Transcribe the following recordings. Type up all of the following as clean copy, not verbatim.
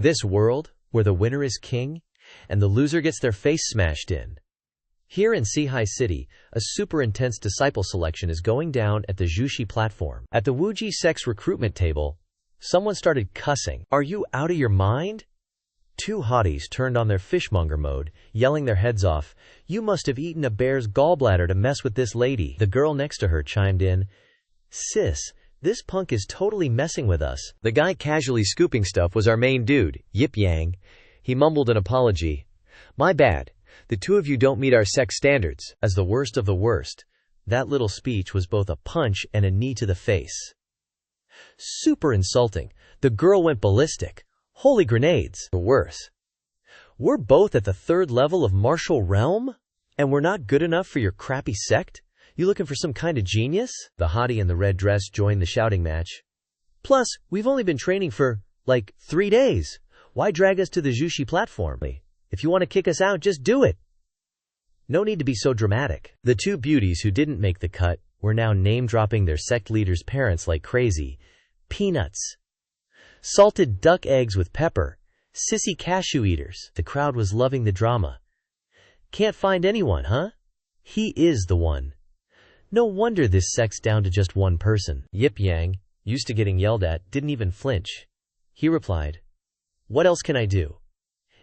This world, where the winner is king, and the loser gets their face smashed in. Here in Sihai City, a super intense disciple selection is going down at the Jushi platform. At the Wuji Sect's recruitment table, someone started cussing. "Are you out of your mind?" Two hotties turned on their fishmonger mode, yelling their heads off. "You must have eaten a bear's gallbladder to mess with this lady." The girl next to her chimed in, "Sis, this punk is totally messing with us." The guy casually scooping stuff was our main dude, Yip Yang. He mumbled an apology. "My bad. The two of you don't meet our sect standards." As the worst of the worst, that little speech was both a punch and a knee to the face. Super insulting. The girl went ballistic. Holy grenades. Or worse. "We're both at the 3rd level of martial realm? And we're not good enough for your crappy sect? You looking for some kind of genius?" The hottie in the red dress joined the shouting match. "Plus, we've only been training for, 3 days. Why drag us to the Jushi platform? If you want to kick us out, just do it. No need to be so dramatic." The two beauties who didn't make the cut were now name-dropping their sect leaders' parents like crazy. Peanuts. Salted duck eggs with pepper. Sissy cashew eaters. The crowd was loving the drama. "Can't find anyone, huh? He is the one. No wonder this sect's down to just one person." Yip Yang, used to getting yelled at, didn't even flinch. He replied, "What else can I do?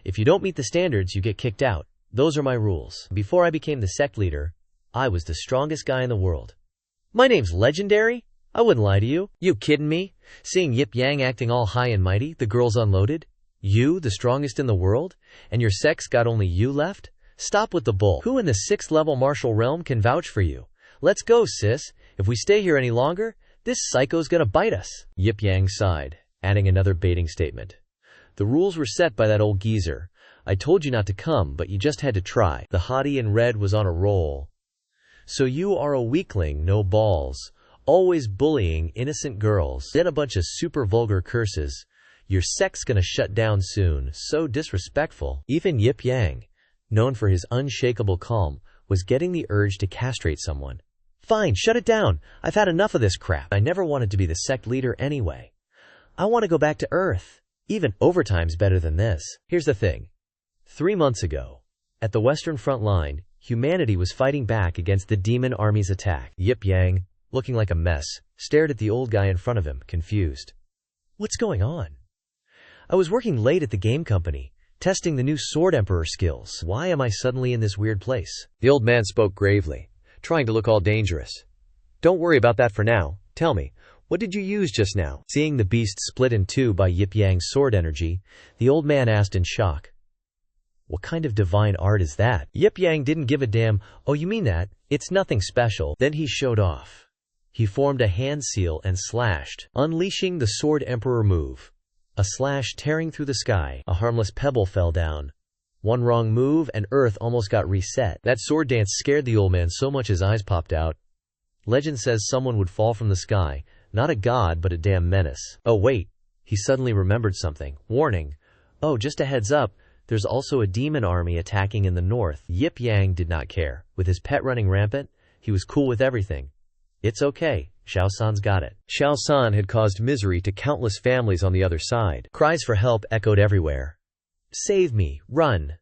If you don't meet the standards, you get kicked out. Those are my rules. Before I became the sect leader, I was the strongest guy in the world. My name's legendary? I wouldn't lie to you. You kidding me?" Seeing Yip Yang acting all high and mighty, the girls unloaded. "You, the strongest in the world? And your sect's got only you left? Stop with the bull. Who in the 6th level martial realm can vouch for you? Let's go, sis. If we stay here any longer, this psycho's gonna bite us." Yip Yang sighed, adding another baiting statement. "The rules were set by that old geezer. I told you not to come, but you just had to try." The hottie in red was on a roll. "So you are a weakling, no balls. Always bullying innocent girls." Then a bunch of super vulgar curses. "Your sect's gonna shut down soon. So disrespectful." Even Yip Yang, known for his unshakable calm, was getting the urge to castrate someone. "Fine, shut it down. I've had enough of this crap. I never wanted to be the sect leader anyway. I want to go back to Earth. Even overtime's better than this." Here's the thing. 3 months ago, at the Western Front line, humanity was fighting back against the demon army's attack. Yip Yang, looking like a mess, stared at the old guy in front of him, confused. "What's going on?" "I was working late at the game company, testing the new Sword Emperor skills. Why am I suddenly in this weird place?" The old man spoke gravely, trying to look all dangerous. "Don't worry about that for now. Tell me, what did you use just now?" Seeing the beast split in two by Yip Yang's sword energy, the old man asked in shock. "What kind of divine art is that?" Yip Yang didn't give a damn. "Oh, you mean that? It's nothing special." Then he showed off. He formed a hand seal and slashed, unleashing the Sword Emperor move. A slash tearing through the sky. A harmless pebble fell down. One wrong move and Earth almost got reset. That sword dance scared the old man so much his eyes popped out. Legend says someone would fall from the sky, not a god but a damn menace. Oh wait, he suddenly remembered something. Warning. Oh, just a heads up, there's also a demon army attacking in the north. Yip Yang did not care. With his pet running rampant, he was cool with everything. It's okay, Xiao San's got it. Xiao San had caused misery to countless families on the other side. Cries for help echoed everywhere. "Save me, run."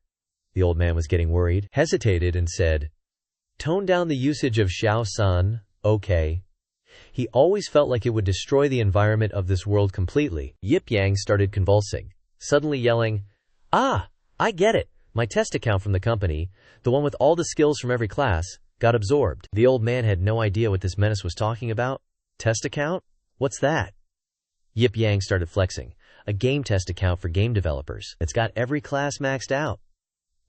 The old man was getting worried, hesitated and said, "Tone down the usage of Xiao San, okay." He always felt like it would destroy the environment of this world completely. Yip Yang started convulsing, suddenly yelling, "Ah, I get it. My test account from the company, the one with all the skills from every class, got absorbed." The old man had no idea what this menace was talking about. Test account? What's that? Yip Yang started flexing. A game test account for game developers. It's got every class maxed out.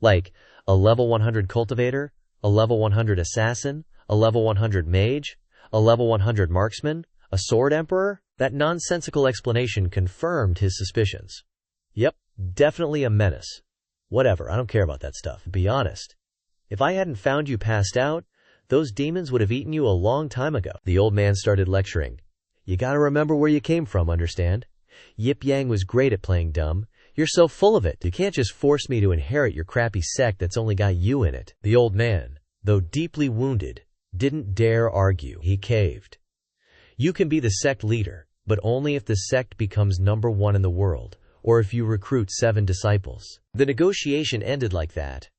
Like a level 100 cultivator, a level 100 assassin, a level 100 mage, a level 100 marksman, a sword emperor. That nonsensical explanation confirmed his suspicions. Yep, definitely a menace. Whatever, I don't care about that stuff. Be honest. If I hadn't found you passed out, those demons would have eaten you a long time ago. The old man started lecturing. You gotta remember where you came from, understand? Yip Yang was great at playing dumb. You're so full of it. You can't just force me to inherit your crappy sect that's only got you in it. The old man, though deeply wounded, didn't dare argue. He caved. You can be the sect leader, but only if the sect becomes #1 in the world, or if you recruit 7 disciples. The negotiation ended like that.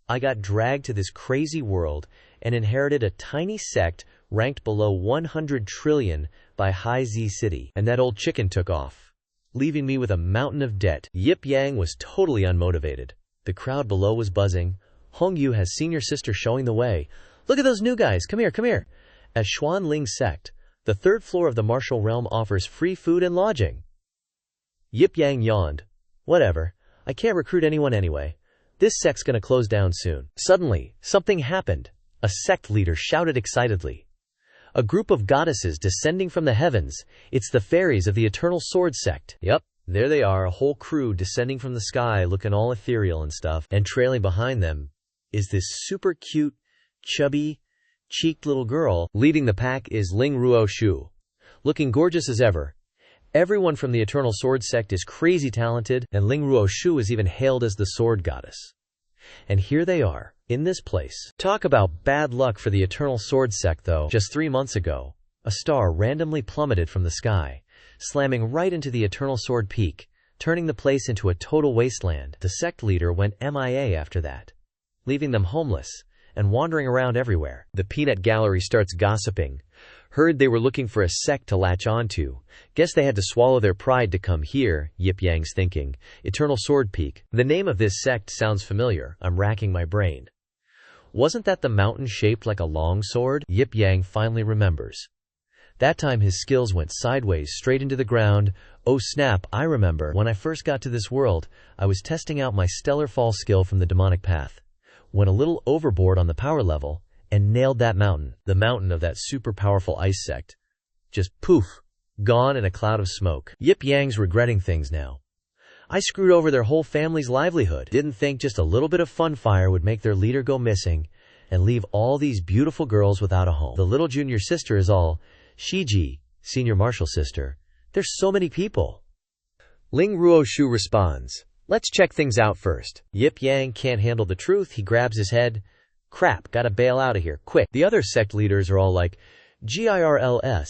I got dragged to this crazy world and inherited a tiny sect ranked below 100 trillion by High Z City, and that old chicken took off, leaving me with a mountain of debt. Yip Yang was totally unmotivated. The crowd below was buzzing. Hong Yu has senior sister showing the way. Look at those new guys, come here, come here. At Xuan Ling Sect, the 3rd floor of the martial realm offers free food and lodging. Yip Yang yawned. Whatever, I can't recruit anyone anyway. This sect's gonna close down soon. Suddenly, something happened. A sect leader shouted excitedly. A group of goddesses descending from the heavens. It's the fairies of the Eternal Sword Sect. Yup, there they are, a whole crew descending from the sky looking all ethereal and stuff. And trailing behind them is this super cute, chubby, cheeked little girl. Leading the pack is Ling Ruo Shu, looking gorgeous as ever. Everyone from the Eternal Sword Sect is crazy talented, and Ling Ruo Shu is even hailed as the Sword Goddess. And here they are, in this place. Talk about bad luck for the Eternal Sword Sect though. Just 3 months ago, a star randomly plummeted from the sky, slamming right into the Eternal Sword Peak, turning the place into a total wasteland. The sect leader went MIA after that, leaving them homeless and wandering around everywhere. The peanut gallery starts gossiping. Heard they were looking for a sect to latch onto. Guess they had to swallow their pride to come here, Yip Yang's thinking. Eternal Sword Peak. The name of this sect sounds familiar. I'm racking my brain. Wasn't that the mountain shaped like a long sword? Yip Yang finally remembers. That time his skills went sideways straight into the ground. Oh snap, I remember. When I first got to this world, I was testing out my stellar fall skill from the demonic path. Went a little overboard on the power level, and nailed that mountain, the mountain of that super powerful ice sect. Just poof, gone in a cloud of smoke. Yip Yang's regretting things now. I screwed over their whole family's livelihood. Didn't think just a little bit of fun fire would make their leader go missing and leave all these beautiful girls without a home. The little junior sister is all Shiji, senior martial sister. There's so many people. Ling Ruo Shu responds. Let's check things out first. Yip Yang can't handle the truth. He grabs his head. Crap, gotta bail out of here, quick. The other sect leaders are all like, GIRLS.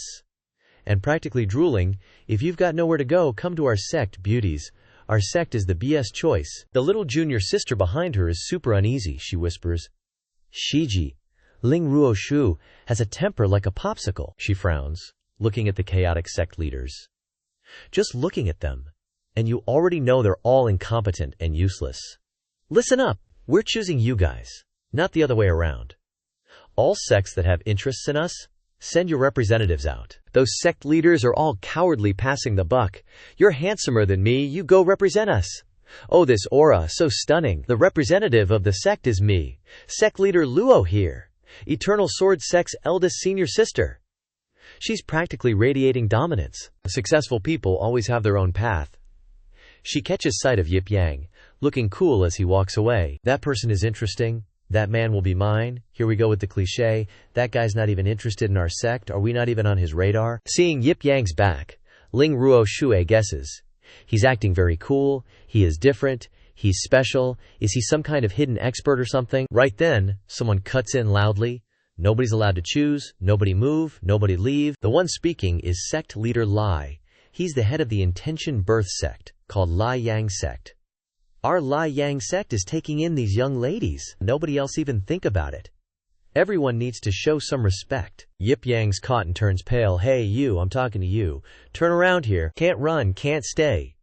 And practically drooling, if you've got nowhere to go, come to our sect, beauties. Our sect is the BS choice. The little junior sister behind her is super uneasy, she whispers. Shiji, Ling Ruo Shu, has a temper like a popsicle. She frowns, looking at the chaotic sect leaders. Just looking at them, and you already know they're all incompetent and useless. Listen up, we're choosing you guys. Not the other way around. All sects that have interests in us, send your representatives out. Those sect leaders are all cowardly passing the buck. You're handsomer than me, you go represent us. Oh, this aura, so stunning. The representative of the sect is me. Sect leader Luo here. Eternal Sword Sect's eldest senior sister. She's practically radiating dominance. Successful people always have their own path. She catches sight of Yip Yang, looking cool as he walks away. That person is interesting. That man will be mine. Here we go with the cliché. That guy's not even interested in our sect. Are we not even on his radar? Seeing Yip Yang's back, Ling Ruo Shu guesses. He's acting very cool. He is different. He's special. Is he some kind of hidden expert or something? Right then, someone cuts in loudly. Nobody's allowed to choose. Nobody move. Nobody leave. The one speaking is sect leader Lai. He's the head of the Intention Birth sect, called Lai Yang sect. Our Lai Yang sect is taking in these young ladies. Nobody else even think about it. Everyone needs to show some respect. Yip Yang's caught and turns pale. Hey you, I'm talking to you. Turn around here. Can't run, can't stay.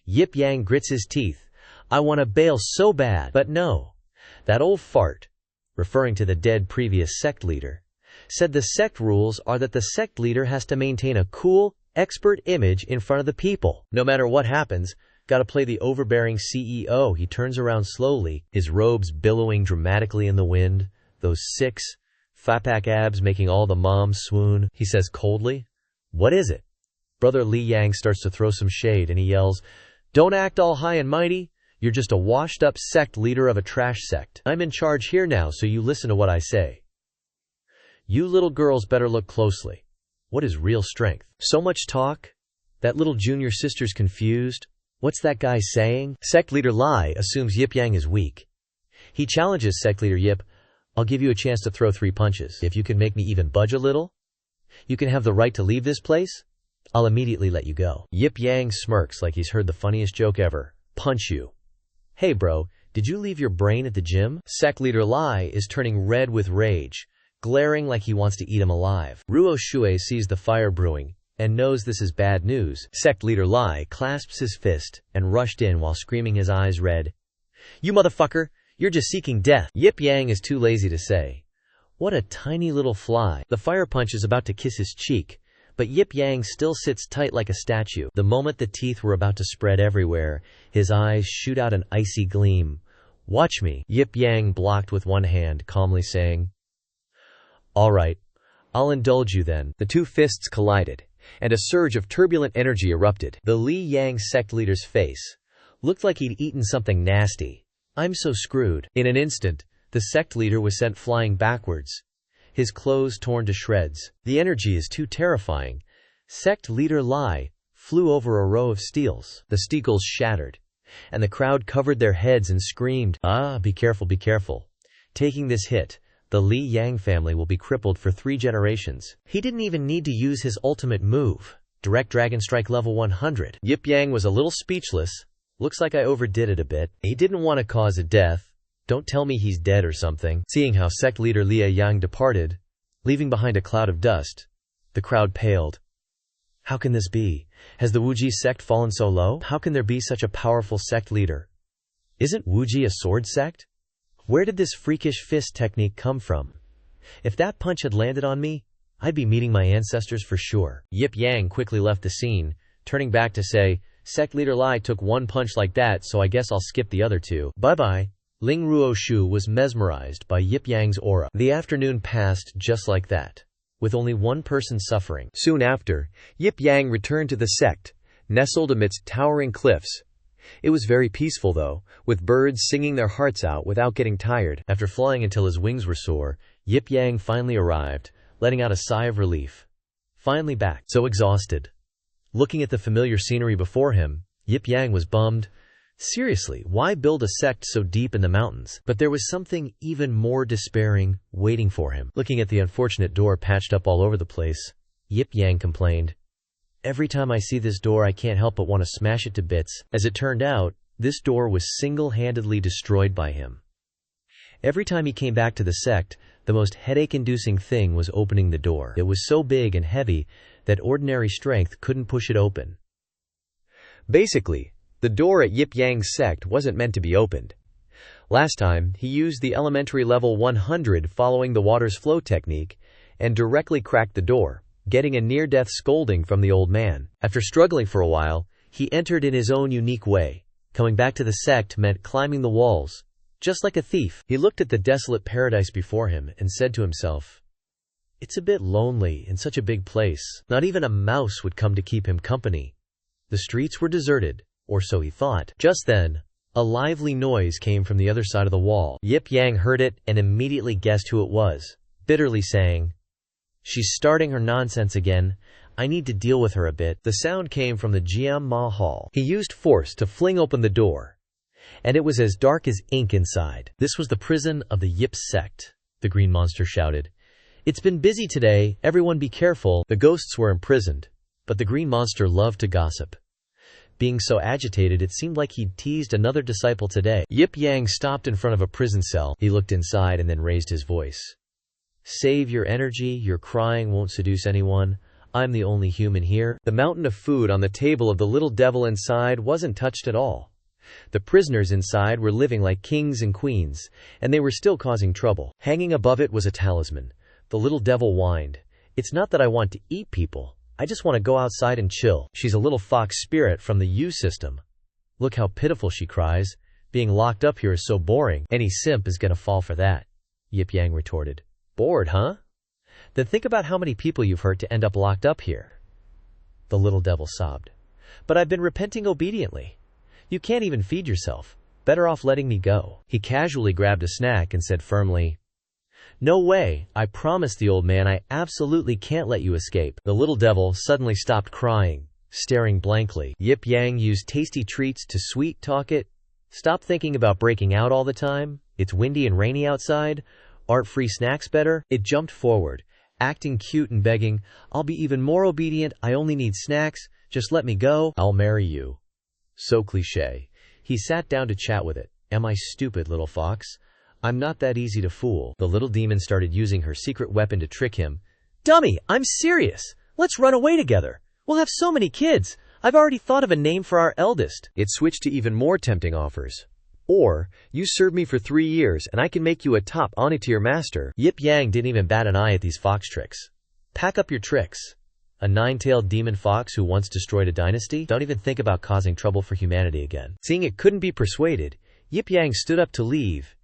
Yip Yang grits his teeth. I want to bail so bad, but no. That old fart, referring to the dead previous sect leader, said the sect rules are that the sect leader has to maintain a cool, expert image in front of the people. No matter what happens, gotta play the overbearing CEO. He turns around slowly, his robes billowing dramatically in the wind, those 6 fat-pack abs making all the moms swoon. He says coldly, "What is it?" Brother Li Yang starts to throw some shade and he yells, "Don't act all high and mighty. You're just a washed-up sect leader of a trash sect. I'm in charge here now, so you listen to what I say. You little girls better look closely. What is real strength? So much talk? That little junior sister's confused. What's that guy saying?" Sect leader Lai assumes Yip Yang is weak. He challenges sect leader Yip, "I'll give you a chance to throw 3 punches. If you can make me even budge a little, you can have the right to leave this place." I'll immediately let you go. Yip Yang smirks like he's heard the funniest joke ever. Punch you. Hey bro, did you leave your brain at the gym? Sect leader Lai is turning red with rage, glaring like he wants to eat him alive. Ruo Shui sees the fire brewing and knows this is bad news. Sect leader Lai clasps his fist and rushed in while screaming his eyes red. You motherfucker, you're just seeking death. Yip Yang is too lazy to say. What a tiny little fly. The fire punch is about to kiss his cheek, but Yip Yang still sits tight like a statue. The moment the teeth were about to spread everywhere, his eyes shoot out an icy gleam. Watch me. Yip Yang blocked with one hand, calmly saying, All right, I'll indulge you then. The two fists collided, and a surge of turbulent energy erupted. The Li Yang sect leader's face looked like he'd eaten something nasty. I'm so screwed. In an instant, the sect leader was sent flying backwards, his clothes torn to shreds. The energy is too terrifying. Sect leader Lai flew over a row of steels. The steagles shattered, and the crowd covered their heads and screamed, Ah, be careful, be careful. Taking this hit, the Li Yang family will be crippled for 3 generations. He didn't even need to use his ultimate move, Direct Dragon Strike level 100. Yip Yang was a little speechless. Looks like I overdid it a bit. He didn't want to cause a death. Don't tell me he's dead or something. Seeing how sect leader Li Yang departed, leaving behind a cloud of dust, the crowd paled. How can this be? Has the Wuji sect fallen so low? How can there be such a powerful sect leader? Isn't Wuji a sword sect? Where did this freakish fist technique come from? If that punch had landed on me, I'd be meeting my ancestors for sure. Yip Yang quickly left the scene, turning back to say, Sect leader Lai took one punch like that, so I guess I'll skip the other 2. Bye-bye. Ling Ruoshu was mesmerized by Yip Yang's aura. The afternoon passed just like that, with only one person suffering. Soon after, Yip Yang returned to the sect, nestled amidst towering cliffs. It was very peaceful though, with birds singing their hearts out without getting tired. After flying until his wings were sore, Yip Yang finally arrived, letting out a sigh of relief. Finally back. So exhausted. Looking at the familiar scenery before him, Yip Yang was bummed. Seriously, why build a sect so deep in the mountains? But there was something even more despairing waiting for him. Looking at the unfortunate door patched up all over the place, Yip Yang complained, Every time I see this door I can't help but want to smash it to bits. As it turned out, this door was single-handedly destroyed by him. Every time he came back to the sect, the most headache-inducing thing was opening the door. It was so big and heavy that ordinary strength couldn't push it open. Basically, the door at Yip Yang's sect wasn't meant to be opened. Last time, he used the elementary level 100 following the water's flow technique and directly cracked the door, getting a near-death scolding from the old man. After struggling for a while, he entered in his own unique way. Coming back to the sect meant climbing the walls, just like a thief. He looked at the desolate paradise before him and said to himself, It's a bit lonely in such a big place. Not even a mouse would come to keep him company. The streets were deserted, or so he thought. Just then, a lively noise came from the other side of the wall. Yip Yang heard it and immediately guessed who it was, bitterly saying, She's starting her nonsense again. I need to deal with her a bit. The sound came from the Jianma Hall. He used force to fling open the door, and it was as dark as ink inside. This was the prison of the Yip sect, the green monster shouted. It's been busy today, everyone be careful. The ghosts were imprisoned, but the green monster loved to gossip. Being so agitated it seemed like he'd teased another disciple today. Yip Yang stopped in front of a prison cell. He looked inside and then raised his voice. Save your energy, your crying won't seduce anyone. I'm the only human here. The mountain of food on the table of the little devil inside wasn't touched at all. The prisoners inside were living like kings and queens, and they were still causing trouble. Hanging above it was a talisman. The little devil whined, It's not that I want to eat people. I just want to go outside and chill. She's a little fox spirit from the U system. Look how pitiful she cries. Being locked up here is so boring. Any simp is gonna fall for that. Yip Yang retorted. Bored, huh? Then think about how many people you've hurt to end up locked up here. The little devil sobbed. But I've been repenting obediently. You can't even feed yourself. Better off letting me go. He casually grabbed a snack and said firmly, No way, I promised the old man I absolutely can't let you escape. The little devil suddenly stopped crying, staring blankly. Yip Yang used tasty treats to sweet-talk it. Stop thinking about breaking out all the time. It's windy and rainy outside. Aren't free snacks better? It jumped forward, acting cute and begging, "I'll be even more obedient, I only need snacks, just let me go. I'll marry you." So cliché. He sat down to chat with it. "Am I stupid, little fox? I'm not that easy to fool." The little demon started using her secret weapon to trick him. "Dummy, I'm serious. Let's run away together. We'll have so many kids. I've already thought of a name for our eldest." It switched to even more tempting offers. "Or, you serve me for 3 years and I can make you a top tier master." Yip Yang didn't even bat an eye at these fox tricks. "Pack up your tricks. A 9-tailed demon fox who once destroyed a dynasty? Don't even think about causing trouble for humanity again." Seeing it couldn't be persuaded, Yip Yang stood up to leave.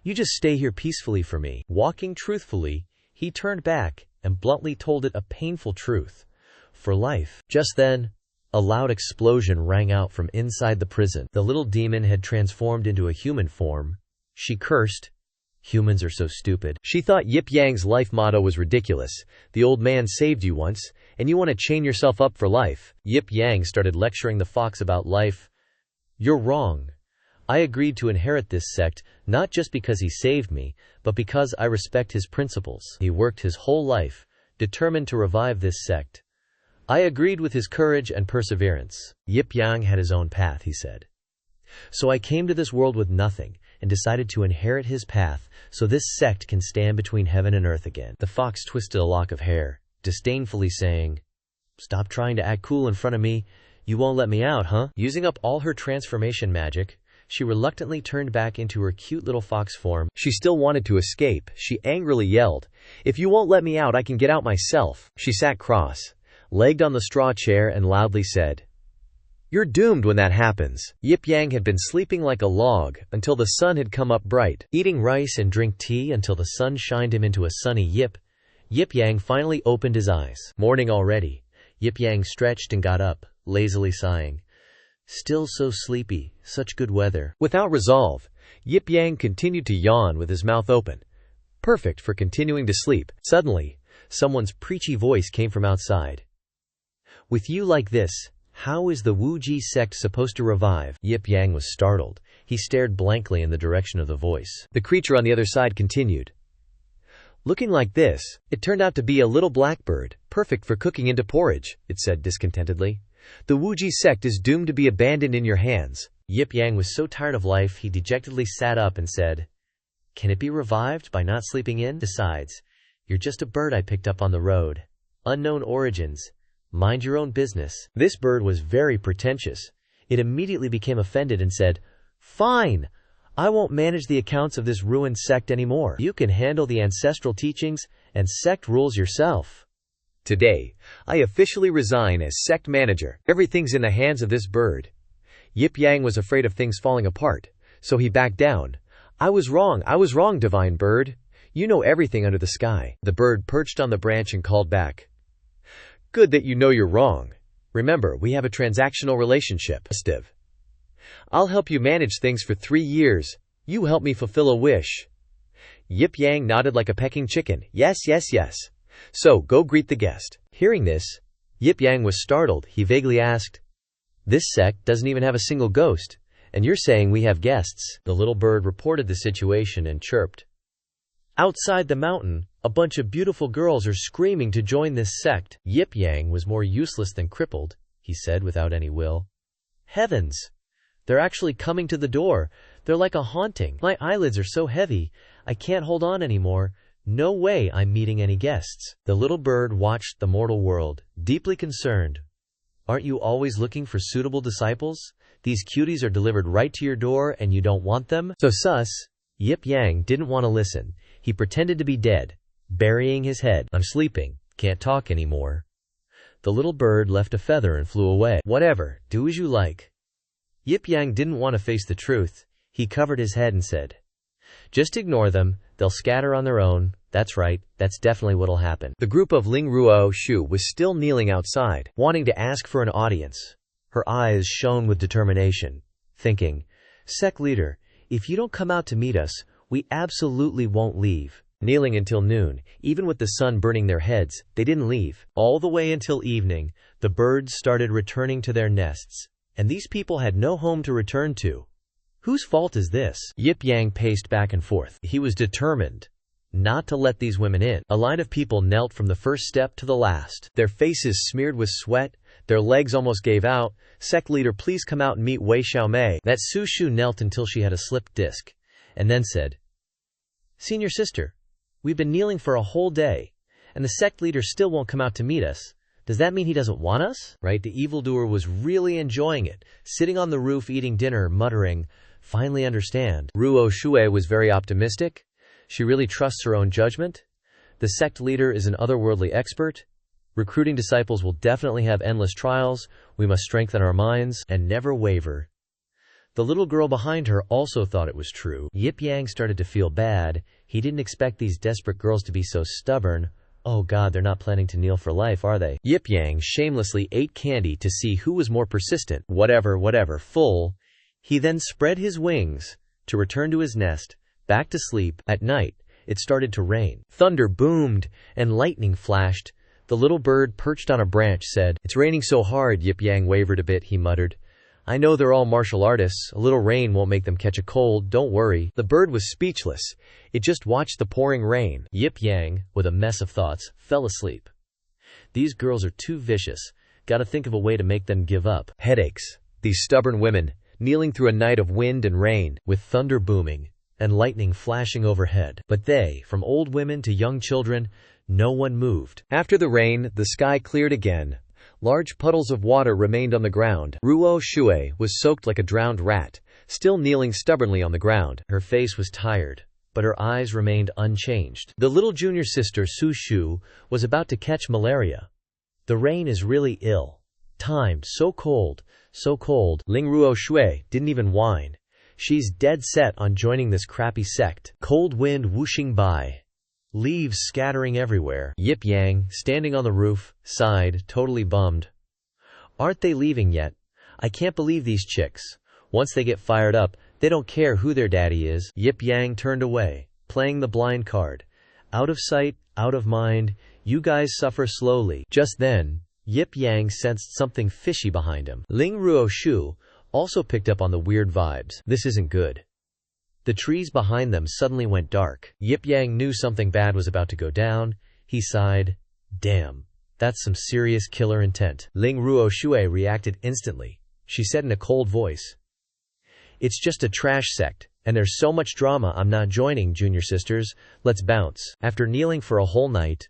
"You just stay here peacefully for me." Walking truthfully, he turned back and bluntly told it a painful truth. For life. Just then, a loud explosion rang out from inside the prison. The little demon had transformed into a human form. She cursed. "Humans are so stupid." She thought Yip Yang's life motto was ridiculous. "The old man saved you once, and you want to chain yourself up for life." Yip Yang started lecturing the fox about life. "You're wrong. I agreed to inherit this sect, not just because he saved me, but because I respect his principles. He worked his whole life, determined to revive this sect. I agreed with his courage and perseverance." Yip Yang had his own path, he said. "So I came to this world with nothing, and decided to inherit his path, so this sect can stand between heaven and earth again." The fox twisted a lock of hair, disdainfully saying, "Stop trying to act cool in front of me. You won't let me out, huh?" Using up all her transformation magic, she reluctantly turned back into her cute little fox form. She still wanted to escape. She angrily yelled, "If you won't let me out, I can get out myself." She sat cross-legged on the straw chair and loudly said, "You're doomed when that happens." Yip Yang had been sleeping like a log until the sun had come up bright, eating rice and drink tea until the sun shined him into a sunny Yip. Yip Yang finally opened his eyes. Morning already. Yip Yang stretched and got up, lazily sighing. Still so sleepy, such good weather. Without resolve, Yip Yang continued to yawn with his mouth open. Perfect for continuing to sleep. Suddenly, someone's preachy voice came from outside. "With you like this, how is the Wuji sect supposed to revive?" Yip Yang was startled. He stared blankly in the direction of the voice. The creature on the other side continued. "Looking like this, it turned out to be a little blackbird, perfect for cooking into porridge," it said discontentedly. "The Wuji sect is doomed to be abandoned in your hands." Yip Yang was so tired of life he dejectedly sat up and said, "Can it be revived by not sleeping in? Besides, you're just a bird I picked up on the road. Unknown origins. Mind your own business." This bird was very pretentious. It immediately became offended and said, "Fine! I won't manage the accounts of this ruined sect anymore. You can handle the ancestral teachings and sect rules yourself. Today, I officially resign as sect manager. Everything's in the hands of this bird." Yip Yang was afraid of things falling apart, so he backed down. I was wrong, divine bird. You know everything under the sky." The bird perched on the branch and called back, "Good that you know you're wrong. Remember, we have a transactional relationship. I'll help you manage things for 3 years. You help me fulfill a wish." Yip Yang nodded like a pecking chicken. Yes, yes, yes. "So, go greet the guest." Hearing this, Yip Yang was startled. He vaguely asked, "This sect doesn't even have a single ghost, and you're saying we have guests?" The little bird reported the situation and chirped. "Outside the mountain, a bunch of beautiful girls are screaming to join this sect." Yip Yang was more useless than crippled, he said without any will. "Heavens! They're actually coming to the door. They're like a haunting. My eyelids are so heavy, I can't hold on anymore. No way I'm meeting any guests." The little bird watched the mortal world, deeply concerned. "Aren't you always looking for suitable disciples? These cuties are delivered right to your door and you don't want them?" So sus, Yip Yang didn't want to listen. He pretended to be dead, burying his head. "I'm sleeping, can't talk anymore." The little bird left a feather and flew away. "Whatever, do as you like." Yip Yang didn't want to face the truth. He covered his head and said, "Just ignore them, they'll scatter on their own. That's right, that's definitely what'll happen." The group of Ling Ruo Shu was still kneeling outside, wanting to ask for an audience. Her eyes shone with determination, thinking, "Sect leader, if you don't come out to meet us, we absolutely won't leave." Kneeling until noon, even with the sun burning their heads, they didn't leave. All the way until evening, the birds started returning to their nests, and these people had no home to return to. Whose fault is this? Yip Yang paced back and forth. He was determined. not to let these women in. A line of people knelt from the first step to the last. Their faces smeared with sweat, their legs almost gave out. Sect leader, please come out and meet Wei Xiaomei. That Su Shu knelt until she had a slipped disc, and then said, Senior sister, we've been kneeling for a whole day, and the sect leader still won't come out to meet us. Does that mean he doesn't want us? Right? The evildoer was really enjoying it, sitting on the roof eating dinner, muttering, finally understand. Ruo Shui was very optimistic. She really trusts her own judgment. The sect leader is an otherworldly expert. Recruiting disciples will definitely have endless trials. We must strengthen our minds and never waver. The little girl behind her also thought it was true. Yip Yang started to feel bad. He didn't expect these desperate girls to be so stubborn. Oh God, they're not planning to kneel for life, are they? Yip Yang shamelessly ate candy to see who was more persistent. Whatever, full. He then spread his wings to return to his nest, back to sleep. At night, it started to rain. Thunder boomed and lightning flashed. The little bird perched on a branch said, It's raining so hard. Yip Yang wavered a bit, he muttered. I know they're all martial artists. A little rain won't make them catch a cold, don't worry. The bird was speechless. It just watched the pouring rain. Yip Yang, with a mess of thoughts, fell asleep. These girls are too vicious. Gotta think of a way to make them give up. Headaches. These stubborn women, kneeling through a night of wind and rain, with thunder booming and lightning flashing overhead. But they, from old women to young children, no one moved. After the rain, the sky cleared again. Large puddles of water remained on the ground. Ruo Shui was soaked like a drowned rat, still kneeling stubbornly on the ground. Her face was tired, but her eyes remained unchanged. The little junior sister, Su Shu, was about to catch malaria. The rain is really ill. Time, so cold, so cold. Ling Ruo Shui didn't even whine. She's dead set on joining this crappy sect. Cold wind whooshing by. Leaves scattering everywhere. Yip Yang, standing on the roof, sighed, totally bummed. Aren't they leaving yet? I can't believe these chicks. Once they get fired up, they don't care who their daddy is. Yip Yang turned away, playing the blind card. Out of sight, out of mind, you guys suffer slowly. Just then, Yip Yang sensed something fishy behind him. Ling Ruo Shu also picked up on the weird vibes. This isn't good. The trees behind them suddenly went dark. Yip Yang knew something bad was about to go down. He sighed. Damn, that's some serious killer intent. Ling Ruo Shui reacted instantly. She said in a cold voice, It's just a trash sect, and there's so much drama. I'm not joining, junior sisters. Let's bounce. After kneeling for a whole night,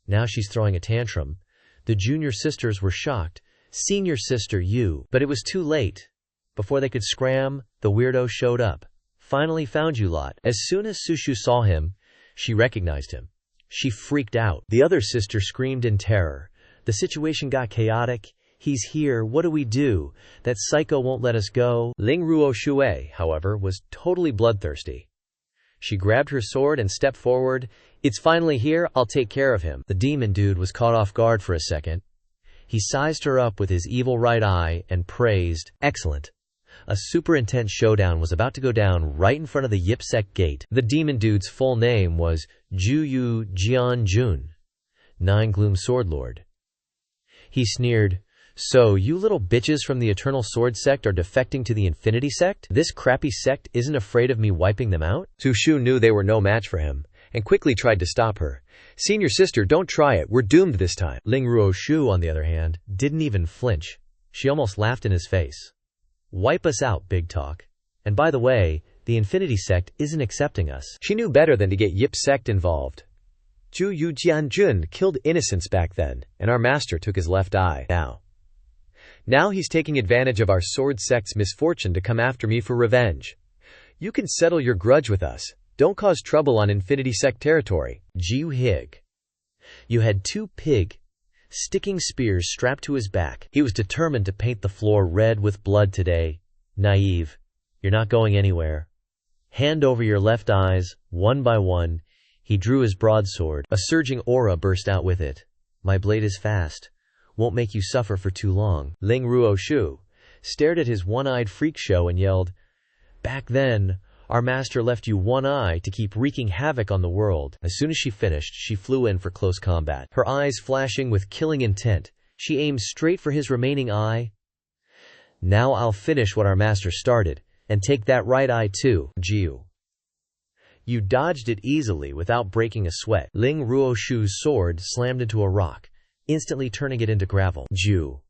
now she's throwing a tantrum. The junior sisters were shocked. Senior sister, you. But it was too late. Before they could scram, the weirdo showed up. Finally found you lot. As soon as Su Shu saw him, she recognized him. She freaked out. The other sister screamed in terror. The situation got chaotic. He's here. What do we do? That psycho won't let us go. Ling Ruo Shui, however, was totally bloodthirsty. She grabbed her sword and stepped forward. It's finally here. I'll take care of him. The demon dude was caught off guard for a second. He sized her up with his evil right eye and praised, Excellent. A super intense showdown was about to go down right in front of the Yip Sect gate. The demon dude's full name was Juyu Jianjun, Nine Gloom Sword Lord. He sneered, So you little bitches from the Eternal Sword Sect are defecting to the Infinity Sect? This crappy sect isn't afraid of me wiping them out? Su Shu knew they were no match for him, and quickly tried to stop her. Senior sister, don't try it. We're doomed this time. Ling Ruo Shu, on the other hand, didn't even flinch. She almost laughed in his face. Wipe us out, big talk. And by the way, the Infinity Sect isn't accepting us. She knew better than to get Yip Sect involved. Zhu Yu Jianjun killed innocents back then, and our master took his left eye. Now he's taking advantage of our sword sect's misfortune to come after me for revenge. You can settle your grudge with us. Don't cause trouble on Infinity Sect territory. Jiu Hig. You had two sticking spears strapped to his back. He was determined to paint the floor red with blood today. Naive. You're not going anywhere. Hand over your left eyes, one by one. He drew his broadsword. A surging aura burst out with it. My blade is fast. Won't make you suffer for too long. Ling Ruo Shu stared at his one-eyed freak show and yelled, Back then, our master left you one eye to keep wreaking havoc on the world. As soon as she finished, she flew in for close combat. Her eyes flashing with killing intent, she aimed straight for his remaining eye. Now I'll finish what our master started, and take that right eye too. Jiu. You dodged it easily without breaking a sweat. Ling Ruoshu's sword slammed into a rock, instantly turning it into gravel. Ju.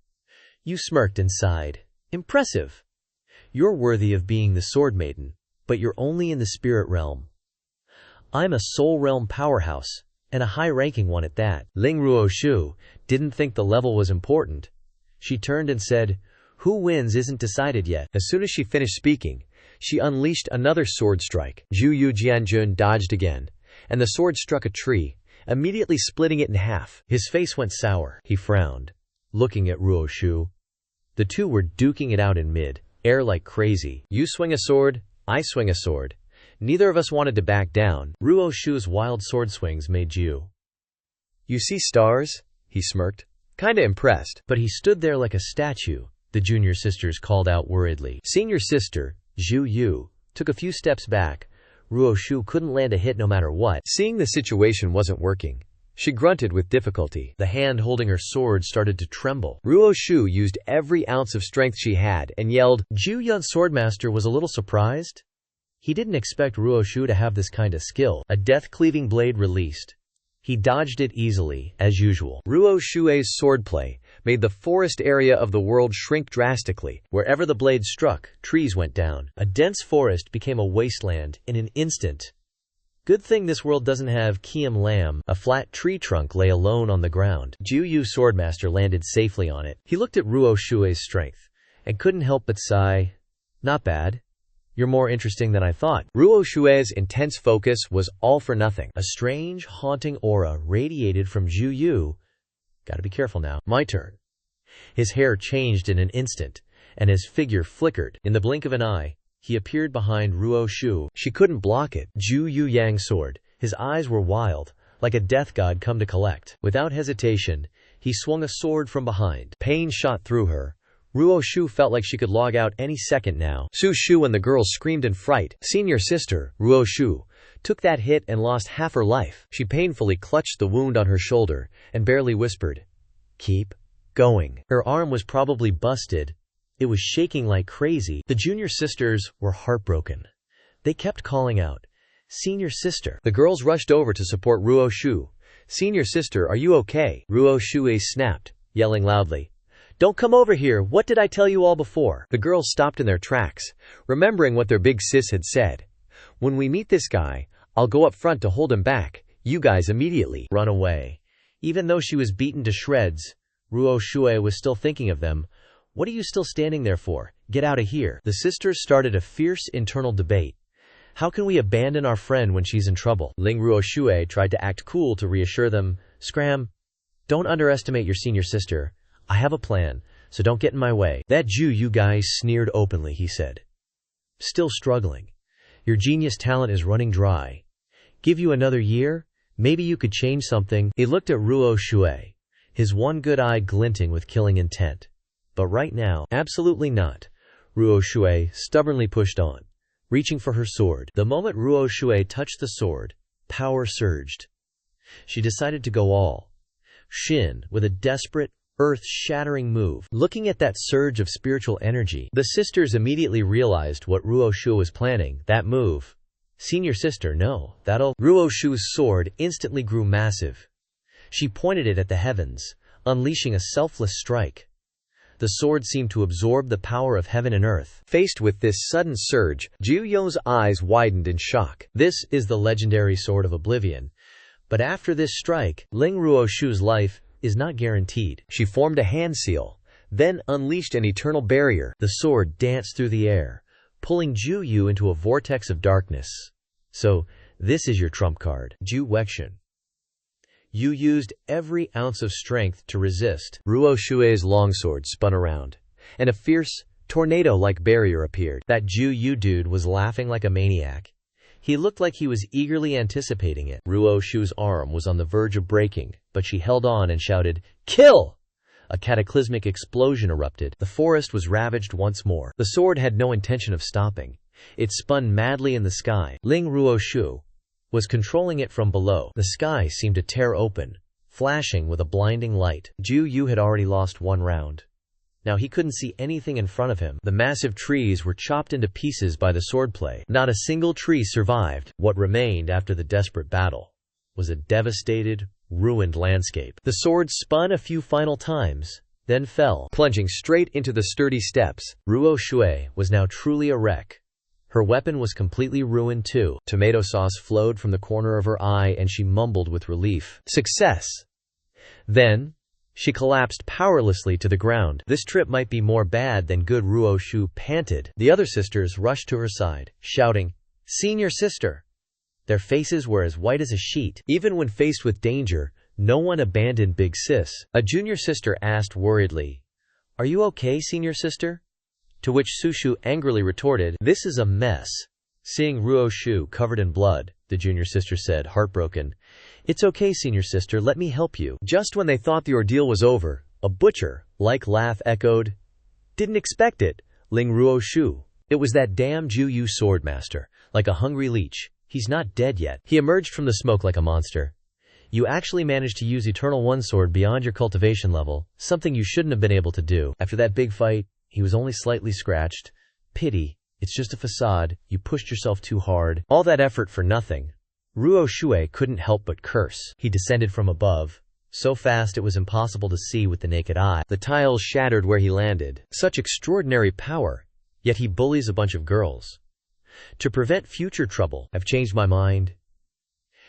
You smirked and sighed. Impressive. You're worthy of being the Sword Maiden, but you're only in the spirit realm. I'm a soul realm powerhouse, and a high-ranking one at that. Ling Ruoshu didn't think the level was important. She turned and said, who wins isn't decided yet. As soon as she finished speaking, she unleashed another sword strike. Zhu Yu Jianjun dodged again, and the sword struck a tree, immediately splitting it in half. His face went sour. He frowned, looking at Ruoshu. The two were duking it out in mid-air like crazy. You swing a sword, I swing a sword. Neither of us wanted to back down. Ruoshu's wild sword swings made Zhu. You see stars? He smirked, kinda impressed. But he stood there like a statue, the junior sisters called out worriedly. Senior sister, Zhu Yu, took a few steps back. Ruoshu couldn't land a hit no matter what. Seeing the situation wasn't working, she grunted with difficulty. The hand holding her sword started to tremble. Ruoshu used every ounce of strength she had and yelled. Zhu Yun's swordmaster was a little surprised. He didn't expect Ruoshu to have this kind of skill. A death-cleaving blade released. He dodged it easily, as usual. Ruoshu's swordplay made the forest area of the world shrink drastically. Wherever the blade struck, trees went down. A dense forest became a wasteland in an instant. Good thing this world doesn't have Kiem Lam. A flat tree trunk lay alone on the ground. Zhu Yu's swordmaster landed safely on it. He looked at Ruoshu's strength and couldn't help but sigh. Not bad. You're more interesting than I thought. Ruoshu's intense focus was all for nothing. A strange, haunting aura radiated from Zhu Yu. Gotta be careful now. My turn. His hair changed in an instant, and his figure flickered. In the blink of an eye, he appeared behind Ruoshu. She couldn't block it. Zhu Yu Yang's sword. His eyes were wild, like a death god come to collect. Without hesitation, he swung a sword from behind. Pain shot through her. Ruoshu felt like she could log out any second now. Su Shu and the girls screamed in fright. Senior sister, Ruoshu, took that hit and lost half her life. She painfully clutched the wound on her shoulder and barely whispered, keep going. Her arm was probably busted. It was shaking like crazy. The junior sisters were heartbroken. They kept calling out, Senior sister. The girls rushed over to support Ruoshu. Senior sister, are you okay? Ruoshu snapped, yelling loudly. Don't come over here, what did I tell you all before? The girls stopped in their tracks, remembering what their big sis had said. When we meet this guy, I'll go up front to hold him back. You guys immediately run away. Even though she was beaten to shreds, Ruoshu was still thinking of them. What are you still standing there for? Get out of here. The sisters started a fierce internal debate. How can we abandon our friend when she's in trouble? Ling Ruoshu tried to act cool to reassure them. Scram. Don't underestimate your senior sister. I have a plan, so don't get in my way. That Zhu Yu guy sneered openly, he said. Still struggling. Your genius talent is running dry. Give you another year? Maybe you could change something. He looked at Ruoshu, his one good eye glinting with killing intent. But right now, absolutely not. Ruoshu stubbornly pushed on, reaching for her sword. The moment Ruoshu touched the sword, power surged. She decided to go all Shin with a desperate, earth-shattering move. Looking at that surge of spiritual energy, the sisters immediately realized what Ruoshu was planning. That move. Senior sister, no, that'll... Ruoshu's sword instantly grew massive. She pointed it at the heavens, unleashing a selfless strike. The sword seemed to absorb the power of heaven and earth. Faced with this sudden surge, Zhu Yu's eyes widened in shock. This is the legendary Sword of Oblivion. But after this strike, Ling Ruoshu's life is not guaranteed. She formed a hand seal, then unleashed an eternal barrier. The sword danced through the air, pulling Zhu Yu into a vortex of darkness. So, this is your trump card. Zhu Wexian. You used every ounce of strength to resist. Ruoshu's longsword spun around, and a fierce, tornado-like barrier appeared. That Zhu Yu dude was laughing like a maniac. He looked like he was eagerly anticipating it. Ruoshu's arm was on the verge of breaking, but she held on and shouted, Kill! A cataclysmic explosion erupted. The forest was ravaged once more. The sword had no intention of stopping. It spun madly in the sky. Ling Ruoshu was controlling it from below. The sky seemed to tear open, flashing with a blinding light. Zhu Yu had already lost one round. Now he couldn't see anything in front of him. The massive trees were chopped into pieces by the swordplay. Not a single tree survived. What remained after the desperate battle was a devastated, ruined landscape. The sword spun a few final times, then fell, plunging straight into the sturdy steps. Ruo Shui was now truly a wreck. Her weapon was completely ruined too. Tomato sauce flowed from the corner of her eye and she mumbled with relief. Success! Then, she collapsed powerlessly to the ground. This trip might be more bad than good, Ruo Shu panted. The other sisters rushed to her side, shouting, "Senior sister!" Their faces were as white as a sheet. Even when faced with danger, no one abandoned Big Sis. A junior sister asked worriedly, "Are you okay, senior sister?" To which Sushu angrily retorted, "This is a mess." Seeing Ruo Shu covered in blood, the junior sister said, heartbroken, "It's okay, senior sister, let me help you." Just when they thought the ordeal was over, a butcher-like laugh echoed, "Didn't expect it, Ling Ruo Shu. It was that damn Ju-Yu swordmaster, like a hungry leech. He's not dead yet." He emerged from the smoke like a monster. "You actually managed to use Eternal One Sword beyond your cultivation level, something you shouldn't have been able to do. After that big fight, he was only slightly scratched. Pity, it's just a facade, you pushed yourself too hard. All that effort for nothing." Ruo Shui couldn't help but curse. He descended from above, so fast it was impossible to see with the naked eye. The tiles shattered where he landed. Such extraordinary power, yet he bullies a bunch of girls. To prevent future trouble, I've changed my mind.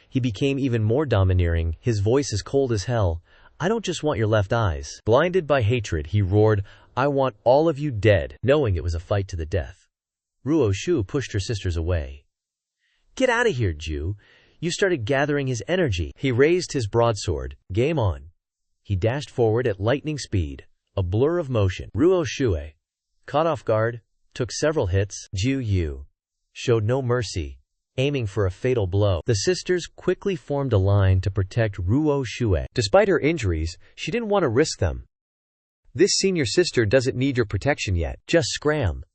He became even more domineering, his voice as cold as hell. "I don't just want your left eyes." Blinded by hatred, he roared, "I want all of you dead," knowing it was a fight to the death. Ruo Shu pushed her sisters away. "Get out of here, Ju." You started gathering his energy. He raised his broadsword. Game on. He dashed forward at lightning speed, a blur of motion. Ruo Shui, caught off guard, took several hits. Ju Yu showed no mercy, aiming for a fatal blow. The sisters quickly formed a line to protect Ruo Shui. Despite her injuries, she didn't want to risk them. "This senior sister doesn't need your protection yet. Just scram."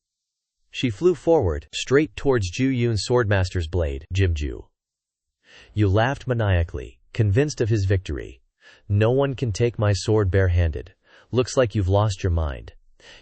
She flew forward, straight towards Ju Yun's swordmaster's blade. Jimju. You laughed maniacally, convinced of his victory. "No one can take my sword barehanded. Looks like you've lost your mind.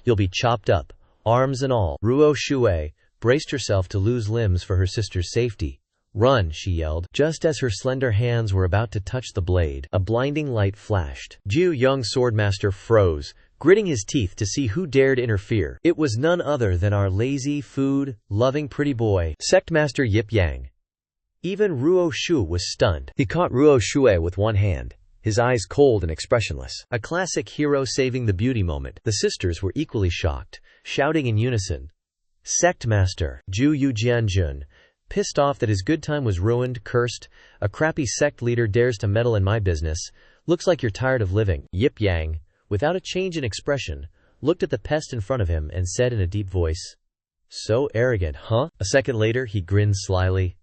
You'll be chopped up, arms and all." Ruo Shui braced herself to lose limbs for her sister's safety. "Run," she yelled. Just as her slender hands were about to touch the blade, a blinding light flashed. Ju Yung's swordmaster froze, gritting his teeth to see who dared interfere. It was none other than our lazy, food-loving pretty boy, Sect Master Yip Yang. Even Ruo Shu was stunned. He caught Ruo Shui with one hand, his eyes cold and expressionless. A classic hero saving the beauty moment. The sisters were equally shocked, shouting in unison, "Sect Master!" Ju Yu Jianjun, pissed off that his good time was ruined, cursed, "A crappy sect leader dares to meddle in my business. Looks like you're tired of living." Yip Yang, without a change in expression, looked at the pest in front of him and said in a deep voice, "So arrogant, huh?" A second later, he grinned slyly.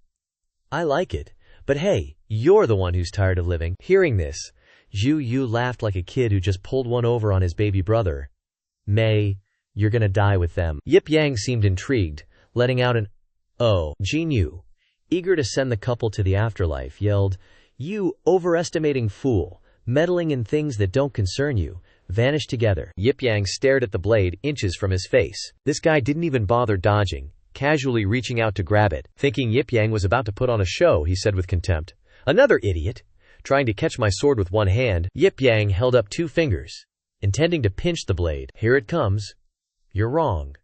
"I like it. But hey, you're the one who's tired of living." Hearing this, Ju Yu laughed like a kid who just pulled one over on his baby brother. "May, you're gonna die with them." Yip Yang seemed intrigued, letting out an "Oh." Jin Yu, eager to send the couple to the afterlife, yelled, "You overestimating fool, meddling in things that don't concern you, vanish together." Yip Yang stared at the blade inches from his face. This guy didn't even bother dodging, casually reaching out to grab it. Thinking Yip Yang was about to put on a show, he said with contempt, "Another idiot, trying to catch my sword with one hand." Yip Yang held up two fingers, intending to pinch the blade. "Here it comes." "You're wrong."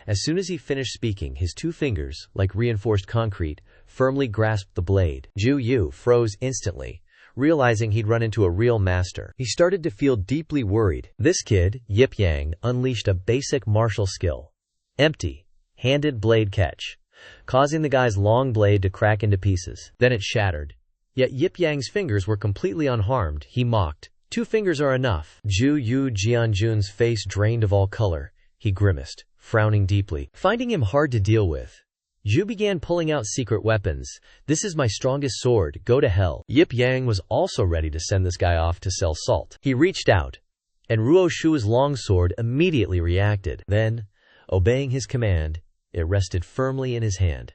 As soon as he finished speaking, his two fingers, like reinforced concrete, firmly grasped the blade. Ju Yu froze instantly, realizing he'd run into a real master. He started to feel deeply worried. This kid, Yip Yang, unleashed a basic martial skill. Empty-handed blade catch, causing the guy's long blade to crack into pieces. Then it shattered. Yet Yip Yang's fingers were completely unharmed. He mocked, "2 fingers are enough." Ju Yu Jianjun's face drained of all color. He grimaced, frowning deeply. Finding him hard to deal with, Ju began pulling out secret weapons. "This is my strongest sword, go to hell." Yip Yang was also ready to send this guy off to sell salt. He reached out, and Ruo Shu's long sword immediately reacted. Then, obeying his command, it rested firmly in his hand,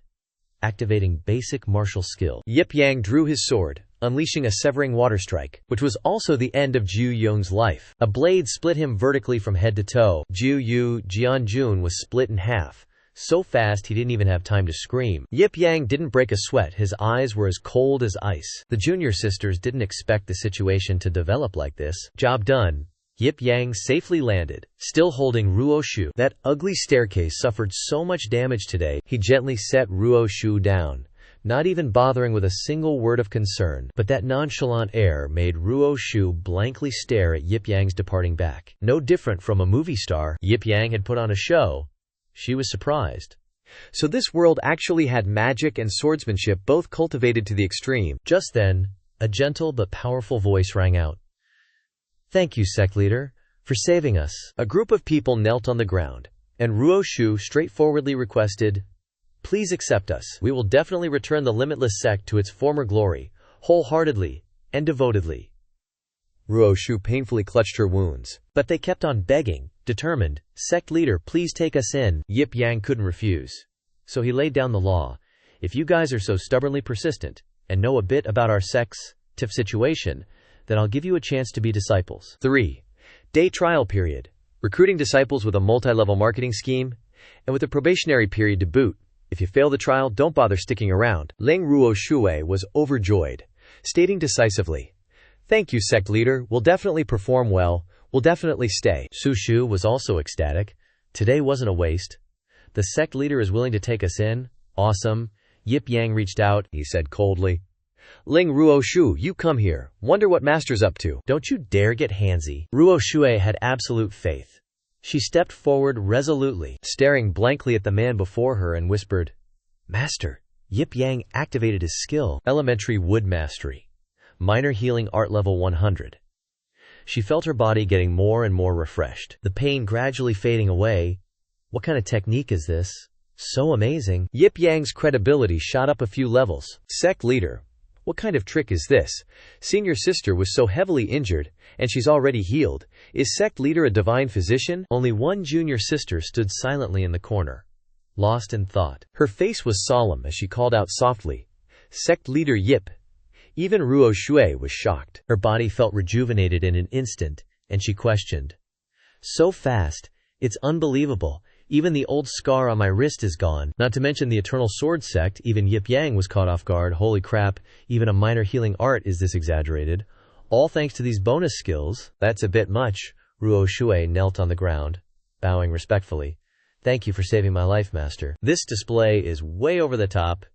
activating basic martial skill. Yip Yang drew his sword, unleashing a severing water strike, which was also the end of Ju Yong's life. A blade split him vertically from head to toe. Ju Jianjun was split in half, so fast he didn't even have time to scream. Yip Yang didn't break a sweat, his eyes were as cold as ice. The junior sisters didn't expect the situation to develop like this. Job done. Yip Yang safely landed, still holding Ruo Shu. That ugly staircase suffered so much damage today. He gently set Ruo Shu down, not even bothering with a single word of concern, but that nonchalant air made Ruo Shu blankly stare at Yip Yang's departing back. No different from a movie star. Yip Yang had put on a show. She was surprised. So this world actually had magic and swordsmanship both cultivated to the extreme. Just then, a gentle but powerful voice rang out. "Thank you, sect leader, for saving us." A group of people knelt on the ground, and Ruo Shu straightforwardly requested, "Please accept us. We will definitely return the limitless sect to its former glory, wholeheartedly and devotedly." Ruo Shu painfully clutched her wounds, but they kept on begging, determined, "Sect leader, please take us in." Yip Yang couldn't refuse, so he laid down the law. "If you guys are so stubbornly persistent, and know a bit about our sect's TIF situation, then I'll give you a chance to be disciples." 3-day trial period. Recruiting disciples with a multi-level marketing scheme, and with a probationary period to boot. If you fail the trial, don't bother sticking around. Ling Ruo Shui was overjoyed, stating decisively, "Thank you, sect leader. We'll definitely perform well. We'll definitely stay." Su Shu was also ecstatic. Today wasn't a waste. "The sect leader is willing to take us in? Awesome." Yip Yang reached out, he said coldly. "Ling Ruo Shu, you come here. Wonder what master's up to." "Don't you dare get handsy." Ruo Shui had absolute faith. She stepped forward resolutely, staring blankly at the man before her and whispered, "Master." Yip Yang activated his skill. Elementary Wood Mastery. Minor Healing Art Level 100. She felt her body getting more and more refreshed, the pain gradually fading away. What kind of technique is this? So amazing. Yip Yang's credibility shot up a few levels. "Sect leader, what kind of trick is this? Senior sister was so heavily injured, and she's already healed. Is sect leader a divine physician?" Only one junior sister stood silently in the corner, lost in thought. Her face was solemn as she called out softly, "Sect leader Yip." Even Ruo Shui was shocked. Her body felt rejuvenated in an instant, and she questioned, "So fast, it's unbelievable. Even the old scar on my wrist is gone. Not to mention the Eternal Sword Sect." Even Yip Yang was caught off guard. Holy crap, even a minor healing art is this exaggerated. All thanks to these bonus skills. That's a bit much. Ruo Shui knelt on the ground, bowing respectfully. "Thank you for saving my life, master." This display is way over the top.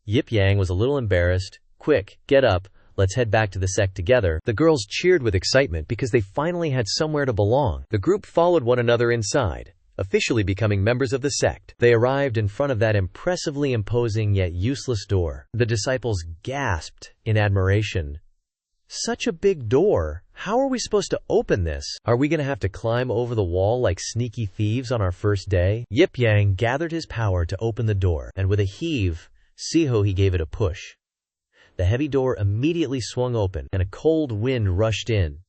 Yip Yang was a little embarrassed. "Quick, get up. Let's head back to the sect together." The girls cheered with excitement because they finally had somewhere to belong. The group followed one another inside, officially becoming members of the sect. They arrived in front of that impressively imposing yet useless door. The disciples gasped in admiration. "Such a big door. How are we supposed to open this? Are we going to have to climb over the wall like sneaky thieves on our first day?" Yip Yang gathered his power to open the door, and with a heave, Siho he gave it a push. The heavy door immediately swung open, and a cold wind rushed in.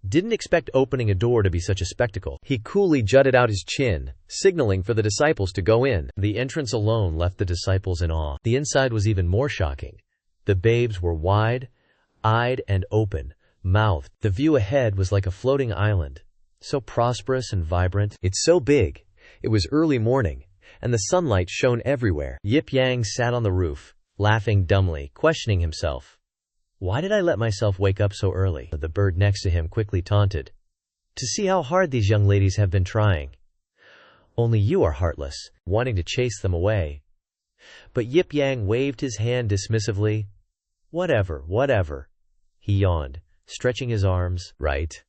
Didn't expect opening a door to be such a spectacle. He coolly jutted out his chin, signaling for the disciples to go in. The entrance alone left the disciples in awe. The inside was even more shocking. The babes were wide-eyed and open-mouthed. The view ahead was like a floating island, so prosperous and vibrant. "It's so big." It was early morning, and the sunlight shone everywhere. Yip Yang sat on the roof, laughing dumbly, questioning himself. "Why did I let myself wake up so early?" The bird next to him quickly taunted. "To see how hard these young ladies have been trying. Only you are heartless, wanting to chase them away." But Yip Yang waved his hand dismissively. Whatever. He yawned, stretching his arms. "Right.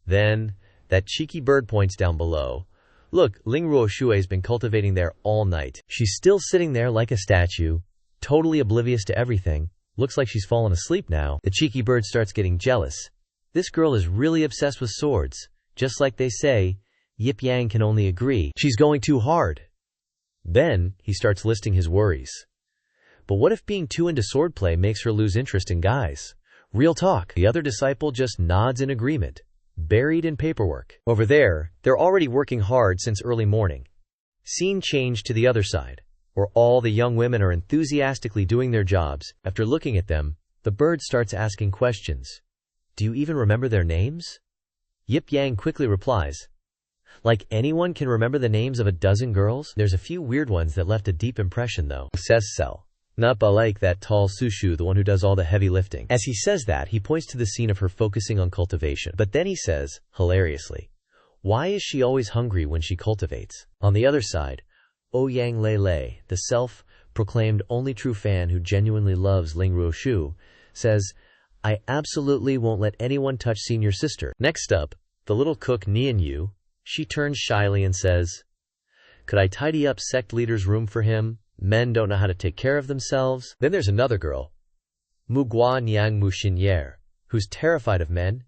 Then, that cheeky bird points down below. Look, Ling Ruo Shui's been cultivating there all night. She's still sitting there like a statue, totally oblivious to everything. Looks like she's fallen asleep now." The cheeky bird starts getting jealous. This girl is really obsessed with swords. Just like they say, Yip Yang can only agree. She's going too hard. Then, he starts listing his worries. But what if being too into swordplay makes her lose interest in guys? Real talk. The other disciple just nods in agreement, buried in paperwork. Over there, they're already working hard since early morning. Scene changed to the other side, where all the young women are enthusiastically doing their jobs. After looking at them, The bird starts asking questions. Do you even remember their names? Yip Yang quickly replies, like anyone can remember the names of a dozen girls? There's a few weird ones that left a deep impression though, says Cell. Not like that tall Sushu, the one who does all the heavy lifting. As he says that, he points to the scene of her focusing on cultivation. But then he says, hilariously, why is she always hungry when she cultivates? On the other side, Yang Lele, the self-proclaimed only true fan who genuinely loves Ling Ruoshu, says, I absolutely won't let anyone touch senior sister. Next up, the little cook Nian Yu. She turns shyly and says, could I tidy up sect leader's room for him? Men don't know how to take care of themselves. Then there's another girl, Mugua Niang Muxinyer, who's terrified of men.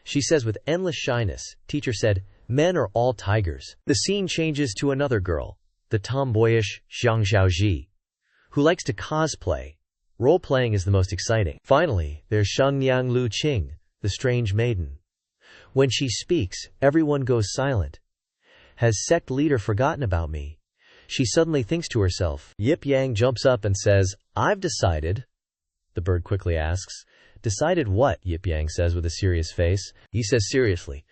She says with endless shyness, teacher said, men are all tigers. The scene changes to another girl, the tomboyish Xiang Xiaoji, who likes to cosplay. Role-playing is the most exciting. Finally, there's Shangniang Lu Qing, the strange maiden. When she speaks, everyone goes silent. Has sect leader forgotten about me? She suddenly thinks to herself. Yip Yang jumps up and says, I've decided. The bird quickly asks, decided what? Yip Yang says with a serious face. He says seriously,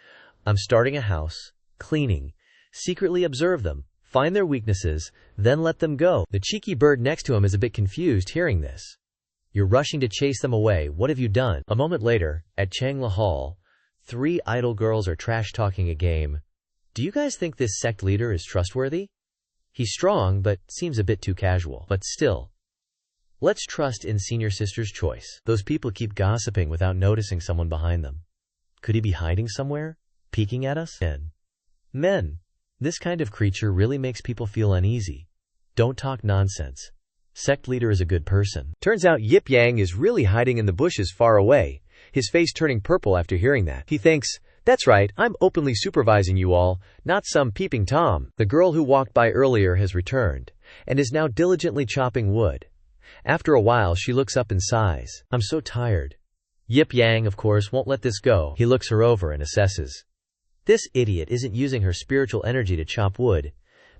I'm starting a house, cleaning, secretly observe them, find their weaknesses, then let them go. The cheeky bird next to him is a bit confused hearing this. You're rushing to chase them away, what have you done? A moment later, at Changla Hall, 3 idle girls are trash-talking a game. Do you guys think this sect leader is trustworthy? He's strong, but seems a bit too casual. But still, let's trust in senior sister's choice. Those people keep gossiping without noticing someone behind them. Could he be hiding somewhere? Peeking at us? Men. This kind of creature really makes people feel uneasy. Don't talk nonsense. Sect leader is a good person. Turns out Yip Yang is really hiding in the bushes far away, his face turning purple after hearing that. He thinks, that's right, I'm openly supervising you all, not some peeping Tom. The girl who walked by earlier has returned, and is now diligently chopping wood. After a while she looks up and sighs. I'm so tired. Yip Yang, of course, won't let this go. He looks her over and assesses. This idiot isn't using her spiritual energy to chop wood.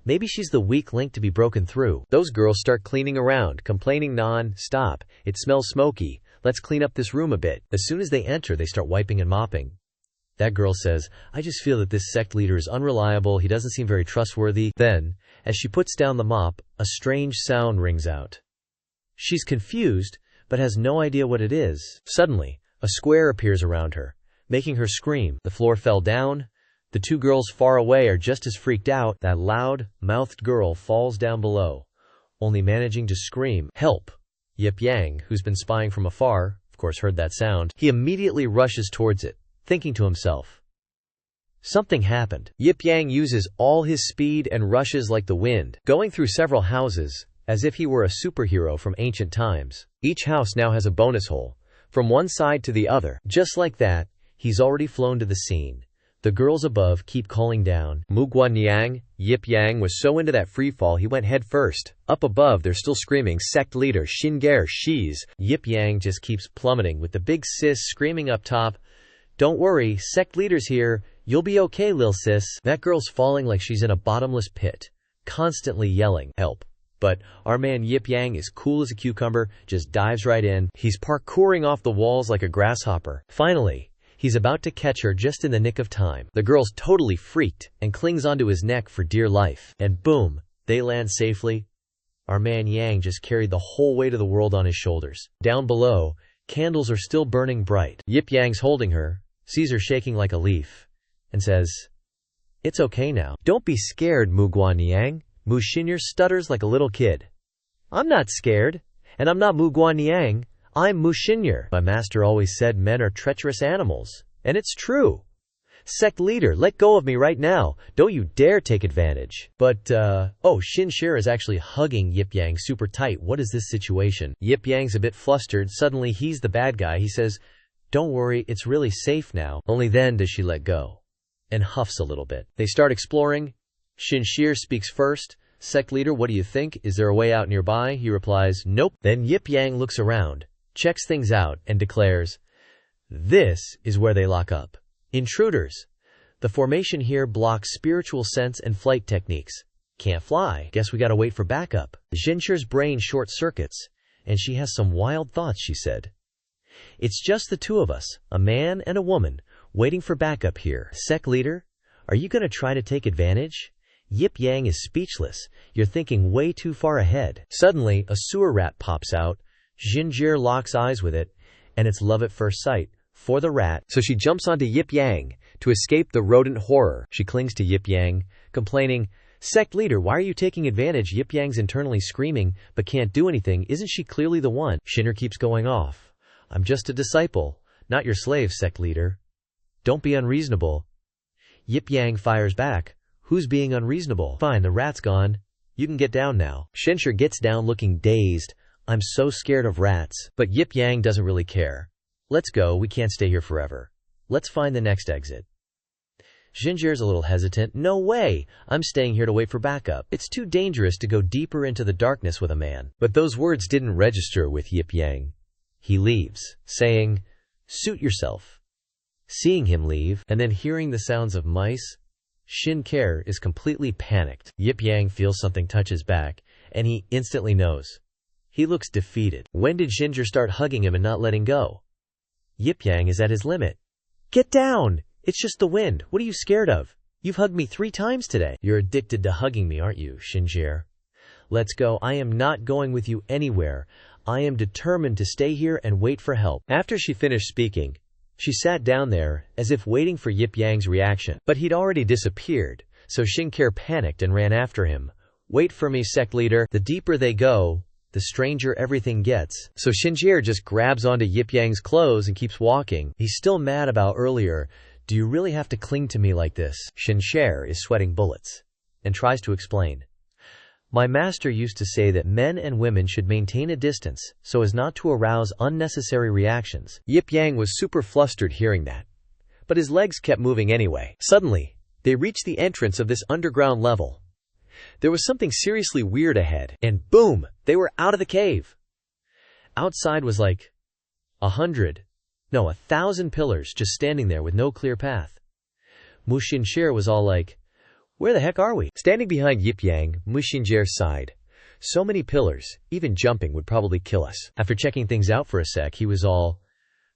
Maybe she's the weak link to be broken through. Those girls start cleaning around, complaining non-stop. It smells smoky. Let's clean up this room a bit. As soon as they enter, they start wiping and mopping. That girl says, I just feel that this sect leader is unreliable. He doesn't seem very trustworthy. Then, as she puts down the mop, a strange sound rings out. She's confused, but has no idea what it is. Suddenly, a square appears around her, making her scream. The floor fell down. The 2 girls far away are just as freaked out. That loud-mouthed girl falls down below, only managing to scream, help! Yip Yang, who's been spying from afar, of course heard that sound. He immediately rushes towards it, thinking to himself, something happened. Yip Yang uses all his speed and rushes like the wind, going through several houses, as if he were a superhero from ancient times. Each house now has a bonus hole, from one side to the other. Just like that, he's already flown to the scene. The girls above keep calling down. Mugua Niang, Yip Yang was so into that freefall he went head first. Up above, they're still screaming, sect leader, Shingar, she's. Yip Yang just keeps plummeting with the big sis screaming up top, don't worry, sect leader's here, you'll be okay, lil sis. That girl's falling like she's in a bottomless pit, constantly yelling, help. But our man Yip Yang is cool as a cucumber, just dives right in. He's parkouring off the walls like a grasshopper. Finally, he's about to catch her just in the nick of time. The girl's totally freaked and clings onto his neck for dear life. And boom, they land safely. Our man Yang just carried the whole weight of the world on his shoulders. Down below, candles are still burning bright. Yip Yang's holding her, sees her shaking like a leaf, and says, it's okay now. Don't be scared, Mugua Niang. Mu Xinyer stutters like a little kid. I'm not scared, and I'm not Mugua Niang. I'm Mu Xinyer. My master always said men are treacherous animals, and it's true. Sect leader, let go of me right now. Don't you dare take advantage. But, Xinyer is actually hugging Yip Yang super tight. What is this situation? Yip Yang's a bit flustered. Suddenly he's the bad guy. He says, don't worry, it's really safe now. Only then does she let go, and huffs a little bit. They start exploring. Xinyer speaks first. Sect leader, what do you think? Is there a way out nearby? He replies, nope. Then Yip Yang looks around, checks things out, and declares, this is where they lock up. Intruders. The formation here blocks spiritual sense and flight techniques. Can't fly. Guess we gotta wait for backup. Xincher's brain short circuits, and she has some wild thoughts, she said. It's just the two of us, a man and a woman, waiting for backup here. Sect leader, are you gonna try to take advantage? Yip Yang is speechless. You're thinking way too far ahead. Suddenly, a sewer rat pops out. Xinjie locks eyes with it, and it's love at first sight for the rat. So she jumps onto Yip Yang to escape the rodent horror. She clings to Yip Yang, complaining, "Sect leader, why are you taking advantage?" Yip Yang's internally screaming, but can't do anything. Isn't she clearly the one? Xinjie keeps going off. "I'm just a disciple, not your slave, sect leader. Don't be unreasonable." Yip Yang fires back. "Who's being unreasonable? Fine, the rat's gone. You can get down now." Xinjie gets down looking dazed. "I'm so scared of rats." But Yip Yang doesn't really care. "Let's go, we can't stay here forever. Let's find the next exit." Xinjie's a little hesitant. "No way! I'm staying here to wait for backup. It's too dangerous to go deeper into the darkness with a man." But those words didn't register with Yip Yang. He leaves, saying, "Suit yourself." Seeing him leave, and then hearing the sounds of mice, Xinjie is completely panicked. Yip Yang feels something touch his back, and he instantly knows. He looks defeated. When did Xinjie start hugging him and not letting go? Yip Yang is at his limit. "Get down! It's just the wind. What are you scared of? You've hugged me 3 times today." "You're addicted to hugging me, aren't you, Xinjie? Let's go. I am not going with you anywhere. I am determined to stay here and wait for help." After she finished speaking, she sat down there, as if waiting for Yip Yang's reaction. But he'd already disappeared, so Xinjie panicked and ran after him. "Wait for me, sect leader." The deeper they go, the stranger everything gets. So Xinjie just grabs onto Yip Yang's clothes and keeps walking. He's still mad about earlier. "Do you really have to cling to me like this?" Xinjie is sweating bullets and tries to explain. "My master used to say that men and women should maintain a distance so as not to arouse unnecessary reactions." Yip Yang was super flustered hearing that, but his legs kept moving anyway. Suddenly, they reached the entrance of this underground level. There was something seriously weird ahead, and boom, they were out of the cave. Outside was like 1,000 pillars just standing there with no clear path. Xinjie was all like, "Where the heck are we?" Standing behind Yip Yang, Xinjie sighed. "So many pillars, even jumping would probably kill us." After checking things out for a sec, he was all,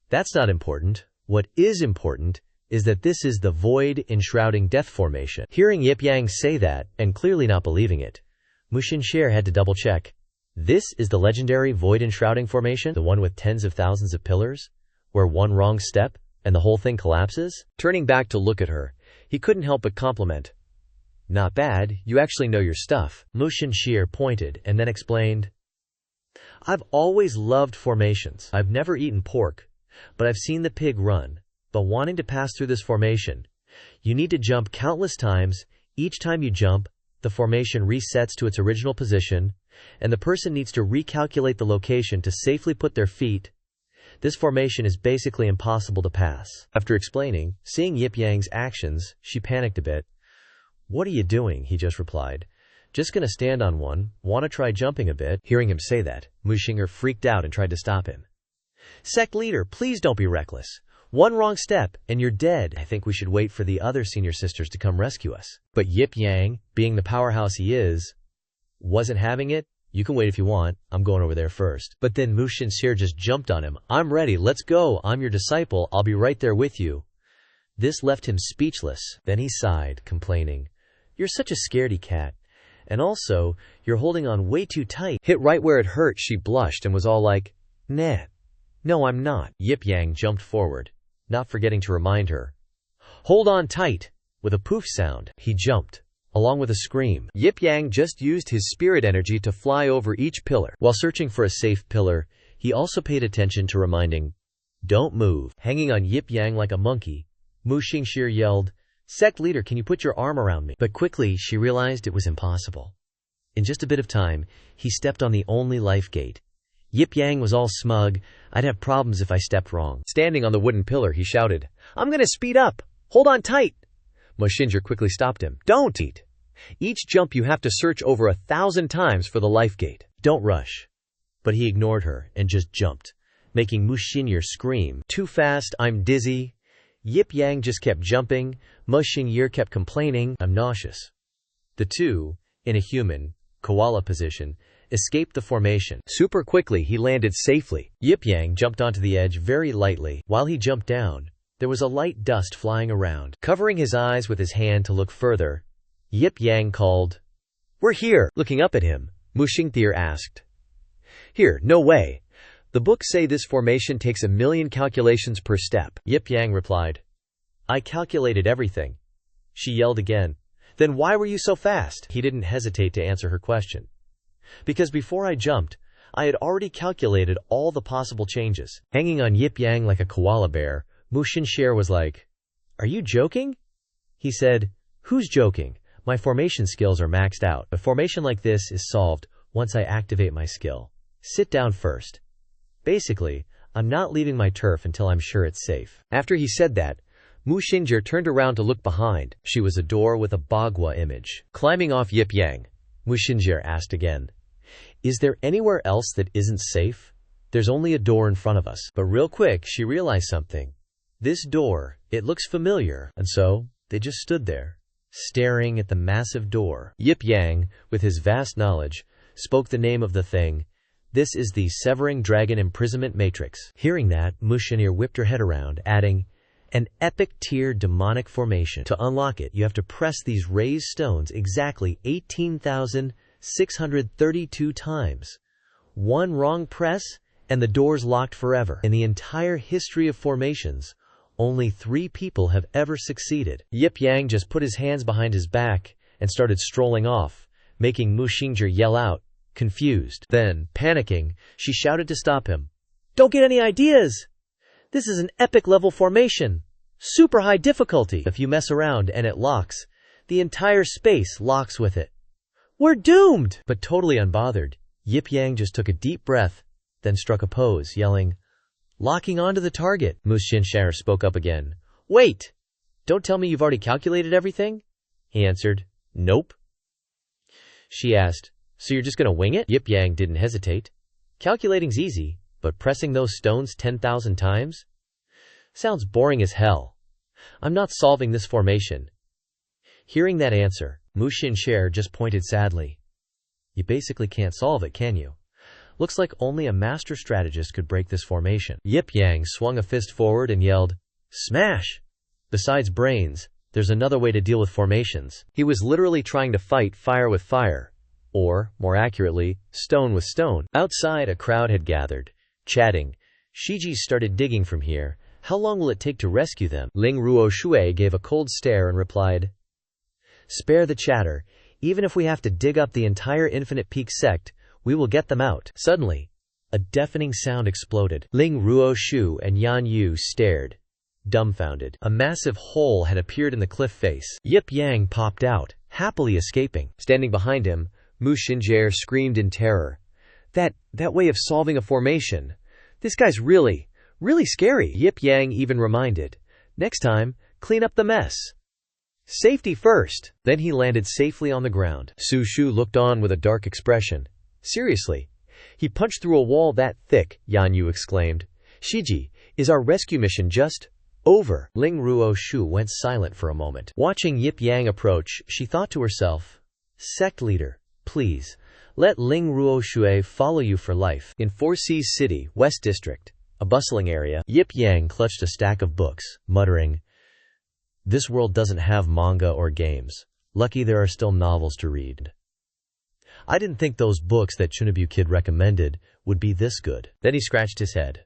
"That's not important. What is important is that this is the void enshrouding death formation." Hearing Yip Yang say that, and clearly not believing it, Xinjie had to double check. "This is the legendary void enshrouding formation? The one with tens of thousands of pillars? Where one wrong step, and the whole thing collapses?" Turning back to look at her, he couldn't help but compliment. "Not bad, you actually know your stuff." Xinjie pointed and then explained, "I've always loved formations. I've never eaten pork, but I've seen the pig run. But wanting to pass through this formation, you need to jump countless times. Each time you jump, the formation resets to its original position, and the person needs to recalculate the location to safely put their feet. This formation is basically impossible to pass." After explaining, seeing Yip Yang's actions, she panicked a bit. "What are you doing?" he just replied. "Just gonna stand on one. Wanna try jumping a bit?" Hearing him say that, Xinjie freaked out and tried to stop him. "Sect leader, please don't be reckless. One wrong step, and you're dead. I think we should wait for the other senior sisters to come rescue us." But Yip Yang, being the powerhouse he is, wasn't having it. "You can wait if you want. I'm going over there first." But then Xinjie just jumped on him. "I'm ready. Let's go. I'm your disciple. I'll be right there with you." This left him speechless. Then he sighed, complaining, "You're such a scaredy cat. And also, you're holding on way too tight." Hit right where it hurt, she blushed and was all like, "Nah. No, I'm not." Yip Yang jumped forward, not forgetting to remind her. "Hold on tight." With a poof sound, he jumped, along with a scream. Yip Yang just used his spirit energy to fly over each pillar. While searching for a safe pillar, he also paid attention to reminding, "Don't move." Hanging on Yip Yang like a monkey, Xinjie yelled, "Sect leader, can you put your arm around me?" But quickly, she realized it was impossible. In just a bit of time, he stepped on the only life gate. Yip Yang was all smug. "I'd have problems if I stepped wrong." Standing on the wooden pillar, he shouted, "I'm gonna speed up. Hold on tight." Xinjie quickly stopped him. "Don't eat. Each jump you have to search over 1,000 times for the life gate. Don't rush." But he ignored her and just jumped, making Xinjie scream, "Too fast, I'm dizzy." Yip Yang just kept jumping. Xinjie kept complaining, "I'm nauseous." The two, in a human, koala position, escaped the formation. Super quickly, he landed safely. Yip Yang jumped onto the edge very lightly. While he jumped down, there was a light dust flying around. Covering his eyes with his hand to look further, Yip Yang called, "We're here!" Looking up at him, Mu Xingtier asked, "Here, no way. The books say this formation takes 1,000,000 calculations per step." Yip Yang replied, "I calculated everything." She yelled again, "Then why were you so fast?" He didn't hesitate to answer her question. "Because before I jumped, I had already calculated all the possible changes." Hanging on Yip Yang like a koala bear, Mu Xingtier was like, "Are you joking?" He said, "Who's joking? My formation skills are maxed out. A formation like this is solved once I activate my skill. Sit down first. Basically, I'm not leaving my turf until I'm sure it's safe." After he said that, Mu Xingtier turned around to look behind. She was a door with a Bagua image. Climbing off Yip Yang, Mu Xingtier asked again, "Is there anywhere else that isn't safe? There's only a door in front of us." But real quick, she realized something. This door, it looks familiar. And so, they just stood there, staring at the massive door. Yip Yang, with his vast knowledge, spoke the name of the thing. "This is the Severing Dragon Imprisonment Matrix." Hearing that, Mu Xingtier whipped her head around, adding, "An epic tier demonic formation. To unlock it, you have to press these raised stones exactly 18,632 times. One wrong press, and the door's locked forever. In the entire history of formations, only 3 people have ever succeeded." Yip Yang just put his hands behind his back and started strolling off, making Mu Xingtier yell out, confused. Then, panicking, she shouted to stop him. "Don't get any ideas! This is an epic level formation. Super high difficulty. If you mess around and it locks, the entire space locks with it. We're doomed!" But totally unbothered, Yip Yang just took a deep breath, then struck a pose, yelling, "Locking onto the target." Mu Xingtier spoke up again. "Wait! Don't tell me you've already calculated everything?" He answered, "Nope." She asked, "So you're just gonna wing it?" Yip Yang didn't hesitate. "Calculating's easy, but pressing those stones 10,000 times? Sounds boring as hell. I'm not solving this formation." Hearing that answer, Mu Xingtier just pointed sadly. "You basically can't solve it, can you? Looks like only a master strategist could break this formation." Yip Yang swung a fist forward and yelled, "Smash! Besides brains, there's another way to deal with formations." He was literally trying to fight fire with fire, or, more accurately, stone with stone. Outside, a crowd had gathered, chatting. "Shiji started digging from here. How long will it take to rescue them?" Ling Ruo Shui gave a cold stare and replied, "Spare the chatter. Even if we have to dig up the entire Infinite Peak Sect, we will get them out." Suddenly, a deafening sound exploded. Ling Ruo Shu and Yan Yu stared, dumbfounded. A massive hole had appeared in the cliff face. Yip Yang popped out, happily escaping. Standing behind him, Mu Xingtier screamed in terror. That way of solving a formation. This guy's really scary." Yip Yang even reminded, "Next time, clean up the mess. Safety first." Then he landed safely on the ground. Su Shu looked on with a dark expression. "Seriously? He punched through a wall that thick," Yan Yu exclaimed. "Shiji, is our rescue mission just over?" Ling Ruo Shu went silent for a moment. Watching Yip Yang approach, she thought to herself, "Sect leader, please, let Ling Ruo Shui follow you for life." In 4C's City, West District, a bustling area, Yip Yang clutched a stack of books, muttering, "This world doesn't have manga or games. Lucky there are still novels to read. I didn't think those books that Chunabu Kid recommended would be this good." Then he scratched his head.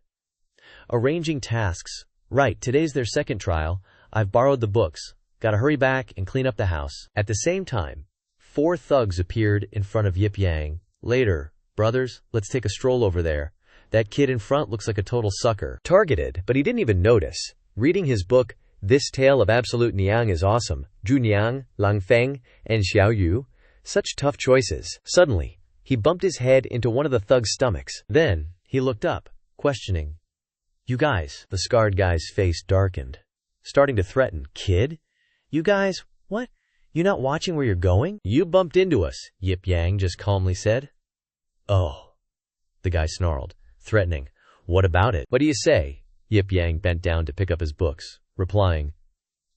Arranging tasks. Right, today's their second trial. I've borrowed the books. Gotta hurry back and clean up the house. At the same time, 4 thugs appeared in front of Yip Yang. "Later, brothers, let's take a stroll over there. That kid in front looks like a total sucker." Targeted, but he didn't even notice. Reading his book, This Tale of Absolute Niang is Awesome, Zhu Niang, Lang Feng, and Xiao Yu. Such tough choices. Suddenly, he bumped his head into one of the thug's stomachs. Then, he looked up, questioning. "You guys." The scarred guy's face darkened, starting to threaten. "Kid? You guys, what? You not watching where you're going?" "You bumped into us," Yip Yang just calmly said. "Oh," the guy snarled, threatening. "What about it?" "What do you say?" Yip Yang bent down to pick up his books, replying.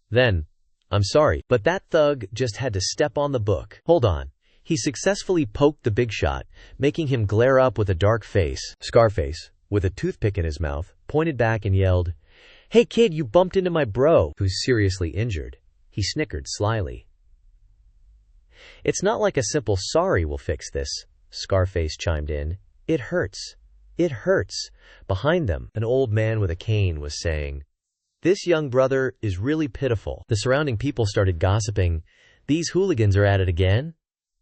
"Then, I'm sorry, but that thug just had to step on the book." "Hold on. He successfully poked the big shot, making him glare up with a dark face. Scarface, with a toothpick in his mouth, pointed back and yelled, "Hey kid, you bumped into my bro, who's seriously injured." He snickered slyly. "It's not like a simple sorry will fix this," Scarface chimed in. "It hurts. It hurts." Behind them, an old man with a cane was saying, "This young brother is really pitiful." The surrounding people started gossiping. "These hooligans are at it again?"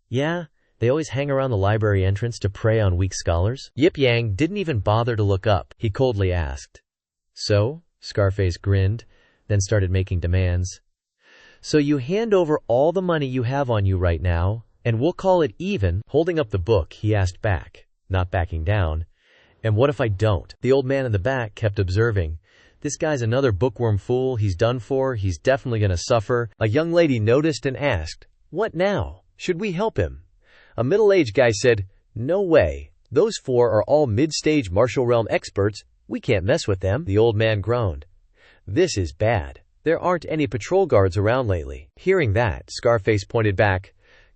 "Yeah, they always hang around the library entrance to prey on weak scholars." Yip Yang didn't even bother to look up. He coldly asked. "So?" Scarface grinned, then started making demands. "So you hand over all the money you have on you right now, and we'll call it even?" Holding up the book, he asked back, not backing down. "And what if I don't?" The old man in the back kept observing. "This guy's another bookworm fool. He's done for. He's definitely going to suffer." A young lady noticed and asked, "What now? Should we help him?" A middle-aged guy said, "No way. Those four are all mid-stage martial realm experts. We can't mess with them." The old man groaned. "This is bad. There aren't any patrol guards around lately." Hearing that, Scarface pointed back.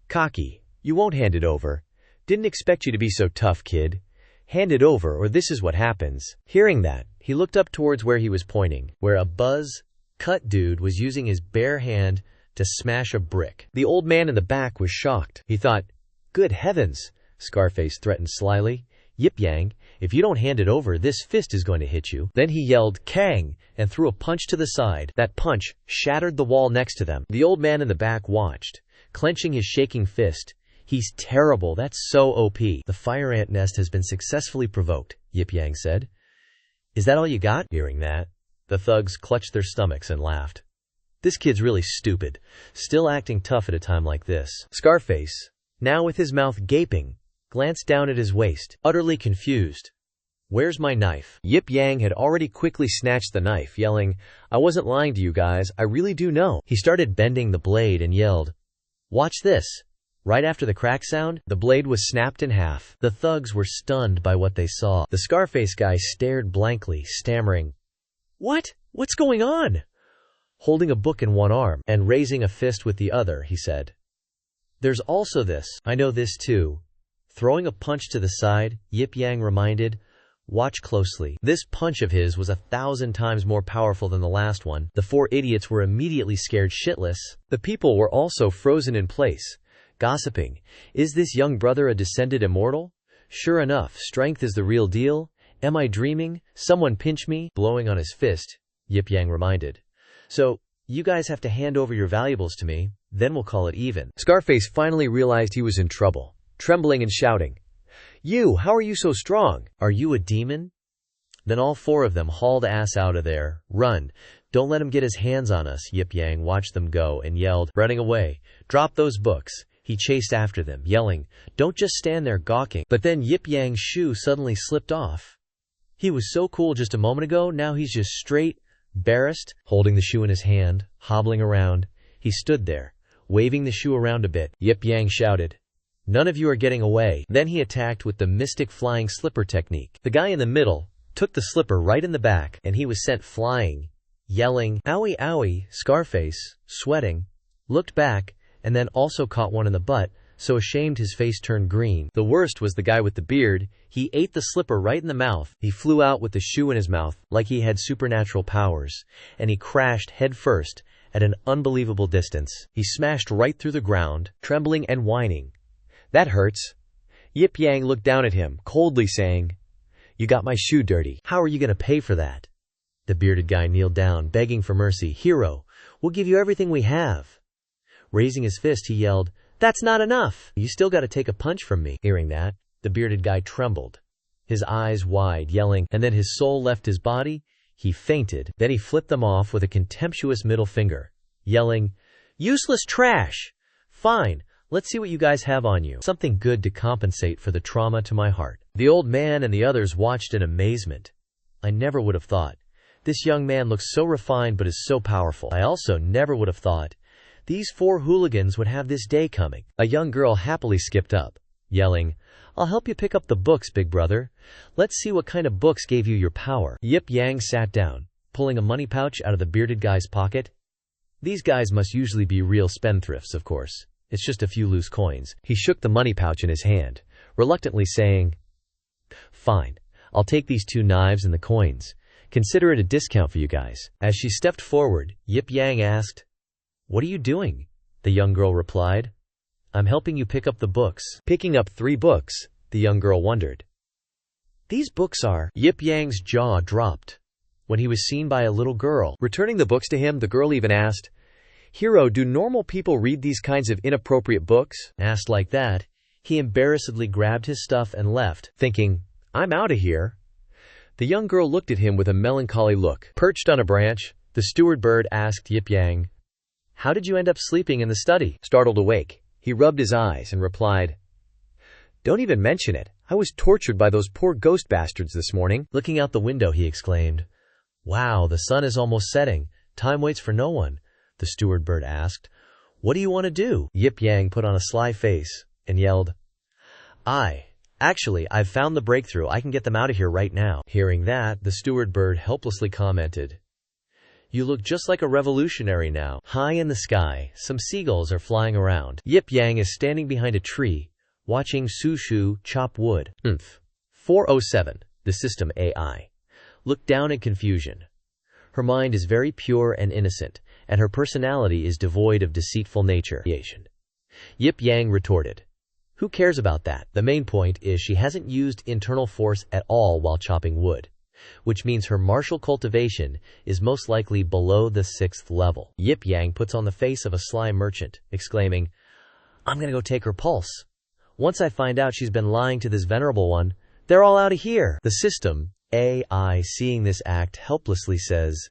"Cocky, you won't hand it over. Didn't expect you to be so tough, kid. Hand it over or this is what happens." Hearing that, he looked up towards where he was pointing, where a buzz-cut dude was using his bare hand to smash a brick. The old man in the back was shocked. He thought, "Good heavens," Scarface threatened slyly. "Yip Yang, if you don't hand it over, this fist is going to hit you." Then he yelled, "Kang," and threw a punch to the side. That punch shattered the wall next to them. The old man in the back watched, clenching his shaking fist. "He's terrible. That's so OP." "The fire ant nest has been successfully provoked," Yip Yang said. "Is that all you got?" Hearing that, the thugs clutched their stomachs and laughed. "This kid's really stupid, still acting tough at a time like this." Scarface, now with his mouth gaping, glanced down at his waist, utterly confused. "Where's my knife?" Yip Yang had already quickly snatched the knife, yelling, "I wasn't lying to you guys, I really do know." He started bending the blade and yelled, "Watch this." Right after the crack sound, the blade was snapped in half. The thugs were stunned by what they saw. The Scarface guy stared blankly, stammering, "What? What's going on?" Holding a book in one arm and raising a fist with the other, he said, "There's also this. I know this too." Throwing a punch to the side, Yip Yang reminded, "Watch closely." This punch of his was 1,000 times more powerful than the last one. The four idiots were immediately scared shitless. The people were also frozen in place, gossiping. Is this young brother a descended immortal? Sure enough, strength is the real deal. Am I dreaming? Someone pinch me. Blowing on his fist, Yip Yang reminded. "So, you guys have to hand over your valuables to me, then we'll call it even." Scarface finally realized he was in trouble, trembling and shouting, How are you so strong? Are you a demon?" Then all four of them hauled ass out of there. "Run. Don't let him get his hands on us." Yip Yang watched them go and yelled, running away, "Drop those books." He chased after them, yelling, "Don't just stand there gawking." But then Yip Yang's shoe suddenly slipped off. He was so cool just a moment ago, now he's just straight, embarrassed. Holding the shoe in his hand, hobbling around, he stood there, waving the shoe around a bit. Yip Yang shouted, "None of you are getting away." Then he attacked with the mystic flying slipper technique. The guy in the middle took the slipper right in the back, and he was sent flying, yelling, "Owie, owie." Scarface, sweating, looked back, and then also caught one in the butt, so ashamed his face turned green. The worst was the guy with the beard. He ate the slipper right in the mouth. He flew out with the shoe in his mouth, like he had supernatural powers, and he crashed head first at an unbelievable distance. He smashed right through the ground, trembling and whining. "That hurts." Yip Yang looked down at him, coldly saying, "You got my shoe dirty. How are you going to pay for that?" The bearded guy kneeled down, begging for mercy. "Hero, we'll give you everything we have." Raising his fist, he yelled, "That's not enough. You still got to take a punch from me." Hearing that, the bearded guy trembled, his eyes wide, yelling, and then his soul left his body. He fainted. Then he flipped them off with a contemptuous middle finger, yelling, "Useless trash! Fine. Let's see what you guys have on you. Something good to compensate for the trauma to my heart." The old man and the others watched in amazement. "I never would have thought. This young man looks so refined but is so powerful. I also never would have thought these four hooligans would have this day coming." A young girl happily skipped up, yelling, "I'll help you pick up the books, big brother. Let's see what kind of books gave you your power." Yip Yang sat down, pulling a money pouch out of the bearded guy's pocket. These guys must usually be real spendthrifts, of course. It's just a few loose coins. He shook the money pouch in his hand, reluctantly saying, "Fine, I'll take these 2 knives and the coins. Consider it a discount for you guys." As she stepped forward, Yip Yang asked, "What are you doing?" The young girl replied, "I'm helping you pick up the books." Picking up 3 books, the young girl wondered. "These books are—" Yip Yang's jaw dropped when he was seen by a little girl. Returning the books to him, the girl even asked, "Hero, do normal people read these kinds of inappropriate books?" Asked like that, he embarrassedly grabbed his stuff and left, thinking, "I'm out of here." The young girl looked at him with a melancholy look. Perched on a branch, the steward bird asked Yip Yang, "How did you end up sleeping in the study?" Startled awake, he rubbed his eyes and replied, "Don't even mention it. I was tortured by those poor ghost bastards this morning." Looking out the window, he exclaimed, "Wow, the sun is almost setting. Time waits for no one." The steward bird asked, "What do you want to do?" Yip Yang put on a sly face and yelled, Actually, I've found the breakthrough. I can get them out of here right now." Hearing that, the steward bird helplessly commented, "You look just like a revolutionary now." High in the sky, some seagulls are flying around. Yip Yang is standing behind a tree, watching Su Shu chop wood. 407, the system AI, looked down in confusion. Her mind is very pure and innocent, and her personality is devoid of deceitful nature. Yip Yang retorted, "Who cares about that? The main point is she hasn't used internal force at all while chopping wood, which means her martial cultivation is most likely below the 6th level." Yip Yang puts on the face of a sly merchant, exclaiming, "I'm gonna go take her pulse. Once I find out she's been lying to this venerable one, they're all out of here." The system AI, seeing this act, helplessly says,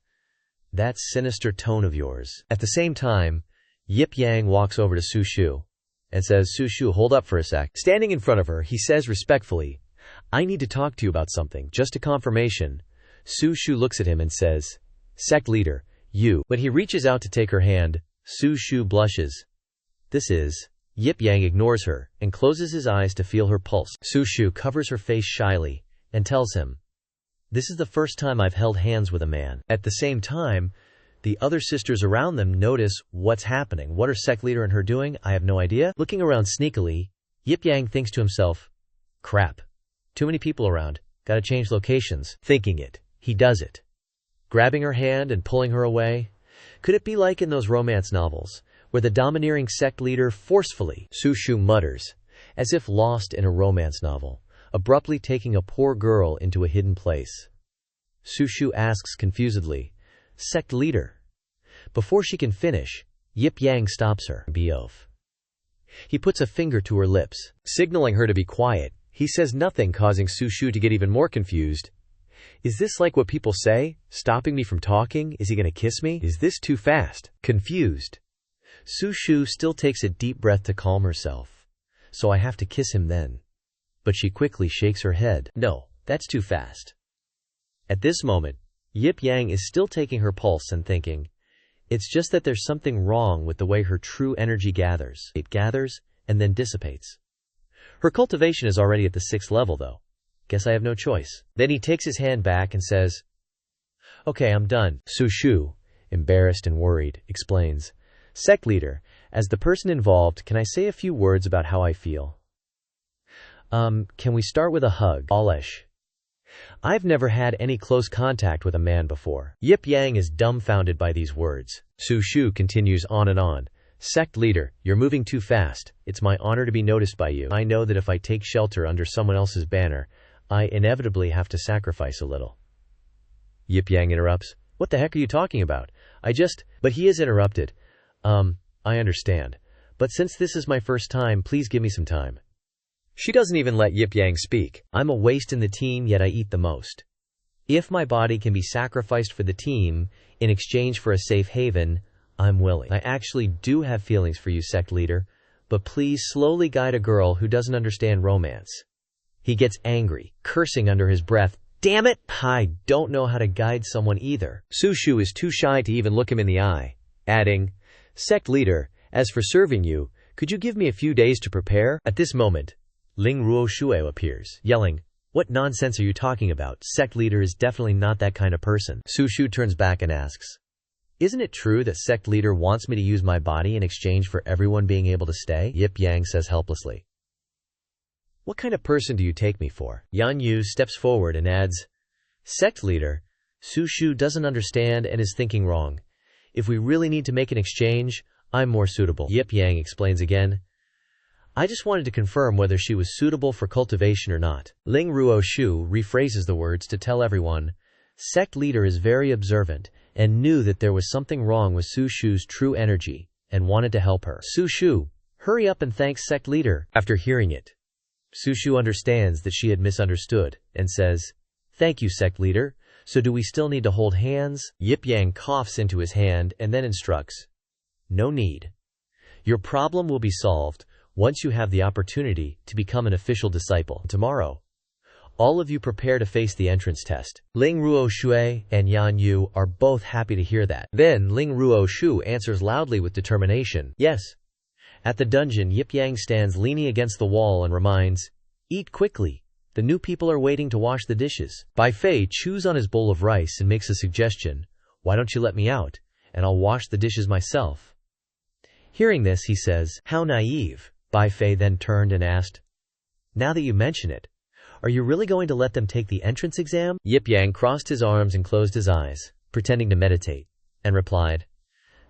"That sinister tone of yours." At the same time, Yip Yang walks over to Su Shu and says, "Su Shu, hold up for a sec." Standing in front of her, he says respectfully, "I need to talk to you about something, just a confirmation." Su Shu looks at him and says, "Sect leader, you." When he reaches out to take her hand, Su Shu blushes. This is. Yip Yang ignores her and closes his eyes to feel her pulse. Su Shu covers her face shyly and tells him, "This is the first time I've held hands with a man." At the same time, the other sisters around them notice what's happening. What are Sect leader and her doing? I have no idea. Looking around sneakily, Yip Yang thinks to himself, "Crap. Too many people around. Gotta change locations." Thinking it, he does it. Grabbing her hand and pulling her away. Could it be like in those romance novels, where the domineering sect leader forcefully, Su Shu mutters, as if lost in a romance novel, abruptly taking a poor girl into a hidden place. Su Shu asks confusedly, "Sect leader?" Before she can finish, Yip Yang stops her. Beof. He puts a finger to her lips, signaling her to be quiet. He says nothing, causing Su Shu to get even more confused. Is this like what people say? Stopping me from talking? Is he gonna kiss me? Is this too fast? Confused, Su Shu still takes a deep breath to calm herself. "So I have to kiss him then?" But she quickly shakes her head. "No, that's too fast." At this moment, Yip Yang is still taking her pulse and thinking, it's just that there's something wrong with the way her true energy gathers. It gathers and then dissipates. Her cultivation is already at the 6th level though. Guess I have no choice. Then he takes his hand back and says, "Okay, I'm done." Su Shu, embarrassed and worried, explains, "Sect leader, as the person involved, can I say a few words about how I feel?" Can we start with a hug?" Alish. "I've never had any close contact with a man before." Yip Yang is dumbfounded by these words. Su Shu continues on and on. "Sect leader, you're moving too fast. It's my honor to be noticed by you. I know that if I take shelter under someone else's banner, I inevitably have to sacrifice a little." Yip Yang interrupts, "What the heck are you talking about? But he is interrupted. I understand. But since this is my first time, please give me some time." She doesn't even let Yip Yang speak. "I'm a waste in the team, yet I eat the most. If my body can be sacrificed for the team in exchange for a safe haven, I'm willing. I actually do have feelings for you, sect leader, but please slowly guide a girl who doesn't understand romance." He gets angry, cursing under his breath, "Damn it! I don't know how to guide someone either." Su Shu is too shy to even look him in the eye, adding, "Sect leader, as for serving you, could you give me a few days to prepare?" At this moment, Ling Ruo Shuo appears, yelling, "What nonsense are you talking about? Sect leader is definitely not that kind of person." Su Shu turns back and asks, Isn't it true that sect leader wants me to use my body in exchange for everyone being able to stay? Yip Yang says helplessly. What kind of person do you take me for? Yan Yu steps forward and adds, Sect leader, Su Shu doesn't understand and is thinking wrong. If we really need to make an exchange, I'm more suitable. Yip Yang explains again. I just wanted to confirm whether she was suitable for cultivation or not. Ling Ruo Shu rephrases the words to tell everyone, Sect leader is very observant and knew that there was something wrong with Su Shu's true energy and wanted to help her. Su Shu, hurry up and thank sect leader. After hearing it, Su Shu understands that she had misunderstood and says, Thank you, sect leader. So do we still need to hold hands? Yip Yang coughs into his hand and then instructs, No need. Your problem will be solved once you have the opportunity to become an official disciple. Tomorrow, all of you prepare to face the entrance test. Ling Ruo Shui and Yan Yu are both happy to hear that. Then Ling Ruo Shu answers loudly with determination, Yes. At the dungeon, Yip Yang stands leaning against the wall and reminds, Eat quickly. The new people are waiting to wash the dishes. Bai Fei chews on his bowl of rice and makes a suggestion, Why don't you let me out, and I'll wash the dishes myself. Hearing this, he says, How naive. Bai Fei then turned and asked, Now that you mention it, are you really going to let them take the entrance exam? Yip Yang crossed his arms and closed his eyes, pretending to meditate, and replied,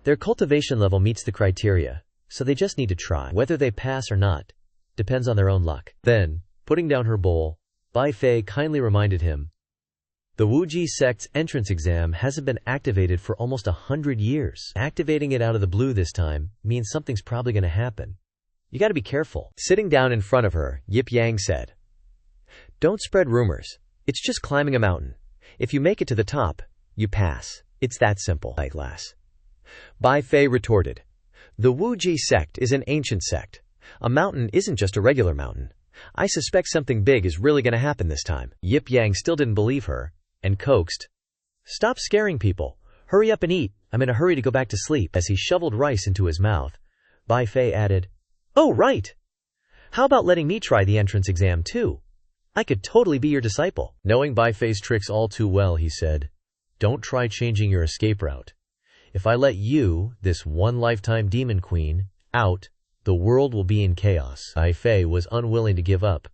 Their cultivation level meets the criteria, so they just need to try. Whether they pass or not depends on their own luck. Then, putting down her bowl, Bai Fei kindly reminded him, The Wuji sect's entrance exam hasn't been activated for almost 100 years. Activating it out of the blue this time means something's probably going to happen. You gotta be careful. Sitting down in front of her, Yip Yang said, Don't spread rumors. It's just climbing a mountain. If you make it to the top, you pass. It's that simple. Eyeglass. Bai Fei retorted, The Wuji sect is an ancient sect. A mountain isn't just a regular mountain. I suspect something big is really gonna happen this time. Yip Yang still didn't believe her, and coaxed, Stop scaring people. Hurry up and eat. I'm in a hurry to go back to sleep. As he shoveled rice into his mouth, Bai Fei added, Oh, right. How about letting me try the entrance exam too? I could totally be your disciple. Knowing Bai Fei's tricks all too well, he said, Don't try changing your escape route. If I let you, this one-lifetime demon queen, out, the world will be in chaos. Bai Fei was unwilling to give up.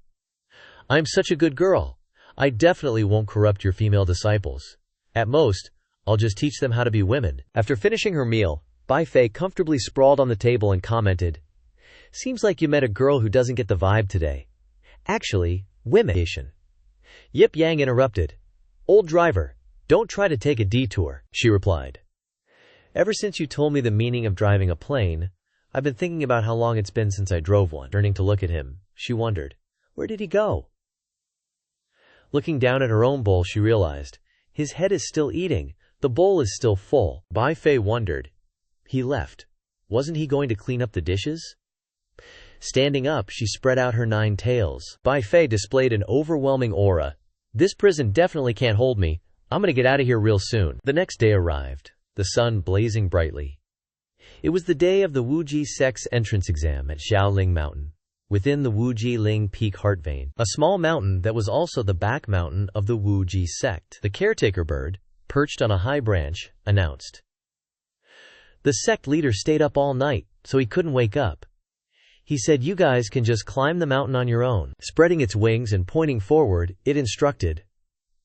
I'm such a good girl. I definitely won't corrupt your female disciples. At most, I'll just teach them how to be women. After finishing her meal, Bai Fei comfortably sprawled on the table and commented, Seems like you met a girl who doesn't get the vibe today. Actually, women. Yip Yang interrupted. Old driver, don't try to take a detour, she replied. Ever since you told me the meaning of driving a plane, I've been thinking about how long it's been since I drove one. Turning to look at him, she wondered, Where did he go? Looking down at her own bowl, she realized, his head is still eating. The bowl is still full. Bai Fei wondered. He left. Wasn't he going to clean up the dishes? Standing up, she spread out her 9 tails. Bai Fei displayed an overwhelming aura. This prison definitely can't hold me. I'm gonna get out of here real soon. The next day arrived, the sun blazing brightly. It was the day of the Wuji sect's entrance exam at Xiaoling Mountain, within the Wuji Ling Peak Heart Vein, a small mountain that was also the back mountain of the Wuji sect. The caretaker bird, perched on a high branch, announced. The sect leader stayed up all night, so he couldn't wake up. He said you guys can just climb the mountain on your own. Spreading its wings and pointing forward, it instructed,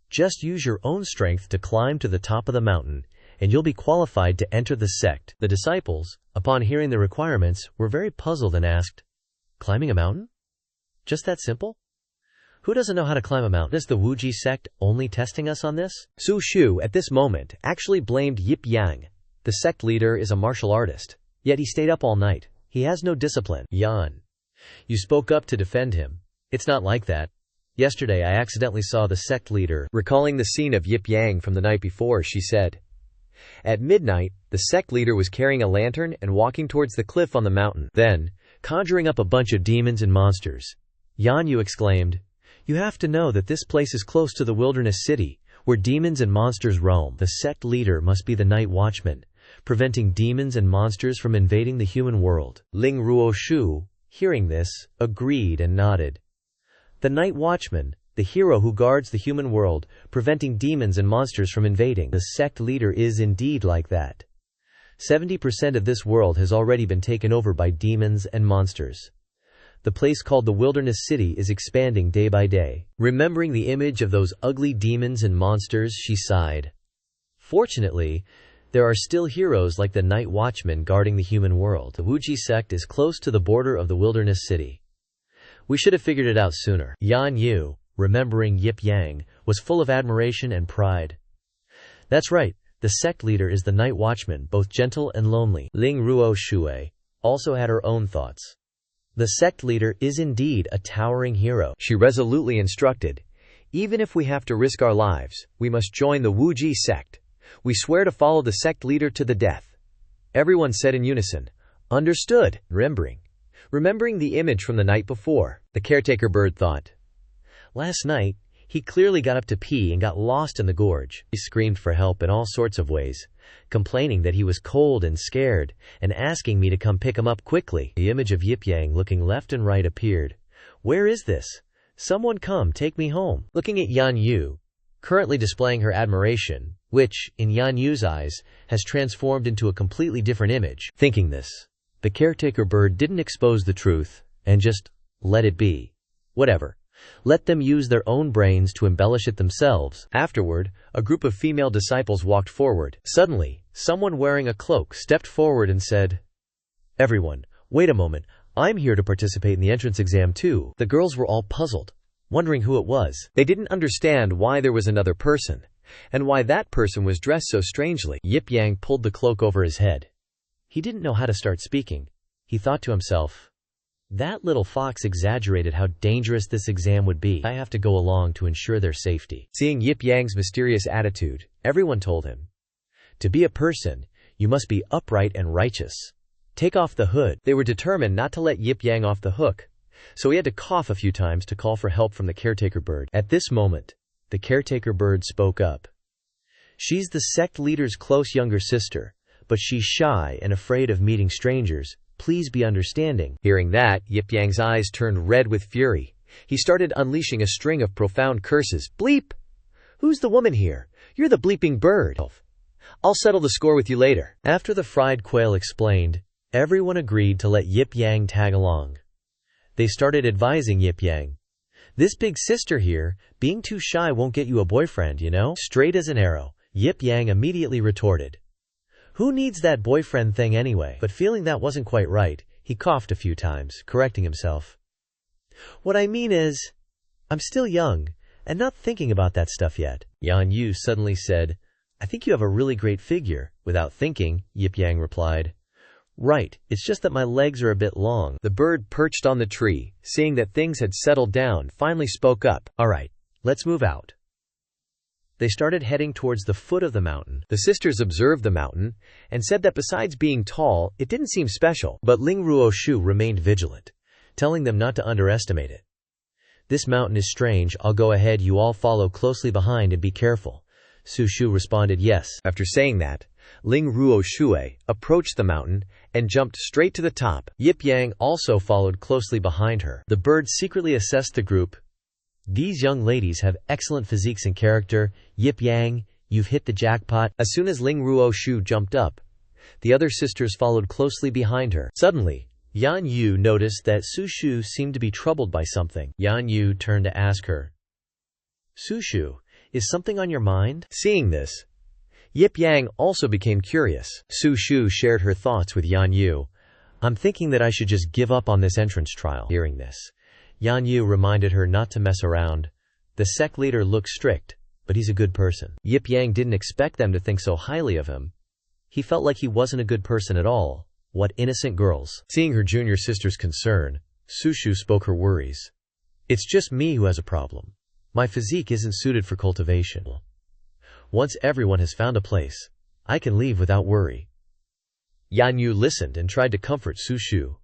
Just use your own strength to climb to the top of the mountain, and you'll be qualified to enter the sect. The disciples, upon hearing the requirements, were very puzzled and asked, Climbing a mountain? Just that simple? Who doesn't know how to climb a mountain? Is the Wuji sect only testing us on this? Su Shu, at this moment, actually blamed Yip Yang. The sect leader is a martial artist, yet he stayed up all night. He has no discipline. Yan. You spoke up to defend him. It's not like that. Yesterday I accidentally saw the sect leader. Recalling the scene of Yip Yang from the night before, she said, At midnight, the sect leader was carrying a lantern and walking towards the cliff on the mountain. Then, conjuring up a bunch of demons and monsters. Yan Yu exclaimed, You have to know that this place is close to the wilderness city, where demons and monsters roam. The sect leader must be the night watchman, preventing demons and monsters from invading the human world. Ling Ruo Shu, hearing this, agreed and nodded. The night watchman, the hero who guards the human world, preventing demons and monsters from invading. The sect leader is indeed like that. 70% of this world has already been taken over by demons and monsters. The place called the Wilderness City is expanding day by day. Remembering the image of those ugly demons and monsters, she sighed. Fortunately, there are still heroes like the Night Watchman guarding the human world. The Wuji sect is close to the border of the Wilderness City. We should have figured it out sooner. Yan Yu, remembering Yip Yang, was full of admiration and pride. That's right, the sect leader is the Night Watchman, both gentle and lonely. Ling Ruo Shui also had her own thoughts. The sect leader is indeed a towering hero, she resolutely instructed. Even if we have to risk our lives, we must join the Wuji sect. We swear to follow the sect leader to the death. Everyone said in unison, understood. Remembering the image from the night before, the caretaker bird thought. Last night, he clearly got up to pee and got lost in the gorge. He screamed for help in all sorts of ways, complaining that he was cold and scared, and asking me to come pick him up quickly. The image of Yip Yang looking left and right appeared. Where is this? Someone come take me home. Looking at Yan Yu, currently displaying her admiration, which, in Yan Yu's eyes, has transformed into a completely different image. Thinking this, the caretaker bird didn't expose the truth, and just let it be. Whatever. Let them use their own brains to embellish it themselves. Afterward, a group of female disciples walked forward. Suddenly, someone wearing a cloak stepped forward and said, Everyone, wait a moment, I'm here to participate in the entrance exam too. The girls were all puzzled, wondering who it was. They didn't understand why there was another person, and why that person was dressed so strangely. Yip Yang pulled the cloak over his head. He didn't know how to start speaking. He thought to himself, that little fox exaggerated how dangerous this exam would be. I have to go along to ensure their safety. Seeing Yip Yang's mysterious attitude, everyone told him, to be a person, you must be upright and righteous. Take off the hood. They were determined not to let Yip Yang off the hook, so he had to cough a few times to call for help from the caretaker bird. At this moment, the caretaker bird spoke up. She's the sect leader's close younger sister, but she's shy and afraid of meeting strangers. Please be understanding. Hearing that, Yip Yang's eyes turned red with fury. He started unleashing a string of profound curses. Bleep! Who's the woman here? You're the bleeping bird. I'll settle the score with you later. After the fried quail explained, everyone agreed to let Yip Yang tag along. They started advising Yip Yang. This big sister here, being too shy won't get you a boyfriend, you know? Straight as an arrow, Yip Yang immediately retorted. Who needs that boyfriend thing anyway? But feeling that wasn't quite right, he coughed a few times, correcting himself. What I mean is, I'm still young, and not thinking about that stuff yet. Yan Yu suddenly said, I think you have a really great figure. Without thinking, Yip Yang replied, Right, it's just that my legs are a bit long. The bird perched on the tree, seeing that things had settled down, finally spoke up. Alright, let's move out. They started heading towards the foot of the mountain. The sisters observed the mountain, and said that besides being tall, it didn't seem special. But Ling Ruo Shu remained vigilant, telling them not to underestimate it. This mountain is strange, I'll go ahead, you all follow closely behind and be careful. Su Shu responded yes. After saying that, Ling Ruo Shui approached the mountain and jumped straight to the top. Yip Yang also followed closely behind her. The bird secretly assessed the group. These young ladies have excellent physiques and character. Yip Yang, you've hit the jackpot. As soon as Ling Ruo Shu jumped up, the other sisters followed closely behind her. Suddenly, Yan Yu noticed that Su Shu seemed to be troubled by something. Yan Yu turned to ask her, Su Shu, is something on your mind? Seeing this, Yip Yang also became curious. Su Shu shared her thoughts with Yan Yu. I'm thinking that I should just give up on this entrance trial. Hearing this, Yan Yu reminded her not to mess around. The sect leader looks strict, but he's a good person. Yip Yang didn't expect them to think so highly of him. He felt like he wasn't a good person at all. What innocent girls. Seeing her junior sister's concern, Su Shu spoke her worries. It's just me who has a problem. My physique isn't suited for cultivation. Once everyone has found a place, I can leave without worry. Yan Yu listened and tried to comfort Su Shu.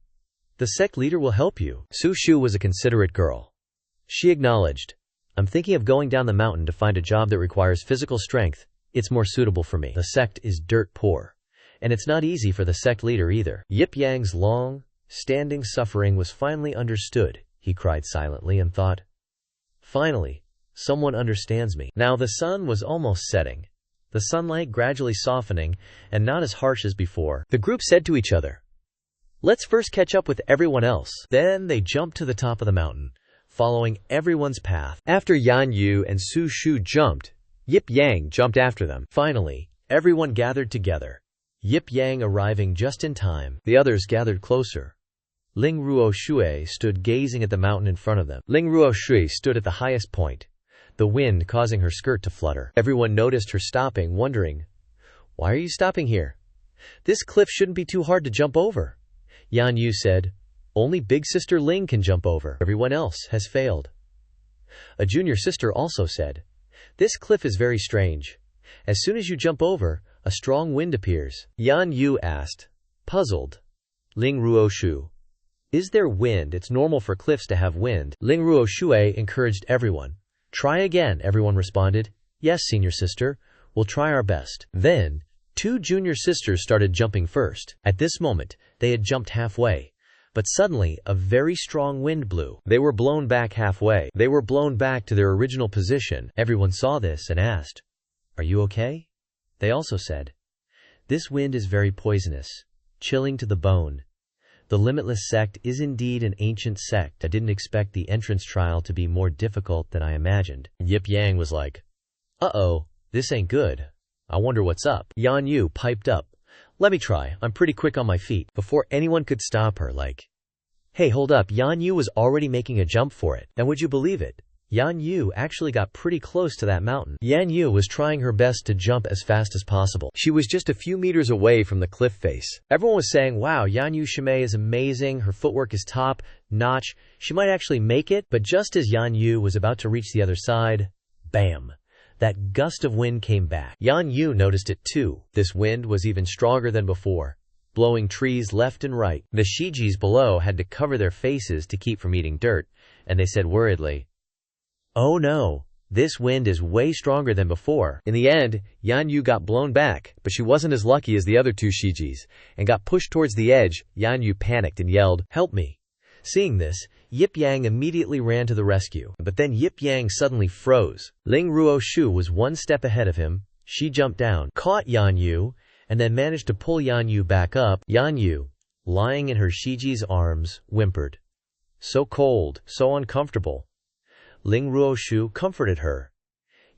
The sect leader will help you. Su Shu was a considerate girl. She acknowledged, I'm thinking of going down the mountain to find a job that requires physical strength. It's more suitable for me. The sect is dirt poor, and it's not easy for the sect leader either. Yip Yang's long, standing suffering was finally understood. He cried silently and thought, Finally, someone understands me. Now the sun was almost setting. the sunlight gradually softening and not as harsh as before. The group said to each other, "Let's first catch up with everyone else." Then they jumped to the top of the mountain, following everyone's path. After Yan Yu and Su Shu jumped, Yip Yang jumped after them. Finally, everyone gathered together, Yip Yang arriving just in time. The others gathered closer. Ling Ruo Shui stood gazing at the mountain in front of them. Ling Ruo Shui stood at the highest point, the wind causing her skirt to flutter. Everyone noticed her stopping, wondering, "Why are you stopping here? This cliff shouldn't be too hard to jump over." Yan Yu said, "Only big sister Ling can jump over. Everyone else has failed." A junior sister also said, "This cliff is very strange. As soon as you jump over, a strong wind appears." Yan Yu asked, puzzled, Ling Ruo Shu, "Is there wind? It's normal for cliffs to have wind." Ling Ruo Shui encouraged everyone. "Try again," everyone responded. "Yes, senior sister, we'll try our best." Then, two junior sisters started jumping first. At this moment, they had jumped halfway, but suddenly a very strong wind blew. They were blown back halfway. They were blown back to their original position. Everyone saw this and asked, "Are you okay?" They also said, "This wind is very poisonous, chilling to the bone. The Limitless Sect is indeed an ancient sect. I didn't expect the entrance trial to be more difficult than I imagined." Yip Yang was like, "Uh-oh, this ain't good. I wonder what's up." Yan Yu piped up, "Let me try. I'm pretty quick on my feet." Before anyone could stop her, like, "Hey, hold up." Yan Yu was already making a jump for it. And would you believe it? Yan Yu actually got pretty close to that mountain. Yan Yu was trying her best to jump as fast as possible. She was just a few meters away from the cliff face. Everyone was saying, "Wow, Yan Yu Shimei is amazing. Her footwork is top-notch. She might actually make it." But just as Yan Yu was about to reach the other side, bam! That gust of wind came back. Yan Yu noticed it too. This wind was even stronger than before, blowing trees left and right. The Shijis below had to cover their faces to keep from eating dirt, and they said worriedly, "Oh no, this wind is way stronger than before." In the end, Yan Yu got blown back, but she wasn't as lucky as the other two Shijis, and got pushed towards the edge. Yan Yu panicked and yelled, "Help me." Seeing this, Yip Yang immediately ran to the rescue. But then Yip Yang suddenly froze. Ling Ruo Shu was one step ahead of him. She jumped down, caught Yan Yu, and then managed to pull Yan Yu back up. Yan Yu, lying in her Shiji's arms, whimpered, "So cold, so uncomfortable." Ling Ruo Shu comforted her.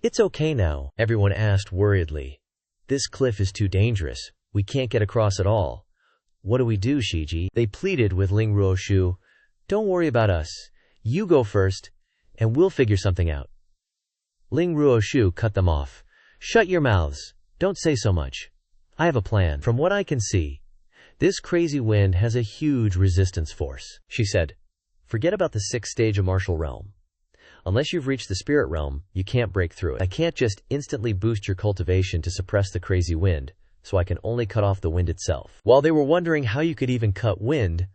"It's okay now," everyone asked worriedly. "This cliff is too dangerous. We can't get across at all. What do we do, Shiji?" They pleaded with Ling Ruo Shu. "Don't worry about us. You go first, and we'll figure something out." Ling Ruo Shu cut them off. "Shut your mouths. Don't say so much. I have a plan. From what I can see, this crazy wind has a huge resistance force," she said. "Forget about the 6th stage of martial realm. Unless you've reached the spirit realm, you can't break through it. I can't just instantly boost your cultivation to suppress the crazy wind, so I can only cut off the wind itself." While they were wondering how you could even cut wind,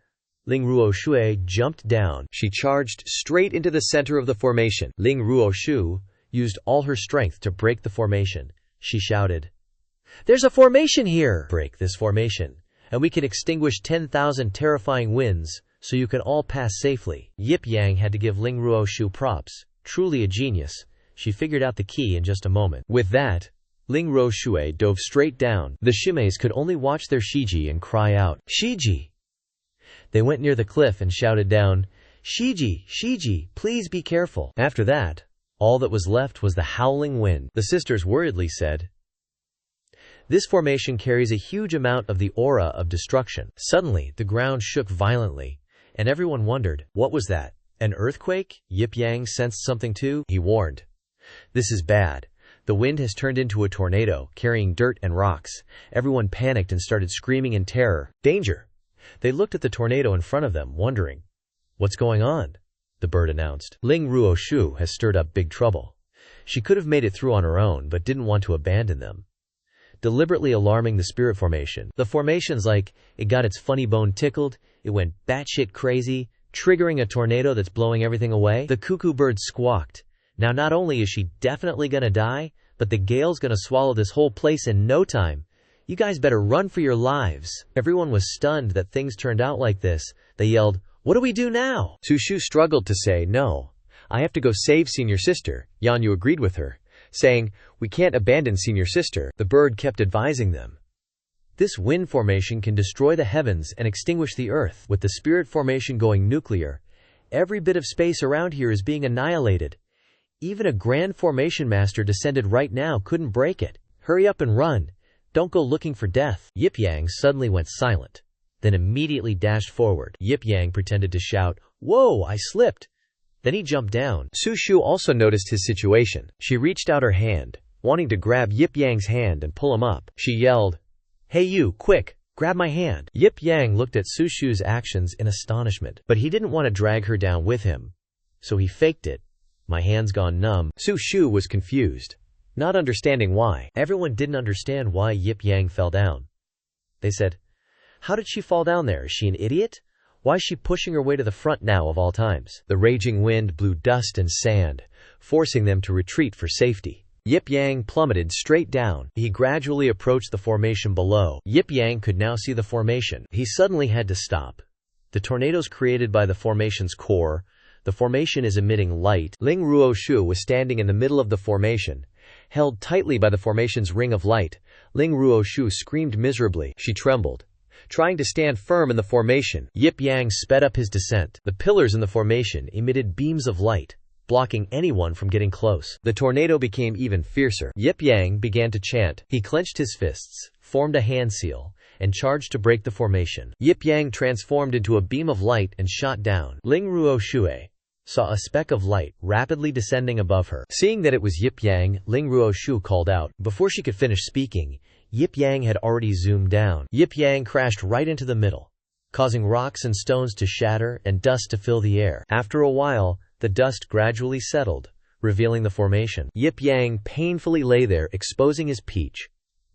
Ling Ruo Shui jumped down. She charged straight into the center of the formation. Ling Ruo Shu used all her strength to break the formation. She shouted, "There's a formation here! Break this formation, and we can extinguish 10,000 terrifying winds, so you can all pass safely." Yip Yang had to give Ling Ruo Shu props. Truly a genius. She figured out the key in just a moment. With that, Ling Ruo Shui dove straight down. The Shimeis could only watch their Shiji and cry out, "Shiji!" They went near the cliff and shouted down, "Shiji, Shiji, please be careful." After that, all that was left was the howling wind. The sisters worriedly said, "This formation carries a huge amount of the aura of destruction." Suddenly, the ground shook violently, and everyone wondered, what was that? An earthquake? Yip Yang sensed something too. He warned, "This is bad. The wind has turned into a tornado, carrying dirt and rocks." Everyone panicked and started screaming in terror. "Danger!" They looked at the tornado in front of them, wondering, "What's going on?" The bird announced, "Ling Ruo Shu has stirred up big trouble." She could have made it through on her own, but didn't want to abandon them, deliberately alarming the spirit formation. The formation's like, it got its funny bone tickled, it went batshit crazy, triggering a tornado that's blowing everything away. The cuckoo bird squawked. Now not only is she definitely gonna die, but the gale's gonna swallow this whole place in no time. You guys better run for your lives. Everyone was stunned that things turned out like this. They yelled, "What do we do now?" Su Shu struggled to say, "No, I have to go save senior sister." Yan Yu agreed with her. saying, "We can't abandon senior sister." The bird kept advising them. This wind formation can destroy the heavens and extinguish the earth. With the spirit formation going nuclear, every bit of space around here is being annihilated. Even a grand formation master descended right now couldn't break it. Hurry up and run. Don't go looking for death. Yip Yang suddenly went silent, then immediately dashed forward. Yip Yang pretended to shout, "Whoa, I slipped." Then he jumped down. Su Shu also noticed his situation. She reached out her hand, wanting to grab Yip Yang's hand and pull him up. She yelled, "Hey you, quick, grab my hand." Yip Yang looked at Su Shu's actions in astonishment, but he didn't want to drag her down with him, so he faked it. "My hand's gone numb." Su Shu was confused, not understanding why. Everyone didn't understand why Yip Yang fell down. They said, "How did she fall down there? Is she an idiot? Why is she pushing her way to the front now of all times?" The raging wind blew dust and sand, forcing them to retreat for safety. Yip Yang plummeted straight down. He gradually approached the formation below. Yip Yang could now see the formation. He suddenly had to stop. The tornadoes created by the formation's core. The formation is emitting light. Ling Ruoshu was standing in the middle of the formation, held tightly by the formation's ring of light. Ling Ruoshu screamed miserably. She trembled, trying to stand firm in the formation. Yip Yang sped up his descent. The pillars in the formation emitted beams of light, blocking anyone from getting close. The tornado became even fiercer. Yip Yang began to chant. He clenched his fists, formed a hand seal, and charged to break the formation. Yip Yang transformed into a beam of light and shot down. Ling Ruoshu saw a speck of light rapidly descending above her. Seeing that it was Yip Yang, Ling Ruoshu called out. Before she could finish speaking, Yip Yang had already zoomed down. Yip Yang crashed right into the middle, causing rocks and stones to shatter and dust to fill the air. After a while, the dust gradually settled, revealing the formation. Yip Yang painfully lay there, exposing his peach,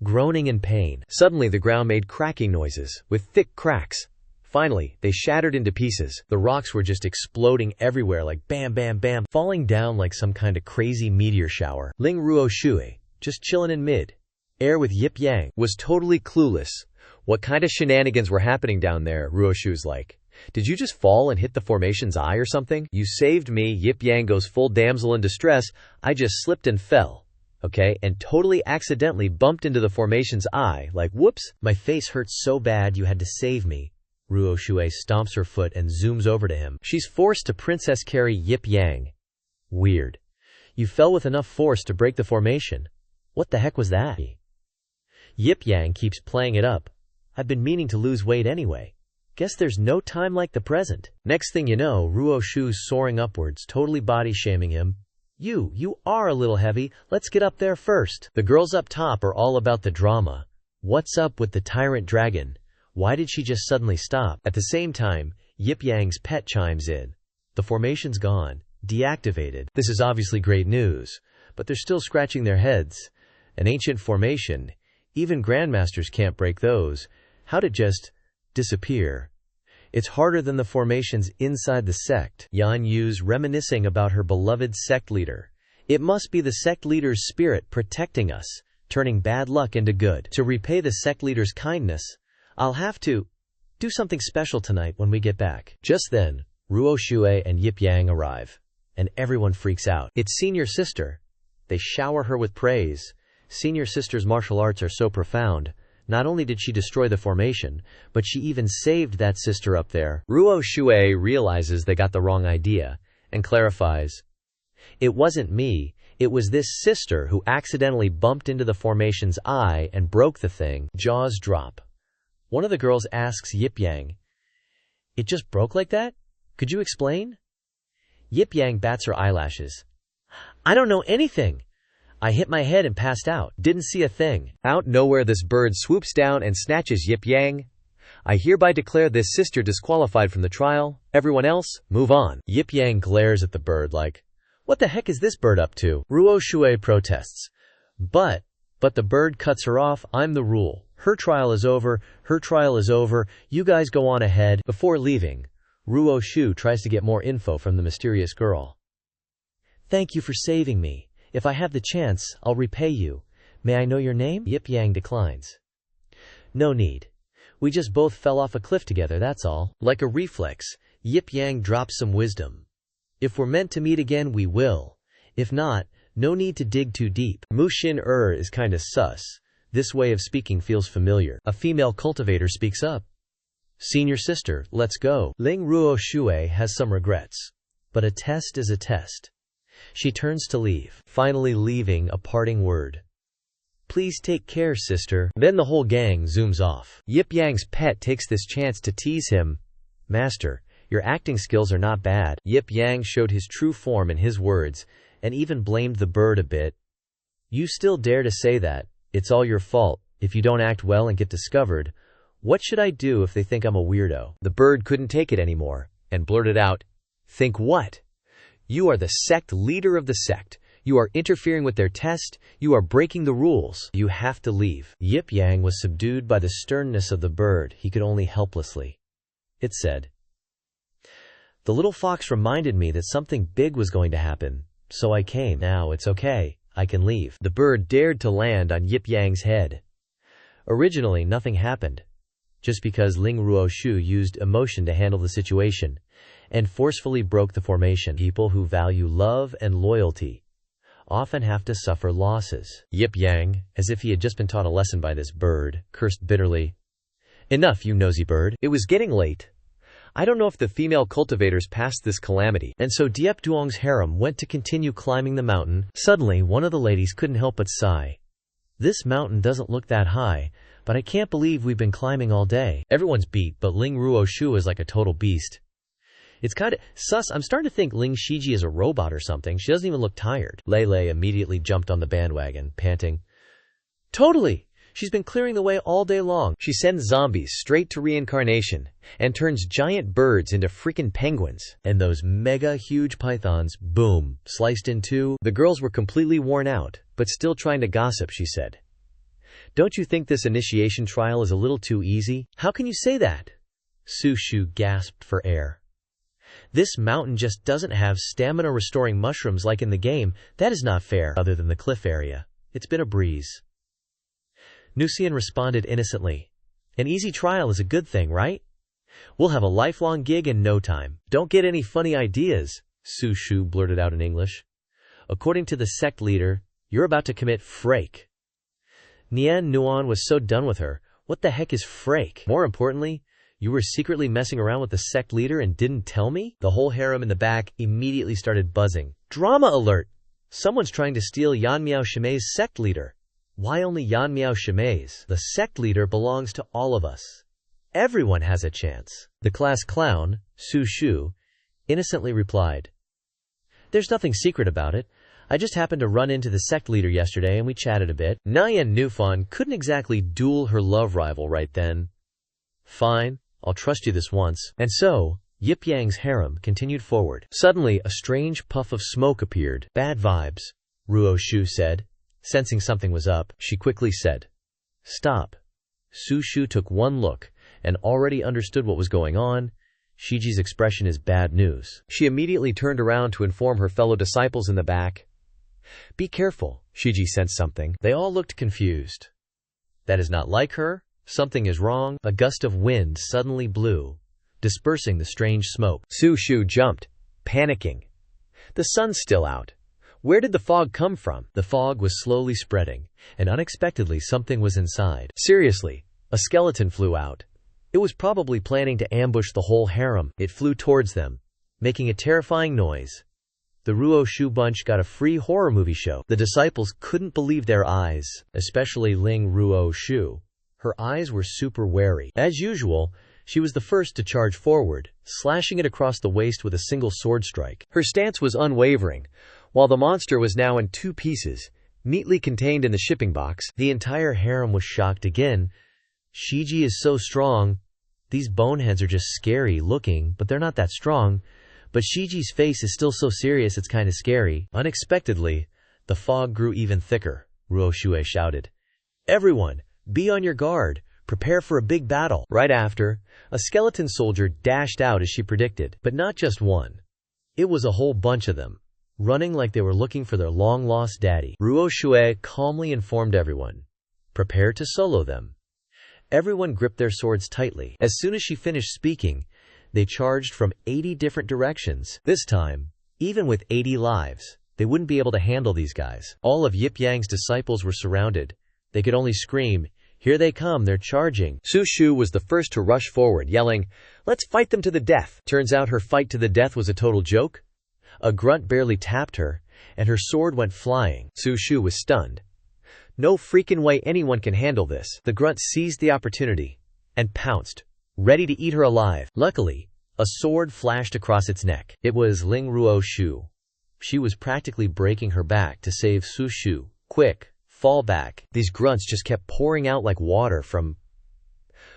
groaning in pain. Suddenly the ground made cracking noises, with thick cracks. Finally, they shattered into pieces. The rocks were just exploding everywhere like bam bam bam, falling down like some kind of crazy meteor shower. Ling Ruoshu, just chillin' in mid-air with Yip Yang, was totally clueless. What kind of shenanigans were happening down there? Ruoshu's like, "Did you just fall and hit the formation's eye or something?" "You saved me." Yip Yang goes full damsel in distress. "I just slipped and fell, okay, and totally accidentally bumped into the formation's eye, like whoops. My face hurts so bad you had to save me." Ruoshu stomps her foot and zooms over to him. She's forced to princess carry Yip Yang. "Weird. You fell with enough force to break the formation. What the heck was that?" Yip Yang keeps playing it up. "I've been meaning to lose weight anyway. Guess there's no time like the present." Next thing you know, Ruoshu's soaring upwards, totally body-shaming him. You are a little heavy. Let's get up there first." The girls up top are all about the drama. What's up with the tyrant dragon? Why did she just suddenly stop? At the same time, Yip Yang's pet chimes in. "The formation's gone. Deactivated." This is obviously great news, but they're still scratching their heads. An ancient formation. Even grandmasters can't break those. How'd it just disappear? It's harder than the formations inside the sect. Yan Yu's reminiscing about her beloved sect leader. "It must be the sect leader's spirit protecting us, turning bad luck into good. To repay the sect leader's kindness, I'll have to do something special tonight when we get back." Just then, Ruoshu and Yip Yang arrive, and everyone freaks out. It's senior sister. They shower her with praise. Senior sister's martial arts are so profound. Not only did she destroy the formation, but she even saved that sister up there. Ruoshu realizes they got the wrong idea, and clarifies, "It wasn't me. It was this sister who accidentally bumped into the formation's eye and broke the thing." Jaws drop. One of the girls asks Yip Yang, "It just broke like that? Could you explain?" Yip Yang bats her eyelashes. "I don't know anything. I hit my head and passed out. Didn't see a thing." Out nowhere, this bird swoops down and snatches Yip Yang. "I hereby declare this sister disqualified from the trial. Everyone else, move on." Yip Yang glares at the bird like, "What the heck is this bird up to?" Ruoshu protests. But the bird cuts her off. "I'm the rule. Her trial is over. Her trial is over. You guys go on ahead." Before leaving, Ruoshu tries to get more info from the mysterious girl. "Thank you for saving me. If I have the chance, I'll repay you. May I know your name?" Yip Yang declines. "No need. We just both fell off a cliff together, that's all." Like a reflex, Yip Yang drops some wisdom. "If we're meant to meet again, we will. If not, No need to dig too deep. Mushin is kinda sus. This way of speaking feels familiar. A female cultivator speaks up. Senior sister, let's go. Ling Ruo Shui has some regrets. But a test is a test. She turns to leave, finally leaving a parting word. Please take care, sister. Then the whole gang zooms off. Yip Yang's pet takes this chance to tease him. Master, your acting skills are not bad. Yip Yang showed his true form in his words, and even blamed the bird a bit. You still dare to say that? It's all your fault. If you don't act well and get discovered, what should I do if they think I'm a weirdo? The bird couldn't take it anymore, and blurted out, Think what? You are the sect leader of the sect. You are interfering with their test. You are breaking the rules. You have to leave. Yip Yang was subdued by the sternness of the bird. He could only helplessly. It said, The little fox reminded me that something big was going to happen, so I came. Now it's okay. I can leave. The bird dared to land on Yip Yang's head. Originally, nothing happened, just because Ling Ruoshu used emotion to handle the situation, and forcefully broke the formation. People who value love and loyalty often have to suffer losses. Yip Yang, as if he had just been taught a lesson by this bird, cursed bitterly. Enough, you nosy bird. It was getting late. I don't know if the female cultivators passed this calamity, and so Diep Duong's harem went to continue climbing the mountain. Suddenly, one of the ladies couldn't help but sigh. This mountain doesn't look that high, but I can't believe we've been climbing all day. Everyone's beat, but Ling Ruoshu is like a total beast. It's kinda sus. I'm starting to think Ling Shiji is a robot or something. She doesn't even look tired. Lei immediately jumped on the bandwagon, panting. Totally! She's been clearing the way all day long. She sends zombies straight to reincarnation and turns giant birds into freaking penguins. And those mega huge pythons, boom, sliced in two. The girls were completely worn out, but still trying to gossip, she said. Don't you think this initiation trial is a little too easy? How can you say that? Su Shu gasped for air. This mountain just doesn't have stamina-restoring mushrooms like in the game. That is not fair. Other than the cliff area, it's been a breeze. Nucian responded innocently. An easy trial is a good thing, right? We'll have a lifelong gig in no time. Don't get any funny ideas, Su Shu blurted out in English. According to the sect leader, you're about to commit frake. Nian Nuan was so done with her. What the heck is frake? More importantly, you were secretly messing around with the sect leader and didn't tell me? The whole harem in the back immediately started buzzing. Drama alert! Someone's trying to steal Yan Miao Shimei's sect leader. Why only Yan Miao Shimei's? The sect leader belongs to all of us. Everyone has a chance. The class clown, Su Shu, innocently replied. There's nothing secret about it. I just happened to run into the sect leader yesterday and we chatted a bit. Nian Nufan couldn't exactly duel her love rival right then. Fine, I'll trust you this once. And so, Yip Yang's harem continued forward. Suddenly, a strange puff of smoke appeared. Bad vibes, Ruo Shu said. Sensing something was up, she quickly said, Stop. Su Shu took one look and already understood what was going on. Shiji's expression is bad news. She immediately turned around to inform her fellow disciples in the back. Be careful, Shiji sensed something. They all looked confused. That is not like her. Something is wrong. A gust of wind suddenly blew, dispersing the strange smoke. Su Shu jumped, panicking. The sun's still out. Where did the fog come from? The fog was slowly spreading, and unexpectedly something was inside. Seriously, a skeleton flew out. It was probably planning to ambush the whole harem. It flew towards them, making a terrifying noise. The Ruo Shu bunch got a free horror movie show. The disciples couldn't believe their eyes, especially Ling Ruo Shu. Her eyes were super wary. As usual, she was the first to charge forward, slashing it across the waist with a single sword strike. Her stance was unwavering, while the monster was now in two pieces, neatly contained in the shipping box. The entire harem was shocked again. Shiji is so strong. These boneheads are just scary looking, but they're not that strong. But Shiji's face is still so serious it's kinda scary. Unexpectedly, the fog grew even thicker. Ruo Shue shouted, Everyone, be on your guard. Prepare for a big battle. Right after, a skeleton soldier dashed out as she predicted. But not just one. It was a whole bunch of them, running like they were looking for their long-lost daddy. Ruo Shue calmly informed everyone. Prepare to solo them. Everyone gripped their swords tightly. As soon as she finished speaking, they charged from 80 different directions. This time, even with 80 lives, They wouldn't be able to handle these guys. All of Yip Yang's disciples were surrounded. They could only scream, "Here they come, they're charging." Su Shu was the first to rush forward, yelling, "Let's fight them to the death." Turns out her fight to the death was a total joke. A grunt barely tapped her, and her sword went flying. Su Shu was stunned. No freaking way anyone can handle this. The grunt seized the opportunity and pounced, ready to eat her alive. Luckily, a sword flashed across its neck. It was Ling Ruo Shu. She was practically breaking her back to save Su Shu. "Quick, fall back." These grunts just kept pouring out like water from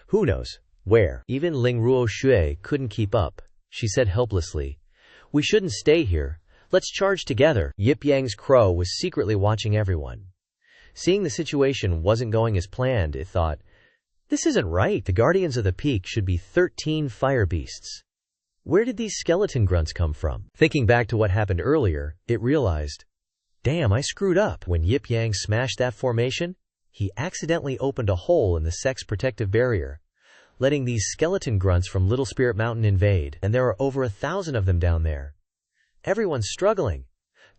who knows where. Even Ling Ruo Shu couldn't keep up. She said helplessly, "We shouldn't stay here. Let's charge together." Yip Yang's crow was secretly watching everyone. Seeing the situation wasn't going as planned, it thought, "This isn't right. The Guardians of the Peak should be 13 fire beasts. Where did these skeleton grunts come from?" Thinking back to what happened earlier, it realized, damn, I screwed up. When Yip Yang smashed that formation, he accidentally opened a hole in the Sect's protective barrier, letting these skeleton grunts from Little Spirit Mountain invade. And there are over 1,000 of them down there. Everyone's struggling.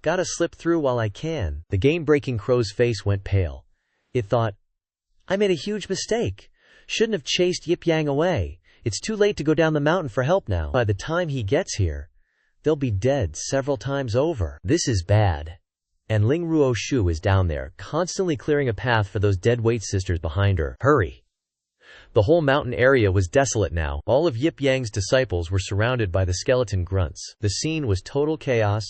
Gotta slip through while I can. The game-breaking crow's face went pale. It thought, I made a huge mistake. Shouldn't have chased Yip Yang away. It's too late to go down the mountain for help now. By the time he gets here, they'll be dead several times over. This is bad. And Ling Ruo Shu is down there, constantly clearing a path for those dead weight sisters behind her. Hurry! The whole mountain area was desolate now. All of Yip Yang's disciples were surrounded by the skeleton grunts. The scene was total chaos.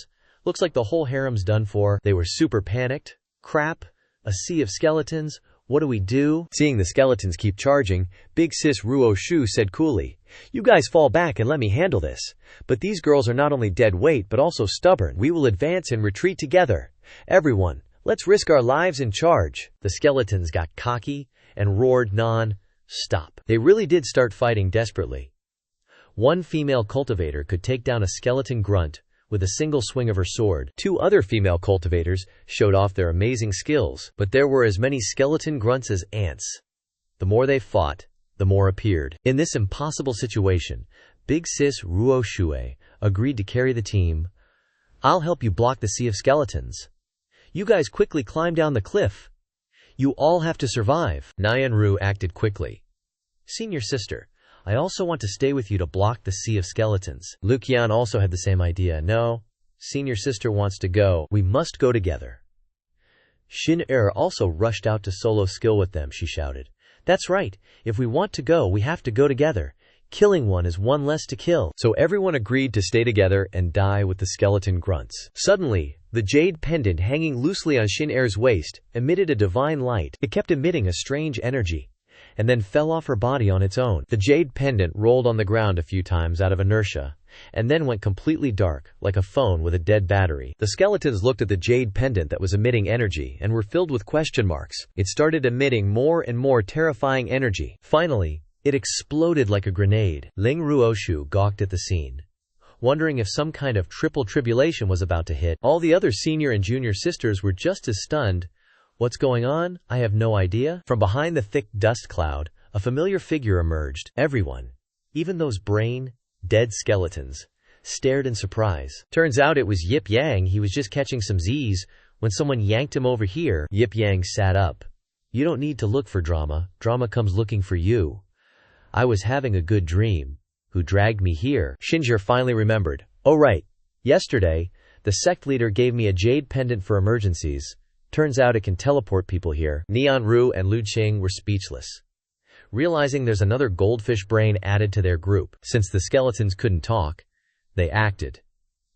Looks like the whole harem's done for. They were super panicked. Crap! A sea of skeletons. What do we do? Seeing the skeletons keep charging, Big Sis Ruo Shu said coolly, "You guys fall back and let me handle this. But these girls are not only dead weight but also stubborn. We will advance and retreat together. Everyone, let's risk our lives and charge." The skeletons got cocky and roared non-stop. They really did start fighting desperately. One female cultivator could take down a skeleton grunt with a single swing of her sword. Two other female cultivators showed off their amazing skills, but there were as many skeleton grunts as ants. The more they fought, the more appeared. In this impossible situation, Big Sis Ruo Shu agreed to carry the team. "I'll help you block the sea of skeletons. You guys quickly climb down the cliff. You all have to survive." Nyanru acted quickly. "Senior sister, I also want to stay with you to block the sea of skeletons." Luqian also had the same idea. "No, senior sister wants to go. We must go together." Xin also rushed out to solo skill with them. She shouted, "That's right. If we want to go, we have to go together. Killing one is one less to kill." So everyone agreed to stay together and die with the skeleton grunts. Suddenly, the jade pendant hanging loosely on Xin waist emitted a divine light. It kept emitting a strange energy, and then fell off her body on its own. The jade pendant rolled on the ground a few times out of inertia, and then went completely dark, like a phone with a dead battery. The skeletons looked at the jade pendant that was emitting energy and were filled with question marks. It started emitting more and more terrifying energy. Finally, it exploded like a grenade. Ling Ruoshu gawked at the scene, wondering if some kind of triple tribulation was about to hit. All the other senior and junior sisters were just as stunned. "What's going on? I have no idea." From behind the thick dust cloud, a familiar figure emerged. Everyone, even those brain-dead skeletons, stared in surprise. Turns out it was Yip Yang. He was just catching some Z's when someone yanked him over here. Yip Yang sat up. "You don't need to look for drama. Drama comes looking for you. I was having a good dream. Who dragged me here?" Xinjie finally remembered. "Oh right. Yesterday, the sect leader gave me a jade pendant for emergencies. Turns out it can teleport people here." Nian Ru and Lu Qing were speechless. Realizing there's another goldfish brain added to their group, since the skeletons couldn't talk, they acted.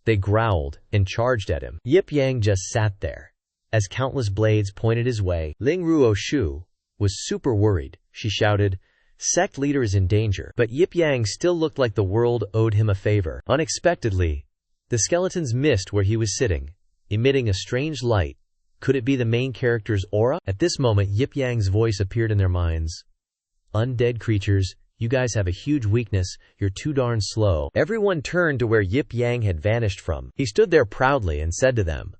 They growled and charged at him. Yip Yang just sat there as countless blades pointed his way. Ling Ruo Shu was super worried. She shouted, "Sect leader is in danger." But Yip Yang still looked like the world owed him a favor. Unexpectedly, the skeletons missed where he was sitting, emitting a strange light. Could it be the main character's aura? At this moment, Yip Yang's voice appeared in their minds. "Undead creatures, you guys have a huge weakness. You're too darn slow." Everyone turned to where Yip Yang had vanished from. He stood there proudly and said to them,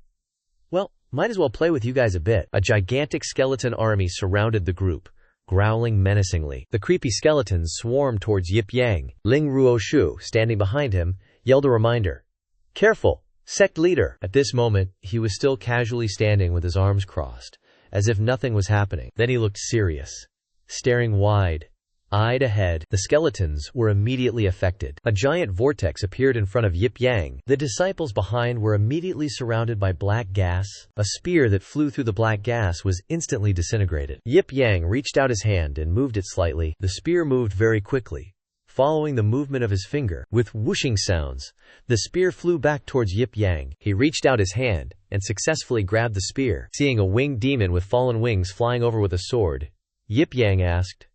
"Well, might as well play with you guys a bit." A gigantic skeleton army surrounded the group, growling menacingly. The creepy skeletons swarmed towards Yip Yang. Ling Ruoshu, standing behind him, yelled a reminder. "Careful! Sect leader. At this moment, he was still casually standing with his arms crossed, as if nothing was happening. Then he looked serious, staring wide-eyed ahead. The skeletons were immediately affected. A giant vortex appeared in front of Yip Yang. The disciples behind were immediately surrounded by black gas. A spear that flew through the black gas was instantly disintegrated. Yip Yang reached out his hand and moved it slightly. The spear moved very quickly, following the movement of his finger. With whooshing sounds, the spear flew back towards Yip Yang. He reached out his hand and successfully grabbed the spear. Seeing a winged demon with fallen wings flying over with a sword, Yip Yang asked,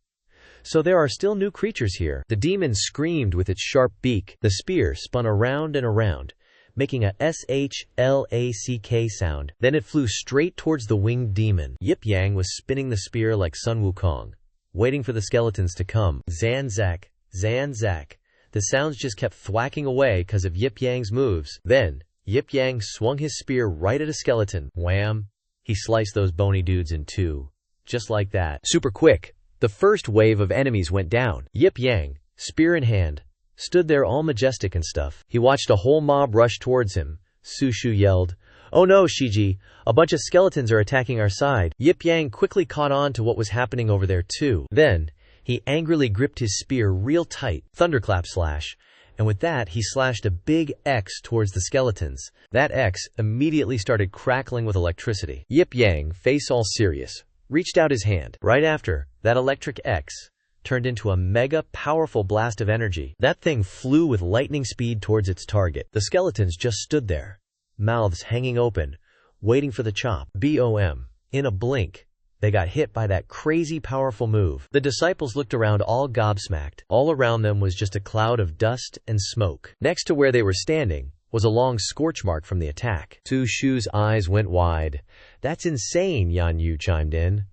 "So there are still new creatures here?" The demon screamed with its sharp beak. The spear spun around and around, making a SHLACK sound. Then it flew straight towards the winged demon. Yip Yang was spinning the spear like Sun Wukong, waiting for the skeletons to come. Zanzak, Zanzak. The sounds just kept thwacking away because of Yip Yang's moves. Then, Yip Yang swung his spear right at a skeleton. Wham! He sliced those bony dudes in two. Just like that. Super quick. The first wave of enemies went down. Yip Yang, spear in hand, stood there all majestic and stuff. He watched a whole mob rush towards him. Su Shu yelled, "Oh no, Shiji! A bunch of skeletons are attacking our side." Yip Yang quickly caught on to what was happening over there too. Then, he angrily gripped his spear real tight, thunderclap slash, and with that he slashed a big X towards the skeletons. That X immediately started crackling with electricity. Yip Yang, face all serious, reached out his hand. Right after, that electric X turned into a mega powerful blast of energy. That thing flew with lightning speed towards its target. The skeletons just stood there, mouths hanging open, waiting for the chop. BOM. In a blink, they got hit by that crazy powerful move. The disciples looked around all gobsmacked. All around them was just a cloud of dust and smoke. Next to where they were standing was a long scorch mark from the attack. Su Shu's eyes went wide. "That's insane," Yan Yu chimed in.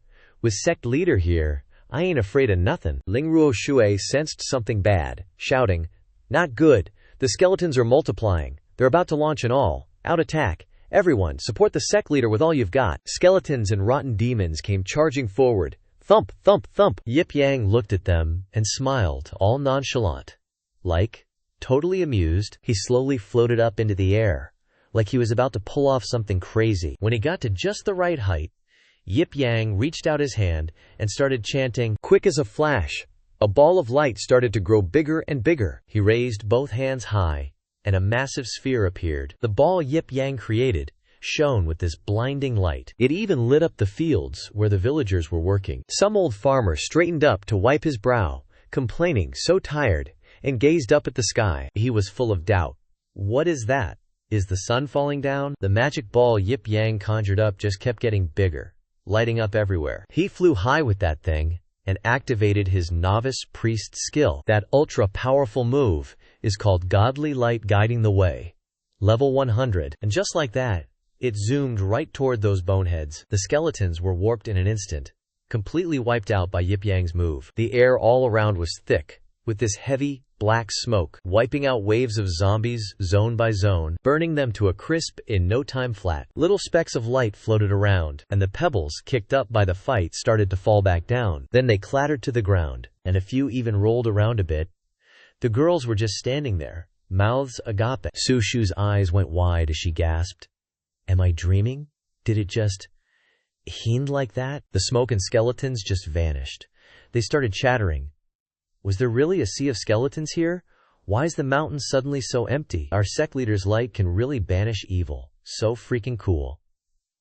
"With Sect leader here, I ain't afraid of nothing." Ling Ruo Shui sensed something bad, shouting, "Not good. The skeletons are multiplying. They're about to launch an all-out attack. Everyone, support the Sect leader with all you've got." Skeletons and rotten demons came charging forward. Thump, thump, thump. Yip Yang looked at them and smiled, all nonchalant. Like, totally amused, he slowly floated up into the air, like he was about to pull off something crazy. When he got to just the right height, Yip Yang reached out his hand and started chanting. Quick as a flash, a ball of light started to grow bigger and bigger. He raised both hands high, and a massive sphere appeared. The ball Yip Yang created shone with this blinding light. It even lit up the fields where the villagers were working. Some old farmer straightened up to wipe his brow, complaining, so tired, and gazed up at the sky. He was full of doubt. What is that? Is the sun falling down? The magic ball Yip Yang conjured up just kept getting bigger, lighting up everywhere. He flew high with that thing and activated his novice priest skill. That ultra-powerful move is called Godly Light Guiding the Way. Level 100. And just like that, it zoomed right toward those boneheads. The skeletons were warped in an instant, completely wiped out by Yip Yang's move. The air all around was thick with this heavy, black smoke, wiping out waves of zombies zone by zone, burning them to a crisp in no time flat. Little specks of light floated around, and the pebbles kicked up by the fight started to fall back down. Then they clattered to the ground, and a few even rolled around a bit. The girls were just standing there, mouths agape. Su Shu's eyes went wide as she gasped, "Am I dreaming? Did it just end like that?" The smoke and skeletons just vanished. They started chattering. Was there really a sea of skeletons here? Why is the mountain suddenly so empty? Our sect leader's light can really banish evil. So freaking cool.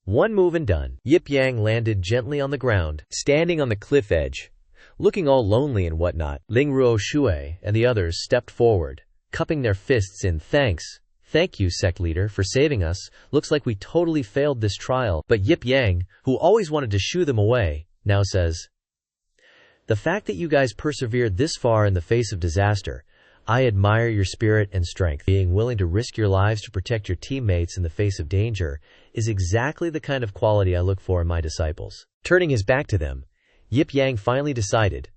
One move and done. Yip Yang landed gently on the ground, standing on the cliff edge, looking all lonely and whatnot. Ling Ruo Shui and the others stepped forward, cupping their fists in thanks. "Thank you, sect leader, for saving us. Looks like we totally failed this trial." But Yip Yang, who always wanted to shoo them away, now says, "The fact that you guys persevered this far in the face of disaster, I admire your spirit and strength. Being willing to risk your lives to protect your teammates in the face of danger is exactly the kind of quality I look for in my disciples." Turning his back to them, Yip Yang finally decided,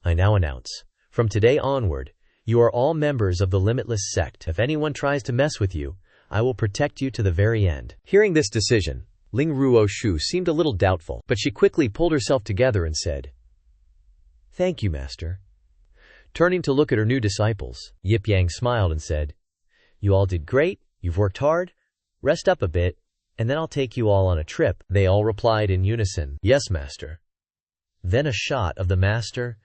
"I now announce, from today onward, you are all members of the Limitless Sect. If anyone tries to mess with you, I will protect you to the very end." Hearing this decision, Ling Ruo Shu seemed a little doubtful, but she quickly pulled herself together and said, "Thank you, Master." Turning to look at her new disciples, Yip Yang smiled and said, "You all did great. You've worked hard? Rest up a bit, and then I'll take you all on a trip." They all replied in unison, "Yes, master." Then a shot of the master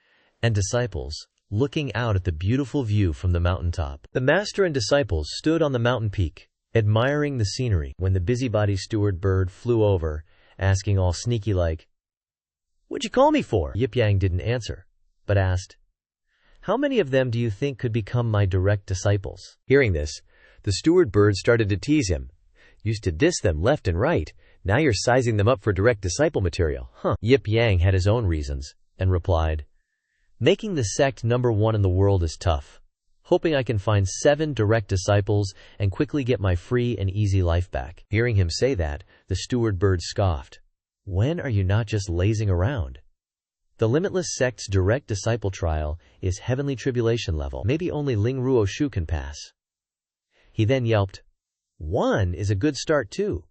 and disciples looking out at the beautiful view from the mountaintop. The master and disciples stood on the mountain peak, admiring the scenery, when the busybody steward bird flew over, asking all sneaky-like, "What'd you call me for?" Yip Yang didn't answer, but asked, "How many of them do you think could become my direct disciples?" Hearing this, the steward bird started to tease him. "Used to diss them left and right. Now you're sizing them up for direct disciple material, huh?" Yip Yang had his own reasons, and replied, "Making the sect #1 in the world is tough. Hoping I can find 7 direct disciples and quickly get my free and easy life back." Hearing him say that, the steward bird scoffed. "When are you not just lazing around? The Limitless Sect's direct disciple trial is heavenly tribulation level. Maybe only Ling Ruo Shu can pass." He then yelped, "1 is a good start too.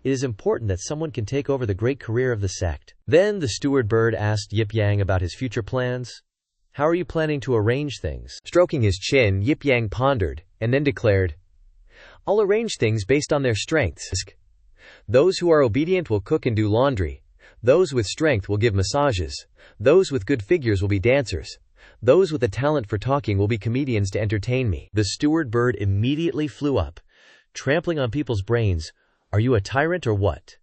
It is important that someone can take over the great career of the sect." Then the steward bird asked Yip Yang about his future plans. "How are you planning to arrange things?" Stroking his chin, Yip Yang pondered, and then declared, "I'll arrange things based on their strengths. Those who are obedient will cook and do laundry. Those with strength will give massages. Those with good figures will be dancers. Those with a talent for talking will be comedians to entertain me." The steward bird immediately flew up, trampling on people's brains. "Are you a tyrant or what?"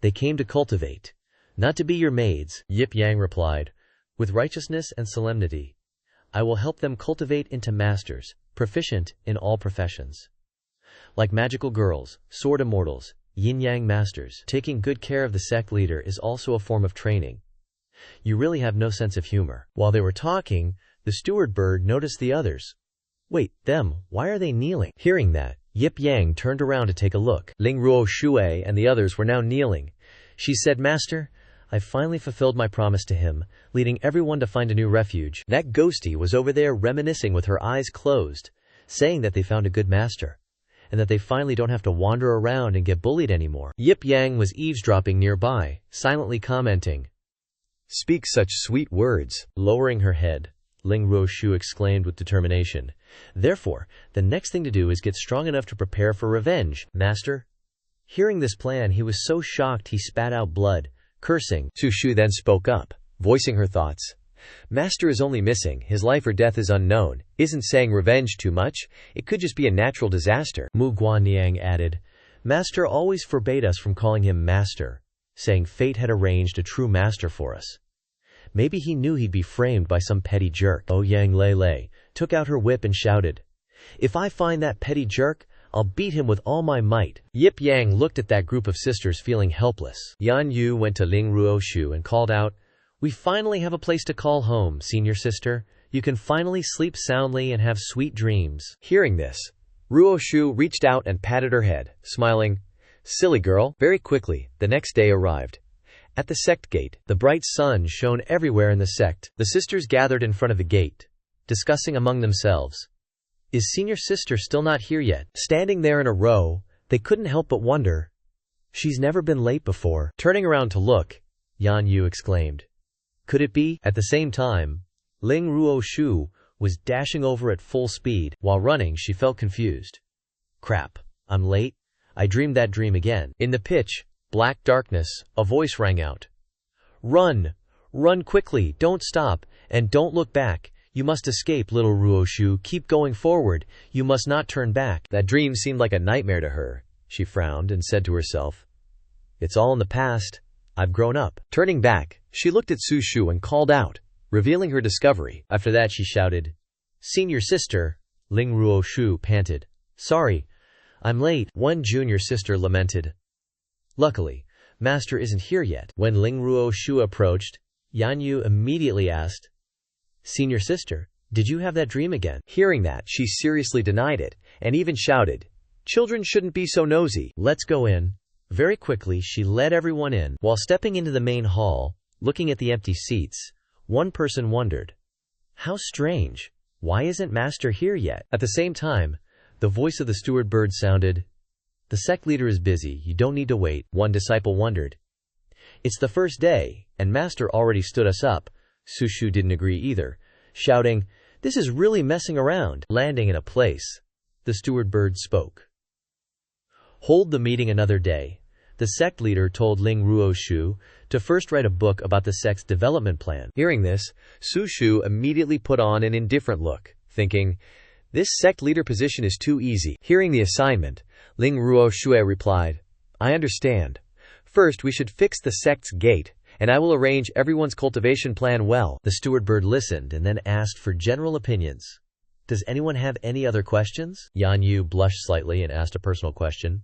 "They came to cultivate, not to be your maids," Yip Yang replied, with righteousness and solemnity. "I will help them cultivate into masters, proficient in all professions. Like magical girls, sword immortals, yin-yang masters. Taking good care of the sect leader is also a form of training. You really have no sense of humor." While they were talking, the steward bird noticed the others. "Wait, them, why are they kneeling?" Hearing that, Yip Yang turned around to take a look. Ling Ruo Shu and the others were now kneeling. She said, "Master, I finally fulfilled my promise to him, leading everyone to find a new refuge." That ghostie was over there reminiscing with her eyes closed, saying that they found a good master, and that they finally don't have to wander around and get bullied anymore. Yip Yang was eavesdropping nearby, silently commenting, "Speak such sweet words." Lowering her head, Ling Ruo Shu exclaimed with determination, "Therefore, the next thing to do is get strong enough to prepare for revenge, master." Hearing this plan, he was so shocked he spat out blood, cursing. Su Shu then spoke up, voicing her thoughts. "Master is only missing, his life or death is unknown. Isn't saying revenge too much? It could just be a natural disaster." Mu Guanniang added, "Master always forbade us from calling him master, saying fate had arranged a true master for us. Maybe he knew he'd be framed by some petty jerk." Ouyang Lei took out her whip and shouted, "If I find that petty jerk, I'll beat him with all my might." Yip Yang looked at that group of sisters feeling helpless. Yan Yu went to Ling Ruo Shu and called out, "We finally have a place to call home, senior sister. You can finally sleep soundly and have sweet dreams." Hearing this, Ruo Shu reached out and patted her head, smiling, "Silly girl." Very quickly, the next day arrived. At the sect gate, the bright sun shone everywhere in the sect. The sisters gathered in front of the gate, discussing among themselves, "Is senior sister still not here yet?" Standing there in a row, they couldn't help but wonder, "She's never been late before." Turning around to look, Yan Yu exclaimed, "Could it be?" At the same time, Ling Ruo Shu was dashing over at full speed. While running, she felt confused. "Crap, I'm late. I dreamed that dream again." In the pitch black darkness, a voice rang out, "Run! Run quickly, don't stop, and don't look back. You must escape, little Ruoshu. Keep going forward. You must not turn back." That dream seemed like a nightmare to her. She frowned and said to herself, "It's all in the past. I've grown up." Turning back, she looked at Su Shu and called out, revealing her discovery. After that she shouted, "Senior sister." Ling Ruo Shu panted, "Sorry, I'm late." One junior sister lamented, "Luckily, master isn't here yet." When Ling Ruo Shu approached, Yan Yu immediately asked, "Senior sister, did you have that dream again?" Hearing that, she seriously denied it, and even shouted, "Children shouldn't be so nosy. Let's go in." Very quickly, she led everyone in. While stepping into the main hall, looking at the empty seats, one person wondered, "How strange. Why isn't master here yet?" At the same time, the voice of the steward bird sounded, "The sect leader is busy. You don't need to wait." One disciple wondered, "It's the first day, and master already stood us up." Su Shu didn't agree either, shouting, "This is really messing around." Landing in a place, the steward bird spoke, Hold the meeting another day. The sect leader told Ling Ruoshu to first write a book about the sect's development plan. Hearing this, Su Shu immediately put on an indifferent look, thinking, this sect leader position is too easy. Hearing the assignment, Ling Ruoshu replied, I understand. First, we should fix the sect's gate, and I will arrange everyone's cultivation plan well. The steward bird listened and then asked for general opinions. Does anyone have any other questions? Yan Yu blushed slightly and asked a personal question.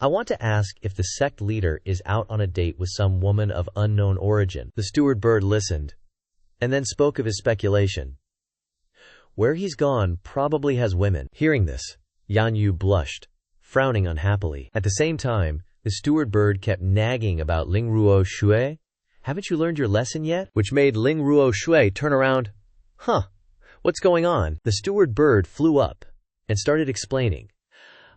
I want to ask if the sect leader is out on a date with some woman of unknown origin. The steward bird listened, and then spoke of his speculation. Where he's gone probably has women. Hearing this, Yan Yu blushed, frowning unhappily. At the same time, the steward bird kept nagging about Ling Ruoshu. Haven't you learned your lesson yet? Which made Ling Ruoshu turn around. Huh, what's going on? The steward bird flew up and started explaining.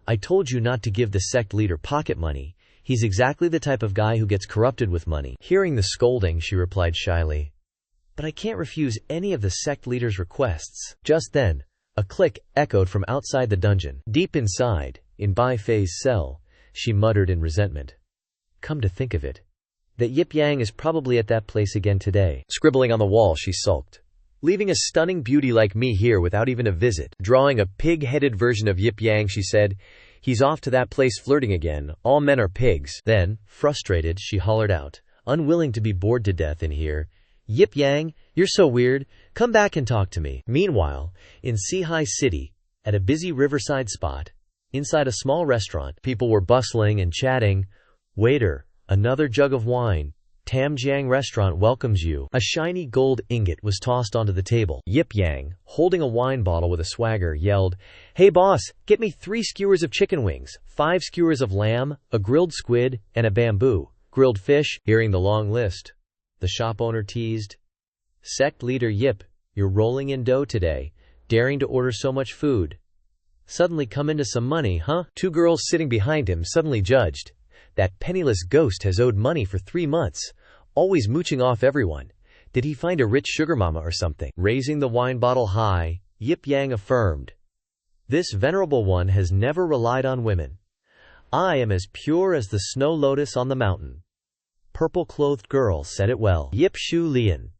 I told you not to give the sect leader pocket money. He's exactly the type of guy who gets corrupted with money. Hearing the scolding, she replied shyly, but I can't refuse any of the sect leader's requests. Just then, a click echoed from outside the dungeon. Deep inside, in Bai Fei's cell, she muttered in resentment. Come to think of it, that Yip Yang is probably at that place again today. Scribbling on the wall, she sulked. Leaving a stunning beauty like me here without even a visit. Drawing a pig-headed version of Yip Yang, she said, he's off to that place flirting again. All men are pigs. Then, frustrated, she hollered out, unwilling to be bored to death in here. Yip Yang, you're so weird. Come back and talk to me. Meanwhile, in Isekai'd City, at a busy riverside spot, inside a small restaurant, people were bustling and chatting. Waiter, another jug of wine. Tamjiang restaurant welcomes you. A shiny gold ingot was tossed onto the table. Yip Yang, holding a wine bottle with a swagger, yelled, Hey boss, get me 3 skewers of chicken wings, 5 skewers of lamb, a grilled squid, and a bamboo, grilled fish. Hearing the long list, the shop owner teased, Sect leader Yip, you're rolling in dough today, daring to order so much food. Suddenly come into some money, huh? 2 girls sitting behind him suddenly judged. That penniless ghost has owed money for 3 months, always mooching off everyone. Did he find a rich sugar mama or something? Raising the wine bottle high, Yip Yang affirmed, this venerable one has never relied on women. I am as pure as the snow lotus on the mountain. Purple-clothed girl said it well. Yip Shu Lian.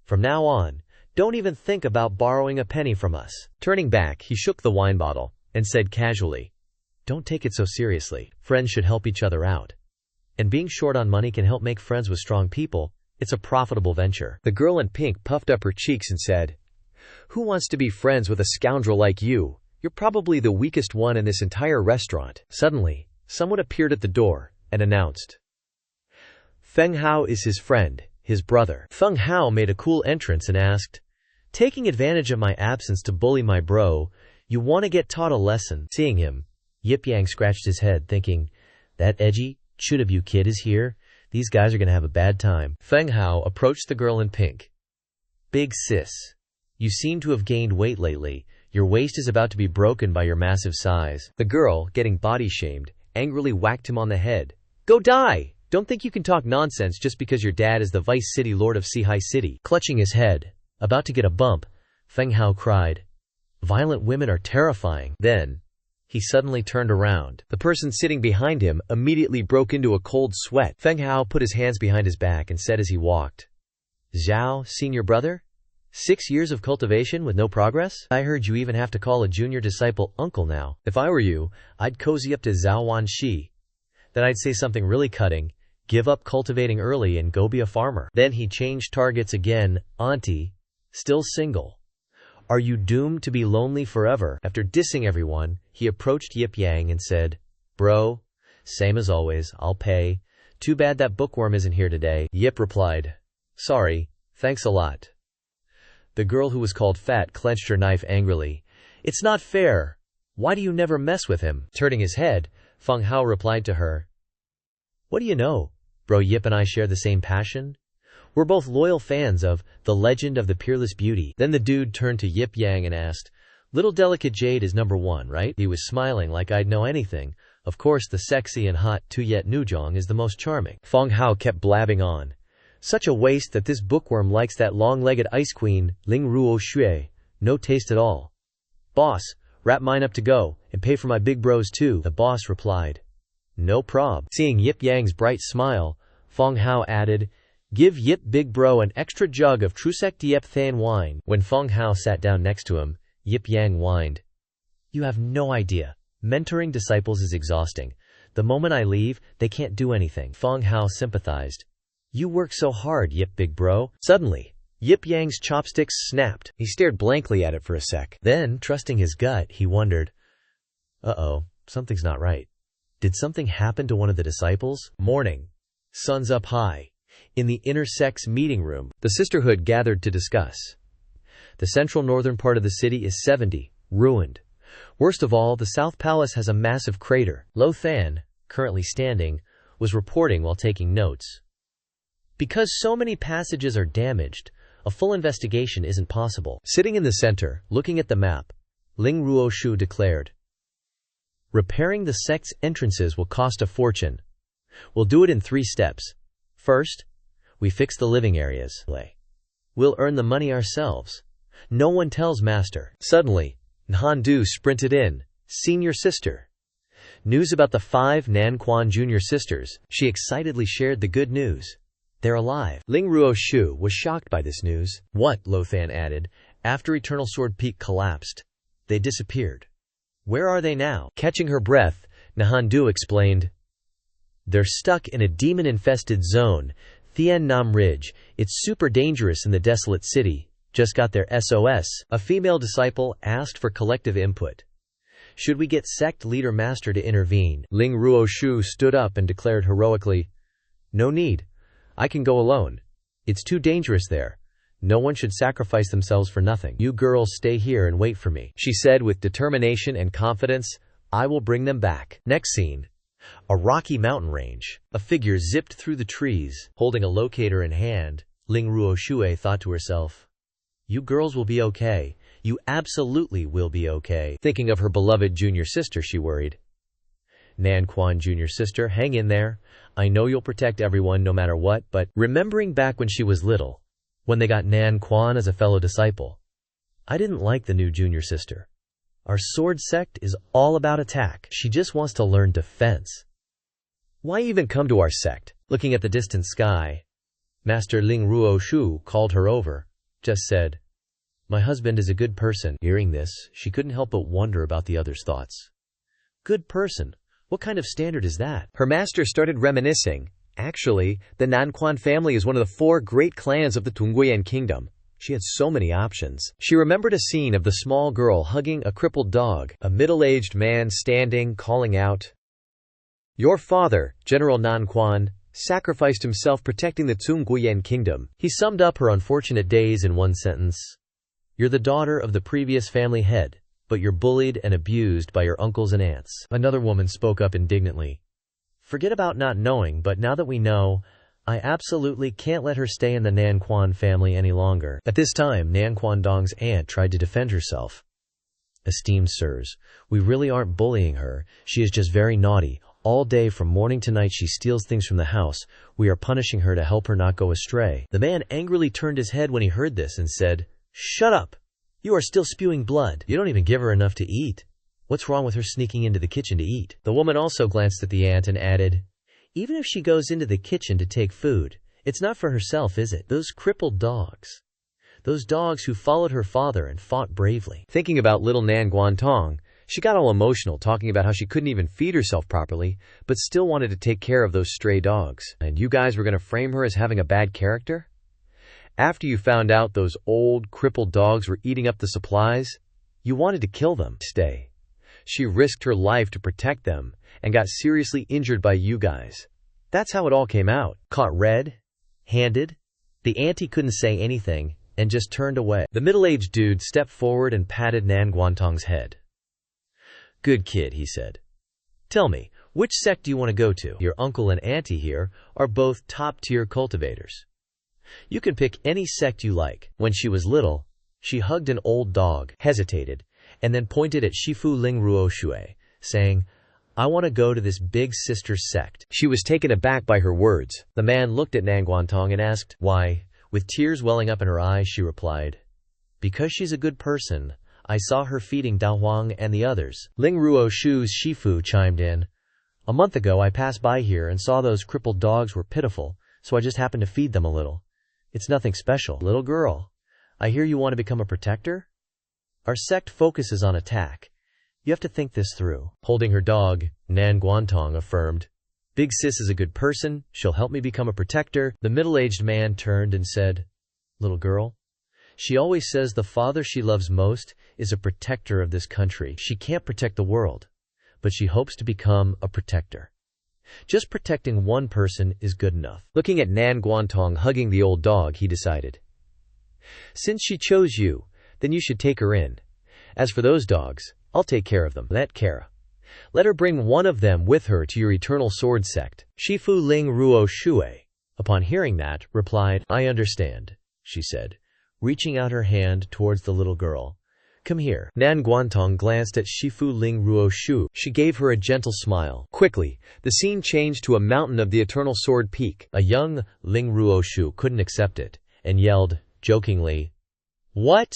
From now on, don't even think about borrowing a penny from us. Turning back, he shook the wine bottle and said casually, don't take it so seriously. Friends should help each other out. And being short on money can help make friends with strong people. It's a profitable venture. The girl in pink puffed up her cheeks and said, who wants to be friends with a scoundrel like you? You're probably the weakest one in this entire restaurant. Suddenly, someone appeared at the door and announced, Feng Hao is his friend, his brother. Feng Hao made a cool entrance and asked, taking advantage of my absence to bully my bro, you want to get taught a lesson? Seeing him, Yip Yang scratched his head, thinking, that edgy, shoot-of-you kid is here. These guys are going to have a bad time. Feng Hao approached the girl in pink. Big sis, you seem to have gained weight lately. Your waist is about to be broken by your massive size. The girl, getting body-shamed, angrily whacked him on the head. Go die! Don't think you can talk nonsense just because your dad is the vice city lord of Isekai'd City. Clutching his head, about to get a bump, Feng Hao cried, violent women are terrifying. Then, he suddenly turned around. The person sitting behind him immediately broke into a cold sweat. Feng Hao put his hands behind his back and said as he walked, Zhao, senior brother? 6 years of cultivation with no progress? I heard you even have to call a junior disciple uncle now. If I were you, I'd cozy up to Zhao Wanxi. Then I'd say something really cutting, give up cultivating early and go be a farmer. Then he changed targets again. Auntie, still single. Are you doomed to be lonely forever? After dissing everyone, he approached Yip Yang and said, bro, same as always, I'll pay. Too bad that bookworm isn't here today. Yip replied, sorry, thanks a lot. The girl who was called Fat clenched her knife angrily. It's not fair. Why do you never mess with him? Turning his head, Feng Hao replied to her, what do you know? Bro Yip and I share the same passion. We're both loyal fans of The Legend of the Peerless Beauty. Then the dude turned to Yip Yang and asked, Little Delicate Jade is #1, right? He was smiling like I'd know anything. Of course the sexy and hot Tuyet Nujong is the most charming. Feng Hao kept blabbing on. Such a waste that this bookworm likes that long-legged ice queen, Ling Ruo Shui. No taste at all. Boss, Wrap mine up to go, and pay for my big bros too, the boss replied. No prob. Seeing Yip Yang's bright smile, Feng Hao added, give Yip big bro an extra jug of Sect Yip Than wine. When Feng Hao sat down next to him, Yip Yang whined. You have no idea. Mentoring disciples is exhausting. The moment I leave, they can't do anything. Feng Hao sympathized. You work so hard, Yip big bro. Suddenly, Yip Yang's chopsticks snapped. He stared blankly at it for a sec. Then, trusting his gut, he wondered, uh-oh, something's not right. Did something happen to one of the disciples? Morning. Sun's up high. In the inner sect's meeting room, the sisterhood gathered to discuss. The central northern part of the city is 70, ruined. Worst of all, the South Palace has a massive crater. Lo Than, currently standing, was reporting while taking notes. Because so many passages are damaged, a full investigation isn't possible. Sitting in the center, looking at the map, Ling Ruoshu declared, repairing the sect's entrances will cost a fortune. We'll do it in 3 steps. First, we fix the living areas. We'll earn the money ourselves. No one tells master. Suddenly, Nhandu sprinted in. Senior sister. News about the 5 Nanquan junior sisters. She excitedly shared the good news. They're alive. Ling Ruoshu was shocked by this news. What? Lo Than added. After Eternal Sword Peak collapsed, they disappeared. Where are they now? Catching her breath, Nhandu explained. They're stuck in a demon-infested zone, Thien Nam Ridge. It's super dangerous in the desolate city. Just got their SOS. A female disciple asked for collective input. Should we get sect leader master to intervene? Ling Ruoshu stood up and declared heroically, no need. I can go alone. It's too dangerous there. No one should sacrifice themselves for nothing. You girls stay here and wait for me, she said with determination and confidence. I will bring them back. Next scene. A rocky mountain range. A figure zipped through the trees. Holding a locator in hand, Ling Ruoshu thought to herself, you girls will be okay. You absolutely will be okay. Thinking of her beloved junior sister, she worried. Nanquan junior sister, hang in there. I know you'll protect everyone no matter what, but remembering back when she was little, when they got Nanquan as a fellow disciple, I didn't like the new junior sister. Our sword sect is all about attack. She just wants to learn defense. Why even come to our sect? Looking at the distant sky, Master Ling Ruoshu called her over, just said, my husband is a good person. Hearing this, she couldn't help but wonder about the other's thoughts. Good person? What kind of standard is that? Her master started reminiscing. Actually, the Nanquan family is one of the 4 great clans of the Tungguyen kingdom. She had so many options. She remembered a scene of the small girl hugging a crippled dog, a middle-aged man standing, calling out, your father, General Nanquan, sacrificed himself protecting the Tungguyen kingdom. He summed up her unfortunate days in one sentence. You're the daughter of the previous family head, but you're bullied and abused by your uncles and aunts. Another woman spoke up indignantly. Forget about not knowing, but now that we know, I absolutely can't let her stay in the Nanquan family any longer. At this time, Nanquan Dong's aunt tried to defend herself. Esteemed sirs, we really aren't bullying her. She is just very naughty. All day from morning to night she steals things from the house. We are punishing her to help her not go astray. The man angrily turned his head when he heard this and said, shut up! You are still spewing blood. You don't even give her enough to eat. What's wrong with her sneaking into the kitchen to eat? The woman also glanced at the aunt and added, even if she goes into the kitchen to take food, it's not for herself, is it? Those crippled dogs. Those dogs who followed her father and fought bravely. Thinking about little Nan Guantong, she got all emotional, talking about how she couldn't even feed herself properly, but still wanted to take care of those stray dogs. And you guys were going to frame her as having a bad character? After you found out those old, crippled dogs were eating up the supplies, you wanted to kill them. Stay. She risked her life to protect them and got seriously injured by you guys. That's how it all came out. Caught red-handed, the auntie couldn't say anything and just turned away. The middle-aged dude stepped forward and patted Nan Guantong's head. Good kid, he said. Tell me, which sect do you want to go to? Your uncle and auntie here are both top-tier cultivators. You can pick any sect you like. When she was little, she hugged an old dog, hesitated, and then pointed at Shifu Ling Ruoshue, saying, I want to go to this big sister's sect. She was taken aback by her words. The man looked at Nanguantong and asked, why? With tears welling up in her eyes, she replied, because she's a good person, I saw her feeding Dao Huang and the others. Ling Ruo Shu's Shifu chimed in. A month ago I passed by here and saw those crippled dogs were pitiful, so I just happened to feed them a little. It's nothing special. Little girl, I hear you want to become a protector? Our sect focuses on attack. You have to think this through. Holding her dog, Nan Guantong affirmed. Big sis is a good person. She'll help me become a protector. The middle-aged man turned and said, Little girl, she always says the father she loves most is a protector of this country. She can't protect the world, but she hopes to become a protector. Just protecting one person is good enough. Looking at Nan Guantong hugging the old dog, he decided, since she chose you, then you should take her in. As for those dogs, I'll take care of them. Let her bring one of them with her to your eternal sword sect. Shifu Ling Ruo Shui, upon hearing that, replied, I understand, she said, reaching out her hand towards the little girl. Come here. Nan Guantong glanced at Shifu Ling Ruo Shu. She gave her a gentle smile. Quickly, the scene changed to a mountain of the eternal sword peak. A young Ling Ruo Shu couldn't accept it, and yelled, jokingly, What?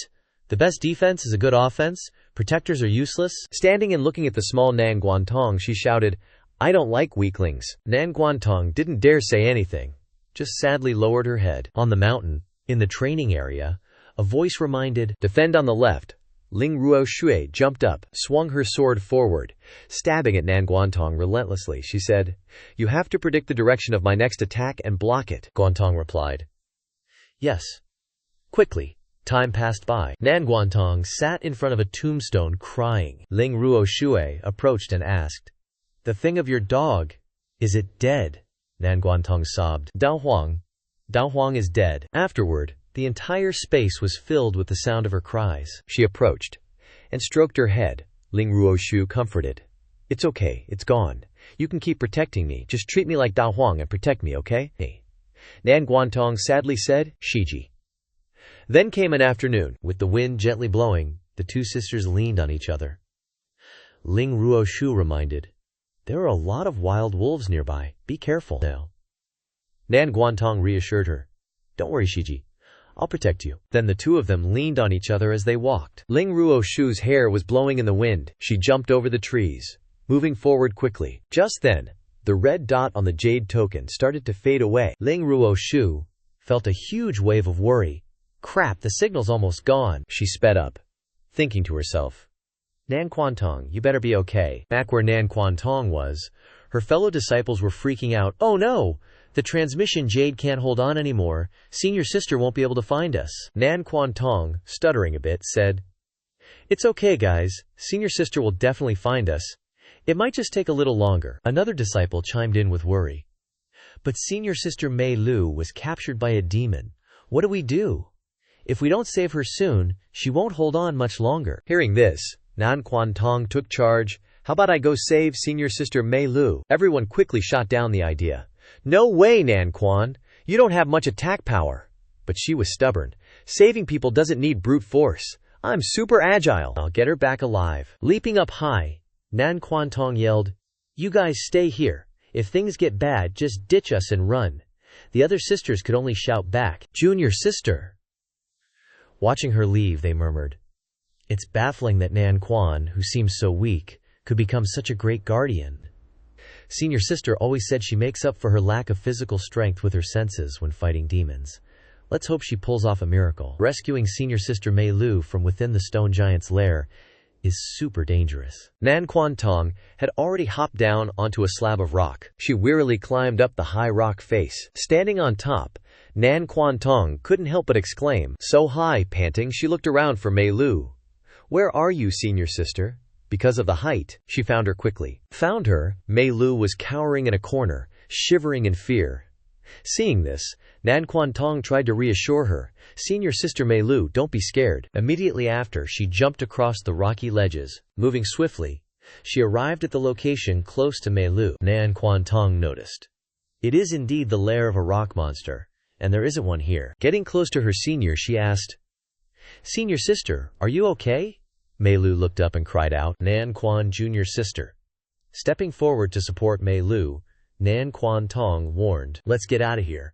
The best defense is a good offense? Protectors are useless? Standing and looking at the small Nan Guantong, she shouted, I don't like weaklings. Nan Guantong didn't dare say anything, just sadly lowered her head. On the mountain, in the training area, a voice reminded, Defend on the left. Ling Ruo Shui jumped up, swung her sword forward, stabbing at Nan Guantong relentlessly. She said, You have to predict the direction of my next attack and block it. Guantong replied, Yes. Quickly. Time passed by. Nan Guantong sat in front of a tombstone crying. Ling Ruo Shui approached and asked, The thing of your dog, is it dead? Nan Guantong sobbed. Dao Huang is dead. Afterward, the entire space was filled with the sound of her cries. She approached and stroked her head. Ling Ruo Shu comforted. It's okay, it's gone. You can keep protecting me. Just treat me like Dao Huang and protect me, okay? Nan Guantong sadly said, Shiji. Then came an afternoon. With the wind gently blowing, the two sisters leaned on each other. Ling Ruo Shu reminded, There are a lot of wild wolves nearby. Be careful now. Nan Guantong reassured her. Don't worry, Shiji. I'll protect you. Then the two of them leaned on each other as they walked. Ling Ruo Shu's hair was blowing in the wind. She jumped over the trees, moving forward quickly. Just then, the red dot on the jade token started to fade away. Ling Ruo Shu felt a huge wave of worry. Crap, the signal's almost gone. She sped up, thinking to herself, Nan Guantong, you better be okay. Back where Nan Guantong was, her fellow disciples were freaking out. Oh no! The transmission jade can't hold on anymore. Senior sister won't be able to find us. Nan Guantong, stuttering a bit, said, It's okay, guys. Senior sister will definitely find us. It might just take a little longer. Another disciple chimed in with worry. But senior sister Mei Lu was captured by a demon. What do we do? If we don't save her soon, she won't hold on much longer. Hearing this, Nan Guantong took charge. How about I go save senior sister Mei Lu? Everyone quickly shot down the idea. No way, Nan Quan. You don't have much attack power. But she was stubborn. Saving people doesn't need brute force. I'm super agile. I'll get her back alive. Leaping up high, Nan Guantong yelled, You guys stay here. If things get bad, just ditch us and run. The other sisters could only shout back, Junior sister. Watching her leave, they murmured, It's baffling that Nan Quan, who seems so weak, could become such a great guardian. Senior sister always said she makes up for her lack of physical strength with her senses when fighting demons. Let's hope she pulls off a miracle. Rescuing senior sister Mei Lu from within the stone giant's lair is super dangerous. Nan Guantong had already hopped down onto a slab of rock. She wearily climbed up the high rock face. Standing on top, Nan Guantong couldn't help but exclaim. So high, panting, she looked around for Mei Lu. Where are you, senior sister? Because of the height, she found her quickly. Found her, Mei Lu was cowering in a corner, shivering in fear. Seeing this, Nan Guantong tried to reassure her. Senior sister Mei Lu, don't be scared. Immediately after, she jumped across the rocky ledges. Moving swiftly, she arrived at the location close to Mei Lu. Nan Guantong noticed. It is indeed the lair of a rock monster, and there isn't one here. Getting close to her senior, she asked, Senior sister, are you okay? Mei Lu looked up and cried out, Nan Quan junior sister. Stepping forward to support Mei Lu, Nan Guantong warned, Let's get out of here.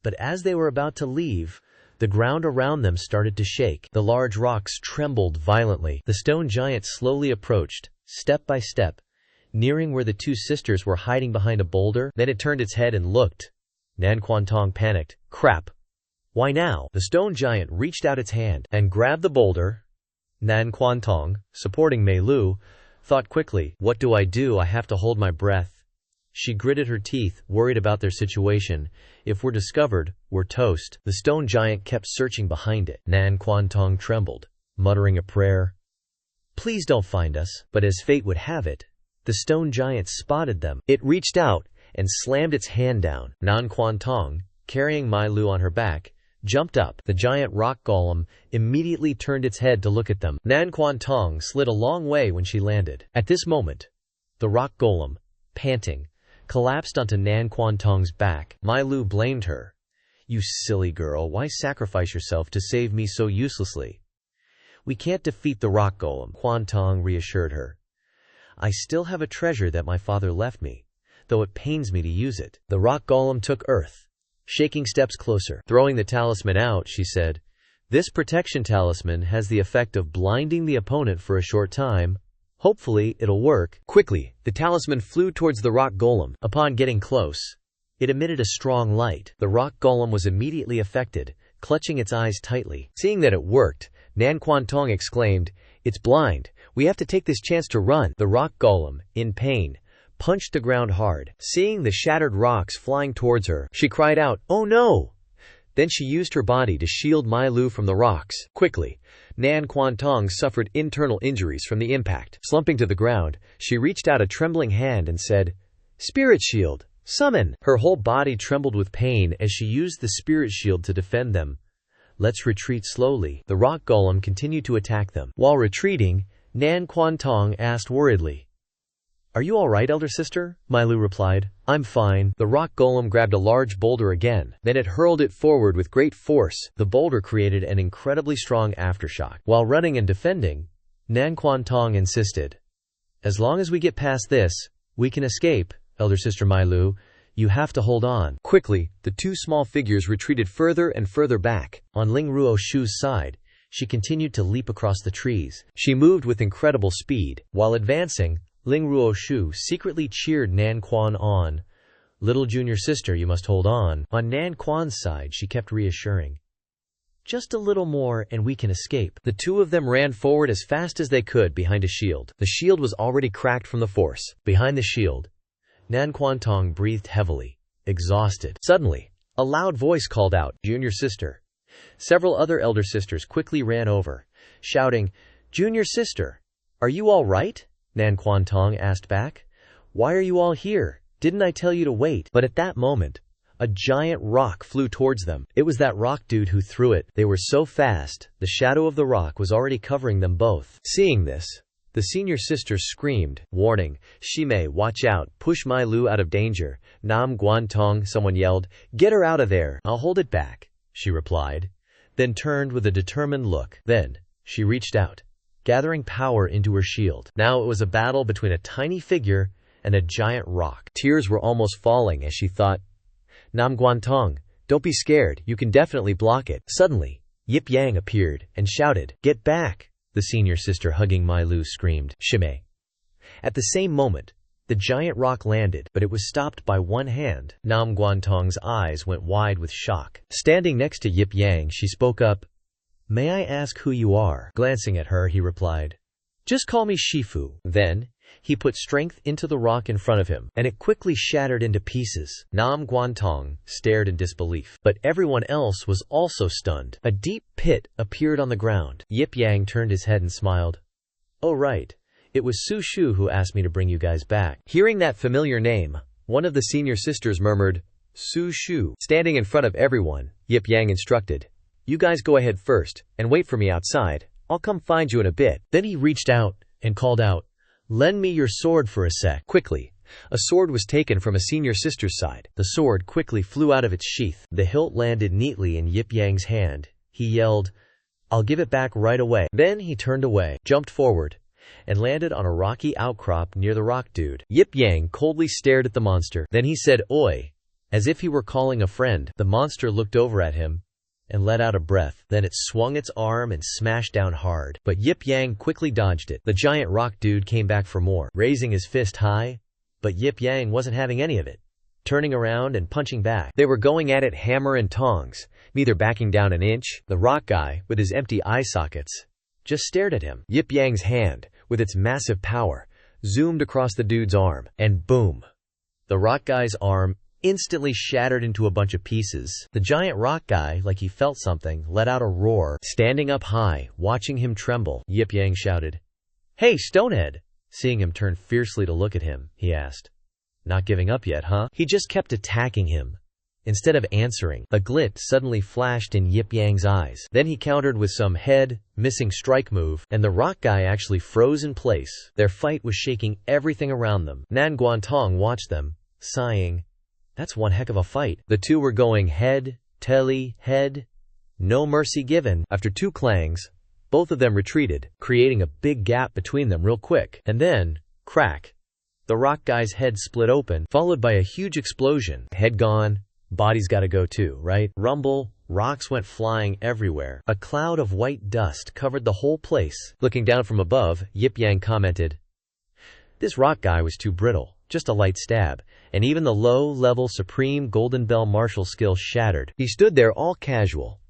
But as they were about to leave, the The ground around them started to shake. The large rocks trembled violently. The stone giant slowly approached, step by step, nearing where the two sisters were hiding behind a boulder. Then it turned its head and looked. Nan Quan Tong panicked. Crap! Why now? The stone giant reached out its hand and grabbed the boulder. Nan Quan Tong, supporting Mei Lu, thought quickly, what do? I have to hold my breath. She gritted her teeth, worried about their situation. If we're discovered, we're toast. The stone giant kept searching behind it. Nan Quan Tong trembled, muttering a prayer. Please don't find us. But as fate would have it, the stone giant spotted them. It reached out and slammed its hand down. Nan Quan Tong, carrying Mai Lu on her back, jumped up. The giant rock golem immediately turned its head to look at them. Nan Quan Tong slid a long way when she landed. At this moment, the rock golem, panting, collapsed onto Nan Quan Tong's back. Mai Lu blamed her. You silly girl, why sacrifice yourself to save me so uselessly? We can't defeat the rock golem, Quan Tong reassured her. I still have a treasure that my father left me, though it pains me to use it. The rock golem took earth, shaking steps closer. Throwing the talisman out, she said, this protection talisman has the effect of blinding the opponent for a short time. Hopefully, it'll work. Quickly, the talisman flew towards the rock golem. Upon getting close, it emitted a strong light. The rock golem was immediately affected, clutching its eyes tightly. Seeing that it worked, Nan Quan Tong exclaimed, it's blind. We have to take this chance to run. The rock golem, in pain, punched the ground hard. Seeing the shattered rocks flying towards her, she cried out, oh no! Then she used her body to shield Mai Lu from the rocks. Quickly, Nan Quan Tong suffered internal injuries from the impact. Slumping to the ground, she reached out a trembling hand and said, Spirit Shield, summon! Her whole body trembled with pain as she used the Spirit Shield to defend them. Let's retreat slowly. The rock golem continued to attack them. While retreating, Nan Quan Tong asked worriedly, Are you all right, elder sister? Mai Lu replied, I'm fine. The rock golem grabbed a large boulder again. Then it hurled it forward with great force. The boulder created an incredibly strong aftershock. While running and defending, Nan Quan Tong insisted, As long as we get past this, we can escape, elder sister Mai Lu. You have to hold on. Quickly, the two small figures retreated further and further back. On Ling Ruo Shu's side, she continued to leap across the trees. She moved with incredible speed. While advancing, Ling Ruo Shu secretly cheered Nan Quan on. Little junior sister, you must hold on. On Nan Quan's side, she kept reassuring. Just a little more and we can escape. The two of them ran forward as fast as they could behind a shield. The shield was already cracked from the force. Behind the shield, Nan Quan Tong breathed heavily, exhausted. Suddenly, a loud voice called out, Junior sister. Several other elder sisters quickly ran over, shouting, Junior sister, are you all right? Nan Quan Tong asked back. Why are you all here? Didn't I tell you to wait? But at that moment, a giant rock flew towards them. It was that rock dude who threw it. They were so fast, the shadow of the rock was already covering them both. Seeing this, the senior sister screamed, warning, Shimei, watch out, push Mai Lu out of danger. Nam Guan Tong, someone yelled, get her out of there. I'll hold it back, she replied, then turned with a determined look. Then, she reached out, gathering power into her shield. Now it was a battle between a tiny figure and a giant rock. Tears were almost falling as she thought, Nam Guan Tong, don't be scared, you can definitely block it. Suddenly, Yip Yang appeared and shouted, get back! The senior sister hugging Mai Lu screamed, Shimei. At the same moment, the giant rock landed, but it was stopped by one hand. Nam Guan Tong's eyes went wide with shock. Standing next to Yip Yang, she spoke up, May I ask who you are? Glancing at her, he replied, Just call me Shifu. Then, he put strength into the rock in front of him, and it quickly shattered into pieces. Nam Guan Tong stared in disbelief, but everyone else was also stunned. A deep pit appeared on the ground. Yip Yang turned his head and smiled. Oh right, it was Su Shu who asked me to bring you guys back. Hearing that familiar name, one of the senior sisters murmured, Su Shu. Standing in front of everyone, Yip Yang instructed, You guys go ahead first, and wait for me outside. I'll come find you in a bit. Then he reached out and called out, Lend me your sword for a sec. Quickly, a sword was taken from a senior sister's side. The sword quickly flew out of its sheath. The hilt landed neatly in Yip Yang's hand. He yelled, I'll give it back right away. Then he turned away, jumped forward, and landed on a rocky outcrop near the rock dude. Yip Yang coldly stared at the monster. Then he said, Oi, as if he were calling a friend. The monster looked over at him, and let out a breath. Then it swung its arm and smashed down hard. But Yip Yang quickly dodged it. The giant rock dude came back for more, raising his fist high. But Yip Yang wasn't having any of it, turning around and punching back. They were going at it hammer and tongs, neither backing down an inch. The rock guy, with his empty eye sockets, just stared at him. Yip Yang's hand, with its massive power, zoomed across the dude's arm, and boom! The rock guy's arm instantly shattered into a bunch of pieces. The giant rock guy, like he felt something, let out a roar. Standing up high, watching him tremble, Yip Yang shouted, "Hey, Stonehead!" Seeing him turn fiercely to look at him, he asked, "Not giving up yet, huh?" He just kept attacking him. Instead of answering, a glint suddenly flashed in Yip Yang's eyes. Then he countered with some missing strike move, and the rock guy actually froze in place. Their fight was shaking everything around them. Nan Guantong watched them, sighing, "That's one heck of a fight." The two were going head, telly, head. No mercy given. After two clangs, both of them retreated, creating a big gap between them real quick. And then, crack. The rock guy's head split open, followed by a huge explosion. Head gone, body's gotta go too, right? Rumble, rocks went flying everywhere. A cloud of white dust covered the whole place. Looking down from above, Yip Yang commented, "This rock guy was too brittle. Just a light stab, and even the low-level Supreme Golden Bell martial skill shattered." He stood there all casual,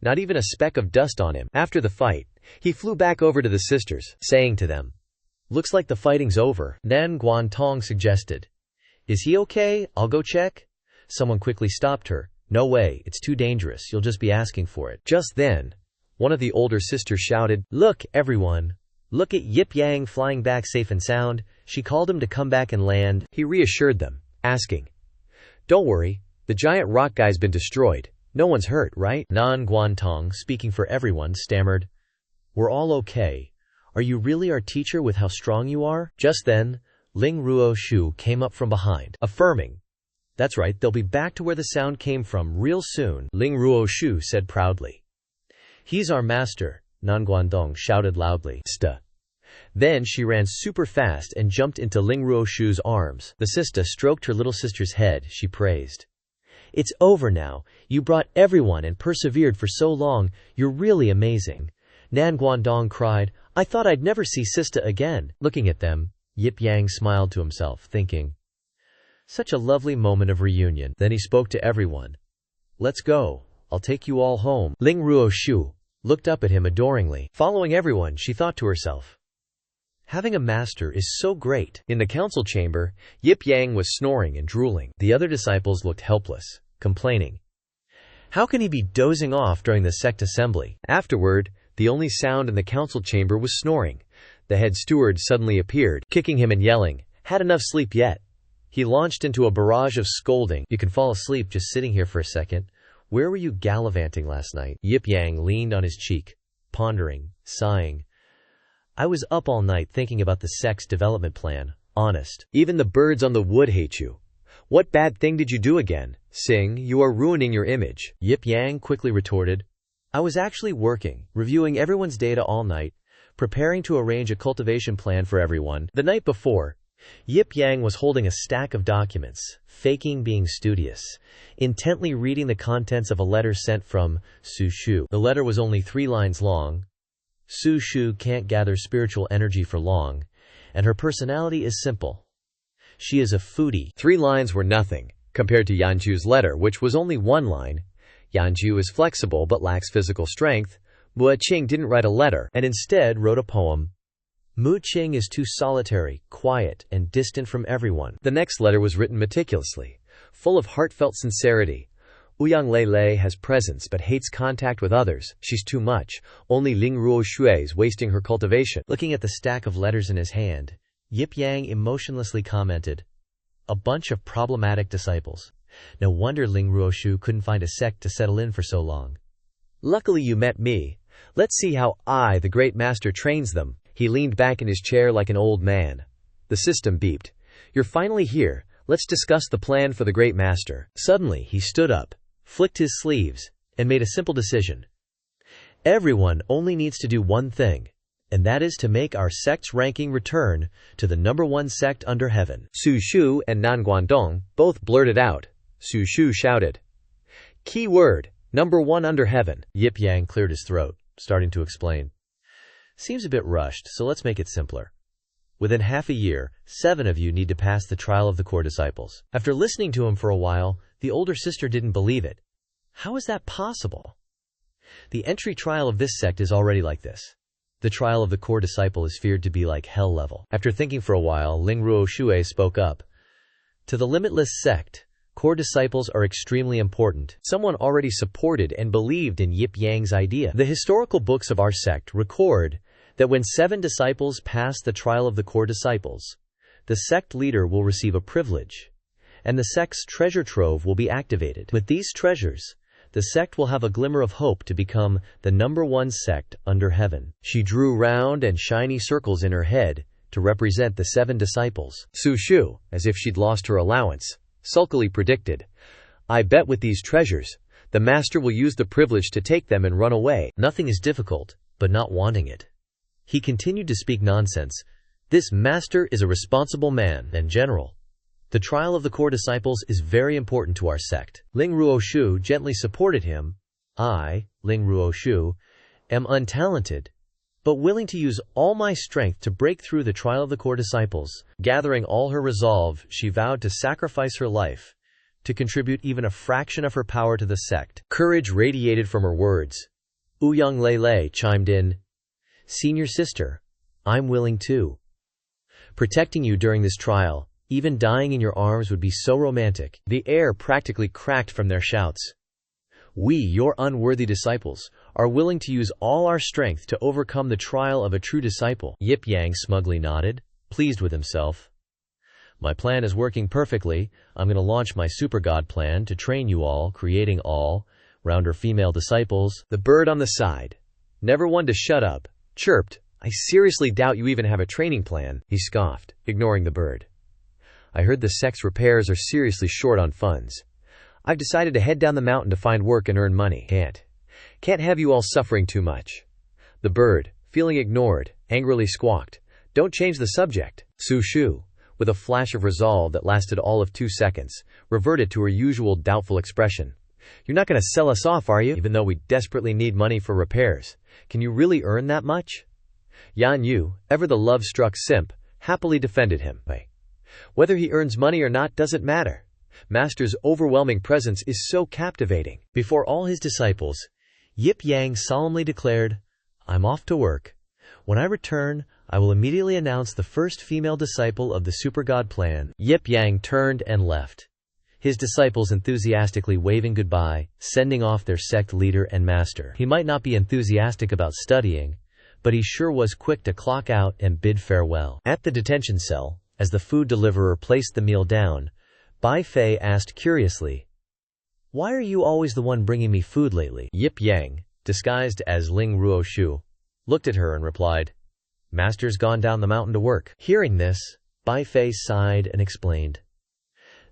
not even a speck of dust on him. After the fight, he flew back over to the sisters, saying to them, "Looks like the fighting's over." Nan Guantong suggested, "Is he okay? I'll go check." Someone quickly stopped her. "No way, it's too dangerous, you'll just be asking for it." Just then, one of the older sisters shouted, "Look, everyone! Look at Yip Yang flying back safe and sound. She called him to come back and land." He reassured them, asking, "Don't worry, the giant rock guy's been destroyed. No one's hurt, right?" Nan Guantong, speaking for everyone, stammered, "We're all okay. Are you really our teacher with how strong you are?" Just then, Ling Ruo Shu came up from behind, affirming, "That's right, they'll be back to where the sound came from real soon." Ling Ruo Shu said proudly, "He's our master," Nan Guantong shouted loudly. "Sta." Then she ran super fast and jumped into Ling Ruo Shu's arms. The sister stroked her little sister's head. She praised, "It's over now. You brought everyone and persevered for so long. You're really amazing." Nan Guangdong cried, "I thought I'd never see Sista again." Looking at them, Yip Yang smiled to himself, thinking, "Such a lovely moment of reunion." Then he spoke to everyone. "Let's go. I'll take you all home." Ling Ruo Shu looked up at him adoringly. Following everyone, she thought to herself, "Having a master is so great." In the council chamber, Yip Yang was snoring and drooling. The other disciples looked helpless, complaining, "How can he be dozing off during the sect assembly?" Afterward, the only sound in the council chamber was snoring. The head steward suddenly appeared, kicking him and yelling, "Had enough sleep yet?" He launched into a barrage of scolding. "You can fall asleep just sitting here for a second. Where were you gallivanting last night?" Yip Yang leaned on his cheek, pondering, sighing, "I was up all night thinking about the Sect's development plan, honest. Even the birds on the wood hate you. What bad thing did you do again? Sing, you are ruining your image." Yip Yang quickly retorted, "I was actually working, reviewing everyone's data all night, preparing to arrange a cultivation plan for everyone." The night before, Yip Yang was holding a stack of documents, faking being studious, intently reading the contents of a letter sent from Su Shu. The letter was only 3 lines long. Su Shu can't gather spiritual energy for long, and her personality is simple. She is a foodie. 3 lines were nothing, compared to Yanju's letter, which was only 1 line. Yanju is flexible but lacks physical strength. Mu Qing didn't write a letter, and instead wrote a poem. Mu Qing is too solitary, quiet, and distant from everyone. The next letter was written meticulously, full of heartfelt sincerity. Ouyang Lei has presence but hates contact with others. She's too much. Only Ling Ruo Shui is wasting her cultivation. Looking at the stack of letters in his hand, Yip Yang emotionlessly commented, "A bunch of problematic disciples. No wonder Ling Ruo Shu couldn't find a sect to settle in for so long. Luckily you met me. Let's see how I, the great master, trains them." He leaned back in his chair like an old man. The system beeped. "You're finally here. Let's discuss the plan for the great master." Suddenly, he stood up, flicked his sleeves, and made a simple decision. "Everyone only needs to do one thing, and that is to make our sect's ranking return to the #1 sect under heaven." Su Shu and Nan Guangdong both blurted out. Su Shu shouted, "Key word, Number 1 under heaven. Yip Yang cleared his throat, starting to explain. Seems a bit rushed, so let's make it simpler. Within half a year, 7 of you need to pass the trial of the core disciples. After listening to him for a while, the older sister didn't believe it. How is that possible? The entry trial of this sect is already like this. The trial of the core disciple is feared to be like hell level. After thinking for a while, Ling Ruo Shui spoke up. To the limitless sect, core disciples are extremely important. Someone already supported and believed in Yip Yang's idea. The historical books of our sect record that when 7 disciples pass the trial of the core disciples, the sect leader will receive a privilege, and the sect's treasure trove will be activated. With these treasures, the sect will have a glimmer of hope to become the number 1 sect under heaven. She drew round and shiny circles in her head to represent the 7 disciples. Su Shu, as if she'd lost her allowance, sulkily predicted, I bet with these treasures, the master will use the privilege to take them and run away. Nothing is difficult, but not wanting it. He continued to speak nonsense. This master is a responsible man and general. The trial of the core disciples is very important to our sect. Ling Ruo Shu gently supported him. I, Ling Ruo Shu, am untalented, but willing to use all my strength to break through the trial of the core disciples. Gathering all her resolve, she vowed to sacrifice her life, to contribute even a fraction of her power to the sect. Courage radiated from her words. Ouyang Lei chimed in. Senior sister, I'm willing too. Protecting you during this trial, even dying in your arms would be so romantic. The air practically cracked from their shouts. We, your unworthy disciples, are willing to use all our strength to overcome the trial of a true disciple. Yip Yang smugly nodded, pleased with himself. My plan is working perfectly. I'm going to launch my super god plan to train you all, creating all-rounder female disciples. The bird on the side, never one to shut up, chirped. I seriously doubt you even have a training plan, he scoffed, ignoring the bird. I heard the sect's repairs are seriously short on funds. I've decided to head down the mountain to find work and earn money. Can't have you all suffering too much. The bird, feeling ignored, angrily squawked. Don't change the subject. Su Shu, with a flash of resolve that lasted all of 2 seconds, reverted to her usual doubtful expression. You're not going to sell us off, are you? Even though we desperately need money for repairs. Can you really earn that much? Yan Yu, ever the love-struck simp, happily defended him. Whether he earns money or not doesn't matter. Master's overwhelming presence is so captivating. Before all his disciples, Yip Yang solemnly declared, I'm off to work. When I return, I will immediately announce the first female disciple of the Super God Plan. Yip Yang turned and left, his disciples enthusiastically waving goodbye, sending off their sect leader and master. He might not be enthusiastic about studying, but he sure was quick to clock out and bid farewell. At the detention cell, as the food deliverer placed the meal down, Bai Fei asked curiously, Why are you always the one bringing me food lately? Yip Yang, disguised as Ling Ruo Shu, looked at her and replied, Master's gone down the mountain to work. Hearing this, Bai Fei sighed and explained,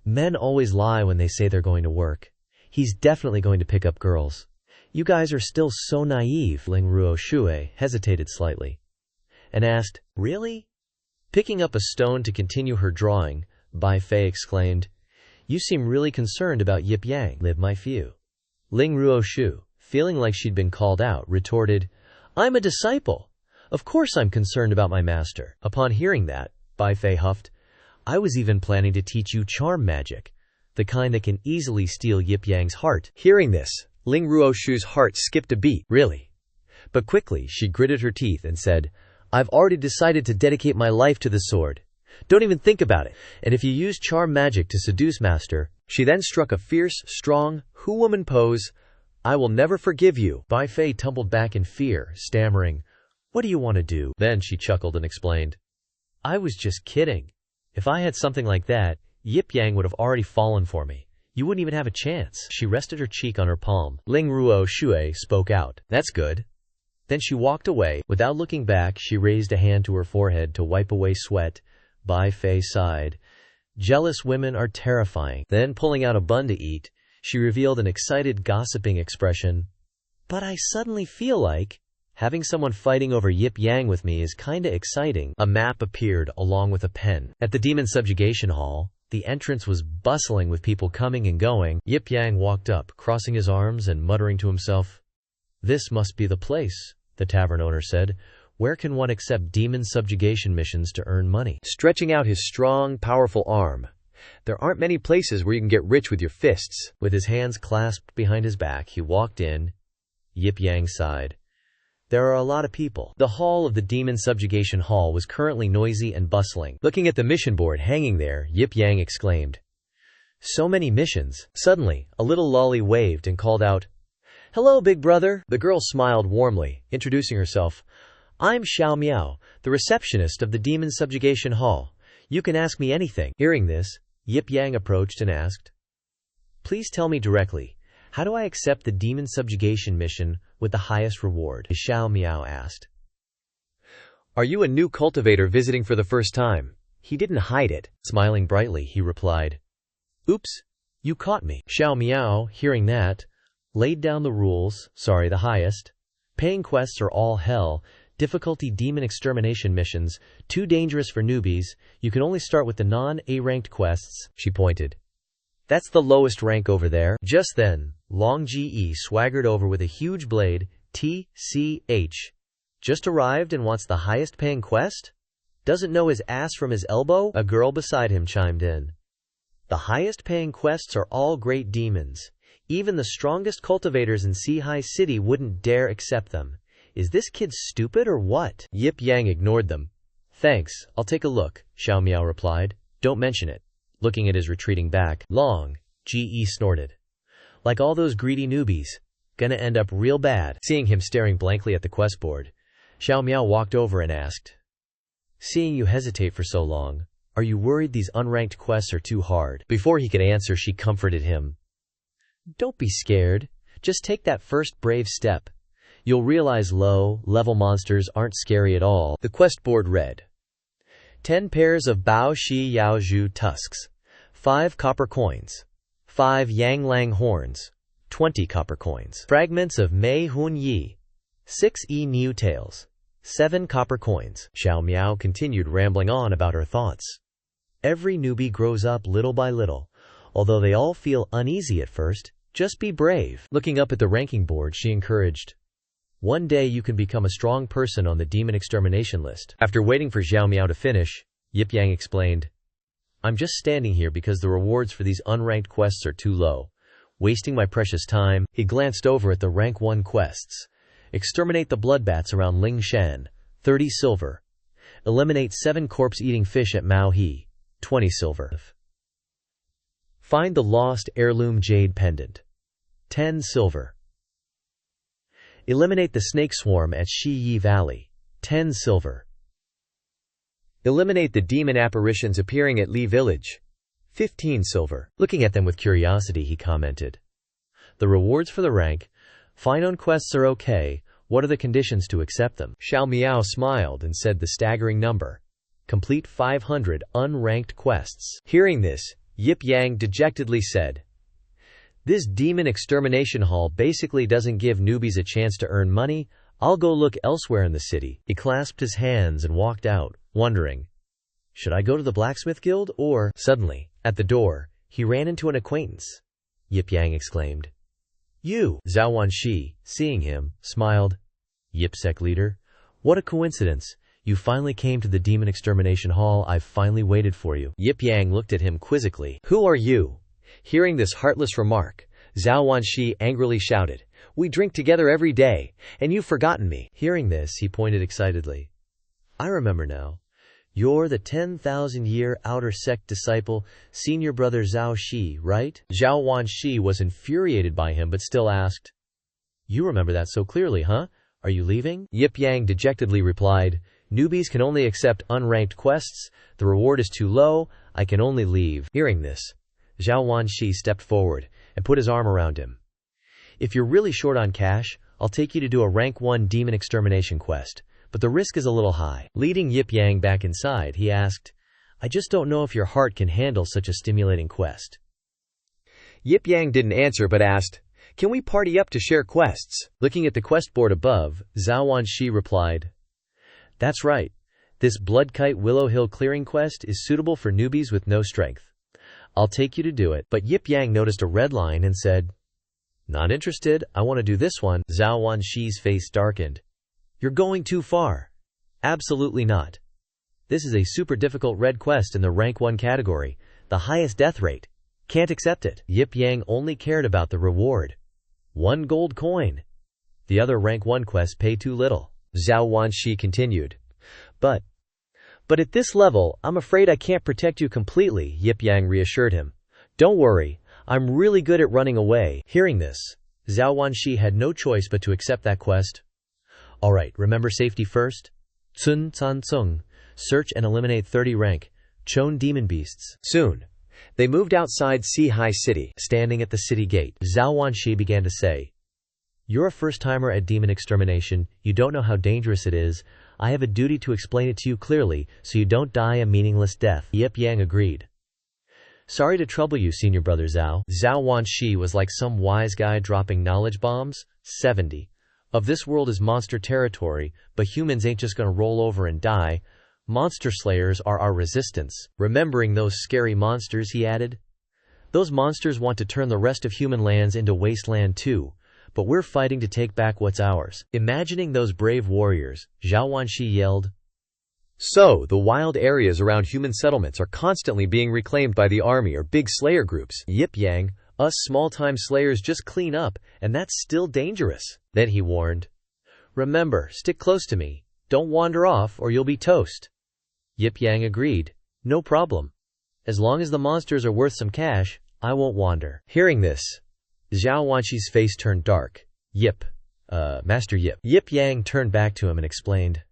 Men always lie when they say they're going to work. He's definitely going to pick up girls. You guys are still so naive. Ling Ruo Shui hesitated slightly and asked, Really? Picking up a stone to continue her drawing, Bai Fei exclaimed, You seem really concerned about Yip Yang. Live my few. Ling Ruo Shu, feeling like she'd been called out, retorted, I'm a disciple. Of course I'm concerned about my master. Upon hearing that, Bai Fei huffed, I was even planning to teach you charm magic, the kind that can easily steal Yip Yang's heart. Hearing this, Ling Ruo Shu's heart skipped a beat. Really? But quickly she gritted her teeth and said, I've already decided to dedicate my life to the sword. Don't even think about it. And if you use charm magic to seduce master, she then struck a fierce, strong, Hu-woman pose. I will never forgive you. Bai Fei tumbled back in fear, stammering, What do you want to do? Then she chuckled and explained, I was just kidding. If I had something like that, Yip Yang would have already fallen for me. You wouldn't even have a chance. She rested her cheek on her palm. Ling Ruo Shui spoke out. That's good. Then she walked away. Without looking back, she raised a hand to her forehead to wipe away sweat. Bai Fei sighed. Jealous women are terrifying. Then, pulling out a bun to eat, she revealed an excited, gossiping expression. But I suddenly feel like having someone fighting over Yip Yang with me is kinda exciting. A map appeared along with a pen. At the demon subjugation hall, The entrance was bustling with people coming and going. Yip Yang walked up, crossing his arms and muttering to himself. "This must be the place," the tavern owner said. "Where can one accept demon subjugation missions to earn money?" Stretching out his strong, powerful arm. "There aren't many places where you can get rich with your fists." With his hands clasped behind his back, he walked in. Yip Yang sighed. There are a lot of people. The hall of the Demon Subjugation Hall was currently noisy and bustling. Looking at the mission board hanging there, Yip Yang exclaimed, "So many missions." Suddenly, a little lolly waved and called out, "Hello, big brother." The girl smiled warmly, introducing herself. "I'm Xiao Miao, the receptionist of the Demon Subjugation Hall. You can ask me anything." Hearing this, Yip Yang approached and asked, "Please tell me directly, how do I accept the Demon Subjugation mission with the highest reward?" Xiao Miao asked. "Are you a new cultivator visiting for the first time?" He didn't hide it. Smiling brightly, he replied, "Oops, you caught me." Xiao Miao, hearing that, laid down the rules. "Sorry, the highest. Paying quests are all hell. Difficulty demon extermination missions, too dangerous for newbies. You can only start with the non-A-ranked quests," she pointed. "That's the lowest rank over there." Just then, Long Ge swaggered over with a huge blade. "TCH. Just arrived and wants the highest paying quest? Doesn't know his ass from his elbow?" A girl beside him chimed in. "The highest paying quests are all great demons. Even the strongest cultivators in Seahai City wouldn't dare accept them. Is this kid stupid or what?" Yip Yang ignored them. "Thanks, I'll take a look," Xiao Miao replied. "Don't mention it." Looking at his retreating back, Long Ge snorted. "Like all those greedy newbies. Gonna end up real bad." Seeing him staring blankly at the quest board, Xiao Miao walked over and asked, "Seeing you hesitate for so long, are you worried these unranked quests are too hard?" Before he could answer, she comforted him. "Don't be scared. Just take that first brave step. You'll realize low-level monsters aren't scary at all." The quest board read, 10 pairs of Bao Shi Yao Zhu tusks, 5 copper coins, 5 Yang Lang horns, 20 copper coins. Fragments of Mei Hun Yi, 6 Niu tails, 7 copper coins. Xiao Miao continued rambling on about her thoughts. Every newbie grows up little by little. Although they all feel uneasy at first, just be brave. Looking up at the ranking board, she encouraged, "One day you can become a strong person on the demon extermination list." After waiting for Xiao Miao to finish, Yip Yang explained, "I'm just standing here because the rewards for these unranked quests are too low. Wasting my precious time." He glanced over at the rank 1 quests. Exterminate the bloodbats around Ling Shan, 30 silver. Eliminate 7 corpse-eating fish at Mao He, 20 silver. Find the lost heirloom jade pendant, 10 silver. Eliminate the snake swarm at Shi Yi Valley, 10 silver. Eliminate the demon apparitions appearing at Li Village, 15 silver. Looking at them with curiosity, he commented, "The rewards for the rank, fine on quests are okay. What are the conditions to accept them?" Xiao Miao smiled and said the staggering number. Complete 500 unranked quests. Hearing this, Yip Yang dejectedly said, "This demon extermination hall basically doesn't give newbies a chance to earn money. I'll go look elsewhere in the city." He clasped his hands and walked out, wondering, should I go to the blacksmith guild or... Suddenly, at the door, he ran into an acquaintance. Yip Yang exclaimed, "You!" Zhao Wanshi, seeing him, smiled. "Yip Sect leader, what a coincidence. You finally came to the demon extermination hall. I've finally waited for you." Yip Yang looked at him quizzically. "Who are you?" Hearing this heartless remark, Zhao Wanshi angrily shouted, "We drink together every day, and you've forgotten me." Hearing this, he pointed excitedly. "I remember now. You're the 10,000-year outer sect disciple, senior brother Zhao Shi, right?" Zhao Wanshi was infuriated by him but still asked, "You remember that so clearly, huh? Are you leaving?" Yip Yang dejectedly replied, "Newbies can only accept unranked quests. The reward is too low. I can only leave." Hearing this, Zhao Wanshi stepped forward and put his arm around him. "If you're really short on cash, I'll take you to do a rank 1 demon extermination quest, but the risk is a little high." Leading Yip Yang back inside, he asked, "I just don't know if your heart can handle such a stimulating quest." Yip Yang didn't answer but asked, "Can we party up to share quests?" Looking at the quest board above, Zhao Wanshi replied, "That's right. This Bloodkite Willow Hill clearing quest is suitable for newbies with no strength. I'll take you to do it. But Yip Yang noticed a red line and said, "Not interested, I want to do this one." Zhao Wanxi's face darkened. "You're going too far." "Absolutely not. This is a super difficult red quest in the rank 1 category, the highest death rate. Can't accept it." Yip Yang only cared about the reward. 1 gold coin. The other rank 1 quests pay too little. Zhao Wanxi continued. But at this level, I'm afraid I can't protect you completely," Yip Yang reassured him. "Don't worry, I'm really good at running away." Hearing this, Zhao Wanxi had no choice but to accept that quest. "Alright, remember safety first? Cun Can Tsung. Search and eliminate 30 rank Chon demon beasts." Soon, they moved outside Isekai'd City. Standing at the city gate, Zhao Wanxi began to say, "You're a first-timer at demon extermination, you don't know how dangerous it is. I have a duty to explain it to you clearly, so you don't die a meaningless death." Yip Yang agreed. "Sorry to trouble you, senior brother Zhao." Zhao Wanxi was like some wise guy dropping knowledge bombs. 70. Of this world is monster territory, but humans ain't just gonna roll over and die. Monster slayers are our resistance. Remembering those scary monsters, he added. Those monsters want to turn the rest of human lands into wasteland too, but we're fighting to take back what's ours. Imagining those brave warriors, Zhao Wanxi yelled. So, the wild areas around human settlements are constantly being reclaimed by the army or big slayer groups. Yip Yang, us small-time slayers just clean up, and that's still dangerous. Then he warned. Remember, stick close to me. Don't wander off or you'll be toast. Yip Yang agreed. No problem. As long as the monsters are worth some cash, I won't wander. Hearing this, Zhao Wanxi's face turned dark. Master Yip. Yip Yang turned back to him and explained.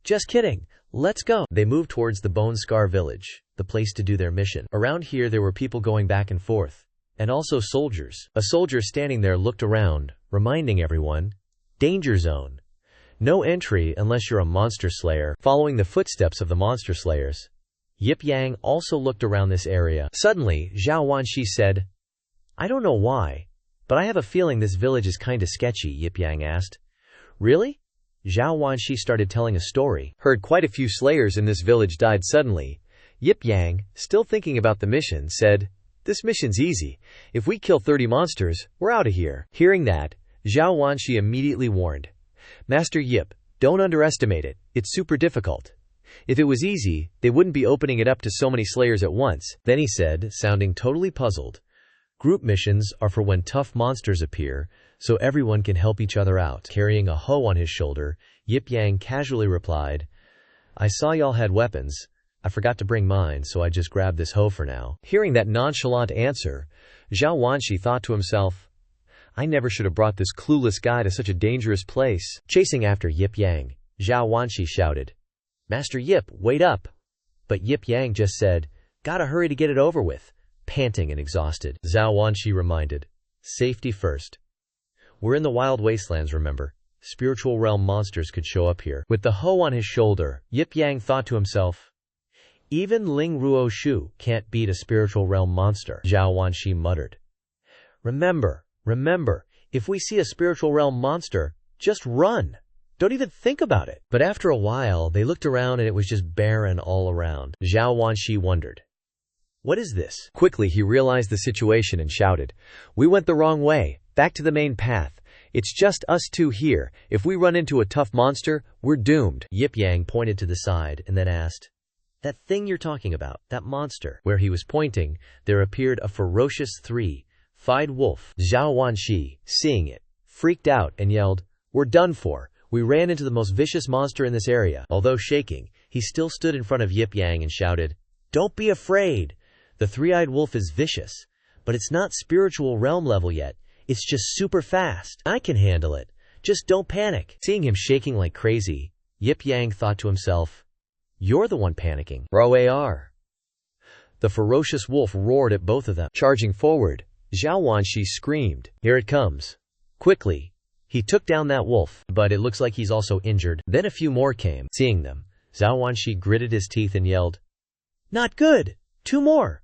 Just kidding. Let's go. They moved towards the Bone Scar village, the place to do their mission. Around here there were people going back and forth, and also soldiers. A soldier standing there looked around, reminding everyone, danger zone. No entry unless you're a monster slayer. Following the footsteps of the monster slayers, Yip Yang also looked around this area. Suddenly, Zhao Wanxi said, I don't know why, but I have a feeling this village is kinda sketchy. Yip Yang asked. Really? Zhao Wanxi started telling a story. Heard quite a few slayers in this village died suddenly. Yip Yang, still thinking about the mission, said, This mission's easy. If we kill 30 monsters, we're out of here. Hearing that, Zhao Wanxi immediately warned. Master Yip, don't underestimate it. It's super difficult. If it was easy, they wouldn't be opening it up to so many slayers at once. Then he said, sounding totally puzzled, Group missions are for when tough monsters appear, so everyone can help each other out. Carrying a hoe on his shoulder, Yip Yang casually replied, I saw y'all had weapons. I forgot to bring mine, so I just grabbed this hoe for now. Hearing that nonchalant answer, Zhao Wanxi thought to himself, I never should have brought this clueless guy to such a dangerous place. Chasing after Yip Yang, Zhao Wanxi shouted, Master Yip, wait up! But Yip Yang just said, Gotta hurry to get it over with, panting and exhausted. Zhao Wanxi reminded, Safety first. We're in the wild wastelands, remember? Spiritual realm monsters could show up here. With the hoe on his shoulder, Yip Yang thought to himself, Even Ling Ruo Shu can't beat a spiritual realm monster. Zhao Wanxi muttered. Remember, if we see a spiritual realm monster, just run. Don't even think about it. But after a while, they looked around and it was just barren all around. Zhao Wanxi wondered. What is this? Quickly, he realized the situation and shouted, We went the wrong way. Back to the main path. It's just us two here. If we run into a tough monster, we're doomed. Yip Yang pointed to the side and then asked, That thing you're talking about, that monster. Where he was pointing, there appeared a ferocious three-eyed wolf. Zhao Wanxi, seeing it, freaked out and yelled, We're done for. We ran into the most vicious monster in this area. Although shaking, he still stood in front of Yip Yang and shouted, Don't be afraid. The three-eyed wolf is vicious, but it's not spiritual realm level yet. It's just super fast. I can handle it. Just don't panic. Seeing him shaking like crazy, Yip Yang thought to himself, You're the one panicking. Roar. The ferocious wolf roared at both of them. Charging forward, Zhao Wanxi screamed, Here it comes. Quickly, he took down that wolf, but it looks like he's also injured. Then a few more came. Seeing them, Zhao Wanxi gritted his teeth and yelled, Not good! 2 more!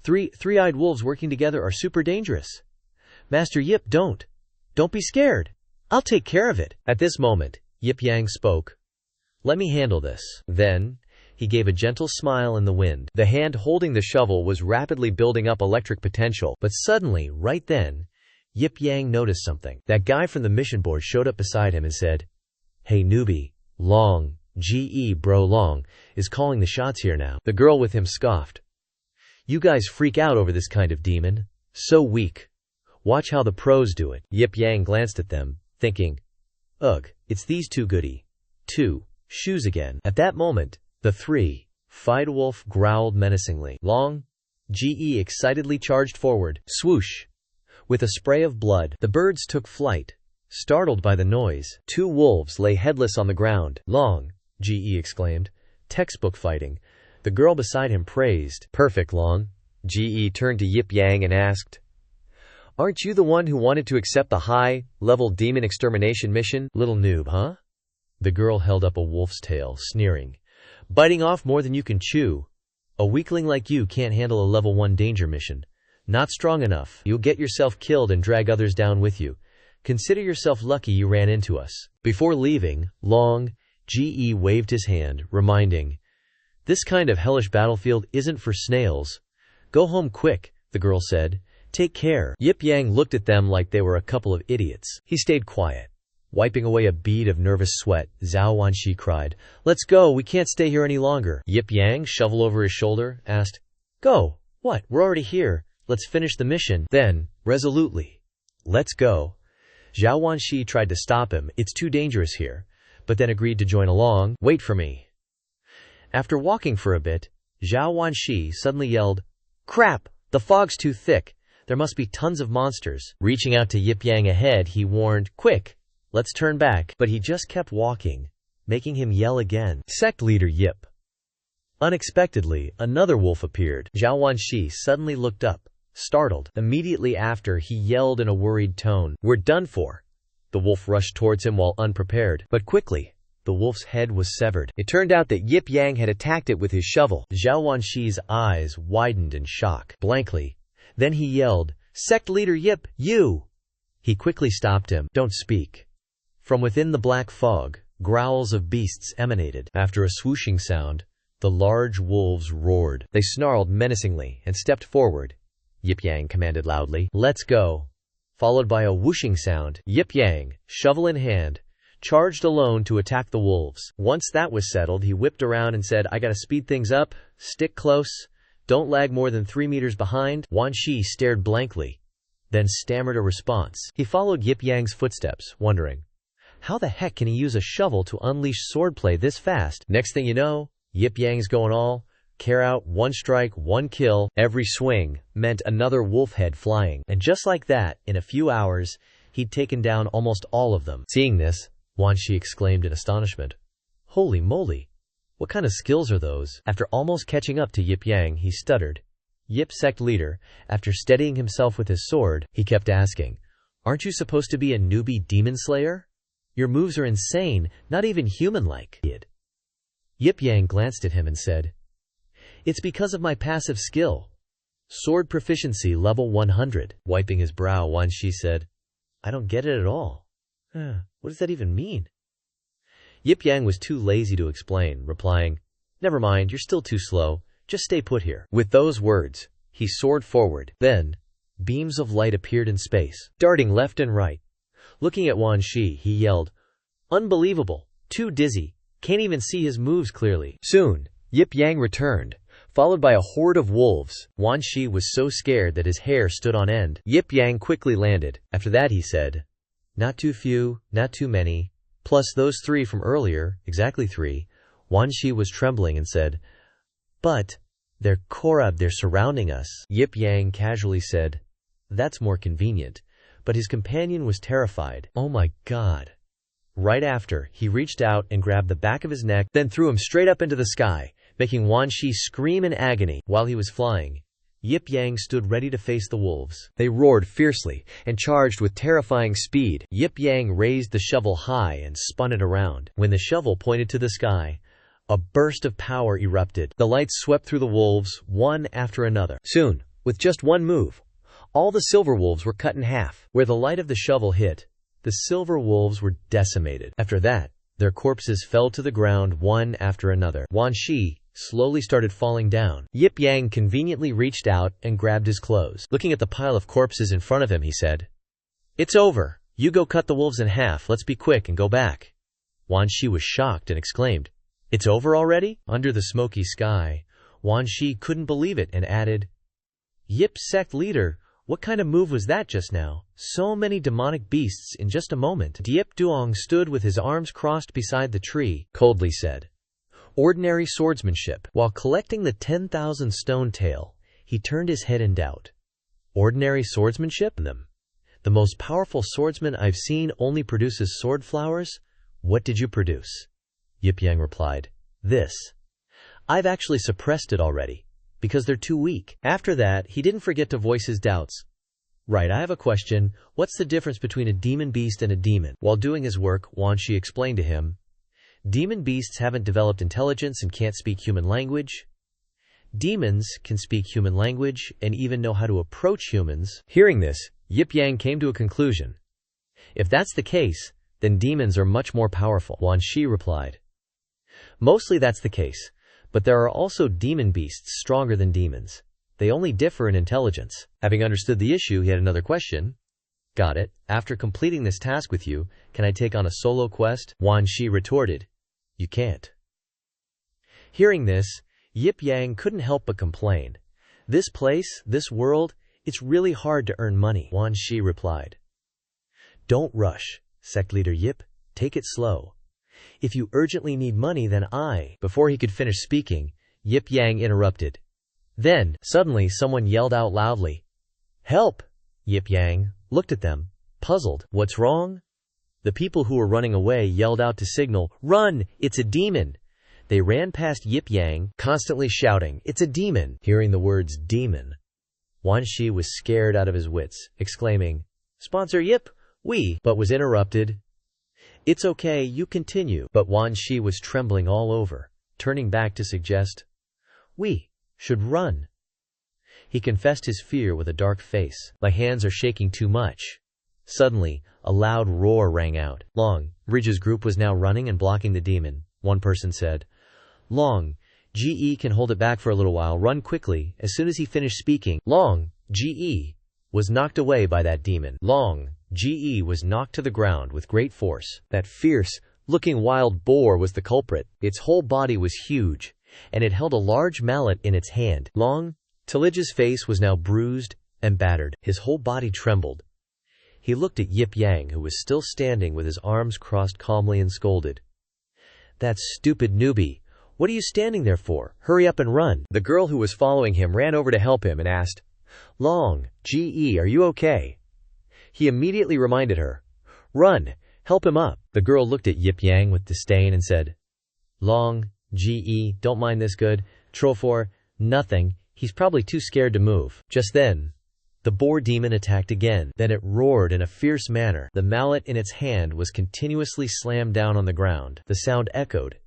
Three-eyed wolves working together are super dangerous. Master Yip, don't be scared. I'll take care of it. At this moment, Yip Yang spoke. Let me handle this. Then, He gave a gentle smile in the wind. The hand holding the shovel was rapidly building up electric potential, but suddenly, right then, Yip Yang noticed something. That guy from the mission board showed up beside him and said, "Hey newbie, Long, GE bro Long, is calling the shots here now." The girl with him scoffed. "You guys freak out over this kind of demon? So weak. Watch how the pros do it." Yip Yang glanced at them, thinking, "Ugh, it's these two goody shoes again." At that moment, the three-eyed wolf growled menacingly. Long, GE excitedly charged forward. Swoosh! With a spray of blood, the birds took flight. Startled by the noise, two wolves lay headless on the ground. "Long," GE exclaimed. "Textbook fighting." The girl beside him praised. "Perfect, Long." GE turned to Yip Yang and asked, "Aren't you the one who wanted to accept the high-level demon extermination mission? Little noob, huh?" The girl held up a wolf's tail, sneering. "Biting off more than you can chew. A weakling like you can't handle a level 1 danger mission. Not strong enough. You'll get yourself killed and drag others down with you. Consider yourself lucky you ran into us." Before leaving, Long, GE waved his hand, reminding, "This kind of hellish battlefield isn't for snails. Go home quick," the girl said. "Take care." Yip Yang looked at them like they were a couple of idiots. He stayed quiet. Wiping away a bead of nervous sweat, Zhao Wanshi cried, "Let's go, we can't stay here any longer." Yip Yang, shovel over his shoulder, asked, "Go? What? We're already here. Let's finish the mission." Then, resolutely, "Let's go." Zhao Wanshi tried to stop him. "It's too dangerous here," but then agreed to join along. "Wait for me." After walking for a bit, Zhao Wanshi suddenly yelled, "Crap! The fog's too thick. There must be tons of monsters." Reaching out to Yip Yang ahead, he warned, "Quick! Let's turn back." But he just kept walking, making him yell again. Sect leader Yip. Unexpectedly, another wolf appeared. Zhao Wanshi suddenly looked up, startled. Immediately after, he yelled in a worried tone, "We're done for." The wolf rushed towards him while unprepared, but quickly, the wolf's head was severed. It turned out that Yip Yang had attacked it with his shovel. Zhao Wanshi's eyes widened in shock. Blankly. Then he yelled, "Sect leader Yip, you!" He quickly stopped him. "Don't speak." From within the black fog, growls of beasts emanated. After a swooshing sound, the large wolves roared. They snarled menacingly and stepped forward. Yip Yang commanded loudly, "Let's go." Followed by a whooshing sound, Yip Yang, shovel in hand, charged alone to attack the wolves. Once that was settled, he whipped around and said, "I gotta speed things up. Stick close. Don't lag more than 3 meters behind." Wanshi stared blankly, then stammered a response. He followed Yip Yang's footsteps, wondering, how the heck can he use a shovel to unleash swordplay this fast? Next thing you know, Yip Yang's going all care out, 1 strike, 1 kill. Every swing meant another wolf head flying. And just like that, in a few hours, he'd taken down almost all of them. Seeing this, Wanshi exclaimed in astonishment, "Holy moly! What kind of skills are those?" After almost catching up to Yip Yang, he stuttered. Yip Sect leader, after steadying himself with his sword, he kept asking, "Aren't you supposed to be a newbie demon slayer? Your moves are insane, not even human-like." Yip Yang glanced at him and said, "It's because of my passive skill. Sword proficiency level 100. Wiping his brow, Wanshi said, "I don't get it at all. What does that even mean?" Yip Yang was too lazy to explain, replying, "Never mind, you're still too slow. Just stay put here." With those words, he soared forward. Then, beams of light appeared in space, darting left and right. Looking at Wanshi, he yelled, "Unbelievable! Too dizzy. Can't even see his moves clearly." Soon, Yip Yang returned, followed by a horde of wolves. Wanshi was so scared that his hair stood on end. Yip Yang quickly landed. After that he said, "Not too few, not too many, plus those 3 from earlier, exactly 3. Wanshi was trembling and said, "But, they're Korab, they're surrounding us." Yip Yang casually said, "That's more convenient." But his companion was terrified. "Oh my God." Right after, he reached out and grabbed the back of his neck, then threw him straight up into the sky, making Wanshi scream in agony. While he was flying, Yip Yang stood ready to face the wolves. They roared fiercely and charged with terrifying speed. Yip Yang raised the shovel high and spun it around. When the shovel pointed to the sky, a burst of power erupted. The lights swept through the wolves, one after another. Soon, with just one move, all the silver wolves were cut in half. Where the light of the shovel hit, the silver wolves were decimated. After that, their corpses fell to the ground one after another. Wanshi, slowly started falling down. Yip Yang conveniently reached out and grabbed his clothes. Looking at the pile of corpses in front of him, he said, "It's over. You go cut the wolves in half. Let's be quick and go back." Wan Shi was shocked and exclaimed, "It's over already?" Under the smoky sky, Wan Shi couldn't believe it and added, "Yip's sect leader, what kind of move was that just now? So many demonic beasts in just a moment." Yip Duong stood with his arms crossed beside the tree, coldly said, "Ordinary swordsmanship." While collecting the 10,000 stone tail, he turned his head in doubt. "Ordinary swordsmanship? The most powerful swordsman I've seen only produces sword flowers? What did you produce?" Yip Yang replied, "This. I've actually suppressed it already, because they're too weak." After that, he didn't forget to voice his doubts. "Right, I have a question. What's the difference between a demon beast and a demon?" While doing his work, Wan Shi explained to him, "Demon beasts haven't developed intelligence and can't speak human language. Demons can speak human language and even know how to approach humans." Hearing this, Yip Yang came to a conclusion. "If that's the case, then demons are much more powerful." Wan Shi replied, "Mostly that's the case, but there are also demon beasts stronger than demons. They only differ in intelligence." Having understood the issue, he had another question. "Got it. After completing this task with you, can I take on a solo quest?" Wan Shi retorted, "You can't." Hearing this, Yip Yang couldn't help but complain. "This place, this world, it's really hard to earn money." Wan Shi replied, "Don't rush, sect leader Yip. Take it slow. If you urgently need money, then I—" Before he could finish speaking, Yip Yang interrupted. Then, suddenly someone yelled out loudly, "Help!" Yip Yang looked at them, puzzled. "What's wrong?" The people who were running away yelled out to signal, "Run! It's a demon!" They ran past Yip Yang, constantly shouting, "It's a demon!" Hearing the words demon, Wan Shi was scared out of his wits, exclaiming, "Sponsor Yip, we—" but was interrupted. "It's okay, you continue." But Wan Shi was trembling all over, turning back to suggest, "We should run." He confessed his fear with a dark face. "My hands are shaking too much." Suddenly, a loud roar rang out. Long Ridge's group was now running and blocking the demon. One person said, "Long GE can hold it back for a little while. Run quickly." As soon as he finished speaking, Long GE was knocked away by that demon. Long GE was knocked to the ground with great force. That fierce-looking wild boar was the culprit. Its whole body was huge, and it held a large mallet in its hand. Long Tillige's face was now bruised and battered. His whole body trembled. He looked at Yip Yang, who was still standing with his arms crossed calmly, and scolded, "That stupid newbie! What are you standing there for? Hurry up and run." The girl who was following him ran over to help him and asked, "Long GE, are you okay?" He immediately reminded her, "Run, help him up." The girl looked at Yip Yang with disdain and said, "Long GE, don't mind this good troll for nothing. He's probably too scared to move." Just then, the boar demon attacked again. Then it roared in a fierce manner. The mallet in its hand was continuously slammed down on the ground. The sound echoed,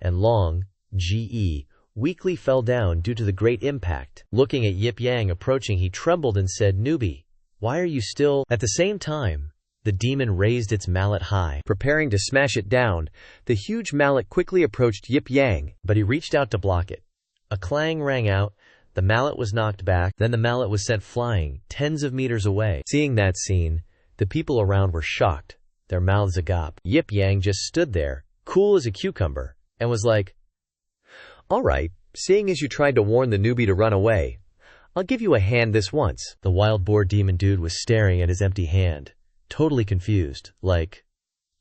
and Long GE weakly fell down due to the great impact. Looking at Yip Yang approaching, he trembled and said, "Newbie, why are you still—" At the same time, the demon raised its mallet high, preparing to smash it down. The huge mallet quickly approached Yip Yang, but he reached out to block it. A clang rang out. The mallet was knocked back. Then the mallet was sent flying tens of meters away. Seeing that scene, the people around were shocked, their mouths agape. Yip Yang just stood there, cool as a cucumber, and was like, "All right, seeing as you tried to warn the newbie to run away, I'll give you a hand this once." The wild boar demon dude was staring at his empty hand, totally confused, like,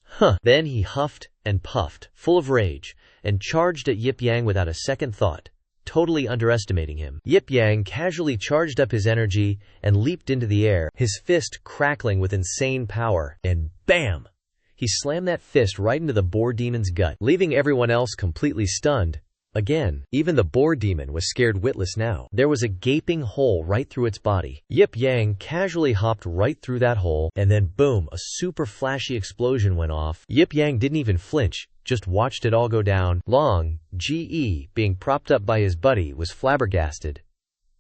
"Huh." Then he huffed and puffed, full of rage, and charged at Yip Yang without a second thought, totally underestimating him. Yip Yang casually charged up his energy and leaped into the air, his fist crackling with insane power, and bam! He slammed that fist right into the boar demon's gut, leaving everyone else completely stunned. Again, even the boar demon was scared witless now. There was a gaping hole right through its body. Yip Yang casually hopped right through that hole, and then boom, a super flashy explosion went off. Yip Yang didn't even flinch, just watched it all go down. Long GE, being propped up by his buddy, was flabbergasted.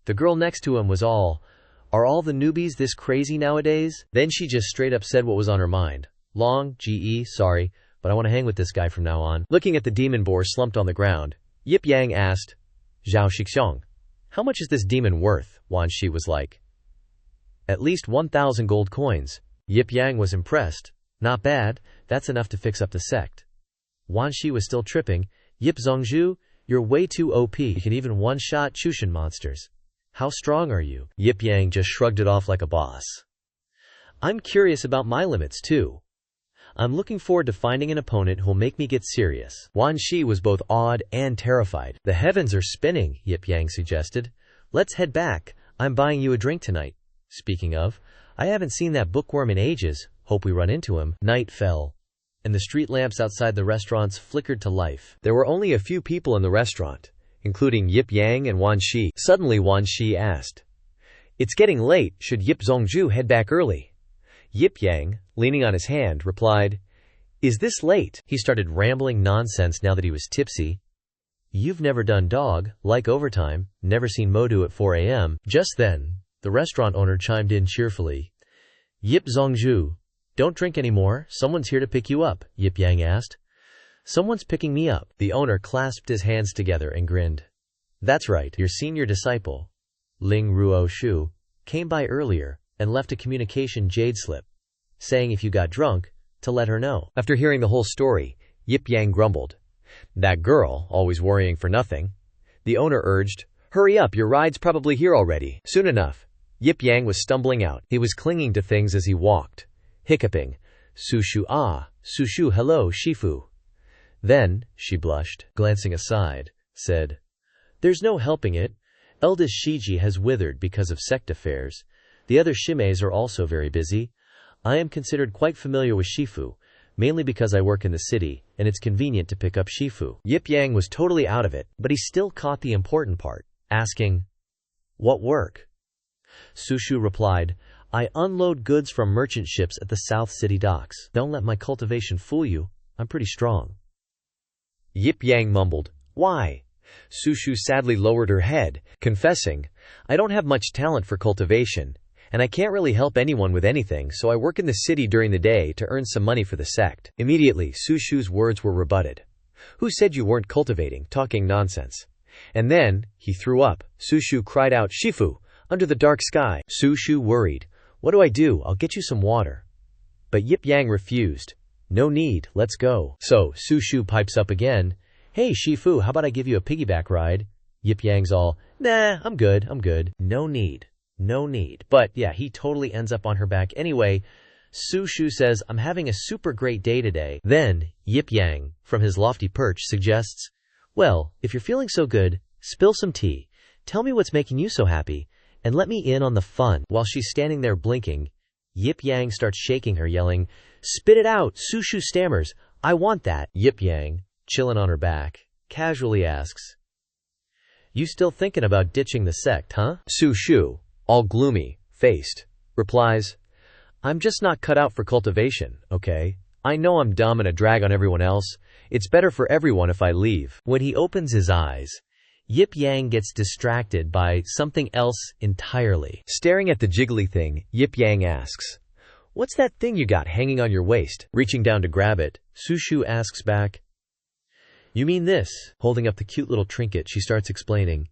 The girl next to him was all, "Are all the newbies this crazy nowadays?" Then she just straight up said what was on her mind. "Long GE, sorry, but I want to hang with this guy from now on." Looking at the demon boar slumped on the ground, Yip Yang asked. Zhao Shixiong, how much is this demon worth? Wan Shi was like. At least 1,000 gold coins. Yip Yang was impressed. Not bad, that's enough to fix up the sect. Wan Shi was still tripping. Yip Zongzhu, you're way too OP. You can even one-shot Chushan monsters. How strong are you? Yip Yang just shrugged it off like a boss. I'm curious about my limits too. I'm looking forward to finding an opponent who'll make me get serious. Wan Shi was both awed and terrified. The heavens are spinning, Yip Yang suggested. Let's head back. I'm buying you a drink tonight. Speaking of, I haven't seen that bookworm in ages. Hope we run into him. Night fell, and the street lamps outside the restaurants flickered to life. There were only a few people in the restaurant, including Yip Yang and Wan Shi. Suddenly Wan Shi asked, "It's getting late. Should Yip Zongzhu head back early?" Yip Yang, leaning on his hand, replied, "Is this late?" He started rambling nonsense now that he was tipsy. "You've never done dog, like overtime, never seen Mo do at 4 a.m. Just then, the restaurant owner chimed in cheerfully. "Yip Zongzhu, don't drink anymore. Someone's here to pick you up," Yip Yang asked. "Someone's picking me up." The owner clasped his hands together and grinned. "That's right, your senior disciple, Ling Ruo Shu, came by earlier and left a communication jade slip, saying if you got drunk, to let her know." After hearing the whole story, Yip Yang grumbled. "That girl, always worrying for nothing." The owner urged, "Hurry up, your ride's probably here already." Soon enough, Yip Yang was stumbling out. He was clinging to things as he walked, hiccuping, "Sushu ah, Sushu hello, Shifu." Then, she blushed, glancing aside, said, "There's no helping it. Eldest Shiji has withered because of sect affairs. The other Shimeis are also very busy. I am considered quite familiar with Shifu, mainly because I work in the city, and it's convenient to pick up Shifu." Yip Yang was totally out of it, but he still caught the important part, asking, "What work?" Sushu replied, "I unload goods from merchant ships at the South City docks. Don't let my cultivation fool you. I'm pretty strong." Yip Yang mumbled, "Why?" Sushu sadly lowered her head, confessing, "I don't have much talent for cultivation, and I can't really help anyone with anything, so I work in the city during the day to earn some money for the sect." Immediately, Sushu's words were rebutted. "Who said you weren't cultivating, talking nonsense?" And then, he threw up. Sushu cried out, "Shifu, under the dark sky." Sushu worried, "What do I do? I'll get you some water." But Yip Yang refused. "No need, let's go." So, Sushu pipes up again, "Hey Shifu, how about I give you a piggyback ride?" Yip Yang's all, "Nah, I'm good. No need. No need." But yeah, he totally ends up on her back anyway. Sushu says, "I'm having a super great day today." Then, Yip Yang, from his lofty perch, suggests, "Well, if you're feeling so good, spill some tea. Tell me what's making you so happy, and let me in on the fun." While she's standing there blinking, Yip Yang starts shaking her, yelling, "Spit it out!" Sushu stammers, "I want that." Yip Yang, chillin' on her back, casually asks, "You still thinking about ditching the sect, huh?" Sushu, all gloomy-faced, replies, "I'm just not cut out for cultivation, okay? I know I'm dumb and a drag on everyone else. It's better for everyone if I leave." When he opens his eyes, Yip Yang gets distracted by something else entirely. Staring at the jiggly thing, Yip Yang asks, "What's that thing you got hanging on your waist?" Reaching down to grab it, Sushu asks back, "You mean this?" Holding up the cute little trinket, she starts explaining,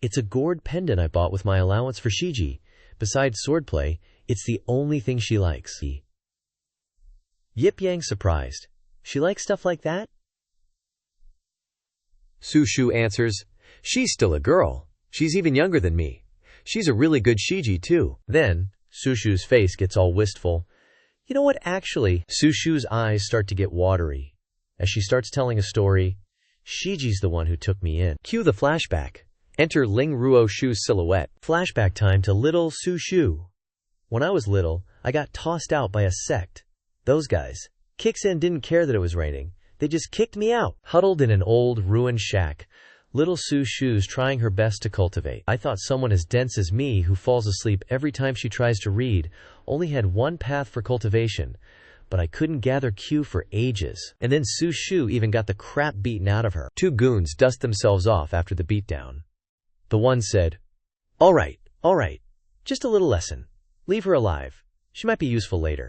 "It's a gourd pendant I bought with my allowance for Shiji. Besides swordplay, it's the only thing she likes." Yip Yang surprised. "She likes stuff like that?" Sushu answers, "She's still a girl. She's even younger than me. She's a really good Shiji too." Then, Sushu's face gets all wistful. "You know what, actually," Sushu's eyes start to get watery. As she starts telling a story, "Shiji's the one who took me in." Cue the flashback. Enter Ling Ruo Shu's silhouette. Flashback time to little Sushu. "When I was little, I got tossed out by a sect. Those guys. Kicks in didn't care that it was raining. They just kicked me out." Huddled in an old, ruined shack, little Sushu's trying her best to cultivate. "I thought someone as dense as me, who falls asleep every time she tries to read, only had one path for cultivation, but I couldn't gather Q for ages." And then Sushu even got the crap beaten out of her. Two goons dust themselves off after the beatdown. The one said, all right, just a little lesson. Leave her alive. She might be useful later."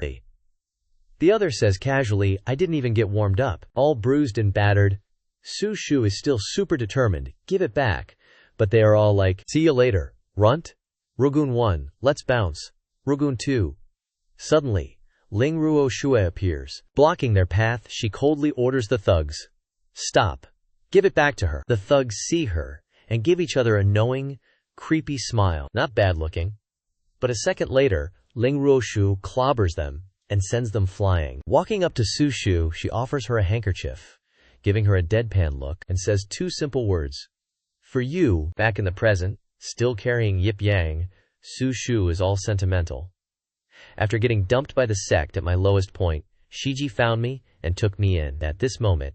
The other says casually, "I didn't even get warmed up." All bruised and battered, Su Shu is still super determined, give it back, but they are all like, see you later, runt. Rugun 1, let's bounce. Rugun 2. Suddenly, Ling Ruo Shui appears. Blocking their path, she coldly orders the thugs, stop. Give it back to her. The thugs see her and give each other a knowing, creepy smile. Not bad looking. But a second later, Ling Ruo Shu clobbers them and sends them flying. Walking up to Su Shu, she offers her a handkerchief, giving her a deadpan look, and says 2 simple words. For you. Back in the present, still carrying Yip Yang, Su Shu is all sentimental. After getting dumped by the sect at my lowest point, Shiji found me and took me in. At this moment,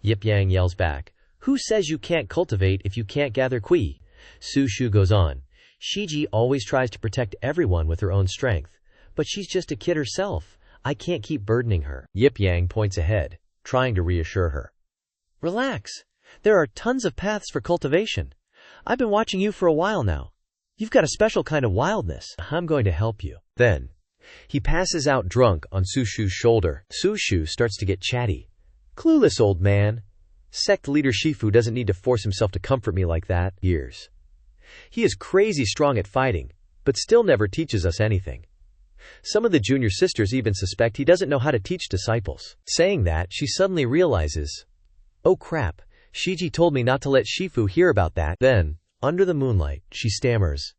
Yip Yang yells back, who says you can't cultivate if you can't gather qi? Su Shu goes on, Shiji always tries to protect everyone with her own strength, but she's just a kid herself. I can't keep burdening her. Yip Yang points ahead, trying to reassure her. Relax. There are tons of paths for cultivation. I've been watching you for a while now. You've got a special kind of wildness. I'm going to help you. Then, he passes out drunk on Su Shu's shoulder. Su Shu starts to get chatty. Clueless old man. Sect leader Shifu doesn't need to force himself to comfort me like that. Years. He is crazy strong at fighting, but still never teaches us anything. Some of the junior sisters even suspect he doesn't know how to teach disciples. Saying that, she suddenly realizes, oh crap, Shiji told me not to let Shifu hear about that. Then, under the moonlight, she stammers,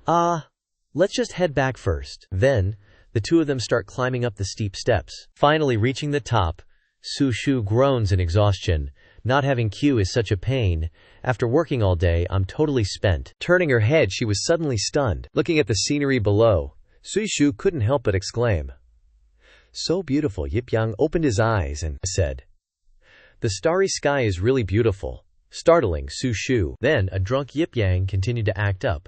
let's just head back first. Then, the two of them start climbing up the steep steps. Finally reaching the top, Su Shu groans in exhaustion. Not having Q is such a pain. After working all day, I'm totally spent. Turning her head, she was suddenly stunned. Looking at the scenery below, Su Shu couldn't help but exclaim, so beautiful. Yip Yang opened his eyes and said, the starry sky is really beautiful, startling Su Shu. Then a drunk Yip Yang continued to act up.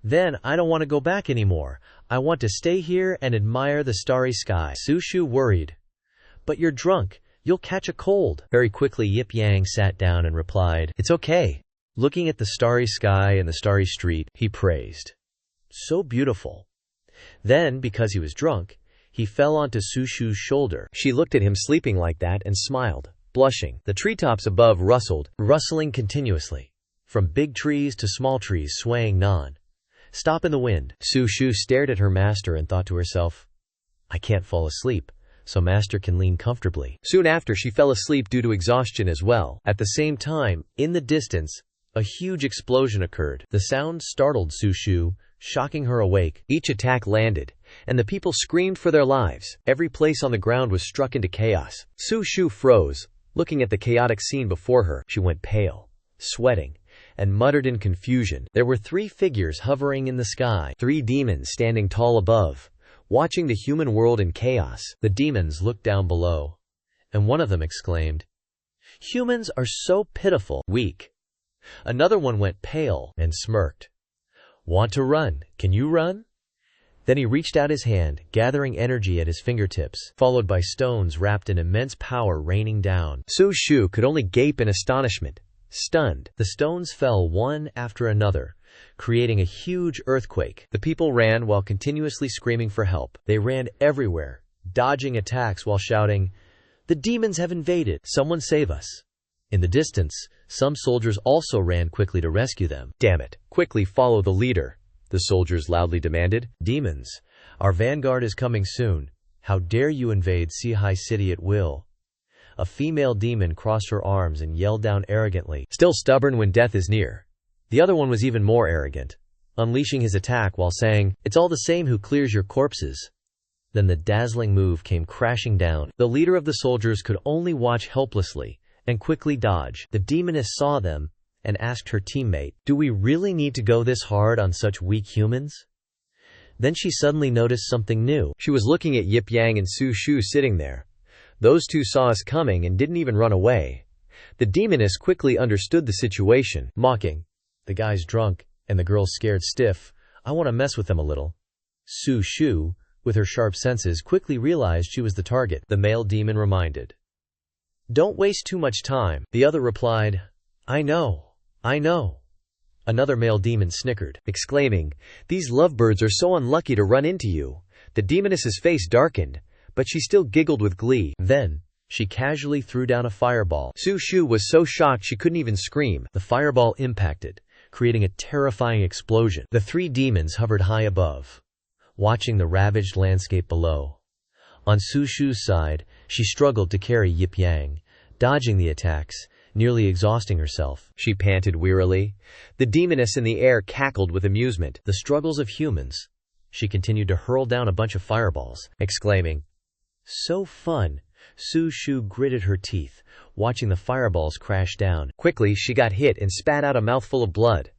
Then I don't want to go back anymore. I want to stay here and admire the starry sky. Su Shu worried. But you're drunk. You'll catch a cold. Very quickly Yip Yang sat down and replied, it's okay. Looking at the starry sky and the starry street, he praised, so beautiful. Then, because he was drunk, he fell onto Su Shu's shoulder. She looked at him sleeping like that and smiled, blushing. The treetops above rustled, rustling continuously. From big trees to small trees swaying non-stop in the wind. Su Shu stared at her master and thought to herself, I can't fall asleep, so master can lean comfortably. Soon after she fell asleep due to exhaustion as well. At the same time, in the distance, a huge explosion occurred. The sound startled Su Shu, shocking her awake. Each attack landed, and the people screamed for their lives. Every place on the ground was struck into chaos. Su Shu froze, looking at the chaotic scene before her. She went pale, sweating, and muttered in confusion. There were 3 figures hovering in the sky, 3 demons standing tall above, watching the human world in chaos. The demons looked down below, and one of them exclaimed, humans are so pitiful, weak. Another one went pale and smirked. Want to run? Can you run? Then he reached out his hand, gathering energy at his fingertips, followed by stones wrapped in immense power raining down. Su Shu could only gape in astonishment, stunned. The stones fell one after another, creating a huge earthquake. The people ran while continuously screaming for help. They ran everywhere, dodging attacks while shouting, the demons have invaded! Someone save us! In the distance, some soldiers also ran quickly to rescue them. Damn it! Quickly follow the leader, the soldiers loudly demanded. Demons, our vanguard is coming soon. How dare you invade Isekai'd City at will? A female demon crossed her arms and yelled down arrogantly, still stubborn when death is near. The other one was even more arrogant, unleashing his attack while saying, it's all the same who clears your corpses. Then the dazzling move came crashing down. The leader of the soldiers could only watch helplessly and quickly dodge. The demoness saw them and asked her teammate, do we really need to go this hard on such weak humans? Then she suddenly noticed something new. She was looking at Yip Yang and Su Shu sitting there. Those two saw us coming and didn't even run away. The demoness quickly understood the situation, mocking, the guy's drunk and the girl's scared stiff. I want to mess with them a little. Su Shu, with her sharp senses, quickly realized she was the target. The male demon reminded, don't waste too much time. The other replied, I know. Another male demon snickered, exclaiming, these lovebirds are so unlucky to run into you. The demoness's face darkened, but she still giggled with glee. Then, She casually threw down a fireball. Su Shu was so shocked she couldn't even scream. The fireball impacted, creating a terrifying explosion. The three demons hovered high above, watching the ravaged landscape below. On Su Shu's side, she struggled to carry Yip Yang, dodging the attacks, nearly exhausting herself. She panted wearily. The demoness in the air cackled with amusement. The struggles of humans. She continued to hurl down a bunch of fireballs, exclaiming, "So fun." Su Shu gritted her teeth, watching the fireballs crash down. Quickly, she got hit and spat out a mouthful of blood.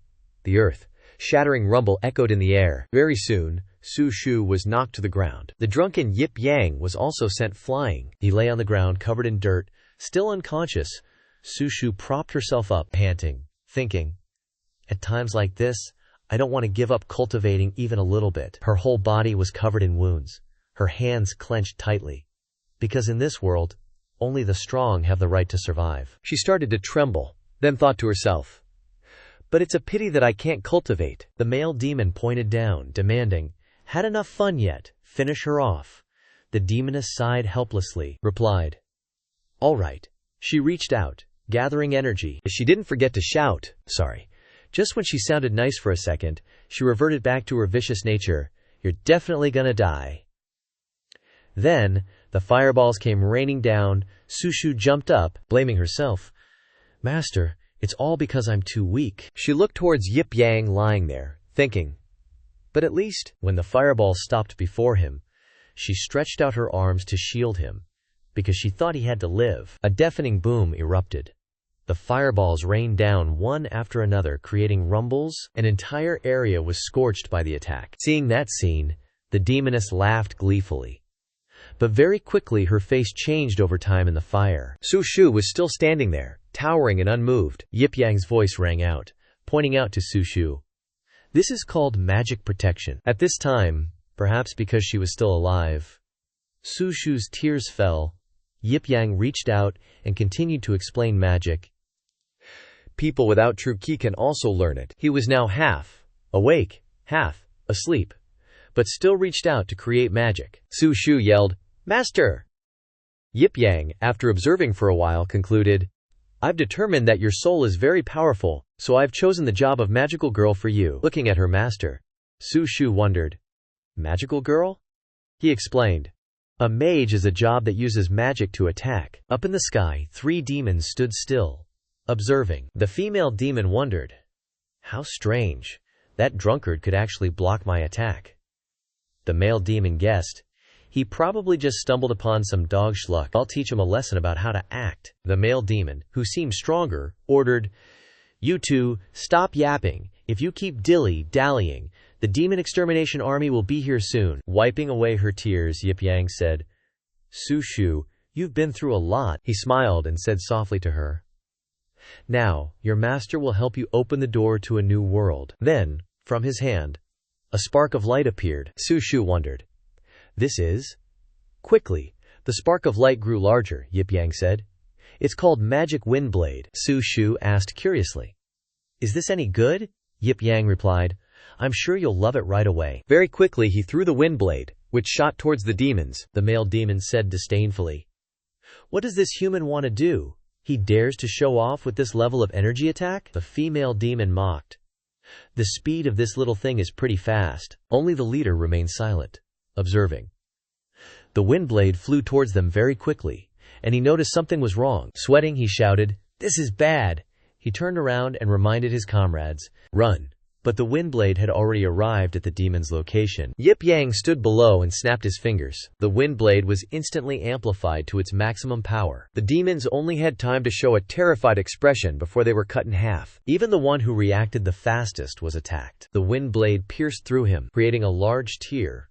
The earth-shattering rumble echoed in the air. Very soon, Su Shu was knocked to the ground. The drunken Yip Yang was also sent flying. He lay on the ground covered in dirt, still unconscious. Su Shu propped herself up, panting, thinking, "At times like this, I don't want to give up cultivating even a little bit." Her whole body was covered in wounds, her hands clenched tightly. Because in this world, only the strong have the right to survive. She started to tremble, then thought to herself, "But it's a pity that I can't cultivate." The male demon pointed down, demanding, "Had enough fun yet? Finish her off." The demoness sighed helplessly, replied, "All right." She reached out, gathering energy. She didn't forget to shout, "Sorry." Just when she sounded nice for a second, she reverted back to her vicious nature. "You're definitely gonna die." Then, the fireballs came raining down. Su Shu jumped up, blaming herself. "Master, it's all because I'm too weak." She looked towards Yip Yang lying there, thinking, "But at least," when the fireballs stopped before him, she stretched out her arms to shield him, because she thought he had to live. A deafening boom erupted. The fireballs rained down one after another, creating rumbles. An entire area was scorched by the attack. Seeing that scene, the demoness laughed gleefully. But very quickly her face changed over time in the fire. Su Shu was still standing there, towering and unmoved. Yip Yang's voice rang out, pointing out to Su Shu. "This is called magic protection." At this time, perhaps because she was still alive, Su Shu's tears fell. Yip Yang reached out and continued to explain magic. People without true ki can also learn it. He was now half awake, half asleep, but still reached out to create magic. Su Shu yelled, "Master!" Yip Yang, after observing for a while, concluded, "I've determined that your soul is very powerful, so I've chosen the job of magical girl for you." Looking at her master, Su Shu wondered, "Magical girl?" He explained, "A mage is a job that uses magic to attack." Up in the sky, three demons stood still, observing. The female demon wondered, "How strange. That drunkard could actually block my attack." The male demon guessed, "He probably just stumbled upon some dog schluck. I'll teach him a lesson about how to act." The male demon, who seemed stronger, ordered, "You two, stop yapping. If you keep dilly-dallying, the demon extermination army will be here soon." Wiping away her tears, Yip Yang said, "Su Shu, you've been through a lot." He smiled and said softly to her, "Now, your master will help you open the door to a new world." Then, from his hand, a spark of light appeared. Su Shu wondered, "This is?" Quickly, the spark of light grew larger, Yip Yang said. "It's called Magic Wind Blade." Su Shu asked curiously, "Is this any good?" Yip Yang replied, "I'm sure you'll love it right away." Very quickly he threw the wind blade, which shot towards the demons. The male demon said disdainfully, "What does this human want to do? He dares to show off with this level of energy attack?" The female demon mocked, "The speed of this little thing is pretty fast." Only the leader remained silent, observing. The wind blade flew towards them very quickly, and he noticed something was wrong. Sweating, he shouted, "This is bad." He turned around and reminded his comrades, "Run." But the wind blade had already arrived at the demon's location. Yip Yang stood below and snapped his fingers. The wind blade was instantly amplified to its maximum power. The demons only had time to show a terrified expression before they were cut in half. Even the one who reacted the fastest was attacked. The wind blade pierced through him, creating a large tear.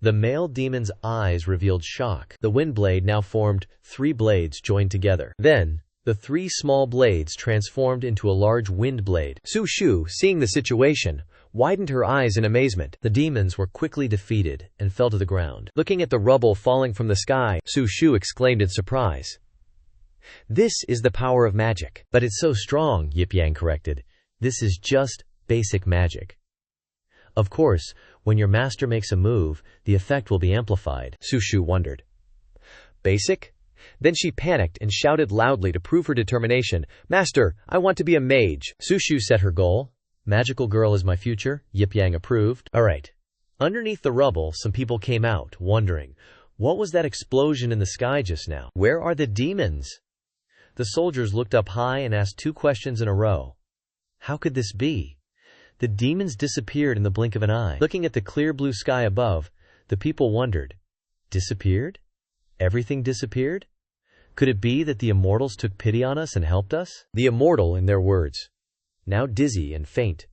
The male demon's eyes revealed shock. The wind blade now formed 3 blades joined together. Then, the 3 small blades transformed into a large wind blade. Su Shu, seeing the situation, widened her eyes in amazement. The demons were quickly defeated and fell to the ground. Looking at the rubble falling from the sky, Su Shu exclaimed in surprise, "This is the power of magic." "But it's so strong," Yip Yang corrected. "This is just basic magic. Of course, when your master makes a move, the effect will be amplified." Su Shu wondered. "Basic? Then she panicked and shouted loudly to prove her determination. "Master, I want to be a mage." Su Shu set her goal. "Magical girl is my future," Yip Yang approved. Alright. Underneath the rubble, some people came out, wondering, what was that explosion in the sky just now? Where are the demons? The soldiers looked up high and asked 2 questions in a row. How could this be? The demons disappeared in the blink of an eye. Looking at the clear blue sky above, the people wondered. Disappeared? Everything disappeared? Could it be that the immortals took pity on us and helped us? The immortal, in their words. Now dizzy and faint.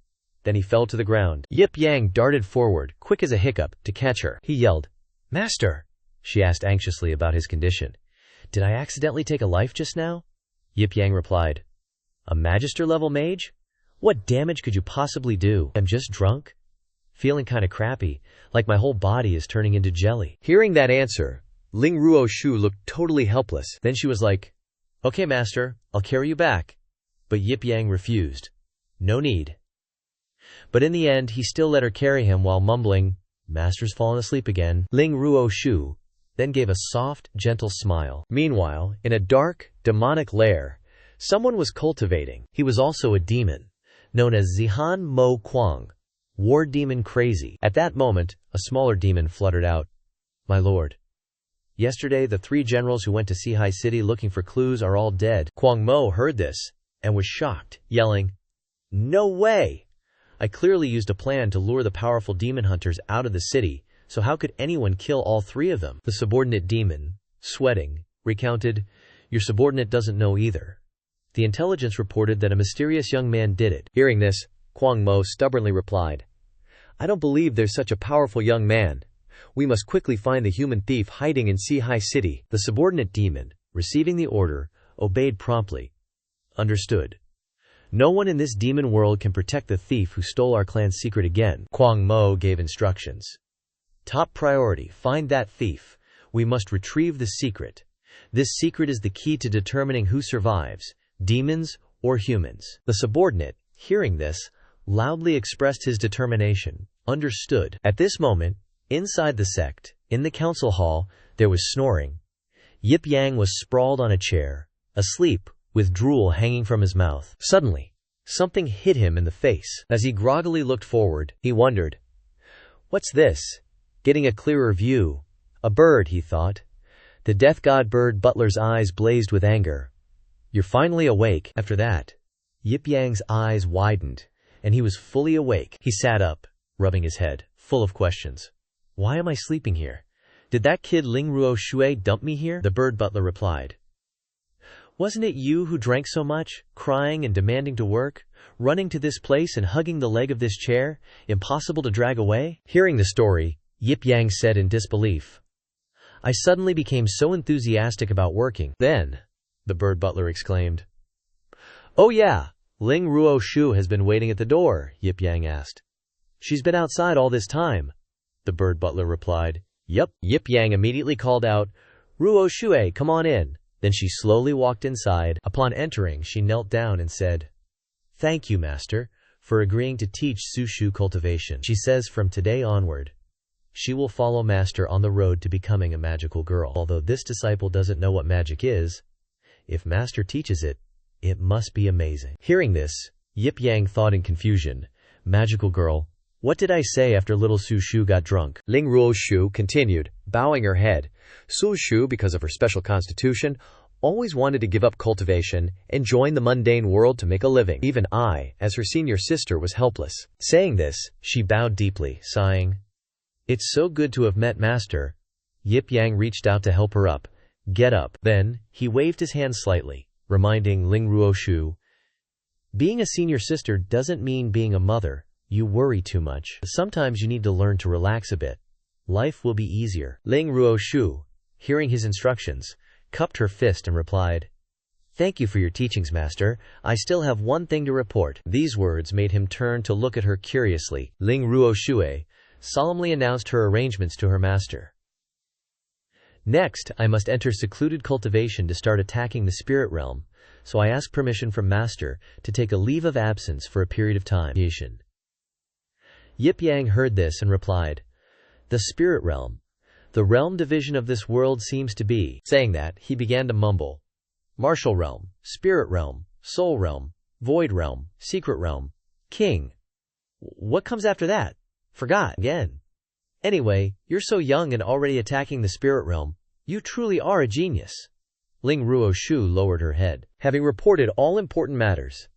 Then he fell to the ground. Yip Yang darted forward, quick as a hiccup, to catch her. He yelled, "Master!" She asked anxiously about his condition. "Did I accidentally take a life just now?" Yip Yang replied, "A magister-level mage? What damage could you possibly do? I'm just drunk. Feeling kinda crappy, like my whole body is turning into jelly." Hearing that answer, Ling Ruo Shu looked totally helpless. Then she was like, "Okay, master, I'll carry you back." But Yip Yang refused. "No need." But in the end, he still let her carry him while mumbling, "Master's fallen asleep again." Ling Ruo Shu then gave a soft, gentle smile. Meanwhile, in a dark, demonic lair, someone was cultivating. He was also a demon, known as Zihan Mo Kuang, War Demon Crazy. At that moment, a smaller demon fluttered out, "My lord. Yesterday, the 3 generals who went to Sihai City looking for clues are all dead." Kuang Mo heard this and was shocked, yelling, "No way! I clearly used a plan to lure the powerful demon hunters out of the city, so how could anyone kill all 3 of them?" The subordinate demon, sweating, recounted, "Your subordinate doesn't know either. The intelligence reported that a mysterious young man did it." Hearing this, Kuang Mo stubbornly replied, "I don't believe there's such a powerful young man. We must quickly find the human thief hiding in Sihai City." The subordinate demon, receiving the order, obeyed promptly. "Understood. No one in this demon world can protect the thief who stole our clan's secret again." Kuang Mo gave instructions. "Top priority, find that thief. We must retrieve the secret. This secret is the key to determining who survives, demons or humans." The subordinate, hearing this, loudly expressed his determination. Understood. At this moment, inside the sect, in the council hall, there was snoring. Yip Yang was sprawled on a chair, asleep, with drool hanging from his mouth. Suddenly, something hit him in the face. As he groggily looked forward, he wondered, "What's this?" Getting a clearer view. A bird, he thought. The death god bird butler's eyes blazed with anger. "You're finally awake." After that, Yip Yang's eyes widened, and he was fully awake. He sat up, rubbing his head, full of questions. "Why am I sleeping here? Did that kid Ling Ruo Shui dump me here?" The bird butler replied, "Wasn't it you who drank so much, crying and demanding to work, running to this place and hugging the leg of this chair, impossible to drag away?" Hearing the story, Yip Yang said in disbelief, "I suddenly became so enthusiastic about working." Then, the bird butler exclaimed, "Oh yeah, Ling Ruo Shu has been waiting at the door," Yip Yang asked. "She's been outside all this time," the bird butler replied. "Yup." Yip Yang immediately called out, "Ruo Shui, come on in." Then she slowly walked inside. Upon entering, she knelt down and said, "Thank you, master, for agreeing to teach Su Shu cultivation." She says from today onward, she will follow master on the road to becoming a magical girl. Although this disciple doesn't know what magic is, if master teaches it, it must be amazing. Hearing this, Yip Yang thought in confusion, "Magical girl, what did I say after little Su Shu got drunk?" Ling Ruo Shu continued, bowing her head. Su Shu, because of her special constitution, always wanted to give up cultivation and join the mundane world to make a living. Even I, as her senior sister, was helpless. Saying this, she bowed deeply, sighing, "It's so good to have met master." Yip Yang reached out to help her up. "Get up." Then, he waved his hand slightly, reminding Ling Ruo Shu, "Being a senior sister doesn't mean being a mother. You worry too much. Sometimes you need to learn to relax a bit. Life will be easier." Ling Ruo Shu, hearing his instructions, cupped her fist and replied, "Thank you for your teachings, master. I still have one thing to report." These words made him turn to look at her curiously. Ling Ruo Shui solemnly announced her arrangements to her master. "Next, I must enter secluded cultivation to start attacking the spirit realm, so I ask permission from master to take a leave of absence for a period of time." Yip Yang heard this and replied, "The spirit realm. The realm division of this world seems to be. Saying that, he began to mumble. Martial realm, spirit realm, soul realm, void realm, secret realm, king. What comes after that? Forgot again. Anyway, you're so young and already attacking the spirit realm. You truly are a genius. Ling Ruoshu lowered her head. Having reported all important matters,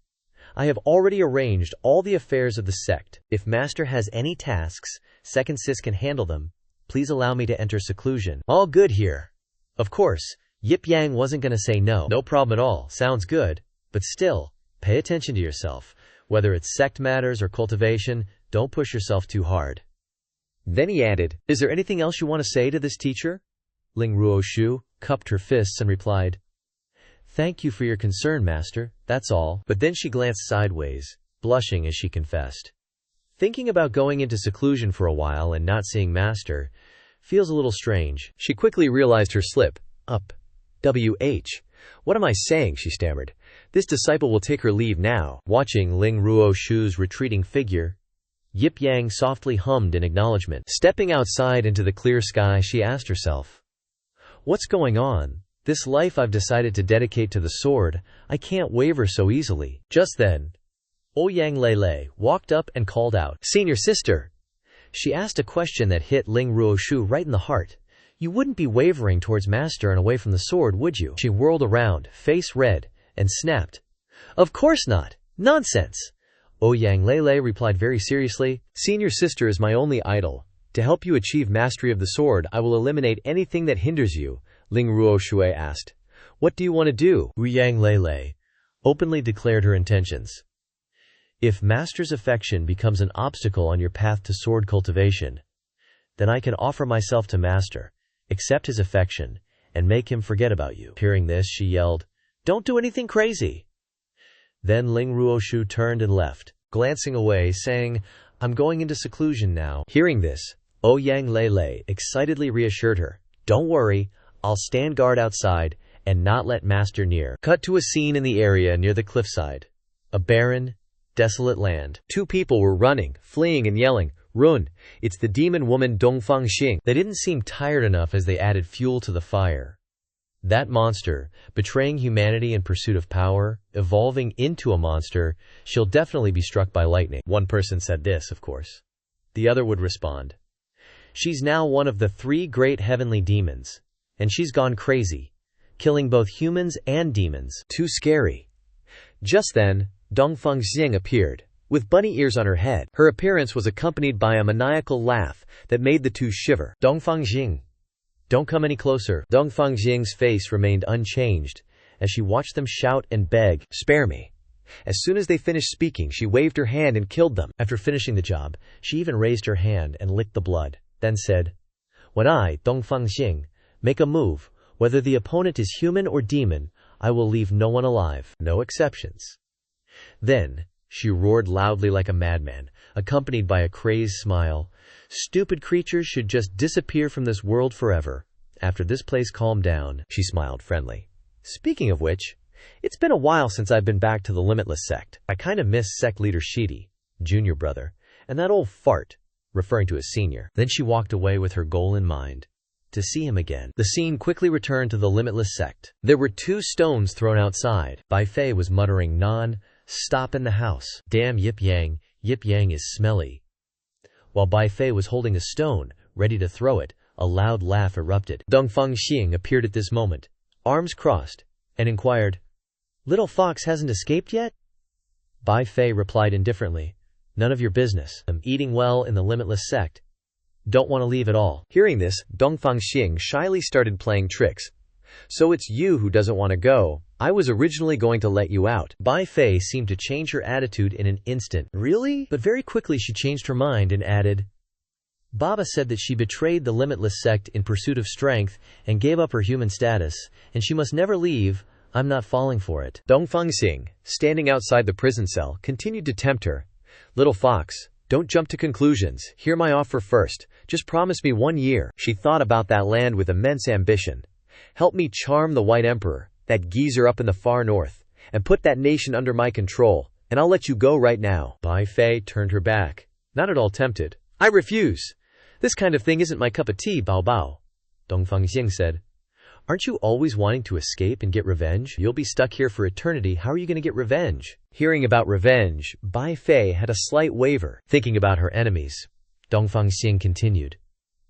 I have already arranged all the affairs of the sect. If Master has any tasks, Second Sis can handle them. Please allow me to enter seclusion. All good here. Of course, Yip Yang wasn't gonna say no. No problem at all. Sounds good. But still, pay attention to yourself. Whether it's sect matters or cultivation, don't push yourself too hard. Then he added, Is there anything else you want to say to this teacher? Ling Ruoshu cupped her fists and replied, Thank you for your concern, Master. That's all. But then she glanced sideways, blushing as she confessed. Thinking about going into seclusion for a while and not seeing Master feels a little strange. She quickly realized her slip. Up. W.H. What am I saying? She stammered. This disciple will take her leave now. Watching Ling Ruoshu's retreating figure, Yip Yang softly hummed in acknowledgement. Stepping outside into the clear sky, she asked herself, What's going on? This life I've decided to dedicate to the sword, I can't waver so easily. Just then, Ouyang Lele walked up and called out, Senior sister. She asked a question that hit Ling Ruoshu right in the heart. You wouldn't be wavering towards Master and away from the sword, would you? She whirled around, face red, and snapped. Of course not. Nonsense. Ouyang Lele replied very seriously, Senior sister is my only idol. To help you achieve mastery of the sword, I will eliminate anything that hinders you. Ling Ruoshu asked. What do you want to do? Ouyang Lele openly declared her intentions. If Master's affection becomes an obstacle on your path to sword cultivation, then I can offer myself to Master, accept his affection, and make him forget about you. Hearing this, she yelled, Don't do anything crazy. Then Ling Ruoshu turned and left, glancing away, saying, I'm going into seclusion now. Hearing this, Ouyang Lele excitedly reassured her, Don't worry, I'll stand guard outside and not let Master near. Cut to a scene in the area near the cliffside. A barren, desolate land. Two people were running, fleeing and yelling, Run! It's the demon woman Dongfang Xing. They didn't seem tired enough as they added fuel to the fire. That monster, betraying humanity in pursuit of power, evolving into a monster, she'll definitely be struck by lightning. One person said this, of course. The other would respond. She's now one of the 3 great heavenly demons, and she's gone crazy, killing both humans and demons. Too scary. Just then, Dongfang Xing appeared, with bunny ears on her head. Her appearance was accompanied by a maniacal laugh that made the two shiver. Dongfang Xing, don't come any closer. Dongfang Xing's face remained unchanged as she watched them shout and beg, Spare me. As soon as they finished speaking, she waved her hand and killed them. After finishing the job, she even raised her hand and licked the blood, then said, When I, Dongfang Xing, make a move, whether the opponent is human or demon, I will leave no one alive. No exceptions. Then, she roared loudly like a madman, accompanied by a crazed smile. Stupid creatures should just disappear from this world forever. After this place calmed down, she smiled friendly. Speaking of which, it's been a while since I've been back to the Limitless Sect. I kinda miss Sect leader Shidi, junior brother, and that old fart, referring to his senior. Then she walked away with her goal in mind. To see him again. The scene quickly returned to the Limitless Sect. There were 2 stones thrown outside. Bai Fei was muttering, Stop in the house. Damn Yip Yang is smelly. While Bai Fei was holding a stone, ready to throw it, a loud laugh erupted. Dongfang Xing appeared at this moment, arms crossed, and inquired, Little Fox hasn't escaped yet? Bai Fei replied indifferently, None of your business. I'm eating well in the Limitless Sect. Don't want to leave at all. Hearing this, Dongfang Xing shyly started playing tricks. So it's you who doesn't want to go. I was originally going to let you out. Bai Fei seemed to change her attitude in an instant. Really? But very quickly she changed her mind and added, Baba said that she betrayed the Limitless Sect in pursuit of strength and gave up her human status, and she must never leave. I'm not falling for it. Dongfang Xing, standing outside the prison cell, continued to tempt her. Little Fox, don't jump to conclusions. Hear my offer first. Just promise me 1 year. She thought about that land with immense ambition. Help me charm the White Emperor, that geezer up in the far north, and put that nation under my control, and I'll let you go right now. Bai Fei turned her back, not at all tempted. I refuse. This kind of thing isn't my cup of tea, Bao Bao. Dongfang Xing said. Aren't you always wanting to escape and get revenge? You'll be stuck here for eternity. How are you going to get revenge? Hearing about revenge, Bai Fei had a slight waver. Thinking about her enemies, Dongfang Xing continued.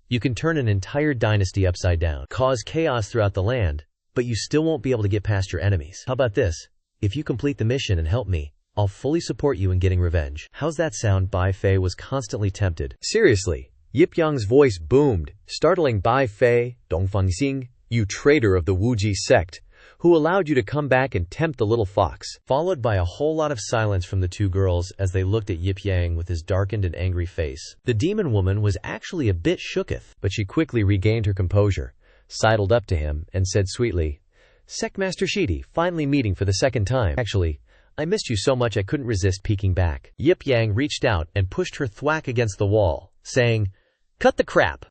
You can turn an entire dynasty upside down, cause chaos throughout the land, but you still won't be able to get past your enemies. How about this? If you complete the mission and help me, I'll fully support you in getting revenge. How's that sound? Bai Fei was constantly tempted. Seriously, Yip Yang's voice boomed, startling Bai Fei. Dongfang Xing, you traitor of the Wuji sect, who allowed you to come back and tempt the little fox? Followed by a whole lot of silence from the two girls as they looked at Yip Yang with his darkened and angry face. The demon woman was actually a bit shooketh, but she quickly regained her composure, sidled up to him, and said sweetly, Sect Master Shidi, finally meeting for the second time. Actually, I missed you so much I couldn't resist peeking back. Yip Yang reached out and pushed her thwack against the wall, saying, Cut the crap!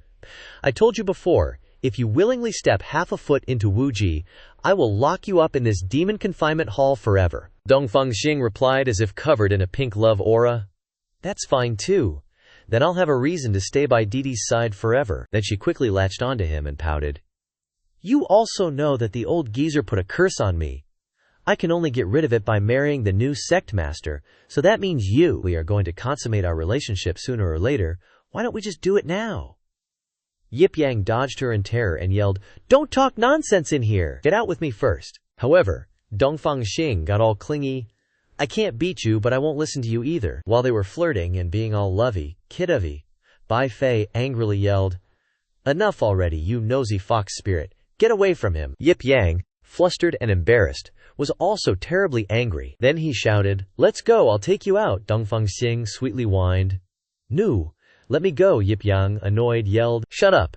I told you before, if you willingly step half a foot into Wuji, I will lock you up in this demon confinement hall forever. Dongfang Xing replied as if covered in a pink love aura. That's fine too. Then I'll have a reason to stay by Didi's side forever. Then she quickly latched onto him and pouted. You also know that the old geezer put a curse on me. I can only get rid of it by marrying the new sect master, so that means we are going to consummate our relationship sooner or later. Why don't we just do it now? Yip Yang dodged her in terror and yelled, Don't talk nonsense in here! Get out with me first. However, Dongfang Xing got all clingy. I can't beat you, but I won't listen to you either. While they were flirting and being all lovey-kidovey, Bai Fei angrily yelled, Enough already, you nosy fox spirit. Get away from him. Yip Yang, flustered and embarrassed, was also terribly angry. Then he shouted, Let's go, I'll take you out. Dongfang Xing sweetly whined. No. Let me go, Yip Yang, annoyed, yelled, Shut up!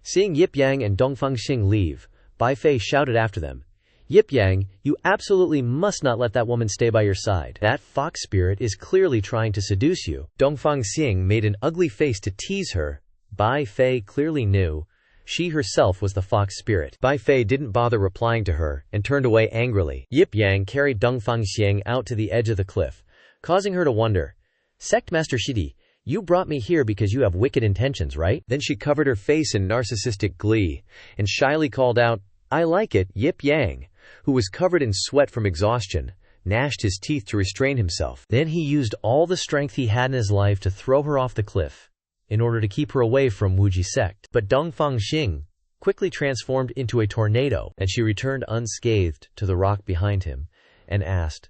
Seeing Yip Yang and Dongfang Xing leave, Bai Fei shouted after them, Yip Yang, you absolutely must not let that woman stay by your side. That fox spirit is clearly trying to seduce you. Dongfang Xing made an ugly face to tease her. Bai Fei clearly knew she herself was the fox spirit. Bai Fei didn't bother replying to her and turned away angrily. Yip Yang carried Dongfang Xing out to the edge of the cliff, causing her to wonder, Sect Master Shidi, you brought me here because you have wicked intentions, right? Then she covered her face in narcissistic glee and shyly called out, I like it. Yip Yang, who was covered in sweat from exhaustion, gnashed his teeth to restrain himself. Then he used all the strength he had in his life to throw her off the cliff, in order to keep her away from Wuji sect. But Dongfang Xing quickly transformed into a tornado, and she returned unscathed to the rock behind him and asked,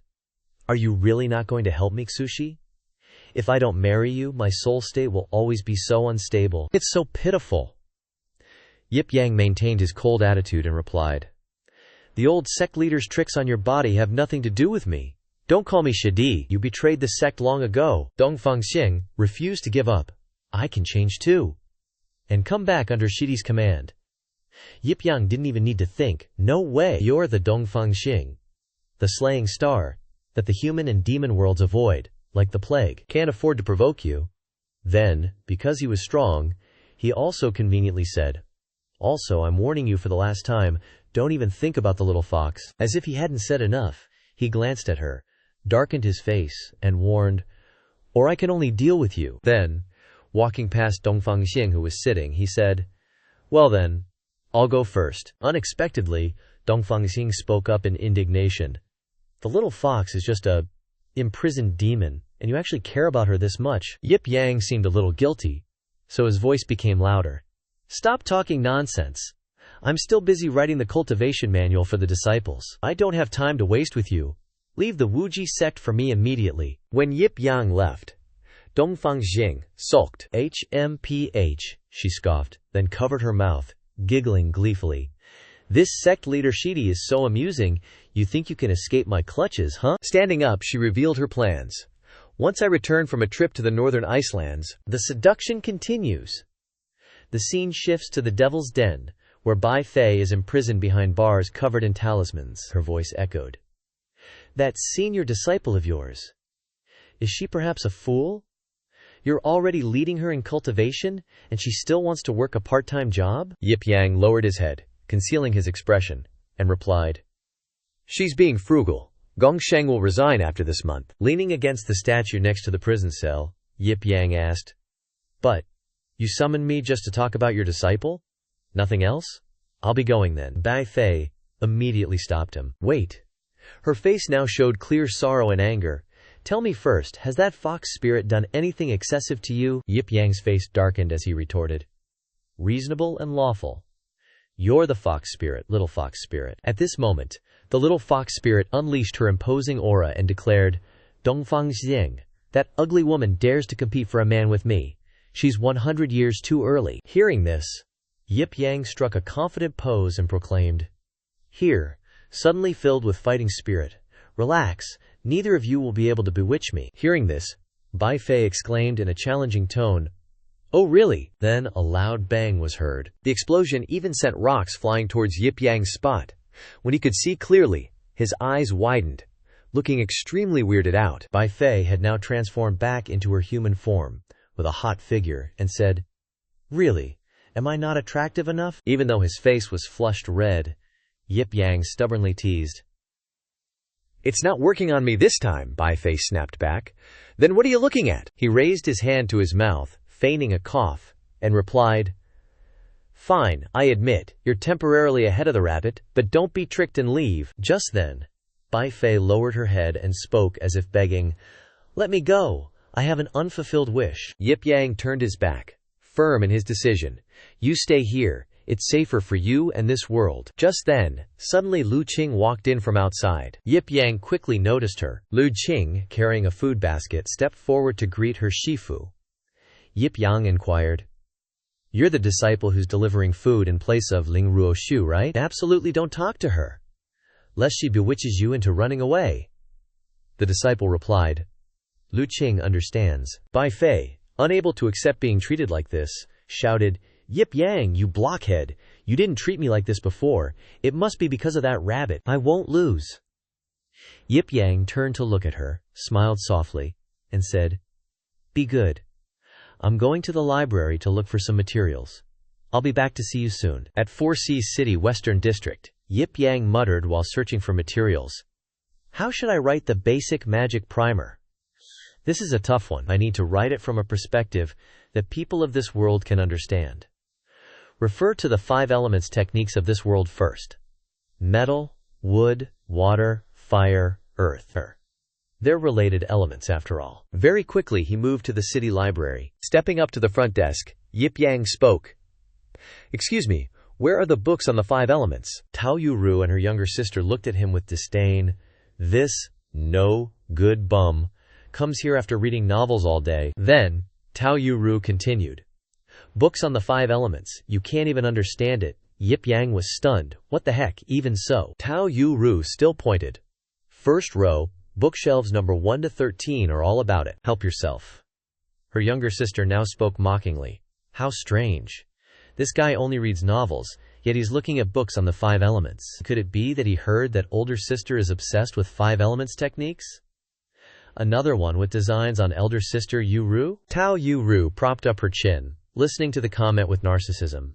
Are you really not going to help me, Xushi? If I don't marry you, my soul state will always be so unstable. It's so pitiful. Yip Yang maintained his cold attitude and replied, The old sect leader's tricks on your body have nothing to do with me. Don't call me Shidi. You betrayed the sect long ago. Dongfang Xing refused to give up. I can change too, and come back under Shidi's command. Yip Yang didn't even need to think. No way. You're the Dongfang Xing, the slaying star that the human and demon worlds avoid, like the plague. Can't afford to provoke you. Then, because he was strong, he also conveniently said, Also, I'm warning you for the last time, don't even think about the little fox. As if he hadn't said enough, he glanced at her, darkened his face, and warned, Or I can only deal with you. Then, walking past Dongfang Xing, who was sitting, he said, Well then, I'll go first. Unexpectedly, Dongfang Xing spoke up in indignation. The little fox is just a imprisoned demon, and you actually care about her this much. Yip Yang seemed a little guilty, so his voice became louder. Stop talking nonsense. I'm still busy writing the cultivation manual for the disciples. I don't have time to waste with you. Leave the Wuji sect for me immediately. When Yip Yang left, Dongfang Xing sulked. HMPH, she scoffed, then covered her mouth, giggling gleefully. This sect leader Shidi is so amusing, you think you can escape my clutches, huh? Standing up, she revealed her plans. Once I return from a trip to the northern Icelands, the seduction continues. The scene shifts to the Devil's Den, where Bai Fei is imprisoned behind bars covered in talismans. Her voice echoed. That senior disciple of yours. Is she perhaps a fool? You're already leading her in cultivation, and she still wants to work a part-time job? Yip Yang lowered his head, concealing his expression, and replied, She's being frugal. Gongsheng will resign after this month. Leaning against the statue next to the prison cell, Yip Yang asked, But, you summoned me just to talk about your disciple? Nothing else? I'll be going then. Bai Fei immediately stopped him. Wait. Her face now showed clear sorrow and anger. Tell me first, has that fox spirit done anything excessive to you? Yip Yang's face darkened as he retorted. Reasonable and lawful. You're the fox spirit, little fox spirit. At this moment, the little fox spirit unleashed her imposing aura and declared, Dongfang Xing, that ugly woman dares to compete for a man with me. She's 100 years too early. Hearing this, Yip Yang struck a confident pose and proclaimed, Here, suddenly filled with fighting spirit, relax, neither of you will be able to bewitch me. Hearing this, Bai Fei exclaimed in a challenging tone, Oh really? Then a loud bang was heard. The explosion even sent rocks flying towards Yip Yang's spot. When he could see clearly, his eyes widened, looking extremely weirded out. Bai Fei had now transformed back into her human form, with a hot figure, and said, Really? Am I not attractive enough? Even though his face was flushed red, Yip Yang stubbornly teased. It's not working on me this time, Bai Fei snapped back. Then what are you looking at? He raised his hand to his mouth, feigning a cough, and replied, Fine, I admit, you're temporarily ahead of the rabbit, but don't be tricked and leave. Just then, Bai Fei lowered her head and spoke as if begging, Let me go. I have an unfulfilled wish. Yip Yang turned his back, firm in his decision. You stay here. It's safer for you and this world. Just then, suddenly Lu Qing walked in from outside. Yip Yang quickly noticed her. Lu Qing, carrying a food basket, stepped forward to greet her Shifu. Yip Yang inquired, You're the disciple who's delivering food in place of Ling Ruoshu, right? Absolutely don't talk to her, lest she bewitches you into running away. The disciple replied, Lu Qing understands. Bai Fei, unable to accept being treated like this, shouted, Yip Yang, you blockhead! You didn't treat me like this before. It must be because of that rabbit. I won't lose. Yip Yang turned to look at her, smiled softly, and said, Be good. I'm going to the library to look for some materials. I'll be back to see you soon. At 4 Seas City, Western District, Yip Yang muttered while searching for materials. How should I write the basic magic primer? This is a tough one. I need to write it from a perspective that people of this world can understand. Refer to the 5 elements techniques of this world first. Metal, wood, water, fire, earth. They're related elements after all. Very quickly he moved to the city library. Stepping up to the front desk, Yip Yang spoke. Excuse me, where are the books on the 5 elements? Tao Yuru and her younger sister looked at him with disdain. This no good bum comes here after reading novels all day. Then, Tao Yuru continued. Books on the 5 elements, you can't even understand it. Yip Yang was stunned. What the heck, even so? Tao Yuru still pointed. First row, bookshelves number 1 to 13 are all about it. Help yourself. Her younger sister now spoke mockingly. How strange. This guy only reads novels, yet he's looking at books on the 5 elements. Could it be that he heard that older sister is obsessed with 5 elements techniques? Another one with designs on elder sister Yuru? Tao Yuru propped up her chin, listening to the comment with narcissism.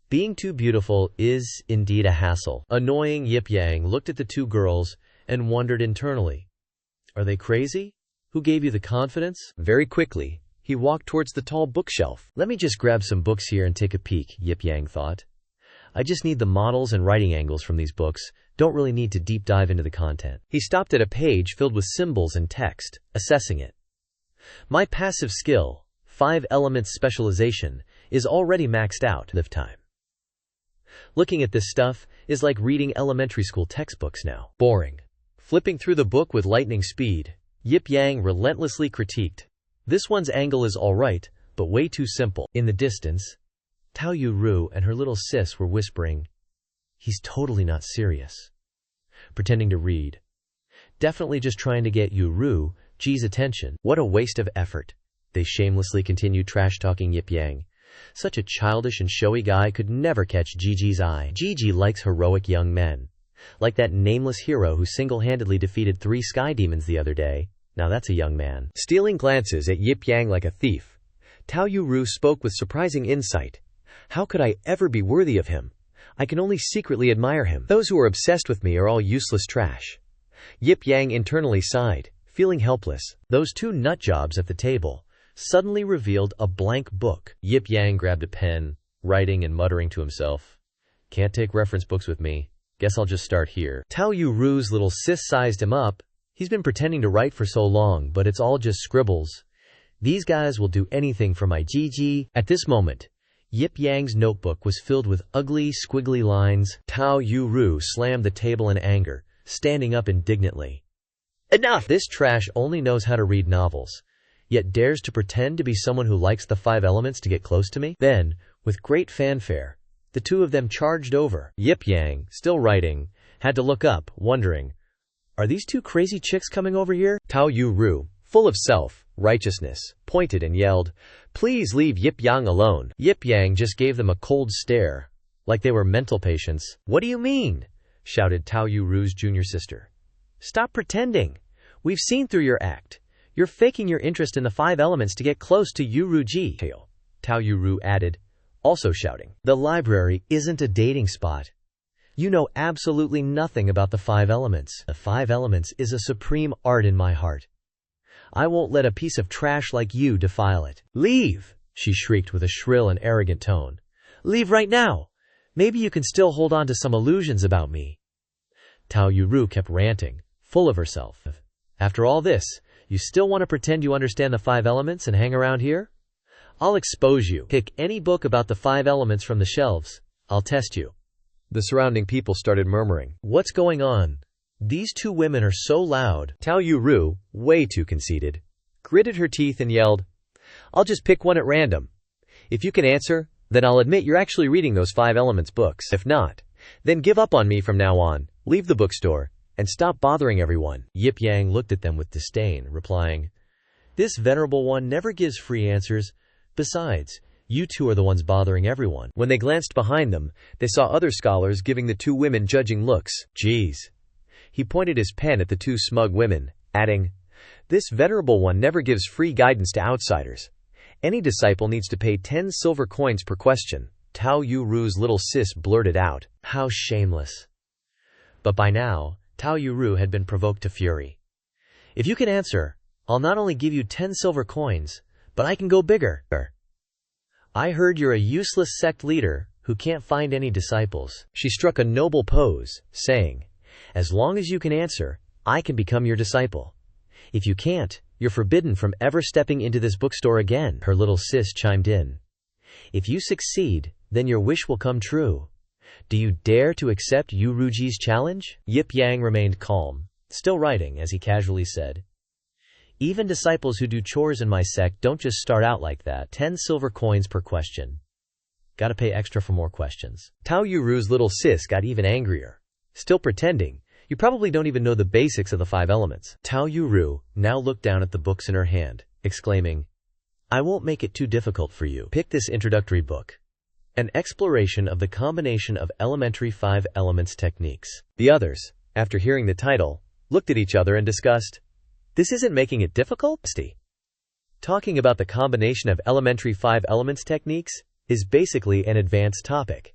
Being too beautiful is indeed a hassle. Annoying Yip Yang looked at the 2 girls and wondered internally. Are they crazy? Who gave you the confidence? Very quickly, he walked towards the tall bookshelf. Let me just grab some books here and take a peek, Yip Yang thought. I just need the models and writing angles from these books, don't really need to deep dive into the content. He stopped at a page filled with symbols and text, assessing it. My passive skill, 5 elements specialization, is already maxed out. Live time. Looking at this stuff is like reading elementary school textbooks now. Boring. Flipping through the book with lightning speed, Yip Yang relentlessly critiqued. This one's angle is alright, but way too simple. In the distance, Tao Yuru and her little sis were whispering, He's totally not serious. Pretending to read. Definitely just trying to get Yuru, Ji's attention. What a waste of effort. They shamelessly continued trash-talking Yip Yang. Such a childish and showy guy could never catch Gigi's eye. Gigi likes heroic young men. Like that nameless hero who single-handedly defeated 3 sky demons the other day. Now that's a young man. Stealing glances at Yip Yang like a thief, Tao Yuru spoke with surprising insight. How could I ever be worthy of him? I can only secretly admire him. Those who are obsessed with me are all useless trash. Yip Yang internally sighed, feeling helpless. Those 2 nutjobs at the table suddenly revealed a blank book. Yip Yang grabbed a pen, writing and muttering to himself. Can't take reference books with me. Guess I'll just start here. Tao Yu-ru's little sis sized him up. He's been pretending to write for so long, but it's all just scribbles. These guys will do anything for my GG. At this moment, Yip Yang's notebook was filled with ugly, squiggly lines. Tao Yu-ru slammed the table in anger, standing up indignantly. Enough! This trash only knows how to read novels, yet dares to pretend to be someone who likes the 5 elements to get close to me? Then, with great fanfare, the two of them charged over. Yip Yang, still writing, had to look up, wondering, are these two crazy chicks coming over here? Tao Yu-ru, full of self-righteousness, pointed and yelled, please leave Yip Yang alone. Yip Yang just gave them a cold stare, like they were mental patients. What do you mean? Shouted Tao Yu-ru's junior sister. Stop pretending. We've seen through your act. You're faking your interest in the 5 elements to get close to Yu-ru-ji. Tao Yu-ru added, also shouting. The library isn't a dating spot. You know absolutely nothing about the 5 elements. The 5 elements is a supreme art in my heart. I won't let a piece of trash like you defile it. Leave! She shrieked with a shrill and arrogant tone. Leave right now! Maybe you can still hold on to some illusions about me. Tao Yu-ru kept ranting, full of herself. After all this, you still want to pretend you understand the 5 elements and hang around here? I'll expose you. Pick any book about the 5 elements from the shelves. I'll test you. The surrounding people started murmuring. What's going on? These two women are so loud. Tao Yu-ru, way too conceited, gritted her teeth and yelled, I'll just pick one at random. If you can answer, then I'll admit you're actually reading those 5 elements books. If not, then give up on me from now on, leave the bookstore, and stop bothering everyone. Yip Yang looked at them with disdain, replying, This venerable one never gives free answers. Besides, you two are the ones bothering everyone. When they glanced behind them, they saw other scholars giving the two women judging looks. Geez. He pointed his pen at the two smug women, adding, This venerable one never gives free guidance to outsiders. Any disciple needs to pay 10 silver coins per question. Tao Yu-ru's little sis blurted out. How shameless. But by now, Tao Yu-ru had been provoked to fury. If you can answer, I'll not only give you 10 silver coins, but I can go bigger. I heard you're a useless sect leader who can't find any disciples. She struck a noble pose, saying, As long as you can answer, I can become your disciple. If you can't, you're forbidden from ever stepping into this bookstore again. Her little sis chimed in. If you succeed, then your wish will come true. Do you dare to accept Yu-ru-ji's challenge? Yip Yang remained calm, still writing as he casually said, Even disciples who do chores in my sect don't just start out like that. 10 silver coins per question. Gotta pay extra for more questions. Tao Yu-ru's little sis got even angrier. Still pretending, you probably don't even know the basics of the 5 elements. Tao Yu-ru now looked down at the books in her hand, exclaiming, I won't make it too difficult for you. Pick this introductory book. An exploration of the combination of elementary 5 elements techniques. The others, after hearing the title, looked at each other and discussed, This isn't making it difficult? Talking about the combination of elementary 5 elements techniques is basically an advanced topic.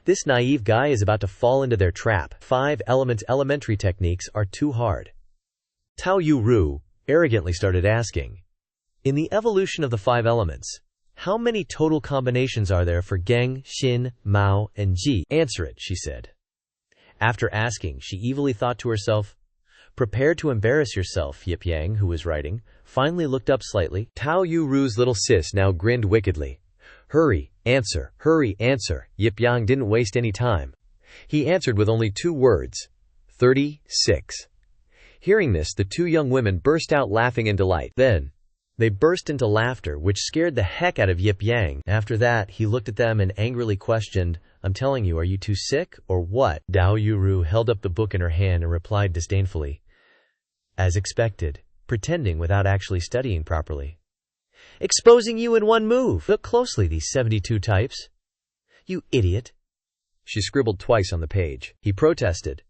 This naive guy is about to fall into their trap. 5 elements elementary techniques are too hard. Tao Yu-ru arrogantly started asking, In the evolution of the 5 elements, how many total combinations are there for Geng, Xin, Mao, and Ji? Answer it, she said. After asking, she evilly thought to herself, Prepare to embarrass yourself. Yip Yang, who was writing, finally looked up slightly. Tao Yu-ru's little sis now grinned wickedly. Hurry, answer, hurry, answer. Yip Yang didn't waste any time. He answered with only 2 words. 36. Hearing this, the 2 young women burst out laughing in delight. Then, they burst into laughter, which scared the heck out of Yip Yang. After that, he looked at them and angrily questioned, I'm telling you, are you too sick, or what? Tao Yu-ru held up the book in her hand and replied disdainfully, As expected, pretending without actually studying properly. Exposing you in one move. Look closely, these 72 types. You idiot. She scribbled twice on the page. He protested.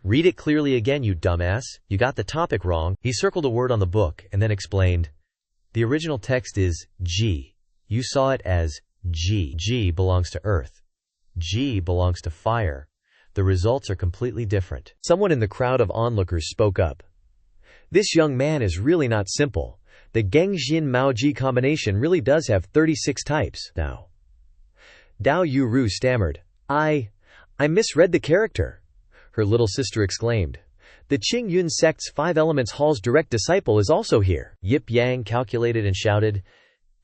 Read it clearly again, you dumbass. You got the topic wrong. He circled a word on the book and then explained. The original text is G. You saw it as G. G belongs to earth. G belongs to fire. The results are completely different. Someone in the crowd of onlookers spoke up. This young man is really not simple. The Geng Xin Mao Ji combination really does have 36 types. Now, Dao Yu stammered. I misread the character. Her little sister exclaimed. The Qing Yun sect's 5 Elements Hall's direct disciple is also here. Yip Yang calculated and shouted,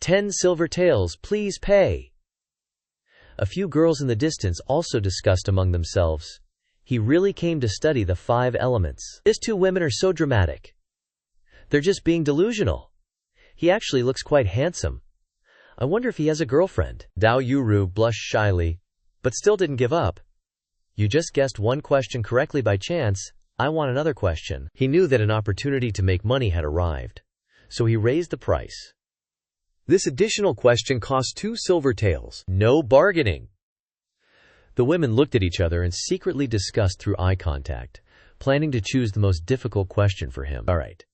10 silver taels, please pay. A few girls in the distance also discussed among themselves. He really came to study the 5 elements. These 2 women are so dramatic. They're just being delusional. He actually looks quite handsome. I wonder if he has a girlfriend. Dao Yu blushed shyly, but still didn't give up. You just guessed one question correctly by chance. I want another question. He knew that an opportunity to make money had arrived, so he raised the price. This additional question cost 2 silver taels. No bargaining. The women looked at each other and secretly discussed through eye contact, planning to choose the most difficult question for him. All right.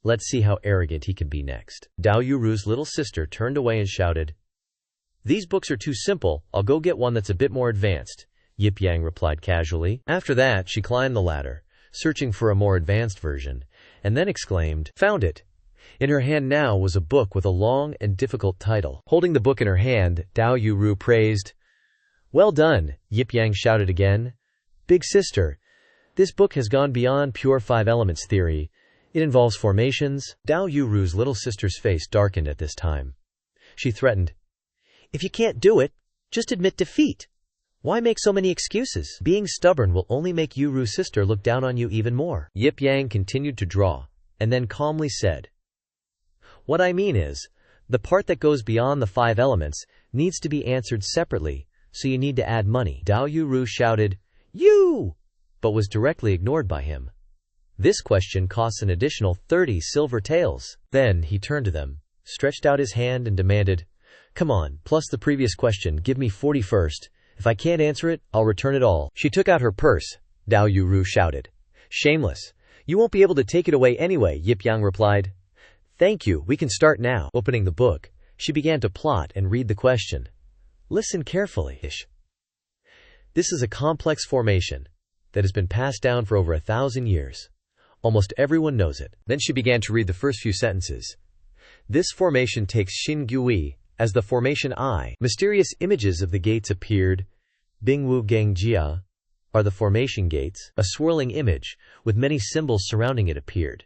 Let's see how arrogant he can be next. Dao Yuru's little sister turned away and shouted, These books are too simple. I'll go get one that's a bit more advanced. Yip Yang replied casually. After that, she climbed the ladder, searching for a more advanced version, and then exclaimed, Found it! In her hand now was a book with a long and difficult title. Holding the book in her hand, Dao Yu praised. Well done, Yip Yang shouted again. Big sister, this book has gone beyond pure 5 elements theory. It involves formations. Dao Yuru's little sister's face darkened at this time. She threatened, If you can't do it, just admit defeat. Why make so many excuses? Being stubborn will only make Yuru's sister look down on you even more. Yip Yang continued to draw, and then calmly said, What I mean is, the part that goes beyond the 5 elements needs to be answered separately, so you need to add money. Dao Yu shouted, You! But was directly ignored by him. This question costs an additional 30 silver taels. Then he turned to them, stretched out his hand and demanded, Come on, plus the previous question, give me 40 first. If I can't answer it, I'll return it all. She took out her purse. Dao Yu shouted. Shameless. You won't be able to take it away anyway, Yip Yang replied. Thank you, we can start now. Opening the book, she began to plot and read the question. Listen carefully. This is a complex formation that has been passed down for over 1,000 years. Almost everyone knows it. Then she began to read the first few sentences. This formation takes Xin Gui as the formation I. Mysterious images of the gates appeared. Bingwu Gangjia are the formation gates. A swirling image with many symbols surrounding it appeared.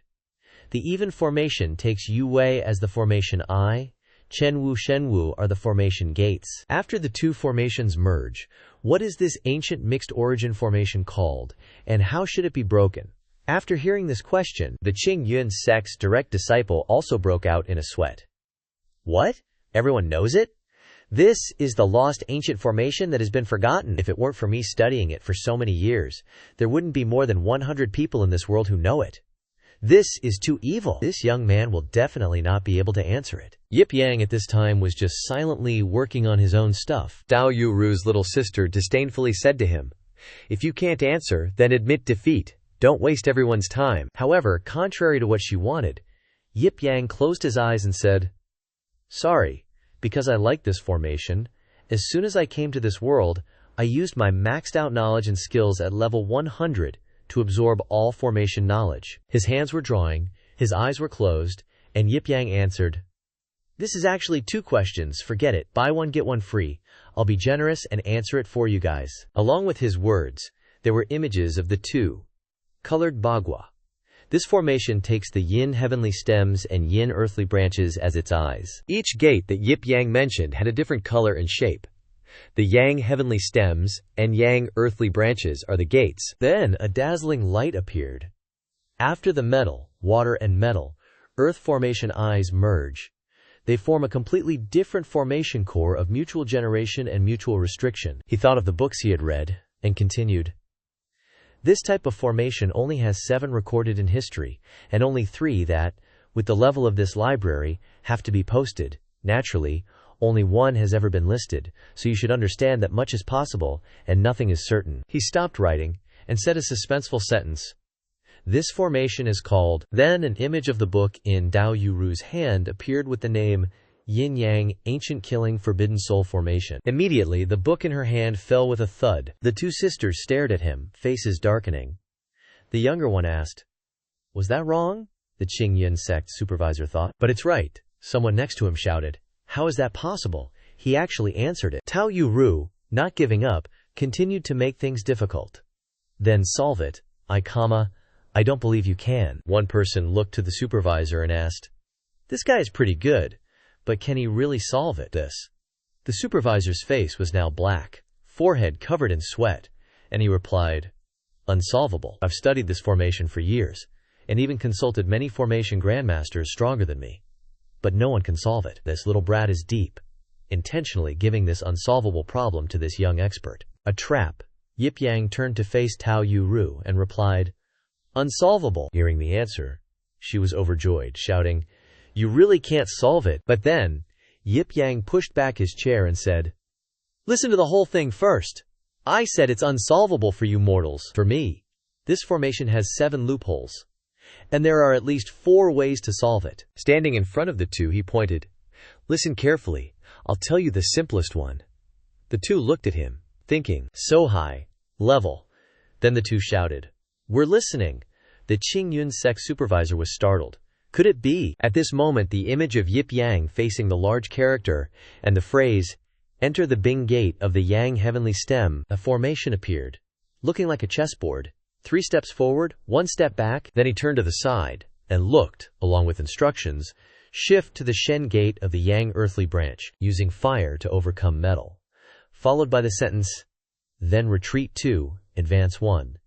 The even formation takes Yu Wei as the formation I. Chenwu Shenwu are the formation gates. After the 2 formations merge, what is this ancient mixed origin formation called, and how should it be broken? After hearing this question, the Qing Yun sect's direct disciple also broke out in a sweat. What? Everyone knows it? This is the lost ancient formation that has been forgotten. If it weren't for me studying it for so many years, there wouldn't be more than 100 people in this world who know it. This is too evil. This young man will definitely not be able to answer it. Yip Yang at this time was just silently working on his own stuff. Dao Yuru's little sister disdainfully said to him, If you can't answer, then admit defeat. Don't waste everyone's time. However, contrary to what she wanted, Yip Yang closed his eyes and said, Sorry, because I like this formation. As soon as I came to this world, I used my maxed out knowledge and skills at level 100 to absorb all formation knowledge. His hands were drawing, his eyes were closed, and Yip Yang answered, This is actually 2 questions, forget it, buy one get one free. I'll be generous and answer it for you guys. Along with his words, there were images of the 2 colored bagua. This formation takes the yin heavenly stems and yin earthly branches as its eyes. Each gate that Yip Yang mentioned had a different color and shape. The yang heavenly stems and yang earthly branches are the gates. Then a dazzling light appeared. After the metal, water and metal, earth formation eyes merge. They form a completely different formation core of mutual generation and mutual restriction. He thought of the books he had read, and continued. This type of formation only has 7 recorded in history, and only 3 that, with the level of this library, have to be posted. Naturally, only 1 has ever been listed, so you should understand that much is possible, and nothing is certain. He stopped writing, and said a suspenseful sentence. This formation is called. Then an image of the book in Dao Yuru's hand appeared with the name Yin Yang, Ancient Killing Forbidden Soul Formation. Immediately, the book in her hand fell with a thud. The 2 sisters stared at him, faces darkening. The younger one asked, Was that wrong? The Qing Yun sect supervisor thought. But it's right. Someone next to him shouted. How is that possible? he actually answered it. Tao Yu, not giving up, continued to make things difficult. Then solve it. I don't believe you can. One person looked to the supervisor and asked, "This guy is pretty good, but can he really solve it?" The supervisor's face was now black, forehead covered in sweat, and he replied, "Unsolvable. I've studied this formation for years, and even consulted many formation grandmasters stronger than me. But no one can solve it. This little brat is deep," intentionally giving this unsolvable problem to this young expert. A trap. Yip Yang turned to face Tao Yu and replied, "Unsolvable." Hearing the answer, she was overjoyed, shouting, "You really can't solve it." But then, Yip Yang pushed back his chair and said, "Listen to the whole thing first. I said it's unsolvable for you mortals. For me, this formation has 7 loopholes, and there are at least 4 ways to solve it." Standing in front of the two, he pointed, "Listen carefully. I'll tell you the simplest one." The two looked at him, thinking, so high level. Then the two shouted, "We're listening." The Qingyun Sect supervisor was startled. Could it be? At this moment, the image of Yip Yang facing the large character and the phrase, "Enter the Bing Gate of the Yang Heavenly Stem," a formation appeared, looking like a chessboard. 3 steps forward, 1 step back. Then he turned to the side and looked, along with instructions, "Shift to the Shen Gate of the Yang Earthly Branch, using fire to overcome metal," followed by the sentence, "Then retreat 2, advance 1,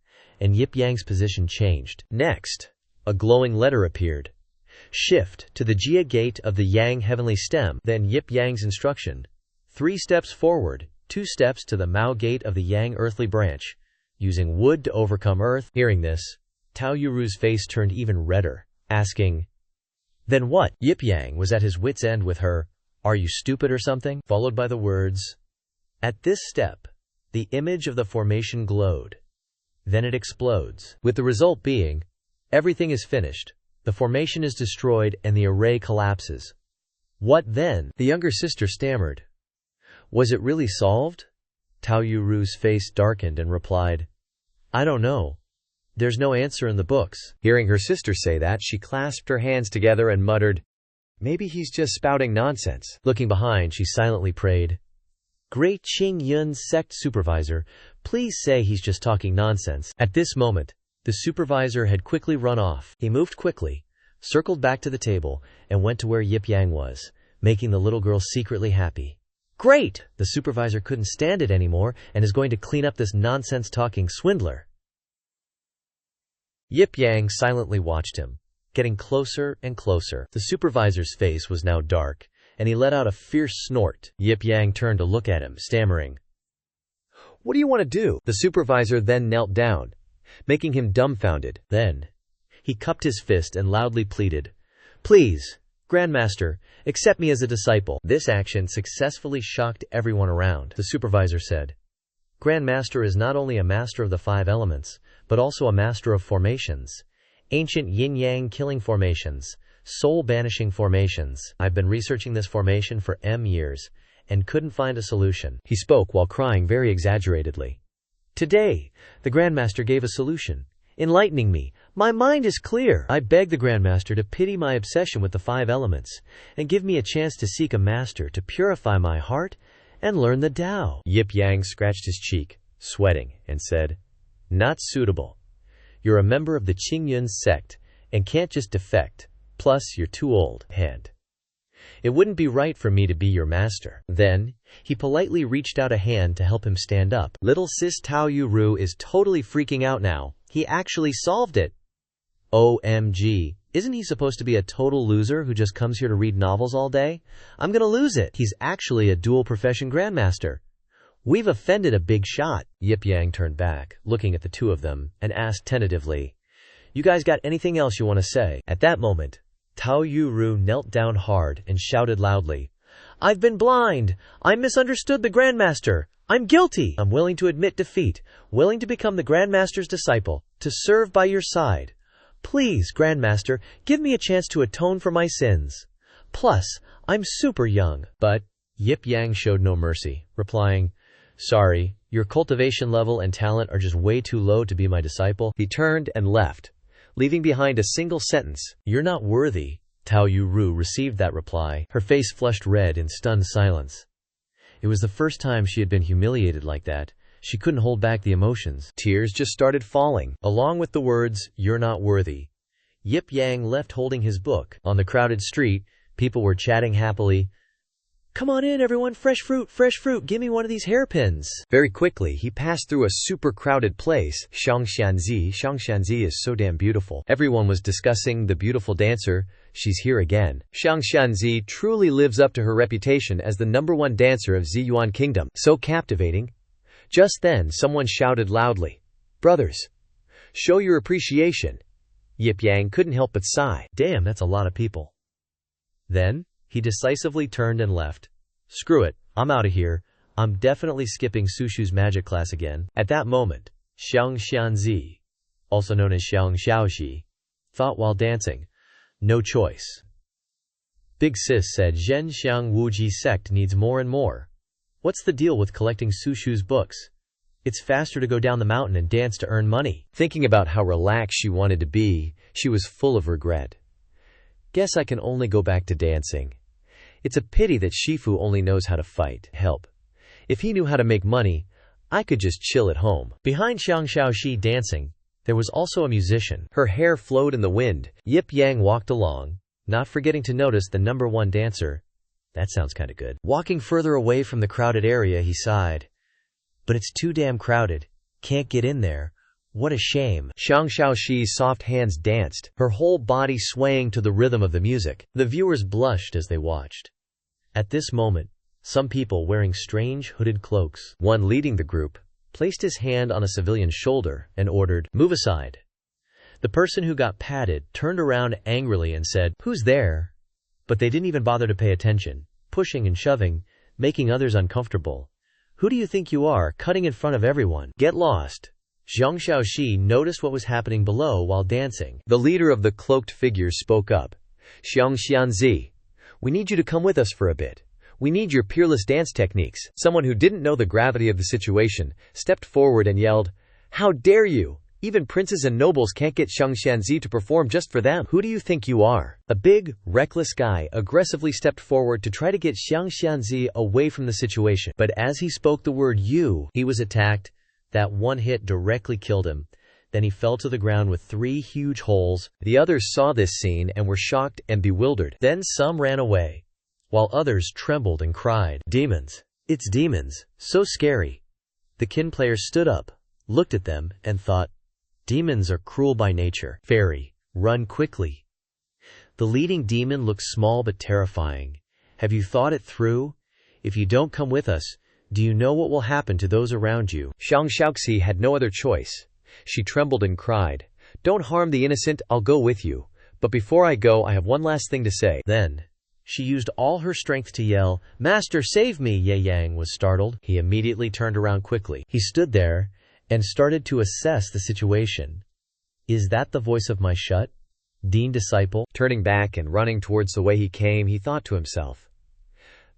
and Yip Yang's position changed. Next, a glowing letter appeared. "Shift to the Jia Gate of the Yang Heavenly Stem." Then Yip Yang's instruction, 3 steps forward, 2 steps to the Mao Gate of the Yang Earthly Branch, using wood to overcome earth. Hearing this, Tao Yuru's face turned even redder, asking, "Then what?" Yip Yang was at his wit's end with her, "Are you stupid or something?" Followed by the words, "At this step, the image of the formation glowed. Then it explodes," with the result being, everything is finished, the formation is destroyed, and the array collapses. "What then?" the younger sister stammered. "Was it really solved?" Tao Yuru's face darkened and replied, "I don't know. There's no answer in the books." Hearing her sister say that, she clasped her hands together and muttered, "Maybe he's just spouting nonsense." Looking behind, she silently prayed, "Great Qingyun Sect supervisor, please say he's just talking nonsense." At this moment, the supervisor had quickly run off. He moved quickly, circled back to the table, and went to where Yip Yang was, making the little girl secretly happy. Great! The supervisor couldn't stand it anymore and is going to clean up this nonsense-talking swindler. Yip Yang silently watched him, getting closer and closer. The supervisor's face was now dark, and he let out a fierce snort. Yip Yang turned to look at him, stammering, "What do you want to do?" The supervisor then knelt down, making him dumbfounded. Then, he cupped his fist and loudly pleaded, "Please, Grandmaster, accept me as a disciple." This action successfully shocked everyone around. The supervisor said, "Grandmaster is not only a master of the 5 elements, but also a master of formations. Ancient yin-yang killing formations, soul-banishing formations. I've been researching this formation for years, and couldn't find a solution." He spoke while crying very exaggeratedly. "Today, the Grandmaster gave a solution, enlightening me. My mind is clear. I beg the Grandmaster to pity my obsession with the 5 elements, and give me a chance to seek a master to purify my heart and learn the Tao." Yip Yang scratched his cheek, sweating, and said, "Not suitable. You're a member of the Qingyun Sect, and can't just defect. Plus, you're too old. It wouldn't be right for me to be your master." Then, he politely reached out a hand to help him stand up. Little sis Tao Yu is totally freaking out now. He actually solved it. OMG. Isn't he supposed to be a total loser who just comes here to read novels all day? I'm gonna lose it. He's actually a dual profession grandmaster. We've offended a big shot. Yip Yang turned back, looking at the two of them, and asked tentatively, "You guys got anything else you want to say?" At that moment, Tao Yu knelt down hard and shouted loudly, "I've been blind. I misunderstood the Grandmaster. I'm guilty. I'm willing to admit defeat, willing to become the Grandmaster's disciple, to serve by your side. Please, Grandmaster, give me a chance to atone for my sins. Plus, I'm super young." But Yip Yang showed no mercy, replying, "Sorry, your cultivation level and talent are just way too low to be my disciple." He turned and left, leaving behind a single sentence, "You're not worthy." Tao Yu received that reply. Her face flushed red in stunned silence. It was the first time she had been humiliated like that. She couldn't hold back the emotions. Tears just started falling, along with the words, "You're not worthy." Yip Yang left holding his book. On the crowded street, people were chatting happily. "Come on in, everyone, fresh fruit, give me one of these hairpins." Very quickly, he passed through a super crowded place. Xiangxianzi is so damn beautiful. Everyone was discussing the beautiful dancer. She's here again. Xiangxianzi truly lives up to her reputation as the #1 dancer of Ziyuan Kingdom. So captivating. Just then, someone shouted loudly, "Brothers, show your appreciation." Yip Yang couldn't help but sigh. Damn, that's a lot of people. Then, he decisively turned and left. Screw it, I'm out of here. I'm definitely skipping Sushu's magic class again. At that moment, Xiangxianzi, also known as Xiang Shaoxi, thought while dancing, no choice. Big Sis said Zhen Xiang Wuji Sect needs more and more. What's the deal with collecting Sushu's books? It's faster to go down the mountain and dance to earn money. Thinking about how relaxed she wanted to be, she was full of regret. Guess I can only go back to dancing. It's a pity that Shifu only knows how to fight. Help. If he knew how to make money, I could just chill at home. Behind Xiang Shaoxi dancing, there was also a musician. Her hair flowed in the wind. Yip Yang walked along, not forgetting to notice the #1 dancer. That sounds kinda good. Walking further away from the crowded area, he sighed. But it's too damn crowded. Can't get in there. What a shame. Xiang Shaoxi's soft hands danced, her whole body swaying to the rhythm of the music. The viewers blushed as they watched. At this moment, some people wearing strange hooded cloaks, one leading the group, placed his hand on a civilian's shoulder and ordered, "Move aside." The person who got patted turned around angrily and said, "Who's there?" But they didn't even bother to pay attention, pushing and shoving, making others uncomfortable. "Who do you think you are, cutting in front of everyone? Get lost." Xiang Shaoxi noticed what was happening below while dancing. The leader of the cloaked figures spoke up. "Xiangxianzi, we need you to come with us for a bit. We need your peerless dance techniques." Someone who didn't know the gravity of the situation stepped forward and yelled, "How dare you! Even princes and nobles can't get Xiangxianzi to perform just for them. Who do you think you are?" A big, reckless guy aggressively stepped forward to try to get Xiangxianzi away from the situation. But as he spoke the word "you," he was attacked. That one hit directly killed him. Then he fell to the ground with 3 huge holes. The others saw this scene and were shocked and bewildered. Then some ran away, while others trembled and cried, "Demons! It's demons! So scary!" The kin players stood up, looked at them, and thought, "Demons are cruel by nature. Fairy, run quickly." The leading demon looked small but terrifying. "Have you thought it through? If you don't come with us, do you know what will happen to those around you?" Xiang Shaoxi had no other choice. She trembled and cried, "Don't harm the innocent, I'll go with you. But before I go, I have one last thing to say." Then, she used all her strength to yell, "Master, save me!" Ye Yang was startled. He immediately turned around quickly. He stood there and started to assess the situation. Is that the voice of my Dean disciple? Turning back and running towards the way he came, he thought to himself,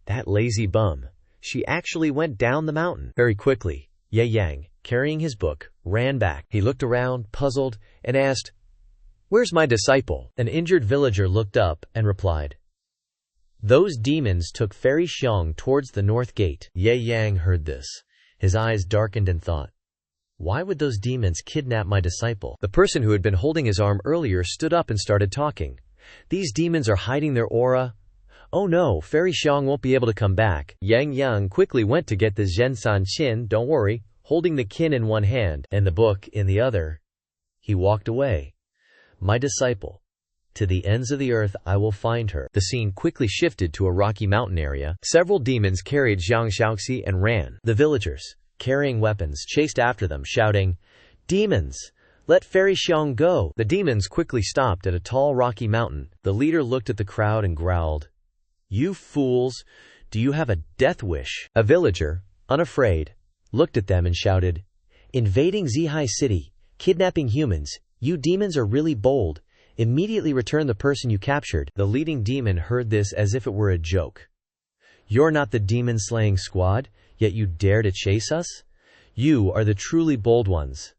"That lazy bum. She actually went down the mountain." Very quickly, Ye Yang, carrying his book, ran back. He looked around, puzzled, and asked, "Where's my disciple?" An injured villager looked up and replied, "Those demons took Fairy Xiang towards the north gate." Ye Yang heard this. His eyes darkened and thought, "Why would those demons kidnap my disciple?" The person who had been holding his arm earlier stood up and started talking. "These demons are hiding their aura. Oh no, Fairy Xiang won't be able to come back." Yang Yang quickly went to get the Zhensan Qin, don't worry, holding the kin in one hand and the book in the other. He walked away. "My disciple. To the ends of the earth I will find her." The scene quickly shifted to a rocky mountain area. Several demons carried Xiang Shaoxi and ran. The villagers, carrying weapons, chased after them, shouting, "Demons! Let Fairy Xiang go!" The demons quickly stopped at a tall rocky mountain. The leader looked at the crowd and growled, "You fools! Do you have a death wish?" A villager, unafraid, looked at them and shouted, "Invading Zihai City, kidnapping humans, you demons are really bold. Immediately return the person you captured." The leading demon heard this as if it were a joke. "You're not the demon-slaying squad, yet you dare to chase us? You are the truly bold ones.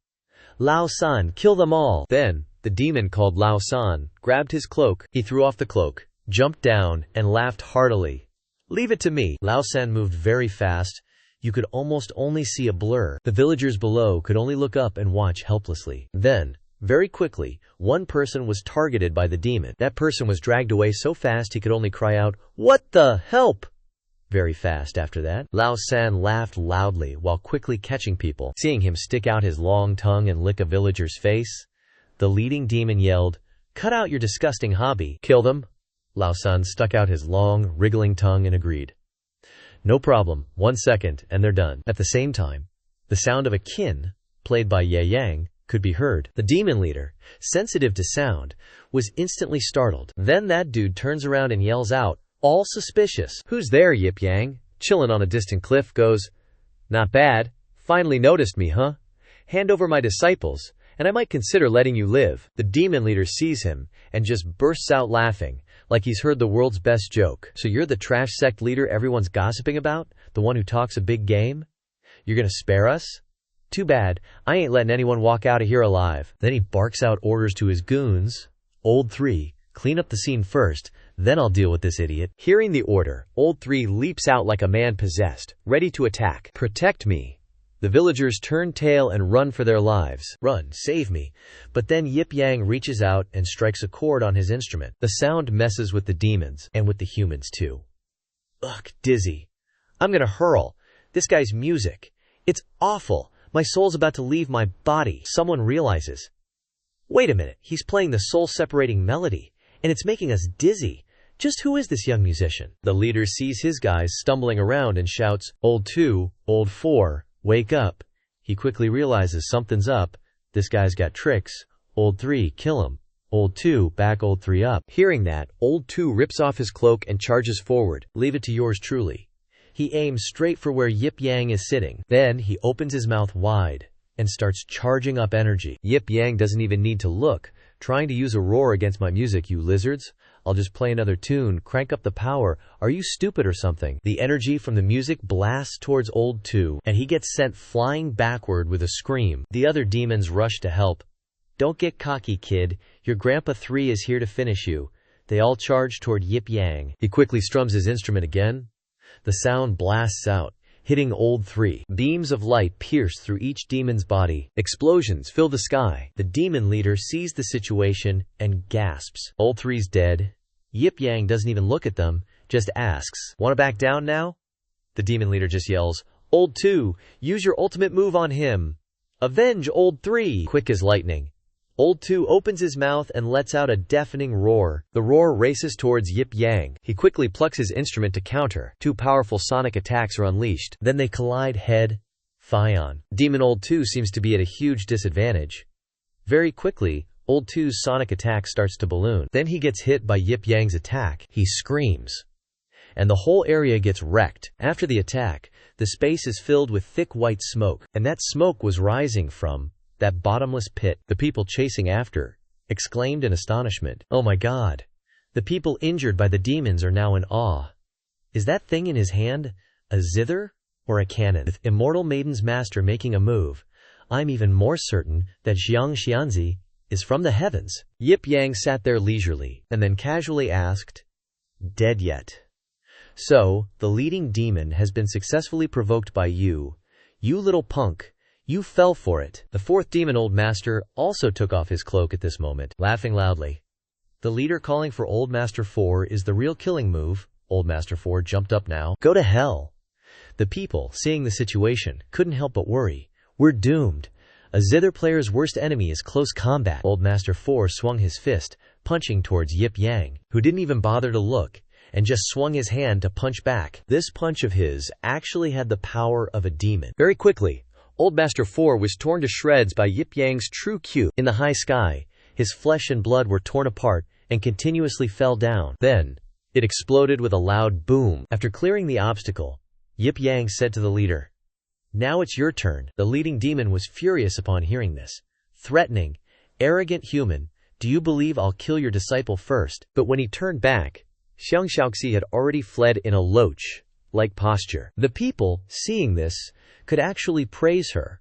Lao San, kill them all!" Then, the demon called Lao San grabbed his cloak. He threw off the cloak, jumped down, and laughed heartily. Leave it to me. Lao San moved very fast. You could almost only see a blur. The villagers below could only look up and watch helplessly. Then, very quickly, one person was targeted by the demon. That person was dragged away so fast he could only cry out, "What the help?" Very fast after that, Lao San laughed loudly while quickly catching people. Seeing him stick out his long tongue and lick a villager's face, the leading demon yelled, "Cut out your disgusting hobby." "Kill them." Lao San stuck out his long, wriggling tongue and agreed. "No problem, 1 second, and they're done." At the same time, the sound of a kin, played by Yip Yang, could be heard. The demon leader, sensitive to sound, was instantly startled. Then that dude turns around and yells out, all suspicious, "Who's there, Yip Yang?" Chillin' on a distant cliff goes, "Not bad. Finally noticed me, huh? Hand over my disciples, and I might consider letting you live." The demon leader sees him and just bursts out laughing, like he's heard the world's best joke. "So you're the trash sect leader everyone's gossiping about? The one who talks a big game? You're gonna spare us? Too bad, I ain't letting anyone walk out of here alive." Then he barks out orders to his goons. "Old 3, clean up the scene first, then I'll deal with this idiot." Hearing the order, Old 3 leaps out like a man possessed, ready to attack. "Protect me." The villagers turn tail and run for their lives. "Run, save me." But then Yip Yang reaches out and strikes a chord on his instrument. The sound messes with the demons, and with the humans too. "Ugh, dizzy. I'm gonna hurl. This guy's music. It's awful. My soul's about to leave my body." Someone realizes, "Wait a minute, he's playing the soul-separating melody, and it's making us dizzy. Just who is this young musician?" The leader sees his guys stumbling around and shouts, "Old 2, Old 4, wake up." He quickly realizes something's up. This guy's got tricks. "Old 3, kill him. Old 2, back Old 3 up." Hearing that, Old 2 rips off his cloak and charges forward. Leave it to yours truly. He aims straight for where Yip Yang is sitting. Then he opens his mouth wide and starts charging up energy. Yip Yang doesn't even need to look. "Trying to use a roar against my music, you lizards? I'll just play another tune, crank up the power. Are you stupid or something?" The energy from the music blasts towards Old 2, and he gets sent flying backward with a scream. The other demons rush to help. "Don't get cocky, kid. Your Grandpa 3 is here to finish you." They all charge toward Yip Yang. He quickly strums his instrument again. The sound blasts out, hitting Old 3. Beams of light pierce through each demon's body. Explosions fill the sky. The demon leader sees the situation and gasps. Old 3's dead. Yip Yang doesn't even look at them, just asks, "Wanna back down now?" The demon leader just yells, "Old 2, use your ultimate move on him. Avenge Old 3!" Quick as lightning, Old 2 opens his mouth and lets out a deafening roar. The roar races towards Yip Yang. He quickly plucks his instrument to counter. 2 powerful sonic attacks are unleashed. Then they collide head-on. Demon Old 2 seems to be at a huge disadvantage. Very quickly, Old 2's sonic attack starts to balloon. Then he gets hit by Yip Yang's attack. He screams, and the whole area gets wrecked. After the attack, the space is filled with thick white smoke, and that smoke was rising from that bottomless pit. The people chasing after exclaimed in astonishment, "Oh my God!" The people injured by the demons are now in awe. Is that thing in his hand a zither or a cannon? With Immortal Maiden's master making a move, I'm even more certain that Xiang Xianzi is from the heavens. Yip Yang sat there leisurely, and then casually asked, "Dead yet?" "So, the leading demon has been successfully provoked by you. You little punk. You fell for it." The 4th demon Old Master also took off his cloak at this moment, laughing loudly. The leader calling for Old Master 4 is the real killing move. Old Master 4 jumped up now. "Go to hell." The people, seeing the situation, couldn't help but worry. "We're doomed. A zither player's worst enemy is close combat." Old Master 4 swung his fist, punching towards Yip Yang, who didn't even bother to look, and just swung his hand to punch back. This punch of his actually had the power of a demon. Very quickly, Old Master 4 was torn to shreds by Yip Yang's true Q. In the high sky, his flesh and blood were torn apart and continuously fell down. Then, it exploded with a loud boom. After clearing the obstacle, Yip Yang said to the leader, "Now it's your turn." The leading demon was furious upon hearing this. Threatening, "Arrogant human, do you believe I'll kill your disciple first?" But when he turned back, Xiang Xiaoxi had already fled in a loach-like posture. The people, seeing this, could actually praise her.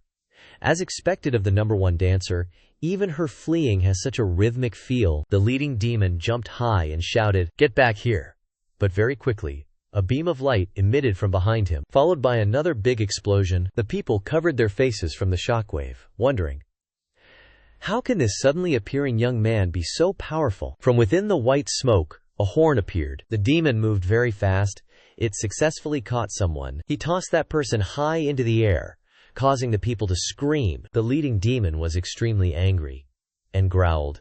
As expected of the #1 dancer, even her fleeing has such a rhythmic feel. The leading demon jumped high and shouted, "Get back here!" But very quickly, A beam of light emitted from behind him, followed by another big explosion. The people covered their faces from the shockwave, wondering, how can this suddenly appearing young man be so powerful? From within the white smoke, a horn appeared. The demon moved very fast. It successfully caught someone. He tossed that person high into the air, causing the people to scream. The leading demon was extremely angry and growled,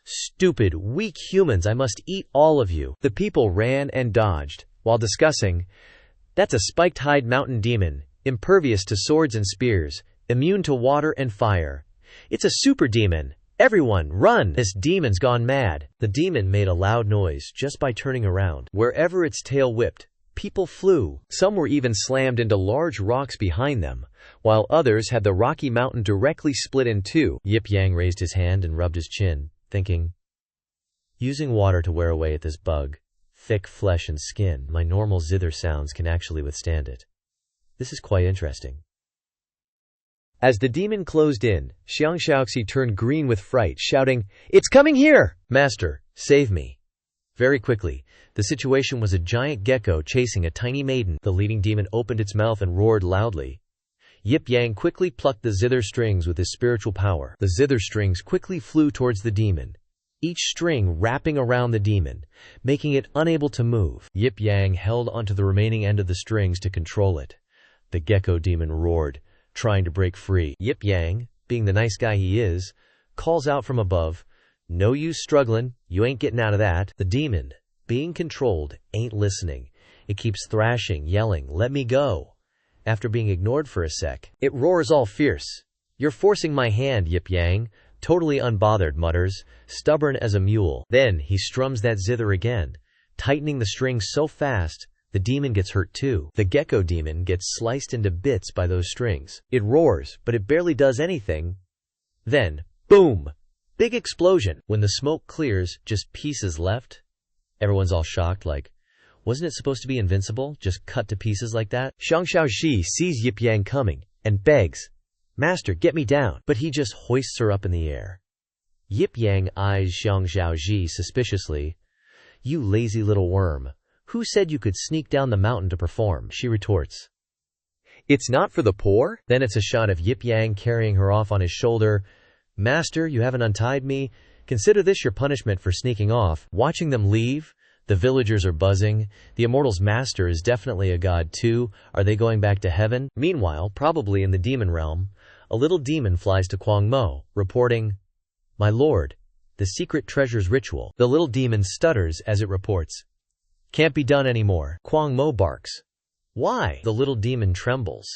"Stupid, weak humans, I must eat all of you." The people ran and dodged, while discussing, "That's a spiked hide mountain demon, impervious to swords and spears, immune to water and fire. It's a super demon. Everyone, run! This demon's gone mad." The demon made a loud noise just by turning around. Wherever its tail whipped, people flew. Some were even slammed into large rocks behind them, while others had the rocky mountain directly split in two. Yip Yang raised his hand and rubbed his chin, thinking, using water to wear away at this bug, thick flesh and skin, my normal zither sounds can actually withstand it. This is quite interesting. As the demon closed in, Xiangxiaoxi turned green with fright, shouting, "It's coming here! Master, save me!" Very quickly, the situation was a giant gecko chasing a tiny maiden. The leading demon opened its mouth and roared loudly. Yip Yang quickly plucked the zither strings with his spiritual power. The zither strings quickly flew towards the demon, each string wrapping around the demon, making it unable to move. Yip Yang held onto the remaining end of the strings to control it. The gecko demon roared, trying to break free. Yip Yang, being the nice guy he is, calls out from above, "No use struggling, you ain't getting out of that." The demon, being controlled, ain't listening. It keeps thrashing, yelling, "Let me go." After being ignored for a sec, it roars all fierce. "You're forcing my hand, Yip Yang." Totally unbothered mutters, stubborn as a mule. Then he strums that zither again, tightening the strings so fast, the demon gets hurt too. The gecko demon gets sliced into bits by those strings. It roars, but it barely does anything. Then, boom! Big explosion. When the smoke clears, just pieces left. Everyone's all shocked, like, wasn't it supposed to be invincible? Just cut to pieces like that? Xiangxiaoxi sees Yip Yang coming, and begs, "Master, get me down." But he just hoists her up in the air. Yip Yang eyes Xiangxiaoxi suspiciously. "You lazy little worm. Who said you could sneak down the mountain to perform?" She retorts, "It's not for the poor." Then it's a shot of Yip Yang carrying her off on his shoulder. "Master, you haven't untied me. Consider this your punishment for sneaking off." Watching them leave, the villagers are buzzing. The immortal's master is definitely a god too. Are they going back to heaven? Meanwhile, probably in the demon realm, a little demon flies to Kwang Mo, reporting, "My lord, the secret treasures ritual." The little demon stutters as it reports, "Can't be done anymore." Kwang Mo barks, "Why?" The little demon trembles.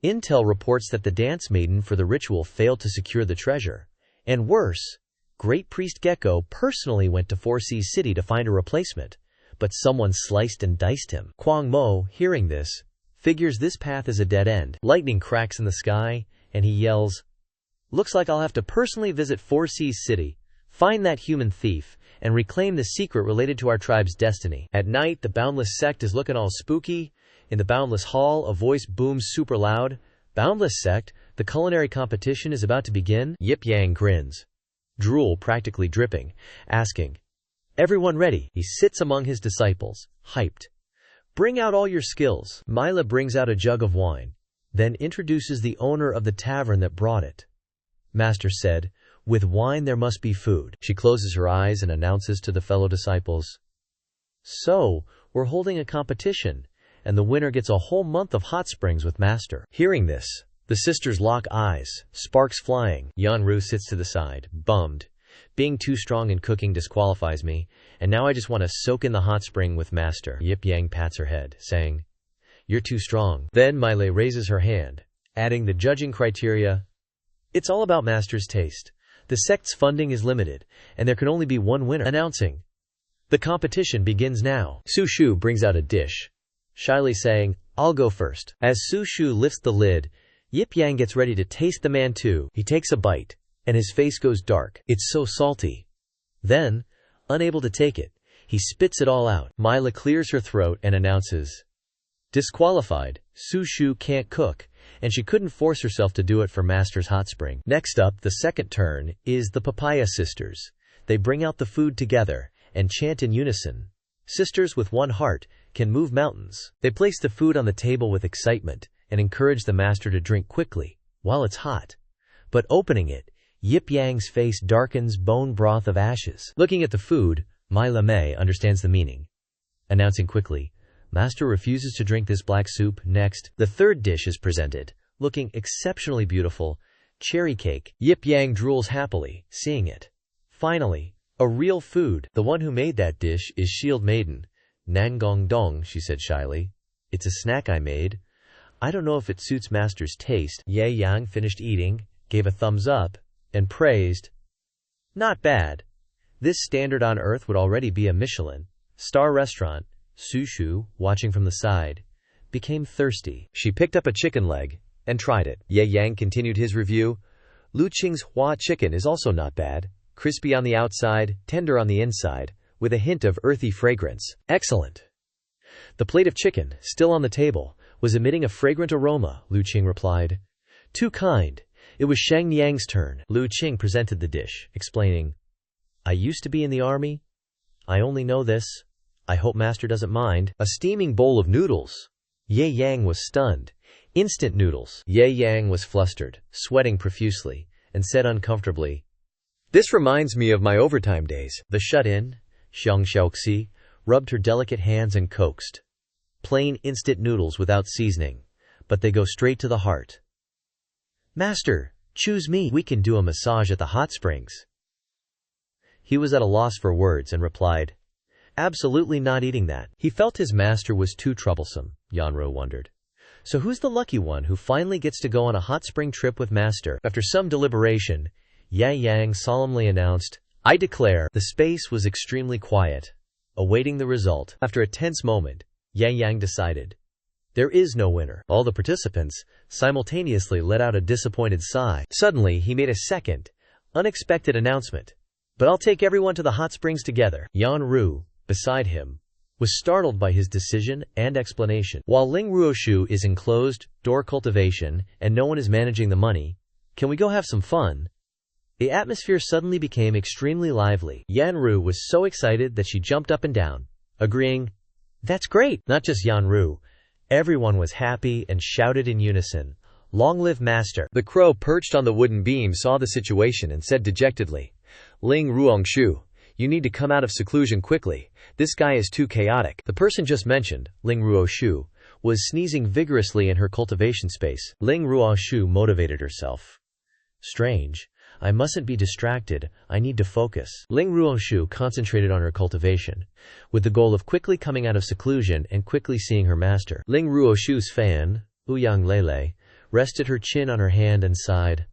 Intel reports that the dance maiden for the ritual failed to secure the treasure. And worse, Great Priest Gecko personally went to 4C's city to find a replacement, but someone sliced and diced him. Kwang Mo, hearing this, figures this path is a dead end. Lightning cracks in the sky, and he yells, "Looks like I'll have to personally visit 4C's city, find that human thief, and reclaim the secret related to our tribe's destiny." At night, the Boundless Sect is looking all spooky. In the Boundless Hall, a voice booms super loud. "Boundless Sect, the culinary competition is about to begin." Yip Yang grins, drool practically dripping, asking, "Everyone ready?" He sits among his disciples, hyped. "Bring out all your skills." Mila brings out a jug of wine, then introduces the owner of the tavern that brought it. Master said, "With wine there must be food." She closes her eyes and announces to the fellow disciples, "So, we're holding a competition, and the winner gets a whole month of hot springs with Master." Hearing this, the sisters lock eyes, sparks flying. Yanru sits to the side, bummed. "Being too strong in cooking disqualifies me, and now I just want to soak in the hot spring with Master." Yip Yang pats her head, saying, "You're too strong." Then Mile raises her hand, adding the judging criteria. "It's all about Master's taste. The sect's funding is limited, and there can only be one winner." Announcing, "The competition begins now." Su Shu brings out a dish, shyly saying, "I'll go first." As Su Shu lifts the lid, Yip Yang gets ready to taste the mantou. He takes a bite, and his face goes dark. It's so salty. Then, unable to take it, he spits it all out. Mila clears her throat and announces, "Disqualified. Su Shu can't cook, and she couldn't force herself to do it for Master's hot spring." Next up, the second turn, is the Papaya Sisters. They bring out the food together and chant in unison, Sisters with one heart can move mountains. They place the food on the table with excitement and encourage the master to drink quickly while it's hot. But opening it, Yip Yang's face darkens bone broth of ashes. Looking at the food, Mai Lamei understands the meaning. Announcing quickly, Master refuses to drink this black soup. Next, the third dish is presented, looking exceptionally beautiful, cherry cake. Yip Yang drools happily, seeing it. Finally, a real food. The one who made that dish is Shield Maiden. Nangong Dong, she said shyly. It's a snack I made. I don't know if it suits Master's taste. Ye Yang finished eating, gave a thumbs up, and praised. Not bad. This standard on Earth would already be a Michelin star restaurant. Sushu, watching from the side, became thirsty. She picked up a chicken leg and tried it. Ye Yang continued his review. Lu Qing's Hua chicken is also not bad. Crispy on the outside, tender on the inside, with a hint of earthy fragrance. Excellent. The plate of chicken, still on the table, was emitting a fragrant aroma, Lu Qing replied. Too kind. It was Shang Yang's turn. Lu Qing presented the dish, explaining, I used to be in the army. I only know this. I hope Master doesn't mind. A steaming bowl of noodles. Ye Yang was stunned. Instant noodles. Ye Yang was flustered, sweating profusely, and said uncomfortably, This reminds me of my overtime days. The shut-in, Xiang Xiaoxi, rubbed her delicate hands and coaxed. Plain instant noodles without seasoning, but they go straight to the heart. Master, choose me. We can do a massage at the hot springs. He was at a loss for words and replied, Absolutely not eating that. He felt his master was too troublesome, Yanro wondered. So who's the lucky one who finally gets to go on a hot spring trip with Master? After some deliberation, Ye Yang solemnly announced, I declare. The space was extremely quiet, awaiting the result. After a tense moment, Ye Yang decided. There is no winner. All the participants simultaneously let out a disappointed sigh. Suddenly, he made a second, unexpected announcement. But I'll take everyone to the hot springs together. Yan Ru, beside him, was startled by his decision and explanation. While Ling Ruoshu is enclosed, door cultivation, and no one is managing the money, can we go have some fun? The atmosphere suddenly became extremely lively. Yan Ru was so excited that she jumped up and down, agreeing, That's great! Not just Yan Ru. Everyone was happy and shouted in unison, Long live Master! The crow perched on the wooden beam saw the situation and said dejectedly, Ling Ruongshu, you need to come out of seclusion quickly. This guy is too chaotic. The person just mentioned, Ling Ruoshu, was sneezing vigorously in her cultivation space. Ling Ruoshu motivated herself. Strange. I mustn't be distracted. I need to focus. Ling Ruoshu concentrated on her cultivation, with the goal of quickly coming out of seclusion and quickly seeing her master. Ling Ruoshu's fan, Ouyang Lele, rested her chin on her hand and sighed.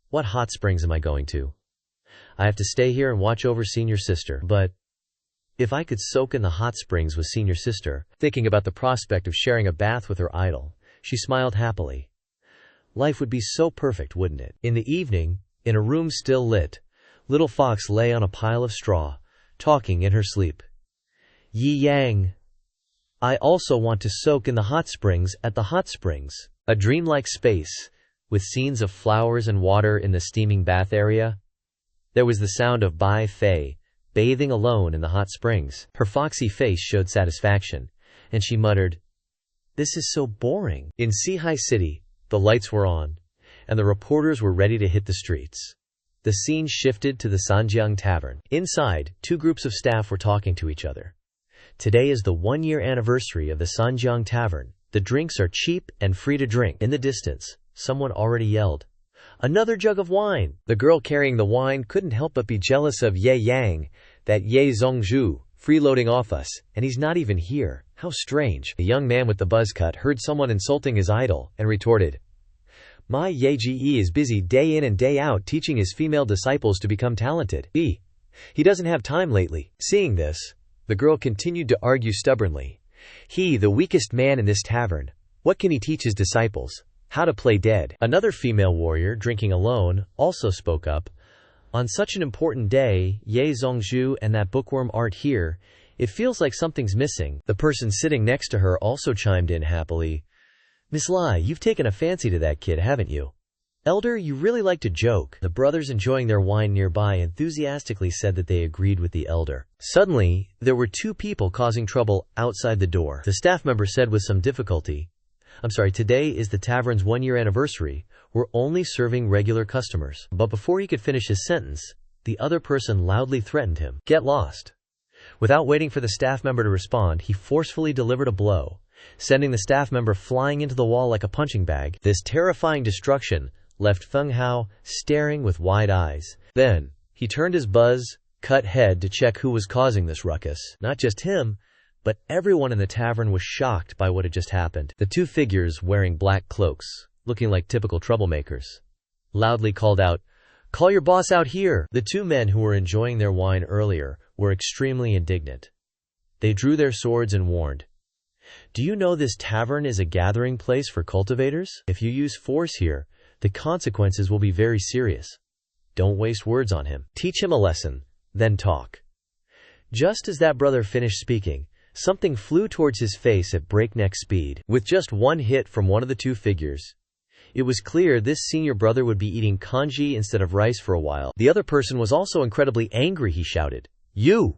What hot springs am I going to? I have to stay here and watch over senior sister. But if I could soak in the hot springs with senior sister, thinking about the prospect of sharing a bath with her idol, she smiled happily. Life would be so perfect, wouldn't it? In the evening, in a room still lit, Little Fox lay on a pile of straw, talking in her sleep. Yi Yang. I also want to soak in the hot springs at the hot springs. A dreamlike space, with scenes of flowers and water in the steaming bath area. There was the sound of Bai Fei, bathing alone in the hot springs. Her foxy face showed satisfaction, and she muttered, This is so boring. In Sihai City, the lights were on, and the reporters were ready to hit the streets. The scene shifted to the Sanjiang Tavern. Inside, two groups of staff were talking to each other. Today is the 1-year anniversary of the Sanjiang Tavern. The drinks are cheap and free to drink. In the distance, someone already yelled, Another jug of wine! The girl carrying the wine couldn't help but be jealous of Ye Yang, that Ye Zhongzhu, freeloading off us, and he's not even here. How strange. The young man with the buzz cut heard someone insulting his idol, and retorted, My Ye Ge is busy day in and day out teaching his female disciples to become talented. He doesn't have time lately. Seeing this, the girl continued to argue stubbornly. He, the weakest man in this tavern, what can he teach his disciples? How to play dead. Another female warrior, drinking alone, also spoke up. On such an important day, Ye Zhongzhu and that bookworm aren't here. It feels like something's missing. The person sitting next to her also chimed in happily. Miss Lai, you've taken a fancy to that kid, haven't you? "Elder, you really like to joke." The brothers enjoying their wine nearby enthusiastically said that they agreed with the elder. Suddenly, there were two people causing trouble outside the door. The staff member said with some difficulty, "I'm sorry, today is the tavern's 1-year anniversary. We're only serving regular customers." But before he could finish his sentence, the other person loudly threatened him, "Get lost." Without waiting for the staff member to respond, he forcefully delivered a blow, sending the staff member flying into the wall like a punching bag. This terrifying destruction left Feng Hao staring with wide eyes. Then, he turned his buzz-cut head to check who was causing this ruckus. Not just him, but everyone in the tavern was shocked by what had just happened. The two figures wearing black cloaks, looking like typical troublemakers, loudly called out, "Call your boss out here!" The two men who were enjoying their wine earlier were extremely indignant. They drew their swords and warned, "Do you know this tavern is a gathering place for cultivators? If you use force here, the consequences will be very serious. Don't waste words on him. Teach him a lesson, then talk." Just as that brother finished speaking, something flew towards his face at breakneck speed. With just one hit from one of the two figures, it was clear this senior brother would be eating congee instead of rice for a while. The other person was also incredibly angry. He shouted, "You!"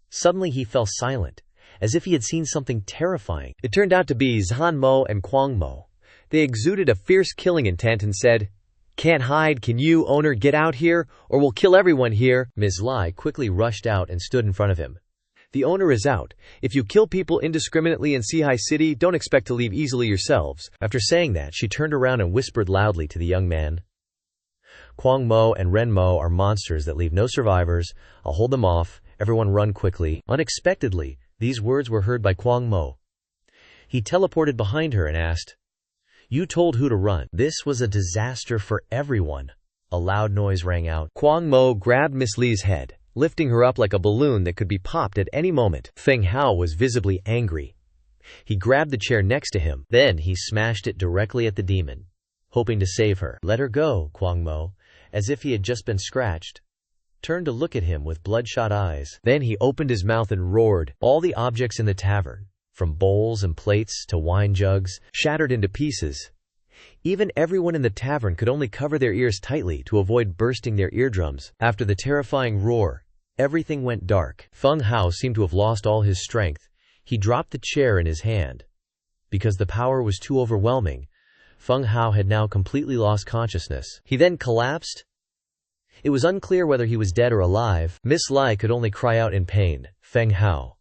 Suddenly he fell silent, as if he had seen something terrifying. It turned out to be Zhan Mo and Kwang Mo. They exuded a fierce killing intent and said, "Can't hide, can you, owner, get out here, or we'll kill everyone here." Ms. Lai quickly rushed out and stood in front of him. "The owner is out. If you kill people indiscriminately in Isekai'd City, don't expect to leave easily yourselves." After saying that, she turned around and whispered loudly to the young man, "Kwang Mo and Ren Mo are monsters that leave no survivors. I'll hold them off. Everyone run quickly." Unexpectedly, these words were heard by Kwang Mo. He teleported behind her and asked, "You told who to run?" This was a disaster for everyone. A loud noise rang out. Kwang Mo grabbed Miss Li's head, lifting her up like a balloon that could be popped at any moment. Feng Hao was visibly angry. He grabbed the chair next to him. Then he smashed it directly at the demon, hoping to save her. "Let her go," Kwang Mo, as if he had just been scratched, turned to look at him with bloodshot eyes. Then he opened his mouth and roared. All the objects in the tavern, from bowls and plates to wine jugs, shattered into pieces. Even everyone in the tavern could only cover their ears tightly to avoid bursting their eardrums. After the terrifying roar, everything went dark. Feng Hao seemed to have lost all his strength. He dropped the chair in his hand. Because the power was too overwhelming, Feng Hao had now completely lost consciousness. He then collapsed. It was unclear whether he was dead or alive. Miss Lai could only cry out in pain, "Feng Hao."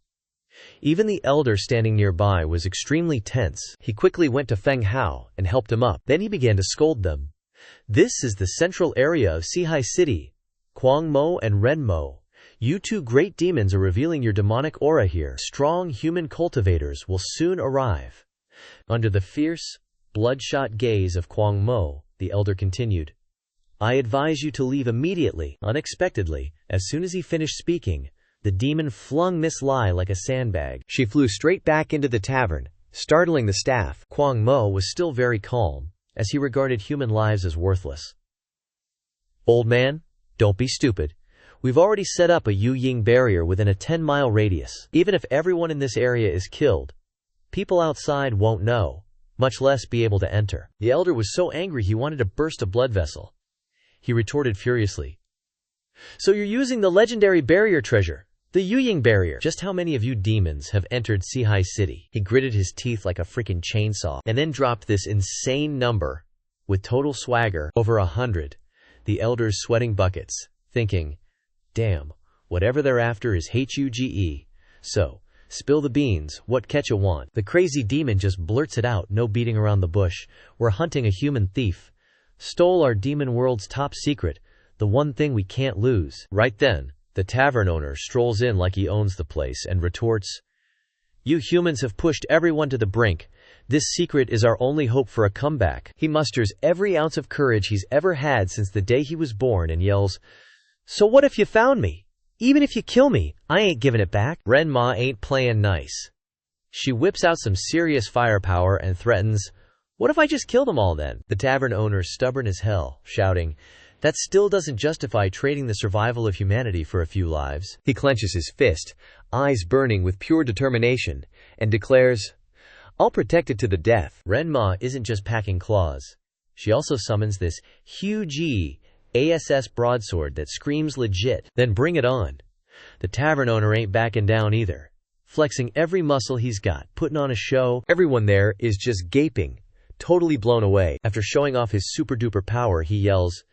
Even the elder standing nearby was extremely tense. He quickly went to Feng Hao and helped him up. Then he began to scold them. "This is the central area of Isekai'd City. Kwang Mo and Ren Mo, you two great demons are revealing your demonic aura here. Strong human cultivators will soon arrive." Under the fierce, bloodshot gaze of Kwang Mo, the elder continued, "I advise you to leave immediately." Unexpectedly, as soon as he finished speaking, the demon flung Miss Lai like a sandbag. She flew straight back into the tavern, startling the staff. Kwang Mo was still very calm, as he regarded human lives as worthless. "Old man, don't be stupid. We've already set up a Yu Ying barrier within a 10-mile radius. Even if everyone in this area is killed, people outside won't know, much less be able to enter." The elder was so angry he wanted to burst a blood vessel. He retorted furiously, "So you're using the legendary barrier treasure, the Yu Ying barrier. Just how many of you demons have entered Isekai'd City?" He gritted his teeth like a freaking chainsaw, and then dropped this insane number. With total swagger, over 100. The elders sweating buckets, thinking, "Damn, whatever they're after is HUGE. So, spill the beans, what catch you want?" The crazy demon just blurts it out, no beating around the bush. "We're hunting a human thief. Stole our demon world's top secret, the one thing we can't lose." Right then, the tavern owner strolls in like he owns the place and retorts, "You humans have pushed everyone to the brink. This secret is our only hope for a comeback." He musters every ounce of courage he's ever had since the day he was born and yells, "So what if you found me? Even if you kill me, I ain't giving it back." Ren Ma ain't playing nice. She whips out some serious firepower and threatens, "What if I just kill them all then?" The tavern owner's stubborn as hell, shouting, "That still doesn't justify trading the survival of humanity for a few lives." He clenches his fist, eyes burning with pure determination, and declares, "I'll protect it to the death." Ren Ma isn't just packing claws. She also summons this huge ASS broadsword that screams legit. Then bring it on. The tavern owner ain't backing down either, flexing every muscle he's got, putting on a show. Everyone there is just gaping, totally blown away. After showing off his super duper power, he yells,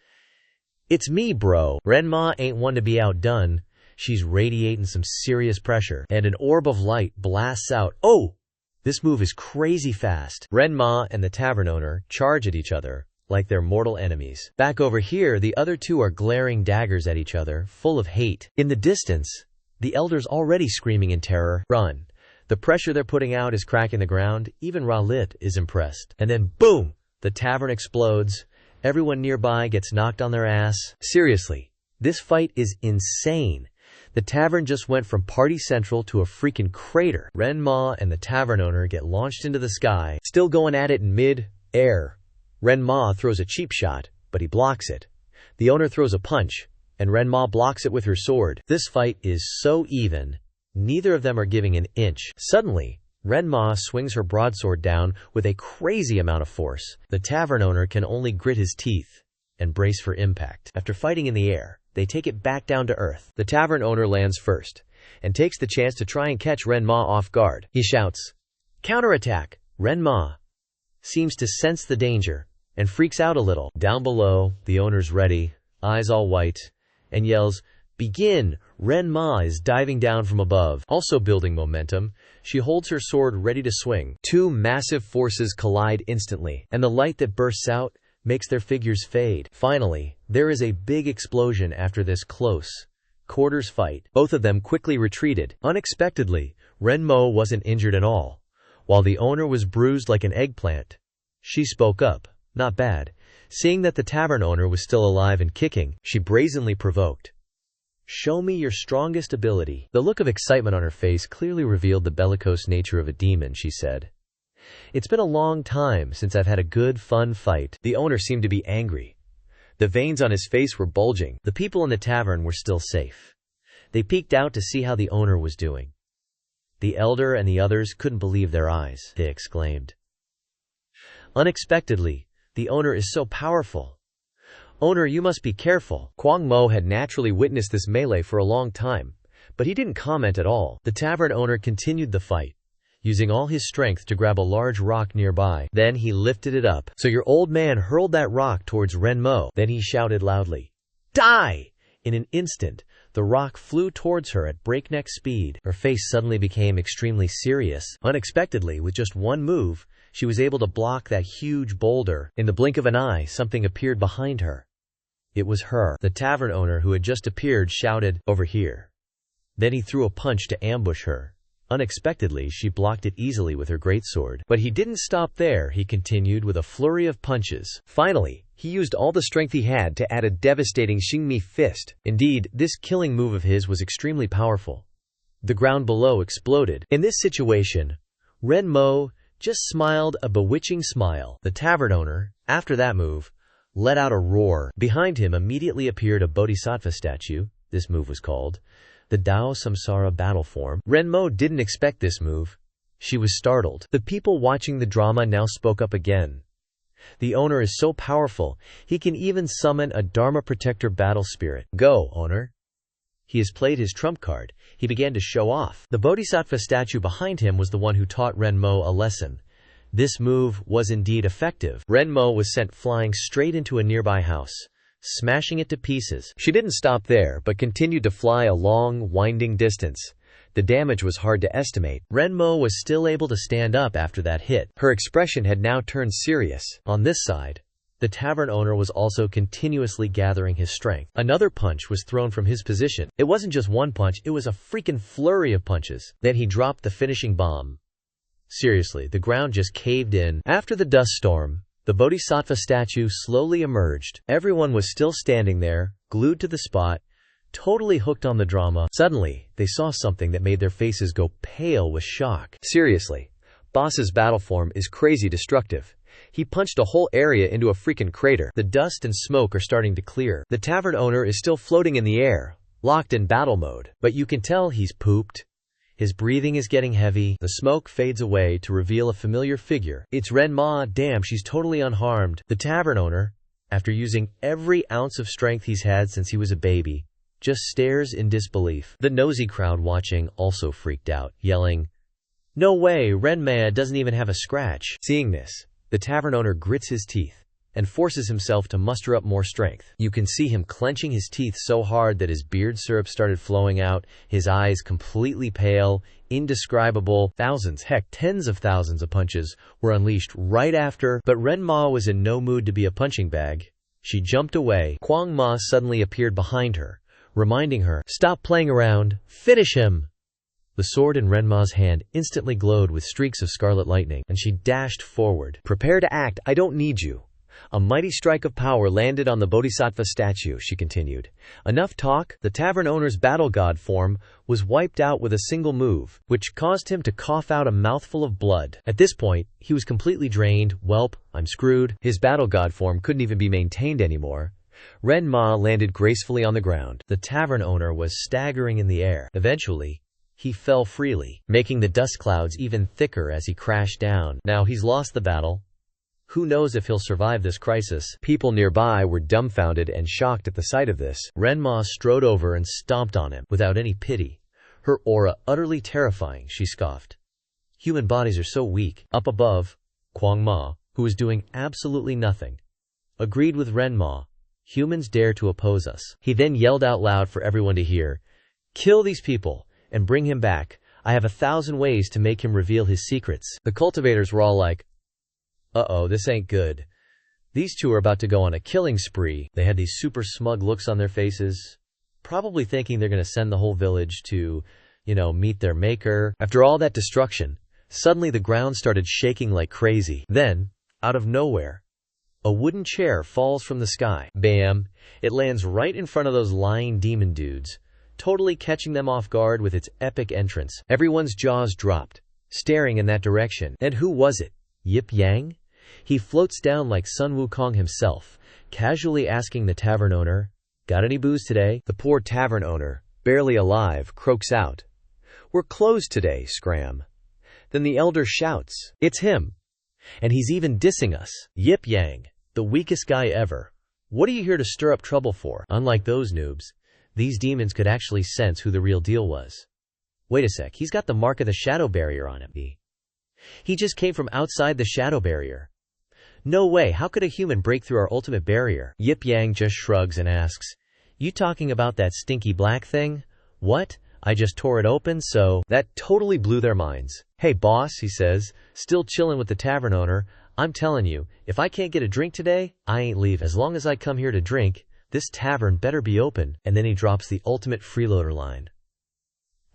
"It's me, bro." Renma ain't one to be outdone. She's radiating some serious pressure, and an orb of light blasts out. Oh! This move is crazy fast. Renma and the tavern owner charge at each other like they're mortal enemies. Back over here, the other two are glaring daggers at each other, full of hate. In the distance, the elder's already screaming in terror. Run. The pressure they're putting out is cracking the ground. Even Ralit is impressed. And then boom! The tavern explodes. Everyone nearby gets knocked on their ass. Seriously, this fight is insane. The tavern just went from party central to a freaking crater. Renma and the tavern owner get launched into the sky, still going at it in mid-air. Renma throws a cheap shot, but he blocks it. The owner throws a punch, and Renma blocks it with her sword. This fight is so even, neither of them are giving an inch. Suddenly, Renma swings her broadsword down with a crazy amount of force. The tavern owner can only grit his teeth and brace for impact. After fighting in the air, they take it back down to earth. The tavern owner lands first, and takes the chance to try and catch Renma off guard. He shouts, "Counterattack!" Renma seems to sense the danger, and freaks out a little. Down below, the owner's ready, eyes all white, and yells, "Begin!" Renma is diving down from above, also building momentum. She holds her sword ready to swing. Two massive forces collide instantly, and the light that bursts out makes their figures fade. Finally, there is a big explosion after this close quarters fight. Both of them quickly retreated. Unexpectedly, Renmo wasn't injured at all, while the owner was bruised like an eggplant. She spoke up. Not bad. Seeing that the tavern owner was still alive and kicking, she brazenly provoked, "Show me your strongest ability." The look of excitement on her face clearly revealed the bellicose nature of a demon. She said, "It's been a long time since I've had a good, fun fight." The owner seemed to be angry. The veins on his face were bulging. The people in the tavern were still safe. They peeked out to see how the owner was doing. The elder and the others couldn't believe their eyes. They exclaimed, "Unexpectedly, the owner is so powerful. Owner, you must be careful." Kwang Mo had naturally witnessed this melee for a long time, but he didn't comment at all. The tavern owner continued the fight, using all his strength to grab a large rock nearby. Then he lifted it up. So your old man hurled that rock towards Renmo. Then he shouted loudly, "Die!" In an instant, the rock flew towards her at breakneck speed. Her face suddenly became extremely serious. Unexpectedly, with just one move, she was able to block that huge boulder. In the blink of an eye, something appeared behind her. It was her. The tavern owner who had just appeared shouted, "Over here." Then he threw a punch to ambush her. Unexpectedly, she blocked it easily with her greatsword. But he didn't stop there. He continued with a flurry of punches. Finally, he used all the strength he had to add a devastating Xingmi fist. Indeed, this killing move of his was extremely powerful. The ground below exploded. In this situation, Renmo just smiled a bewitching smile. The tavern owner, after that move, let out a roar. Behind him immediately appeared a bodhisattva statue. This move was called the Dao Samsara battle form. Renmo didn't expect this move. She was startled. The people watching the drama now spoke up again. "The owner is so powerful, he can even summon a Dharma Protector battle spirit. Go, owner." He has played his trump card. He began to show off. The bodhisattva statue behind him was the one who taught Renmo a lesson. This move was indeed effective. Renmo was sent flying straight into a nearby house, smashing it to pieces. She didn't stop there, but continued to fly a long, winding distance. The damage was hard to estimate. Renmo was still able to stand up after that hit. Her expression had now turned serious. On this side, the tavern owner was also continuously gathering his strength. Another punch was thrown from his position. It wasn't just one punch, it was a freaking flurry of punches. Then he dropped the finishing bomb. Seriously, the ground just caved in. After the dust storm, the bodhisattva statue slowly emerged. Everyone was still standing there, glued to the spot, totally hooked on the drama. Suddenly, they saw something that made their faces go pale with shock. Seriously, Boss's battle form is crazy destructive. He punched a whole area into a freaking crater. The dust and smoke are starting to clear. The tavern owner is still floating in the air, locked in battle mode. But you can tell he's pooped. His breathing is getting heavy. The smoke fades away to reveal a familiar figure. It's Ren Ma. Damn, she's totally unharmed. The tavern owner, after using every ounce of strength he's had since he was a baby, just stares in disbelief. The nosy crowd watching also freaked out, yelling, "No way, Ren Ma doesn't even have a scratch." Seeing this, the tavern owner grits his teeth and forces himself to muster up more strength. You can see him clenching his teeth so hard that his beard syrup started flowing out, his eyes completely pale, indescribable. Thousands, heck, tens of thousands of punches were unleashed right after, but Ren Ma was in no mood to be a punching bag. She jumped away. Kwang Ma suddenly appeared behind her, reminding her, "Stop playing around, finish him!" The sword in Ren Ma's hand instantly glowed with streaks of scarlet lightning, and she dashed forward. "Prepare to act, I don't need you." A mighty strike of power landed on the Bodhisattva statue, she continued. Enough talk. The tavern owner's battle god form was wiped out with a single move, which caused him to cough out a mouthful of blood. At this point, he was completely drained. Welp, I'm screwed. His battle god form couldn't even be maintained anymore. Ren Ma landed gracefully on the ground. The tavern owner was staggering in the air. Eventually, he fell freely, making the dust clouds even thicker as he crashed down. Now he's lost the battle. Who knows if he'll survive this crisis? People nearby were dumbfounded and shocked at the sight of this. Ren Ma strode over and stomped on him, without any pity. Her aura utterly terrifying, she scoffed. Human bodies are so weak. Up above, Kwang Ma, who was doing absolutely nothing, agreed with Ren Ma. Humans dare to oppose us. He then yelled out loud for everyone to hear, "Kill these people and bring him back. I have 1,000 ways to make him reveal his secrets." The cultivators were all like, "Uh-oh, this ain't good. These two are about to go on a killing spree." They had these super smug looks on their faces, probably thinking they're going to send the whole village to, meet their maker. After all that destruction, suddenly the ground started shaking like crazy. Then, out of nowhere, a wooden chair falls from the sky. Bam! It lands right in front of those lying demon dudes, totally catching them off guard with its epic entrance. Everyone's jaws dropped, staring in that direction. And who was it? Yip Yang? He floats down like Sun Wukong himself, casually asking the tavern owner, "Got any booze today?" The poor tavern owner, barely alive, croaks out, "We're closed today, scram." Then the elder shouts, "It's him! And he's even dissing us. Yip Yang, the weakest guy ever. What are you here to stir up trouble for?" Unlike those noobs, these demons could actually sense who the real deal was. Wait a sec, he's got the mark of the shadow barrier on him. He just came from outside the shadow barrier. No way, how could a human break through our ultimate barrier? Yip Yang just shrugs and asks, "You talking about that stinky black thing?" "What? I just tore it open, so..." That totally blew their minds. "Hey boss," he says, still chilling with the tavern owner, "I'm telling you, if I can't get a drink today, I ain't leaving. As long as I come here to drink, this tavern better be open." And then he drops the ultimate freeloader line.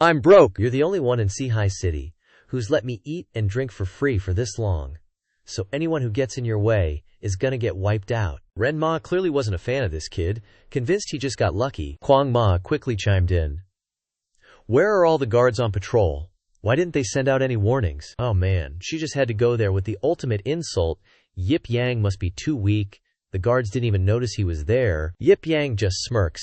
"I'm broke. You're the only one in Isekai'd City who's let me eat and drink for free for this long. So anyone who gets in your way is gonna get wiped out." Ren Ma clearly wasn't a fan of this kid, convinced he just got lucky. Kwang Ma quickly chimed in. "Where are all the guards on patrol? Why didn't they send out any warnings?" Oh man, she just had to go there with the ultimate insult. Yip Yang must be too weak. The guards didn't even notice he was there. Yip Yang just smirks.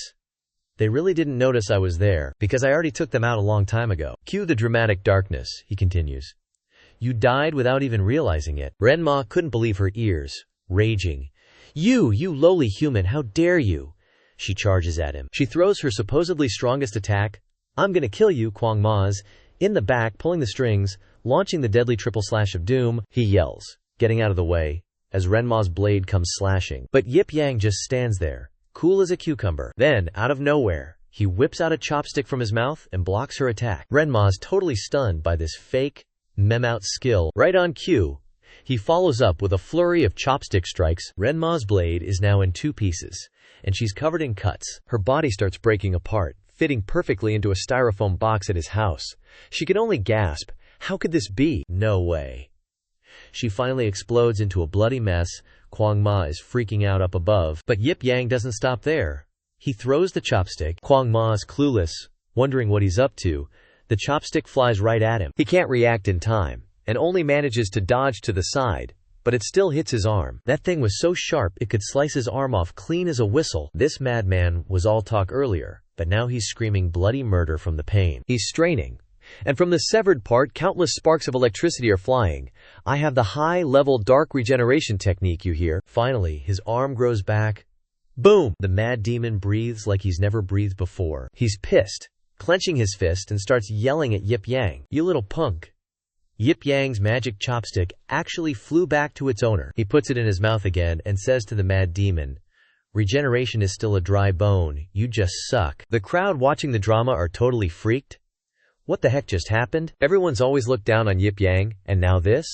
"They really didn't notice I was there, because I already took them out a long time ago." Cue the dramatic darkness, he continues. "You died without even realizing it." Ren Ma couldn't believe her ears, raging. You lowly human, how dare you!" She charges at him. She throws her supposedly strongest attack. "I'm gonna kill you," Kwang Ma's in the back, pulling the strings, launching the deadly triple slash of doom. He yells, getting out of the way, as Ren Ma's blade comes slashing. But Yip Yang just stands there, cool as a cucumber. Then, out of nowhere, he whips out a chopstick from his mouth and blocks her attack. Ren Ma's totally stunned by this fake, mem-out skill. Right on cue, he follows up with a flurry of chopstick strikes. Ren Ma's blade is now in 2 pieces, and she's covered in cuts. Her body starts breaking apart, fitting perfectly into a styrofoam box at his house. She can only gasp, "How could this be? No way." She finally explodes into a bloody mess. Kwang Ma is freaking out up above, but Yip Yang doesn't stop there. He throws the chopstick. Kwang Ma is clueless, wondering what he's up to. The chopstick flies right at him. He can't react in time, and only manages to dodge to the side, but it still hits his arm. That thing was so sharp it could slice his arm off clean as a whistle. This madman was all talk earlier, but now he's screaming bloody murder from the pain. He's straining, And from the severed part, countless sparks of electricity are flying. I have the high-level dark regeneration technique, you hear. Finally, his arm grows back. Boom! The mad demon breathes like he's never breathed before. He's pissed, clenching his fist, and starts yelling at Yip Yang. You little punk. Yip Yang's magic chopstick actually flew back to its owner. He puts it in his mouth again and says to the mad demon, regeneration is still a dry bone, you just suck. The crowd watching the drama are totally freaked. What the heck just happened? Everyone's always looked down on Yip Yang, and now this?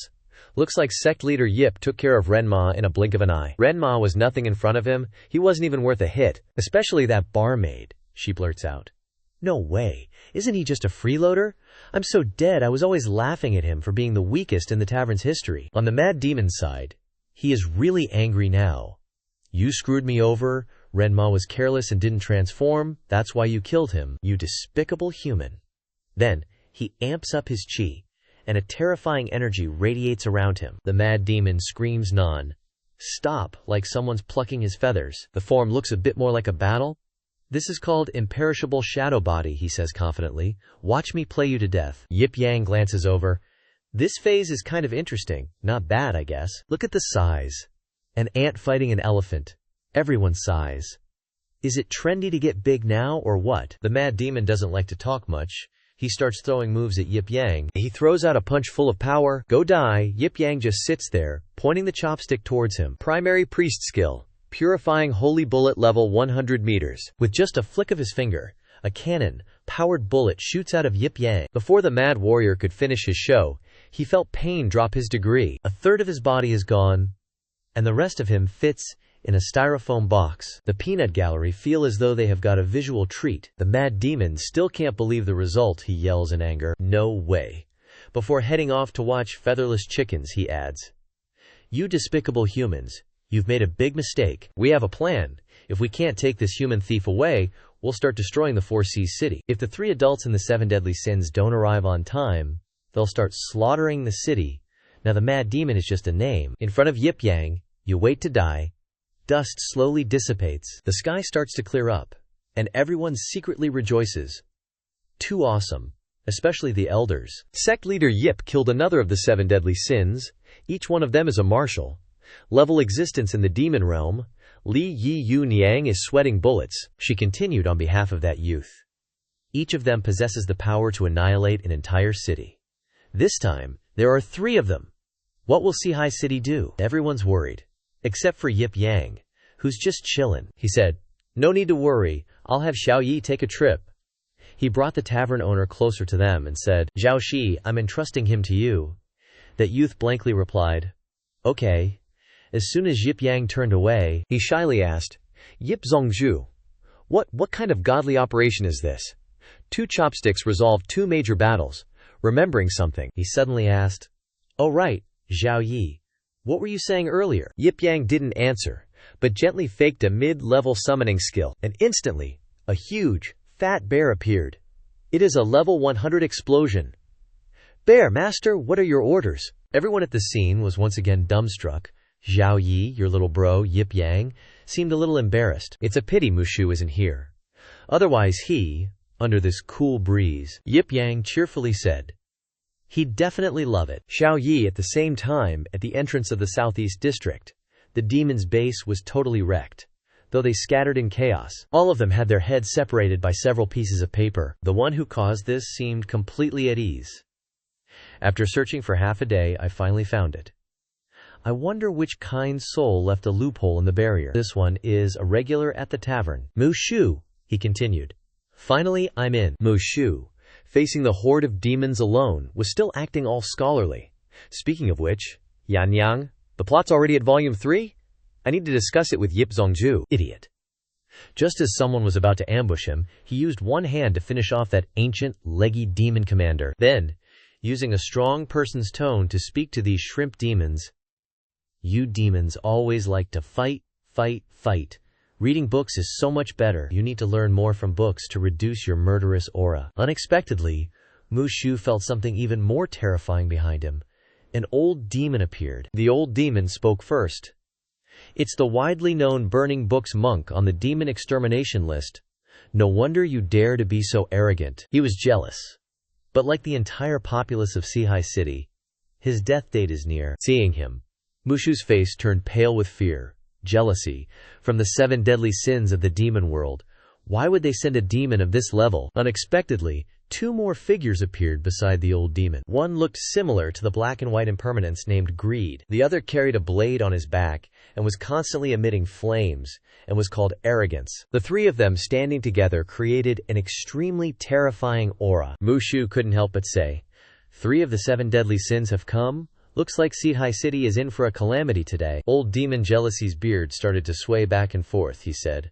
Looks like sect leader Yip took care of Renma in a blink of an eye. Renma was nothing in front of him. He wasn't even worth a hit. Especially that barmaid, she blurts out. No way. Isn't he just a freeloader? I'm so dead I was always laughing at him for being the weakest in the tavern's history. On the mad demon's side, he is really angry now. You screwed me over. Renma was careless and didn't transform. That's why you killed him, you despicable human. Then, he amps up his chi, and a terrifying energy radiates around him. The mad demon screams non-stop like someone's plucking his feathers. The form looks a bit more like a battle. This is called imperishable shadow body, he says confidently. Watch me play you to death. Yip Yang glances over. This phase is kind of interesting. Not bad, I guess. Look at the size. An ant fighting an elephant. Everyone's size. Is it trendy to get big now, or what? The mad demon doesn't like to talk much. He starts throwing moves at Yip Yang. He throws out a punch full of power. Go die. Yip Yang just sits there, pointing the chopstick towards him. Primary priest skill. Purifying holy bullet level 100 meters. With just a flick of his finger, a cannon-powered bullet shoots out of Yip Yang. Before the mad warrior could finish his show, he felt pain drop his degree. A third of his body is gone, and the rest of him fits in a styrofoam box. The peanut gallery feel as though they have got a visual treat. The mad demon still can't believe the result, he yells in anger. No way. Before heading off to watch featherless chickens, he adds, you despicable humans. You've made a big mistake. We have a plan. If we can't take this human thief away, we'll start destroying the Four Seas city. If the 3 adults in the 7 deadly sins don't arrive on time, they'll start slaughtering the city. Now the mad demon is just a name. In front of Yip Yang, you wait to die. Dust slowly dissipates. The sky starts to clear up, and everyone secretly rejoices. Too awesome. Especially the elders. Sect leader Yip killed another of the 7 deadly sins. Each one of them is a martial level existence in the demon realm. Li Yi Yu Niang is sweating bullets, she continued on behalf of that youth. Each of them possesses the power to annihilate an entire city. This time, there are 3 of them. What will Sehai City do? Everyone's worried. Except for Yip Yang, who's just chillin'. He said, no need to worry, I'll have Xiao Yi take a trip. He brought the tavern owner closer to them and said, Zhao Shi, I'm entrusting him to you. That youth blankly replied, okay. As soon as Yip Yang turned away, he shyly asked, Yip Zongzhu, what kind of godly operation is this? 2 chopsticks resolved 2 major battles. Remembering something, he suddenly asked, oh right, Zhao Yi, what were you saying earlier? Yip Yang didn't answer, but gently faked a mid-level summoning skill, and instantly, a huge, fat bear appeared. It is a level 100 explosion. Bear, master, what are your orders? Everyone at the scene was once again dumbstruck. Zhao Yi, your little bro, Yip Yang, seemed a little embarrassed. It's a pity Mushu isn't here. Otherwise he, under this cool breeze, Yip Yang cheerfully said, he'd definitely love it. Xiao Yi at the same time, at the entrance of the southeast district, the demon's base was totally wrecked. Though they scattered in chaos, all of them had their heads separated by several pieces of paper. The one who caused this seemed completely at ease. After searching for half a day, I finally found it. I wonder which kind soul left a loophole in the barrier. This one is a regular at the tavern. Mushu, he continued. Finally, I'm in. Mushu, facing the horde of demons alone, was still acting all scholarly. Speaking of which, Yan Yang, the plot's already at volume 3? I need to discuss it with Yip Zongzhu. Idiot. Just as someone was about to ambush him, he used one hand to finish off that ancient, leggy demon commander. Then, using a strong person's tone to speak to these shrimp demons, you demons always like to fight, fight, fight. Reading books is so much better. You need to learn more from books to reduce your murderous aura. Unexpectedly, Mushu felt something even more terrifying behind him. An old demon appeared. The old demon spoke first. It's the widely known Burning Books monk on the demon extermination list. No wonder you dare to be so arrogant. He was jealous. But like the entire populace of Seihai City, his death date is near. Seeing him, Mushu's face turned pale with fear, jealousy, from the 7 deadly sins of the demon world. Why would they send a demon of this level? Unexpectedly, 2 more figures appeared beside the old demon. One looked similar to the black and white impermanence named Greed. The other carried a blade on his back and was constantly emitting flames and was called Arrogance. The 3 of them standing together created an extremely terrifying aura. Mushu couldn't help but say, 3 of the 7 deadly sins have come? Looks like Seihai City is in for a calamity today. Old Demon Jealousy's beard started to sway back and forth. He said,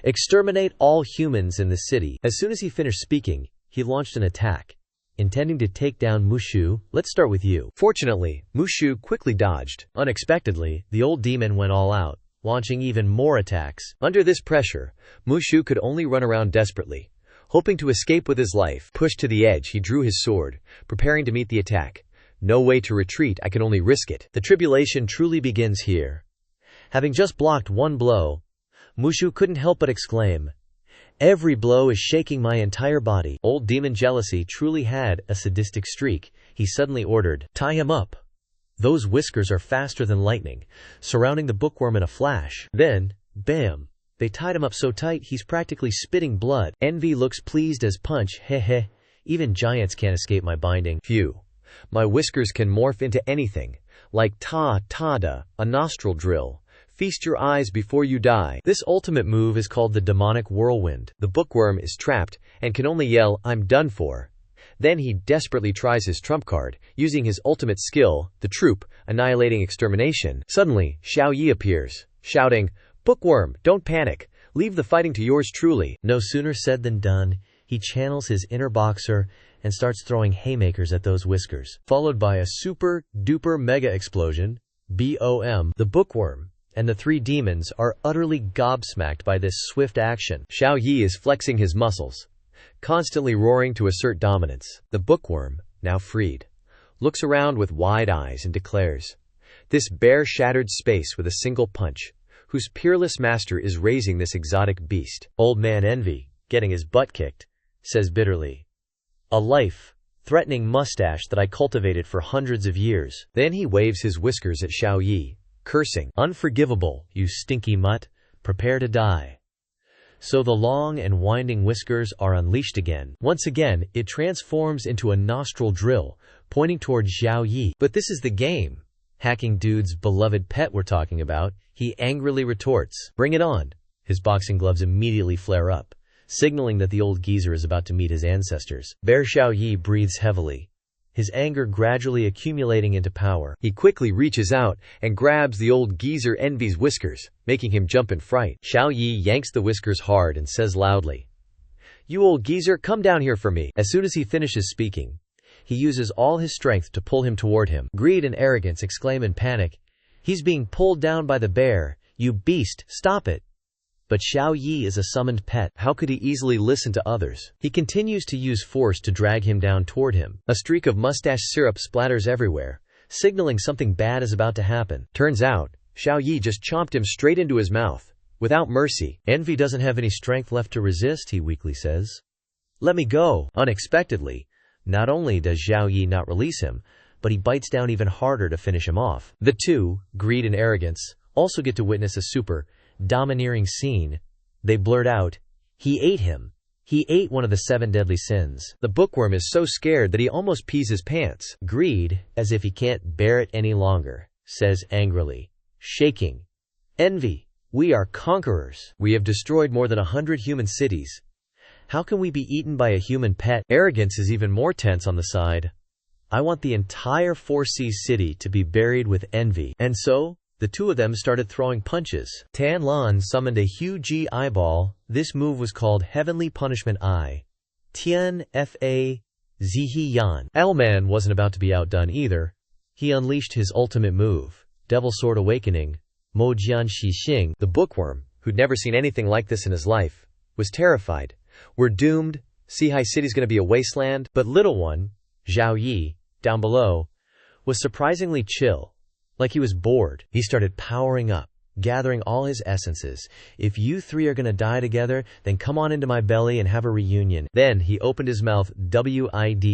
"Exterminate all humans in the city." As soon as he finished speaking, he launched an attack, intending to take down Mushu. "Let's start with you." Fortunately, Mushu quickly dodged. Unexpectedly, the old demon went all out, launching even more attacks. Under this pressure, Mushu could only run around desperately, hoping to escape with his life. Pushed to the edge, he drew his sword, preparing to meet the attack. No way to retreat, I can only risk it. The tribulation truly begins here. Having just blocked 1 blow, Mushu couldn't help but exclaim, "Every blow is shaking my entire body." Old Demon Jealousy truly had a sadistic streak. He suddenly ordered, "Tie him up." Those whiskers are faster than lightning, surrounding the bookworm in a flash. Then, bam! They tied him up so tight he's practically spitting blood. Envy looks pleased as punch. Heh. Even giants can't escape my binding. Phew. My whiskers can morph into anything, like ta-da, a nostril drill. Feast your eyes before you die. This ultimate move is called the Demonic Whirlwind. The bookworm is trapped and can only yell, "I'm done for." Then he desperately tries his trump card, using his ultimate skill, the Troop, annihilating extermination. Suddenly, Xiao Yi appears, shouting, "Bookworm, don't panic. Leave the fighting to yours truly." No sooner said than done. He channels his inner boxer and starts throwing haymakers at those whiskers, followed by a super-duper mega explosion. BOM. The bookworm and the 3 demons are utterly gobsmacked by this swift action. Xiao Yi is flexing his muscles, constantly roaring to assert dominance. The bookworm, now freed, looks around with wide eyes and declares, "This bear shattered space with a single punch. Whose peerless master is raising this exotic beast?" Old Man Envy, getting his butt kicked, says bitterly, "A life-threatening mustache that I cultivated for hundreds of years." Then he waves his whiskers at Xiao Yi, cursing, "Unforgivable, you stinky mutt, prepare to die." So the long and winding whiskers are unleashed again. Once again, it transforms into a nostril drill, pointing towards Xiao Yi. But this is the game. Hacking Dude's beloved pet we're talking about. He angrily retorts, "Bring it on." His boxing gloves immediately flare up, signaling that the old geezer is about to meet his ancestors. Bear Xiao Yi breathes heavily, his anger gradually accumulating into power. He quickly reaches out and grabs the old geezer Envy's whiskers, making him jump in fright. Xiao Yi yanks the whiskers hard and says loudly, "You old geezer, come down here for me." As soon as he finishes speaking, he uses all his strength to pull him toward him. Greed and Arrogance exclaim in panic, "He's being pulled down by the bear. You beast, stop it." But Xiao Yi is a summoned pet. How could he easily listen to others? He continues to use force to drag him down toward him. A streak of mustache syrup splatters everywhere, signaling something bad is about to happen. Turns out, Xiao Yi just chomped him straight into his mouth, without mercy. Envy doesn't have any strength left to resist, he weakly says. "Let me go." Unexpectedly, not only does Xiao Yi not release him, but he bites down even harder to finish him off. The 2, Greed and Arrogance, also get to witness a super domineering scene. They blurt out, "He ate him. He ate one of the 7 deadly sins." The bookworm is so scared that he almost pees his pants. Greed, as if he can't bear it any longer, says angrily, shaking, "Envy, we are conquerors. We have destroyed more than 100 human cities. How can we be eaten by a human pet?" Arrogance is even more tense on the side. "I want the entire 4C city to be buried with envy." And so, the 2 of them started throwing punches. Tan Lan summoned a huge eyeball. This move was called Heavenly Punishment Eye. Tian Fa Zihi Yan. L-Man wasn't about to be outdone either. He unleashed his ultimate move, Devil Sword Awakening, Mo Jian Shi Xing. The bookworm, who'd never seen anything like this in his life, was terrified. "We're doomed. Seihai City's gonna be a wasteland." But little one, Xiao Yi, down below, was surprisingly chill. Like he was bored. He started powering up, gathering all his essences. "If you three are gonna die together, then come on into my belly and have a reunion." Then he opened his mouth wide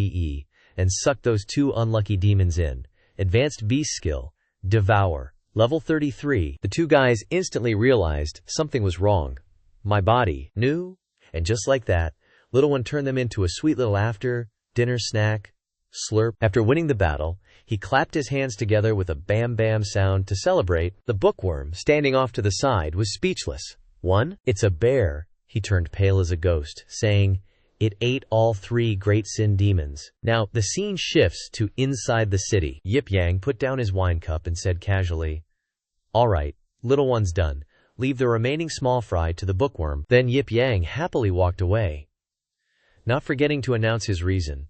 and sucked those two unlucky demons in. Advanced beast skill, devour, level 33. The two guys instantly realized something was wrong. My body knew, and just like that, little one turned them into a sweet little after-dinner snack. Slurp. After winning the battle, he clapped his hands together with a bam-bam sound to celebrate. The bookworm, standing off to the side, was speechless. "One? It's a bear." He turned pale as a ghost, saying, "It ate all three great sin demons." Now, the scene shifts to inside the city. Yip Yang put down his wine cup and said casually, "All right, little one's done. Leave the remaining small fry to the bookworm." Then Yip Yang happily walked away, not forgetting to announce his reason.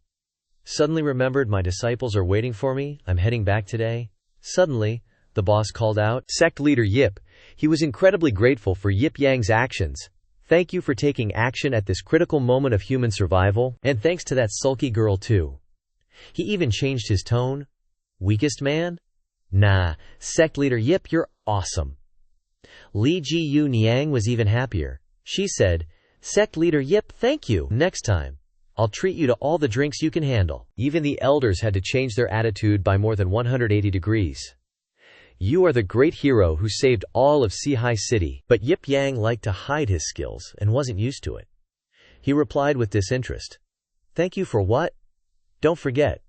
"Suddenly remembered my disciples are waiting for me. I'm heading back today." Suddenly, the boss called out. Sect leader Yip. He was incredibly grateful for Yip Yang's actions. "Thank you for taking action at this critical moment of human survival, and thanks to that sulky girl too." He even changed his tone. "Weakest man? Nah, Sect leader Yip, you're awesome." Li Jiu Niang was even happier. She said, "Sect leader Yip, thank you. Next time, I'll treat you to all the drinks you can handle." Even the elders had to change their attitude by more than 180 degrees. "You are the great hero who saved all of Isekai'd City." But Yip Yang liked to hide his skills and wasn't used to it. He replied with disinterest, "Thank you for what? Don't forget,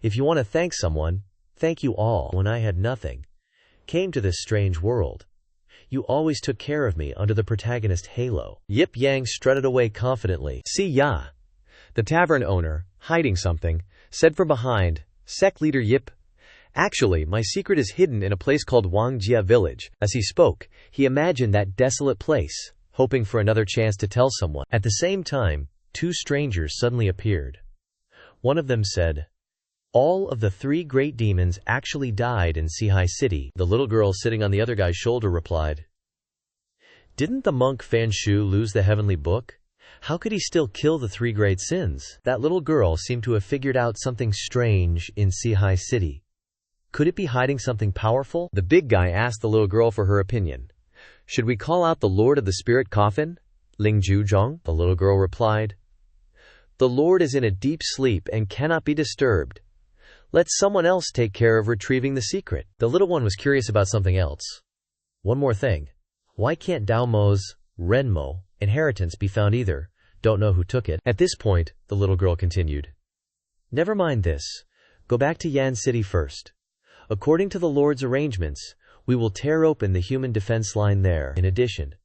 if you want to thank someone, thank you all. When I had nothing, came to this strange world, you always took care of me under the protagonist halo." Yip Yang strutted away confidently. "See ya." The tavern owner, hiding something, said from behind, "Sect leader Yip, actually, my secret is hidden in a place called Wangjia village." As he spoke, he imagined that desolate place, hoping for another chance to tell someone. At the same time, two strangers suddenly appeared. One of them said, "All of the three great demons actually died in Isekai'd City." The little girl sitting on the other guy's shoulder replied, "Didn't the monk Fan Shu lose the heavenly book? How could he still kill the three great sins?" That little girl seemed to have figured out something strange in Isekai'd City. Could it be hiding something powerful? The big guy asked the little girl for her opinion. "Should we call out the Lord of the Spirit Coffin? Ling Ju Zhong?" The little girl replied, "The Lord is in a deep sleep and cannot be disturbed. Let someone else take care of retrieving the secret." The little one was curious about something else. "One more thing. Why can't Dao Mo's Renmo inheritance be found either? Don't know who took it." At this point, the little girl continued, "Never mind this. Go back to Yan City first. According to the Lord's arrangements, we will tear open the human defense line there. In addition,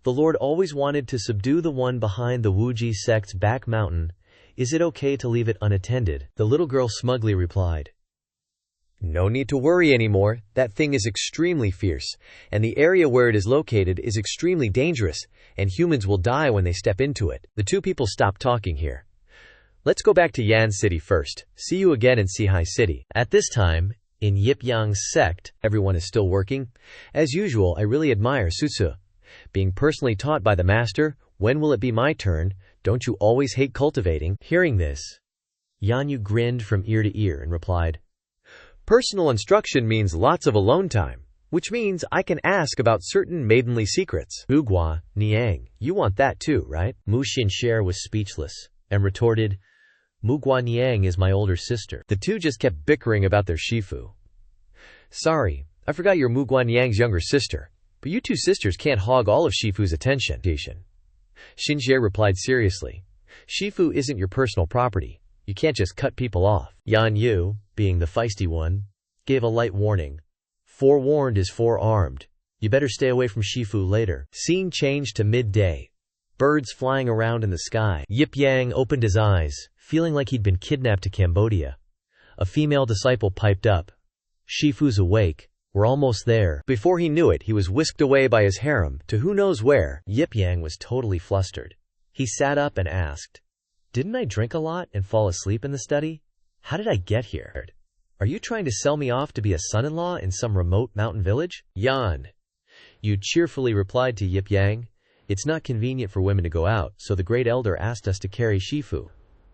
the Lord always wanted to subdue the one behind the Wuji sect's back mountain. Is it okay to leave it unattended?" The little girl smugly replied, "No need to worry anymore. That thing is extremely fierce, and the area where it is located is extremely dangerous, and humans will die when they step into it." The two people stopped talking here. "Let's go back to Yan City first. See you again in Isekai'd City." At this time, in Yip Yang's sect, everyone is still working. As usual, I really admire Sutsu. Being personally taught by the master, when will it be my turn? Don't you always hate cultivating? Hearing this, Yanyu grinned from ear to ear and replied, "Personal instruction means lots of alone time, which means I can ask about certain maidenly secrets." Mugwa Niang, you want that too, right? Mu Xinsher was speechless and retorted, "Mugwa Niang is my older sister." The two just kept bickering about their Shifu. "Sorry, I forgot you're Mugwa Niang's younger sister, but you two sisters can't hog all of Shifu's attention." Xinsher replied seriously, "Shifu isn't your personal property. You can't just cut people off." Yan Yu, being the feisty one, gave a light warning. "Forewarned is forearmed. You better stay away from Shifu later." Scene changed to midday. Birds flying around in the sky. Yip Yang opened his eyes, feeling like he'd been kidnapped to Cambodia. A female disciple piped up, "Shifu's awake. We're almost there." Before he knew it, he was whisked away by his harem to who knows where. Yip Yang was totally flustered. He sat up and asked, "Didn't I drink a lot and fall asleep in the study? How did I get here? Are you trying to sell me off to be a son-in-law in some remote mountain village?" Yan Yu cheerfully replied to Yip Yang, "It's not convenient for women to go out, so the great elder asked us to carry Shifu.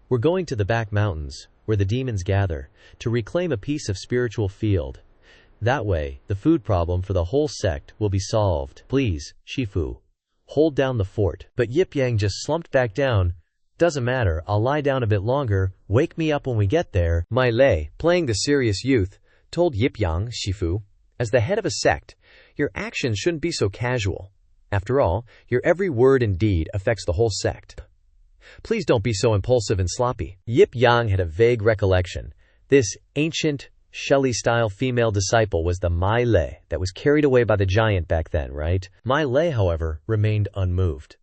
We're going to the back mountains, where the demons gather, to reclaim a piece of spiritual field. That way, the food problem for the whole sect will be solved. Please, Shifu, hold down the fort. But Yip Yang just slumped back down. Doesn't matter, I'll lie down a bit longer, wake me up when we get there. My lei, playing the serious youth, told Yip Yang, Shifu, as the head of a sect, your actions shouldn't be so casual. After all, your every word and deed affects the whole sect. Please don't be so impulsive and sloppy. Yip Yang had a vague recollection. This ancient, Shelley-style female disciple was the My Lei that was carried away by the giant back then, right? My Lei, however, remained unmoved.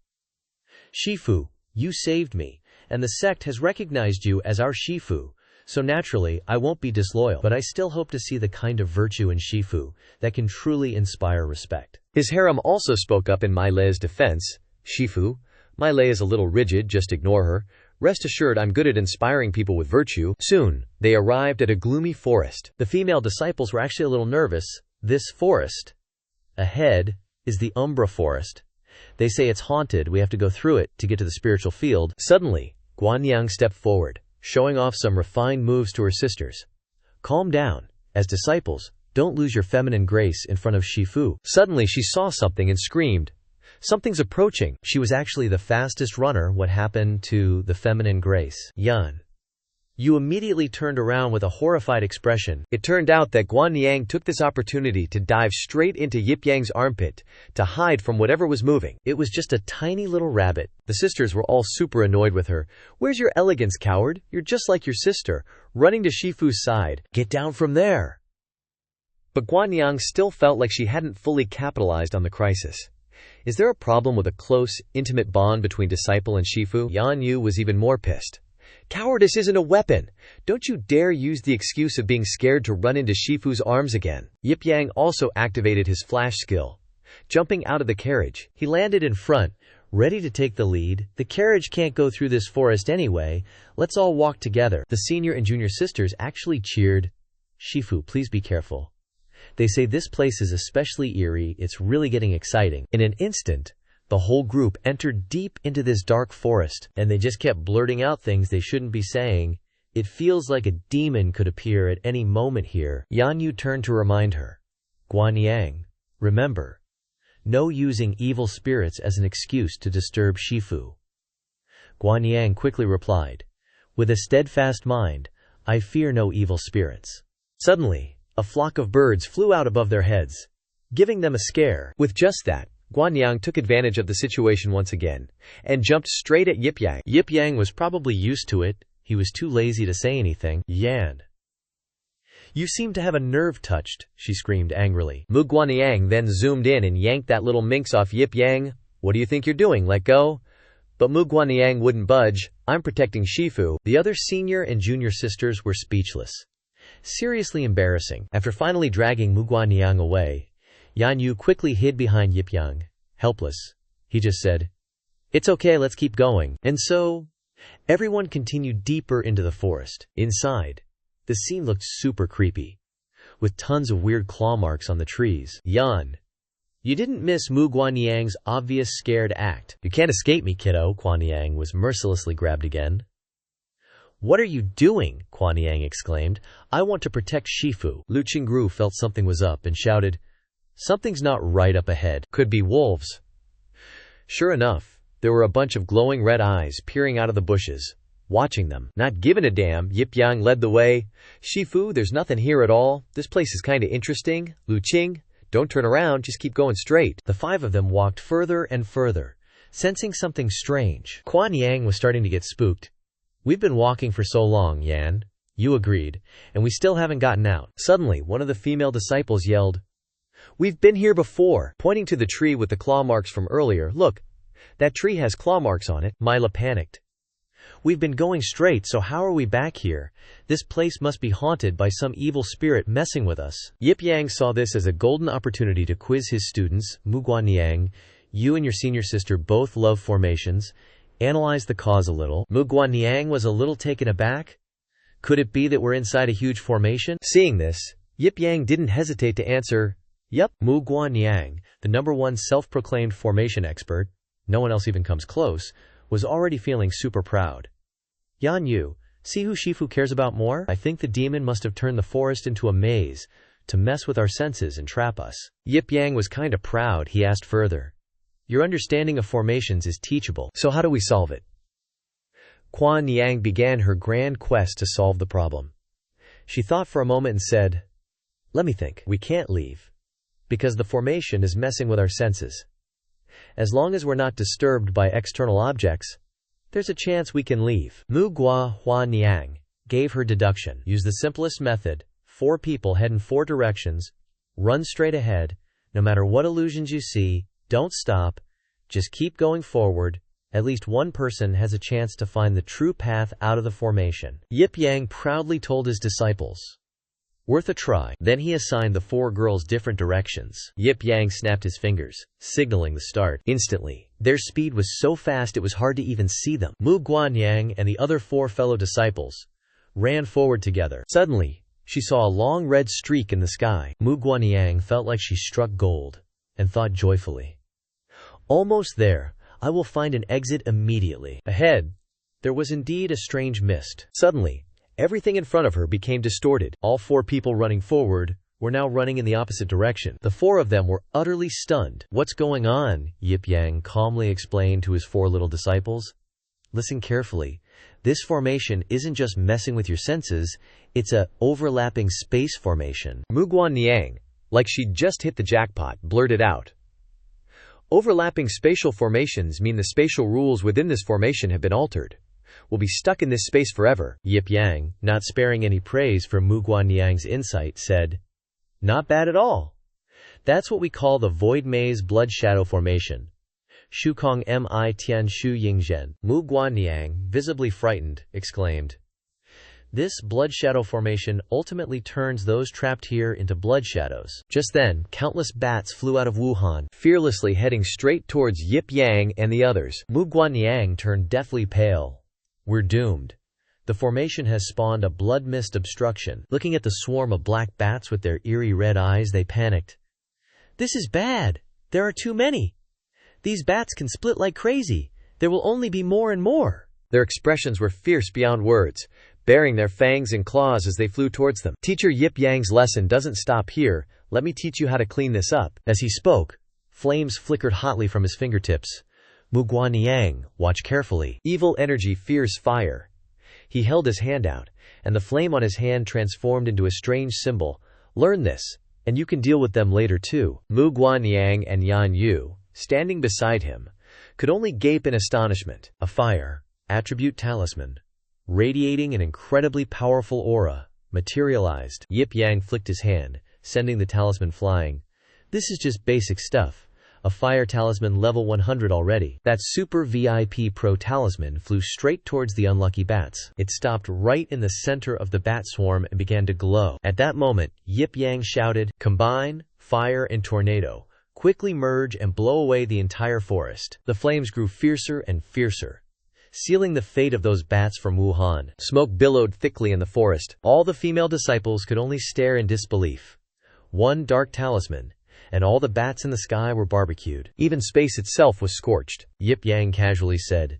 Shifu, you saved me, and the sect has recognized you as our Shifu, so naturally I won't be disloyal, but I still hope to see the kind of virtue in Shifu that can truly inspire respect. His harem also spoke up in My Lei's defense. Shifu, My Lei is a little rigid, just ignore her. Rest assured I'm good at inspiring people with virtue. Soon, they arrived at a gloomy forest. The female disciples were actually a little nervous. This forest ahead is the Umbra Forest. They say it's haunted, we have to go through it to get to the spiritual field. Suddenly, Guanyang stepped forward, showing off some refined moves to her sisters. Calm down. As disciples, don't lose your feminine grace in front of Shifu. Suddenly she saw something and screamed, something's approaching. She was actually the fastest runner. What happened to the feminine grace? Yan. You immediately turned around with a horrified expression. It turned out that Guanyang took this opportunity to dive straight into Yip Yang's armpit to hide from whatever was moving. It was just a tiny little rabbit. The sisters were all super annoyed with her. Where's your elegance, coward? You're just like your sister, running to Shifu's side. Get down from there. But Guanyang still felt like she hadn't fully capitalized on the crisis. Is there a problem with a close, intimate bond between disciple and Shifu? Yan Yu was even more pissed. Cowardice isn't a weapon. Don't you dare use the excuse of being scared to run into Shifu's arms again. Yip Yang also activated his flash skill. Jumping out of the carriage, he landed in front, ready to take the lead. The carriage can't go through this forest anyway. Let's all walk together. The senior and junior sisters actually cheered. Shifu, please be careful. They say this place is especially eerie. It's really getting exciting. In an instant, the whole group entered deep into this dark forest, and they just kept blurting out things they shouldn't be saying. It feels like a demon could appear at any moment here. Yan Yu turned to remind her. Guanyang, remember, no using evil spirits as an excuse to disturb Shifu. Guanyang quickly replied, with a steadfast mind, I fear no evil spirits. Suddenly, a flock of birds flew out above their heads, giving them a scare. With just that, Guanyang took advantage of the situation once again, and jumped straight at Yip Yang. Yip Yang was probably used to it. He was too lazy to say anything. Yan. You seem to have a nerve touched, she screamed angrily. Mu Guanyang then zoomed in and yanked that little minx off Yip Yang. What do you think you're doing? Let go? But Mu Guanyang wouldn't budge. I'm protecting Shifu. The other senior and junior sisters were speechless. Seriously embarrassing. After finally dragging Mu Guanyang away, Yan Yu quickly hid behind Yip Yang. Helpless, he just said, it's okay, let's keep going. And so, everyone continued deeper into the forest. Inside, the scene looked super creepy, with tons of weird claw marks on the trees. Yan, you didn't miss Mu Guanyang's obvious scared act. You can't escape me, kiddo. Guanyang was mercilessly grabbed again. What are you doing? Guanyang exclaimed. I want to protect Shifu. Lu Qingru felt something was up and shouted, something's not right up ahead. Could be wolves. Sure enough, there were a bunch of glowing red eyes peering out of the bushes, watching them. Not giving a damn, Yip Yang led the way. Shifu, there's nothing here at all. This place is kinda interesting. Lu Qing, don't turn around, just keep going straight. The five of them walked further and further, sensing something strange. Guanyang was starting to get spooked. We've been walking for so long, Yan. You agreed, and we still haven't gotten out. Suddenly, one of the female disciples yelled, we've been here before, pointing to the tree with the claw marks from earlier. Look, that tree has claw marks on it. Mila panicked. We've been going straight, so how are we back here? This place must be haunted by some evil spirit messing with us. Yip Yang saw this as a golden opportunity to quiz his students. Mu Guanyang, you and your senior sister both love formations. Analyze the cause a little. Mu Guanyang was a little taken aback. Could it be that we're inside a huge formation? Seeing this, Yip Yang didn't hesitate to answer, yep. Mu Guanyang, the #1 self-proclaimed formation expert, no one else even comes close, was already feeling super proud. Yan Yu, see who Shifu cares about more? I think the demon must have turned the forest into a maze, to mess with our senses and trap us. Yip Yang was kinda proud. He asked further, Your understanding of formations is teachable. so how do we solve it? Kuan Yang began her grand quest to solve the problem. She thought for a moment and said, let me think. We can't leave, because the formation is messing with our senses. As long as we're not disturbed by external objects, there's a chance we can leave. Mu Gua Huan Yang gave her deduction. Use the simplest method. 4 people head in 4 directions. Run straight ahead. No matter what illusions you see, don't stop. Just keep going forward. At least one person has a chance to find the true path out of the formation. Yip Yang proudly told his disciples. Worth a try. Then he assigned the 4 girls different directions. Yip Yang snapped his fingers, signaling the start. Instantly, their speed was so fast it was hard to even see them. Mu Guanyang and the other 4 fellow disciples ran forward together. Suddenly, she saw a long red streak in the sky. Mu Guanyang felt like she struck gold and thought joyfully, almost there. I will find an exit immediately. Ahead, there was indeed a strange mist. Suddenly, everything in front of her became distorted. All 4 people running forward were now running in the opposite direction. The 4 of them were utterly stunned. What's going on? Yip Yang calmly explained to his 4 little disciples. Listen carefully. This formation isn't just messing with your senses, it's a overlapping space formation. Mu Guanyang, like she'd just hit the jackpot, blurted out. Overlapping spatial formations mean the spatial rules within this formation have been altered. We'll be stuck in this space forever. Yip Yang, not sparing any praise for Mu Guanyang's insight, said, Not bad at all. That's what we call the Void Maze Blood Shadow Formation. Shukong mi tian shu yingzhen. Mu Guanyang, visibly frightened, exclaimed, This blood shadow formation ultimately turns those trapped here into blood shadows. Just then, countless bats flew out of Wuhan, fearlessly heading straight towards Yip Yang and the others. Mu Guanyang turned deathly pale. We're doomed. The formation has spawned a blood mist obstruction. Looking at the swarm of black bats with their eerie red eyes, they panicked. This is bad. There are too many. These bats can split like crazy. There will only be more and more. Their expressions were fierce beyond words, baring their fangs and claws as they flew towards them. Teacher Yip Yang's lesson doesn't stop here. Let me teach you how to clean this up. As he spoke, flames flickered hotly from his fingertips. Mu Guanyang, watch carefully. Evil energy fears fire. He held his hand out, and the flame on his hand transformed into a strange symbol. Learn this, and you can deal with them later too. Mu Guanyang and Yan Yu, standing beside him, could only gape in astonishment. A fire, attribute talisman, radiating an incredibly powerful aura, materialized. Yip Yang flicked his hand, sending the talisman flying. This is just basic stuff. A fire talisman level 100 already. That super VIP pro talisman flew straight towards the unlucky bats. It stopped right in the center of the bat swarm and began to glow. At that moment, Yip Yang shouted, Combine, fire and tornado. Quickly merge and blow away the entire forest. The flames grew fiercer and fiercer, sealing the fate of those bats from Wuhan. Smoke billowed thickly in the forest. All the female disciples could only stare in disbelief. One dark talisman, and all the bats in the sky were barbecued. Even space itself was scorched. Yip Yang casually said,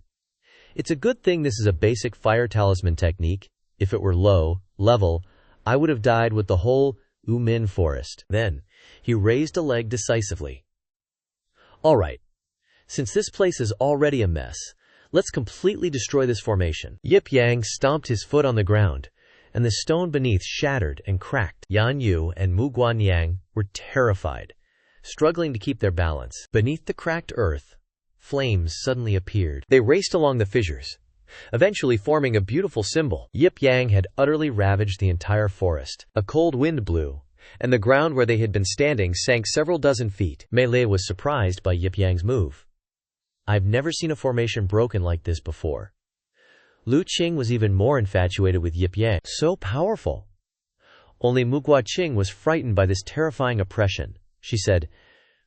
It's a good thing this is a basic fire talisman technique. If it were low level, I would have died with the whole Umin forest. Then, he raised a leg decisively. All right. Since this place is already a mess, let's completely destroy this formation. Yip Yang stomped his foot on the ground, and the stone beneath shattered and cracked. Yan Yu and Mu Guanyang were terrified, struggling to keep their balance. Beneath the cracked earth, flames suddenly appeared. They raced along the fissures, eventually forming a beautiful symbol. Yip Yang had utterly ravaged the entire forest. A cold wind blew, and the ground where they had been standing sank several dozen feet. Melee was surprised by Yip Yang's move. I've never seen a formation broken like this before. Lu Qing was even more infatuated with Yip Yang. So powerful. Only Mu Guaqing was frightened by this terrifying oppression. She said,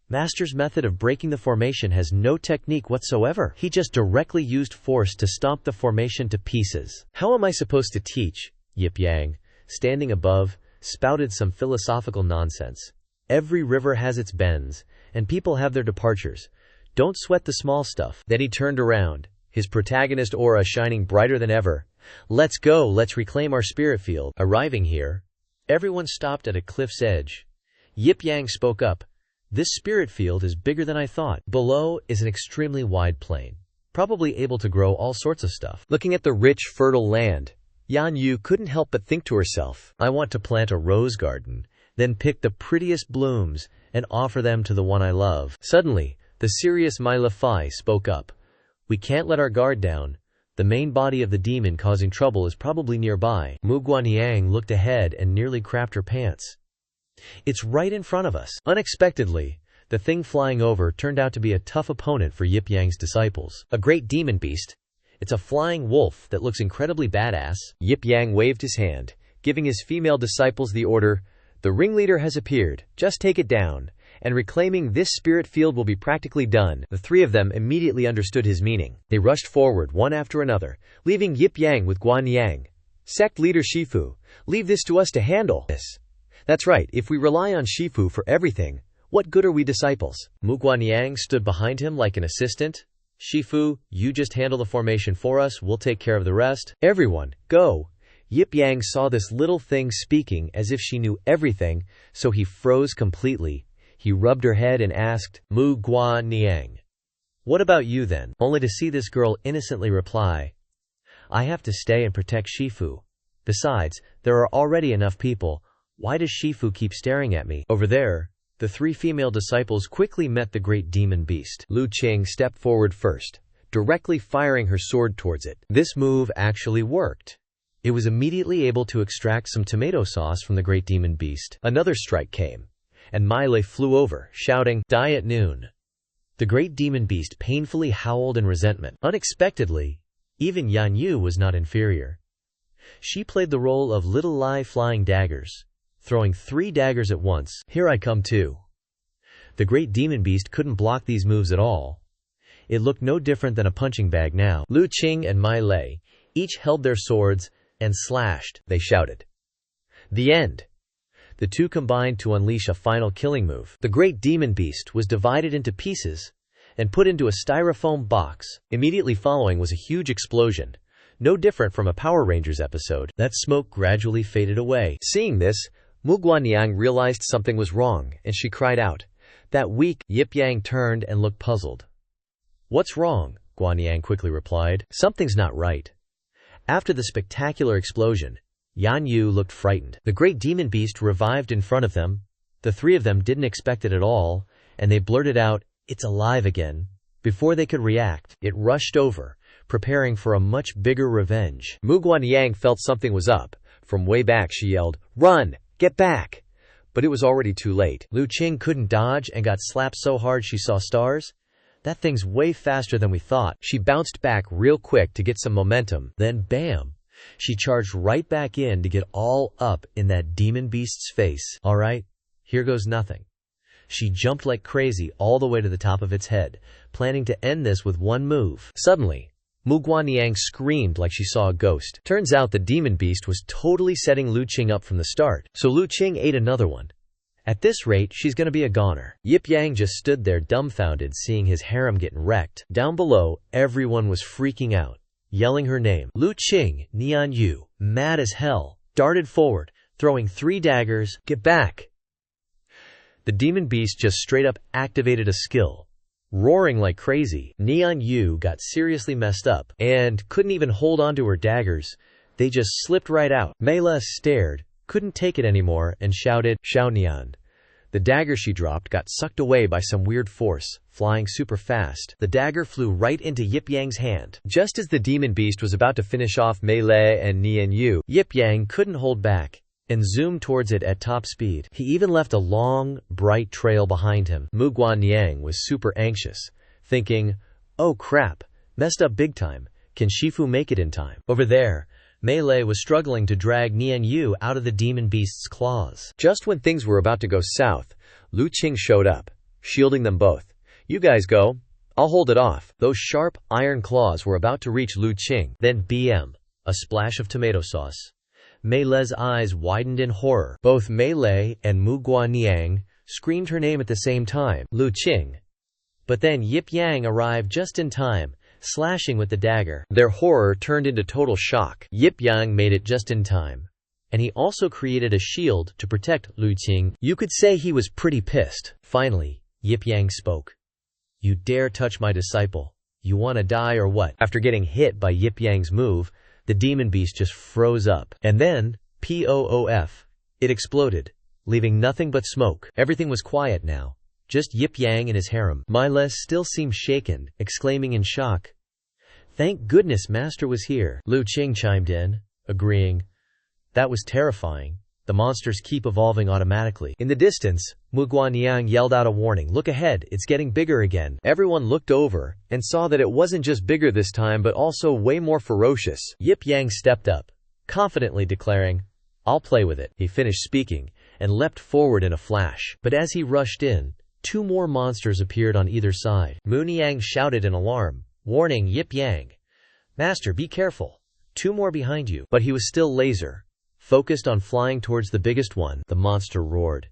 Master's method of breaking the formation has no technique whatsoever. He just directly used force to stomp the formation to pieces. How am I supposed to teach? Yip Yang, standing above, spouted some philosophical nonsense. Every river has its bends, and people have their departures. Don't sweat the small stuff. Then he turned around, his protagonist aura shining brighter than ever. Let's go, let's reclaim our spirit field. Arriving here, Everyone stopped at a cliff's edge. Yip Yang spoke up. This spirit field is bigger than I thought. Below is an extremely wide plain, probably able to grow all sorts of stuff. Looking at the rich, fertile land, Yan Yu couldn't help but think to herself, I want to plant a rose garden, then pick the prettiest blooms and offer them to the one I love. Suddenly, the serious My Le Fai spoke up. We can't let our guard down. The main body of the demon causing trouble is probably nearby. Mu Guanyang looked ahead and nearly crapped her pants. It's right in front of us. Unexpectedly, the thing flying over turned out to be a tough opponent for Yip Yang's disciples. A great demon beast. It's a flying wolf that looks incredibly badass. Yip Yang waved his hand, giving his female disciples the order, the ringleader has appeared, just take it down, and reclaiming this spirit field will be practically done. The three of them immediately understood his meaning. They rushed forward one after another, leaving Yip Yang with Guanyang. Sect leader Shifu, leave this to us to handle. That's right, if we rely on Shifu for everything, what good are we disciples? Mu Guanyang stood behind him like an assistant. Shifu, you just handle the formation for us, we'll take care of the rest. Everyone, go! Yip Yang saw this little thing speaking as if she knew everything, so he froze completely. He rubbed her head and asked, Mu Guanyang, what about you then? Only to see this girl innocently reply, I have to stay and protect Shifu. Besides, there are already enough people. Why does Shifu keep staring at me? Over there, the three female disciples quickly met the great demon beast. Lu Qing stepped forward first, directly firing her sword towards it. This move actually worked. It was immediately able to extract some tomato sauce from the great demon beast. Another strike came, and My Le flew over, shouting, Die at noon. The great demon beast painfully howled in resentment. Unexpectedly, even Yan Yu was not inferior. She played the role of Little Lai flying daggers, throwing 3 daggers at once. Here I come too. The great demon beast couldn't block these moves at all. It looked no different than a punching bag now. Lu Qing and My Le each held their swords and slashed. They shouted, The end! The two combined to unleash a final killing move. The great demon beast was divided into pieces and put into a styrofoam box. Immediately following was a huge explosion, no different from a Power Rangers episode. That smoke gradually faded away. Seeing this, Mu Guanyang realized something was wrong, and she cried out. That weak Yip Yang turned and looked puzzled. What's wrong? Guanyang quickly replied. Something's not right. After the spectacular explosion, Yan Yu looked frightened. The great demon beast revived in front of them. The three of them didn't expect it at all, and they blurted out, It's alive again. Before they could react, it rushed over, preparing for a much bigger revenge. Mu Guanyang felt something was up. From way back she yelled, Run! Get back! But it was already too late. Lu Qing couldn't dodge and got slapped so hard she saw stars. That thing's way faster than we thought. She bounced back real quick to get some momentum. Then bam! She charged right back in to get all up in that demon beast's face. All right, here goes nothing. She jumped like crazy all the way to the top of its head, planning to end this with one move. Suddenly, Mu Guanyang screamed like she saw a ghost. Turns out the demon beast was totally setting Lu Qing up from the start, so Lu Qing ate another one. At this rate, she's gonna be a goner. Yip Yang just stood there dumbfounded, seeing his harem getting wrecked. Down below, everyone was freaking out, yelling her name. Lu Qing, Yan Yu, mad as hell, darted forward, throwing 3 daggers. Get back! The demon beast just straight up activated a skill. Roaring like crazy, Yan Yu got seriously messed up and couldn't even hold on to her daggers. They just slipped right out. My Le stared, couldn't take it anymore, and shouted, Xiao Nian. The dagger she dropped got sucked away by some weird force, flying super fast. The dagger flew right into Yip Yang's hand. Just as the demon beast was about to finish off My Le and Yan Yu, Yip Yang couldn't hold back and zoomed towards it at top speed. He even left a long, bright trail behind him. Mu Guanyang was super anxious, thinking, oh crap, messed up big time. Can Shifu make it in time? Over there, My Le was struggling to drag Yan Yu out of the demon beast's claws. Just when things were about to go south, Lu Qing showed up, shielding them both. You guys go. I'll hold it off. Those sharp, iron claws were about to reach Lu Qing. Then BM, a splash of tomato sauce. My Le's eyes widened in horror. Both My Le and Mu Guanyang screamed her name at the same time, Lu Qing. But then Yip Yang arrived just in time, slashing with the dagger. Their horror turned into total shock. Yip Yang made it just in time, and he also created a shield to protect Lu Qing. You could say he was pretty pissed. Finally, Yip Yang spoke. You dare touch my disciple? You wanna die or what? After getting hit by Yip Yang's move, the demon beast just froze up. And then, poof, it exploded, leaving nothing but smoke. Everything was quiet now. Just Yip Yang and his harem. Miles still seemed shaken, exclaiming in shock. Thank goodness Master was here. Lu Qing chimed in, agreeing. That was terrifying. The monsters keep evolving automatically. In the distance, Mu Guanyang yelled out a warning. Look ahead, it's getting bigger again. Everyone looked over and saw that it wasn't just bigger this time but also way more ferocious. Yip Yang stepped up, confidently declaring, I'll play with it. He finished speaking and leapt forward in a flash. But as he rushed in, 2 more monsters appeared on either side. Mu Niang shouted in alarm, warning Yip Yang. Master, be careful. 2 more behind you. But he was still laser focused on flying towards the biggest one. The monster roared.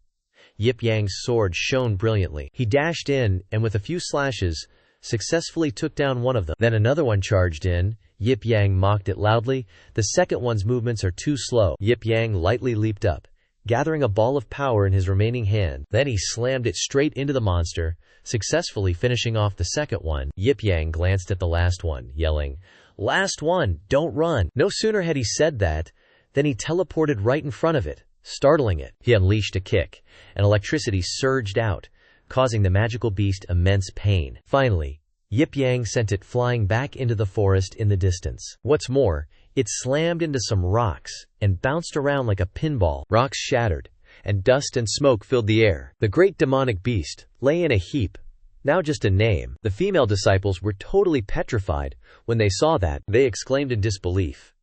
Yip Yang's sword shone brilliantly. He dashed in and with a few slashes, successfully took down one of them. Then another one charged in. Yip Yang mocked it loudly. The second one's movements are too slow. Yip Yang lightly leaped up, gathering a ball of power in his remaining hand. Then he slammed it straight into the monster, successfully finishing off the second one. Yip Yang glanced at the last one, yelling, Last one, don't run. No sooner had he said that, then he teleported right in front of it, startling it. He unleashed a kick, and electricity surged out, causing the magical beast immense pain. Finally, Yip Yang sent it flying back into the forest in the distance. What's more, it slammed into some rocks and bounced around like a pinball. Rocks shattered, and dust and smoke filled the air. The great demonic beast lay in a heap, now just a name. The female disciples were totally petrified when they saw that. They exclaimed in disbelief.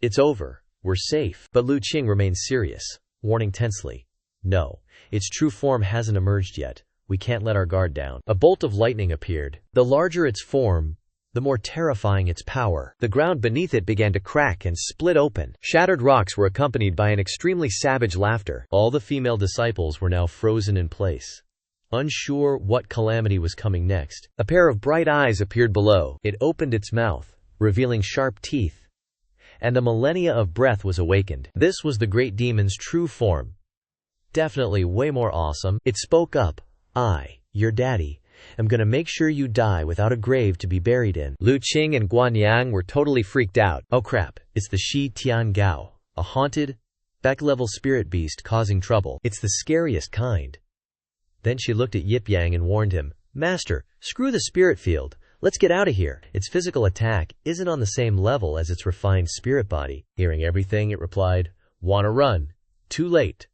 It's over. We're safe. But Lu Qing remained serious, warning tensely. No, its true form hasn't emerged yet. We can't let our guard down. A bolt of lightning appeared. The larger its form, the more terrifying its power. The ground beneath it began to crack and split open. Shattered rocks were accompanied by an extremely savage laughter. All the female disciples were now frozen in place, unsure what calamity was coming next. A pair of bright eyes appeared below. It opened its mouth, revealing sharp teeth, and the millennia of breath was awakened. This was the great demon's true form. Definitely way more awesome. It spoke up. I, your daddy, am gonna make sure you die without a grave to be buried in. Lu Qing and Guanyang were totally freaked out. Oh crap, it's the Shi Tian Gao, a haunted, Beck-level spirit beast causing trouble. It's the scariest kind. Then she looked at Yip Yang and warned him, Master, screw the spirit field. Let's get out of here. Its physical attack isn't on the same level as its refined spirit body. Hearing everything, it replied, Wanna run? Too late.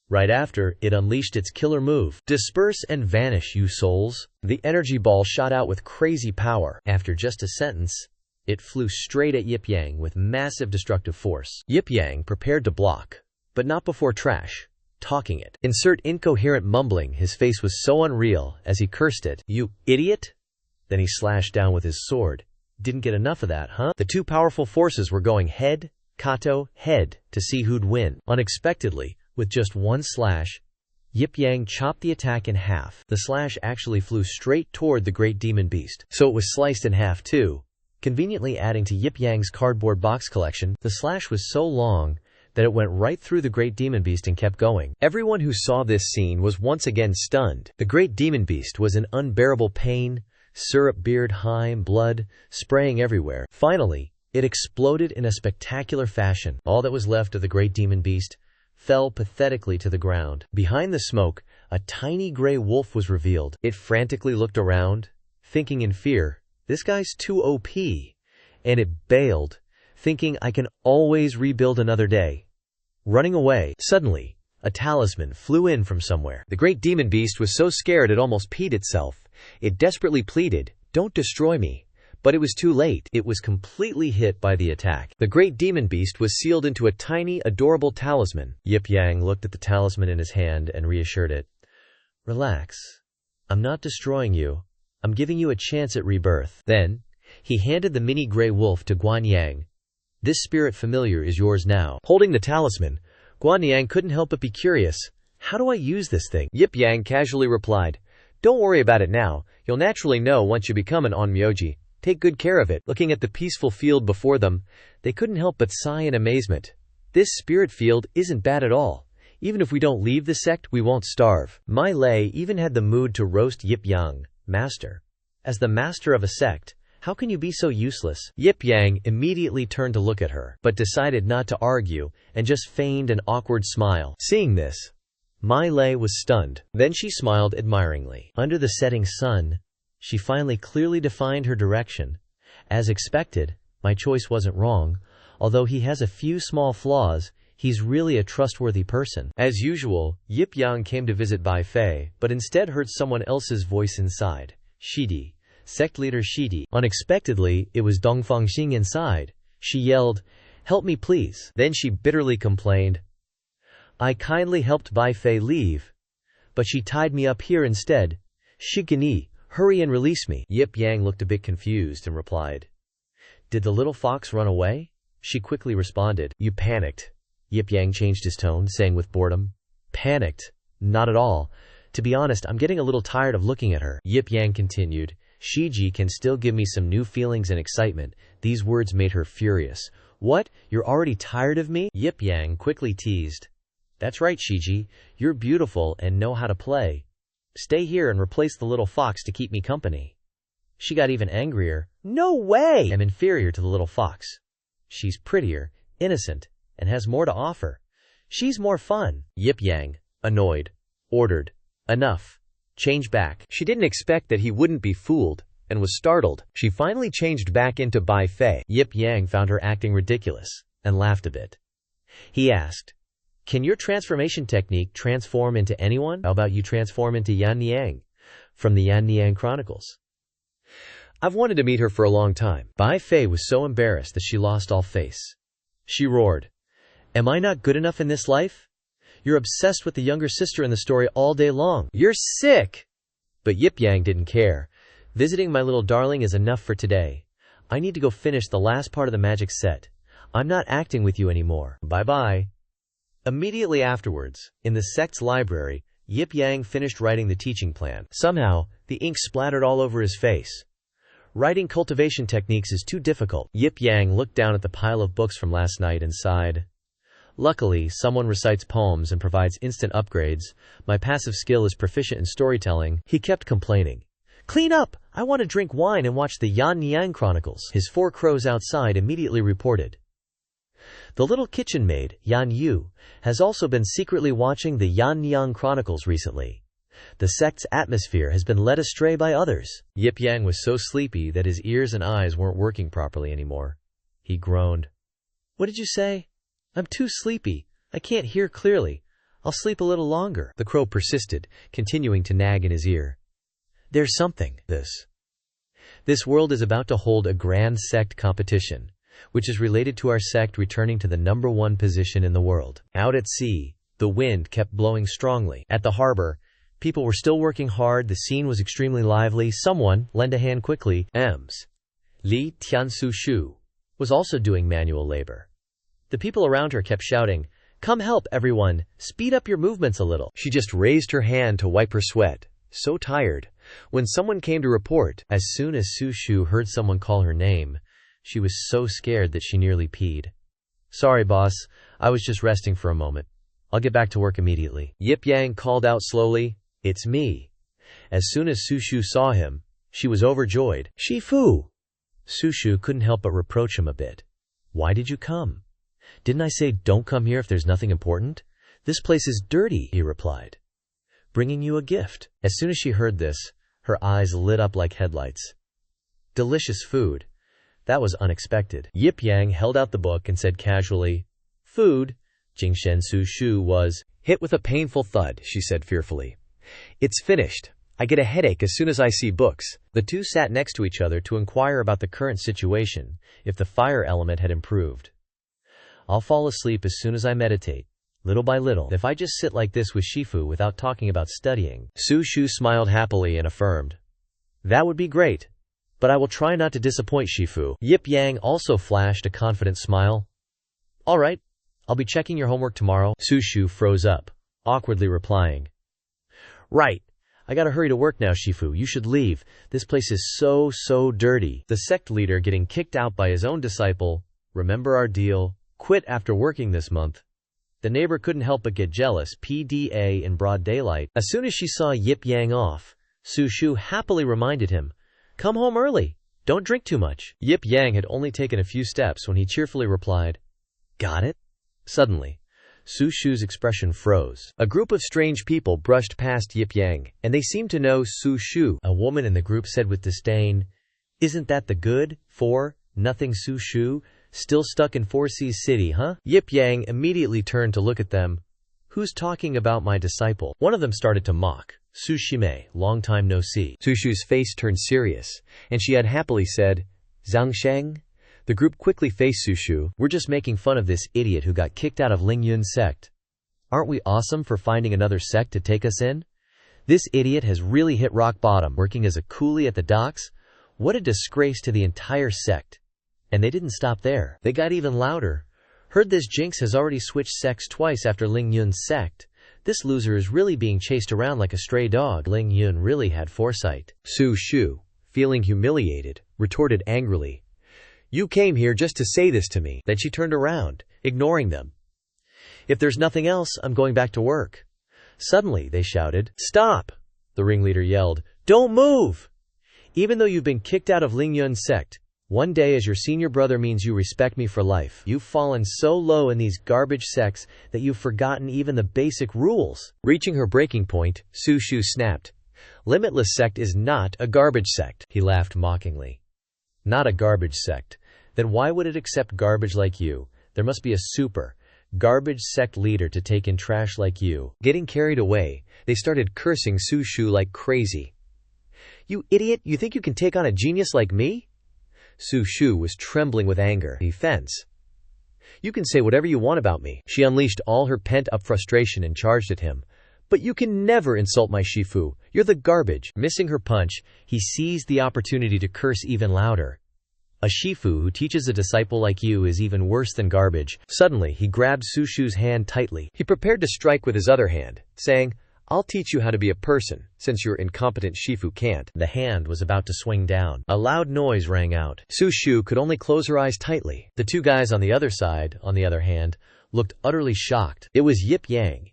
Right after, it unleashed its killer move. Disperse and vanish, you souls. The energy ball shot out with crazy power. After just a sentence, it flew straight at Yip Yang with massive destructive force. Yip Yang prepared to block, but not before trash talking it. Insert incoherent mumbling. His face was so unreal as he cursed it. You idiot! Then he slashed down with his sword. Didn't get enough of that, huh? The 2 powerful forces were going head, Kato, head, to see who'd win. Unexpectedly, with just one slash, Yip Yang chopped the attack in half. The slash actually flew straight toward the great demon beast, so it was sliced in half too, conveniently adding to Yip Yang's cardboard box collection. The slash was so long that it went right through the great demon beast and kept going. Everyone who saw this scene was once again stunned. The great demon beast was in unbearable pain, syrup, beard, hime, blood, spraying everywhere. Finally, it exploded in a spectacular fashion. All that was left of the great demon beast fell pathetically to the ground. Behind the smoke, a tiny gray wolf was revealed. It frantically looked around, thinking in fear, this guy's too OP, and it bailed, thinking I can always rebuild another day. Running away. Suddenly, a talisman flew in from somewhere. The great demon beast was so scared it almost peed itself. It desperately pleaded, don't destroy me. But it was too late. It was completely hit by the attack. The great demon beast was sealed into a tiny, adorable talisman. Yip Yang looked at the talisman in his hand and reassured it. Relax. I'm not destroying you. I'm giving you a chance at rebirth. Then, he handed the mini gray wolf to Guanyang. This spirit familiar is yours now. Holding the talisman, Guanyang couldn't help but be curious. How do I use this thing? Yip Yang casually replied, don't worry about it now. You'll naturally know once you become an onmyoji. Take good care of it. Looking at the peaceful field before them, they couldn't help but sigh in amazement. This spirit field isn't bad at all. Even if we don't leave the sect, we won't starve. My lay even had the mood to roast Yip Yang. Master. As the master of a sect, how can you be so useless? Yip Yang immediately turned to look at her, but decided not to argue, and just feigned an awkward smile. Seeing this, My Lay was stunned. Then she smiled admiringly. Under the setting sun, she finally clearly defined her direction. As expected, my choice wasn't wrong. Although he has a few small flaws, he's really a trustworthy person. As usual, Yip Yang came to visit Bai Fei, but instead heard someone else's voice inside. Shidi. Sect leader Shidi. Unexpectedly, it was Dongfang Xing inside. She yelled, "Help me please." Then she bitterly complained, "I kindly helped Bai Fei leave, but she tied me up here instead. Shigani, hurry and release me." Yip Yang looked a bit confused and replied, "Did the little fox run away?" She quickly responded, "You panicked." Yip Yang changed his tone, saying with boredom, "Panicked? Not at all. To be honest, I'm getting a little tired of looking at her." Yip Yang continued, "Shiji can still give me some new feelings and excitement." These words made her furious. "What? You're already tired of me?" Yip Yang quickly teased, "That's right, Shiji. You're beautiful and know how to play. Stay here and replace the little fox to keep me company." She got even angrier. "No way! I'm inferior to the little fox. She's prettier, innocent, and has more to offer. She's more fun." Yip Yang, annoyed, ordered, "Enough. Change back." She didn't expect that he wouldn't be fooled, and was startled. She finally changed back into Bai Fei. Yip Yang found her acting ridiculous, and laughed a bit. He asked, "Can your transformation technique transform into anyone? How about you transform into Yan Niang, from the Yan Niang Chronicles?" "I've wanted to meet her for a long time." Bai Fei was so embarrassed that she lost all face. She roared, "Am I not good enough in this life? You're obsessed with the younger sister in the story all day long. You're sick!" But Yip Yang didn't care. "Visiting my little darling is enough for today. I need to go finish the last part of the magic set. I'm not acting with you anymore. Bye-bye." Immediately afterwards, in the sect's library, Yip Yang finished writing the teaching plan. Somehow, the ink splattered all over his face. Writing cultivation techniques is too difficult. Yip Yang looked down at the pile of books from last night and sighed. "Luckily, someone recites poems and provides instant upgrades. My passive skill is proficient in storytelling." He kept complaining. "Clean up! I want to drink wine and watch the Yan Niang Chronicles." His 4 crows outside immediately reported. The little kitchen maid, Yan Yu, has also been secretly watching the Yan Niang Chronicles recently. The sect's atmosphere has been led astray by others. Yip Yang was so sleepy that his ears and eyes weren't working properly anymore. He groaned. "What did you say?" "I'm too sleepy. I can't hear clearly. I'll sleep a little longer." The crow persisted, continuing to nag in his ear. "There's something. This world is about to hold a grand sect competition, which is related to our sect returning to the #1 position in the world." Out at sea, the wind kept blowing strongly. At the harbor, people were still working hard. The scene was extremely lively. Someone, lend a hand quickly. Ems. Li Tiansu Shu was also doing manual labor. The people around her kept shouting, "Come help, everyone! Speed up your movements a little." She just raised her hand to wipe her sweat. So tired. When someone came to report, as soon as Su Shu heard someone call her name, she was so scared that she nearly peed. "Sorry, boss. I was just resting for a moment. I'll get back to work immediately." Yip Yang called out slowly, "It's me." As soon as Su Shu saw him, she was overjoyed. "Shifu!" Su Shu couldn't help but reproach him a bit. "Why did you come? Didn't I say don't come here if there's nothing important? This place is dirty," he replied. "Bringing you a gift." As soon as she heard this, her eyes lit up like headlights. Delicious food. That was unexpected. Yip Yang held out the book and said casually, "Food." Jingshen Su Shu was hit with a painful thud. She said fearfully, "It's finished. I get a headache as soon as I see books." The two sat next to each other to inquire about the current situation, if the fire element had improved. "I'll fall asleep as soon as I meditate, little by little. If I just sit like this with Shifu without talking about studying." Su Shu smiled happily and affirmed, "That would be great, but I will try not to disappoint Shifu." Yip Yang also flashed a confident smile. "All right, I'll be checking your homework tomorrow." Su Shu froze up, awkwardly replying, "Right. I gotta hurry to work now, Shifu. You should leave. This place is so dirty." The sect leader getting kicked out by his own disciple. "Remember our deal? quit after working this month. The neighbor couldn't help but get jealous. PDA in broad daylight. As soon as she saw Yip Yang off, Su Shu happily reminded him, "Come home early. Don't drink too much." Yip Yang had only taken a few steps when he cheerfully replied, "Got it?" Suddenly, Su Shu's expression froze. A group of strange people brushed past Yip Yang, and they seemed to know Su Shu. A woman in the group said with disdain, "Isn't that the good for nothing Su Shu? Still stuck in 4C's city, huh?" Yip Yang immediately turned to look at them. "Who's talking about my disciple?" One of them started to mock. "Su Shime, long time no see." Su Shu's face turned serious, and she had happily said, "Zhang Sheng?" The group quickly faced Su Shu. "We're just making fun of this idiot who got kicked out of Ling Yun's sect. Aren't we awesome for finding another sect to take us in? This idiot has really hit rock bottom, working as a coolie at the docks. What a disgrace to the entire sect." And they didn't stop there. They got even louder. "Heard this jinx has already switched sects twice after Ling Yun's sect. This loser is really being chased around like a stray dog. Ling Yun really had foresight." Su Shu, feeling humiliated, retorted angrily, "You came here just to say this to me." Then she turned around, ignoring them. "If there's nothing else, I'm going back to work." Suddenly, they shouted, "Stop!" The ringleader yelled, "Don't move! Even though you've been kicked out of Ling Yun's sect, one day as your senior brother means you respect me for life. You've fallen so low in these garbage sects that you've forgotten even the basic rules." Reaching her breaking point, Su Shu snapped, "Limitless sect is not a garbage sect." He laughed mockingly. "Not a garbage sect? Then why would it accept garbage like you? There must be a super garbage sect leader to take in trash like you." Getting carried away, they started cursing Su Shu like crazy. "You idiot, you think you can take on a genius like me?" Su Shu was trembling with anger. Defense. "You can say whatever you want about me." She unleashed all her pent-up frustration and charged at him. "But you can never insult my Shifu. You're the garbage." Missing her punch, he seized the opportunity to curse even louder. "A Shifu who teaches a disciple like you is even worse than garbage." Suddenly, he grabbed Su Shu's hand tightly. He prepared to strike with his other hand, saying, "I'll teach you how to be a person, since your incompetent Shifu can't." The hand was about to swing down. A loud noise rang out. Su Shu could only close her eyes tightly. The two guys on the other side, on the other hand, looked utterly shocked. It was Yip Yang.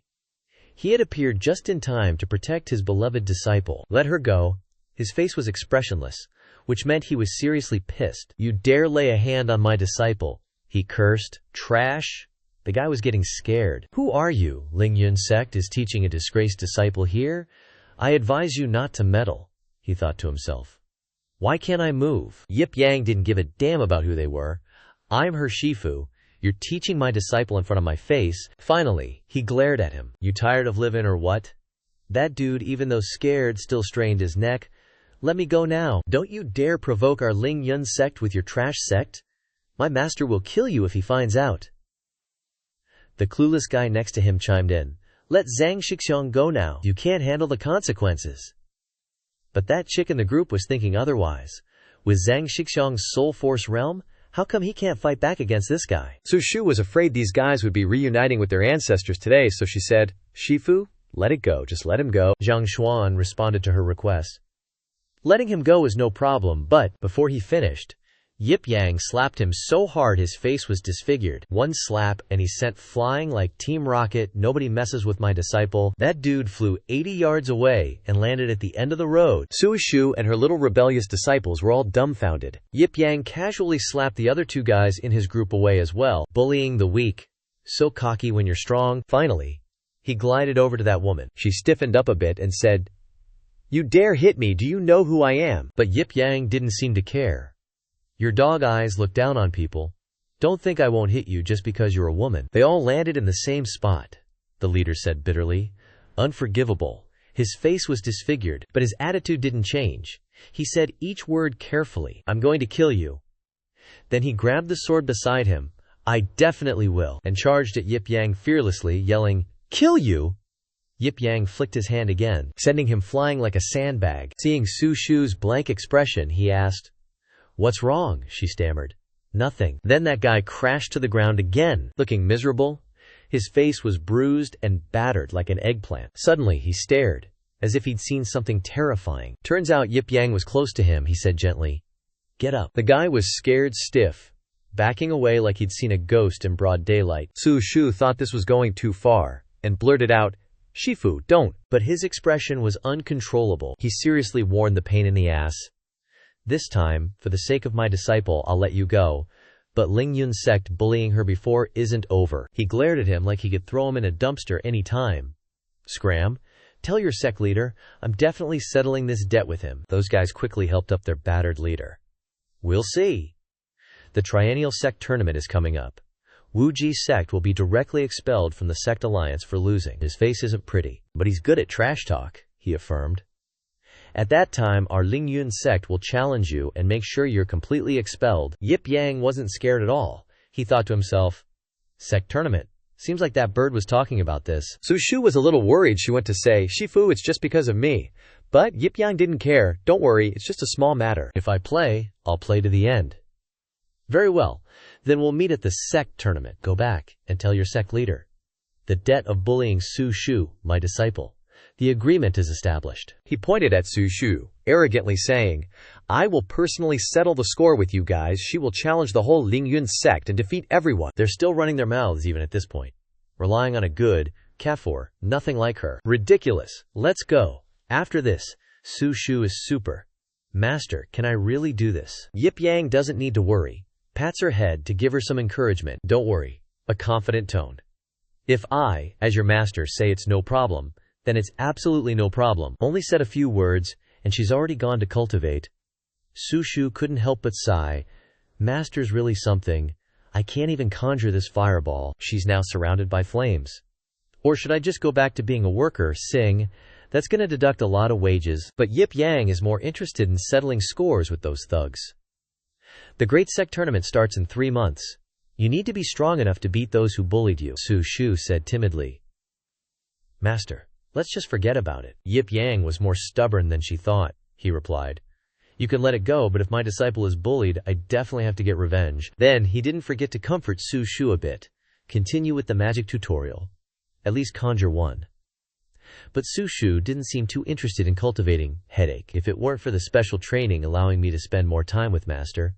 He had appeared just in time to protect his beloved disciple. "Let her go." His face was expressionless, which meant he was seriously pissed. "You dare lay a hand on my disciple," he cursed. "Trash." The guy was getting scared. "Who are you? Ling Yun's sect is teaching a disgraced disciple here? I advise you not to meddle," he thought to himself. "Why can't I move?" Yip Yang didn't give a damn about who they were. "I'm her Shifu. You're teaching my disciple in front of my face." Finally, he glared at him. "You tired of living or what?" That dude, even though scared, still strained his neck. "Let me go now. Don't you dare provoke our Ling Yun sect with your trash sect. My master will kill you if he finds out." The clueless guy next to him chimed in, "Let Zhang Shixiang go now. You can't handle the consequences." But that chick in the group was thinking otherwise. With Zhang Shixiang's soul force realm, how come he can't fight back against this guy? Su Shu was afraid these guys would be reuniting with their ancestors today, so she said, "Shifu, let it go. Just let him go." Zhang Xuan responded to her request. Letting him go was no problem, but before he finished, Yip Yang slapped him so hard his face was disfigured. One slap and he sent flying like Team Rocket. "Nobody messes with my disciple." That dude flew 80 yards away and landed at the end of the road. Su Shu and her little rebellious disciples were all dumbfounded. Yip Yang casually slapped the other two guys in his group away as well, bullying the weak. So cocky when you're strong. Finally, he glided over to that woman. She stiffened up a bit and said, "You dare hit me, do you know who I am?" But Yip Yang didn't seem to care. "Your dog eyes look down on people. Don't think I won't hit you just because you're a woman." They all landed in the same spot, the leader said bitterly. Unforgivable. His face was disfigured, but his attitude didn't change. He said each word carefully. "I'm going to kill you." Then he grabbed the sword beside him. "I definitely will," and charged at Yip Yang fearlessly, yelling, "Kill you!" Yip Yang flicked his hand again, sending him flying like a sandbag. Seeing Su Shu's blank expression, he asked, "What's wrong?" She stammered. "Nothing." Then that guy crashed to the ground again, looking miserable. His face was bruised and battered like an eggplant. Suddenly, he stared, as if he'd seen something terrifying. "Turns out Yip Yang was close to him," he said gently. "Get up." The guy was scared stiff. backing away like he'd seen a ghost in broad daylight. Su Shu thought this was going too far, and blurted out, "Shifu, don't." But his expression was uncontrollable. He seriously warned the pain in the ass. "This time, for the sake of my disciple, I'll let you go. But Ling Yun's sect bullying her before isn't over." He glared at him like he could throw him in a dumpster any time. "Scram, tell your sect leader, I'm definitely settling this debt with him." Those guys quickly helped up their battered leader. "We'll see." The triennial sect tournament is coming up. Wuji's sect will be directly expelled from the sect alliance for losing. His face isn't pretty, but he's good at trash talk, he affirmed. "At that time, our Ling Yun sect will challenge you and make sure you're completely expelled." Yip Yang wasn't scared at all. He thought to himself, "Sect tournament. Seems like that bird was talking about this." Su Shu was a little worried. She went to say, "Shifu, it's just because of me." But Yip Yang didn't care. "Don't worry, it's just a small matter. If I play, I'll play to the end." "Very well. Then we'll meet at the sect tournament. Go back and tell your sect leader. The debt of bullying Su Shu, my disciple. The agreement is established." He pointed at Su Shu, arrogantly saying, "I will personally settle the score with you guys. She will challenge the whole Ling Yun sect and defeat everyone." They're still running their mouths even at this point, relying on a good kafir, nothing like her. Ridiculous. "Let's go. After this, Su Shu is super. Master, can I really do this?" Yip Yang doesn't need to worry. Pats her head to give her some encouragement. "Don't worry." A confident tone. "If I, as your master, say it's no problem, then it's absolutely no problem." Only said a few words, and she's already gone to cultivate. Su Shu couldn't help but sigh. "Master's really something. I can't even conjure this fireball." She's now surrounded by flames. "Or should I just go back to being a worker, sing? That's gonna deduct a lot of wages." But Yip Yang is more interested in settling scores with those thugs. "The Great Sect Tournament starts in 3 months. You need to be strong enough to beat those who bullied you," Su Shu said timidly. "Master, let's just forget about it." Yip Yang was more stubborn than she thought. He replied, "You can let it go, but if my disciple is bullied, I definitely have to get revenge." Then he didn't forget to comfort Su Shu a bit. "Continue with the magic tutorial. At least conjure one." But Su Shu didn't seem too interested in cultivating. "Headache. If it weren't for the special training allowing me to spend more time with Master,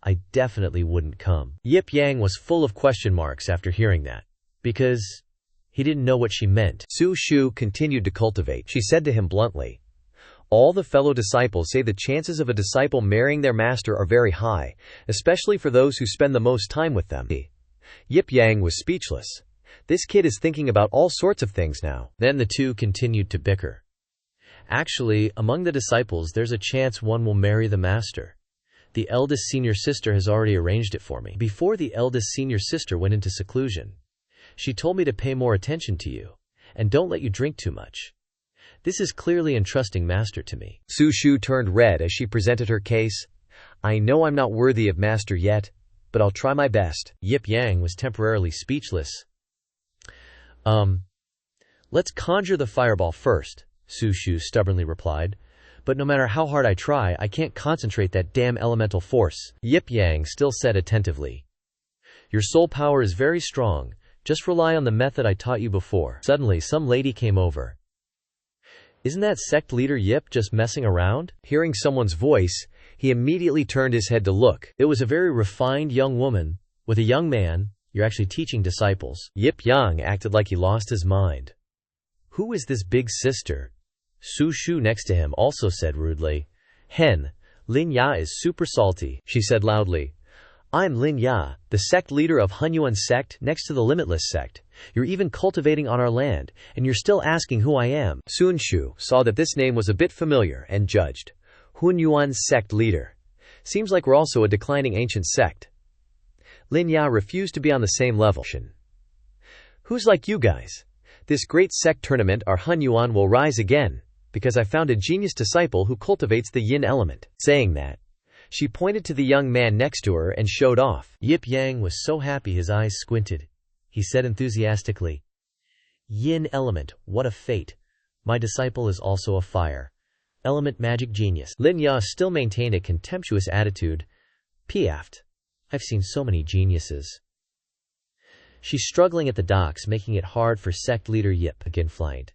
I definitely wouldn't come." Yip Yang was full of question marks after hearing that, because he didn't know what she meant. Su Shu continued to cultivate. She said to him bluntly, "All the fellow disciples say the chances of a disciple marrying their master are very high, especially for those who spend the most time with them." Yip Yang was speechless. This kid is thinking about all sorts of things now. Then the two continued to bicker. "Actually, among the disciples, there's a chance one will marry the master. The eldest senior sister has already arranged it for me." Before the eldest senior sister went into seclusion, she told me to pay more attention to you, and don't let you drink too much. This is clearly entrusting Master to me. Su Shu turned red as she presented her case. "I know I'm not worthy of Master yet, but I'll try my best." Yip Yang was temporarily speechless. Let's conjure the fireball first," Su Shu stubbornly replied. "But no matter how hard I try, I can't concentrate that damn elemental force." Yip Yang still said attentively, "Your soul power is very strong. Just rely on the method I taught you before." Suddenly, some lady came over. "Isn't that sect leader Yip just messing around?" Hearing someone's voice, he immediately turned his head to look. It was a very refined young woman with a young man. "You're actually teaching disciples." Yip Yang acted like he lost his mind. "Who is this big sister?" Su Shu next to him also said rudely. "Hen, Lin Ya is super salty," she said loudly. "I'm Lin Ya, the sect leader of Hunyuan sect next to the Limitless sect. You're even cultivating on our land, and you're still asking who I am." Sun Shu saw that this name was a bit familiar and judged. Hunyuan sect leader. Seems like we're also a declining ancient sect. Lin Ya refused to be on the same level. "Who's like you guys? This great sect tournament, our Hunyuan will rise again, because I found a genius disciple who cultivates the yin element." Saying that, she pointed to the young man next to her and showed off. Yip Yang was so happy his eyes squinted. He said enthusiastically, "Yin element, what a fate. My disciple is also a fire element magic genius." Lin Ya still maintained a contemptuous attitude. "Piaft. I've seen so many geniuses." She's struggling at the docks, making it hard for sect leader Yip again flight.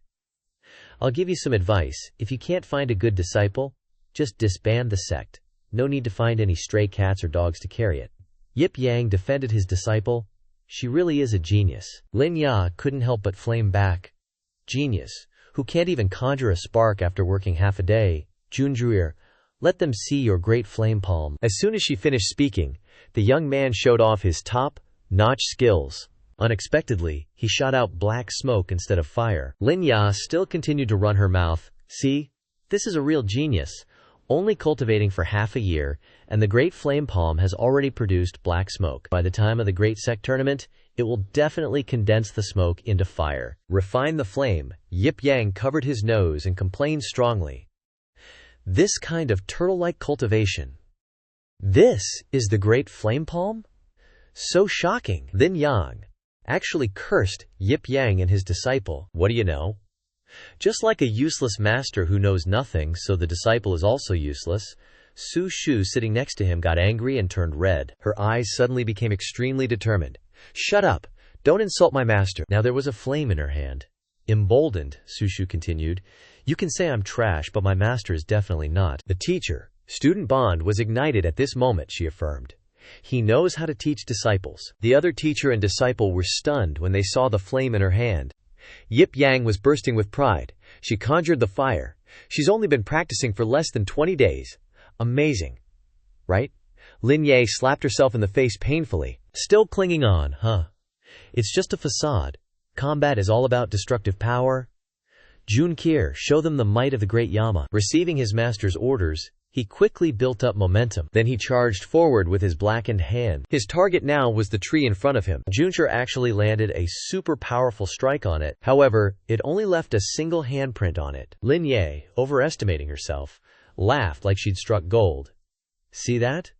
"I'll give you some advice. If you can't find a good disciple, just disband the sect. No need to find any stray cats or dogs to carry it." Yip Yang defended his disciple. She really is a genius. Lin Ya couldn't help but flame back. Genius, who can't even conjure a spark after working half a day. Junjuir, let them see your great flame palm. As soon as she finished speaking, the young man showed off his top-notch skills. Unexpectedly, he shot out black smoke instead of fire. Lin Ya still continued to run her mouth. See, this is a real genius. Only cultivating for half a year, and the Great Flame Palm has already produced black smoke. By the time of the Great Sect tournament, it will definitely condense the smoke into fire. Refine the flame. Yip Yang covered his nose and complained strongly. This kind of turtle-like cultivation. This is the Great Flame Palm? So shocking. Lin Yang actually cursed Yip Yang and his disciple. What do you know? Just like a useless master who knows nothing, so the disciple is also useless. Su Shu, sitting next to him, got angry and turned red. Her eyes suddenly became extremely determined. Shut up! Don't insult my master. Now there was a flame in her hand. Emboldened, Su Shu continued, you can say I'm trash, but my master is definitely not. The teacher-student bond was ignited at this moment, she affirmed. He knows how to teach disciples. The other teacher and disciple were stunned when they saw the flame in her hand. Yip Yang was bursting with pride. She conjured the fire. She's only been practicing for less than 20 days. Amazing. Right? Lin Ye slapped herself in the face painfully. Still clinging on, huh? It's just a facade. Combat is all about destructive power. Jun Kier, show them the might of the great Yama. Receiving his master's orders, he quickly built up momentum. Then he charged forward with his blackened hand. His target now was the tree in front of him. Juncher actually landed a super powerful strike on it. However, it only left a single handprint on it. Lin Ye, overestimating herself, laughed like she'd struck gold. See that?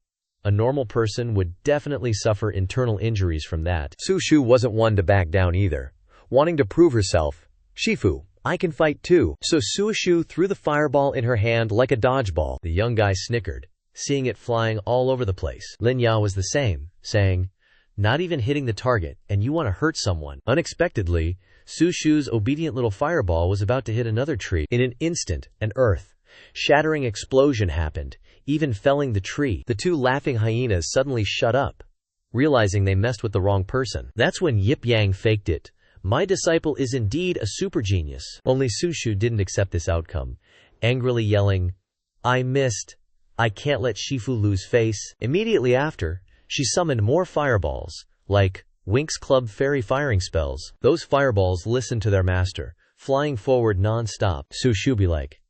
A normal person would definitely suffer internal injuries from that. Su Shu wasn't one to back down either. Wanting to prove herself, Shifu, I can fight too. So Su Shu threw the fireball in her hand like a dodgeball. The young guy snickered, seeing it flying all over the place. Lin Ya was the same, saying, not even hitting the target, and you want to hurt someone. Unexpectedly, Su Shu's obedient little fireball was about to hit another tree. In an instant, an earth-shattering explosion happened, even felling the tree. The two laughing hyenas suddenly shut up, realizing they messed with the wrong person. That's when Yip Yang faked it. My disciple is indeed a super genius. Only Su Shu didn't accept this outcome, angrily yelling, I missed. I can't let Shifu lose face. Immediately after, she summoned more fireballs, like Winx Club fairy firing spells. Those fireballs listened to their master, flying forward non-stop. Su Shu be like,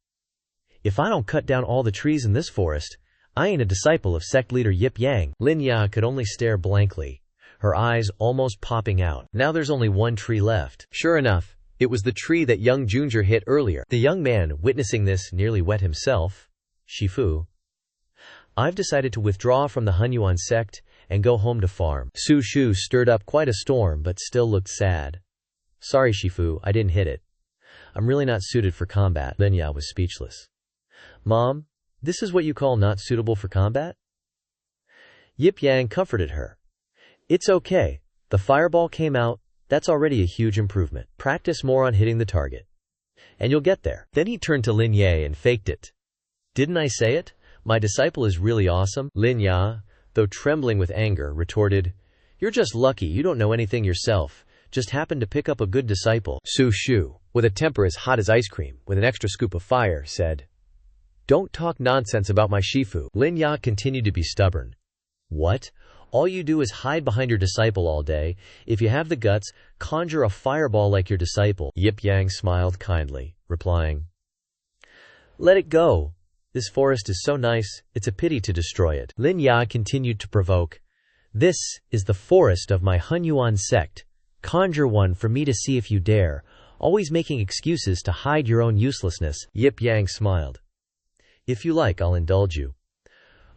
if I don't cut down all the trees in this forest, I ain't a disciple of sect leader Yip Yang. Lin Ya could only stare blankly, her eyes almost popping out. Now there's only one tree left. Sure enough, it was the tree that young Junjer hit earlier. The young man, witnessing this, nearly wet himself. Shifu, I've decided to withdraw from the Hunyuan sect and go home to farm. Su Shu stirred up quite a storm but still looked sad. Sorry Shifu, I didn't hit it. I'm really not suited for combat. Lin Ya was speechless. Mom, this is what you call not suitable for combat? Yip Yang comforted her. It's okay. The fireball came out. That's already a huge improvement. Practice more on hitting the target, and you'll get there. Then he turned to Lin Ye and faked it. Didn't I say it? My disciple is really awesome. Lin Ya, though trembling with anger, retorted, you're just lucky you don't know anything yourself. Just happened to pick up a good disciple. Su Shu, with a temper as hot as ice cream, with an extra scoop of fire, said, don't talk nonsense about my Shifu. Lin Ya continued to be stubborn. What? All you do is hide behind your disciple all day. If you have the guts, conjure a fireball like your disciple. Yip Yang smiled kindly, replying, let it go. This forest is so nice, it's a pity to destroy it. Lin Ya continued to provoke. This is the forest of my Hunyuan sect. Conjure one for me to see if you dare, always making excuses to hide your own uselessness. Yip Yang smiled. If you like, I'll indulge you.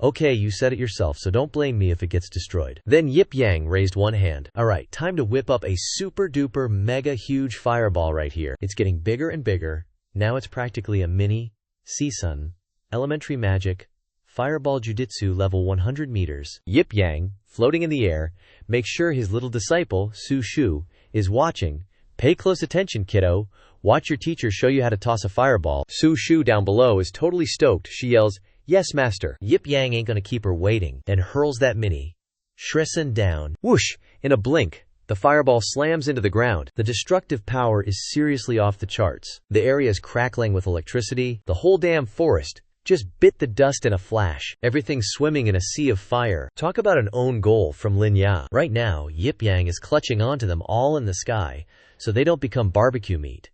Okay, you said it yourself, so don't blame me if it gets destroyed. Then Yip Yang raised one hand. Alright, time to whip up a super duper mega huge fireball right here. It's getting bigger and bigger. Now it's practically a mini Seasun elementary magic fireball jujitsu level 100 meters. Yip Yang, floating in the air, makes sure his little disciple, Su Shu, is watching. Pay close attention, kiddo. Watch your teacher show you how to toss a fireball. Su Shu down below is totally stoked. She yells, yes, master. Yip Yang ain't gonna keep her waiting and hurls that mini Shrisen down. Whoosh! In a blink, the fireball slams into the ground. The destructive power is seriously off the charts. The area is crackling with electricity. The whole damn forest just bit the dust in a flash. Everything's swimming in a sea of fire. Talk about an own goal from Lin Ya. Right now, Yip Yang is clutching onto them all in the sky so they don't become barbecue meat.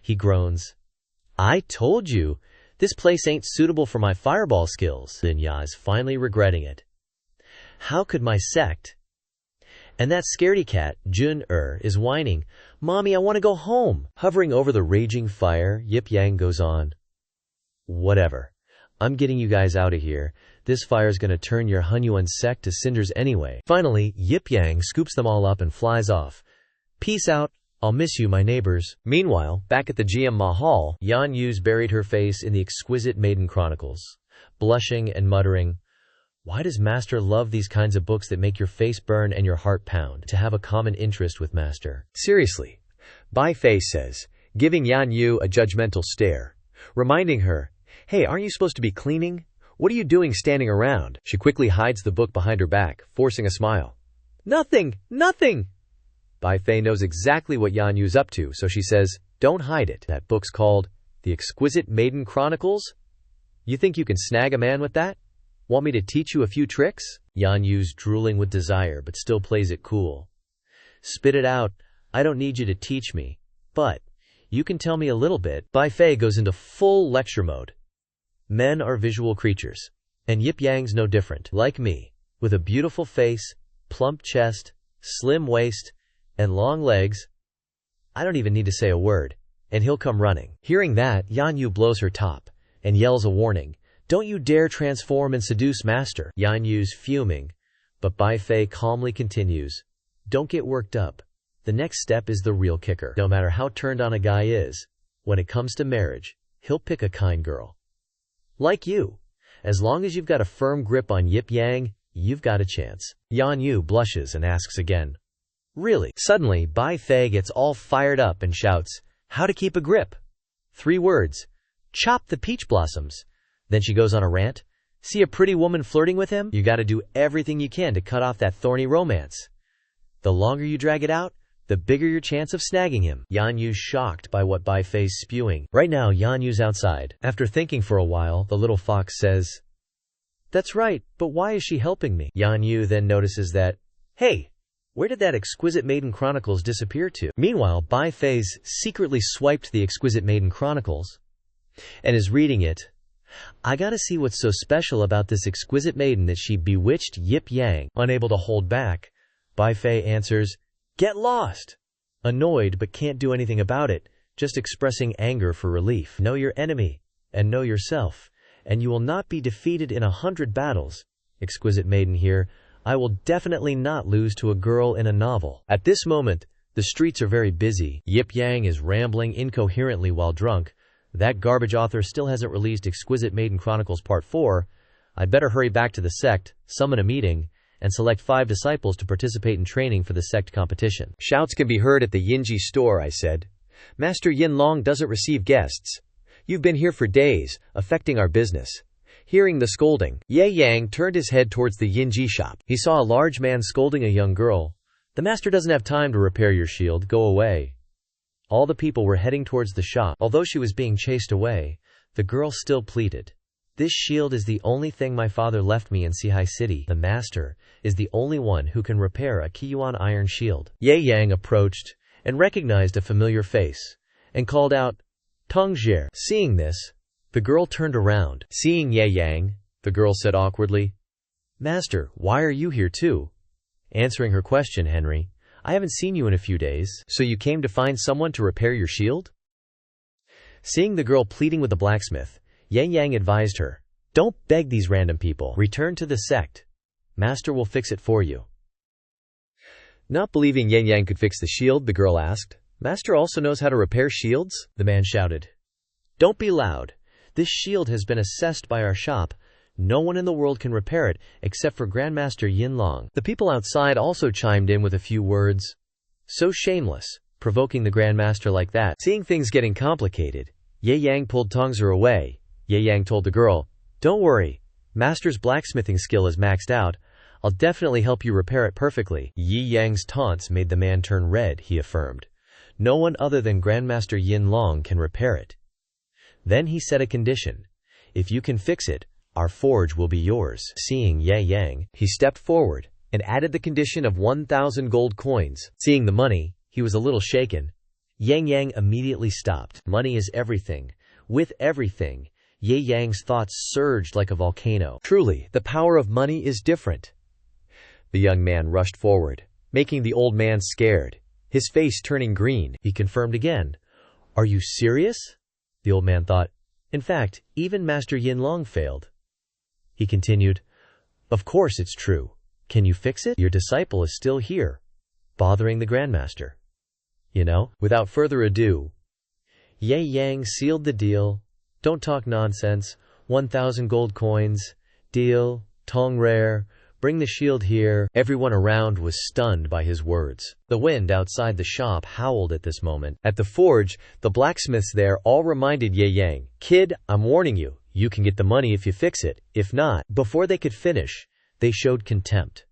He groans. I told you, this place ain't suitable for my fireball skills. Lin Ya is finally regretting it. How could my sect? And that scaredy cat, Jun-er, is whining, Mommy, I want to go home. Hovering over the raging fire, Yip Yang goes on. Whatever. I'm getting you guys out of here. This fire's gonna turn your Hunyuan sect to cinders anyway. Finally, Yip Yang scoops them all up and flies off. Peace out. I'll miss you, my neighbors. Meanwhile, back at the GM Mahal, Yan Yu's buried her face in the Exquisite Maiden Chronicles, blushing and muttering, Why does Master love these kinds of books that make your face burn and your heart pound? To have a common interest with Master. Seriously, Bai Fei says, giving Yan Yu a judgmental stare, reminding her, Hey, aren't you supposed to be cleaning? What are you doing standing around? She quickly hides the book behind her back, forcing a smile. Nothing! Nothing! Bai Fei knows exactly what Yan Yu's up to, so she says, Don't hide it. That book's called The Exquisite Maiden Chronicles? You think you can snag a man with that? Want me to teach you a few tricks? Yan Yu's drooling with desire but still plays it cool. Spit it out. I don't need you to teach me. But you can tell me a little bit. Bai Fei goes into full lecture mode. Men are visual creatures. And Yip Yang's no different. Like me. With a beautiful face, plump chest, slim waist, and long legs. I don't even need to say a word. And he'll come running. Hearing that, Yan Yu blows her top and yells a warning. Don't you dare transform and seduce Master. Yan Yu's fuming. But Bai Fei calmly continues. Don't get worked up. The next step is the real kicker. No matter how turned on a guy is, when it comes to marriage, he'll pick a kind girl. Like you. As long as you've got a firm grip on Yip Yang, you've got a chance. Yan Yu blushes and asks again. Really? Suddenly, Bai Fei gets all fired up and shouts, How to keep a grip? 3 words. Chop the peach blossoms. Then she goes on a rant. See a pretty woman flirting with him? You gotta do everything you can to cut off that thorny romance. The longer you drag it out, the bigger your chance of snagging him. Yan Yu's shocked by what Bai Fei's spewing. Right now, Yan Yu's outside. After thinking for a while, the little fox says, That's right, but why is she helping me? Yan Yu then notices that, Hey, where did that Exquisite Maiden Chronicles disappear to? Meanwhile, Bai Fei's secretly swiped the Exquisite Maiden Chronicles and is reading it. I gotta see what's so special about this exquisite maiden that she bewitched Yip Yang. Unable to hold back, Bai Fei answers, Get lost! Annoyed but can't do anything about it, just expressing anger for relief. Know your enemy, and know yourself, and you will not be defeated in 100 battles. Exquisite maiden here, I will definitely not lose to a girl in a novel. At this moment, the streets are very busy. Yip Yang is rambling incoherently while drunk. That garbage author still hasn't released Exquisite Maiden Chronicles Part 4. I'd better hurry back to the sect, summon a meeting, and select 5 disciples to participate in training for the sect competition. Shouts can be heard at the Yinji store, I said. Master Yin Long doesn't receive guests. You've been here for days, affecting our business. Hearing the scolding, Ye Yang turned his head towards the Yinji shop. He saw a large man scolding a young girl. The master doesn't have time to repair your shield, go away. All the people were heading towards the shop. Although she was being chased away, the girl still pleaded. This shield is the only thing my father left me in Sihai City. The master is the only one who can repair a Qiyuan iron shield. Ye Yang approached and recognized a familiar face and called out, Tongzhe. Seeing this, the girl turned around. Seeing Ye Yang, the girl said awkwardly, Master, why are you here too? Answering her question, Henry, I haven't seen you in a few days. So you came to find someone to repair your shield? Seeing the girl pleading with the blacksmith, Ye Yang advised her, Don't beg these random people. Return to the sect. Master will fix it for you. Not believing Ye Yang could fix the shield, the girl asked, Master also knows how to repair shields? The man shouted, Don't be loud. This shield has been assessed by our shop. No one in the world can repair it except for Grandmaster Yin Long. The people outside also chimed in with a few words. So shameless, provoking the Grandmaster like that. Seeing things getting complicated, Ye Yang pulled Tongzhe away. Ye Yang told the girl, Don't worry, Master's blacksmithing skill is maxed out. I'll definitely help you repair it perfectly. Yi Yang's taunts made the man turn red, he affirmed. No one other than Grandmaster Yin Long can repair it. Then he set a condition. If you can fix it, our forge will be yours. Seeing Ye Yang, he stepped forward and added the condition of 1,000 gold coins. Seeing the money, he was a little shaken. Yang immediately stopped. Money is everything. With everything, Ye Yang's thoughts surged like a volcano. Truly, the power of money is different. The young man rushed forward, making the old man scared, his face turning green. He confirmed again. Are you serious? The old man thought. In fact, even Master Yin Long failed. He continued. Of course it's true. Can you fix it? Your disciple is still here, bothering the Grandmaster. You know, without further ado, Ye Yang sealed the deal. Don't talk nonsense. 1,000 gold coins. Deal. Tong rare. Bring the shield here. Everyone around was stunned by his words. The wind outside the shop howled at this moment. At the forge, the blacksmiths there all reminded Ye Yang, Kid, I'm warning you. You can get the money if you fix it. If not, before they could finish, they showed contempt.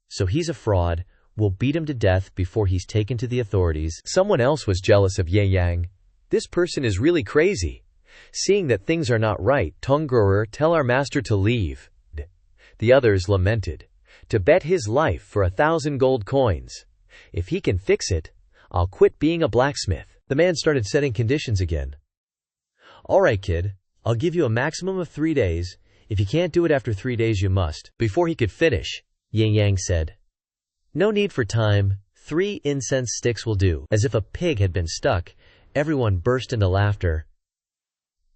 So he's a fraud. We'll beat him to death before he's taken to the authorities. Someone else was jealous of Ye Yang. This person is really crazy. Seeing that things are not right, Tonggroer, tell our master to leave. The others lamented. To bet his life for 1,000 gold coins. If he can fix it, I'll quit being a blacksmith. The man started setting conditions again. All right, kid. I'll give you a maximum of 3 days. If you can't do it after 3 days, you must. Before he could finish, Ye Yang said, No need for time. 3 incense sticks will do. As if a pig had been stuck, everyone burst into laughter.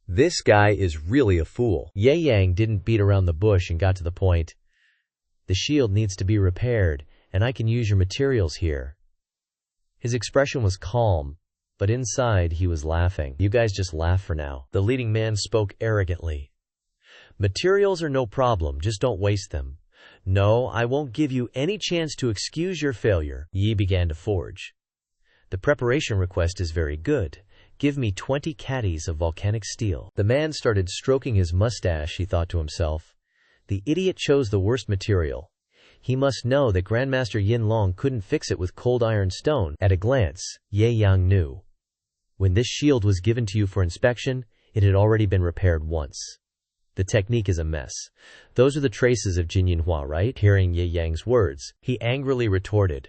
This guy is really a fool. Ye Yang didn't beat around the bush and got to the point. The shield needs to be repaired, and I can use your materials here. His expression was calm, but inside he was laughing. You guys just laugh for now. The leading man spoke arrogantly. Materials are no problem, just don't waste them. No, I won't give you any chance to excuse your failure. Yi began to forge. The preparation request is very good. Give me 20 caddies of volcanic steel. The man started stroking his mustache, he thought to himself. The idiot chose the worst material. He must know that Grandmaster Yin Long couldn't fix it with cold iron stone. At a glance, Ye Yang knew. When this shield was given to you for inspection, it had already been repaired once. The technique is a mess. Those are the traces of Jin Yinhua, right? Hearing Ye Yang's words, he angrily retorted.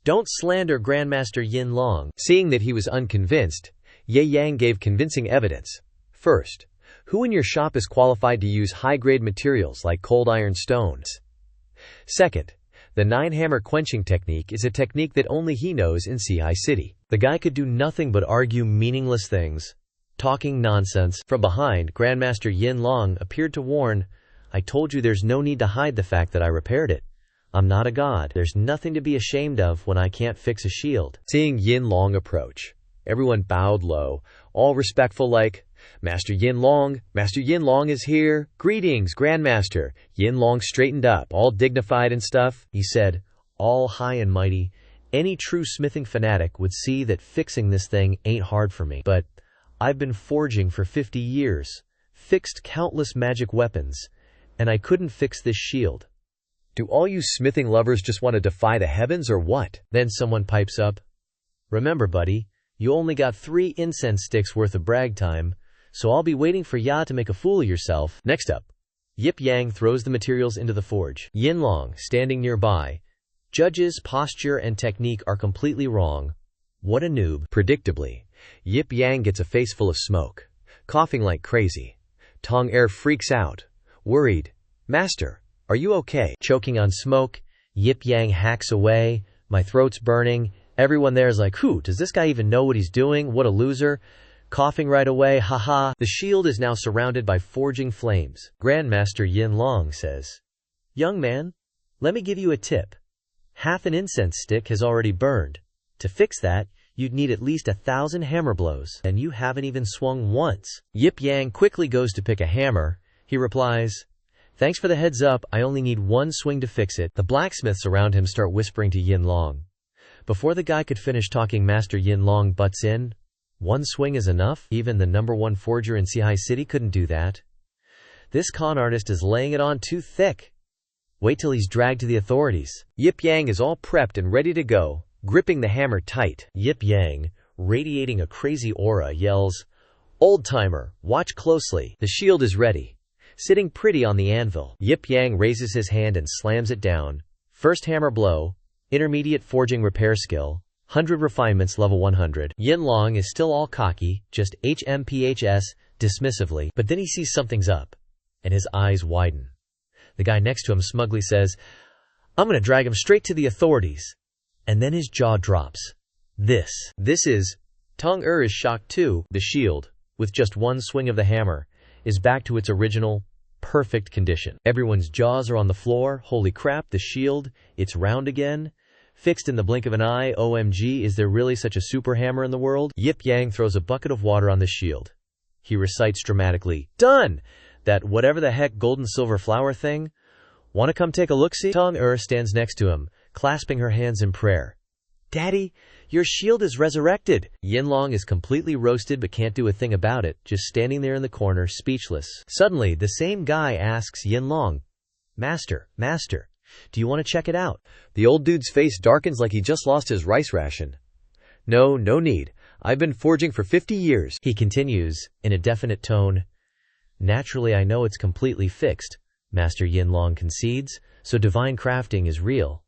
Don't slander Grandmaster Yin Long. Seeing that he was unconvinced, Ye Yang gave convincing evidence. First, who in your shop is qualified to use high-grade materials like cold iron stones? Second, the 9-hammer quenching technique is a technique that only he knows in Isekai'd City. The guy could do nothing but argue meaningless things, talking nonsense. From behind, Grandmaster Yin Long appeared to warn, I told you there's no need to hide the fact that I repaired it. I'm not a god. There's nothing to be ashamed of when I can't fix a shield. Seeing Yin Long approach, everyone bowed low, all respectful like, Master Yin Long is here. Greetings, Grandmaster. Yin Long straightened up, all dignified and stuff. He said, all high and mighty. Any true smithing fanatic would see that fixing this thing ain't hard for me. But I've been forging for 50 years, fixed countless magic weapons, and I couldn't fix this shield. Do all you smithing lovers just want to defy the heavens or what? Then someone pipes up. Remember, buddy, you only got 3 incense sticks worth of brag time, so I'll be waiting for ya to make a fool of yourself. Next up, Yip Yang throws the materials into the forge. Yin Long, standing nearby. Judge's posture and technique are completely wrong. What a noob. Predictably, Yip Yang gets a face full of smoke, coughing like crazy. Tong Er freaks out, worried. Master, are you okay? Choking on smoke, Yip Yang hacks away. My throat's burning. Everyone there is like, whew, does this guy even know what he's doing? What a loser. Coughing right away, haha. The shield is now surrounded by forging flames. Grandmaster Yin Long says, Young man, let me give you a tip. Half an incense stick has already burned. To fix that, you'd need at least 1,000 hammer blows, and you haven't even swung once. Yip Yang quickly goes to pick a hammer. He replies, Thanks for the heads up, I only need 1 swing to fix it. The blacksmiths around him start whispering to Yin Long. Before the guy could finish talking, Master Yin Long butts in. 1 swing is enough? Even the #1 forger in Isekai'd City couldn't do that. This con artist is laying it on too thick. Wait till he's dragged to the authorities. Yip Yang is all prepped and ready to go, gripping the hammer tight. Yip Yang, radiating a crazy aura, yells, "Old-timer, watch closely." The shield is ready, sitting pretty on the anvil. Yip Yang raises his hand and slams it down. First hammer blow, intermediate forging repair skill, 100 refinements level 100. Yin Long is still all cocky, just HMPHS, dismissively, but then he sees something's up, and his eyes widen. The guy next to him smugly says, "I'm gonna drag him straight to the authorities." And then his jaw drops. This is... Tong is shocked too. The shield, with just one swing of the hammer, is back to its original, perfect condition. Everyone's jaws are on the floor. Holy crap, the shield, it's round again. Fixed in the blink of an eye. OMG, is there really such a super hammer in the world? Yip Yang throws a bucket of water on the shield. He recites dramatically, "Done! That whatever the heck golden silver flower thing? Wanna come take a look-see?" Tong stands next to him, clasping her hands in prayer. "Daddy, your shield is resurrected." Yin Long is completely roasted but can't do a thing about it, just standing there in the corner, speechless. Suddenly, the same guy asks Yin Long, Master, do you want to check it out?" The old dude's face darkens like he just lost his rice ration. No need. I've been forging for 50 years. He continues, in a definite tone, "Naturally, I know it's completely fixed," Master Yin Long concedes, "so divine crafting is real.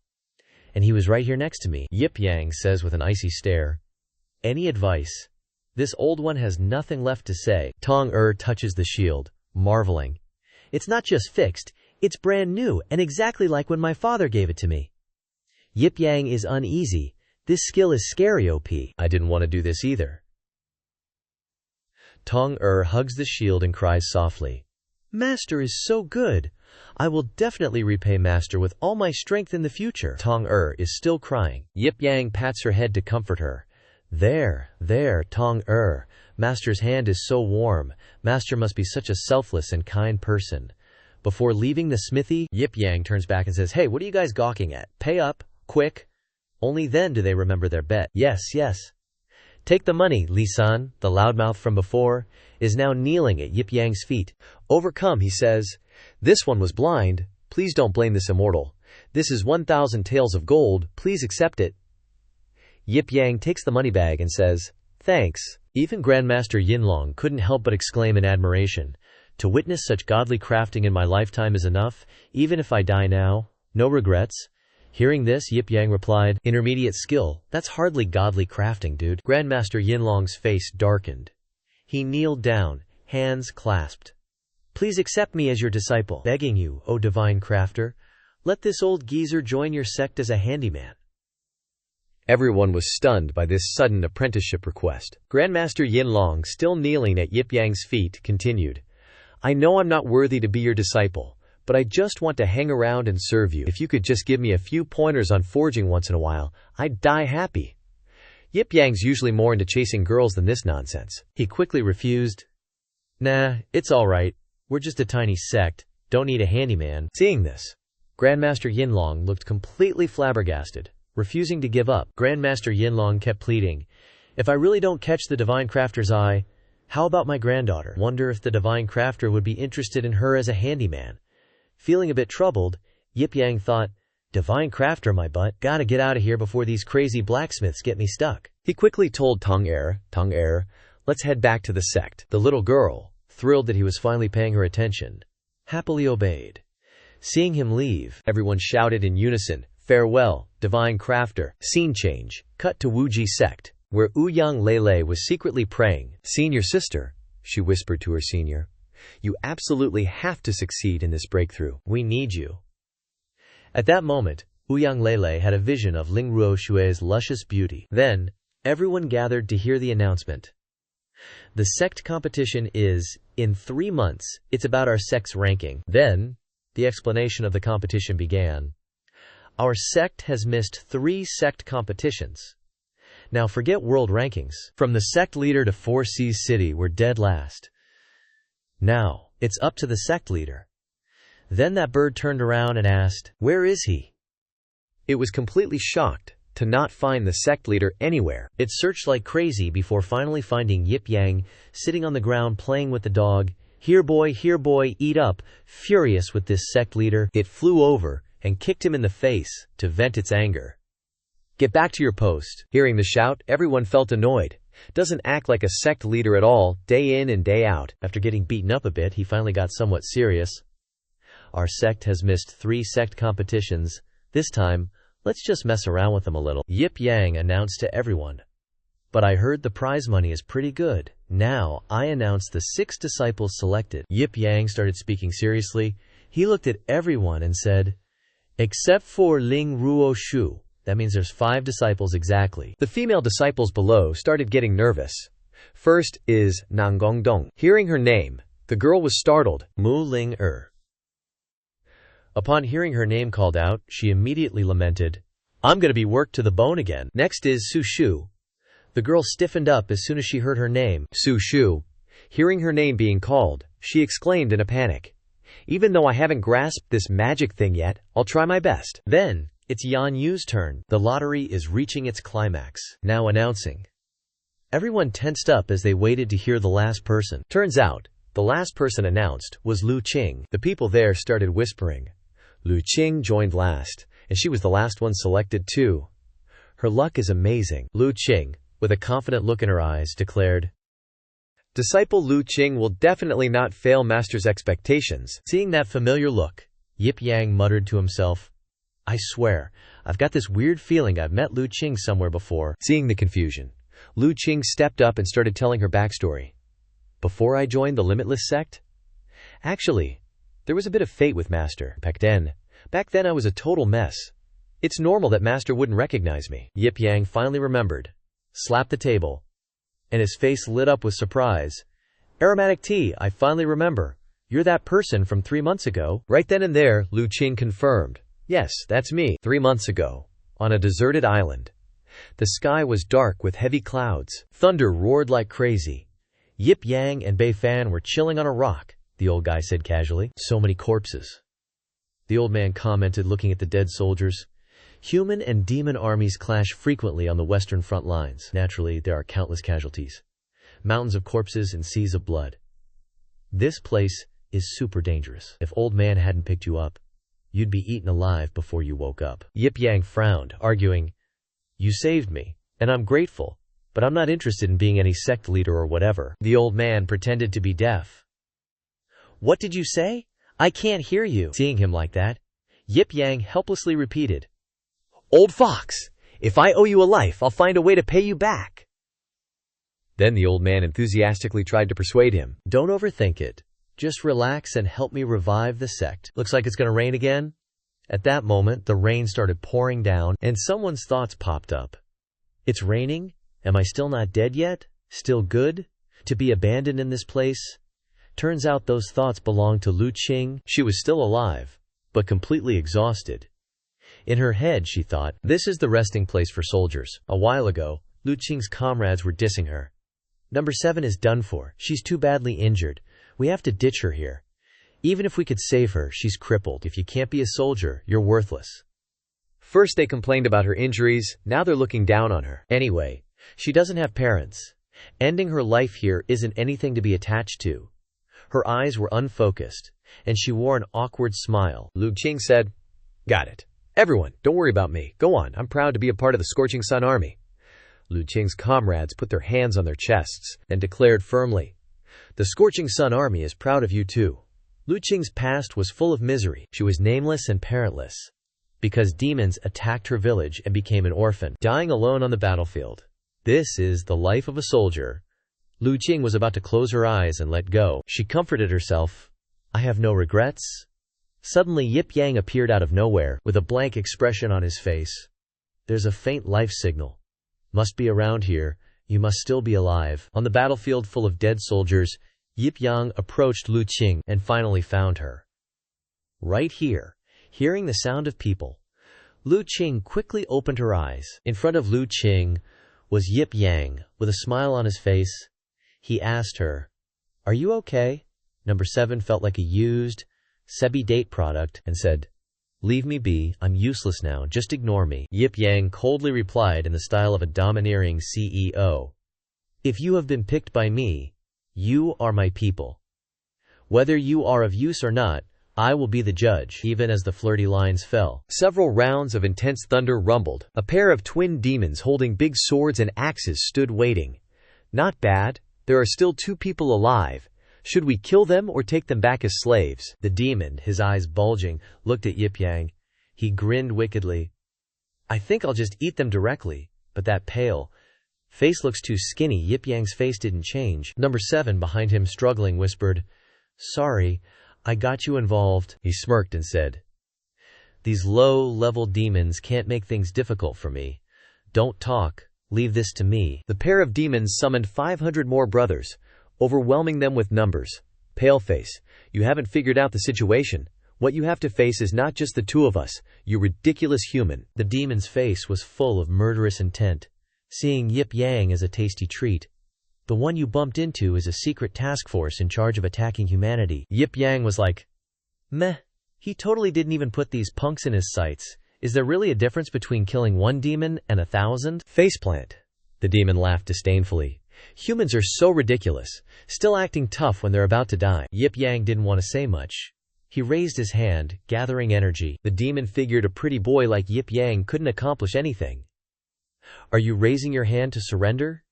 And he was right here next to me." Yip Yang says with an icy stare, "Any advice?" This old one has nothing left to say. Tong touches the shield, marveling. "It's not just fixed, it's brand new and exactly like when my father gave it to me." Yip Yang is uneasy. This skill is scary, OP. I didn't want to do this either. Tong hugs the shield and cries softly, "Master is so good. I will definitely repay Master with all my strength in the future." Tong is still crying. Yip Yang pats her head to comfort her. There, Tong Master's hand is so warm. Master must be such a selfless and kind person." Before leaving the smithy, Yip Yang turns back and says, "Hey, what are you guys gawking at? Pay up, quick." Only then do they remember their bet. Yes. "Take the money." Li-san, the loudmouth from before, is now kneeling at Yip Yang's feet. Overcome, he says, "This one was blind. Please don't blame this immortal. This is 1,000 taels of gold. Please accept it." Yip Yang takes the money bag and says, "Thanks." Even Grandmaster Yin Long couldn't help but exclaim in admiration, "To witness such godly crafting in my lifetime is enough, even if I die now. No regrets." Hearing this, Yip Yang replied, "Intermediate skill, that's hardly godly crafting, dude." Grandmaster Yin Long's face darkened. He kneeled down, hands clasped. "Please accept me as your disciple. Begging you, O divine crafter, let this old geezer join your sect as a handyman." Everyone was stunned by this sudden apprenticeship request. Grandmaster Yin Long, still kneeling at Yip Yang's feet, continued, "I know I'm not worthy to be your disciple, but I just want to hang around and serve you. If you could just give me a few pointers on forging once in a while, I'd die happy." Yip Yang's usually more into chasing girls than this nonsense. He quickly refused. "Nah, it's alright. We're just a tiny sect. Don't need a handyman." Seeing this, Grandmaster Yin Long looked completely flabbergasted, refusing to give up. Grandmaster Yin Long kept pleading, "If I really don't catch the divine crafter's eye, how about my granddaughter? Wonder if the divine crafter would be interested in her as a handyman." Feeling a bit troubled, Yip Yang thought, "Divine crafter my butt, gotta get out of here before these crazy blacksmiths get me stuck." He quickly told Tong "Let's head back to the sect." The little girl, thrilled that he was finally paying her attention, happily obeyed. Seeing him leave, everyone shouted in unison, "Farewell, divine crafter." Scene change. Cut to Wuji sect, where Ouyang Lele was secretly praying. "Senior sister," she whispered to her senior, "you absolutely have to succeed in this breakthrough. We need you." At that moment, Ouyang Lele had a vision of Ling Ruoshue's luscious beauty. Then, everyone gathered to hear the announcement. "The sect competition is, in 3 months, it's about our sect's ranking." Then, the explanation of the competition began. "Our sect has missed 3 sect competitions. Now forget world rankings. From the sect leader to 4 Seas City, we're dead last. Now, it's up to the sect leader." Then that bird turned around and asked, "Where is he?" It was completely shocked to not find the sect leader anywhere. It searched like crazy before finally finding Yip Yang sitting on the ground playing with the dog, Here boy, eat up." Furious with this sect leader, it flew over and kicked him in the face to vent its anger. "Get back to your post." Hearing the shout, everyone felt annoyed. Doesn't act like a sect leader at all, day in and day out. After getting beaten up a bit, he finally got somewhat serious. "Our sect has missed 3 sect competitions. This time, let's just mess around with them a little," Yip Yang announced to everyone. "But I heard the prize money is pretty good. Now, I announce the 6 disciples selected." Yip Yang started speaking seriously. He looked at everyone and said, "Except for Ling Ruo Shu." That means there's 5 disciples exactly. The female disciples below started getting nervous. First is Nang Gongdong. Hearing her name, the girl was startled. Mu Ling Er. Upon hearing her name called out, she immediately lamented, "I'm going to be worked to the bone again." Next is Su Shu. The girl stiffened up as soon as she heard her name. Su Shu. Hearing her name being called, she exclaimed in a panic, "Even though I haven't grasped this magic thing yet, I'll try my best." Then, it's Yan Yu's turn. The lottery is reaching its climax. Now announcing. Everyone tensed up as they waited to hear the last person. Turns out, the last person announced was Lu Qing. The people there started whispering. Lu Qing joined last, and she was the last one selected too. Her luck is amazing. Lu Qing, with a confident look in her eyes, declared, "Disciple Lu Qing will definitely not fail Master's expectations." Seeing that familiar look, Yip Yang muttered to himself, "I swear, I've got this weird feeling I've met Lu Qing somewhere before." Seeing the confusion, Lu Qing stepped up and started telling her backstory. "Before I joined the Limitless Sect? Actually, there was a bit of fate with Master. Back then I was a total mess. It's normal that Master wouldn't recognize me." Yip Yang finally remembered, slapped the table, and his face lit up with surprise. "Aromatic tea, I finally remember. You're that person from 3 months ago." Right then and there, Lu Qing confirmed, "Yes, that's me. 3 months ago, on a deserted island. The sky was dark with heavy clouds. Thunder roared like crazy. Yip Yang and Bei Fan were chilling on a rock," the old guy said casually. "So many corpses." The old man commented, looking at the dead soldiers. "Human and demon armies clash frequently on the western front lines. Naturally, there are countless casualties. Mountains of corpses and seas of blood. This place is super dangerous. If old man hadn't picked you up, you'd be eaten alive before you woke up." Yip Yang frowned, arguing, "You saved me, and I'm grateful, but I'm not interested in being any sect leader or whatever." The old man pretended to be deaf. "What did you say? I can't hear you." Seeing him like that, Yip Yang helplessly repeated, "Old fox, if I owe you a life, I'll find a way to pay you back." Then the old man enthusiastically tried to persuade him. "Don't overthink it. Just relax and help me revive the sect. Looks like it's going to rain again." At that moment, the rain started pouring down, and someone's thoughts popped up. "It's raining? Am I still not dead yet? Still good? To be abandoned in this place?" Turns out those thoughts belonged to Lu Qing. She was still alive, but completely exhausted. In her head, she thought, "This is the resting place for soldiers." A while ago, Lu Qing's comrades were dissing her. "Number 7 is done for. She's too badly injured. We have to ditch her here. Even if we could save her, she's crippled. If you can't be a soldier, you're worthless." First they complained about her injuries, now they're looking down on her. Anyway, she doesn't have parents. Ending her life here isn't anything to be attached to. Her eyes were unfocused, and she wore an awkward smile. Lu Qing said, "Got it. Everyone, don't worry about me. Go on, I'm proud to be a part of the Scorching Sun Army." Lu Qing's comrades put their hands on their chests and declared firmly, "The Scorching Sun Army is proud of you too." Lu Qing's past was full of misery. She was nameless and parentless, because demons attacked her village and became an orphan, dying alone on the battlefield. This is the life of a soldier. Lu Qing was about to close her eyes and let go. She comforted herself. "I have no regrets." Suddenly Yip Yang appeared out of nowhere, with a blank expression on his face. "There's a faint life signal. Must be around here. You must still be alive." On the battlefield full of dead soldiers, Yip Yang approached Lu Qing and finally found her. Right here, hearing the sound of people, Lu Qing quickly opened her eyes. In front of Lu Qing was Yip Yang, with a smile on his face. He asked her, "Are you okay?" Number 7 felt like a used, Sebi date product and said, "Leave me be, I'm useless now, just ignore me." Yip Yang coldly replied in the style of a domineering CEO, "If you have been picked by me, you are my people." Whether you are of use or not, I will be the judge." Even as the flirty lines fell, several rounds of intense thunder rumbled. A pair of twin demons holding big swords and axes stood waiting. "Not bad. There are still 2 people alive. Should we kill them or take them back as slaves?" The demon, his eyes bulging, looked at Yip Yang. He grinned wickedly. "I think I'll just eat them directly, but that pale face looks too skinny." Yip Yang's face didn't change. Number 7 behind him, struggling, whispered, "Sorry, I got you involved." He smirked and said, "These low-level demons can't make things difficult for me. Don't talk, leave this to me." The pair of demons summoned 500 more brothers, overwhelming them with numbers. "Paleface, you haven't figured out the situation. What you have to face is not just the 2 of us, you ridiculous human." The demon's face was full of murderous intent, seeing Yip Yang as a tasty treat. "The one you bumped into is a secret task force in charge of attacking humanity." Yip Yang was like, "Meh, he totally didn't even put these punks in his sights. Is there really a difference between killing 1 demon and 1,000? Faceplant." The demon laughed disdainfully. "Humans are so ridiculous, still acting tough when they're about to die." Yip Yang didn't want to say much. He raised his hand, gathering energy. The demon figured a pretty boy like Yip Yang couldn't accomplish anything. "Are you raising your hand to surrender?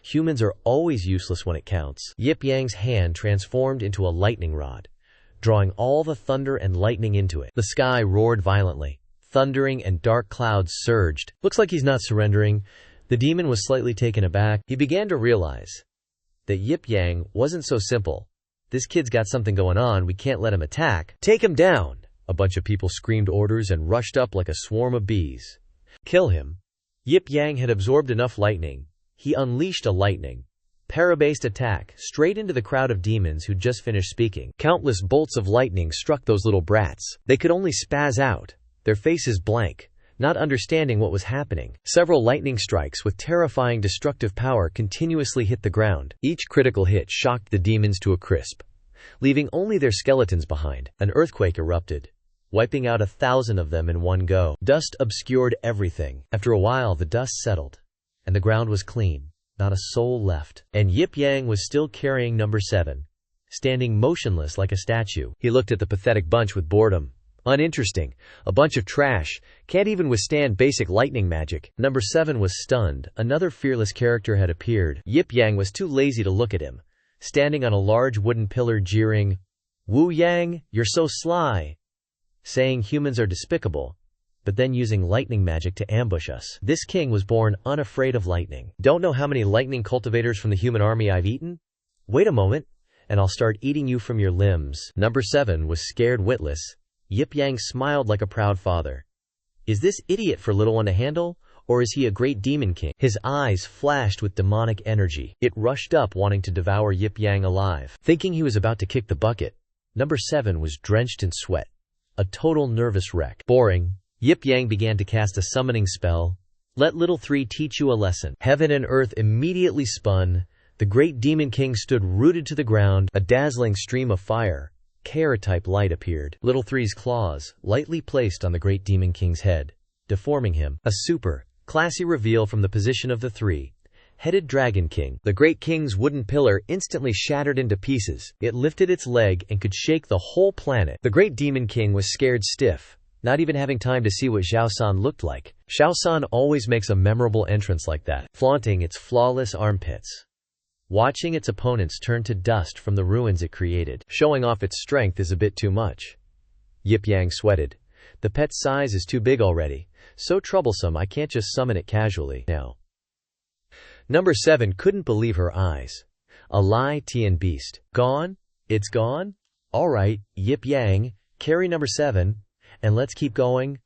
Humans are always useless when it counts." Yip Yang's hand transformed into a lightning rod, drawing all the thunder and lightning into it. The sky roared violently. Thundering and dark clouds surged. "Looks like he's not surrendering." The demon was slightly taken aback. He began to realize that Yip Yang wasn't so simple. "This kid's got something going on, we can't let him attack." "Take him down!" A bunch of people screamed orders and rushed up like a swarm of bees. "Kill him." Yip Yang had absorbed enough lightning. He unleashed a lightning, para-based attack straight into the crowd of demons who'd just finished speaking. Countless bolts of lightning struck those little brats. They could only spaz out, their faces blank, not understanding what was happening. Several lightning strikes with terrifying destructive power continuously hit the ground. Each critical hit shocked the demons to a crisp, leaving only their skeletons behind. An earthquake erupted, wiping out 1,000 of them in one go. Dust obscured everything. After a while, the dust settled, and the ground was clean, not a soul left. And Yip Yang was still carrying number 7, standing motionless like a statue. He looked at the pathetic bunch with boredom. Uninteresting, a bunch of trash, can't even withstand basic lightning magic. Number 7 was stunned. Another fearless character had appeared. Yip Yang was too lazy to look at him, standing on a large wooden pillar, jeering, "Wu Yang, you're so sly," saying humans are despicable, but then using lightning magic to ambush us. This king was born unafraid of lightning. "Don't know how many lightning cultivators from the human army I've eaten? Wait a moment, and I'll start eating you from your limbs." Number 7 was scared witless. Yip Yang smiled like a proud father. "Is this idiot for little one to handle, or is he a great demon king?" His eyes flashed with demonic energy. It rushed up, wanting to devour Yip Yang alive. Thinking he was about to kick the bucket, number 7 was drenched in sweat, a total nervous wreck. Boring. Yip Yang began to cast a summoning spell. "Let little 3 teach you a lesson." Heaven and earth immediately spun. The great demon king stood rooted to the ground. A dazzling stream of fire, Kara-type light, appeared. Little 3's claws, lightly placed on the great demon king's head, deforming him. A super classy reveal from the position of the 3-headed dragon king. The great king's wooden pillar instantly shattered into pieces. It lifted its leg and could shake the whole planet. The great demon king was scared stiff, not even having time to see what Zhao San looked like. Zhao San always makes a memorable entrance like that, flaunting its flawless armpits, watching its opponents turn to dust from the ruins it created. Showing off its strength is a bit too much. Yip Yang sweated. The pet's size is too big already. So troublesome, I can't just summon it casually now. Number 7 couldn't believe her eyes. A lie, Tian beast. Gone? It's gone? Alright, Yip Yang, carry number 7, and let's keep going.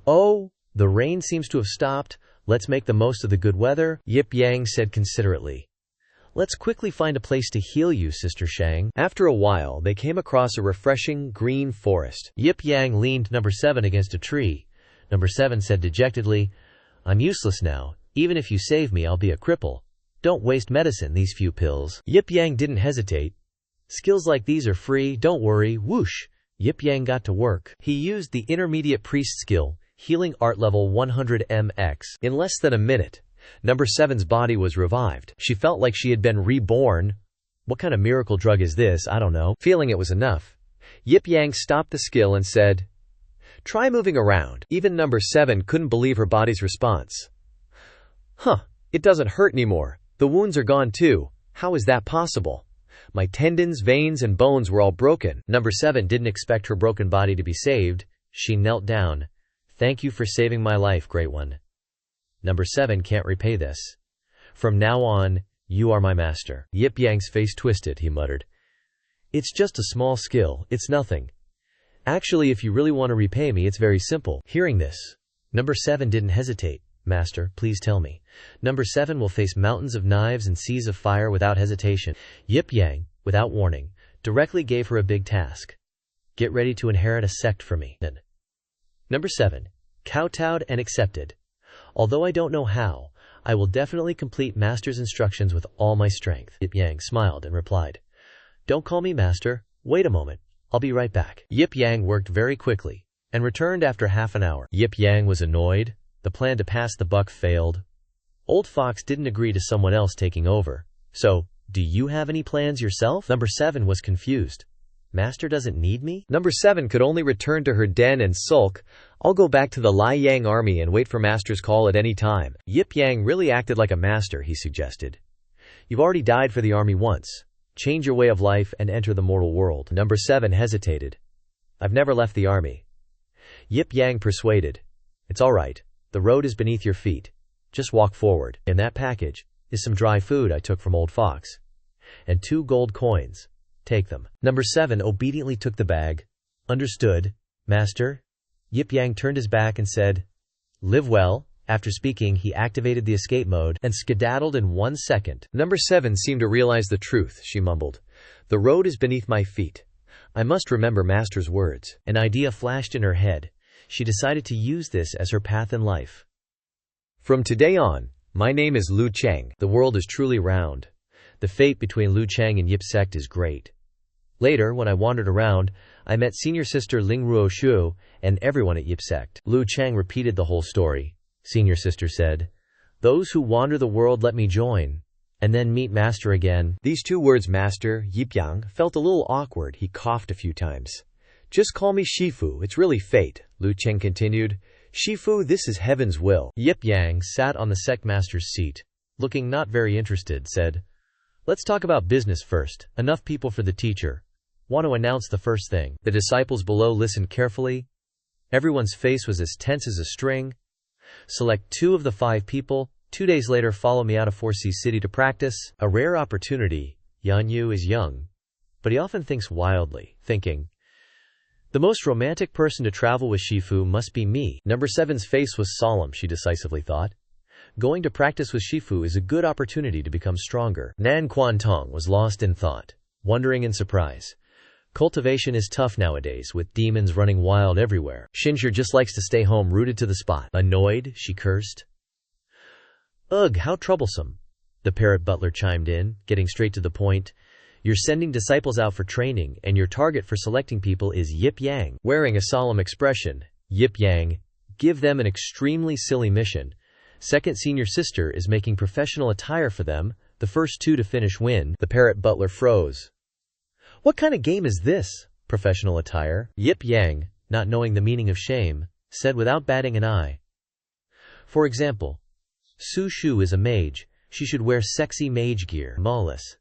Oh, the rain seems to have stopped. Let's make the most of the good weather, Yip Yang said considerately. Let's quickly find a place to heal you, Sister Shang. After a while, they came across a refreshing green forest. Yip Yang leaned number 7 against a tree. Number 7 said dejectedly, I'm useless now. Even if you save me, I'll be a cripple. Don't waste medicine, these few pills. Yip Yang didn't hesitate. Skills like these are free, don't worry, whoosh. Yip Yang got to work. He used the intermediate priest skill, healing art level 100 MX. In less than a minute, number 7's body was revived. She felt like she had been reborn. What kind of miracle drug is this? I don't know. Feeling it was enough, Yip Yang stopped the skill and said, "Try moving around." Even number 7 couldn't believe her body's response. "Huh, it doesn't hurt anymore. The wounds are gone too. How is that possible? My tendons, veins, and bones were all broken." Number 7 didn't expect her broken body to be saved. She knelt down. "Thank you for saving my life, Great One. Number 7 can't repay this. From now on, you are my master." Yip Yang's face twisted. He muttered, "It's just a small skill. It's nothing. Actually, if you really want to repay me, it's very simple." Hearing this, Number 7 didn't hesitate. "Master, please tell me." Number 7 will face mountains of knives and seas of fire without hesitation. Yip Yang, without warning, directly gave her a big task. "Get ready to inherit a sect for me." Number 7 kowtowed and accepted. "Although I don't know how, I will definitely complete Master's instructions with all my strength." Yip Yang smiled and replied, "Don't call me Master. Wait a moment. I'll be right back." Yip Yang worked very quickly and returned after half an hour. Yip Yang was annoyed. The plan to pass the buck failed. Old Fox didn't agree to someone else taking over. "So, do you have any plans yourself?" Number 7 was confused. "Master doesn't need me?" Number 7 could only return to her den and sulk. "I'll go back to the Lai Yang army and wait for Master's call at any time." Yip Yang really acted like a master, he suggested. "You've already died for the army once. Change your way of life and enter the mortal world." Number 7 hesitated. "I've never left the army." Yip Yang persuaded. "It's all right. The road is beneath your feet. Just walk forward. In that package is some dry food I took from Old Fox. And 2 gold coins. Take them." Number 7 obediently took the bag. "Understood, Master." Yip Yang turned his back and said, "Live well." After speaking, he activated the escape mode and skedaddled in 1 second. Number 7 seemed to realize the truth. She mumbled, "The road is beneath my feet. I must remember Master's words." An idea flashed in her head. She decided to use this as her path in life. "From today on, my name is Lu Cheng. The world is truly round. The fate between Lu Cheng and Yip Sect is great." Later, when I wandered around, I met Senior Sister Ling Ruo Shu and everyone at Yip Sect. Lu Cheng repeated the whole story. Senior Sister said, "Those who wander the world let me join, and then meet Master again." These 2 words, Master, Yip Yang, felt a little awkward. He coughed a few times. "Just call me Shifu, it's really fate," Lu Cheng continued. "Shifu, this is heaven's will." Yip Yang sat on the sect master's seat, looking not very interested, said, "Let's talk about business first. Enough people for the teacher. Want to announce the first thing." The disciples below listened carefully. Everyone's face was as tense as a string. "Select 2 of the 5 people. 2 days later, follow me out of 4C City to practice. A rare opportunity. Yan Yu is young, but he often thinks wildly, thinking, the most romantic person to travel with Shifu must be me." Number 7's face was solemn, she decisively thought. Going to practice with Shifu is a good opportunity to become stronger. Nan Quan Tong was lost in thought, wondering in surprise. Cultivation is tough nowadays, with demons running wild everywhere. Shinjir just likes to stay home, rooted to the spot. Annoyed, she cursed. "Ugh, how troublesome." The parrot butler chimed in, getting straight to the point. "You're sending disciples out for training, and your target for selecting people is Yip Yang." Wearing a solemn expression, Yip Yang, "Give them an extremely silly mission. Second Senior Sister is making professional attire for them. The first 2 to finish win." The parrot butler froze. "What kind of game is this? Professional attire?" Yip Yang, not knowing the meaning of shame, said without batting an eye. "For example, Su Shu is a mage. She should wear sexy mage gear." Mollis.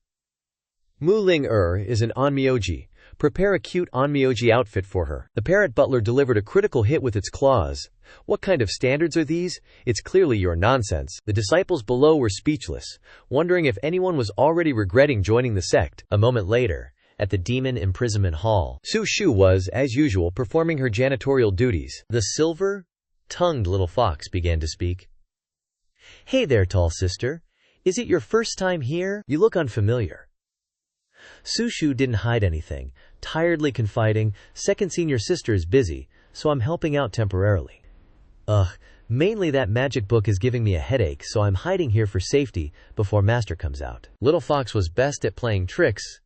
"Mu Ling is an onmyoji. Prepare a cute onmyoji outfit for her." The parrot butler delivered a critical hit with its claws. "What kind of standards are these? It's clearly your nonsense." The disciples below were speechless, wondering if anyone was already regretting joining the sect. A moment later, at the Demon Imprisonment Hall, Su Shu was, as usual, performing her janitorial duties. The silver-tongued little fox began to speak. "Hey there, tall sister. Is it your first time here? You look unfamiliar." Su Shu didn't hide anything, tiredly confiding, "Second Senior Sister is busy, so I'm helping out temporarily. Mainly that magic book is giving me a headache, so I'm hiding here for safety before Master comes out." Little Fox was best at playing tricks.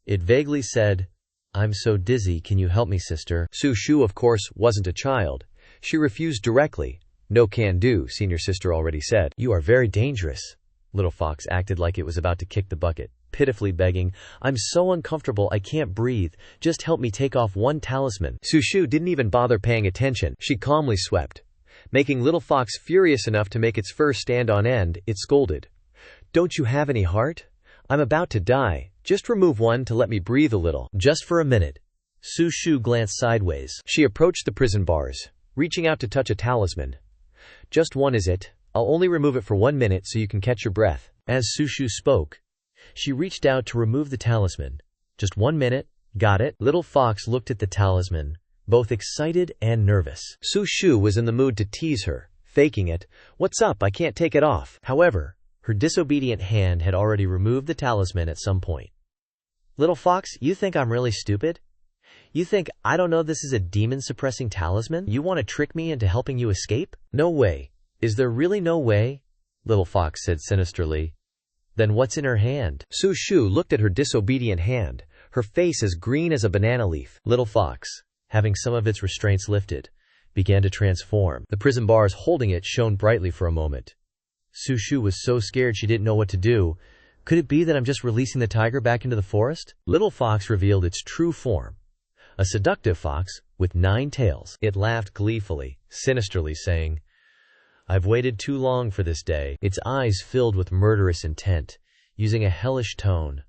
It vaguely said, "I'm so dizzy, can you help me, sister?" Su Shu, of course, wasn't a child. She refused directly. "No can do," Senior Sister already said. "You are very dangerous." Little Fox acted like it was about to kick the bucket. pitifully begging, "I'm so uncomfortable I can't breathe, just help me take off one talisman." Sushu didn't even bother paying attention. She calmly swept. Making Little Fox furious enough to make its fur stand on end, it scolded. "Don't you have any heart? I'm about to die. Just remove one to let me breathe a little." Just for a minute. Sushu glanced sideways. She approached the prison bars, reaching out to touch a talisman. "Just one is it? I'll only remove it for 1 minute so you can catch your breath." As Sushu spoke, she reached out to remove the talisman. "Just 1 minute, got it?" Little Fox looked at the talisman, both excited and nervous. Sushu was in the mood to tease her, faking it. "What's up? I can't take it off." However, her disobedient hand had already removed the talisman at some point. "Little Fox, you think I'm really stupid? You think I don't know this is a demon-suppressing talisman? You want to trick me into helping you escape?" "No way. Is there really no way?" Little Fox said sinisterly. "Then what's in her hand?" Sushu looked at her disobedient hand, her face as green as a banana leaf. Little Fox, having some of its restraints lifted, began to transform. The prison bars holding it shone brightly for a moment. Sushu was so scared she didn't know what to do. Could it be that I'm just releasing the tiger back into the forest? Little Fox revealed its true form. A seductive fox with 9 tails. It laughed gleefully, sinisterly, saying, "I've waited too long for this day." Its eyes filled with murderous intent, using a hellish tone.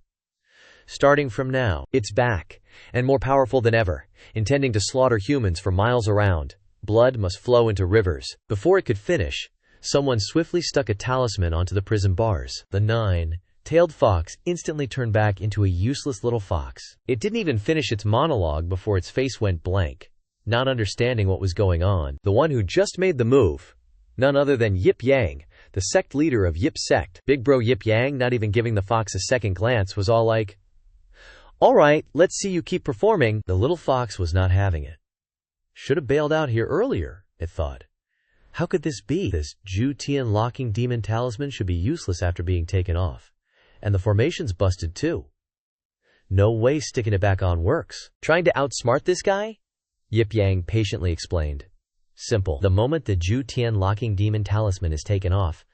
"Starting from now." It's back, and more powerful than ever, intending to slaughter humans for miles around. Blood must flow into rivers. Before it could finish, someone swiftly stuck a talisman onto the prison bars. The 9-tailed fox instantly turned back into a useless little fox. It didn't even finish its monologue before its face went blank, not understanding what was going on. The one who just made the move, none other than Yip Yang, the sect leader of Yip Sect. Big bro Yip Yang, not even giving the fox a second glance, was all like, "All right, let's see you keep performing." The little fox was not having it. Should have bailed out here earlier, it thought. How could this be? This Ju Tian locking demon talisman should be useless after being taken off. And the formation's busted too. No way sticking it back on works. Trying to outsmart this guy? Yip Yang patiently explained. Simple. The moment the Ju Tian locking demon talisman is taken off,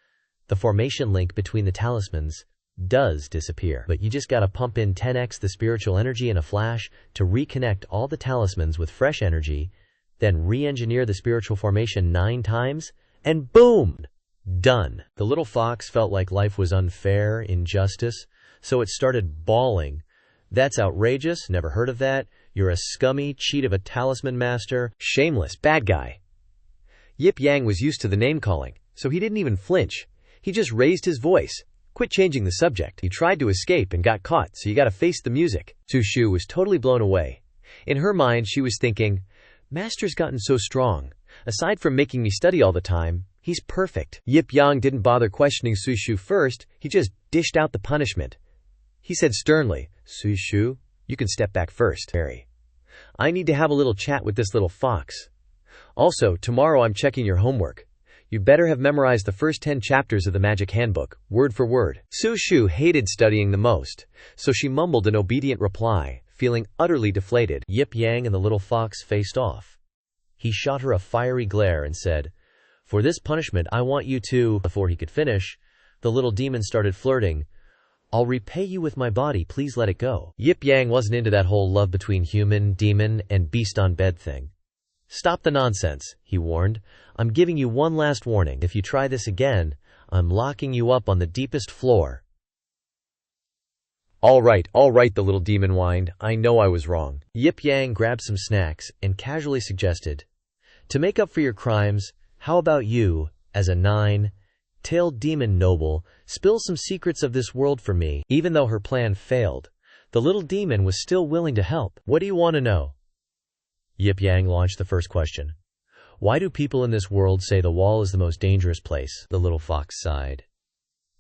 the formation link between the talismans does disappear. But you just gotta pump in 10x the spiritual energy in a flash to reconnect all the talismans with fresh energy, then re-engineer the spiritual formation 9 times, and boom! Done. The little fox felt like life was unfair, injustice, so it started bawling. "That's outrageous, never heard of that. You're a scummy cheat of a talisman master. Shameless, bad guy." Yip Yang was used to the name-calling, so he didn't even flinch. He just raised his voice. "Quit changing the subject. You tried to escape and got caught, so you gotta face the music." Sushu was totally blown away. In her mind, she was thinking, "Master's gotten so strong. Aside from making me study all the time, he's perfect." Yip Yang didn't bother questioning Sushu first, he just dished out the punishment. He said sternly, "Sushu, you can step back first. I need to have a little chat with this little fox. Also, tomorrow I'm checking your homework. You better have memorized the first 10 chapters of the magic handbook, word for word." Sushu hated studying the most, so she mumbled an obedient reply, feeling utterly deflated. Yip Yang and the little fox faced off. He shot her a fiery glare and said, "For this punishment I want you to..." Before he could finish, the little demon started flirting. "I'll repay you with my body, please let it go." Yip Yang wasn't into that whole love between human, demon, and beast on bed thing. "Stop the nonsense," he warned. "I'm giving you one last warning. If you try this again, I'm locking you up on the deepest floor." All right, the little demon whined. "I know I was wrong." Yip Yang grabbed some snacks and casually suggested, "To make up for your crimes, how about you, as a 9-tailed demon noble, spill some secrets of this world for me?" Even though her plan failed, the little demon was still willing to help. "What do you want to know?" Yip Yang launched the first question. "Why do people in this world say the wall is the most dangerous place?" The little fox sighed.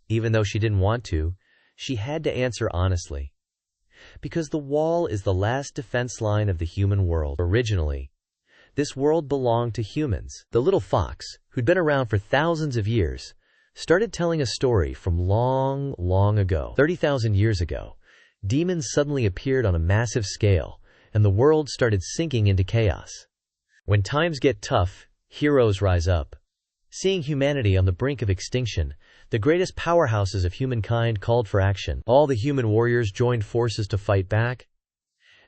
Even though she didn't want to, she had to answer honestly. Because the wall is the last defense line of the human world. Originally, this world belonged to humans. The little fox, who'd been around for thousands of years, started telling a story from long, long ago. 30,000 years ago, demons suddenly appeared on a massive scale, and the world started sinking into chaos. When times get tough, heroes rise up. Seeing humanity on the brink of extinction, the greatest powerhouses of humankind called for action. All the human warriors joined forces to fight back,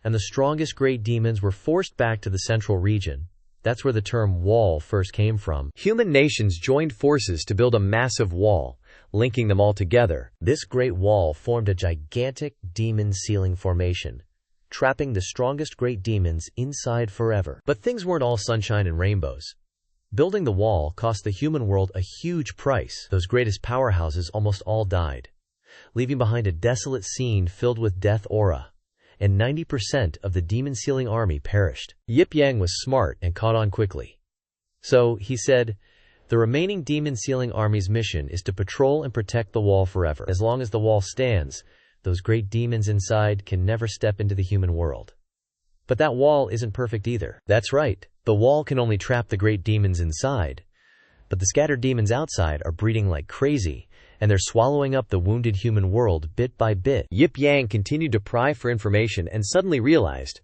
and the strongest great demons were forced back to the central region. That's where the term wall first came from. Human nations joined forces to build a massive wall, linking them all together. This great wall formed a gigantic demon ceiling formation, trapping the strongest great demons inside forever. But things weren't all sunshine and rainbows. Building the wall cost the human world a huge price. Those greatest powerhouses almost all died, leaving behind a desolate scene filled with death aura, and 90% of the demon sealing army perished. Yip Yang was smart and caught on quickly. So, he said, the remaining demon sealing army's mission is to patrol and protect the wall forever. As long as the wall stands, those great demons inside can never step into the human world. But that wall isn't perfect either. That's right, the wall can only trap the great demons inside, but the scattered demons outside are breeding like crazy, and they're swallowing up the wounded human world bit by bit. Yip Yang continued to pry for information and suddenly realized,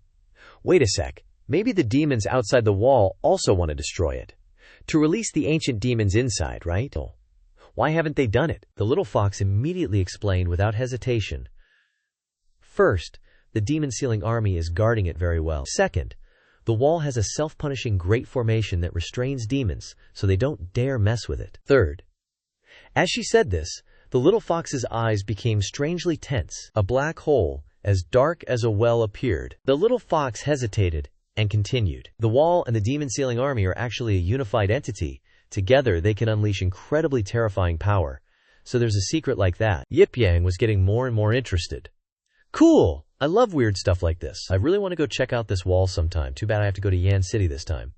wait a sec, maybe the demons outside the wall also want to destroy it, to release the ancient demons inside, right? Why haven't they done it? The little fox immediately explained without hesitation. First, the demon sealing army is guarding it very well. Second, the wall has a self-punishing great formation that restrains demons, so they don't dare mess with it. Third, as she said this, the little fox's eyes became strangely tense. A black hole, as dark as a well, appeared. The little fox hesitated and continued. The wall and the demon sealing army are actually a unified entity. Together, they can unleash incredibly terrifying power. So there's a secret like that. Yip Yang was getting more and more interested. Cool! I love weird stuff like this. I really want to go check out this wall sometime. Too bad I have to go to Yan City this time,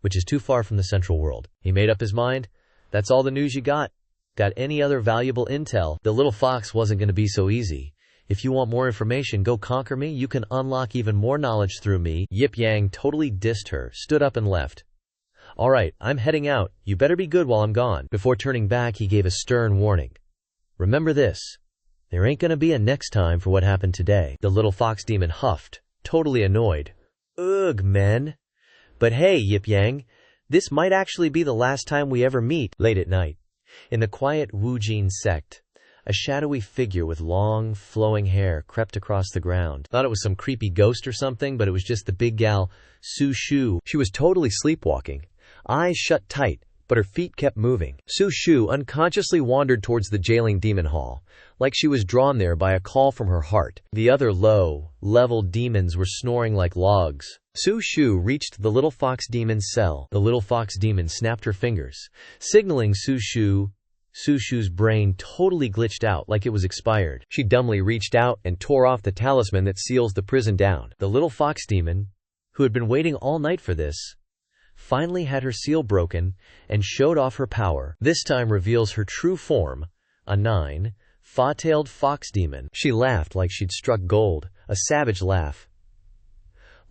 which is too far from the central world. He made up his mind. That's all the news you got? Got any other valuable intel? The little fox wasn't going to be so easy. If you want more information, go conquer me. You can unlock even more knowledge through me. Yip Yang totally dissed her, stood up and left. Alright, I'm heading out. You better be good while I'm gone. Before turning back, he gave a stern warning. Remember this. There ain't gonna be a next time for what happened today. The little fox demon huffed, totally annoyed. Ugh, men. But hey, Yip Yang, this might actually be the last time we ever meet. Late at night, in the quiet Wujin Sect, a shadowy figure with long, flowing hair crept across the ground. Thought it was some creepy ghost or something, but it was just the big gal, Su Shu. She was totally sleepwalking, eyes shut tight, but her feet kept moving. Su Shu unconsciously wandered towards the jailing demon hall, like she was drawn there by a call from her heart. The other low-level demons were snoring like logs. Su Shu reached the little fox demon's cell. The little fox demon snapped her fingers, signaling Su Shu. Su Shu's brain totally glitched out like it was expired. She dumbly reached out and tore off the talisman that seals the prison down. The little fox demon, who had been waiting all night for this, finally had her seal broken and showed off her power. This time reveals her true form, a 9-fa-tailed fox demon. She laughed like she'd struck gold, a savage laugh.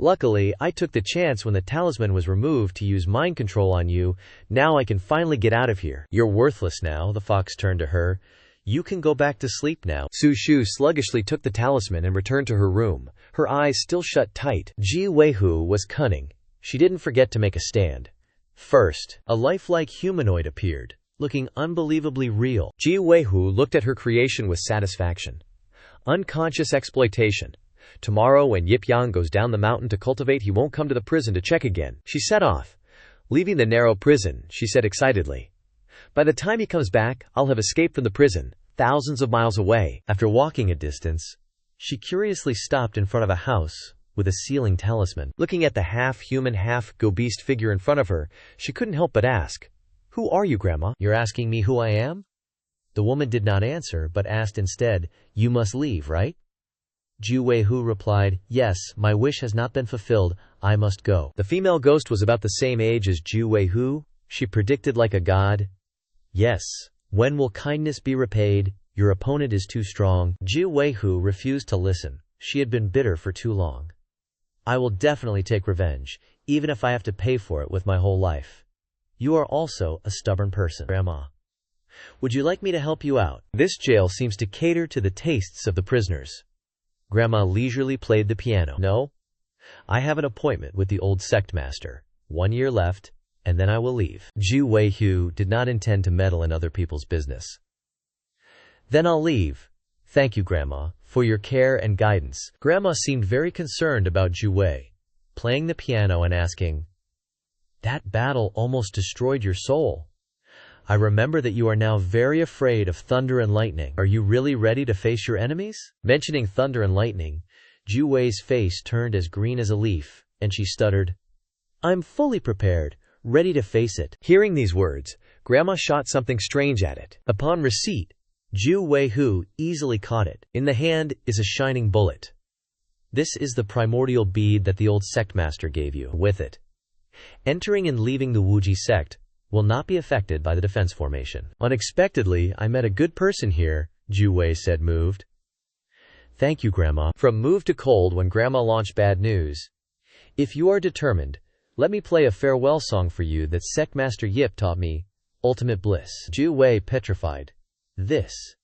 Luckily, I took the chance when the talisman was removed to use mind control on you. Now I can finally get out of here. You're worthless now, the fox turned to her. You can go back to sleep now. Su Shu sluggishly took the talisman and returned to her room, her eyes still shut tight. Ji Weihu was cunning. She didn't forget to make a stand. First, a lifelike humanoid appeared, looking unbelievably real. Ji Weihu looked at her creation with satisfaction. Unconscious exploitation. Tomorrow when Yip Yang goes down the mountain to cultivate, he won't come to the prison to check again. She set off. Leaving the narrow prison, she said excitedly, by the time he comes back, I'll have escaped from the prison, thousands of miles away. After walking a distance, she curiously stopped in front of a house with a sealing talisman. Looking at the half-human, half-go-beast figure in front of her, she couldn't help but ask, "Who are you, Grandma?" You're asking me who I am? The woman did not answer, but asked instead, You must leave, right? Ji Weihu replied, Yes, my wish has not been fulfilled, I must go. The female ghost was about the same age as Ji Weihu. She predicted like a god, Yes, when will kindness be repaid? Your opponent is too strong. Ji Weihu refused to listen. She had been bitter for too long. I will definitely take revenge, even if I have to pay for it with my whole life. You are also a stubborn person. Grandma, would you like me to help you out? This jail seems to cater to the tastes of the prisoners. Grandma leisurely played the piano. No, I have an appointment with the old sect master. 1 year left, and then I will leave. Zhu Weihu did not intend to meddle in other people's business. Then I'll leave. Thank you, Grandma, for your care and guidance. Grandma seemed very concerned about Zhu Wei, playing the piano and asking, "That battle almost destroyed your soul. I remember that you are now very afraid of thunder and lightning. Are you really ready to face your enemies?" Mentioning thunder and lightning, Zhu Wei's face turned as green as a leaf, and she stuttered, "I'm fully prepared, ready to face it." Hearing these words, Grandma shot something strange at it. Upon receipt, Zhu Weihu easily caught it. In the hand is a shining bullet. "This is the primordial bead that the old sect master gave you. With it, entering and leaving the Wuji sect will not be affected by the defense formation." "Unexpectedly, I met a good person here," Zhu Wei said, moved. "Thank you, Grandma." From moved to cold when Grandma launched bad news. "If you are determined, let me play a farewell song for you that Sect Master Yip taught me, Ultimate Bliss." Zhu Wei petrified. This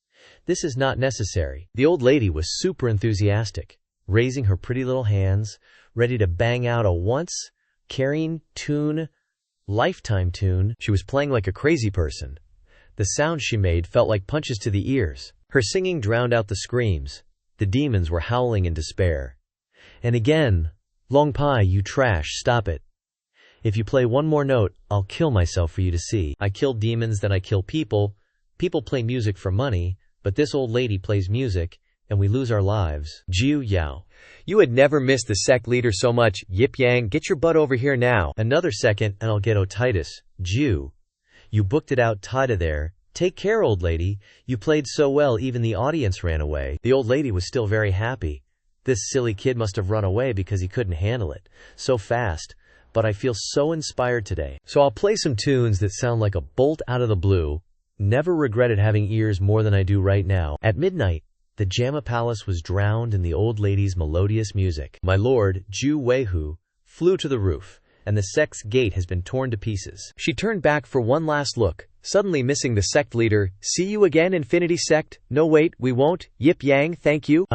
is not necessary." The old lady was super enthusiastic, raising her pretty little hands, ready to bang out a once-carrying tune, lifetime tune. She was playing like a crazy person. The sound she made felt like punches to the ears. Her singing drowned out the screams. The demons were howling in despair. And again, "Long Pai, you trash, stop it. If you play one more note, I'll kill myself for you to see. I kill demons, then I kill people. People play music for money, but this old lady plays music, and we lose our lives." Jiu Yao. "You had never missed the sect leader so much. Yip Yang, get your butt over here now." "Another second and I'll get otitis. Jiu, you booked it out Tida there. Take care, old lady. You played so well even the audience ran away." The old lady was still very happy. This silly kid must have run away because he couldn't handle it so fast. But I feel so inspired today. So I'll play some tunes that sound like a bolt out of the blue. Never regretted having ears more than I do right now. At midnight, the Jama Palace was drowned in the old lady's melodious music. My lord, Zhu Weihu, flew to the roof, and the sect's gate has been torn to pieces. She turned back for one last look, suddenly missing the sect leader. "See you again, Infinity Sect." "No wait, we won't. Yip Yang, thank you."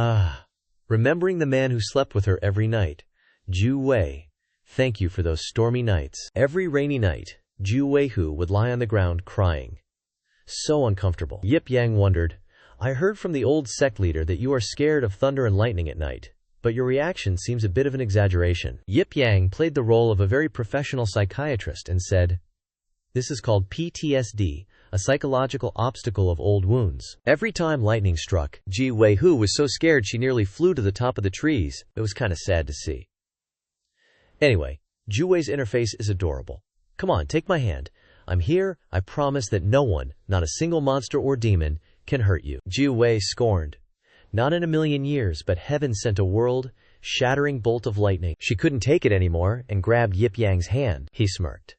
Remembering the man who slept with her every night. Zhu Wei, thank you for those stormy nights. Every rainy night, Zhu Weihu would lie on the ground crying. So uncomfortable. Yip Yang wondered, "I heard from the old sect leader that you are scared of thunder and lightning at night, but your reaction seems a bit of an exaggeration." Yip Yang played the role of a very professional psychiatrist and said, "This is called PTSD, a psychological obstacle of old wounds. Every time lightning struck, Zhu Weihu was so scared she nearly flew to the top of the trees. It was kind of sad to see. Anyway, Zhu Wei's interface is adorable. Come on, take my hand. I'm here. I promise that no one, not a single monster or demon, can hurt you." Zhu Wei scorned. Not in a million years, but heaven sent a world-shattering bolt of lightning. She couldn't take it anymore and grabbed Yip Yang's hand. He smirked.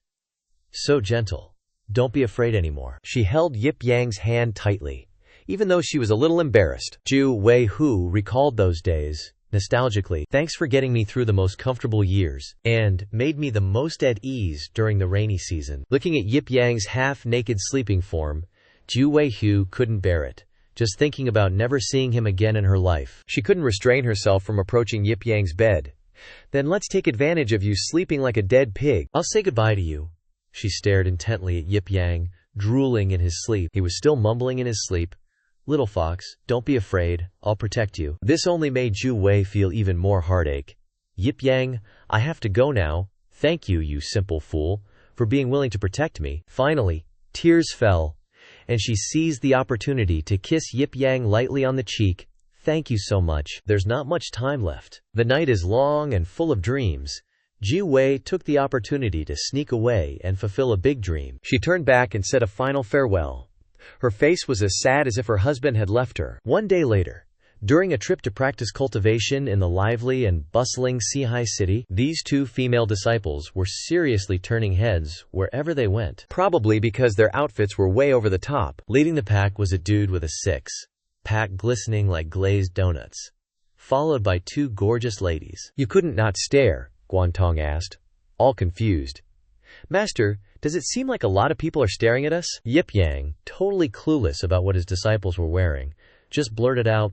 "So gentle. Don't be afraid anymore." She held Yip Yang's hand tightly, even though she was a little embarrassed. Zhu Weihu recalled those days, nostalgically. "Thanks for getting me through the most comfortable years, and made me the most at ease during the rainy season." Looking at Yip Yang's half-naked sleeping form, Zhu Weihu couldn't bear it, just thinking about never seeing him again in her life. She couldn't restrain herself from approaching Yip Yang's bed. "Then let's take advantage of you sleeping like a dead pig. I'll say goodbye to you." She stared intently at Yip Yang, drooling in his sleep. He was still mumbling in his sleep. "Little fox, don't be afraid, I'll protect you." This only made Zhu Wei feel even more heartache. "Yip Yang, I have to go now. Thank you, you simple fool, for being willing to protect me." Finally, tears fell, and she seized the opportunity to kiss Yip Yang lightly on the cheek. "Thank you so much. There's not much time left. The night is long and full of dreams." Zhu Wei took the opportunity to sneak away and fulfill a big dream. She turned back and said a final farewell. Her face was as sad as if her husband had left her. One day later, during a trip to practice cultivation in the lively and bustling Sihai city, these two female disciples were seriously turning heads wherever they went. Probably because their outfits were way over the top. Leading the pack was a dude with a six-pack glistening like glazed donuts, followed by two gorgeous ladies. "You couldn't not stare?" Guantong asked, all confused. "Master, does it seem like a lot of people are staring at us?" Yip Yang, totally clueless about what his disciples were wearing, just blurted out,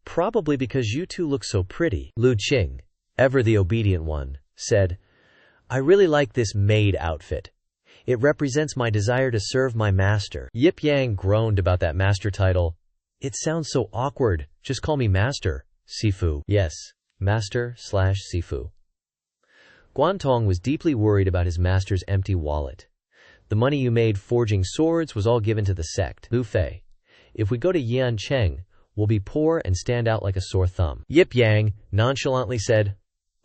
"Probably because you two look so pretty." Lu Qing, ever the obedient one, said, "I really like this maid outfit. It represents my desire to serve my master. Yip Yang groaned about that master title. It sounds so awkward. Just call me master, Sifu. Yes, master/Sifu. Guantong was deeply worried about his master's empty wallet. The money you made forging swords was all given to the sect. Lu Fei, if we go to Yancheng, we'll be poor and stand out like a sore thumb. Yip Yang nonchalantly said,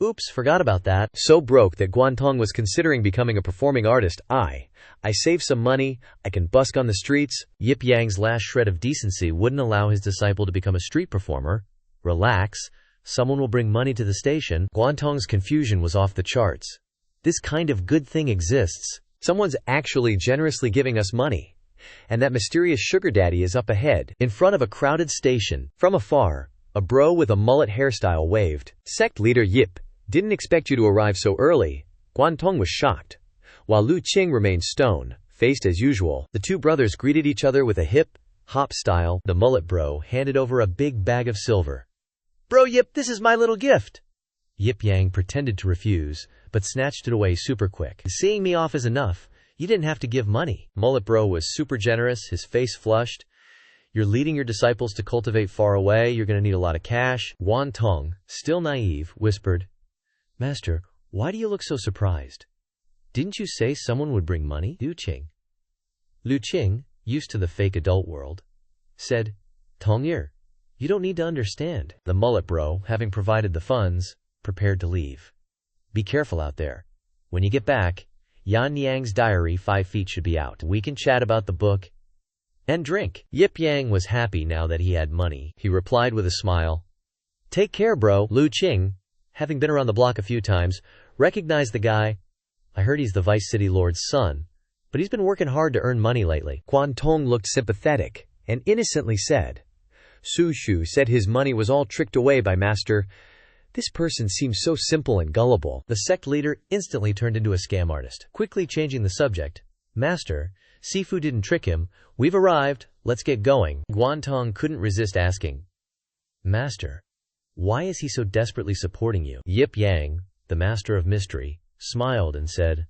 Oops, forgot about that. So broke that Guantong was considering becoming a performing artist. I save some money, I can busk on the streets. Yip Yang's last shred of decency wouldn't allow his disciple to become a street performer. Relax, someone will bring money to the station. Guantong's confusion was off the charts. This kind of good thing exists. Someone's actually generously giving us money. And that mysterious sugar daddy is up ahead, in front of a crowded station. From afar, a bro with a mullet hairstyle waved. Sect leader Yip, didn't expect you to arrive so early. Guantong was shocked. While Lu Qing remained stone-faced as usual, the two brothers greeted each other with a hip-hop style. The mullet bro handed over a big bag of silver. Bro Yip, this is my little gift. Yip Yang pretended to refuse, but snatched it away super quick. Seeing me off is enough. You didn't have to give money. Mullet bro was super generous, his face flushed. You're leading your disciples to cultivate far away, you're gonna need a lot of cash. Guantong, still naive, whispered, Master, why do you look so surprised? Didn't you say someone would bring money? Lu Qing, used to the fake adult world, said, Tongyer, you don't need to understand. The mullet bro, having provided the funds, prepared to leave. Be careful out there. When you get back, Yan Yang's diary 5 feet should be out. We can chat about the book and drink. Yip Yang was happy now that he had money. He replied with a smile. Take care, bro. Lu Qing, having been around the block a few times, recognized the guy. I heard he's the Vice City Lord's son, but he's been working hard to earn money lately. Guantong looked sympathetic and innocently said, Su Shu said his money was all tricked away by Master. This person seems so simple and gullible. The sect leader instantly turned into a scam artist, quickly changing the subject. Master, Sifu didn't trick him. We've arrived. Let's get going. Guantong couldn't resist asking, Master, why is he so desperately supporting you? Yip Yang, the master of mystery, smiled and said,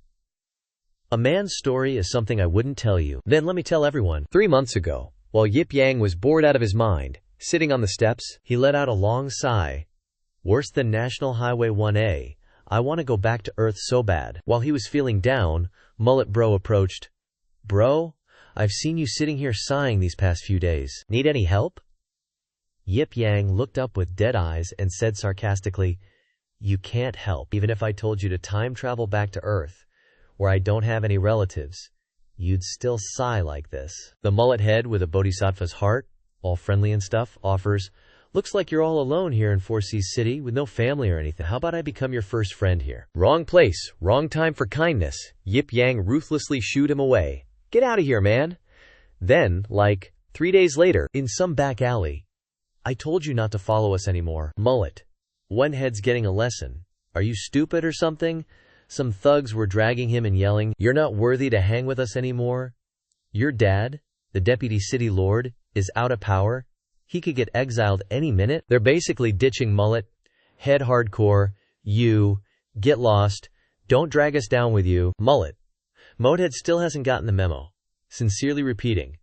A man's story is something I wouldn't tell you. Then let me tell everyone. 3 months ago, while Yip Yang was bored out of his mind, sitting on the steps, he let out a long sigh. Worse than National Highway 1A. I want to go back to Earth so bad. While he was feeling down, Mullet Bro approached. Bro, I've seen you sitting here sighing these past few days. Need any help? Yip Yang looked up with dead eyes and said sarcastically, You can't help. Even if I told you to time travel back to Earth, where I don't have any relatives, you'd still sigh like this. The mullet head with a bodhisattva's heart, all friendly and stuff, offers, Looks like you're all alone here in Four Seas City with no family or anything. How about I become your first friend here? Wrong place, wrong time for kindness. Yip Yang ruthlessly shooed him away. Get out of here, man. Then, 3 days later, in some back alley, I told you not to follow us anymore. Mullet. One head's getting a lesson. Are you stupid or something? Some thugs were dragging him and yelling, You're not worthy to hang with us anymore. Your dad, the deputy city lord, is out of power. He could get exiled any minute. They're basically ditching Mullet. Head hardcore. You. Get lost. Don't drag us down with you. Mullet. Mothead still hasn't gotten the memo. Sincerely repeating.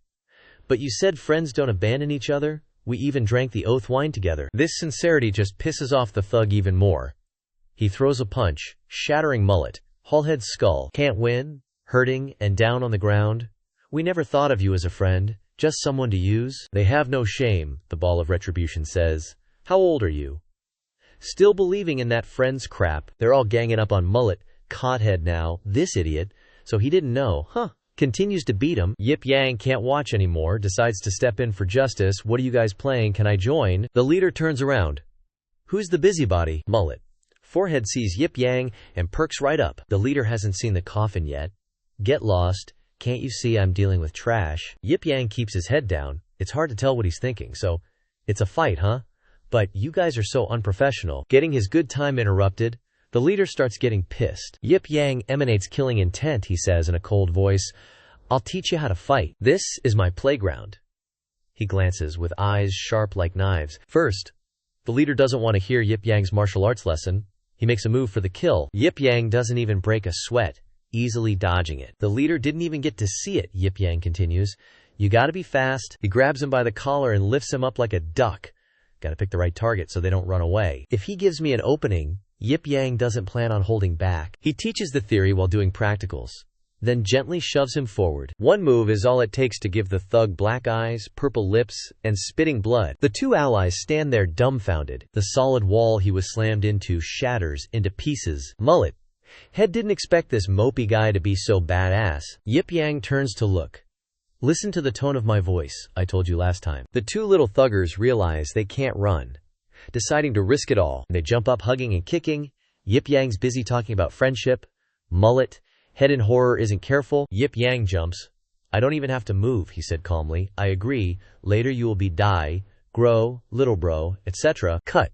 But you said friends don't abandon each other? We even drank the oath wine together. This sincerity just pisses off the thug even more. He throws a punch, shattering Mullet. Hullhead's skull. Can't win. Hurting and down on the ground. We never thought of you as a friend. Just someone to use? They have no shame, the ball of retribution says. How old are you? Still believing in that friend's crap. They're all ganging up on Mullet. Cothead now. This idiot. So he didn't know. Continues to beat him. Yip Yang can't watch anymore, decides to step in for justice. What are you guys playing? Can I join? The leader turns around. Who's the busybody? Mullet. Forehead sees Yip Yang and perks right up. The leader hasn't seen the coffin yet. Get lost. Can't you see I'm dealing with trash? Yip Yang keeps his head down. It's hard to tell what he's thinking, so it's a fight, huh? But you guys are so unprofessional. Getting his good time interrupted, the leader starts getting pissed. Yip Yang emanates killing intent, he says in a cold voice. I'll teach you how to fight. This is my playground. He glances with eyes sharp like knives. First, the leader doesn't want to hear Yip Yang's martial arts lesson. He makes a move for the kill. Yip Yang doesn't even break a sweat. easily dodging it. The leader didn't even get to see it, Yip Yang continues. You gotta be fast. He grabs him by the collar and lifts him up like a duck. Gotta pick the right target so they don't run away. If he gives me an opening, Yip Yang doesn't plan on holding back. He teaches the theory while doing practicals, then gently shoves him forward. One move is all it takes to give the thug black eyes, purple lips, and spitting blood. The two allies stand there dumbfounded. The solid wall he was slammed into shatters into pieces. Mullet. Head didn't expect this mopey guy to be so badass. Yip Yang turns to look. Listen to the tone of my voice, I told you last time. The two little thuggers realize they can't run. Deciding to risk it all, they jump up hugging and kicking. Yip Yang's busy talking about friendship. Mullet. Head in horror isn't careful. Yip Yang jumps. I don't even have to move, he said calmly. I agree. Later you will be die, grow, little bro, etc. Cut.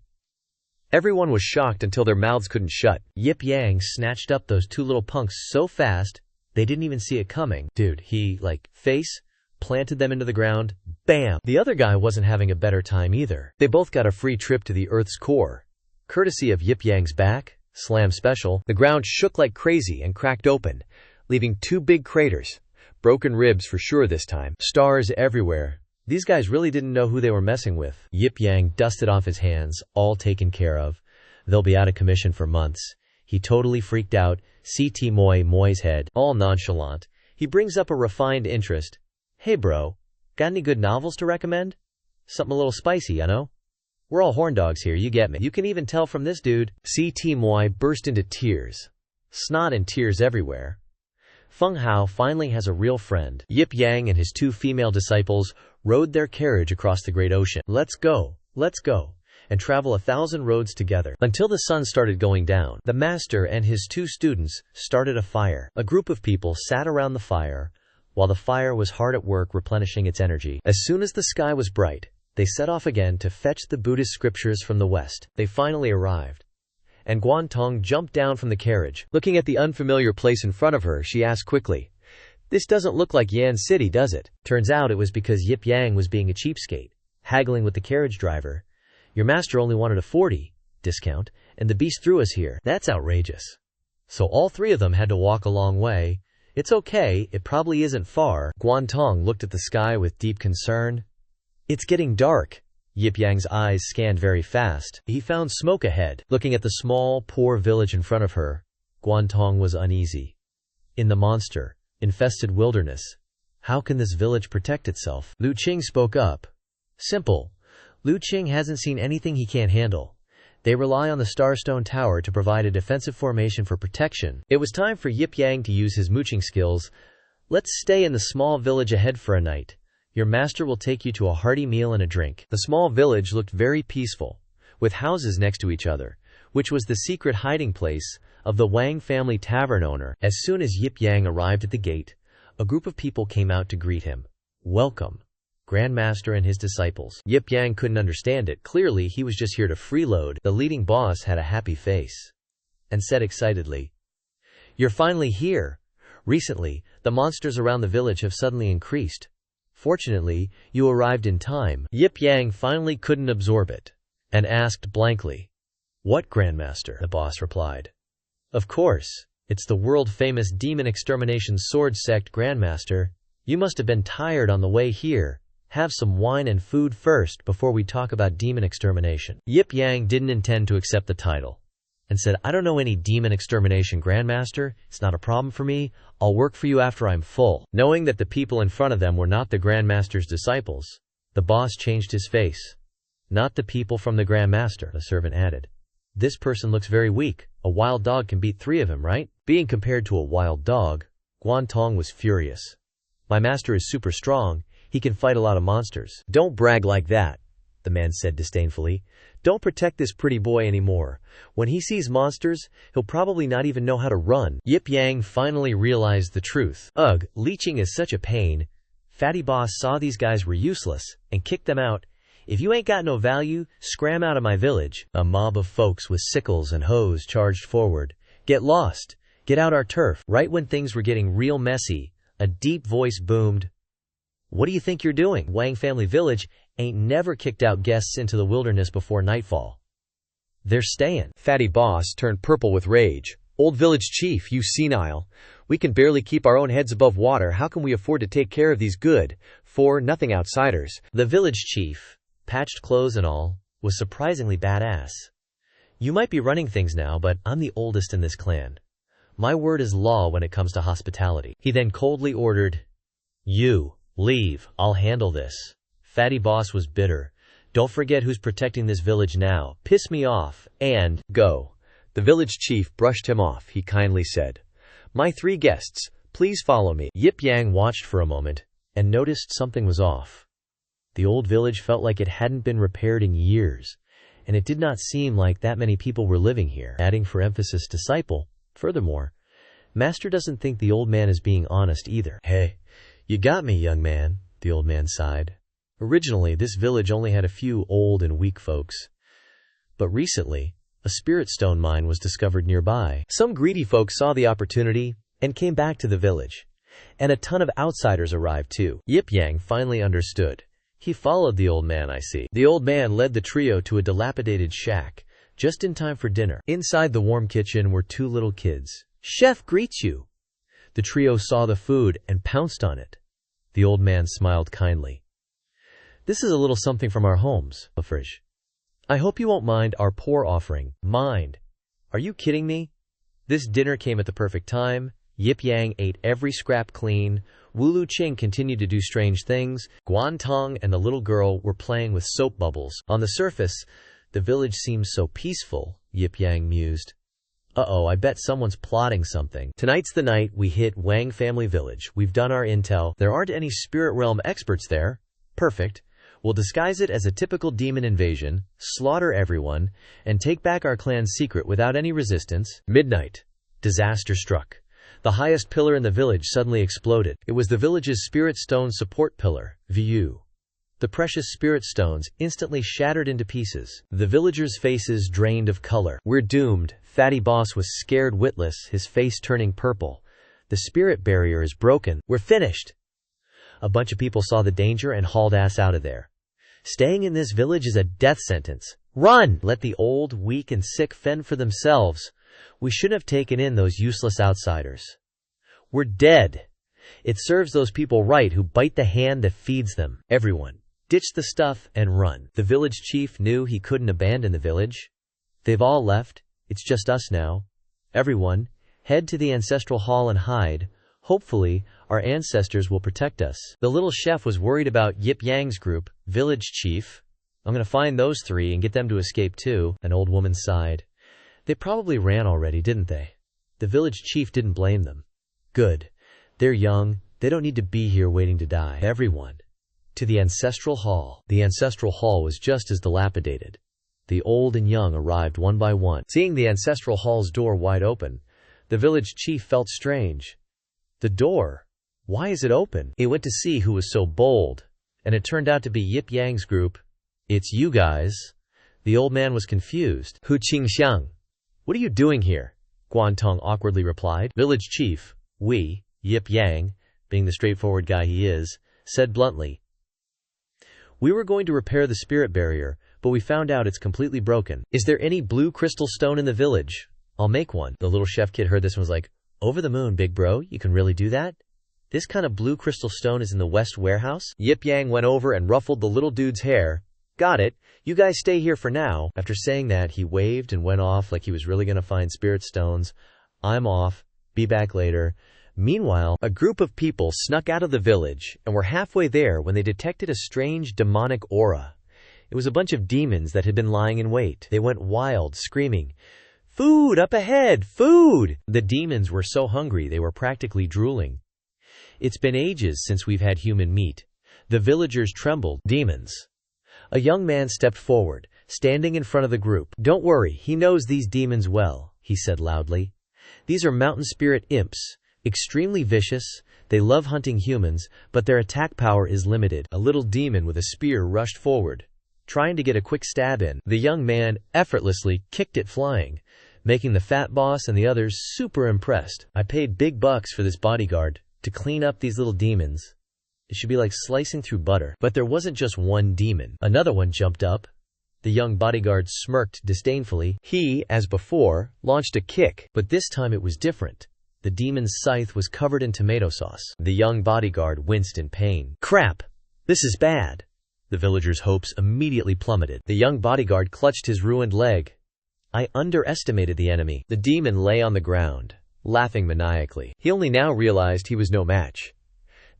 Everyone was shocked until their mouths couldn't shut. Yip Yang snatched up those two little punks so fast, they didn't even see it coming. Dude, he, face planted them into the ground. Bam! The other guy wasn't having a better time either. They both got a free trip to the Earth's core. Courtesy of Yip Yang's back, slam special, the ground shook like crazy and cracked open, leaving two big craters. Broken ribs for sure this time. Stars everywhere. These guys really didn't know who they were messing with. Yip Yang dusted off his hands, all taken care of. They'll be out of commission for months. He totally freaked out. CT Moi's head, all nonchalant. He brings up a refined interest. Hey bro, got any good novels to recommend? Something a little spicy, you know? We're all horn dogs here, you get me. You can even tell from this dude. CT Moi burst into tears. Snot and tears everywhere. Feng Hao finally has a real friend. Yip Yang and his two female disciples rode their carriage across the great ocean. Let's go, and travel 1,000 roads together. Until the sun started going down, the master and his two students started a fire. A group of people sat around the fire, while the fire was hard at work replenishing its energy. As soon as the sky was bright, they set off again to fetch the Buddhist scriptures from the west. They finally arrived, and Guantong jumped down from the carriage. Looking at the unfamiliar place in front of her, she asked quickly, "This doesn't look like Yan City, does it?" Turns out it was because Yip Yang was being a cheapskate, haggling with the carriage driver. Your master only wanted a 40 discount, and the beast threw us here. That's outrageous. So all three of them had to walk a long way. It's okay, it probably isn't far. Guantong looked at the sky with deep concern. It's getting dark. Yip Yang's eyes scanned very fast. He found smoke ahead. Looking at the small, poor village in front of her, Guantong was uneasy. In the monster-infested wilderness, how can this village protect itself? Lu Qing spoke up. Simple. Lu Qing hasn't seen anything he can't handle. They rely on the Starstone Tower to provide a defensive formation for protection. It was time for Yip Yang to use his mooching skills. Let's stay in the small village ahead for a night. Your master will take you to a hearty meal and a drink. The small village looked very peaceful, with houses next to each other, which was the secret hiding place of the Wang family tavern owner. As soon as Yip Yang arrived at the gate, a group of people came out to greet him. Welcome, Grandmaster and his disciples. Yip Yang couldn't understand it. Clearly, he was just here to freeload. The leading boss had a happy face and said excitedly, "You're finally here. Recently, the monsters around the village have suddenly increased. Fortunately, you arrived in time." Yip Yang finally couldn't absorb it and asked blankly, "What Grandmaster?" The boss replied, "Of course, it's the world-famous demon extermination sword sect Grandmaster. You must have been tired on the way here. Have some wine and food first before we talk about demon extermination." Yip Yang didn't intend to accept the title and said, "I don't know any demon extermination Grandmaster. It's not a problem for me. I'll work for you after I'm full." Knowing that the people in front of them were not the Grandmaster's disciples, the boss changed his face. "Not the people from the Grandmaster," the servant added. "This person looks very weak. A wild dog can beat 3 of him, right?" Being compared to a wild dog, Guantong was furious. "My master is super strong. He can fight a lot of monsters." "Don't brag like that," the man said disdainfully. "Don't protect this pretty boy anymore. When he sees monsters, he'll probably not even know how to run." Yip Yang finally realized the truth. Ugh, leeching is such a pain. Fatty Boss saw these guys were useless and kicked them out. "If you ain't got no value, scram out of my village." A mob of folks with sickles and hoes charged forward. "Get lost! Get out our turf!" Right when things were getting real messy, a deep voice boomed. "What do you think you're doing? Wang family village ain't never kicked out guests into the wilderness before nightfall. They're staying." Fatty Boss turned purple with rage. "Old village chief, you senile. We can barely keep our own heads above water. How can we afford to take care of these good-for-nothing outsiders? The village chief, patched clothes and all, was surprisingly badass. You might be running things now, but I'm the oldest in this clan. My word is law when it comes to hospitality. He then coldly ordered, "You, leave, I'll handle this." Fatty Boss was bitter. "Don't forget who's protecting this village now. Piss me off, and go." The village chief brushed him off. He kindly said, "My 3 guests, please follow me." Yip Yang watched for a moment and noticed something was off. The old village felt like it hadn't been repaired in years, and it did not seem like that many people were living here. Adding for emphasis disciple. Furthermore, Master doesn't think the old man is being honest either. "Hey, you got me, young man," the old man sighed. "Originally, this village only had a few old and weak folks. But recently, a spirit stone mine was discovered nearby. Some greedy folks saw the opportunity and came back to the village. And a ton of outsiders arrived too." Yip Yang finally understood. He followed the old man, I see. The old man led the trio to a dilapidated shack, just in time for dinner. Inside the warm kitchen were 2 little kids. "Chef greets you." The trio saw the food and pounced on it. The old man smiled kindly. "This is a little something from our homes, Lafrish. I hope you won't mind our poor offering." "Mind? Are you kidding me? This dinner came at the perfect time." Yip Yang ate every scrap clean. Wu Lu Qing continued to do strange things. Guan Tong and the little girl were playing with soap bubbles. On the surface, the village seems so peaceful, Yip Yang mused. Uh-oh, I bet someone's plotting something. Tonight's the night we hit Wang family village. We've done our intel. There aren't any spirit realm experts there. Perfect. We'll disguise it as a typical demon invasion, slaughter everyone, and take back our clan's secret without any resistance. Midnight. Disaster struck. The highest pillar in the village suddenly exploded. It was the village's spirit stone support pillar, VU. The precious spirit stones instantly shattered into pieces. The villagers' faces drained of color. "We're doomed." Fatty Boss was scared witless, his face turning purple. "The spirit barrier is broken. We're finished." A bunch of people saw the danger and hauled ass out of there. "Staying in this village is a death sentence. Run! Let the old, weak, and sick fend for themselves. We shouldn't have taken in those useless outsiders. We're dead. It serves those people right who bite the hand that feeds them. Everyone, ditch the stuff and run." The village chief knew he couldn't abandon the village. "They've all left. It's just us now. Everyone, head to the ancestral hall and hide. Hopefully, our ancestors will protect us." The little chef was worried about Yip Yang's group. "Village chief, I'm going to find those 3 and get them to escape too." An old woman sighed. "They probably ran already, didn't they?" The village chief didn't blame them. "Good. They're young. They don't need to be here waiting to die. Everyone, to the ancestral hall." The ancestral hall was just as dilapidated. The old and young arrived one by one. Seeing the ancestral hall's door wide open, the village chief felt strange. "The door? Why is it open?" He went to see who was so bold, and it turned out to be Yip Yang's group. "It's you guys." The old man was confused. "Hu Qingxiang, what are you doing here?" Guan Tong awkwardly replied. "Village chief, we, Yip Yang, being the straightforward guy he is, said bluntly, we were going to repair the spirit barrier, but we found out it's completely broken. Is there any blue crystal stone in the village? I'll make one." The little chef kid heard this and was like, "Over the moon, big bro, you can really do that? This kind of blue crystal stone is in the west warehouse?" Yip Yang went over and ruffled the little dude's hair. "Got it. You guys stay here for now." After saying that, he waved and went off like he was really going to find spirit stones. "I'm off. Be back later." Meanwhile, a group of people snuck out of the village and were halfway there when they detected a strange demonic aura. It was a bunch of demons that had been lying in wait. They went wild, screaming, "Food up ahead! Food!" The demons were so hungry they were practically drooling. "It's been ages since we've had human meat." The villagers trembled. "Demons." A young man stepped forward, standing in front of the group. "Don't worry, he knows these demons well," he said loudly. "These are mountain spirit imps. Extremely vicious, they love hunting humans, but their attack power is limited." A little demon with a spear rushed forward, trying to get a quick stab in. The young man effortlessly kicked it flying, making the fat boss and the others super impressed. "I paid big bucks for this bodyguard to clean up these little demons. It should be like slicing through butter." But there wasn't just one demon. Another one jumped up. The young bodyguard smirked disdainfully. He, as before, launched a kick, but this time it was different. The demon's scythe was covered in tomato sauce. The young bodyguard winced in pain. Crap! This is bad! The villager's hopes immediately plummeted. The young bodyguard clutched his ruined leg. I underestimated the enemy. The demon lay on the ground, laughing maniacally. He only now realized he was no match.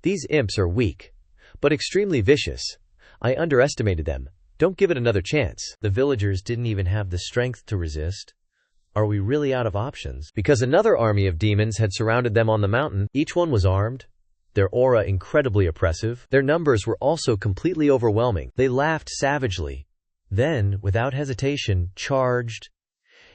These imps are weak, but extremely vicious. I underestimated them. Don't give it another chance. The villagers didn't even have the strength to resist. Are we really out of options? Because another army of demons had surrounded them on the mountain. Each one was armed, their aura incredibly oppressive. Their numbers were also completely overwhelming. They laughed savagely, then, without hesitation, charged.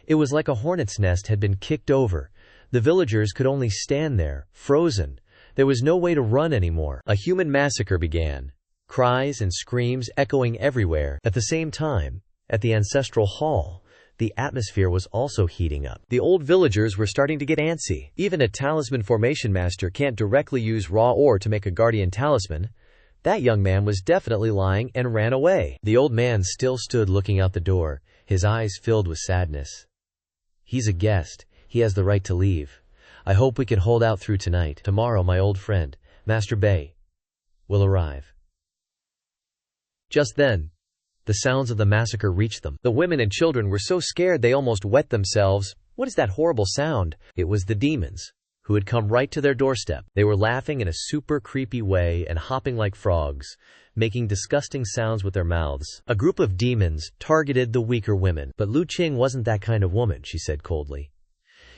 It was like a hornet's nest had been kicked over. The villagers could only stand there, frozen. There was no way to run anymore. A human massacre began, cries and screams echoing everywhere. At the same time, at the ancestral hall, the atmosphere was also heating up. The old villagers were starting to get antsy. Even a talisman formation master can't directly use raw ore to make a guardian talisman. That young man was definitely lying and ran away. The old man still stood looking out the door, his eyes filled with sadness. He's a guest. He has the right to leave. I hope we can hold out through tonight. Tomorrow my old friend, Master Bei, will arrive. Just then, the sounds of the massacre reached them. The women and children were so scared they almost wet themselves. What is that horrible sound? It was the demons, who had come right to their doorstep. They were laughing in a super creepy way and hopping like frogs, making disgusting sounds with their mouths. A group of demons targeted the weaker women. But Lu Qing wasn't that kind of woman, she said coldly.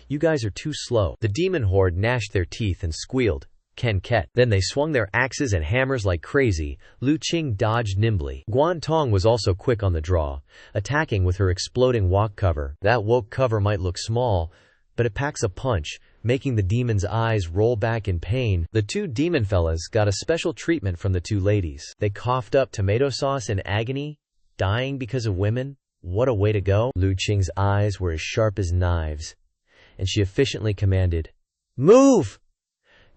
You guys are too slow. The demon horde gnashed their teeth and squealed, Ken Ket. Then they swung their axes and hammers like crazy. Lu Qing dodged nimbly. Guan Tong was also quick on the draw, attacking with her exploding wok cover. That wok cover might look small, but it packs a punch, making the demon's eyes roll back in pain. The two demon fellas got a special treatment from the two ladies. They coughed up tomato sauce in agony, dying because of women. What a way to go. Lu Qing's eyes were as sharp as knives, and she efficiently commanded, Move!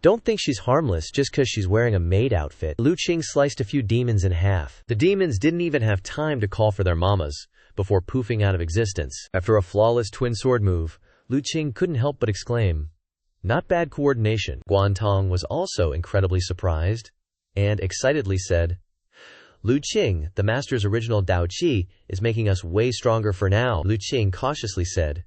Don't think she's harmless just because she's wearing a maid outfit. Lu Qing sliced a few demons in half. The demons didn't even have time to call for their mamas before poofing out of existence. After a flawless twin sword move, Lu Qing couldn't help but exclaim, Not bad coordination. Guan Tong was also incredibly surprised and excitedly said, Lu Qing, the master's original Dao Qi, is making us way stronger for now. Lu Qing cautiously said,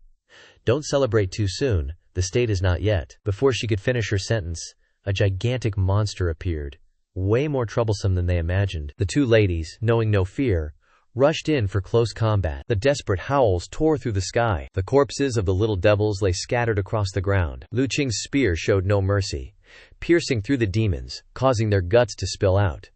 Don't celebrate too soon. The state is not yet. Before she could finish her sentence, a gigantic monster appeared, way more troublesome than they imagined. The two ladies, knowing no fear, rushed in for close combat. The desperate howls tore through the sky. The corpses of the little devils lay scattered across the ground. Lu Qing's spear showed no mercy, piercing through the demons, causing their guts to spill out.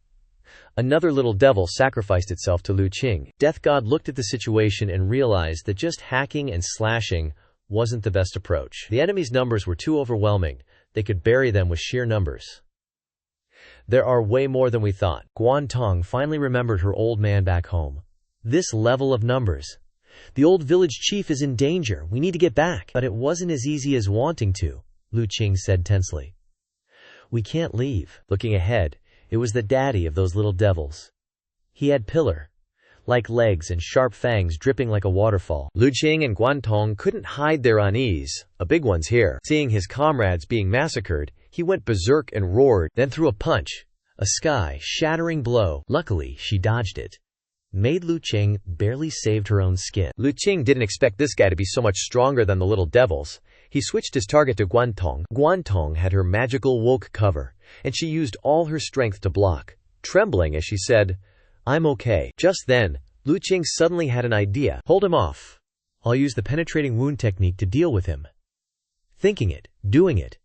Another little devil sacrificed itself to Lu Qing. Death God looked at the situation and realized that just hacking and slashing wasn't the best approach. The enemy's numbers were too overwhelming. They could bury them with sheer numbers. There are way more than we thought. Guan Tong finally remembered her old man back home. This level of numbers. The old village chief is in danger. We need to get back. But it wasn't as easy as wanting to, Lu Qing said tensely. We can't leave. Looking ahead, it was the daddy of those little devils. He had pillar-like legs and sharp fangs dripping like a waterfall. Lu Qing and Guan Tong couldn't hide their unease. A big one's here. Seeing his comrades being massacred, he went berserk and roared, then threw a punch. A sky-shattering blow. Luckily, she dodged it. Made Lu Qing barely saved her own skin. Lu Qing didn't expect this guy to be so much stronger than the little devils. He switched his target to Guan Tong. Guan Tong had her magical woke cover, and she used all her strength to block, trembling as she said, I'm okay. Just then, Lu Qing suddenly had an idea. Hold him off. I'll use the penetrating wound technique to deal with him. Thinking it, doing it,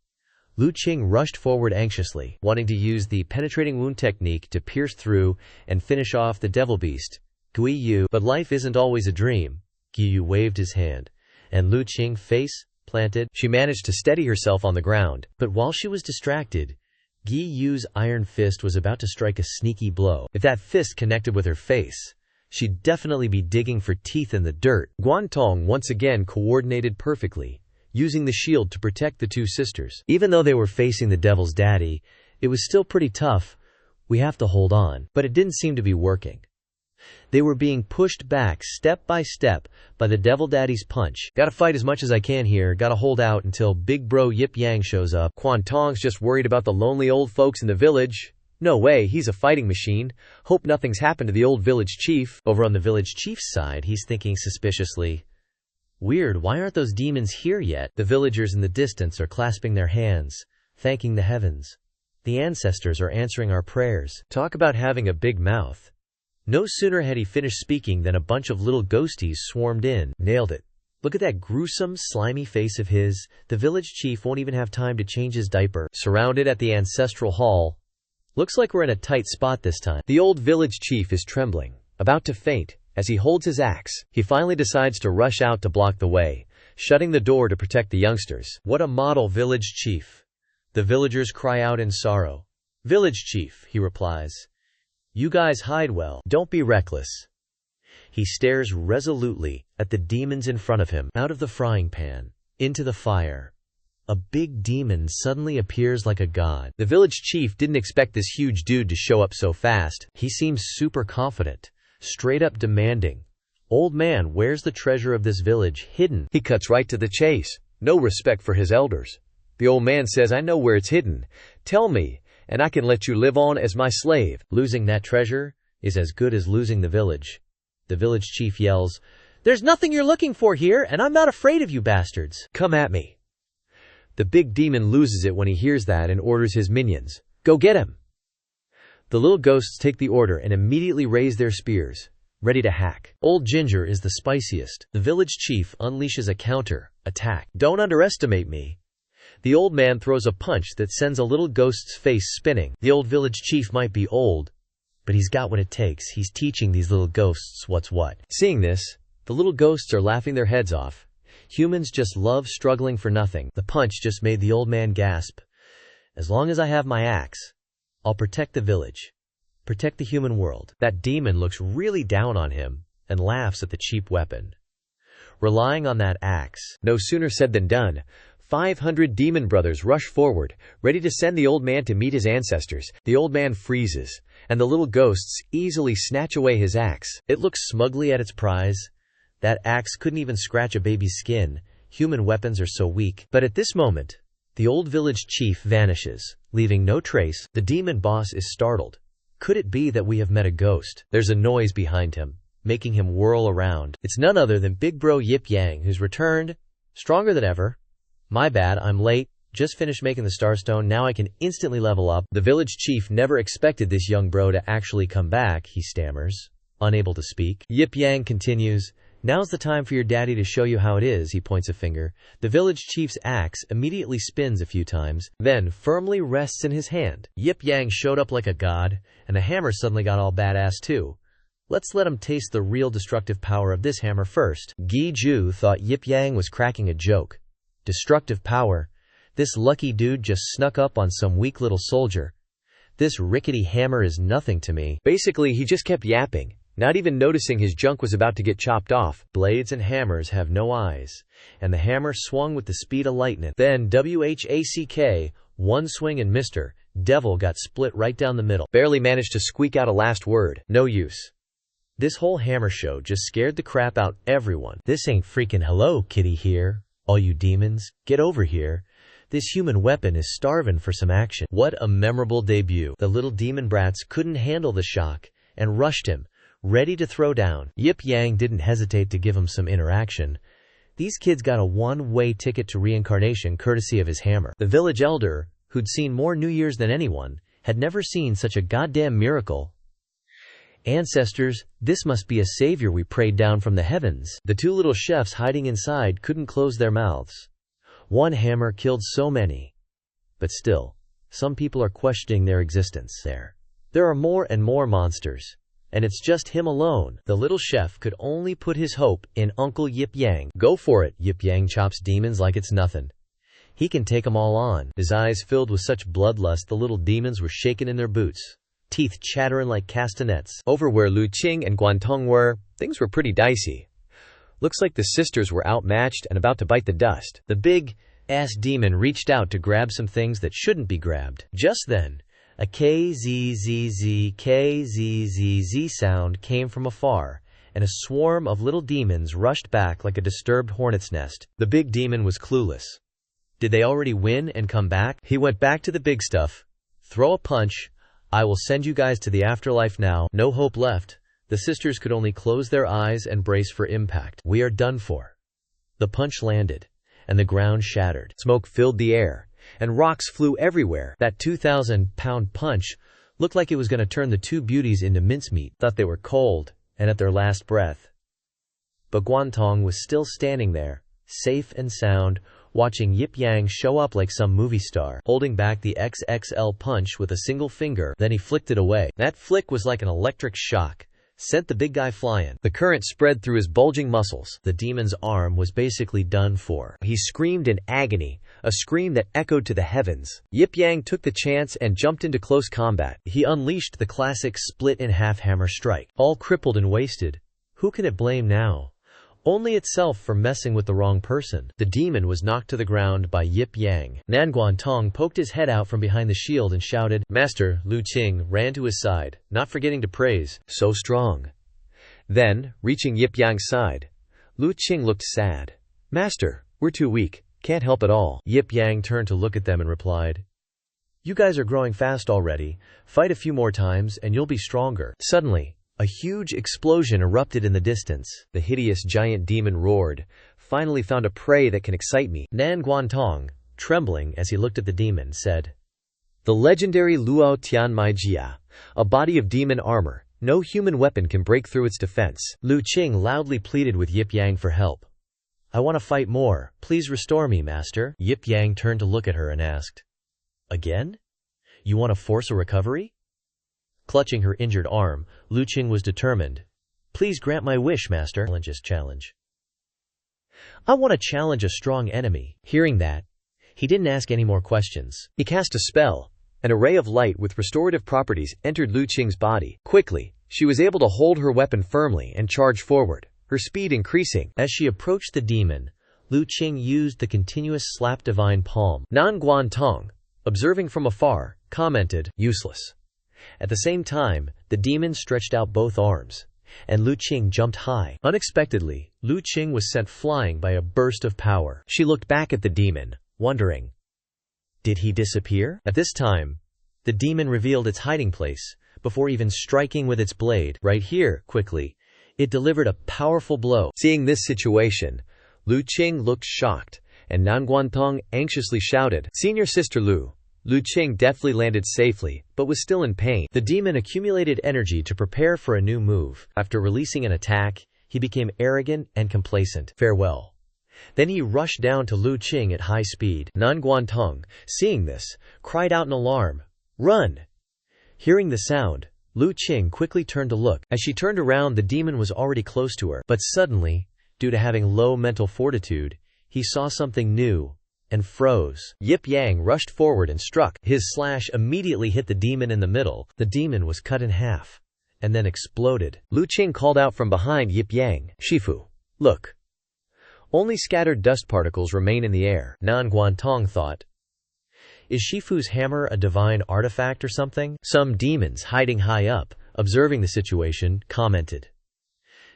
Lu Qing rushed forward anxiously, wanting to use the penetrating wound technique to pierce through and finish off the devil beast, Gui Yu. But life isn't always a dream. Gui Yu waved his hand, and Lu Qing face planted. She managed to steady herself on the ground, but while she was distracted, Gui Yu's iron fist was about to strike a sneaky blow. If that fist connected with her face, she'd definitely be digging for teeth in the dirt. Guan Tong once again coordinated perfectly, using the shield to protect the two sisters. Even though they were facing the devil's daddy, it was still pretty tough. We have to hold on. But it didn't seem to be working. They were being pushed back step by step by the Devil Daddy's punch. Gotta fight as much as I can here, gotta hold out until big bro Yip Yang shows up. Quan Tong's just worried about the lonely old folks in the village. No way, he's a fighting machine. Hope nothing's happened to the old village chief. Over on the village chief's side, he's thinking suspiciously, weird, why aren't those demons here yet? The villagers in the distance are clasping their hands, thanking the heavens. The ancestors are answering our prayers. Talk about having a big mouth. No sooner had he finished speaking than a bunch of little ghosties swarmed in. Nailed it. Look at that gruesome, slimy face of his. The village chief won't even have time to change his diaper. Surrounded at the ancestral hall. Looks like we're in a tight spot this time. The old village chief is trembling, about to faint, as he holds his axe. He finally decides to rush out to block the way, shutting the door to protect the youngsters. What a model village chief. The villagers cry out in sorrow. Village chief, he replies. You guys hide well. Don't be reckless. He stares resolutely at the demons in front of him. Out of the frying pan, into the fire. A big demon suddenly appears like a god. The village chief didn't expect this huge dude to show up so fast. He seems super confident, straight up demanding. Old man, where's the treasure of this village hidden? He cuts right to the chase. No respect for his elders. The old man says, I know where it's hidden. Tell me, and I can let you live on as my slave. Losing that treasure is as good as losing the village. The village chief yells, There's nothing you're looking for here, and I'm not afraid of you bastards. Come at me. The big demon loses it when he hears that and orders his minions, Go get him. The little ghosts take the order and immediately raise their spears, ready to hack. Old Ginger is the spiciest. The village chief unleashes a counter attack. Don't underestimate me. The old man throws a punch that sends a little ghost's face spinning. The old village chief might be old, but he's got what it takes. He's teaching these little ghosts what's what. Seeing this, the little ghosts are laughing their heads off. Humans just love struggling for nothing. The punch just made the old man gasp. As long as I have my axe, I'll protect the village. Protect the human world. That demon looks really down on him and laughs at the cheap weapon. Relying on that axe. No sooner said than done. 500 demon brothers rush forward, ready to send the old man to meet his ancestors. The old man freezes, and the little ghosts easily snatch away his axe. It looks smugly at its prize. That axe couldn't even scratch a baby's skin. Human weapons are so weak. But at this moment, the old village chief vanishes, leaving no trace. The demon boss is startled. Could it be that we have met a ghost? There's a noise behind him, making him whirl around. It's none other than big bro Yip Yang, who's returned, stronger than ever. My bad, I'm late. Just finished making the Starstone, now I can instantly level up. The village chief never expected this young bro to actually come back, he stammers, unable to speak. Yip Yang continues, Now's the time for your daddy to show you how it is, he points a finger. The village chief's axe immediately spins a few times, then firmly rests in his hand. Yip Yang showed up like a god, and the hammer suddenly got all badass too. Let's let him taste the real destructive power of this hammer first. Gi Ju thought Yip Yang was cracking a joke. Destructive power? This lucky dude just snuck up on some weak little soldier. This rickety hammer is nothing to me. Basically, he just kept yapping, not even noticing his junk was about to get chopped off. Blades and hammers have no eyes, and the hammer swung with the speed of lightning. Then WHACK, one swing and Mr. Devil got split right down the middle. Barely managed to squeak out a last word. No use. This whole hammer show just scared the crap out everyone. This ain't freaking Hello Kitty here. All you demons, get over here. This human weapon is starving for some action. What a memorable debut. The little demon brats couldn't handle the shock and rushed him, ready to throw down. Yip Yang didn't hesitate to give him some interaction. These kids got a one-way ticket to reincarnation courtesy of his hammer. The village elder, who'd seen more New Year's than anyone, had never seen such a goddamn miracle. Ancestors, this must be a savior we prayed down from the heavens. The two little chefs hiding inside couldn't close their mouths. One hammer killed so many. But still, some people are questioning their existence there. There are more and more monsters. And it's just him alone. The little chef could only put his hope in Uncle Yip Yang. Go for it, Yip Yang chops demons like it's nothing. He can take 'em all on. His eyes filled with such bloodlust the little demons were shaking in their boots, teeth chattering like castanets. Over where Lu Qing and Guantong were, things were pretty dicey. Looks like the sisters were outmatched and about to bite the dust. The big-ass demon reached out to grab some things that shouldn't be grabbed. Just then, A kzzz sound came from afar, and a swarm of little demons rushed back like a disturbed hornet's nest. The big demon was clueless. Did they already win and come back? He went back to the big stuff. Throw a punch. I will send you guys to the afterlife now. No hope left. The sisters could only close their eyes and brace for impact. We are done for. The punch landed, and the ground shattered. Smoke filled the air, and rocks flew everywhere. That 2,000-pound punch looked like it was going to turn the two beauties into mincemeat. Thought they were cold and at their last breath. But Guantong was still standing there, safe and sound, watching Yip Yang show up like some movie star, holding back the XXL punch with a single finger. Then he flicked it away. That flick was like an electric shock. Sent the big guy flying. The current spread through his bulging muscles. The demon's arm was basically done for. He screamed in agony, a scream that echoed to the heavens. Yip Yang took the chance and jumped into close combat. He unleashed the classic split-in-half hammer strike. All crippled and wasted. Who can it blame now? Only itself for messing with the wrong person. The demon was knocked to the ground by Yip Yang. Guantong poked his head out from behind the shield and shouted. Master Lu Qing ran to his side, not forgetting to praise. So strong. Then, reaching Yip Yang's side, Lu Qing looked sad. Master, we're too weak. Can't help at all. Yip Yang turned to look at them and replied. You guys are growing fast already. Fight a few more times and you'll be stronger. Suddenly, a huge explosion erupted in the distance. The hideous giant demon roared. Finally found a prey that can excite me. Guantong, trembling as he looked at the demon, said, The legendary Luo Tianmai Jia, a body of demon armor. No human weapon can break through its defense. Lu Qing loudly pleaded with Yip Yang for help. I want to fight more. Please restore me, master. Yip Yang turned to look at her and asked, Again? You want to force a recovery? Clutching her injured arm, Lu Qing was determined. Please grant my wish, master. Challenge. I want to challenge a strong enemy. Hearing that, he didn't ask any more questions. He cast a spell. An array of light with restorative properties entered Lu Qing's body. Quickly, she was able to hold her weapon firmly and charge forward, her speed increasing. As she approached the demon, Lu Qing used the continuous slap divine palm. Guantong, observing from afar, commented, Useless. At the same time, the demon stretched out both arms, and Lu Qing jumped high. Unexpectedly, Lu Qing was sent flying by a burst of power. She looked back at the demon, wondering, did he disappear? At this time, the demon revealed its hiding place, before even striking with its blade. Right here, quickly, it delivered a powerful blow. Seeing this situation, Lu Qing looked shocked, and Guantong anxiously shouted, Senior Sister Lu. Lu Qing deftly landed safely, but was still in pain. The demon accumulated energy to prepare for a new move. After releasing an attack, he became arrogant and complacent. Farewell. Then he rushed down to Lu Qing at high speed. Guantong, seeing this, cried out in alarm, Run! Hearing the sound, Lu Qing quickly turned to look. As she turned around, the demon was already close to her. But suddenly, due to having low mental fortitude, he saw something new and froze. Yip Yang rushed forward and struck. His slash immediately hit the demon in the middle. The demon was cut in half, and then exploded. Lu Qing called out from behind Yip Yang, Shifu, look. Only scattered dust particles remain in the air. Guantong thought, is Shifu's hammer a divine artifact or something? Some demons hiding high up, observing the situation, commented,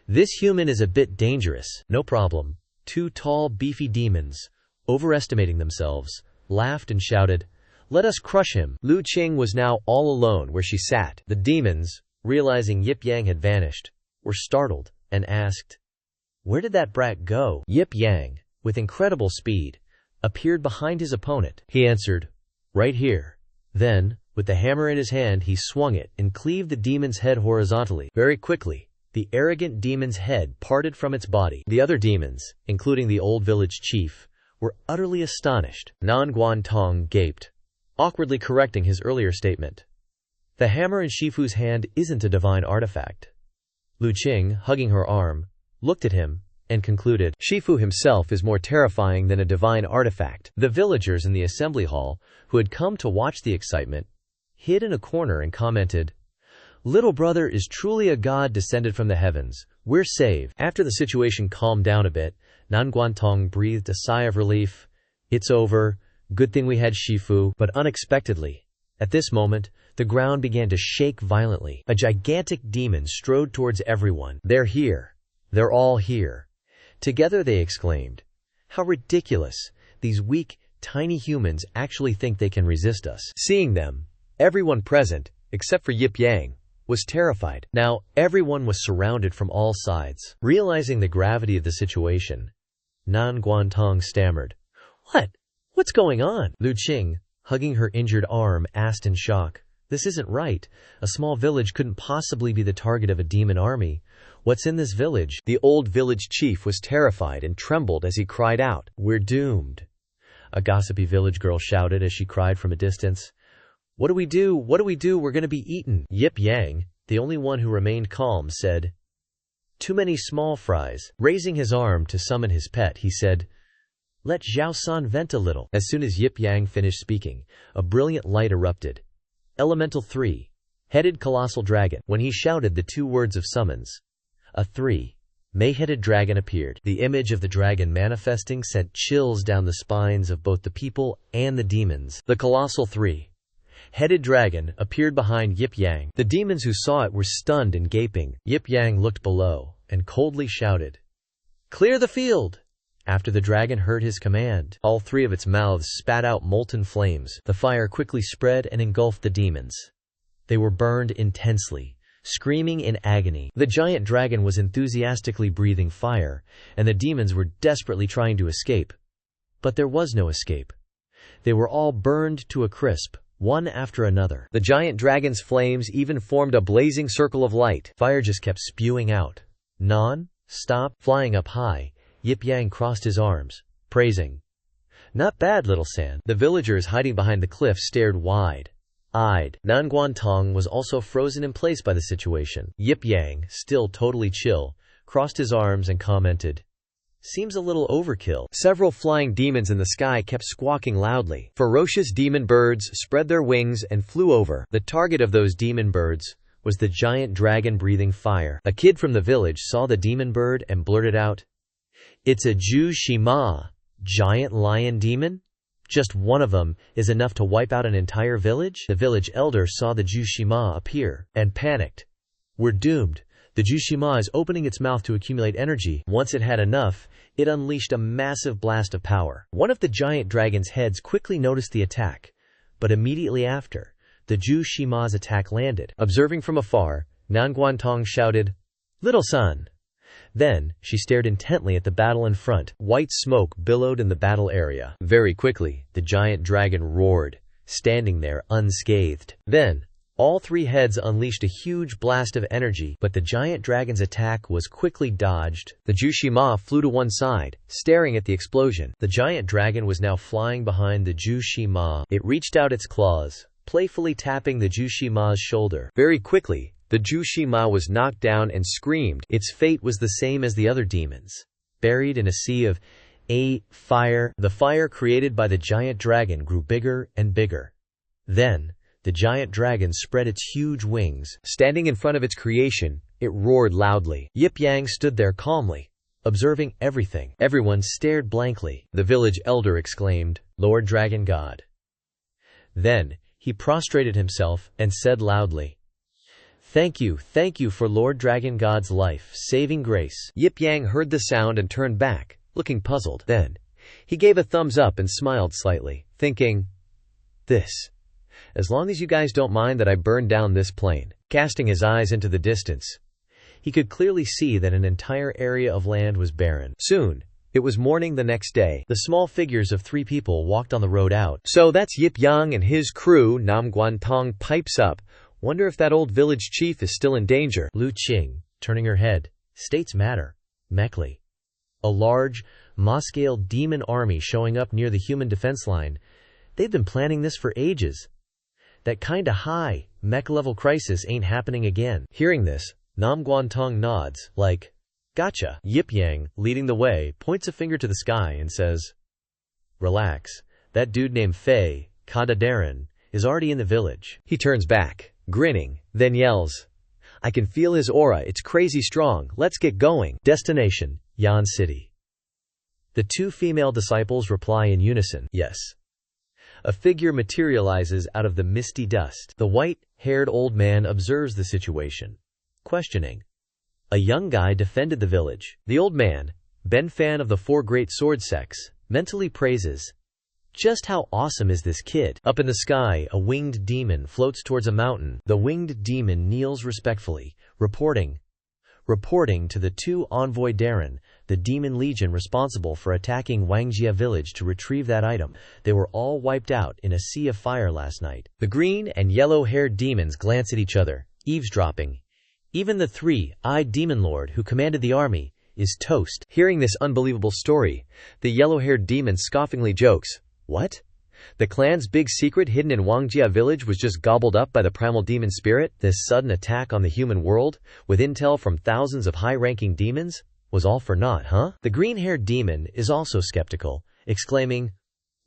This human is a bit dangerous. No problem. Two tall, beefy demons, overestimating themselves, laughed and shouted, Let us crush him. Lu Qing was now all alone where she sat. The demons, realizing Yip Yang had vanished, were startled and asked, Where did that brat go? Yip Yang, with incredible speed, appeared behind his opponent. He answered, Right here. Then, with the hammer in his hand, he swung it and cleaved the demon's head horizontally. Very quickly, the arrogant demon's head parted from its body. The other demons, including the old village chief, were utterly astonished. Guantong gaped, awkwardly correcting his earlier statement. The hammer in Shifu's hand isn't a divine artifact. Lu Qing, hugging her arm, looked at him, and concluded, Shifu himself is more terrifying than a divine artifact. The villagers in the assembly hall, who had come to watch the excitement, hid in a corner and commented, Little brother is truly a god descended from the heavens. We're saved. After the situation calmed down a bit, Guantong breathed a sigh of relief. It's over. Good thing we had Shifu. But unexpectedly, at this moment, The ground began to shake violently. A gigantic demon strode towards everyone. "They're here. They're all here." Together they exclaimed, "How ridiculous! These weak, tiny humans actually think they can resist us." Seeing them, everyone present, except for Yip Yang, was terrified. Now, everyone was surrounded from all sides. Realizing the gravity of the situation, Nan Guantong stammered, What's going on?" Lu Qing, hugging her injured arm, asked in shock. "This isn't right. A small village couldn't possibly be the target of a demon army. What's in this village?" The old village chief was terrified and trembled as he cried out, "We're doomed." A gossipy village girl shouted as she cried from a distance, What do we do? What do we do? We're going to be eaten." Yip Yang, the only one who remained calm, said, "Too many small fries." Raising his arm to summon his pet, he said, "Let Zhao San vent a little." As soon as Yip Yang finished speaking, a brilliant light erupted. Elemental 3. Headed colossal dragon. When he shouted the 2 words of summons, a 3-headed dragon appeared. The image of the dragon manifesting sent chills down the spines of both the people and the demons. The colossal 3-headed dragon appeared behind Yip Yang. The demons who saw it were stunned and gaping. Yip Yang looked below and coldly shouted, "Clear the field!" After the dragon heard his command, all 3 of its mouths spat out molten flames. The fire quickly spread and engulfed the demons. They were burned intensely, screaming in agony. The giant dragon was enthusiastically breathing fire, and the demons were desperately trying to escape. But there was no escape. They were all burned to a crisp, one after another. The giant dragon's flames even formed a blazing circle of light. Fire just kept spewing out. Non-stop. Flying up high, Yip Yang crossed his arms, praising, "Not bad, little San." The villagers hiding behind the cliff stared wide-eyed. Nan Guantong was also frozen in place by the situation. Yip Yang, still totally chill, crossed his arms and commented, "Seems a little overkill." Several flying demons in the sky kept squawking loudly. Ferocious demon birds spread their wings and flew over. The target of those demon birds was the giant dragon breathing fire. A kid from the village saw the demon bird and blurted out, "It's a Zhu Shima, giant lion demon? Just one of them is enough to wipe out an entire village?" The village elder saw the Zhu Shima appear and panicked. "We're doomed. The Zhu Shima is opening its mouth to accumulate energy. Once it had enough, it unleashed a massive blast of power." One of the giant dragon's heads quickly noticed the attack, but immediately after, the Zhu Shima's attack landed. Observing from afar, Nan Guantong shouted, "Little son." Then, she stared intently at the battle in front. White smoke billowed in the battle area. Very quickly, the giant dragon roared, standing there unscathed. Then, all 3 heads unleashed a huge blast of energy, but the giant dragon's attack was quickly dodged. The Zhu Shima flew to one side, staring at the explosion. The giant dragon was now flying behind the Zhu Shima. It reached out its claws, playfully tapping the Zhu Shima's shoulder. Very quickly, the Zhu Shima was knocked down and screamed. Its fate was the same as the other demons. Buried in a sea of fire, the fire created by the giant dragon grew bigger and bigger. Then, the giant dragon spread its huge wings. Standing in front of its creation, it roared loudly. Yip Yang stood there calmly, observing everything. Everyone stared blankly. The village elder exclaimed, "Lord Dragon God." Then, he prostrated himself and said loudly, thank you for Lord Dragon God's life-saving grace." Yip Yang heard the sound and turned back, looking puzzled. Then, he gave a thumbs up and smiled slightly, thinking, As long as you guys don't mind that I burned down this plane." Casting his eyes into the distance, he could clearly see that an entire area of land was barren. Soon, it was morning the next day. The small figures of 3 people walked on the road out. "So that's Yip Yang and his crew," Nam Guantong pipes up. "Wonder if that old village chief is still in danger." Lu Qing, turning her head, states matter, mechly. A large, Ma-scale demon army showing up near the human defense line. They've been planning this for ages. That kinda high, mech-level crisis ain't happening again. Hearing this, Nam Guantong nods, like, "Gotcha." Yip Yang, leading the way, points a finger to the sky and says, "Relax. That dude named Fei, Kadadaran, is already in the village." He turns back, grinning, then yells, "I can feel his aura, it's crazy strong, let's get going." Destination, Yan City. The 2 female disciples reply in unison, "Yes." A figure materializes out of the misty dust. The white-haired old man observes the situation, questioning. A young guy defended the village. The old man, Ben fan of the 4 great sword sects, mentally praises. Just how awesome is this kid? Up in the sky, a winged demon floats towards a mountain. The winged demon kneels respectfully, reporting to the 2 envoy Darren, the demon legion responsible for attacking Wangjia village to retrieve that item. They were all wiped out in a sea of fire last night. The green and yellow-haired demons glance at each other, eavesdropping. Even the 3-eyed demon lord who commanded the army is toast. Hearing this unbelievable story, the yellow-haired demon scoffingly jokes, "What? The clan's big secret hidden in Wangjia village was just gobbled up by the primal demon spirit? This sudden attack on the human world, with intel from thousands of high-ranking demons, was all for naught, huh?" The green-haired demon is also skeptical, exclaiming,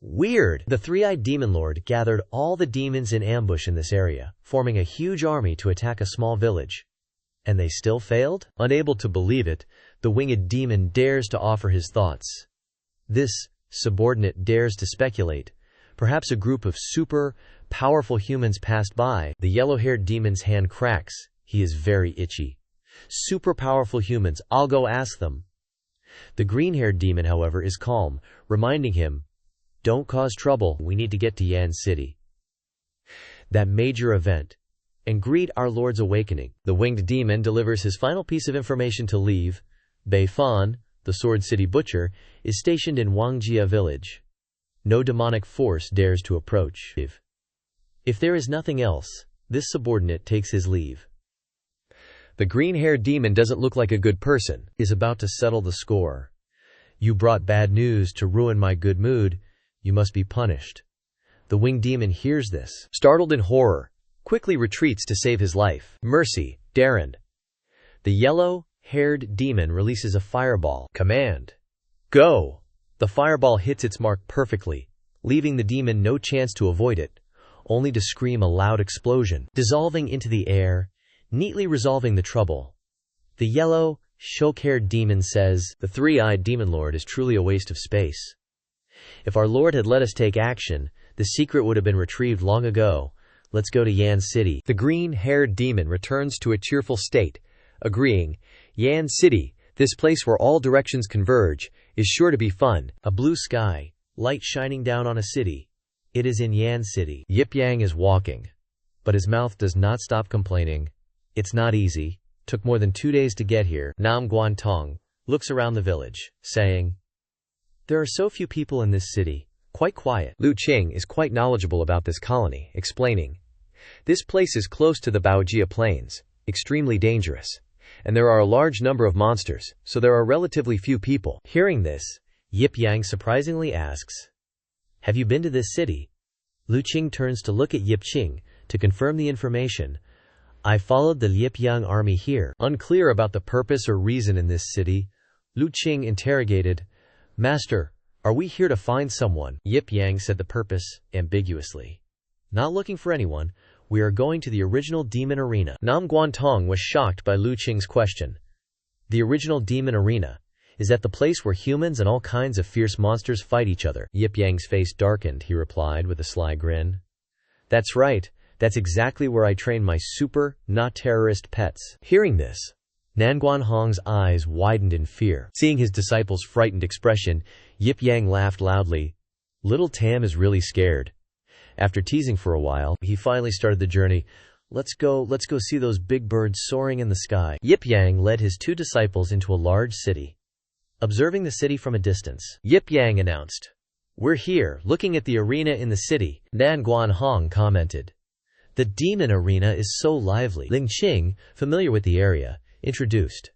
"Weird!" The 3-eyed demon lord gathered all the demons in ambush in this area, forming a huge army to attack a small village. And they still failed? Unable to believe it, the winged demon dares to offer his thoughts. This subordinate dares to speculate. Perhaps a group of super powerful humans passed by. The yellow-haired demon's hand cracks. He is very itchy. Super powerful humans, I'll go ask them. The green-haired demon, however, is calm, reminding him, "Don't cause trouble. We need to get to Yan City, that major event, and greet our Lord's awakening." The winged demon delivers his final piece of information to leave. Bei Fan, the Sword City butcher, is stationed in Wangjia village. No demonic force dares to approach. If there is nothing else, this subordinate takes his leave. The green-haired demon doesn't look like a good person. Is about to settle the score. "You brought bad news to ruin my good mood. You must be punished." The winged demon hears this. Startled in horror, quickly retreats to save his life. "Mercy, Darren." The yellow-haired demon releases a fireball. Command, "Go!" The fireball hits its mark perfectly, leaving the demon no chance to avoid it, only to scream a loud explosion, dissolving into the air, neatly resolving the trouble. The yellow, shock-haired demon says, "The 3-eyed demon lord is truly a waste of space. If our lord had let us take action, the secret would have been retrieved long ago. Let's go to Yan City." The green-haired demon returns to a cheerful state, agreeing, "Yan City, this place where all directions converge, is sure to be fun." A blue sky, light shining down on a city. It is in Yan City. Yip Yang is walking, but his mouth does not stop complaining. "It's not easy. Took more than 2 days to get here." Nam Guan Tong looks around the village, saying, "There are so few people in this city. Quite quiet." Lu Qing is quite knowledgeable about this colony, explaining, "This place is close to the Baojia Plains, extremely dangerous, and there are a large number of monsters, so there are relatively few people." Hearing this, Yip Yang surprisingly asks, "Have you been to this city?" Lu Qing turns to look at Yip Qing to confirm the information. "I followed the Yip Yang army here." Unclear about the purpose or reason in this city, Lu Qing interrogated, "Master, are we here to find someone?" Yip Yang said the purpose, ambiguously. "Not looking for anyone. We are going to the original demon arena." Nam Guantong was shocked by Lu Qing's question. The original demon arena? Is that the place where humans and all kinds of fierce monsters fight each other? Yip Yang's face darkened. He replied with a sly grin, "That's right. That's exactly where I train my super, not terrorist pets." Hearing this, Nanguan Hong's eyes widened in fear. Seeing his disciple's frightened expression, Yip Yang laughed loudly. Little Tam is really scared. After teasing for a while, he finally started the journey. Let's go see those big birds soaring in the sky." Yip Yang led his 2 disciples into a large city. Observing the city from a distance, Yip Yang announced, "We're here, looking at the arena in the city." Nan Guan Hong commented, "The demon arena is so lively." Ling Qing, familiar with the area, introduced,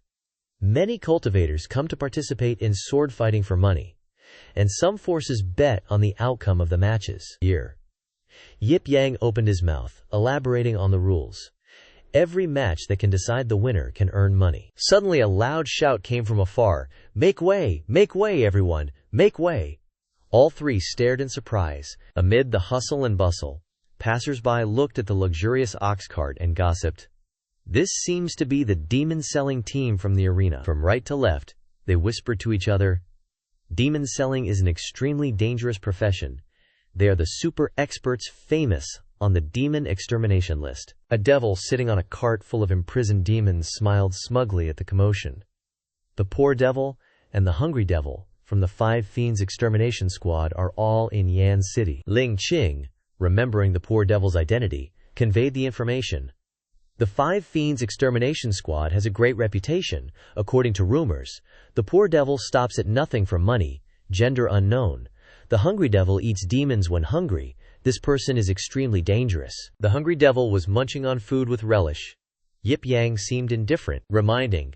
"Many cultivators come to participate in sword fighting for money, and some forces bet on the outcome of the matches." Yip Yang opened his mouth, elaborating on the rules. Every match that can decide the winner can earn money. Suddenly a loud shout came from afar, make way, everyone, make way!" All 3 stared in surprise. Amid the hustle and bustle, passers-by looked at the luxurious ox cart and gossiped, "This seems to be the demon-selling team from the arena." From right to left, they whispered to each other, "Demon selling is an extremely dangerous profession. They are the super experts famous on the demon extermination list. A devil sitting on a cart full of imprisoned demons smiled smugly at the commotion. The poor devil and the hungry devil from the 5 Fiends extermination squad are all in Yan City. Ling Qing, remembering the poor devil's identity, conveyed the information. The 5 Fiends extermination squad has a great reputation. According to rumors, the poor devil stops at nothing for money, gender unknown. The hungry devil eats demons when hungry. This person is extremely dangerous. The hungry devil was munching on food with relish. Yip Yang seemed indifferent, reminding,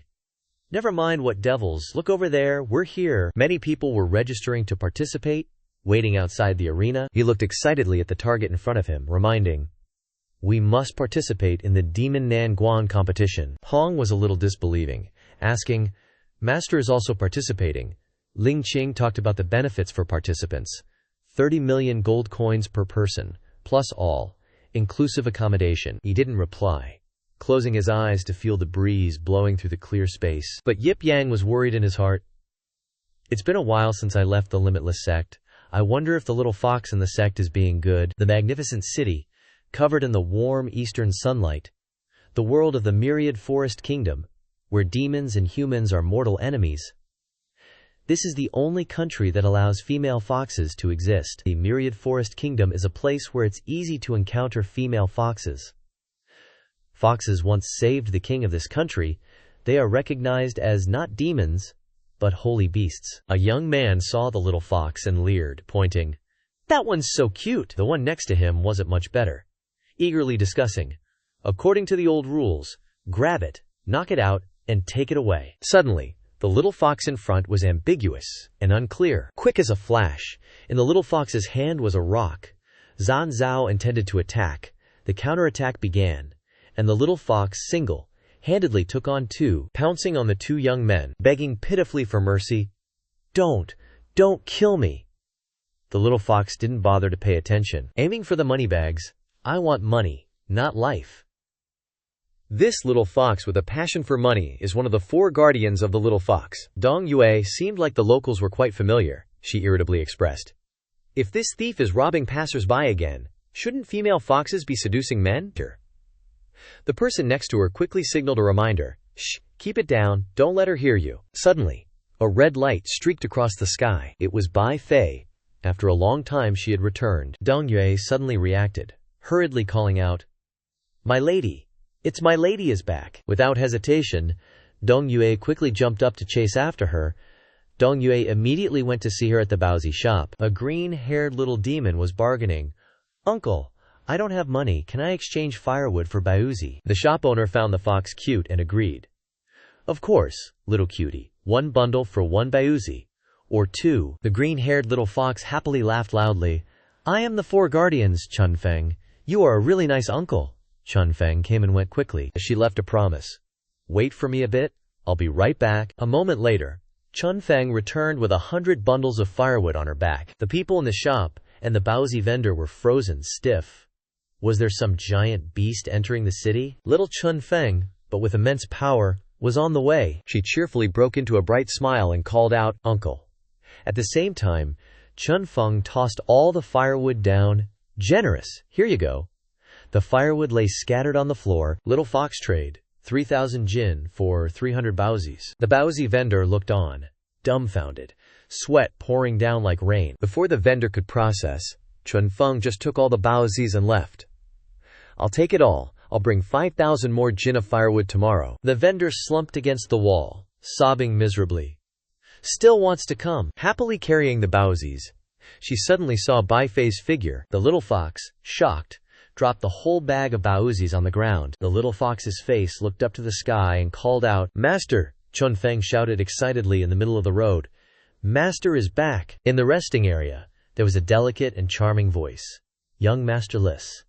"Never mind what devils, look over there, we're here." Many people were registering to participate, waiting outside the arena. He looked excitedly at the target in front of him, reminding, "We must participate in the Demon Nan Guan competition." Hong was a little disbelieving, asking, "Master is also participating?" Ling Qing talked about the benefits for participants. 30 million gold coins per person, plus all, inclusive accommodation. He didn't reply, closing his eyes to feel the breeze blowing through the clear space. But Yip Yang was worried in his heart. "It's been a while since I left the limitless sect. I wonder if the little fox in the sect is being good." The magnificent city, covered in the warm eastern sunlight. The world of the myriad forest kingdom, where demons and humans are mortal enemies. This is the only country that allows female foxes to exist. The myriad forest kingdom is a place where it's easy to encounter female foxes. Foxes once saved the king of this country. They are recognized as not demons, but holy beasts. A young man saw the little fox and leered, pointing, "That one's so cute." The one next to him wasn't much better, eagerly discussing, "According to the old rules, grab it, knock it out, and take it away." Suddenly, the little fox in front was ambiguous and unclear. Quick as a flash, in the little fox's hand was a rock. Zhan Zhao intended to attack. The counterattack began, and the little fox single-handedly took on 2, pouncing on the 2 young men, begging pitifully for mercy. Don't kill me." The little fox didn't bother to pay attention, aiming for the money bags. "I want money, not life." This little fox with a passion for money is one of the 4 guardians of the little fox. Dong Yue seemed like the locals were quite familiar, she irritably expressed. "If this thief is robbing passers-by again, shouldn't female foxes be seducing men?" The person next to her quickly signaled a reminder. "Shh, keep it down, don't let her hear you." Suddenly, a red light streaked across the sky. It was Bai Fei. After a long time she had returned. Dong Yue suddenly reacted, hurriedly calling out, "My lady! It's my lady is back." Without hesitation, Dong Yue quickly jumped up to chase after her. Dong Yue immediately went to see her at the Baozi shop. A green-haired little demon was bargaining. "Uncle, I don't have money, can I exchange firewood for Baozi?" The shop owner found the fox cute and agreed. "Of course, little cutie, 1 bundle for 1 Baozi. Or 2. The green-haired little fox happily laughed loudly. "I am the 4 guardians, Chun Feng. You are a really nice uncle." Chun Feng came and went quickly as she left a promise. "Wait for me a bit, I'll be right back." A moment later, Chun Feng returned with 100 bundles of firewood on her back. The people in the shop and the Baozi vendor were frozen stiff. Was there some giant beast entering the city? Little Chun Feng, but with immense power, was on the way. She cheerfully broke into a bright smile and called out, "Uncle." At the same time, Chun Feng tossed all the firewood down. "Generous, here you go." The firewood lay scattered on the floor. "Little fox trade, 3,000 jin for 300 Baozis." The Baozi vendor looked on, dumbfounded, sweat pouring down like rain. Before the vendor could process, Chun Feng just took all the Baozis and left. "I'll take it all. I'll bring 5,000 more jin of firewood tomorrow." The vendor slumped against the wall, sobbing miserably. "Still wants to come." Happily carrying the Baozis, she suddenly saw Bai Fei's figure. The little fox, shocked, dropped the whole bag of Baozis on the ground. The little fox's face looked up to the sky and called out, "Master!" Chun Feng shouted excitedly in the middle of the road. "Master is back!" In the resting area, there was a delicate and charming voice. "Young Master Liss,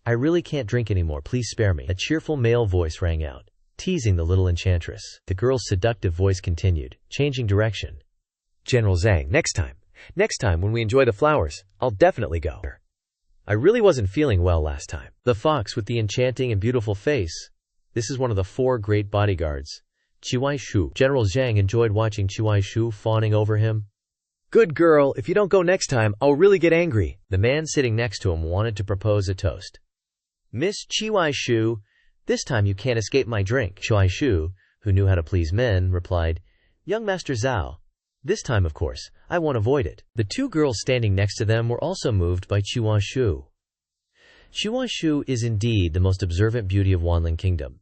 I really can't drink anymore, please spare me." A cheerful male voice rang out, teasing the little enchantress. The girl's seductive voice continued, changing direction. "General Zhang, next time when we enjoy the flowers, I'll definitely go. I really wasn't feeling well last time." The fox with the enchanting and beautiful face. This is one of the 4 great bodyguards. Chiwai Shu. General Zhang enjoyed watching Chiwai Shu fawning over him. Good girl, if you don't go next time, I'll really get angry. The man sitting next to him wanted to propose a toast. Miss Chiwaishu, this time you can't escape my drink. Chiwaishu, who knew how to please men, replied, Young Master Zhao, this time, of course, I won't avoid it. The two girls standing next to them were also moved by Chiwaishu. Chiwaishu is indeed the most observant beauty of Wanling Kingdom.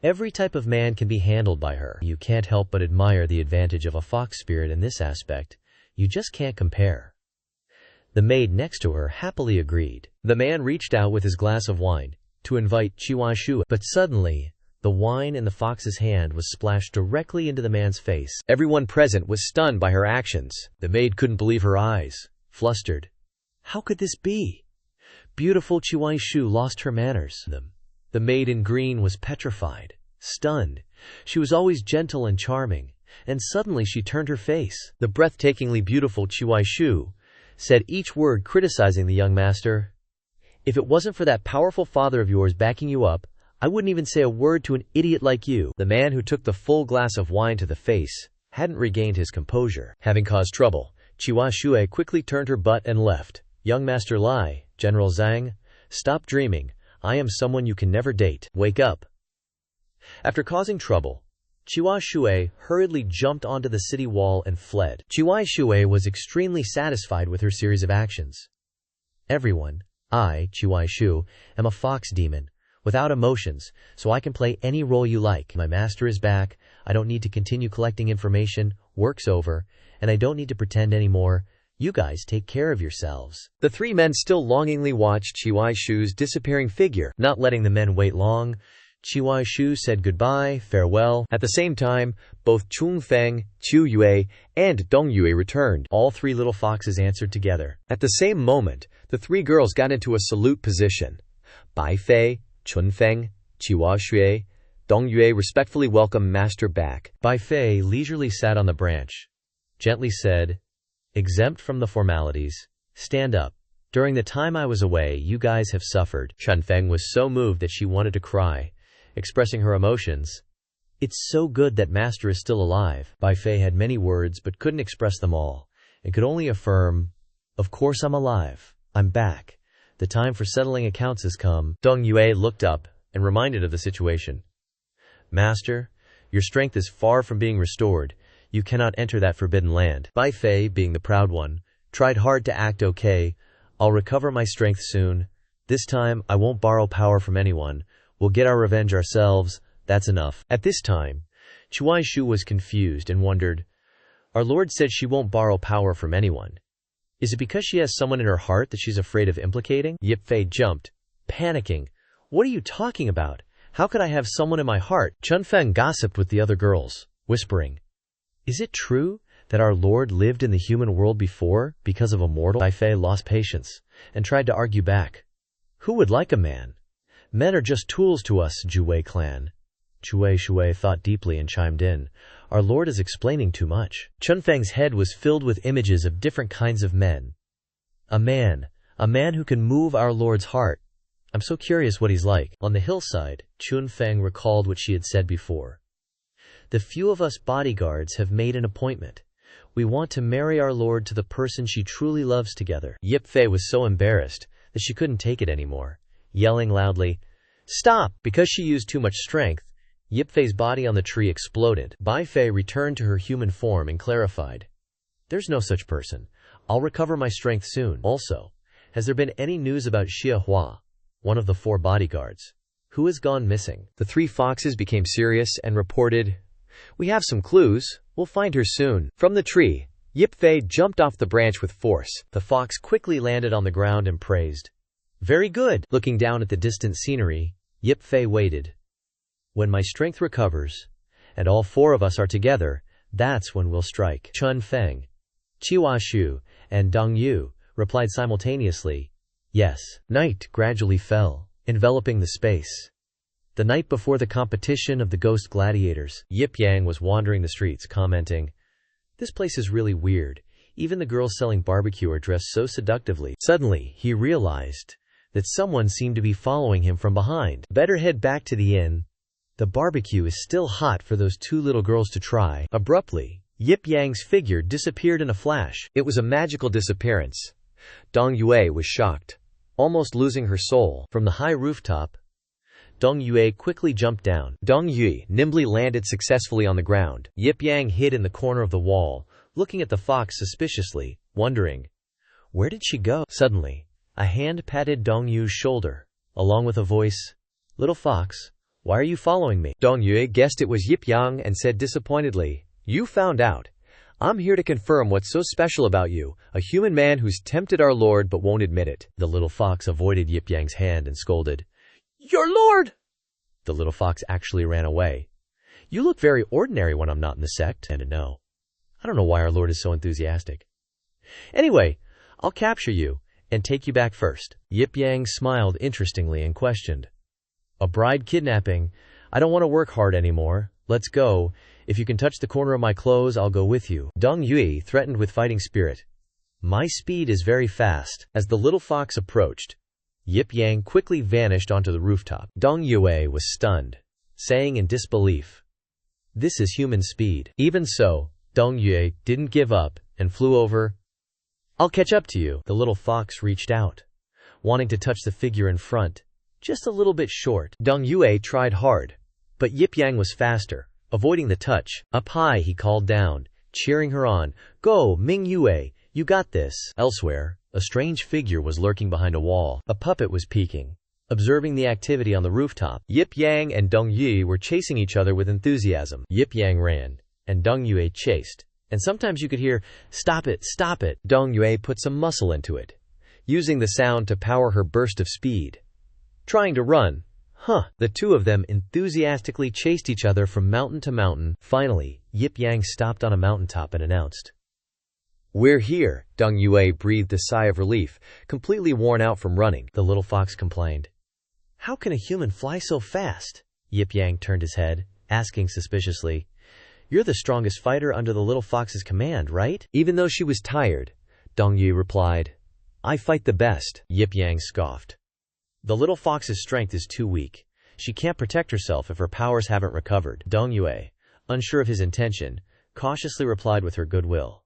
Every type of man can be handled by her. You can't help but admire the advantage of a fox spirit in this aspect. You just can't compare. The maid next to her happily agreed. The man reached out with his glass of wine to invite Chiwaishu, but suddenly, the wine in the fox's hand was splashed directly into the man's face. Everyone present was stunned by her actions. The maid couldn't believe her eyes, flustered. How could this be? Beautiful Chiwaishu lost her manners. The maid in green was petrified, stunned. She was always gentle and charming, and suddenly she turned her face. The breathtakingly beautiful Chiwaishu said each word criticizing the young master. If it wasn't for that powerful father of yours backing you up, I wouldn't even say a word to an idiot like you. The man who took the full glass of wine to the face hadn't regained his composure. Having caused trouble, Chiwaishu quickly turned her butt and left. Young Master Lai, General Zhang, stop dreaming. I am someone you can never date. Wake up. After causing trouble, Chiwaishu hurriedly jumped onto the city wall and fled. Chiwaishu was extremely satisfied with her series of actions. Everyone, I, Chiwaishu, am a fox demon, without emotions, so I can play any role you like. My master is back, I don't need to continue collecting information, work's over, and I don't need to pretend anymore. You guys take care of yourselves. The three men still longingly watched Chiwaishu's disappearing figure. Not letting the men wait long, Chiwaishu said goodbye, farewell. At the same time, both Chunfeng, Chu Yue, and Dong Yue returned. All three little foxes answered together. At the same moment, the three girls got into a salute position. Bai Fei, Chunfeng, Chiwaishu, Dong Yue respectfully welcomed Master back. Bai Fei leisurely sat on the branch, gently said, Exempt from the formalities, stand up. During the time I was away, you guys have suffered. Chunfeng was so moved that she wanted to cry, expressing her emotions. It's so good that Master is still alive. Bai Fei had many words but couldn't express them all, and could only affirm, Of course I'm alive. I'm back. The time for settling accounts has come. Dong Yue looked up and reminded of the situation. Master, your strength is far from being restored. You cannot enter that forbidden land. Bai Fei, being the proud one, tried hard to act okay. I'll recover my strength soon. This time, I won't borrow power from anyone. We'll get our revenge ourselves. That's enough. At this time, Chiwaishu was confused and wondered, Our Lord said she won't borrow power from anyone. Is it because she has someone in her heart that she's afraid of implicating? Yip Fei jumped, panicking. What are you talking about? How could I have someone in my heart? Chunfeng gossiped with the other girls, whispering, Is it true that our Lord lived in the human world before because of a mortal? Bai Fei lost patience and tried to argue back. Who would like a man? Men are just tools to us, Juwei clan. Chiwaishu thought deeply and chimed in. Our Lord is explaining too much. Chunfeng's head was filled with images of different kinds of men. A man who can move our Lord's heart. I'm so curious what he's like. On the hillside, Chunfeng recalled what she had said before. The few of us bodyguards have made an appointment. We want to marry our Lord to the person she truly loves together. Yip Fei was so embarrassed that she couldn't take it anymore, yelling loudly, Stop! Because she used too much strength, Yip Fei's body on the tree exploded. Bai Fei returned to her human form and clarified, There's no such person. I'll recover my strength soon. Also, has there been any news about Xia Hua, one of the 4 bodyguards, who has gone missing? The 3 foxes became serious and reported, We have some clues. We'll find her soon. From the tree, Yip Fei jumped off the branch with force. The fox quickly landed on the ground and praised, Very good. Looking down at the distant scenery, Yip Fei waited. When my strength recovers, and all 4 of us are together, that's when we'll strike. Chunfeng, Chiwaishu, and Dong Yu replied simultaneously, Yes. Night gradually fell, enveloping the space. The night before the competition of the ghost gladiators, Yip Yang was wandering the streets, commenting, This place is really weird. Even the girls selling barbecue are dressed so seductively. Suddenly, he realized that someone seemed to be following him from behind. Better head back to the inn. The barbecue is still hot for those 2 little girls to try. Abruptly, Yip Yang's figure disappeared in a flash. It was a magical disappearance. Dong Yue was shocked, almost losing her soul. From the high rooftop, Dong Yue quickly jumped down. Dong Yue nimbly landed successfully on the ground. Yip Yang hid in the corner of the wall, looking at the fox suspiciously, wondering, where did she go? Suddenly, a hand patted Dong Yue's shoulder, along with a voice, "Little fox, why are you following me?" Dong Yue guessed it was Yip Yang and said disappointedly, "You found out. I'm here to confirm what's so special about you, a human man who's tempted our Lord but won't admit it." The little fox avoided Yip Yang's hand and scolded, "Your Lord!" The little fox actually ran away. "You look very ordinary when I'm not in the sect." And no, I don't know why our Lord is so enthusiastic. "Anyway, I'll capture you and take you back first." Yip Yang smiled interestingly and questioned, "A bride kidnapping? I don't want to work hard anymore. Let's go. If you can touch the corner of my clothes, I'll go with you." Dong Yue threatened with fighting spirit. "My speed is very fast." As the little fox approached, Yip Yang quickly vanished onto the rooftop. Dong Yue was stunned, saying in disbelief, "This is human speed." Even so, Dong Yue didn't give up and flew over. "I'll catch up to you." The little fox reached out, wanting to touch the figure in front, just a little bit short. Dong Yue tried hard, but Yip Yang was faster, avoiding the touch. Up high, he called down, cheering her on, "Go, Ming Yue, you got this." Elsewhere, a strange figure was lurking behind a wall. A puppet was peeking, observing the activity on the rooftop. Yip Yang and Dong Yue were chasing each other with enthusiasm. Yip Yang ran, and Dong Yue chased, and sometimes you could hear, "Stop it, stop it." Dong Yue put some muscle into it, using the sound to power her burst of speed. Trying to run. The two of them enthusiastically chased each other from mountain to mountain. Finally, Yip Yang stopped on a mountaintop and announced, "We're here." Dong Yue breathed a sigh of relief, completely worn out from running. The little fox complained, "How can a human fly so fast?" Yip Yang turned his head, asking suspiciously, "You're the strongest fighter under the little fox's command, right?" Even though she was tired, Dong Yue replied, "I fight the best." Yip Yang scoffed. "The little fox's strength is too weak. She can't protect herself if her powers haven't recovered." Dong Yue, unsure of his intention, cautiously replied with her goodwill,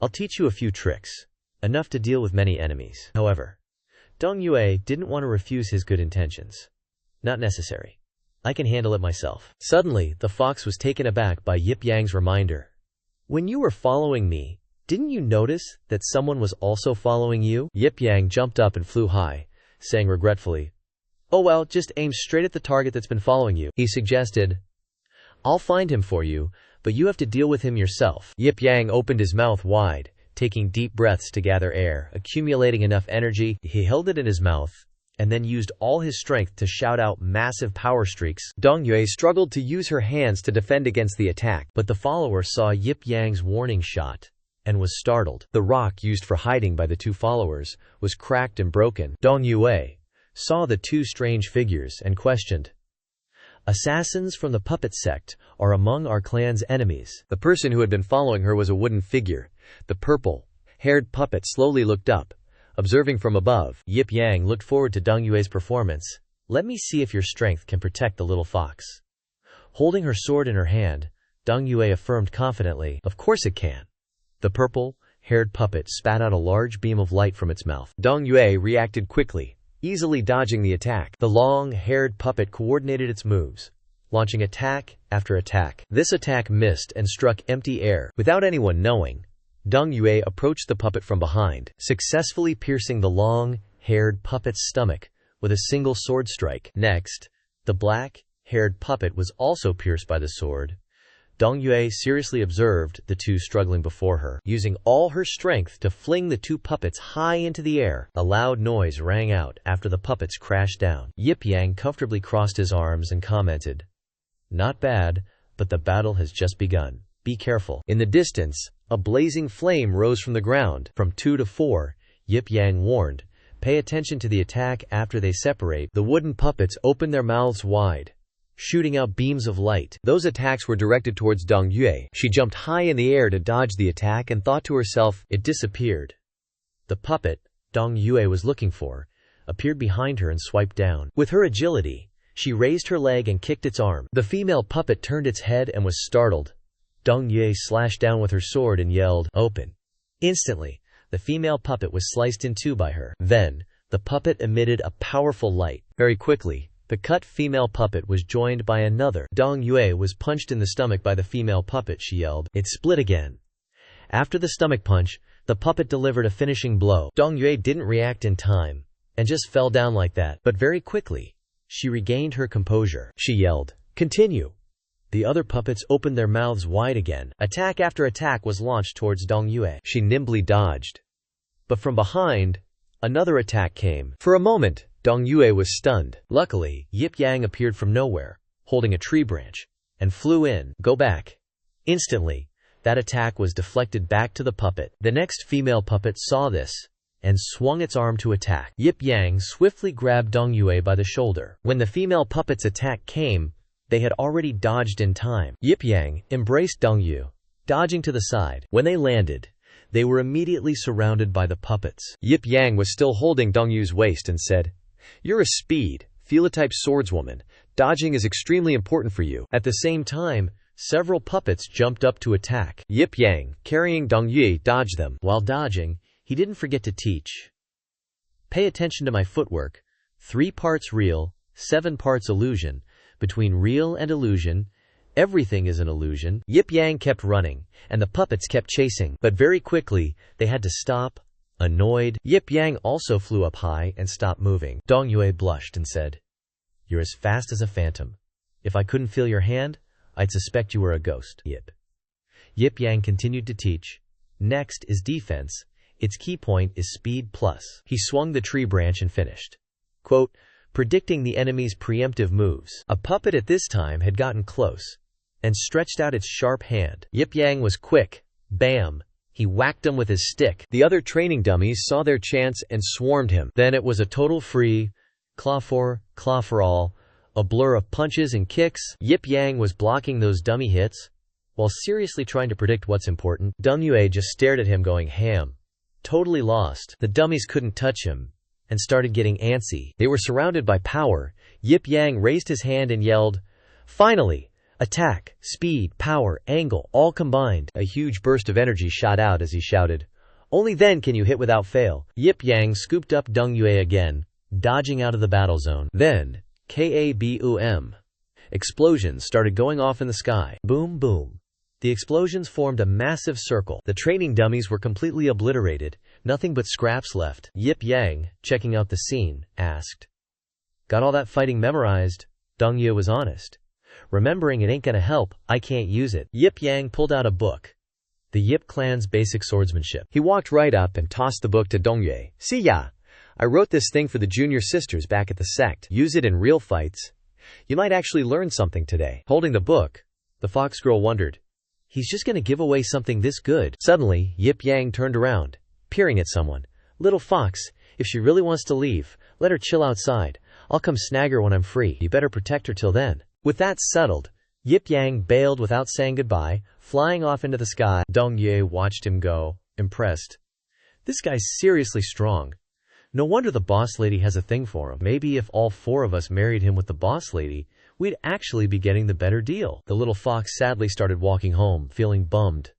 "I'll teach you a few tricks, enough to deal with many enemies." However, Dong Yue didn't want to refuse his good intentions. "Not necessary. I can handle it myself." Suddenly, the fox was taken aback by Yip Yang's reminder. "When you were following me, didn't you notice that someone was also following you?" Yip Yang jumped up and flew high, saying regretfully, "Oh well, just aim straight at the target that's been following you." He suggested, "I'll find him for you, but you have to deal with him yourself." Yip Yang opened his mouth wide, taking deep breaths to gather air. Accumulating enough energy, he held it in his mouth, and then used all his strength to shout out massive power streaks. Dong Yue struggled to use her hands to defend against the attack, but the follower saw Yip Yang's warning shot and was startled. The rock used for hiding by the two followers was cracked and broken. Dong Yue saw the two strange figures and questioned, "Assassins from the puppet sect are among our clan's enemies." The person who had been following her was a wooden figure. The purple-haired puppet slowly looked up, observing from above. Yip Yang looked forward to Dong Yue's performance. "Let me see if your strength can protect the little fox." Holding her sword in her hand, Dong Yue affirmed confidently, "Of course it can." The purple-haired puppet spat out a large beam of light from its mouth. Dong Yue reacted quickly, easily dodging the attack. The long-haired puppet coordinated its moves, launching attack after attack. This attack missed and struck empty air. Without anyone knowing, Dong Yue approached the puppet from behind, successfully piercing the long-haired puppet's stomach with a single sword strike. Next, the black-haired puppet was also pierced by the sword. Dong Yue seriously observed the two struggling before her, using all her strength to fling the two puppets high into the air. A loud noise rang out after the puppets crashed down. Yip Yang comfortably crossed his arms and commented, "Not bad, but the battle has just begun. Be careful." In the distance, a blazing flame rose from the ground. From 2 to 4, Yip Yang warned, "Pay attention to the attack after they separate." The wooden puppets opened their mouths wide, shooting out beams of light. Those attacks were directed towards Dong Yue. She jumped high in the air to dodge the attack and thought to herself, it disappeared. The puppet Dong Yue was looking for appeared behind her and swiped down. With her agility, she raised her leg and kicked its arm. The female puppet turned its head and was startled, Dong Yue slashed down with her sword and yelled, "Open." Instantly, the female puppet was sliced in two by her. Then, the puppet emitted a powerful light. Very quickly, the cut female puppet was joined by another. Dong Yue was punched in the stomach by the female puppet, she yelled. It split again. After the stomach punch, the puppet delivered a finishing blow. Dong Yue didn't react in time, and just fell down like that. But very quickly, she regained her composure. She yelled, "Continue." The other puppets opened their mouths wide again. Attack after attack was launched towards Dong Yue. She nimbly dodged. But from behind, another attack came. For a moment, Dong Yue was stunned. Luckily, Yip Yang appeared from nowhere, holding a tree branch, and flew in. Go back. Instantly, that attack was deflected back to the puppet. The next female puppet saw this, and swung its arm to attack. Yip Yang swiftly grabbed Dong Yue by the shoulder. When the female puppet's attack came, they had already dodged in time. Yip Yang embraced Dong Yue, dodging to the side. When they landed, they were immediately surrounded by the puppets. Yip Yang was still holding Dong Yue's waist and said, "You're a speed, Phenotype swordswoman. Dodging is extremely important for you." At the same time, several puppets jumped up to attack. Yip Yang, carrying Dong Yue, dodged them. While dodging, he didn't forget to teach. Pay attention to my footwork. 3 parts real, 7 parts illusion. Between real and illusion, everything is an illusion. Yip Yang kept running, and the puppets kept chasing. But very quickly, they had to stop, annoyed. Yip Yang also flew up high and stopped moving. Dong Yue blushed and said, "You're as fast as a phantom. If I couldn't feel your hand, I'd suspect you were a ghost." Yip Yang continued to teach. Next is defense. Its key point is speed plus. He swung the tree branch and finished. Quote, predicting the enemy's preemptive moves. A puppet at this time had gotten close and stretched out its sharp hand. Yip Yang was quick. Bam! He whacked him with his stick. The other training dummies saw their chance and swarmed him. Then it was a total free, claw for all, a blur of punches and kicks. Yip Yang was blocking those dummy hits, while seriously trying to predict what's important. Dong Yue just stared at him going ham. Totally lost. The dummies couldn't touch him, and started getting antsy. They were surrounded by power. Yip Yang raised his hand and yelled, "Finally! Attack, speed, power, angle, all combined." A huge burst of energy shot out as he shouted, "Only then can you hit without fail." Yip Yang scooped up Dong Yue again, dodging out of the battle zone. Then, KABOOM. Explosions started going off in the sky. Boom, boom. The explosions formed a massive circle. The training dummies were completely obliterated, nothing but scraps left. Yip Yang, checking out the scene, asked, "Got all that fighting memorized?" Dong Yue was honest. "Remembering it ain't gonna help, I can't use it." Yip Yang pulled out a book. The Yip clan's basic swordsmanship. He walked right up and tossed the book to Dong Yue. "See ya! I wrote this thing for the junior sisters back at the sect. Use it in real fights. You might actually learn something today." Holding the book, the fox girl wondered, "He's just gonna give away something this good?" Suddenly, Yip Yang turned around, peering at someone. "Little fox, if she really wants to leave, let her chill outside. I'll come snag her when I'm free. You better protect her till then." With that settled, Yip Yang bailed without saying goodbye, flying off into the sky. Dong Yue watched him go, impressed. "This guy's seriously strong. No wonder the boss lady has a thing for him. Maybe if all 4 of us married him with the boss lady, we'd actually be getting the better deal." The little fox sadly started walking home, feeling bummed.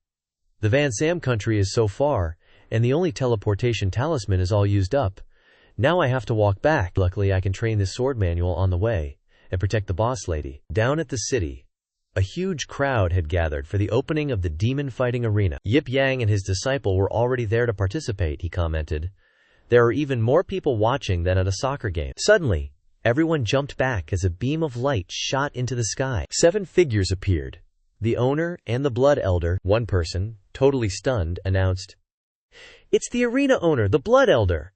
The Van Sam country is so far, and the only teleportation talisman is all used up. Now I have to walk back. Luckily I can train this sword manual on the way, and protect the boss lady. Down at the city, a huge crowd had gathered for the opening of the demon fighting arena. Yip Yang and his disciple were already there to participate, he commented. There are even more people watching than at a soccer game. Suddenly, everyone jumped back as a beam of light shot into the sky. 7 figures appeared. The owner and the blood elder. One person, totally stunned, announced, "It's the arena owner, the blood elder."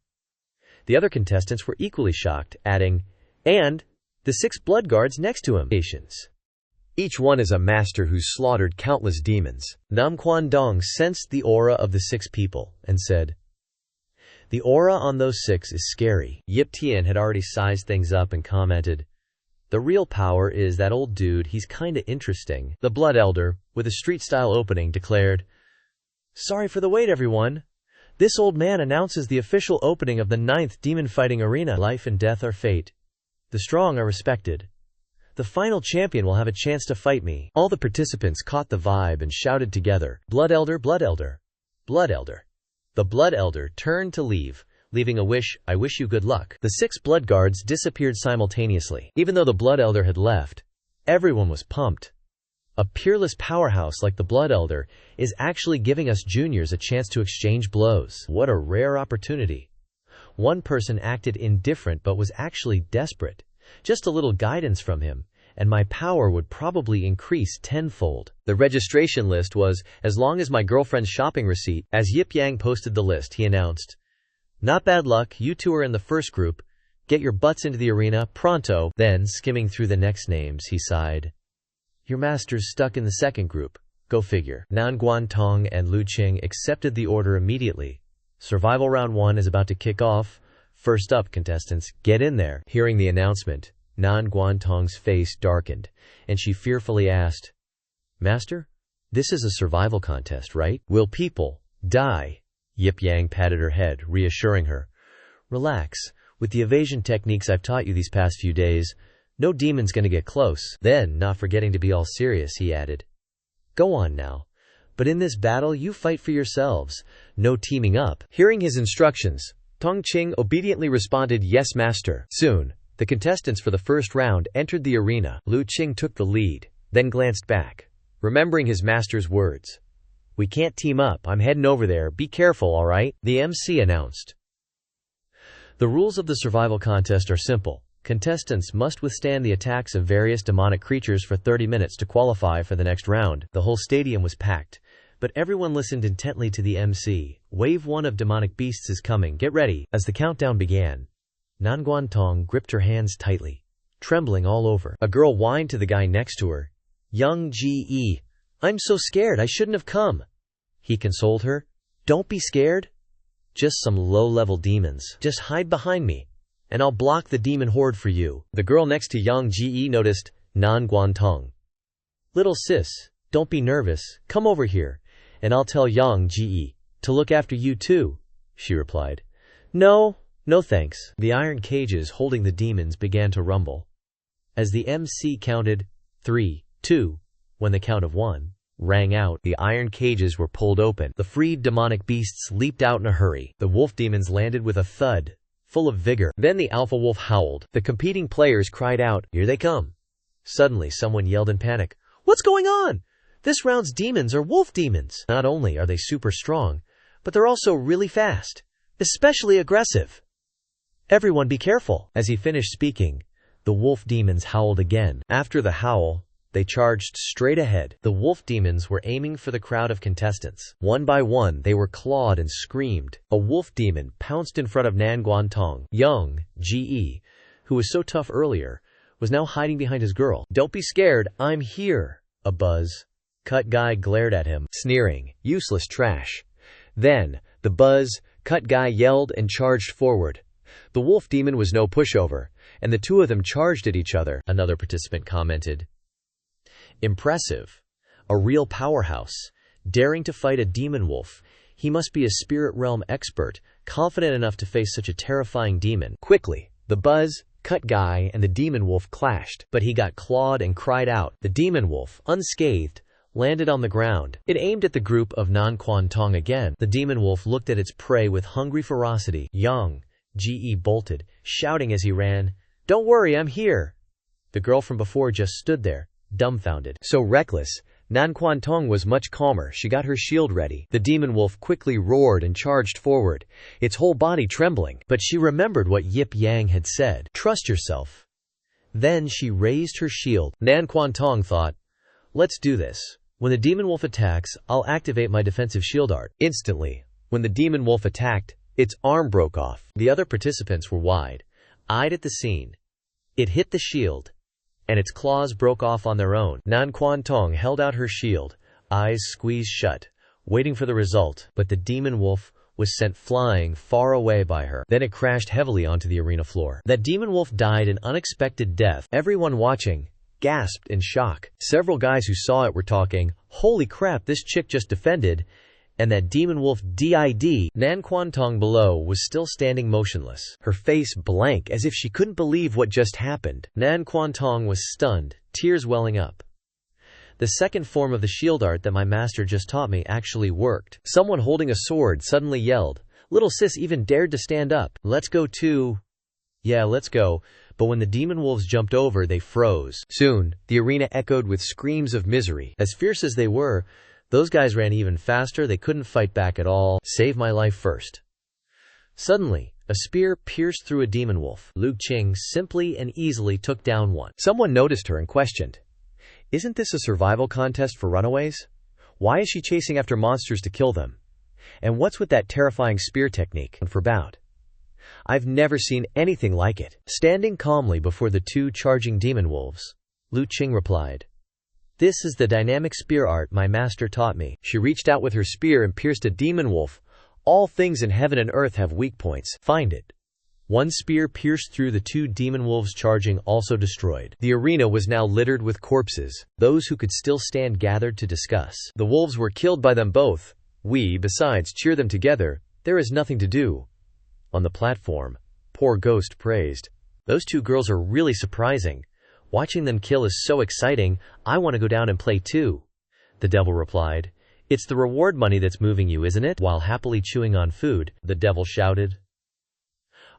The other contestants were equally shocked, adding, "And the 6 blood guards next to him." Each one is a master who's slaughtered countless demons. Nam Quan Dong sensed the aura of the 6 people, and said, "The aura on those 6 is scary." Yip Tian had already sized things up and commented, "The real power is that old dude, he's kinda interesting." The blood elder, with a street-style opening, declared, "Sorry for the wait, everyone. This old man announces the official opening of the 9th demon fighting arena. Life and death are fate. The strong are respected. The final champion will have a chance to fight me. All the participants caught the vibe and shouted together, Blood Elder, Blood Elder, Blood Elder. The Blood Elder turned to leave, leaving a wish, I wish you good luck. The 6 blood guards disappeared simultaneously. Even though the Blood Elder had left, everyone was pumped. A peerless powerhouse like the Blood Elder is actually giving us juniors a chance to exchange blows. What a rare opportunity. One person acted indifferent but was actually desperate. Just a little guidance from him, and my power would probably increase tenfold. The registration list was, as long as my girlfriend's shopping receipt. As Yip Yang posted the list, he announced, Not bad luck, you two are in the first group. Get your butts into the arena, pronto. Then, skimming through the next names, he sighed. Your master's stuck in the second group. Go figure. Nan Guantong and Lu Qing accepted the order immediately. Survival round 1 is about to kick off. First up, contestants, get in there. Hearing the announcement, Nan Guantong's face darkened, and she fearfully asked, Master, this is a survival contest, right? Will people die? Yip Yang patted her head, reassuring her. Relax. With the evasion techniques I've taught you these past few days, no demon's gonna get close. Then, not forgetting to be all serious, he added, Go on now. But in this battle, you fight for yourselves. No teaming up. Hearing his instructions, Tong Qing obediently responded, Yes, master. Soon, the contestants for the first round entered the arena. Lu Qing took the lead, then glanced back, remembering his master's words. We can't team up. I'm heading over there. Be careful, all right? The MC announced. The rules of the survival contest are simple. Contestants must withstand the attacks of various demonic creatures for 30 minutes to qualify for the next round. The whole stadium was packed, but everyone listened intently to the MC. Wave 1 of demonic beasts is coming. Get ready. As the countdown began, Nan Guantong gripped her hands tightly, trembling all over. A girl whined to the guy next to her. Young G.E. I'm so scared. I shouldn't have come. He consoled her. Don't be scared. Just some low-level demons. Just hide behind me, and I'll block the demon horde for you. The girl next to Yang Ji noticed Nan Guantong. Little sis, don't be nervous. Come over here, and I'll tell Yang Ji to look after you too, she replied. No thanks. The iron cages holding the demons began to rumble. As the MC counted 3, 2, when the count of 1 rang out, the iron cages were pulled open. The freed demonic beasts leaped out in a hurry. The wolf demons landed with a thud, full of vigor. Then the alpha wolf howled. The competing players cried out, Here they come. Suddenly, someone yelled in panic, What's going on? This round's demons are wolf demons. Not only are they super strong, but they're also really fast, especially aggressive. Everyone be careful. As he finished speaking, the wolf demons howled again. After the howl, they charged straight ahead. The wolf demons were aiming for the crowd of contestants. One by one, they were clawed and screamed. A wolf demon pounced in front of Nan Guantong. Young G.E., who was so tough earlier, was now hiding behind his girl. Don't be scared, I'm here. A buzz cut guy glared at him, sneering, useless trash. Then, the buzz cut guy yelled and charged forward. The wolf demon was no pushover, and the two of them charged at each other. Another participant commented, Impressive. A real powerhouse. Daring to fight a demon wolf. He must be a spirit realm expert, confident enough to face such a terrifying demon. Quickly, the buzz cut guy and the demon wolf clashed, but he got clawed and cried out. The demon wolf, unscathed, landed on the ground. It aimed at the group of Nan Guantong again. The demon wolf looked at its prey with hungry ferocity. Young G.E. bolted, shouting as he ran, Don't worry, I'm here. The girl from before just stood there, dumbfounded. So reckless, Nan Guantong was much calmer. She got her shield ready. The demon wolf quickly roared and charged forward, its whole body trembling. But she remembered what Yip Yang had said. Trust yourself. Then she raised her shield. Nan Guantong thought, Let's do this. When the demon wolf attacks, I'll activate my defensive shield art. Instantly, when the demon wolf attacked, its arm broke off. The other participants were wide-eyed at the scene. It hit the shield, and its claws broke off on their own. Nan Guantong held out her shield, eyes squeezed shut, waiting for the result, but the demon wolf was sent flying far away by her. Then it crashed heavily onto the arena floor. That demon wolf died an unexpected death. Everyone watching gasped in shock. Several guys who saw it were talking, Holy crap, this chick just defended, And that demon wolf did. Nan Quan Tong below was still standing motionless, her face blank as if she couldn't believe what just happened. Nan Quan Tong was stunned, tears welling up. The second form of the shield art that my master just taught me actually worked. Someone holding a sword suddenly yelled. Little sis even dared to stand up. Let's go too. Yeah, let's go. But when the demon wolves jumped over, they froze. Soon, the arena echoed with screams of misery. As fierce as they were, those guys ran even faster. They couldn't fight back at all. Save my life first. Suddenly, a spear pierced through a demon wolf. Lu Qing simply and easily took down one. Someone noticed her and questioned, "Isn't this a survival contest for runaways? Why is she chasing after monsters to kill them? And what's with that terrifying spear technique for bout? I've never seen anything like it." Standing calmly before the two charging demon wolves, Lu Qing replied, "This is the dynamic spear art my master taught me." She reached out with her spear and pierced a demon wolf. All things in heaven and earth have weak points. Find it. One spear pierced through the two demon wolves charging, also destroyed. The arena was now littered with corpses. Those who could still stand gathered to discuss. The wolves were killed by them both. We, besides, cheer them together. There is nothing to do. On the platform, poor Ghost praised. Those two girls are really surprising. Watching them kill is so exciting. I want to go down and play too. The devil replied. It's the reward money that's moving you, isn't it? While happily chewing on food, the devil shouted.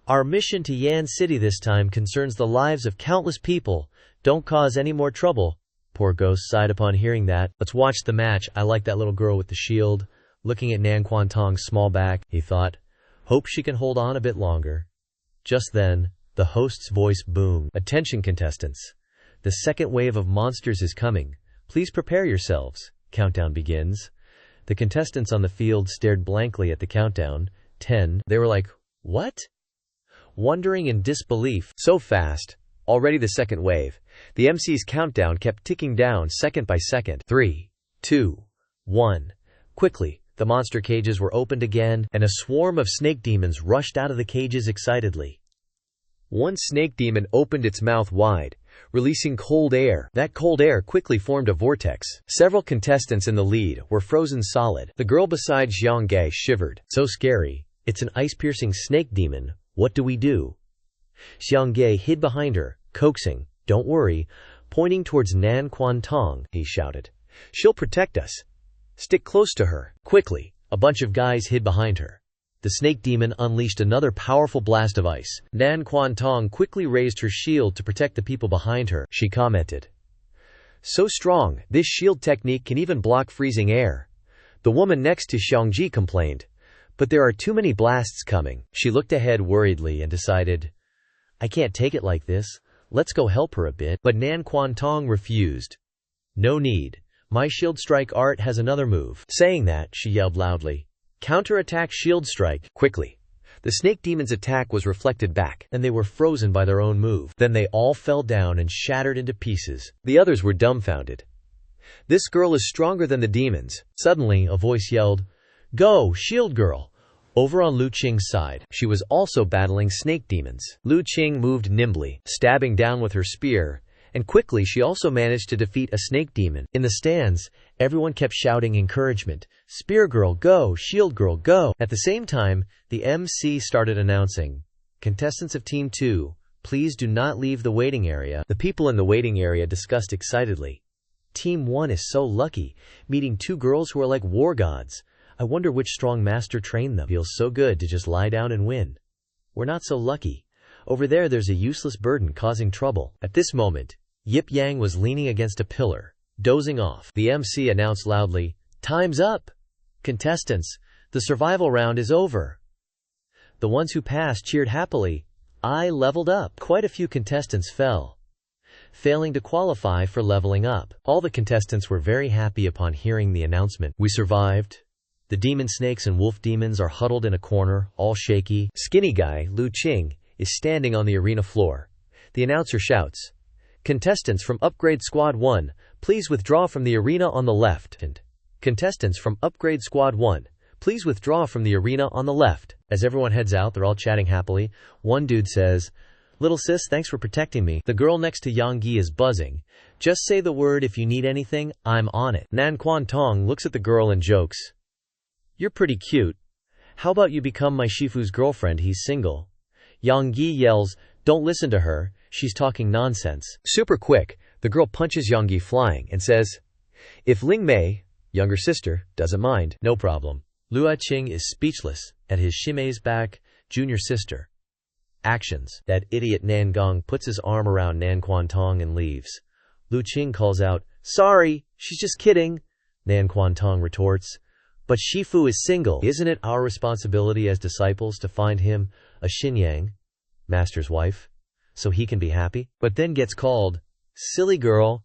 Our mission to Yan City this time concerns the lives of countless people. Don't cause any more trouble. Poor Ghost sighed upon hearing that. Let's watch the match. I like that little girl with the shield. Looking at Nan Quan Tong's small back, he thought, hope she can hold on a bit longer. Just then, the host's voice boomed. Attention contestants. The second wave of monsters is coming. Please prepare yourselves. Countdown begins. The contestants on the field stared blankly at the countdown. 10. They were like, what? Wondering in disbelief. So fast. Already the second wave. The MC's countdown kept ticking down second by second. 3, 2, 1. Quickly, the monster cages were opened again, and a swarm of snake demons rushed out of the cages excitedly. One snake demon opened its mouth wide, releasing cold air. That cold air quickly formed a vortex. Several contestants in the lead were frozen solid. The girl beside Xiang Ge shivered. So scary. It's an ice-piercing snake demon. What do we do? Xiang Ge hid behind her, coaxing. Don't worry. Pointing towards Nan Quan Tong, he shouted. She'll protect us. Stick close to her. Quickly, a bunch of guys hid behind her. The snake demon unleashed another powerful blast of ice. Nan Quan Tong quickly raised her shield to protect the people behind her. She commented, so strong, this shield technique can even block freezing air. The woman next to Xiangji complained, but there are too many blasts coming. She looked ahead worriedly and decided, I can't take it like this. Let's go help her a bit. But Nan Quan Tong refused. No need. My shield strike art has another move. Saying that, she yelled loudly, Counter-attack shield strike. Quickly, the snake demon's attack was reflected back, and they were frozen by their own move. Then they all fell down and shattered into pieces. The others were dumbfounded. This girl is stronger than the demons. Suddenly, a voice yelled, Go, shield girl! Over on Lu Qing's side, she was also battling snake demons. Lu Qing moved nimbly, stabbing down with her spear, and quickly she also managed to defeat a snake demon. In the stands, everyone kept shouting encouragement, Spear girl, go! Shield girl, go! At the same time, the MC started announcing, Contestants of Team 2, please do not leave the waiting area. The people in the waiting area discussed excitedly. Team 1 is so lucky, meeting two girls who are like war gods. I wonder which strong master trained them. Feels so good to just lie down and win. We're not so lucky. Over there's a useless burden causing trouble. At this moment, Yip Yang was leaning against a pillar, dozing off. The MC announced loudly, Time's up! Contestants, the survival round is over. The ones who passed cheered happily. I leveled up. Quite a few contestants fell, failing to qualify for leveling up. All the contestants were very happy upon hearing the announcement. We survived. The demon snakes and wolf demons are huddled in a corner, all shaky. Skinny guy, Lu Qing, is standing on the arena floor. The announcer shouts, Contestants from Upgrade Squad 1, please withdraw from the arena on the left. And Contestants from Upgrade Squad 1, please withdraw from the arena on the left. As everyone heads out, they're all chatting happily. One dude says, Little sis, thanks for protecting me. The girl next to Yang Gi is buzzing. Just say the word if you need anything, I'm on it. Nan Quan Tong looks at the girl and jokes, You're pretty cute. How about you become my Shifu's girlfriend? He's single. Yang Yi yells, don't listen to her, she's talking nonsense. Super quick, the girl punches Yang Yi flying and says, if Ling Mei, younger sister, doesn't mind. No problem. Lua Qing is speechless at his Shimei's back, junior sister. Actions. That idiot Nan Gong puts his arm around Nan Quan Tong and leaves. Lu Qing calls out, sorry, she's just kidding. Nan Quan Tong retorts, but Shifu is single. Isn't it our responsibility as disciples to find him a Xinyang, master's wife, so he can be happy? But then gets called, silly girl.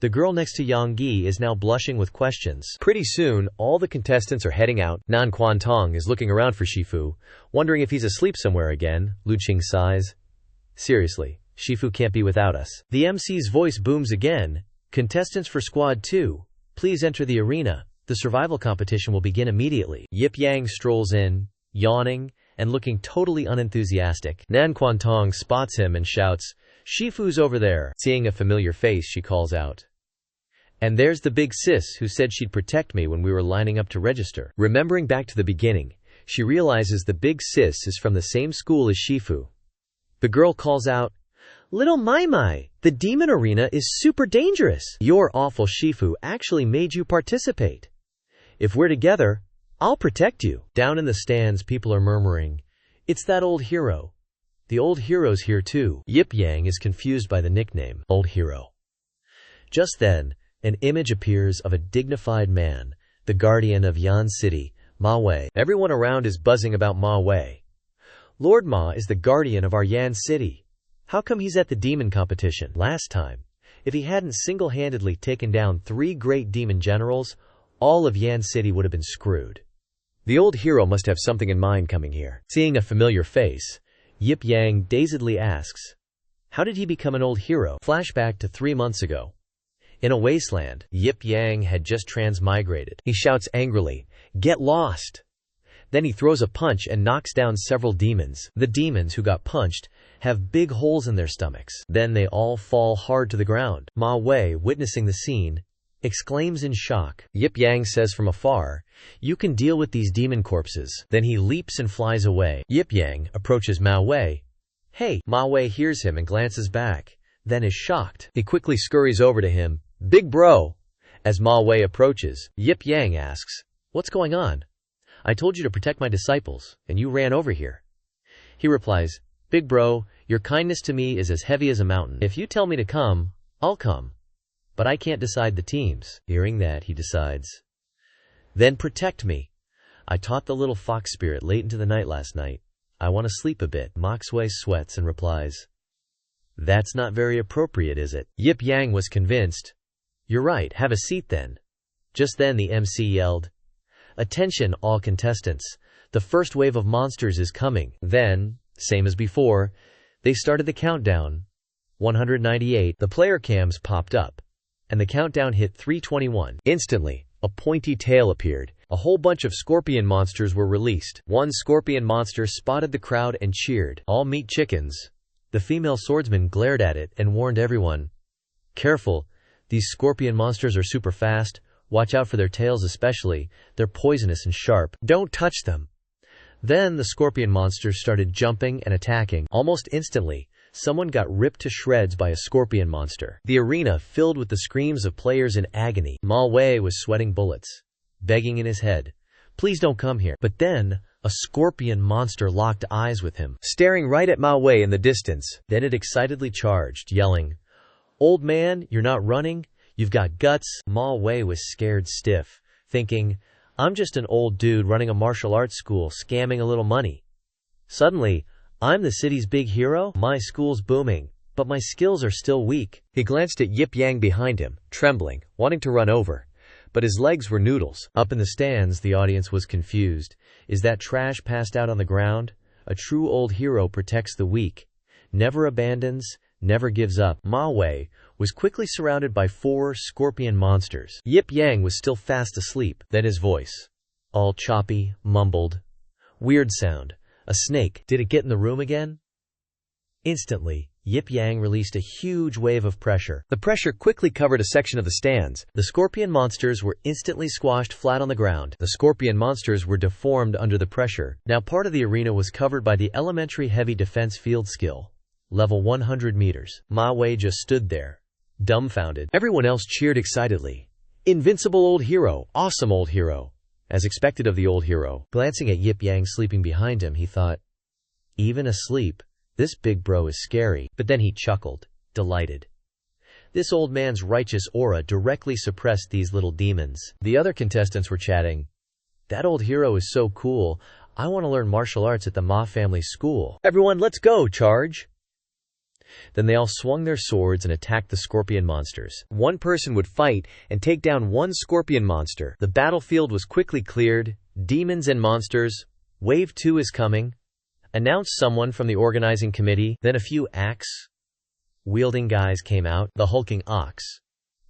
The girl next to Yang Yi is now blushing with questions. Pretty soon, all the contestants are heading out. Nan Quan Tong is looking around for Shifu, wondering if he's asleep somewhere again. Lu Qing sighs. Seriously, Shifu can't be without us. The MC's voice booms again. Contestants for Squad 2, please enter the arena. The survival competition will begin immediately. Yip Yang strolls in, yawning, and looking totally unenthusiastic. Nan Quan Tong spots him and shouts, Shifu's over there. Seeing a familiar face, she calls out, and there's the big sis who said she'd protect me when we were lining up to register. Remembering back to the beginning, she realizes the big sis is from the same school as Shifu. The girl calls out, little Mai, the demon arena is super dangerous. Your awful Shifu actually made you participate. If we're together, I'll protect you. Down in the stands, people are murmuring, it's that old hero. The old hero's here too. Yip Yang is confused by the nickname, Old Hero. Just then, an image appears of a dignified man, the guardian of Yan City, Ma Wei. Everyone around is buzzing about Ma Wei. Lord Ma is the guardian of our Yan City. How come he's at the demon competition? Last time, if he hadn't single-handedly taken down 3 great demon generals, all of Yan City would have been screwed. The old hero must have something in mind coming here. Seeing a familiar face, Yip Yang dazedly asks, how did he become an old hero? Flashback to 3 months ago. In a wasteland, Yip Yang had just transmigrated. He shouts angrily, get lost! Then he throws a punch and knocks down several demons. The demons who got punched have big holes in their stomachs. Then they all fall hard to the ground. Ma Wei, witnessing the scene, exclaims in shock. Yip Yang says from afar, you can deal with these demon corpses. Then he leaps and flies away. Yip Yang approaches Ma Wei. Hey! Ma Wei hears him and glances back, then is shocked. He quickly scurries over to him. Big bro! As Ma Wei approaches, Yip Yang asks, what's going on? I told you to protect my disciples, and you ran over here. He replies, big bro, your kindness to me is as heavy as a mountain. If you tell me to come, I'll come. But I can't decide the teams. Hearing that, he decides, then protect me. I taught the little fox spirit late into the night last night. I want to sleep a bit. Ma Wei sweats and replies, that's not very appropriate, is it? Yip Yang was convinced. You're right, have a seat then. Just then the MC yelled, attention all contestants, the first wave of monsters is coming. Then, same as before, they started the countdown. 198. The player cams popped up, and the countdown hit 321. Instantly, a pointy tail appeared. A whole bunch of scorpion monsters were released. One scorpion monster spotted the crowd and cheered, all meat chickens. The female swordsman glared at it and warned everyone, careful, these scorpion monsters are super fast, watch out for their tails especially, they're poisonous and sharp, don't touch them. Then the scorpion monsters started jumping and attacking. Almost instantly, someone got ripped to shreds by a scorpion monster. The arena filled with the screams of players in agony. Ma Wei was sweating bullets, begging in his head, please don't come here. But then, a scorpion monster locked eyes with him, staring right at Ma Wei in the distance. Then it excitedly charged, yelling, old man, you're not running? You've got guts. Ma Wei was scared stiff, thinking, I'm just an old dude running a martial arts school scamming a little money. Suddenly, I'm the city's big hero? My school's booming, but my skills are still weak. He glanced at Yip Yang behind him, trembling, wanting to run over. But his legs were noodles. Up in the stands, the audience was confused. Is that trash passed out on the ground? A true old hero protects the weak, never abandons, never gives up. Ma Wei was quickly surrounded by 4 scorpion monsters. Yip Yang was still fast asleep. Then his voice, all choppy, mumbled, weird sound. A snake. Did it get in the room again? Instantly, Yip Yang released a huge wave of pressure. The pressure quickly covered a section of the stands. The scorpion monsters were instantly squashed flat on the ground. The scorpion monsters were deformed under the pressure. Now part of the arena was covered by the elementary heavy defense field skill, level 100 meters. Ma Wei just stood there, dumbfounded. Everyone else cheered excitedly. Invincible old hero, awesome old hero. As expected of the old hero. Glancing at Yip Yang sleeping behind him, he thought, even asleep, this big bro is scary. But then he chuckled, delighted. This old man's righteous aura directly suppressed these little demons. The other contestants were chatting. That old hero is so cool. I want to learn martial arts at the Ma family school. Everyone, let's go, charge! Then they all swung their swords and attacked the scorpion monsters. One person would fight and take down one scorpion monster. The battlefield was quickly cleared. Demons and monsters. Wave 2 is coming, announced someone from the organizing committee. Then a few axe-wielding guys came out. The hulking ox.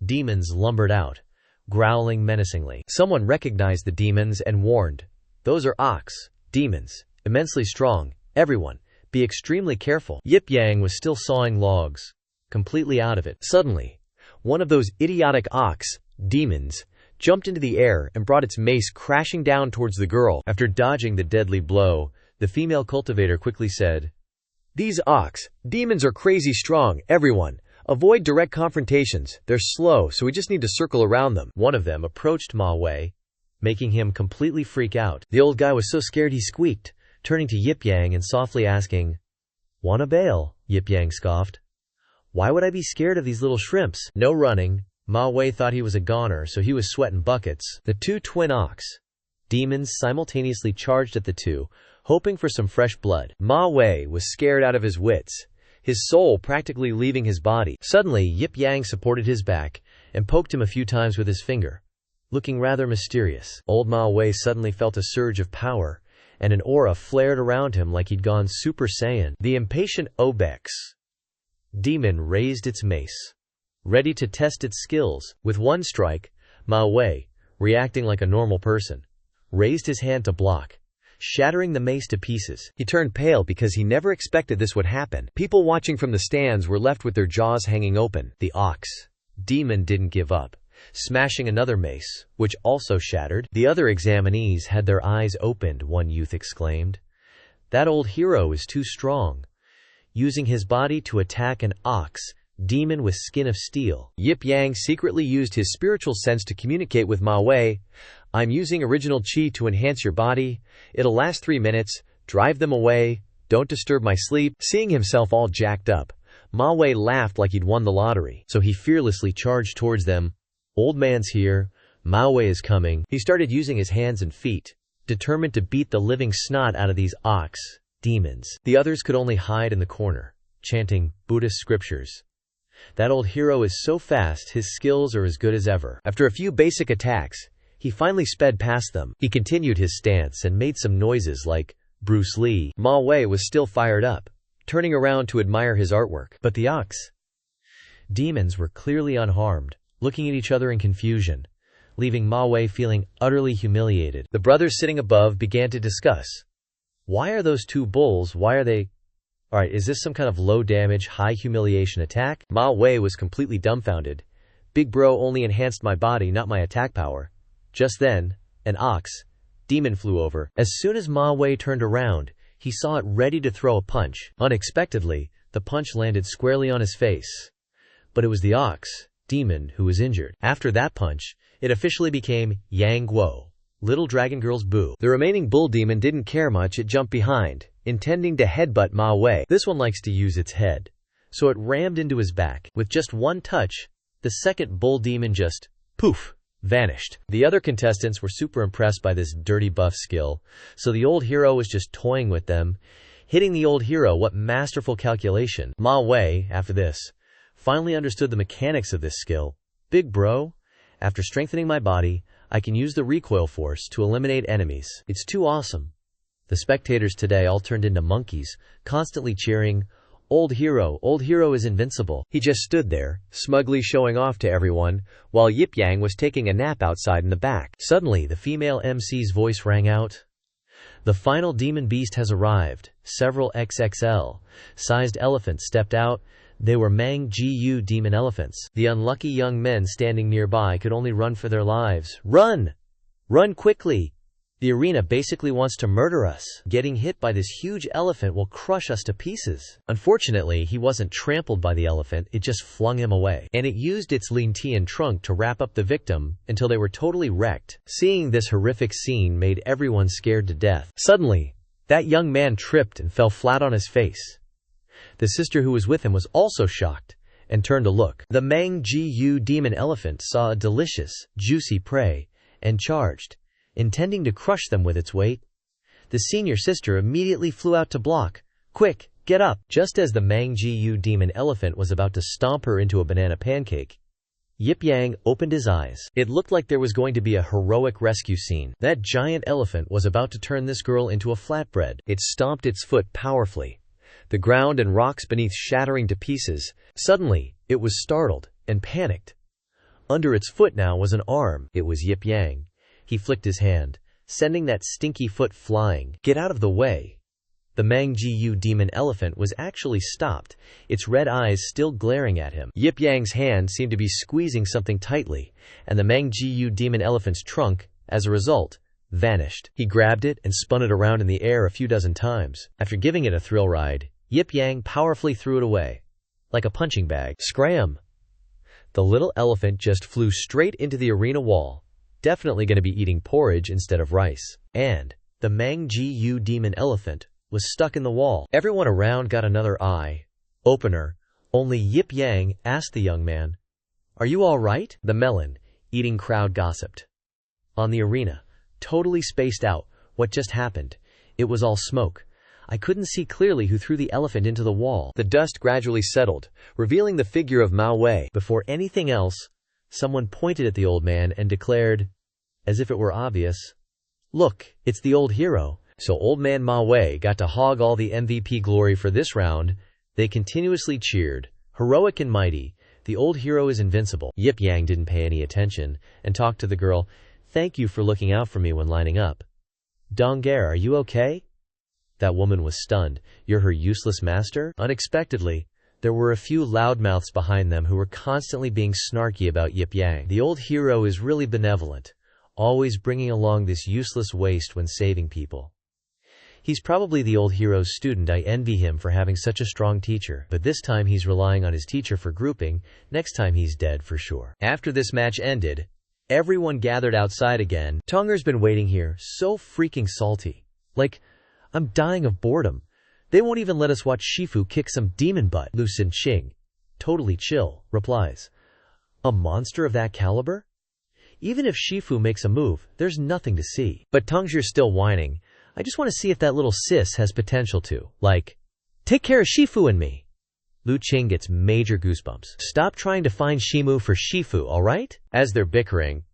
Demons lumbered out, growling menacingly. Someone recognized the demons and warned, those are ox, demons, immensely strong. Everyone, be extremely careful. Yip Yang was still sawing logs, completely out of it. Suddenly, one of those idiotic ox, demons, jumped into the air and brought its mace crashing down towards the girl. After dodging the deadly blow, the female cultivator quickly said, these ox, demons are crazy strong. Everyone, avoid direct confrontations. They're slow, so we just need to circle around them. One of them approached Ma Wei, making him completely freak out. The old guy was so scared he squeaked, turning to Yip Yang and softly asking, wanna bail? Yip Yang scoffed. Why would I be scared of these little shrimps? No running. Ma Wei thought he was a goner, so he was sweating buckets. The two twin ox demons simultaneously charged at the two, hoping for some fresh blood. Ma Wei was scared out of his wits, his soul practically leaving his body. Suddenly, Yip Yang supported his back and poked him a few times with his finger, looking rather mysterious. Old Ma Wei suddenly felt a surge of power, and an aura flared around him like he'd gone Super Saiyan. The impatient Obex demon raised its mace, ready to test its skills. With one strike, Ma Wei, reacting like a normal person, raised his hand to block, shattering the mace to pieces. He turned pale because he never expected this would happen. People watching from the stands were left with their jaws hanging open. The ox demon didn't give up, smashing another mace, which also shattered. The other examinees had their eyes opened, one youth exclaimed. That old hero is too strong, using his body to attack an ox demon with skin of steel. Yip Yang secretly used his spiritual sense to communicate with Ma Wei. I'm using original chi to enhance your body. It'll last 3 minutes. Drive them away. Don't disturb my sleep. Seeing himself all jacked up, Ma Wei laughed like he'd won the lottery. So he fearlessly charged towards them. Old man's here. Ma Wei is coming. He started using his hands and feet, determined to beat the living snot out of these ox demons. The others could only hide in the corner, chanting Buddhist scriptures. That old hero is so fast, his skills are as good as ever. After a few basic attacks, he finally sped past them. He continued his stance and made some noises like Bruce Lee. Ma Wei was still fired up, turning around to admire his artwork. But the ox demons were clearly unharmed, looking at each other in confusion, leaving Ma Wei feeling utterly humiliated. The brothers sitting above began to discuss. Why are those two bulls? Why are they... Alright, is this some kind of low-damage, high-humiliation attack? Ma Wei was completely dumbfounded. Big bro only enhanced my body, not my attack power. Just then, an ox demon flew over. As soon as Ma Wei turned around, he saw it ready to throw a punch. Unexpectedly, the punch landed squarely on his face. But it was the ox demon who was injured. After that punch, it officially became Yang Guo, Little Dragon Girl's boo. The remaining bull demon didn't care much. It jumped behind, intending to headbutt Ma Wei. This one likes to use its head, so it rammed into his back. With just one touch, the second bull demon just, poof, vanished. The other contestants were super impressed by this dirty buff skill, so the old hero was just toying with them, hitting the old hero. What masterful calculation. Ma Wei, after this, finally understood the mechanics of this skill. Big bro, after strengthening my body, I can use the recoil force to eliminate enemies. It's too awesome. The spectators today all turned into monkeys, constantly cheering, old hero is invincible. He just stood there, smugly showing off to everyone, while Yip Yang was taking a nap outside in the back. Suddenly, the female MC's voice rang out. The final demon beast has arrived. Several XXL-sized elephants stepped out. They were Mang-Gu demon elephants. The unlucky young men standing nearby could only run for their lives. Run! Run quickly! The arena basically wants to murder us. Getting hit by this huge elephant will crush us to pieces. Unfortunately, he wasn't trampled by the elephant, it just flung him away. And it used its lean trunk to wrap up the victim until they were totally wrecked. Seeing this horrific scene made everyone scared to death. Suddenly, that young man tripped and fell flat on his face. The sister who was with him was also shocked and turned to look. The Mang-Gu demon elephant saw a delicious, juicy prey and charged, intending to crush them with its weight. The senior sister immediately flew out to block. Quick, get up! Just as the Mang-Gu demon elephant was about to stomp her into a banana pancake, Yip Yang opened his eyes. It looked like there was going to be a heroic rescue scene. That giant elephant was about to turn this girl into a flatbread. It stomped its foot powerfully, the ground and rocks beneath shattering to pieces. Suddenly, it was startled and panicked. Under its foot now was an arm. It was Yip Yang. He flicked his hand, sending that stinky foot flying. Get out of the way! The Mang-Gu demon elephant was actually stopped, its red eyes still glaring at him. Yip Yang's hand seemed to be squeezing something tightly, and the Mang-Gu demon elephant's trunk, as a result, vanished. He grabbed it and spun it around in the air a few dozen times. After giving it a thrill ride, Yip Yang powerfully threw it away, like a punching bag. Scram! The little elephant just flew straight into the arena wall, definitely going to be eating porridge instead of rice. And the Mang-Gu demon elephant was stuck in the wall. Everyone around got another eye opener. Only Yip Yang asked the young man, "Are you all right?" The melon-eating crowd gossiped. On the arena, totally spaced out, what just happened? It was all smoke. I couldn't see clearly who threw the elephant into the wall. The dust gradually settled, revealing the figure of Mao Wei. Before anything else, someone pointed at the old man and declared, as if it were obvious, "Look, it's the old hero." So old man Ma Wei got to hog all the MVP glory for this round. They continuously cheered, "Heroic and mighty, the old hero is invincible." Yip Yang didn't pay any attention and talked to the girl. "Thank you for looking out for me when lining up." "Dongare, are you okay?" That woman was stunned. "You're her useless master?" Unexpectedly, there were a few loudmouths behind them who were constantly being snarky about Yip Yang. "The old hero is really benevolent, always bringing along this useless waste when saving people. He's probably the old hero's student. I envy him for having such a strong teacher. But this time he's relying on his teacher for grouping, next time he's dead for sure." After this match ended, everyone gathered outside again. "Tonger's been waiting here, so freaking salty. Like, I'm dying of boredom. They won't even let us watch Shifu kick some demon butt." Lu Xinqing, totally chill, replies, "A monster of that caliber? Even if Shifu makes a move, there's nothing to see." But Tongzhi's still whining. "I just want to see if that little sis has potential to, like, take care of Shifu and me." Lu Qing gets major goosebumps. "Stop trying to find Shimu for Shifu, alright?" As they're bickering,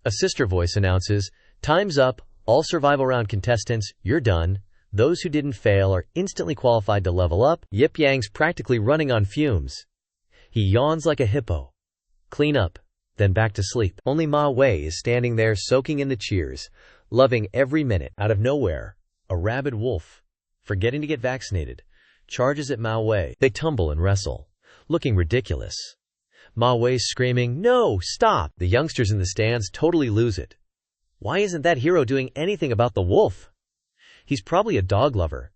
a sister voice announces, "Time's up, all survival round contestants, you're done. Those who didn't fail are instantly qualified to level up." Yip Yang's practically running on fumes. He yawns like a hippo. Clean up, then back to sleep. Only Ma Wei is standing there soaking in the cheers, loving every minute. Out of nowhere, a rabid wolf, forgetting to get vaccinated, charges at Ma Wei. They tumble and wrestle, looking ridiculous. Ma Wei's screaming, "No, stop!" The youngsters in the stands totally lose it. Why isn't that hero doing anything about the wolf? He's probably a dog lover.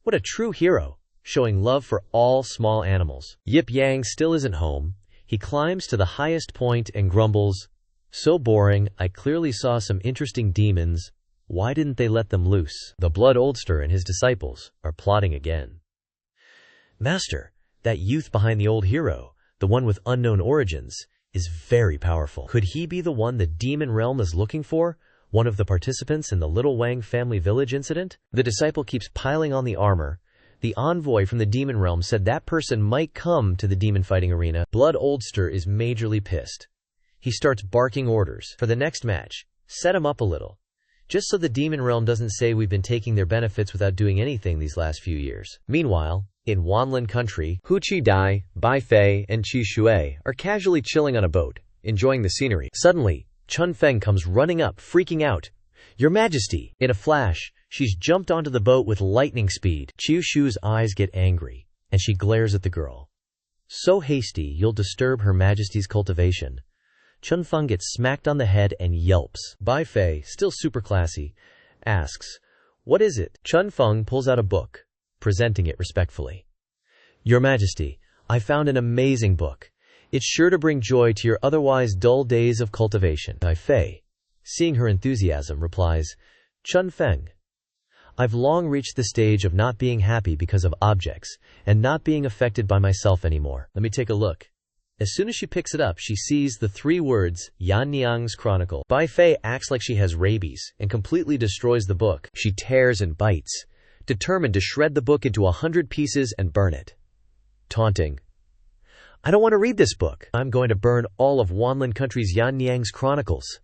What a true hero, showing love for all small animals. Yip Yang still isn't home. He climbs to the highest point and grumbles, "So boring, I clearly saw some interesting demons. Why didn't they let them loose?" The Blood Oldster and his disciples are plotting again. "Master, that youth behind the old hero, the one with unknown origins, is very powerful. Could he be the one the demon realm is looking for? One of the participants in the Little Wang family village incident?" The disciple keeps piling on the armor. The envoy from the demon realm said that person might come to the demon fighting arena. Blood Oldster is majorly pissed. He starts barking orders. For the next match, set him up a little. Just so the demon realm doesn't say we've been taking their benefits without doing anything these last few years. Meanwhile, in Wanlin country, Hu Qi Dai, Bai Fei, and Qi Shui are casually chilling on a boat, enjoying the scenery. Suddenly, Chun Feng comes running up, freaking out. "Your Majesty!" In a flash, She's jumped onto the boat with lightning speed. Qiu Shu's eyes get angry, and she glares at the girl. So hasty, you'll disturb Her Majesty's cultivation. Chun Feng gets smacked on the head and yelps. Bai Fei, still super classy, asks, "What is it?" Chun Feng pulls out a book, presenting it respectfully. "Your Majesty, I found an amazing book. It's sure to bring joy to your otherwise dull days of cultivation." Bai Fei, seeing her enthusiasm, replies, "Chun Feng, I've long reached the stage of not being happy because of objects, and not being affected by myself anymore. Let me take a look." As soon as she picks it up, she sees the 3 words, Yan Niang's Chronicle. Bai Fei acts like she has rabies, and completely destroys the book. She tears and bites, determined to shred the book into 100 pieces and burn it. Taunting, "I don't want to read this book. I'm going to burn all of Wanlin Country's Yan Niang's Chronicles."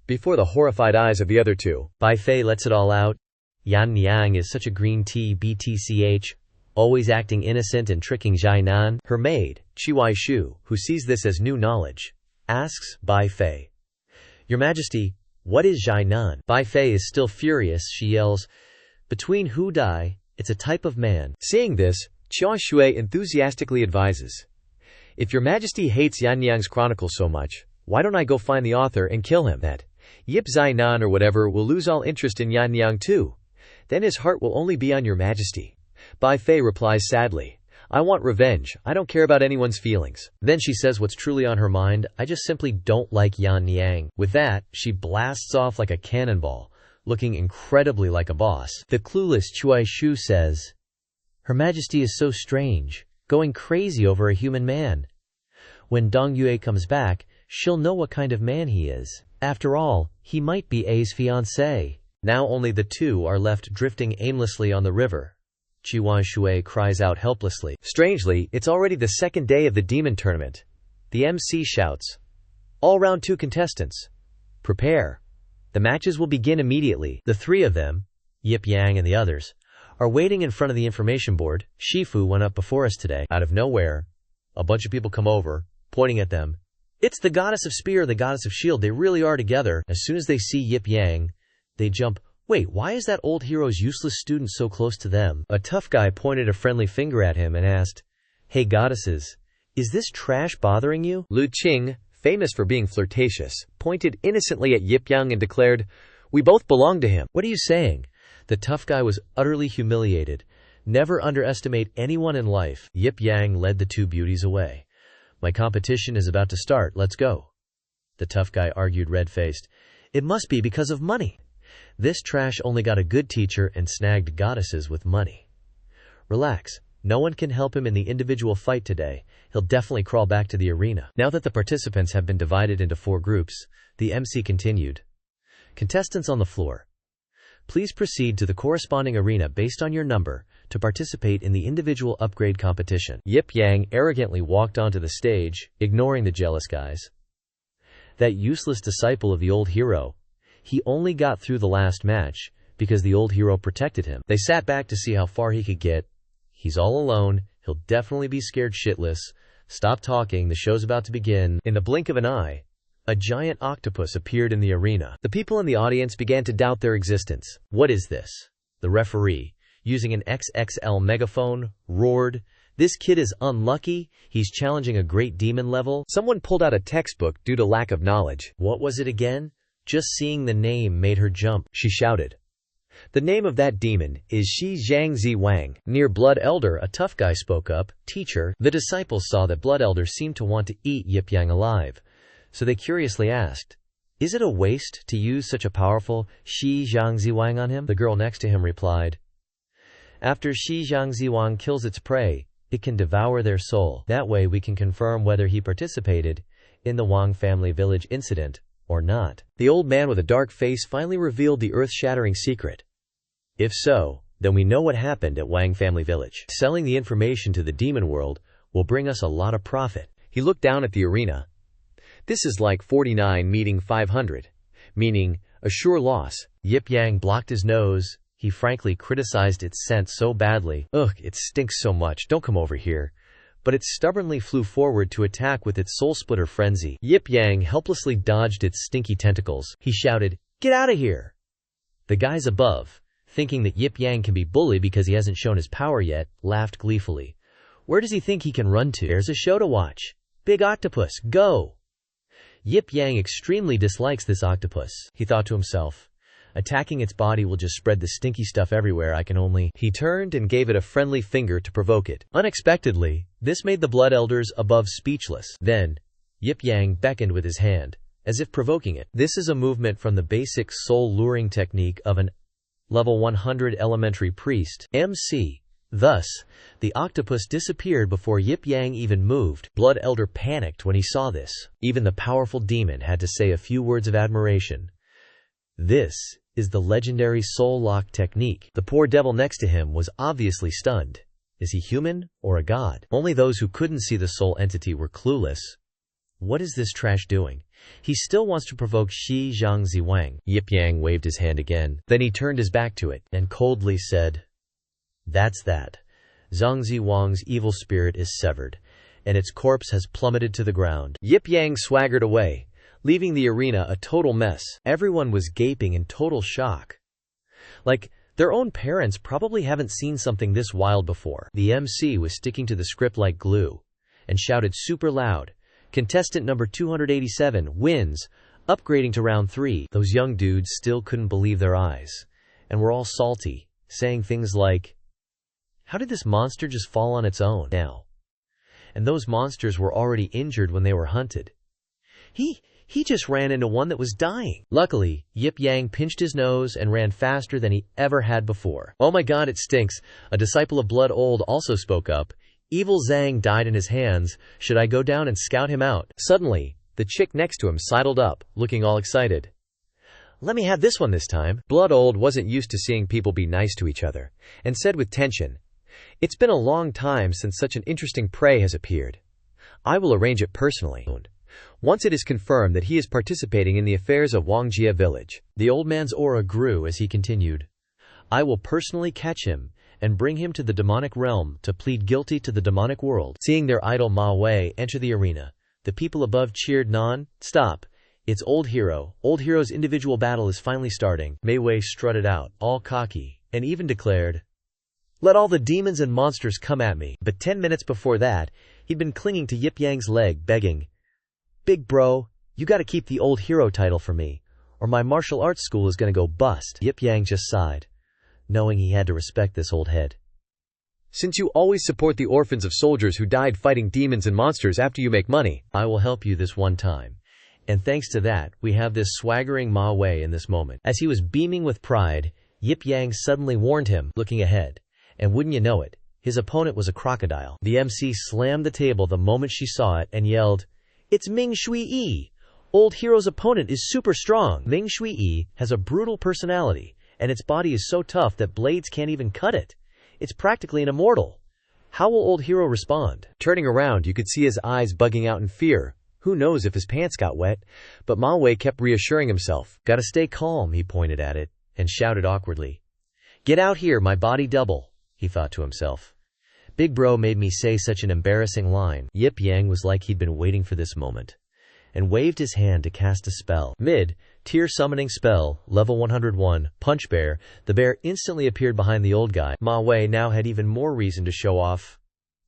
Before the horrified eyes of the other two, Bai Fei lets it all out. Yan Niang is such a green tea BTCH, always acting innocent and tricking Jianan. Her maid, Qi Shu, who sees this as new knowledge, asks Bai Fei, "Your Majesty, what is Jianan?" Bai Fei is still furious. She yells, "Between Hu Dai, it's a type of man." Seeing this, Qi Shui enthusiastically advises, "If Your Majesty hates Yan Niang's Chronicle so much, why don't I go find the author and kill him? That Yip Zainan or whatever will lose all interest in Yan Niang too. Then his heart will only be on Your Majesty." Bai Fei replies sadly, "I want revenge. I don't care about anyone's feelings." Then she says what's truly on her mind, "I just simply don't like Yan Niang." With that, she blasts off like a cannonball, looking incredibly like a boss. The clueless Qi Shu says, "Her Majesty is so strange, going crazy over a human man. When Dong Yue comes back, she'll know what kind of man he is. After all, he might be A's fiancé." Now only the two are left drifting aimlessly on the river. Qi Shui cries out helplessly. Strangely, it's already the 2nd day of the demon tournament. The MC shouts, "All round 2 contestants. Prepare. The matches will begin immediately." The 3 of them, Yip Yang and the others, are waiting in front of the information board. "Shifu went up before us today." Out of nowhere, a bunch of people come over, pointing at them. "It's the goddess of spear, the goddess of shield. They really are together." As soon as they see Yip Yang, they jump. "Wait, why is that old hero's useless student so close to them?" A tough guy pointed a friendly finger at him and asked, "Hey goddesses, is this trash bothering you?" Lu Qing, famous for being flirtatious, pointed innocently at Yip Yang and declared, "We both belong to him." "What are you saying?" The tough guy was utterly humiliated. Never underestimate anyone in life. Yip Yang led the 2 beauties away. "My competition is about to start, let's go." The tough guy argued red-faced, "It must be because of money. This trash only got a good teacher and snagged goddesses with money. Relax, no one can help him in the individual fight today. He'll definitely crawl back to the arena." Now that the participants have been divided into 4 groups, the MC continued. "Contestants on the floor, please proceed to the corresponding arena based on your number to participate in the individual upgrade competition." Yip Yang arrogantly walked onto the stage, ignoring the jealous guys. That useless disciple of the old hero, he only got through the last match because the old hero protected him. They sat back to see how far he could get. He's all alone. He'll definitely be scared shitless. Stop talking. The show's about to begin. In the blink of an eye, a giant octopus appeared in the arena. The people in the audience began to doubt their existence. "What is this?" The referee, using an XXL megaphone, roared, "This kid is unlucky. He's challenging a great demon level." Someone pulled out a textbook due to lack of knowledge. "What was it again?" Just seeing the name made her jump. She shouted, "The name of that demon is Shi Zhangzi Wang." Near Blood Elder, a tough guy spoke up, "Teacher." The disciples saw that Blood Elder seemed to want to eat Yip Yang alive, so they curiously asked, "Is it a waste to use such a powerful Shi Zhangzi Wang on him?" The girl next to him replied, "After Shi Zhangzi Wang kills its prey, it can devour their soul. That way we can confirm whether he participated in the Wang family village incident or not." The old man with a dark face finally revealed the earth-shattering secret. "If so, then we know what happened at Wang family village. Selling the information to the demon world will bring us a lot of profit." He looked down at the arena. "This is like 49 meeting 500, meaning a sure loss." Yip Yang blocked his nose. He frankly criticized its scent so badly. "Ugh, it stinks so much, don't come over here." But it stubbornly flew forward to attack with its soul-splitter frenzy. Yip Yang helplessly dodged its stinky tentacles. He shouted, "Get out of here!" The guys above, thinking that Yip Yang can be bullied because he hasn't shown his power yet, laughed gleefully. Where does he think he can run to? There's a show to watch. Big octopus, go! Yip Yang extremely dislikes this octopus, he thought to himself. Attacking its body will just spread the stinky stuff everywhere. I can only... He turned and gave it a friendly finger to provoke it. Unexpectedly, this made the blood elders above speechless. Then, Yip Yang beckoned with his hand, as if provoking it. This is a movement from the basic soul luring technique of an level 100 elementary priest, MC. Thus, the octopus disappeared before Yip Yang even moved. Blood Elder panicked when he saw this. Even the powerful demon had to say a few words of admiration. This is the legendary soul lock technique. The poor devil next to him was obviously stunned. Is he human or a god? Only those who couldn't see the soul entity were clueless. What is this trash doing? He still wants to provoke Shi Zhang Ziwang. Yip Yang waved his hand again. Then he turned his back to it and coldly said, "That's that. Zhang Ziwang's evil spirit is severed, and its corpse has plummeted to the ground." Yip Yang swaggered away, leaving the arena a total mess. Everyone was gaping in total shock. Like, their own parents probably haven't seen something this wild before. The MC was sticking to the script like glue, and shouted super loud, "Contestant number 287 wins, upgrading to round 3. Those young dudes still couldn't believe their eyes, and were all salty, saying things like, "How did this monster just fall on its own now?" And those monsters were already injured when they were hunted. He just ran into one that was dying. Luckily, Yip Yang pinched his nose and ran faster than he ever had before. "Oh my god, it stinks." A disciple of Blood Old also spoke up. "Evil Zhang died in his hands. Should I go down and scout him out?" Suddenly, the chick next to him sidled up, looking all excited. "Let me have this one this time." Blood Old wasn't used to seeing people be nice to each other, and said with tension, "It's been a long time since such an interesting prey has appeared. I will arrange it personally, once it is confirmed that he is participating in the affairs of Wangjia village." The old man's aura grew as he continued, "I will personally catch him and bring him to the demonic realm to plead guilty to the demonic world." Seeing their idol Ma Wei enter the arena, the people above cheered non-stop. "It's Old Hero. Old Hero's individual battle is finally starting." Ma Wei strutted out, all cocky, and even declared, "Let all the demons and monsters come at me." But 10 minutes before that, he'd been clinging to Yip Yang's leg, begging, "Big bro, you gotta keep the Old Hero title for me, or my martial arts school is gonna go bust." Yip Yang just sighed, knowing he had to respect this old head. "Since you always support the orphans of soldiers who died fighting demons and monsters after you make money, I will help you this one time. And thanks to that, we have this swaggering Ma Wei in this moment." As he was beaming with pride, Yip Yang suddenly warned him, looking ahead. And wouldn't you know it, his opponent was a crocodile. The MC slammed the table the moment she saw it and yelled, "It's Ming Shui Yi! Old Hero's opponent is super strong." Ming Shui Yi has a brutal personality, and its body is so tough that blades can't even cut it. It's practically an immortal. How will Old Hero respond? Turning around, you could see his eyes bugging out in fear. Who knows if his pants got wet? But Ma Wei kept reassuring himself. "Gotta stay calm," he pointed at it, and shouted awkwardly, "Get out here, my body double," he thought to himself. "Big bro made me say such an embarrassing line." Yip Yang was like he'd been waiting for this moment, and waved his hand to cast a spell. Mid-tier summoning spell, level 101, Punch Bear. The bear instantly appeared behind the old guy. Ma Wei now had even more reason to show off.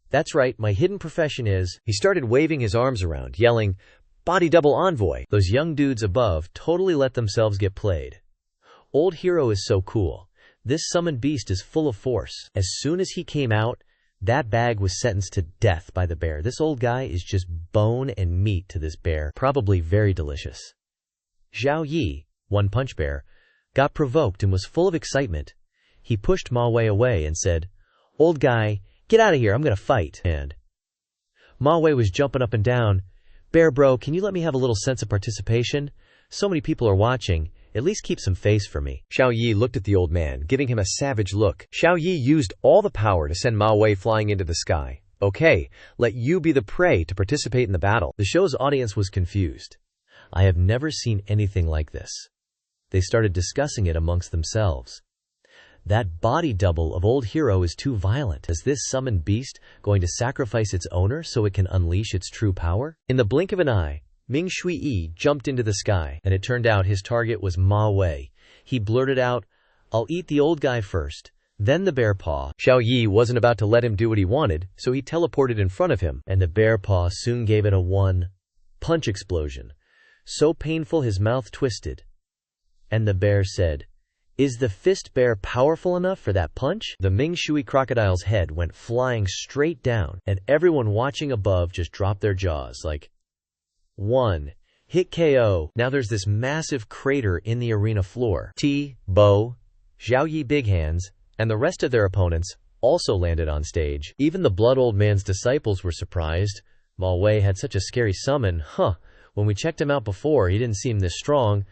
"That's right, my hidden profession is..." He started waving his arms around, yelling, "Body double envoy." Those young dudes above totally let themselves get played. Old Hero is so cool. This summoned beast is full of force. As soon as he came out, that bag was sentenced to death by the bear. This old guy is just bone and meat to this bear. Probably very delicious. Zhao Yi, one Punch Bear, got provoked and was full of excitement. He pushed Ma Wei away and said, "Old guy, get out of here, I'm gonna fight." And Ma Wei was jumping up and down. "Bear bro, can you let me have a little sense of participation? So many people are watching. At least keep some face for me." Zhao Yi looked at the old man, giving him a savage look. Zhao Yi used all the power to send Ma Wei flying into the sky. "Okay, let you be the prey to participate in the battle." The show's audience was confused. I have never seen anything like this. They started discussing it amongst themselves. That body double of Old Hero is too violent. Is this summoned beast going to sacrifice its owner so it can unleash its true power? In the blink of an eye, Ming Shui Yi jumped into the sky, and it turned out his target was Ma Wei. He blurted out, I'll eat the old guy first, then the bear paw. Xiao Yi wasn't about to let him do what he wanted, so he teleported in front of him. And the bear paw soon gave it a one-punch explosion, so painful his mouth twisted. And the bear said, "Is the fist bear powerful enough for that punch?" The Ming Shui crocodile's head went flying straight down, and everyone watching above just dropped their jaws like, one hit KO. Now there's this massive crater in the arena floor. Bo, Xiao Yi Big Hands, and the rest of their opponents also landed on stage. Even the Blood Old Man's disciples were surprised. Ma Wei had such a scary summon. When we checked him out before, he didn't seem this strong.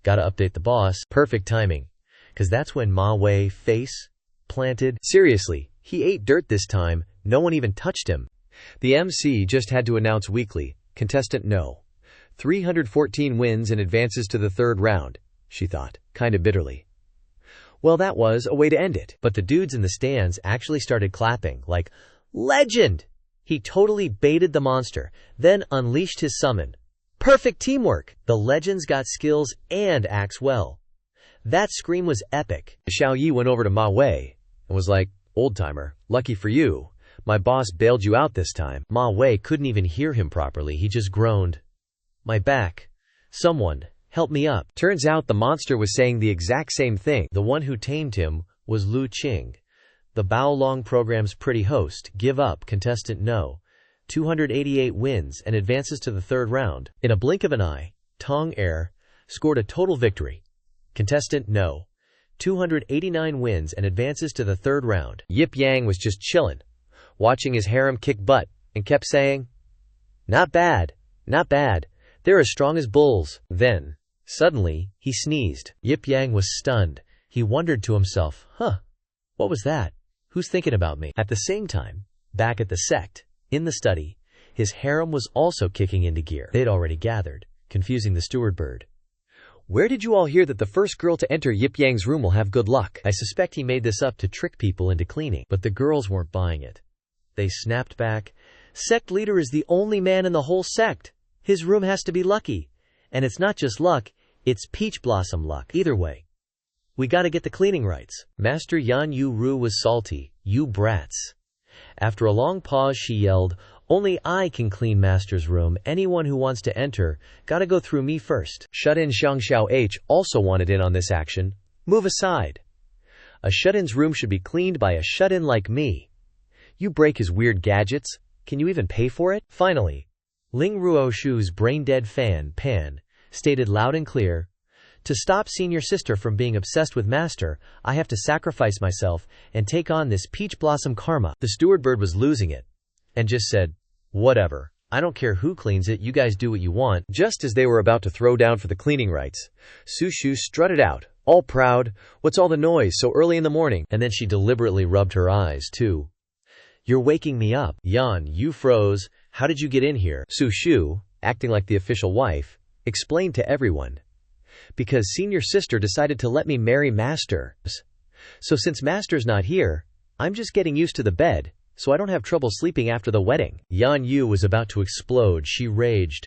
Gotta update the boss. Perfect timing, cause that's when Ma Wei face planted. Seriously, he ate dirt this time. No one even touched him. The MC just had to announce weekly, contestant no. 314 wins and advances to the third round, she thought, kinda bitterly. Well, that was a way to end it. But the dudes in the stands actually started clapping, like, legend! He totally baited the monster, then unleashed his summon. Perfect teamwork! The legends got skills and acts well. That scream was epic. Xiao Yi went over to Ma Wei and was like, "Old-timer, lucky for you. My boss bailed you out this time." Ma Wei couldn't even hear him properly. He just groaned. "My back. Someone, help me up." Turns out the monster was saying the exact same thing. The one who tamed him was Lu Qing, the Bao Long program's pretty host. Give up, contestant no. 288 wins and advances to the third round. In a blink of an eye, Tong Er scored a total victory. Contestant no. 289 wins and advances to the third round. Yip Yang was just chillin', watching his harem kick butt, and kept saying, "Not bad, not bad. They're as strong as bulls." Then, suddenly, he sneezed. Yip Yang was stunned. He wondered to himself, what was that? Who's thinking about me? At the same time, back at the sect, in the study, his harem was also kicking into gear. They'd already gathered, confusing the steward bird. "Where did you all hear that the first girl to enter Yip Yang's room will have good luck?" I suspect he made this up to trick people into cleaning, but the girls weren't buying it. They snapped back, "Sect leader is the only man in the whole sect. His room has to be lucky. And it's not just luck, it's peach blossom luck. Either way, we gotta get the cleaning rights." Master Yan Yu Ru was salty. "You brats." After a long pause, she yelled, "Only I can clean Master's room. Anyone who wants to enter, gotta go through me first." Shut-in Xiang Xiao H also wanted in on this action. "Move aside. A shut-in's room should be cleaned by a shut-in like me. You break his weird gadgets. Can you even pay for it?" Finally, Ling Ruoshu's brain-dead fan, Pan, stated loud and clear, "To stop senior sister from being obsessed with Master, I have to sacrifice myself and take on this peach blossom karma." The steward bird was losing it, and just said, "Whatever. I don't care who cleans it, you guys do what you want." Just as they were about to throw down for the cleaning rights, Su Shu strutted out, all proud. "What's all the noise so early in the morning?" And then she deliberately rubbed her eyes, too. "You're waking me up." "Yan, you froze. How did you get in here?" Su Shu, acting like the official wife, explained to everyone. "Because senior sister decided to let me marry Master. So since Master's not here, I'm just getting used to the bed, so I don't have trouble sleeping after the wedding." Yan Yu was about to explode. She raged,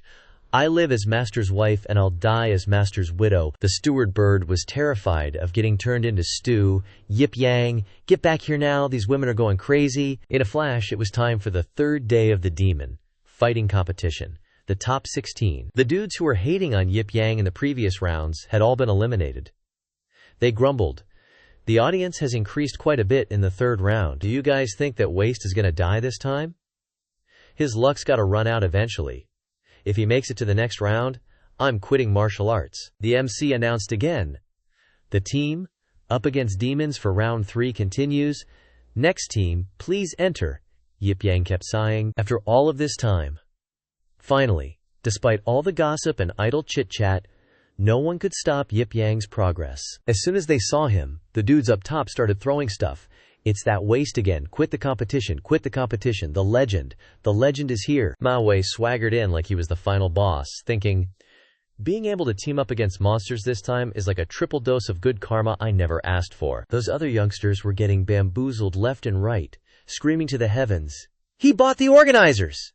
"I live as Master's wife and I'll die as Master's widow." The steward bird was terrified of getting turned into stew. "Yip Yang, get back here now, these women are going crazy." In a flash, it was time for the third day of the demon fighting competition. The top 16. The dudes who were hating on Yip Yang in the previous rounds had all been eliminated. They grumbled, "The audience has increased quite a bit in the third round. Do you guys think that Waste is gonna die this time? His luck's gotta run out eventually. If he makes it to the next round, I'm quitting martial arts." The MC announced again. "The team up against demons for round 3 continues. Next team, please enter." Yip Yang kept sighing. After all of this time, finally, despite all the gossip and idle chit-chat, no one could stop Yip Yang's progress. As soon as they saw him, the dudes up top started throwing stuff. "It's that Waste again. Quit the competition. Quit the competition. The legend is here." Ma Wei swaggered in like he was the final boss, thinking, "Being able to team up against monsters this time is like a triple dose of good karma I never asked for." Those other youngsters were getting bamboozled left and right, screaming to the heavens, "He bought the organizers!"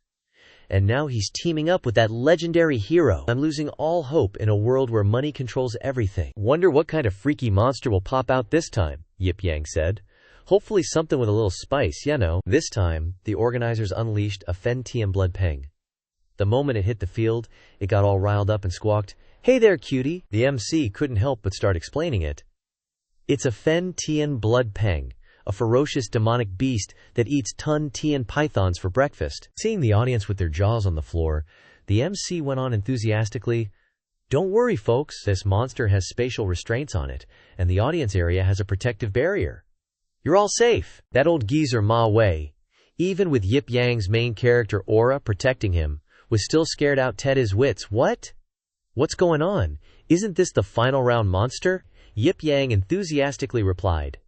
And now he's teaming up with that legendary hero. I'm losing all hope in a world where money controls everything. Wonder what kind of freaky monster will pop out this time, Yip Yang said. Hopefully something with a little spice, you know. This time, the organizers unleashed a Fen Tian blood peng. The moment it hit the field, it got all riled up and squawked, "Hey there, cutie!" The MC couldn't help but start explaining it. It's a Fen Tian blood peng, a ferocious demonic beast that eats Tun Tian pythons for breakfast. Seeing the audience with their jaws on the floor, the MC went on enthusiastically, "Don't worry, folks, this monster has spatial restraints on it, and the audience area has a protective barrier. You're all safe." That old geezer Ma Wei, even with Yip Yang's main character aura protecting him, was still scared out to his wits. What? What's going on? Isn't this the final round monster? Yip Yang enthusiastically replied.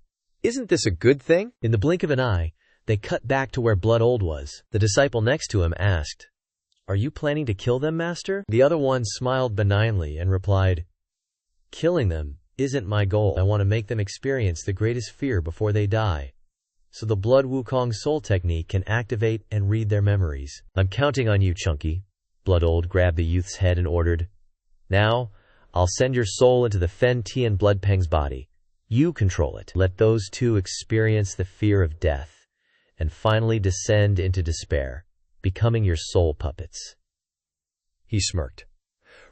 Isn't this a good thing? In the blink of an eye, they cut back to where Blood Old was. The disciple next to him asked, "Are you planning to kill them, master?" The other one smiled benignly and replied, "Killing them isn't my goal. I want to make them experience the greatest fear before they die, so the Blood Wukong Soul technique can activate and read their memories." "I'm counting on you, Chunky." Blood Old grabbed the youth's head and ordered, "Now, I'll send your soul into the Fen Tian blood peng's body. You control it. Let those two experience the fear of death, and finally descend into despair, becoming your soul puppets." He smirked.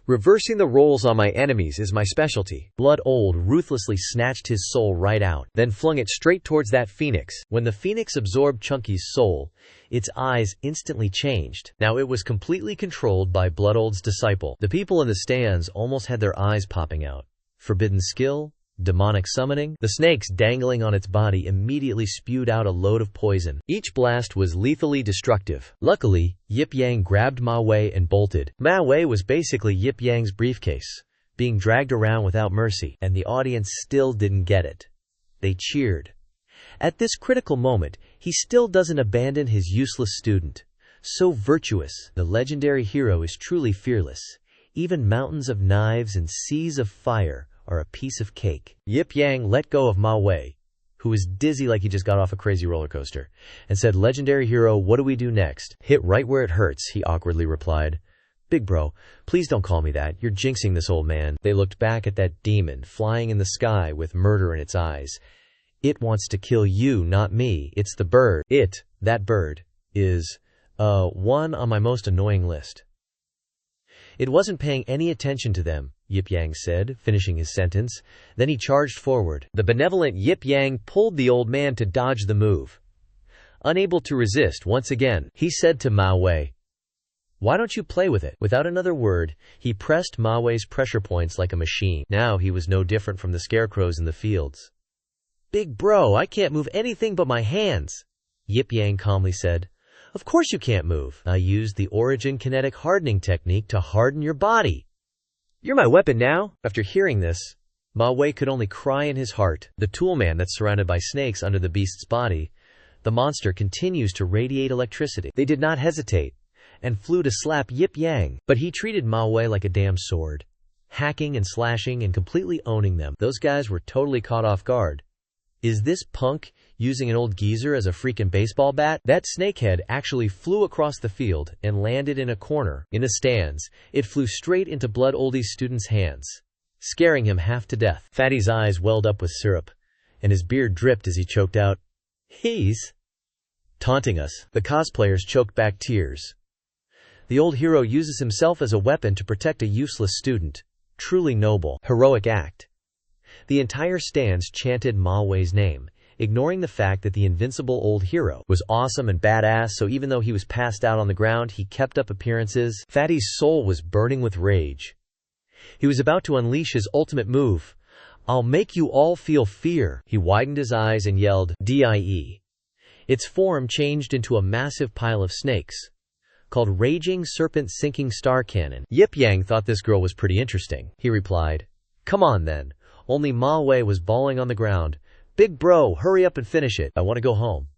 "Reversing the roles on my enemies is my specialty." Blood Old ruthlessly snatched his soul right out, then flung it straight towards that phoenix. When the phoenix absorbed Chunky's soul, its eyes instantly changed. Now it was completely controlled by Blood Old's disciple. The people in the stands almost had their eyes popping out. Forbidden skill? Demonic summoning? The snakes dangling on its body immediately spewed out a load of poison. Each blast was lethally destructive. Luckily, Yip Yang grabbed Ma Wei and bolted. Ma Wei was basically Yip Yang's briefcase, being dragged around without mercy, and the audience still didn't get it. They cheered. At this critical moment, he still doesn't abandon his useless student. So virtuous, the legendary hero is truly fearless. Even mountains of knives and seas of fire are a piece of cake. Yip Yang let go of Ma Wei, who was dizzy like he just got off a crazy roller coaster, and said, "Legendary hero, what do we do next?" "Hit right where it hurts," he awkwardly replied. "Big bro, please don't call me that. You're jinxing this old man." They looked back at that demon flying in the sky with murder in its eyes. "It wants to kill you, not me. It's the bird. That bird, is, one on my most annoying list." It wasn't paying any attention to them, Yip Yang said, finishing his sentence. Then he charged forward. The benevolent Yip Yang pulled the old man to dodge the move. Unable to resist once again, he said to Ma Wei, "Why don't you play with it?" Without another word, he pressed Ma Wei's pressure points like a machine. Now he was no different from the scarecrows in the fields. "Big bro, I can't move anything but my hands," Yip Yang calmly said. "Of course you can't move. I used the Origin Kinetic Hardening technique to harden your body. You're my weapon now." After hearing this, Ma Wei could only cry in his heart. The tool man that's surrounded by snakes under the beast's body, the monster continues to radiate electricity. They did not hesitate, and flew to slap Yip Yang, but he treated Ma Wei like a damn sword, hacking and slashing and completely owning them. Those guys were totally caught off guard. Is this punk using an old geezer as a freaking baseball bat? That snakehead actually flew across the field and landed in a corner. In the stands, it flew straight into Blood Oldie's student's hands, scaring him half to death. Fatty's eyes welled up with syrup, and his beard dripped as he choked out, "He's taunting us." The cosplayers choked back tears. The old hero uses himself as a weapon to protect a useless student. Truly noble, heroic act. The entire stands chanted Ma Wei's name, ignoring the fact that the invincible old hero was awesome and badass, so even though he was passed out on the ground, he kept up appearances. Fatty's soul was burning with rage. He was about to unleash his ultimate move. "I'll make you all feel fear." He widened his eyes and yelled, "Die." Its form changed into a massive pile of snakes, called Raging Serpent Sinking Star Cannon. Yip Yang thought this girl was pretty interesting. He replied, "Come on then." Only Ma Wei was bawling on the ground. "Big bro, hurry up and finish it. I want to go home."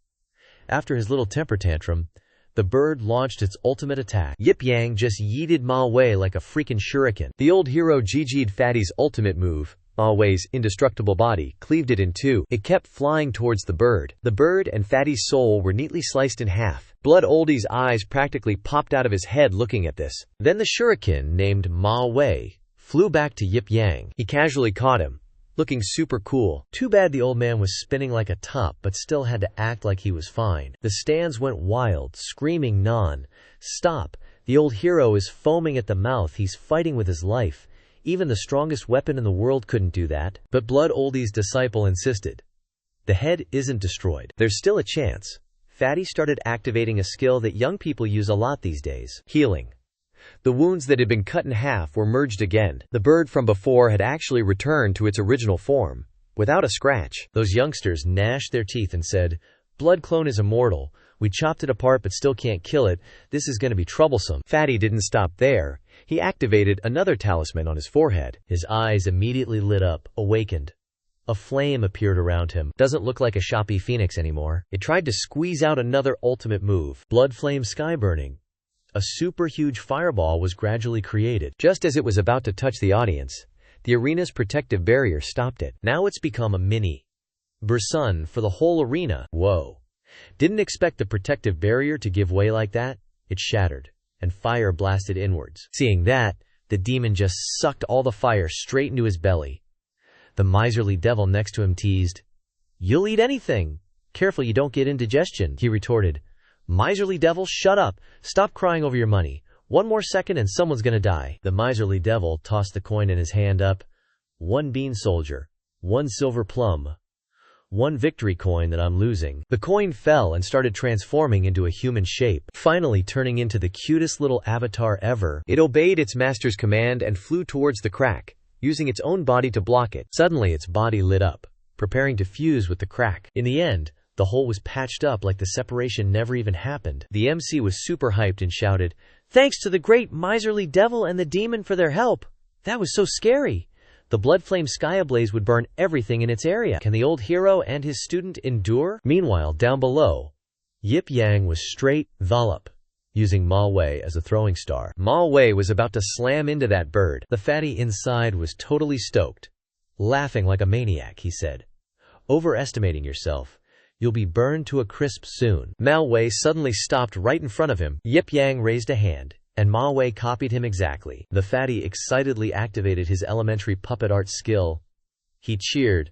After his little temper tantrum, the bird launched its ultimate attack. Yip Yang just yeeted Ma Wei like a freaking shuriken. The old hero GG'd Fatty's ultimate move, Ma Wei's indestructible body cleaved it in two. It kept flying towards the bird. The bird and Fatty's soul were neatly sliced in half. Blood Oldie's eyes practically popped out of his head looking at this. Then the shuriken named Ma Wei flew back to Yip Yang. He casually caught him, looking super cool. Too bad the old man was spinning like a top but still had to act like he was fine. The stands went wild, screaming non-stop. The old hero is foaming at the mouth. He's fighting with his life. Even the strongest weapon in the world couldn't do that. But Blood Oldie's disciple insisted. The head isn't destroyed. There's still a chance. Fatty started activating a skill that young people use a lot these days. Healing. The wounds that had been cut in half were merged again. The bird from before had actually returned to its original form, without a scratch. Those youngsters gnashed their teeth and said, "Blood clone is immortal. We chopped it apart but still can't kill it. This is going to be troublesome." Fatty didn't stop there. He activated another talisman on his forehead. His eyes immediately lit up, awakened. A flame appeared around him. Doesn't look like a shoppy phoenix anymore. It tried to squeeze out another ultimate move. Blood flame sky burning. A super huge fireball was gradually created. Just as it was about to touch the audience, the arena's protective barrier stopped it. Now it's become a mini Bursun for the whole arena. Whoa. Didn't expect the protective barrier to give way like that. It shattered, and fire blasted inwards. Seeing that, the demon just sucked all the fire straight into his belly. The miserly devil next to him teased, "You'll eat anything. Careful you don't get indigestion," he retorted. "Miserly devil, shut up. Stop crying over your money. One more second and someone's gonna die." The miserly devil tossed the coin in his hand up. "One bean soldier. One silver plum. One victory coin that I'm losing." The coin fell and started transforming into a human shape, finally turning into the cutest little avatar ever. It obeyed its master's command and flew towards the crack, using its own body to block it. Suddenly its body lit up, preparing to fuse with the crack. In the end, the hole was patched up like the separation never even happened. The MC was super hyped and shouted, "Thanks to the great miserly devil and the demon for their help. That was so scary. The blood flame sky ablaze would burn everything in its area. Can the old hero and his student endure?" Meanwhile, down below, Yip Yang was straight Volop, using Ma Wei as a throwing star. Ma Wei was about to slam into that bird. The fatty inside was totally stoked. Laughing like a maniac, he said, "Overestimating yourself. You'll be burned to a crisp soon." Ma Wei suddenly stopped right in front of him. Yip Yang raised a hand, and Ma Wei copied him exactly. The fatty excitedly activated his elementary puppet art skill. He cheered,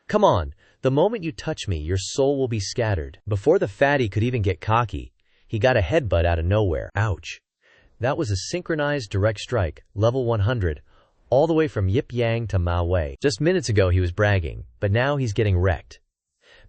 "Come on, the moment you touch me, your soul will be scattered." Before the fatty could even get cocky, he got a headbutt out of nowhere. Ouch. That was a synchronized direct strike, level 100, all the way from Yip Yang to Ma Wei. Just minutes ago he was bragging, but now he's getting wrecked.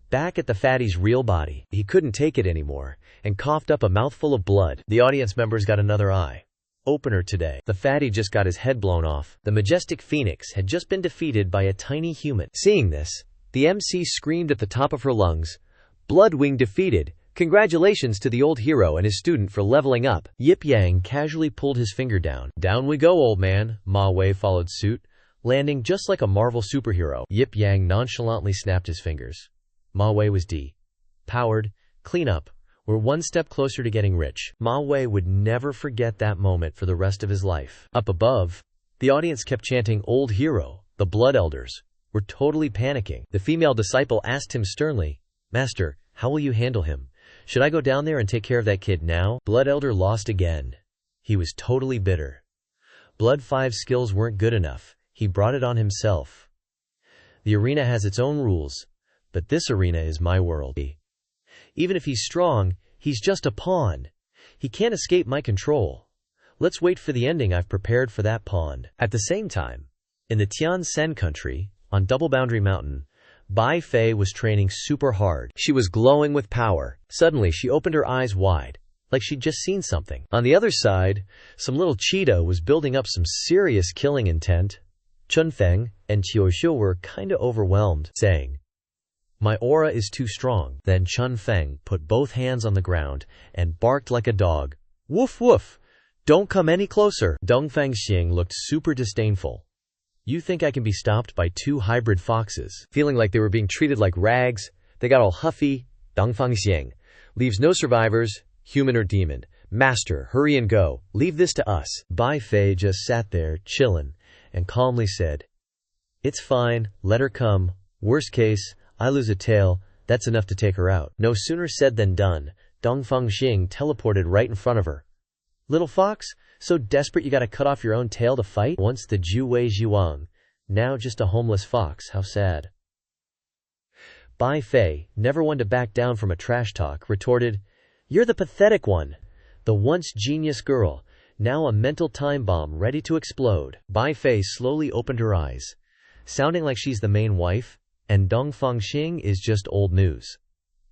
Back at the fatty's real body, he couldn't take it anymore, and coughed up a mouthful of blood. The audience members got another eye opener today. The fatty just got his head blown off. The majestic phoenix had just been defeated by a tiny human. Seeing this, the MC screamed at the top of her lungs, "Bloodwing defeated! Congratulations to the old hero and his student for leveling up." Yip Yang casually pulled his finger down. "Down we go, old man." Ma Wei followed suit, landing just like a Marvel superhero. Yip Yang nonchalantly snapped his fingers. Ma Wei was powered. Clean up. We're one step closer to getting rich. Ma Wei would never forget that moment for the rest of his life. Up above, the audience kept chanting, "Old hero." The blood elders were totally panicking. The female disciple asked him sternly, "Master, how will you handle him? Should I go down there and take care of that kid now?" Blood elder lost again. He was totally bitter. Blood 5 skills weren't good enough. He brought it on himself. The arena has its own rules. But this arena is my world. Even if he's strong, he's just a pawn. He can't escape my control. Let's wait for the ending I've prepared for that pawn. At the same time, in the Tian Sen country, on Double Boundary Mountain, Bai Fei was training super hard. She was glowing with power. Suddenly, she opened her eyes wide, like she'd just seen something. On the other side, some little cheetah was building up some serious killing intent. Chunfeng and Qiuxiu were kinda overwhelmed, saying, "My aura is too strong." Then Chunfeng put both hands on the ground and barked like a dog. "Woof woof! Don't come any closer." Dongfang Xing looked super disdainful. "You think I can be stopped by 2 hybrid foxes?" Feeling like they were being treated like rags, they got all huffy. Dongfang Xing leaves no survivors, human or demon. "Master, hurry and go. Leave this to us." Bai Fei just sat there, chillin', and calmly said, It's fine, let her come. Worst case, I lose a tail, that's enough to take her out. No sooner said than done. Dongfang Xing teleported right in front of her. Little fox, so desperate you gotta cut off your own tail to fight? Once the Ju Wei Jiwang, now just a homeless fox, how sad. Bai Fei, never one to back down from a trash talk, retorted, "You're the pathetic one. The once genius girl, now a mental time bomb ready to explode." Bai Fei slowly opened her eyes, sounding like she's the main wife, and Dongfang Xing is just old news.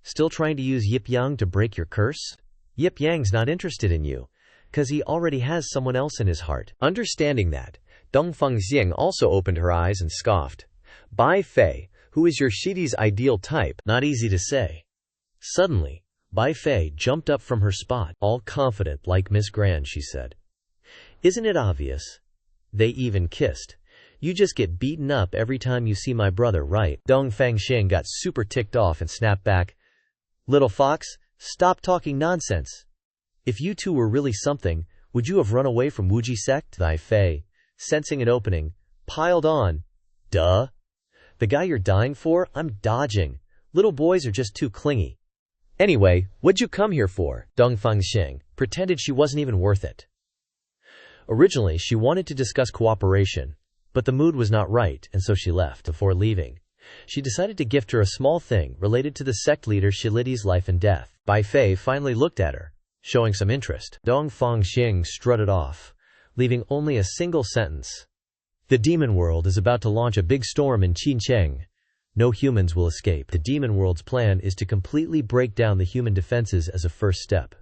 Still trying to use Yip Yang to break your curse? Yip Yang's not interested in you, 'cause he already has someone else in his heart. Understanding that, Dongfang Xing also opened her eyes and scoffed. Bai Fei, who is your Shidi's ideal type? Not easy to say. Suddenly, Bai Fei jumped up from her spot, all confident like Miss Grand, she said. "Isn't it obvious? They even kissed. You just get beaten up every time you see my brother, right?" Dongfang Xing got super ticked off and snapped back. "Little fox, stop talking nonsense. If you two were really something, would you have run away from Wuji Sect?" Bai Fei, sensing an opening, piled on. "Duh. The guy you're dying for, I'm dodging. Little boys are just too clingy. Anyway, what'd you come here for?" Dongfang Xing pretended she wasn't even worth it. Originally, she wanted to discuss cooperation, but the mood was not right, and so she left. Before leaving, she decided to gift her a small thing related to the sect leader Shilidi's life and death. Bai Fei finally looked at her, showing some interest. Dongfang Xing strutted off, leaving only a single sentence. "The demon world is about to launch a big storm in Qincheng. No humans will escape. The demon world's plan is to completely break down the human defenses as a first step.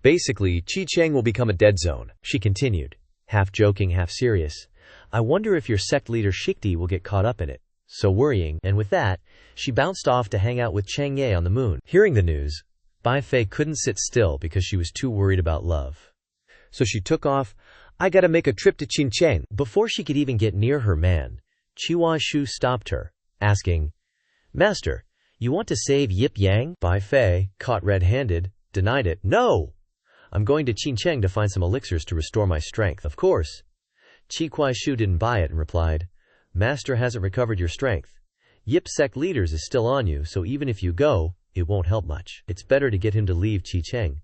Basically, Qincheng will become a dead zone," she continued, half joking, half serious. "I wonder if your sect leader Shikdi will get caught up in it. So worrying." And with that, she bounced off to hang out with Chang Ye on the moon. Hearing the news, Bai Fei couldn't sit still because she was too worried about love. So she took off. "I gotta make a trip to Qincheng." Before she could even get near her man, Chiwa Shu stopped her, asking, "Master, you want to save Yip Yang?" Bai Fei, caught red-handed, denied it. "No! I'm going to Qincheng to find some elixirs to restore my strength." "Of course." Chiwa Shu didn't buy it and replied, "Master hasn't recovered your strength. Yip Sect leaders is still on you, so even if you go, it won't help much. It's better to get him to leave Qincheng.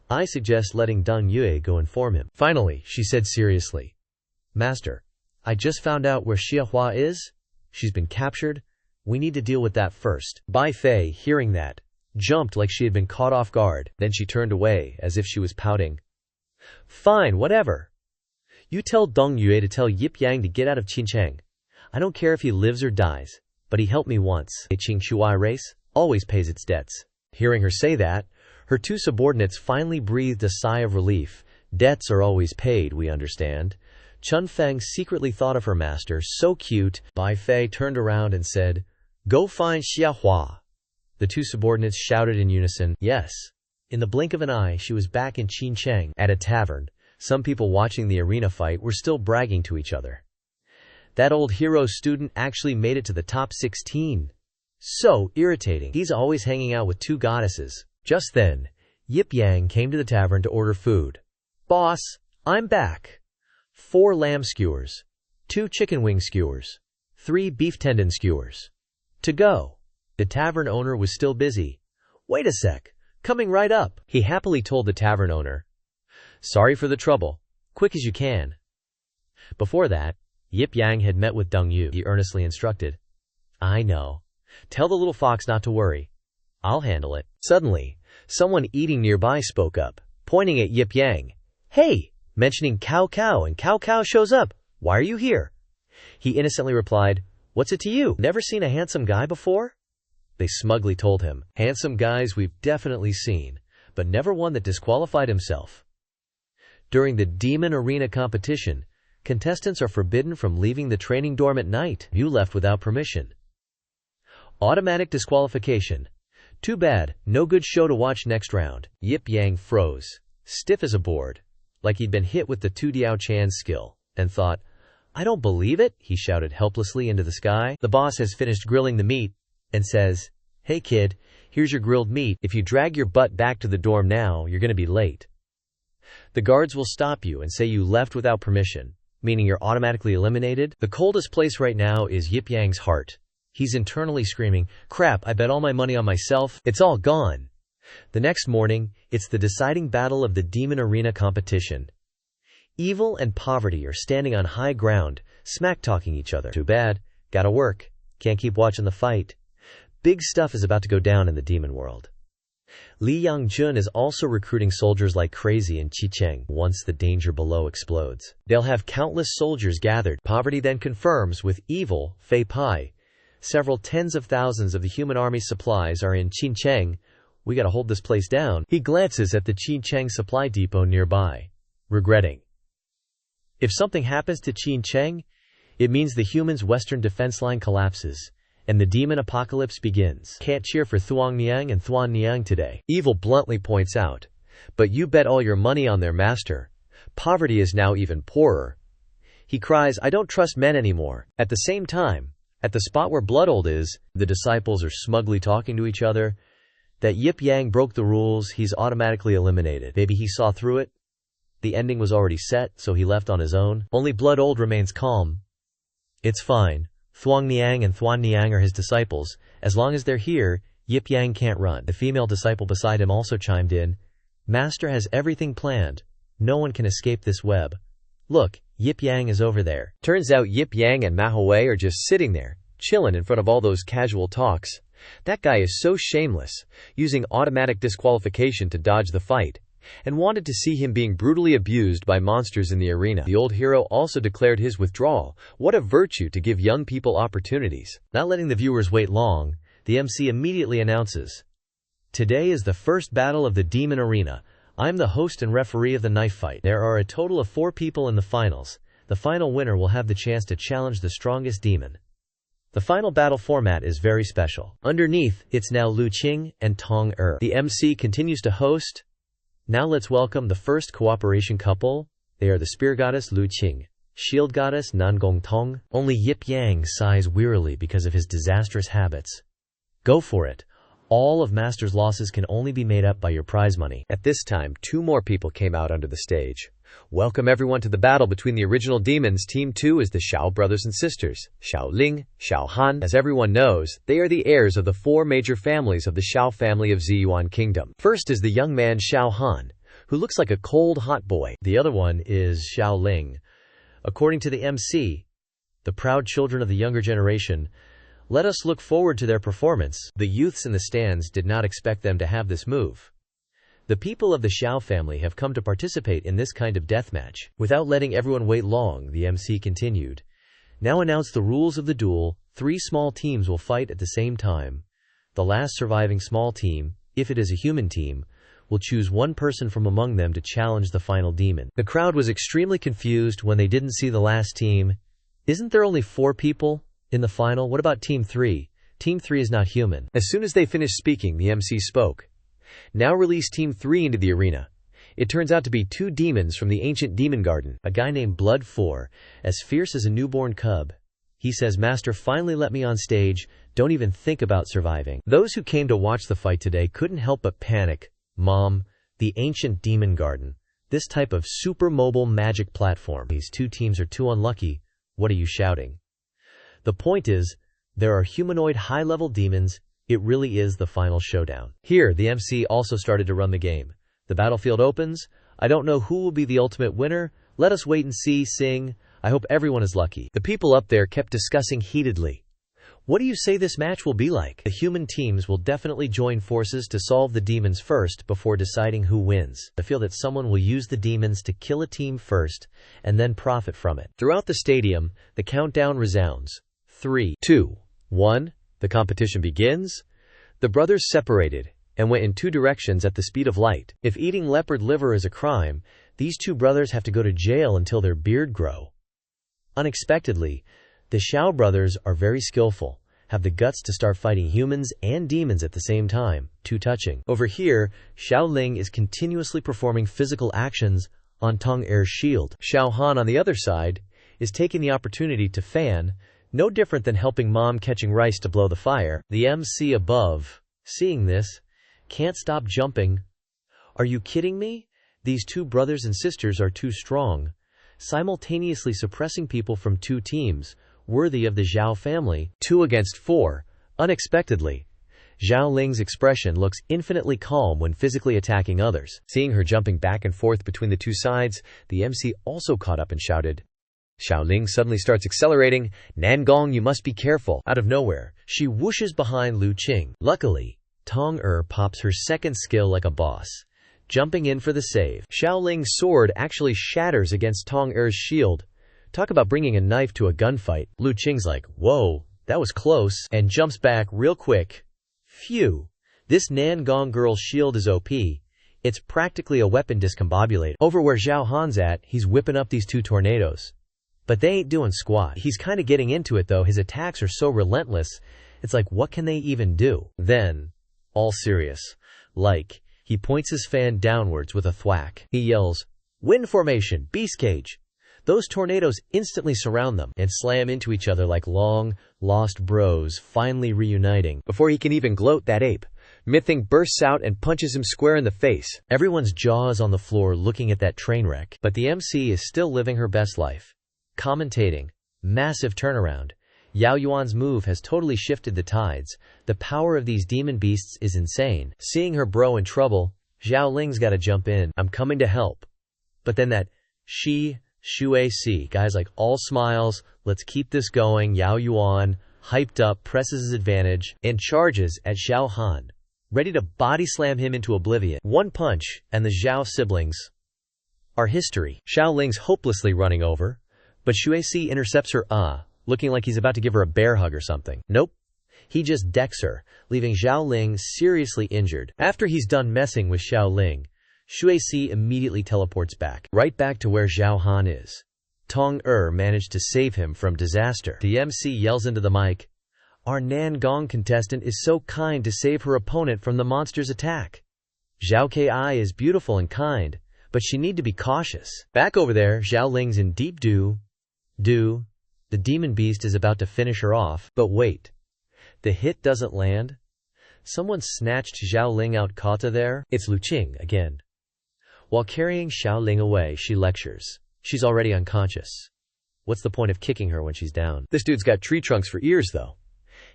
I suggest letting Deng Yue go inform him." Finally, she said seriously, "Master, I just found out where Xia Hua is. She's been captured. We need to deal with that first." Bai Fei, hearing that, jumped like she had been caught off guard. Then she turned away, as if she was pouting. "Fine, whatever. You tell Deng Yue to tell Yip Yang to get out of Qincheng. I don't care if he lives or dies, but he helped me once. A Qing Shuai race always pays its debts." Hearing her say that, her two subordinates finally breathed a sigh of relief. Debts are always paid, we understand. Chun Feng secretly thought of her master, so cute. Bai Fei turned around and said, "Go find Xia Hua." The two subordinates shouted in unison, "Yes." In the blink of an eye, she was back in Qincheng, at a tavern. Some people watching the arena fight were still bragging to each other. "That old hero student actually made it to the top 16. So irritating. He's always hanging out with two goddesses." Just then, Yip Yang came to the tavern to order food. "Boss, I'm back. 4 lamb skewers, 2 chicken wing skewers, 3 beef tendon skewers. To go." The tavern owner was still busy. "Wait a sec, coming right up," he happily told the tavern owner. "Sorry for the trouble. Quick as you can." Before that, Yip Yang had met with Deng Yu. He earnestly instructed, "I know. Tell the little fox not to worry. I'll handle it." Suddenly, someone eating nearby spoke up, pointing at Yip Yang. "Hey!" mentioning Cao Cao, and Cao Cao shows up. "Why are you here?" He innocently replied, "What's it to you? Never seen a handsome guy before?" They smugly told him, "Handsome guys we've definitely seen, but never one that disqualified himself." During the Demon Arena competition, contestants are forbidden from leaving the training dorm at night. You left without permission. Automatic disqualification. Too bad, no good show to watch next round. Yip Yang froze, stiff as a board, like he'd been hit with the Tu Diao Chan's skill, and thought, "I don't believe it," he shouted helplessly into the sky. The boss has finished grilling the meat, and says, "Hey kid, here's your grilled meat. If you drag your butt back to the dorm now, you're gonna be late. The guards will stop you and say you left without permission. meaning you're automatically eliminated. The coldest place right now is Yip Yang's heart. He's internally screaming, "Crap, I bet all my money on myself. It's all gone." The next morning, it's the deciding battle of the Demon Arena competition. Evil and poverty are standing on high ground, smack-talking each other. Too bad. Gotta work. Can't keep watching the fight. Big stuff is about to go down in the demon world. Li Yangjun is also recruiting soldiers like crazy in Qicheng once the danger below explodes. They'll have countless soldiers gathered. Poverty then confirms with evil, Fei Pai. Several tens of thousands of the human army's supplies are in Qicheng. We gotta hold this place down. He glances at the Qicheng supply depot nearby, regretting. If something happens to Qicheng, it means the humans' western defense line collapses, and the demon apocalypse begins. Can't cheer for Thuangliang and Thuanliang today. Evil bluntly points out, but you bet all your money on their master. Poverty is now even poorer. He cries, "I don't trust men anymore." At the same time, at the spot where Bloodold is, the disciples are smugly talking to each other. That Yip Yang broke the rules, he's automatically eliminated. Maybe he saw through it. The ending was already set, so he left on his own. Only Bloodold remains calm. It's fine. Thuangliang and Thuanliang are his disciples. As long as they're here, Yip Yang can't run. The female disciple beside him also chimed in. Master has everything planned. No one can escape this web. Look, Yip Yang is over there. Turns out Yip Yang and Manhwa are just sitting there, chilling in front of all those casual talks. That guy is so shameless, using automatic disqualification to dodge the fight, and wanted to see him being brutally abused by monsters in the arena. The old hero also declared his withdrawal. What a virtue to give young people opportunities. Not letting the viewers wait long, the MC immediately announces, "Today is the first battle of the Demon Arena. I'm the host and referee of the knife fight. There are a total of 4 people in the finals. The final winner will have the chance to challenge the strongest demon." The final battle format is very special. Underneath, it's now Lu Qing and Tong Er. The MC continues to host. Now let's welcome the first cooperation couple. They are the Spear Goddess Lu Qing, Shield Goddess Nangong Tong. Only Yip Yang sighs wearily because of his disastrous habits. Go for it. All of Master's losses can only be made up by your prize money. At this time, 2 more people came out onto the stage. Welcome everyone to the battle between the original demons. Team 2 is the Xiao brothers and sisters, Xiao Ling, Xiao Han. As everyone knows, they are the heirs of the 4 major families of the Xiao family of Ziyuan Kingdom. First is the young man Xiao Han, who looks like a cold, hot boy. The other one is Xiao Ling. According to the MC, the proud children of the younger generation, let us look forward to their performance. The youths in the stands did not expect them to have this move. The people of the Xiao family have come to participate in this kind of deathmatch. Without letting everyone wait long, the MC continued. Now announce the rules of the duel. 3 small teams will fight at the same time. The last surviving small team, if it is a human team, will choose one person from among them to challenge the final demon. The crowd was extremely confused when they didn't see the last team. Isn't there only 4 people in the final? What about Team 3? Team 3 is not human. As soon as they finished speaking, the MC spoke. Now release Team 3 into the arena. It turns out to be 2 demons from the ancient demon garden. A guy named Blood 4, as fierce as a newborn cub. He says, "Master, finally let me on stage. Don't even think about surviving." Those who came to watch the fight today couldn't help but panic. Mom, the ancient demon garden. This type of super mobile magic platform. These 2 teams are too unlucky. What are you shouting? The point is, there are humanoid high-level demons. It really is the final showdown. Here, the MC also started to run the game. The battlefield opens. I don't know who will be the ultimate winner. Let us wait and see. Sing. I hope everyone is lucky. The people up there kept discussing heatedly. What do you say this match will be like? The human teams will definitely join forces to solve the demons first before deciding who wins. I feel that someone will use the demons to kill a team first and then profit from it. Throughout the stadium, the countdown resounds. 3, 2, 1. The competition begins. The brothers separated and went in 2 directions at the speed of light. If eating leopard liver is a crime, these 2 brothers have to go to jail until their beard grow. Unexpectedly, the Xiao brothers are very skillful, have the guts to start fighting humans and demons at the same time. Too touching. Over here, Xiao Ling is continuously performing physical actions on Tong Er's shield. Xiao Han, on the other side, is taking the opportunity to fan, no different than helping mom catching rice to blow the fire. The MC above, seeing this, can't stop jumping. Are you kidding me? These 2 brothers and sisters are too strong. simultaneously suppressing people from two teams, worthy of the Zhao family. 2 against 4. Unexpectedly, Zhao Ling's expression looks infinitely calm when physically attacking others. Seeing her jumping back and forth between the two sides, the MC also caught up and shouted. Zhao Ling suddenly starts accelerating. Nangong, you must be careful. Out of nowhere, she whooshes behind Lu Qing. Luckily, Tong pops her second skill like a boss, jumping in for the save. Zhao Ling's sword actually shatters against Tong shield. Talk about bringing a knife to a gunfight. Lu Qing's like, whoa, that was close, and jumps back real quick. Phew, this Nangong girl's shield is OP. It's practically a weapon discombobulator. Over where Zhao Han's at, he's whipping up these two tornadoes. But they ain't doing squat. He's kinda getting into it though, his attacks are so relentless, it's like what can they even do? Then, all serious, like, he points his fan downwards with a thwack. He yells, wind formation, beast cage. Those tornadoes instantly surround them and slam into each other like long, lost bros finally reuniting. Before he can even gloat, that ape Mything bursts out and punches him square in the face. Everyone's jaw is on the floor looking at that train wreck. But the MC is still living her best life. Commentating, massive turnaround. Yao Yuan's move has totally shifted the tides. The power of these demon beasts is insane. Seeing her bro in trouble, Zhao Ling's gotta jump in. I'm coming to help. But then that Shui guy's like all smiles, let's keep this going. Yao Yuan, hyped up, presses his advantage and charges at Zhao Han, ready to body slam him into oblivion. One punch, and the Zhao siblings are history. Zhao Ling's hopelessly running over, but Shui intercepts her, looking like he's about to give her a bear hug or something. Nope. He just decks her, leaving Zhao Ling seriously injured. After he's done messing with Zhao Ling, Shui immediately teleports back, right back to where Zhao Han is. Tong managed to save him from disaster. The MC yells into the mic, our Nangong contestant is so kind to save her opponent from the monster's attack. Zhao Ki is beautiful and kind, but she need to be cautious. Back over there, Zhao Ling's in deep do. The demon beast is about to finish her off, but wait. The hit doesn't land. Someone snatched Zhao Ling out kata there. It's Lu Qing again. While carrying Zhao Ling away, she lectures. She's already unconscious. What's the point of kicking her when she's down? This dude's got tree trunks for ears though.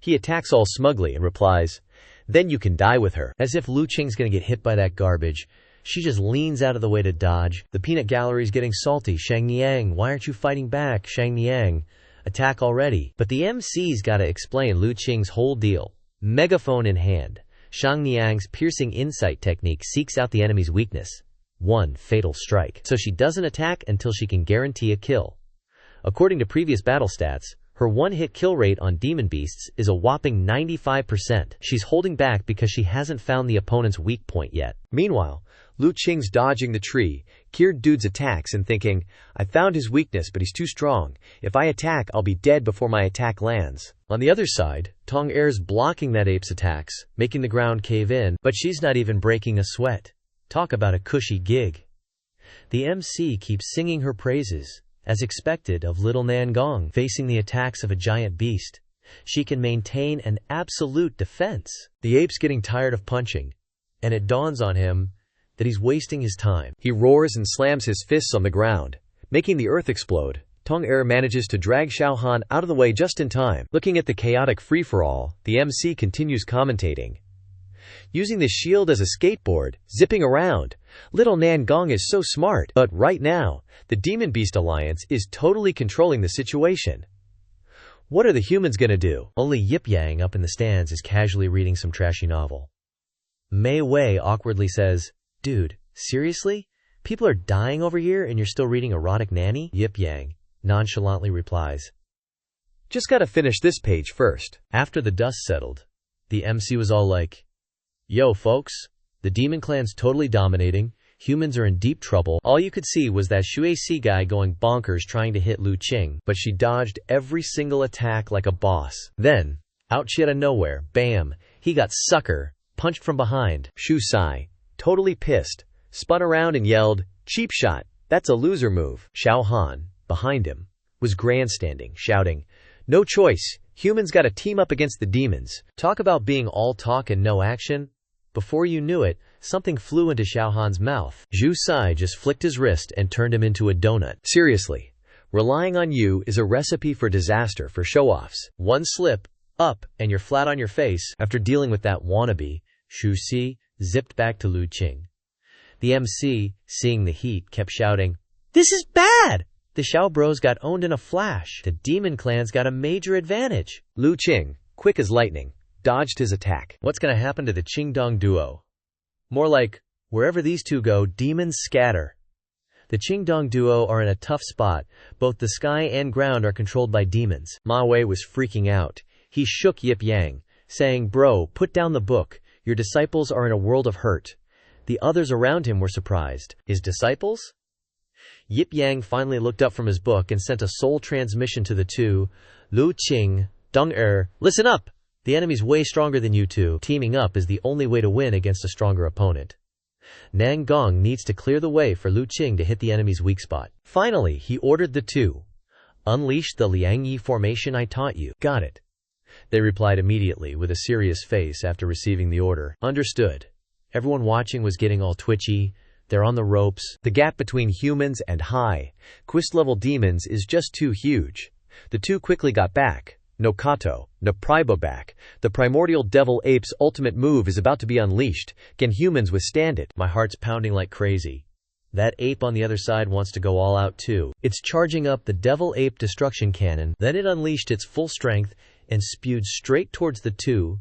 He attacks all smugly and replies, then you can die with her. As if Lu Qing's gonna get hit by that garbage, she just leans out of the way to dodge. The peanut gallery's getting salty. Shang Niang, why aren't you fighting back? Shang Niang, attack already. But the MC's gotta explain Lu Qing's whole deal. Megaphone in hand, Shang Niang's piercing insight technique seeks out the enemy's weakness. One fatal strike. So she doesn't attack until she can guarantee a kill. According to previous battle stats, her one-hit kill rate on demon beasts is a whopping 95%. She's holding back because she hasn't found the opponent's weak point yet. Meanwhile, Lu Qing's dodging the tree, geared dude's attacks and thinking, I found his weakness but he's too strong. If I attack, I'll be dead before my attack lands. On the other side, Tong Er's blocking that ape's attacks, making the ground cave in, but she's not even breaking a sweat. Talk about a cushy gig. The MC keeps singing her praises, as expected of little Nangong. Facing the attacks of a giant beast, she can maintain an absolute defense. The ape's getting tired of punching, and it dawns on him that he's wasting his time. He roars and slams his fists on the ground, making the earth explode. Tong manages to drag Zhao Han out of the way just in time. Looking at the chaotic free-for-all, the MC continues commentating. Using the shield as a skateboard, zipping around. Little Nangong is so smart, but right now, the Demon Beast Alliance is totally controlling the situation. What are the humans gonna do? Only Yip Yang up in the stands is casually reading some trashy novel. Mei Wei awkwardly says, dude, seriously? People are dying over here and you're still reading erotic nanny? Yip Yang nonchalantly replies, just gotta finish this page first. After the dust settled, the MC was all like, yo folks, the demon clan's totally dominating, humans are in deep trouble. All you could see was that Shui guy going bonkers trying to hit Lu Qing, but she dodged every single attack like a boss. Then, out out of nowhere, bam, he got sucker punched from behind. Shu Sai, totally pissed, spun around and yelled, cheap shot, that's a loser move. Zhao Han, behind him, was grandstanding, shouting, no choice, humans gotta team up against the demons. Talk about being all talk and no action. Before you knew it, something flew into Xiaohan's mouth. Zhu Sai just flicked his wrist and turned him into a donut. Seriously, relying on you is a recipe for disaster for show-offs. One slip, up, and you're flat on your face. After dealing with that wannabe, Zhu Sai zipped back to Lu Qing. The MC, seeing the heat, kept shouting, "This is bad!" The Xiao Bros got owned in a flash. The demon clans got a major advantage. Lu Qing, quick as lightning, dodged his attack. What's gonna happen to the Qingdong duo? More like, wherever these two go, demons scatter. The Qingdong duo are in a tough spot. Both the sky and ground are controlled by demons. Ma Wei was freaking out. He shook Yip Yang, saying, "Bro, put down the book. Your disciples are in a world of hurt." The others around him were surprised. His disciples? Yip Yang finally looked up from his book and sent a soul transmission to the two. "Lu Qing, Dong listen up! The enemy's way stronger than you two. Teaming up is the only way to win against a stronger opponent. Nang Gong needs to clear the way for Lu Qing to hit the enemy's weak spot." Finally, he ordered the two. "Unleash the Liangyi formation I taught you." "Got it." They replied immediately with a serious face after receiving the order. "Understood." Everyone watching was getting all twitchy. They're on the ropes. The gap between humans and high, Quist-level demons is just too huge. The two quickly got back. No Kato, no Pribo back. The primordial devil ape's ultimate move is about to be unleashed. Can humans withstand it? My heart's pounding like crazy. That ape on the other side wants to go all out too. It's charging up the devil ape destruction cannon. Then it unleashed its full strength and spewed straight towards the two.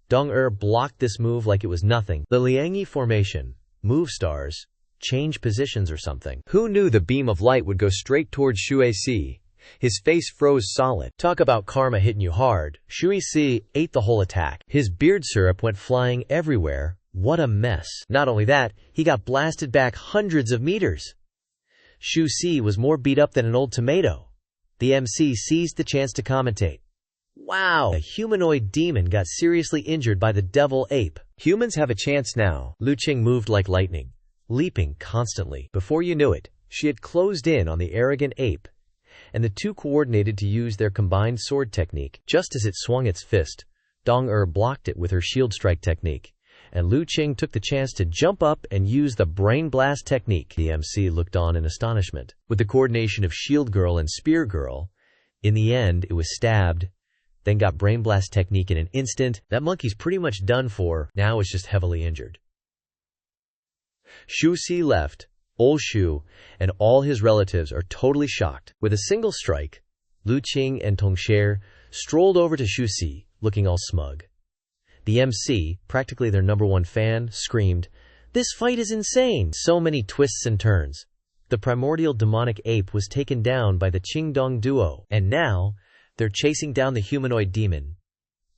Dong blocked this move like it was nothing. The Liangyi formation. Move stars. Change positions or something. Who knew the beam of light would go straight towards Shui Si? His face froze solid. Talk about karma hitting you hard. Shui Si ate the whole attack. His beard syrup went flying everywhere. What a mess. Not only that, he got blasted back hundreds of meters. Shui Si was more beat up than an old tomato. The MC seized the chance to commentate. "Wow, a humanoid demon got seriously injured by the devil ape. Humans have a chance now." Lu Qing moved like lightning, leaping constantly. Before you knew it, she had closed in on the arrogant ape, and the two coordinated to use their combined sword technique. Just as it swung its fist, Dong blocked it with her shield strike technique, and Lu Qing took the chance to jump up and use the brain blast technique. The MC looked on in astonishment. With the coordination of Shield Girl and Spear Girl, in the end it was stabbed, then got brain blast technique in an instant. That monkey's pretty much done for. Now it's just heavily injured. Shu Si left. Old Shu and all his relatives are totally shocked. With a single strike, Lu Qing and Tongsher strolled over to Shu Si, looking all smug. The MC, practically their #1 fan, screamed, "This fight is insane! So many twists and turns." The primordial demonic ape was taken down by the Qingdong duo, and now they're chasing down the humanoid demon,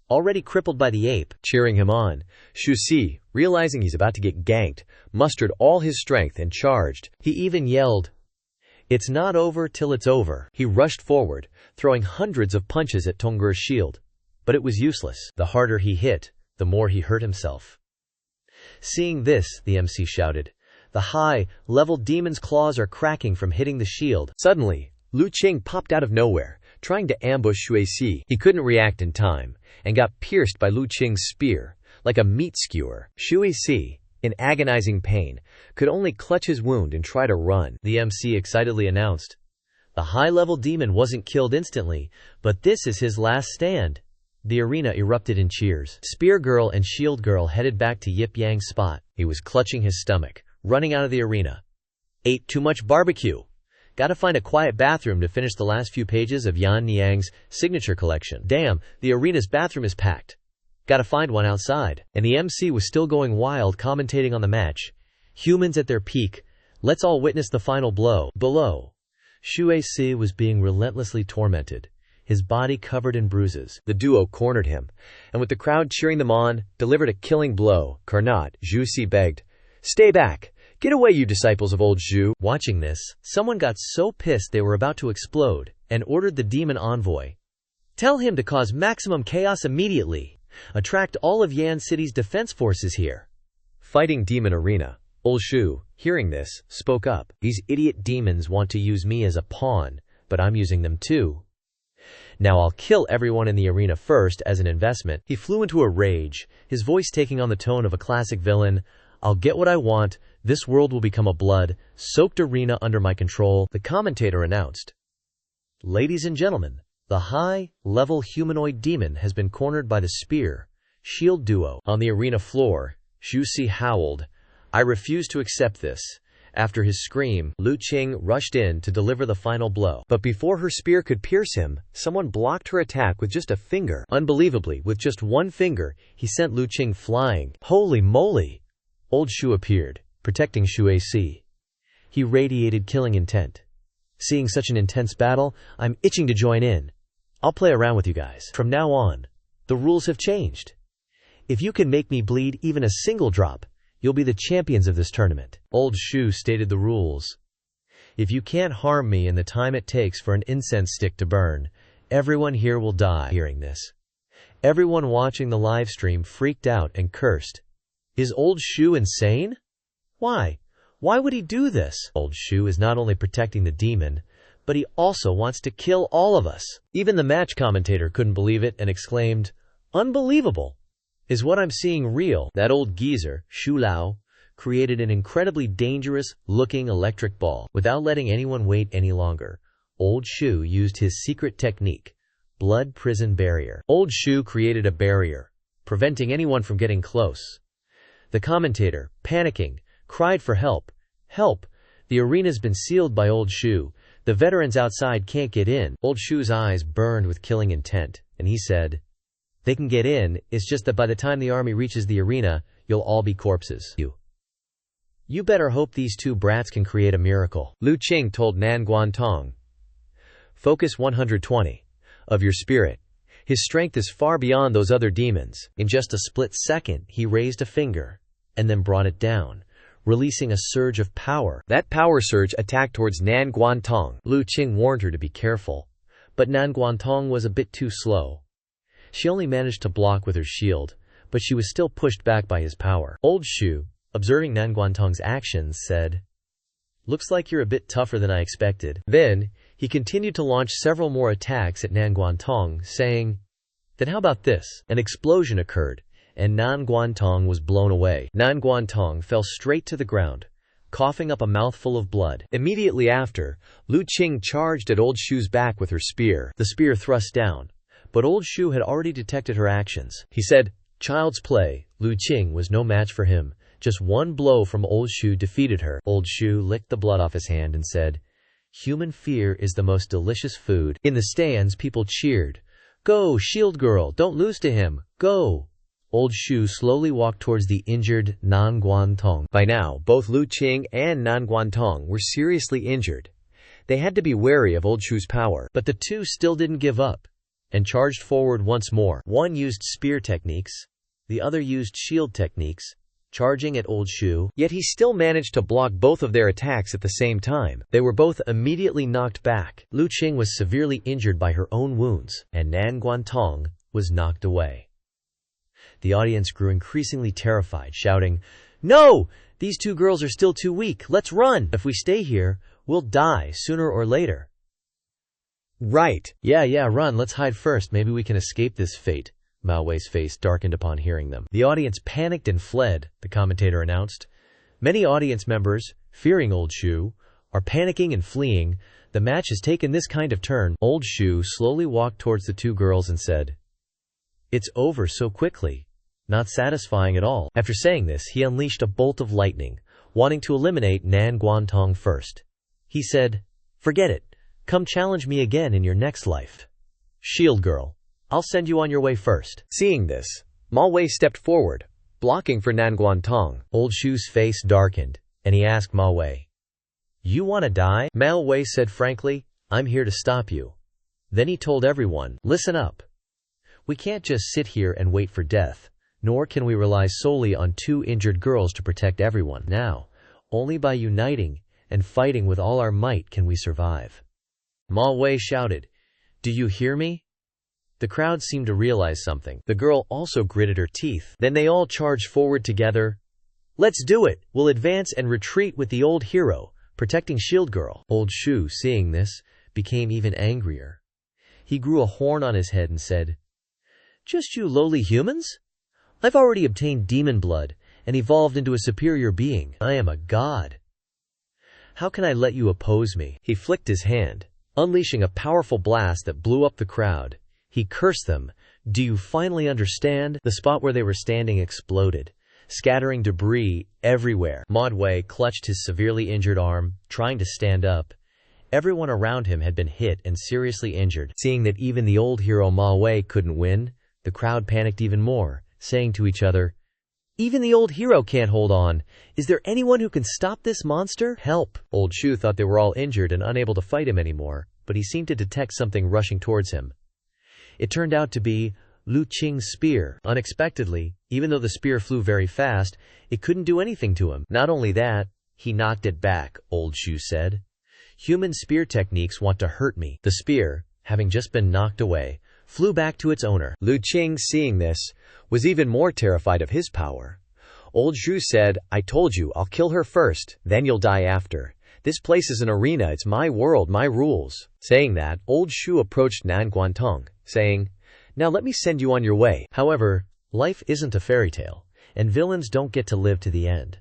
already crippled by the ape. Cheering him on, Shu Si, realizing he's about to get ganked, mustered all his strength and charged. He even yelled, "It's not over till it's over." He rushed forward, throwing hundreds of punches at Tongger's shield. But it was useless. The harder he hit, the more he hurt himself. Seeing this, the MC shouted, "The high-level demon's claws are cracking from hitting the shield." Suddenly, Lu Qing popped out of nowhere, trying to ambush Shui Si. He couldn't react in time, and got pierced by Lu Qing's spear, like a meat skewer. Shui Si, in agonizing pain, could only clutch his wound and try to run. The MC excitedly announced, "The high-level demon wasn't killed instantly, but this is his last stand." The arena erupted in cheers. Spear Girl and Shield Girl headed back to Yip Yang's spot. He was clutching his stomach, running out of the arena. "Ate too much barbecue. Gotta find a quiet bathroom to finish the last few pages of Yan Niang's signature collection. Damn, the arena's bathroom is packed. Gotta find one outside." And the MC was still going wild, commentating on the match. "Humans at their peak. Let's all witness the final blow." Below, Shui Si was being relentlessly tormented, his body covered in bruises. The duo cornered him, and with the crowd cheering them on, delivered a killing blow. Karnat, Zhu Si begged, "Stay back. Get away, you disciples of old Zhu." Watching this, someone got so pissed they were about to explode, and ordered the demon envoy, "Tell him to cause maximum chaos immediately. Attract all of Yan City's defense forces here." Fighting Demon Arena. Old Shu, hearing this, spoke up. "These idiot demons want to use me as a pawn, but I'm using them too. Now I'll kill everyone in the arena first as an investment." He flew into a rage, his voice taking on the tone of a classic villain. I'll get what I want. This world will become a blood-soaked arena under my control, the commentator announced. Ladies and gentlemen, the high-level humanoid demon has been cornered by the spear-shield duo. On the arena floor, Xu Si howled, "I refuse to accept this." After his scream, Lu Qing rushed in to deliver the final blow. But before her spear could pierce him, someone blocked her attack with just a finger. Unbelievably, with just one finger, he sent Lu Qing flying. Holy moly! Old Shu appeared, protecting Xu AC. He radiated killing intent. Seeing such an intense battle, I'm itching to join in. I'll play around with you guys. From now on, the rules have changed. If you can make me bleed even a single drop, you'll be the champions of this tournament. Old Shu stated the rules. If you can't harm me in the time it takes for an incense stick to burn, everyone here will die. Hearing this, everyone watching the live stream freaked out and cursed. Is Old Shu insane? Why? Why would he do this? Old Shu is not only protecting the demon, but he also wants to kill all of us. Even the match commentator couldn't believe it and exclaimed, "Unbelievable! Is what I'm seeing real?" That old geezer, Shu Lao, created an incredibly dangerous-looking electric ball. Without letting anyone wait any longer, Old Shu used his secret technique, blood prison barrier. Old Shu created a barrier, preventing anyone from getting close. The commentator, panicking, cried for help. "Help! The arena's been sealed by Old Shu. The veterans outside can't get in." Old Shu's eyes burned with killing intent, and he said, "They can get in, it's just that by the time the army reaches the arena, you'll all be corpses. You better hope these two brats can create a miracle." Lu Qing told Nan Guantong, "Focus 120 of your spirit. His strength is far beyond those other demons." In just a split second, he raised a finger, and then brought it down, releasing a surge of power. That power surge attacked towards Nan Guantong. Lu Qing warned her to be careful, but Nan Guantong was a bit too slow. She only managed to block with her shield, but she was still pushed back by his power. Old Shu, observing Nan Guantong's actions, said, "Looks like you're a bit tougher than I expected." Then, he continued to launch several more attacks at Nan Guantong, saying, "Then how about this?" An explosion occurred, and Nan Guantong was blown away. Nan Guantong fell straight to the ground, coughing up a mouthful of blood. Immediately after, Lu Qing charged at Old Shu's back with her spear. The spear thrust down, but Old Shu had already detected her actions. He said, "Child's play." Lu Qing was no match for him. Just one blow from Old Shu defeated her. Old Shu licked the blood off his hand and said, "Human fear is the most delicious food." In the stands, people cheered, "Go, Shield Girl, don't lose to him, go!" Old Shu slowly walked towards the injured Nan Guantong. By now, both Lu Qing and Nan Guantong were seriously injured. They had to be wary of Old Shu's power. But the two still didn't give up, and charged forward once more. One used spear techniques, the other used shield techniques, charging at Old Shu. Yet he still managed to block both of their attacks at the same time. They were both immediately knocked back. Lu Qing was severely injured by her own wounds, and Nan Guantong was knocked away. The audience grew increasingly terrified, shouting, "No! These two girls are still too weak. Let's run! If we stay here, we'll die sooner or later." "Right. Yeah, run. Let's hide first. Maybe we can escape this fate." Mao Wei's face darkened upon hearing them. The audience panicked and fled, the commentator announced. Many audience members, fearing Old Shu, are panicking and fleeing. The match has taken this kind of turn. Old Shu slowly walked towards the two girls and said, "It's over so quickly." Not satisfying at all. After saying this, he unleashed a bolt of lightning, wanting to eliminate Nan Guantong first. He said, "Forget it. Come challenge me again in your next life. Shield Girl, I'll send you on your way first." Seeing this, Ma Wei stepped forward, blocking for Nan Guantong. Old Shu's face darkened, and he asked Ma Wei, "You want to die?" Ma Wei said frankly, "I'm here to stop you." Then he told everyone, "Listen up. We can't just sit here and wait for death, nor can we rely solely on two injured girls to protect everyone. Now, only by uniting and fighting with all our might can we survive." Ma Wei shouted, "Do you hear me?" The crowd seemed to realize something. The girl also gritted her teeth. Then they all charged forward together. "Let's do it! We'll advance and retreat with the old hero, protecting Shield Girl." Old Shu, seeing this, became even angrier. He grew a horn on his head and said, "Just you lowly humans? I've already obtained demon blood, and evolved into a superior being. I am a god. How can I let you oppose me? He flicked his hand, unleashing a powerful blast that blew up the crowd. He cursed them. Do you finally understand? The spot where they were standing exploded, scattering debris everywhere. Manhwa clutched his severely injured arm, trying to stand up. Everyone around him had been hit and seriously injured. Seeing that even the old hero Manhwa couldn't win, the crowd panicked even more, saying to each other, "Even the old hero can't hold on. Is there anyone who can stop this monster? Help!" Old Shu thought they were all injured and unable to fight him anymore, but he seemed to detect something rushing towards him. It turned out to be Lu Qing's spear. Unexpectedly, even though the spear flew very fast, it couldn't do anything to him. Not only that, he knocked it back, Old Shu said. Human spear techniques want to hurt me. The spear, having just been knocked away, flew back to its owner. Lu Qing, seeing this, was even more terrified of his power. Old Shu said, "I told you, I'll kill her first, then you'll die after. This place is an arena, it's my world, my rules." Saying that, Old Shu approached Nan Guantong, saying, "Now let me send you on your way." However, life isn't a fairy tale, and villains don't get to live to the end.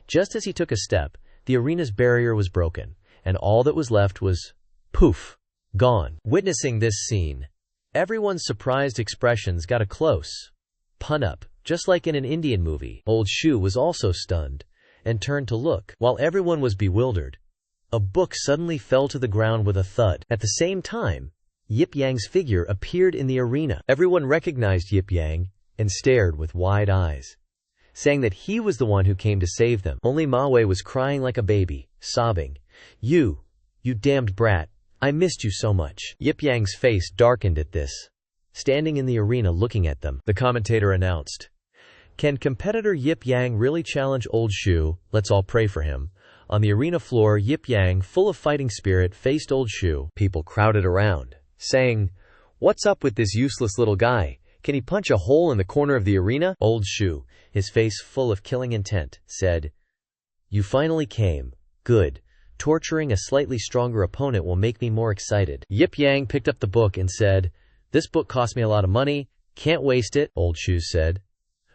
Just as he took a step, the arena's barrier was broken, and all that was left was, poof, gone. Witnessing this scene, everyone's surprised expressions got a close pun-up, just like in an Indian movie. Old Shu was also stunned, and turned to look. While everyone was bewildered, a book suddenly fell to the ground with a thud. At the same time, Yip Yang's figure appeared in the arena. Everyone recognized Yip Yang, and stared with wide eyes, saying that he was the one who came to save them. Only Manhwa was crying like a baby, sobbing, You damned brat, I missed you so much." Yip Yang's face darkened at this. Standing in the arena looking at them, the commentator announced, "Can competitor Yip Yang really challenge Old Shu? Let's all pray for him." On the arena floor, Yip Yang, full of fighting spirit, faced Old Shu. People crowded around, saying, "What's up with this useless little guy? Can he punch a hole in the corner of the arena?" Old Shu, his face full of killing intent, said, "You finally came. Good. Torturing a slightly stronger opponent will make me more excited." Yip Yang picked up the book and said, "This book cost me a lot of money. Can't waste it," Old Shu said.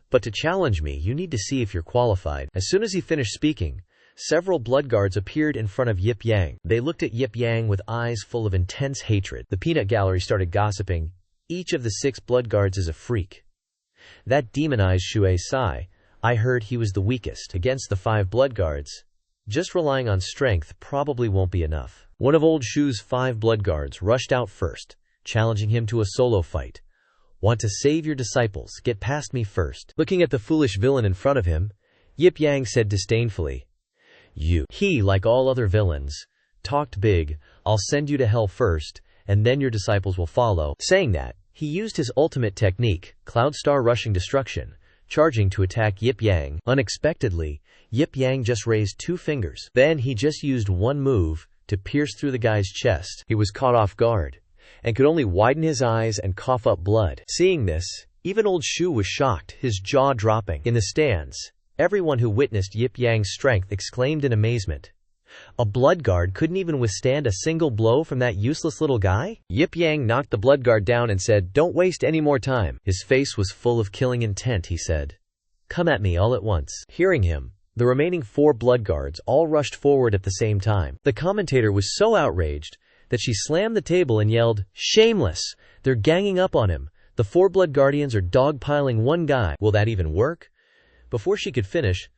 "But to challenge me, you need to see if you're qualified." As soon as he finished speaking, several blood guards appeared in front of Yip Yang. They looked at Yip Yang with eyes full of intense hatred. The peanut gallery started gossiping. Each of the 6 blood guards is a freak. That demonized Shui Sai. I heard he was the weakest. Against the 5 blood guards, just relying on strength probably won't be enough. One of Old Shu's 5 blood guards rushed out first, challenging him to a solo fight. "Want to save your disciples? Get past me first." Looking at the foolish villain in front of him, Yip Yang said disdainfully, He, like all other villains, talked big. "I'll send you to hell first, and then your disciples will follow." Saying that, he used his ultimate technique, Cloud Star Rushing Destruction, charging to attack Yip Yang. Unexpectedly, Yip Yang just raised 2 fingers. Then he just used one move to pierce through the guy's chest. He was caught off guard, and could only widen his eyes and cough up blood. Seeing this, even Old Shu was shocked, his jaw dropping. In the stands, everyone who witnessed Yip Yang's strength exclaimed in amazement, "A blood guard couldn't even withstand a single blow from that useless little guy?" Yip Yang knocked the blood guard down and said, "Don't waste any more time." His face was full of killing intent. He said, "Come at me all at once." Hearing him, the remaining 4 blood guards all rushed forward at the same time. The commentator was so outraged that she slammed the table and yelled, "Shameless! They're ganging up on him. The 4 blood guardians are dogpiling one guy. Will that even work?" Before she could finish,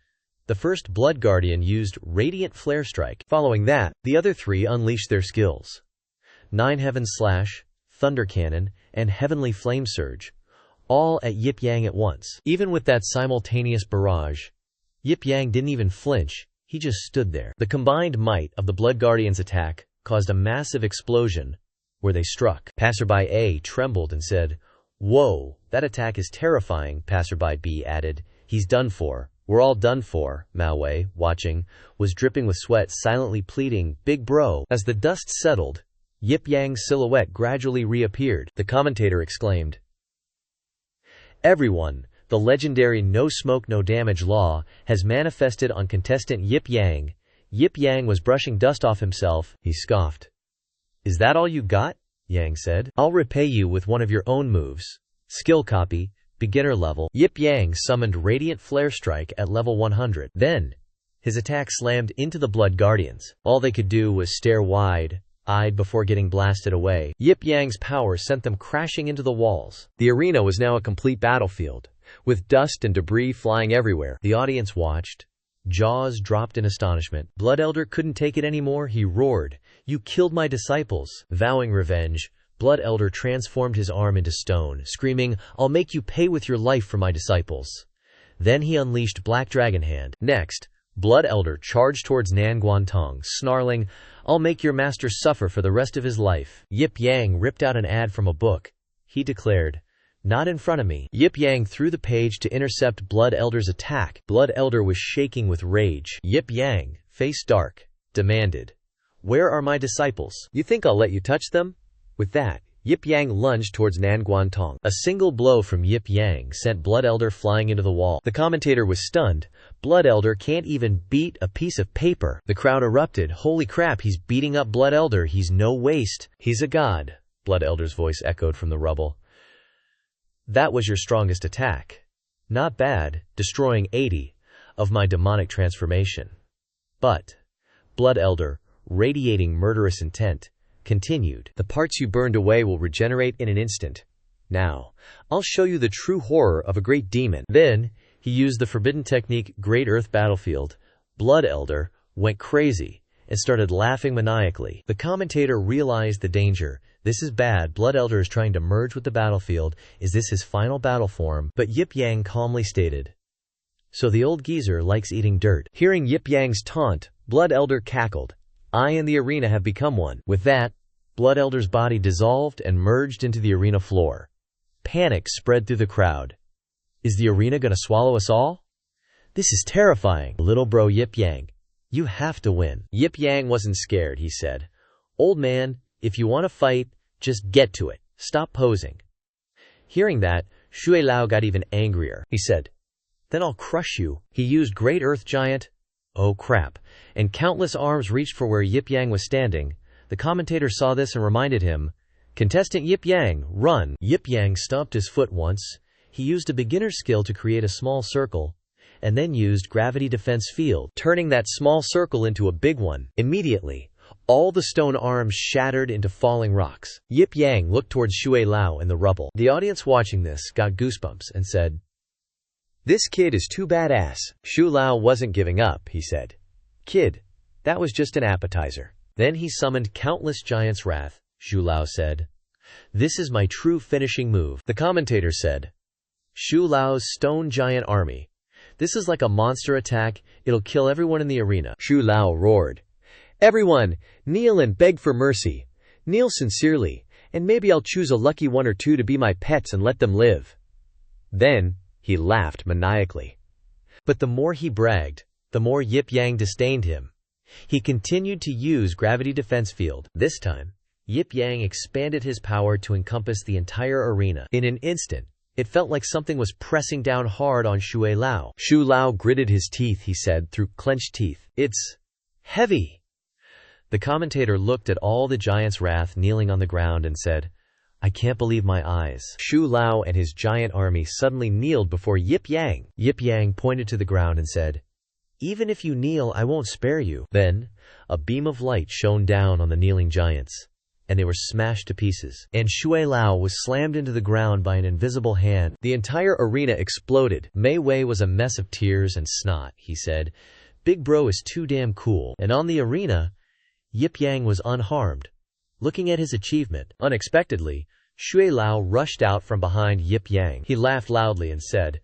the first blood guardian used Radiant Flare Strike. Following that, the other 3 unleashed their skills. 9 Heaven Slash, Thunder Cannon, and Heavenly Flame Surge, all at Yip Yang at once. Even with that simultaneous barrage, Yip Yang didn't even flinch, he just stood there. The combined might of the Blood Guardian's attack caused a massive explosion where they struck. Passerby A trembled and said, "Whoa, that attack is terrifying." Passerby B added, "He's done for. We're all done for." Manhwa, watching, was dripping with sweat, silently pleading, "Big bro." As the dust settled, Yip Yang's silhouette gradually reappeared. The commentator exclaimed, "Everyone, the legendary no smoke no damage law has manifested on contestant Yip Yang." Yip Yang was brushing dust off himself. He scoffed. "Is that all you got?" Yang said. "I'll repay you with one of your own moves. Skill copy, beginner level. Yip Yang summoned Radiant Flare Strike at level 100. Then, his attack slammed into the Blood Guardians. All they could do was stare wide-eyed before getting blasted away. Yip Yang's power sent them crashing into the walls. The arena was now a complete battlefield, with dust and debris flying everywhere. The audience watched. Jaws dropped in astonishment. Blood Elder couldn't take it anymore. He roared, "You killed my disciples!" Vowing revenge, Blood Elder transformed his arm into stone, screaming, "I'll make you pay with your life for my disciples." Then he unleashed Black Dragon Hand. Next, Blood Elder charged towards Nanguantong, snarling, "I'll make your master suffer for the rest of his life." Yip Yang ripped out an ad from a book. He declared, "Not in front of me." Yip Yang threw the page to intercept Blood Elder's attack. Blood Elder was shaking with rage. Yip Yang, face dark, demanded, "Where are my disciples? You think I'll let you touch them?" With that, Yip Yang lunged towards Nanguantong. A single blow from Yip Yang sent Blood Elder flying into the wall. The commentator was stunned. Blood Elder can't even beat a piece of paper. The crowd erupted. "Holy crap, he's beating up Blood Elder. He's no waste. He's a god." Blood Elder's voice echoed from the rubble. "That was your strongest attack. Not bad, destroying 80 of my demonic transformation." But Blood Elder, radiating murderous intent, continued, "The parts you burned away will regenerate in an instant. Now, I'll show you the true horror of a great demon." Then, he used the forbidden technique Great Earth Battlefield. Blood Elder went crazy and started laughing maniacally. The commentator realized the danger. This is bad. Blood Elder is trying to merge with the battlefield. Is this his final battle form? But Yip Yang calmly stated, "So the old geezer likes eating dirt." Hearing Yip Yang's taunt, Blood Elder cackled, "I and the arena have become one." With that, Blood Elder's body dissolved and merged into the arena floor. Panic spread through the crowd. Is the arena gonna swallow us all? This is terrifying. Little bro Yip Yang, you have to win. Yip Yang wasn't scared, he said. "Old man, if you want to fight, just get to it. Stop posing." Hearing that, Shui Lao got even angrier. He said, "Then I'll crush you." He used Great Earth Giant. Oh crap. And countless arms reached for where Yip Yang was standing. The commentator saw this and reminded him, "Contestant Yip Yang, run." Yip Yang stomped his foot once. He used a beginner skill to create a small circle, and then used Gravity Defense Field, turning that small circle into a big one. Immediately, all the stone arms shattered into falling rocks. Yip Yang looked towards Shui Lao in the rubble. The audience watching this got goosebumps and said, "This kid is too badass." Shu Lao wasn't giving up, he said. "Kid, that was just an appetizer." Then he summoned countless giants' wrath. Shu Lao said, "This is my true finishing move." The commentator said, "Shu Lao's stone giant army. This is like a monster attack. It'll kill everyone in the arena." Shu Lao roared, "Everyone, kneel and beg for mercy. Kneel sincerely, and maybe I'll choose a lucky one or two to be my pets and let them live." Then, he laughed maniacally. But the more he bragged, the more Yip Yang disdained him. He continued to use Gravity Defense Field. This time, Yip Yang expanded his power to encompass the entire arena. In an instant, it felt like something was pressing down hard on Shui Lao. Shu Lao gritted his teeth, he said, through clenched teeth. "It's heavy." The commentator looked at all the giants' wrath kneeling on the ground and said, "I can't believe my eyes." Shu Lao and his giant army suddenly kneeled before Yip Yang. Yip Yang pointed to the ground and said, "Even if you kneel, I won't spare you." Then, a beam of light shone down on the kneeling giants, and they were smashed to pieces. And Shui Lao was slammed into the ground by an invisible hand. The entire arena exploded. Mei Wei was a mess of tears and snot, he said. "Big bro is too damn cool." And on the arena, Yip Yang was unharmed. Looking at his achievement, unexpectedly, Shui Lao rushed out from behind Yip Yang. He laughed loudly and said,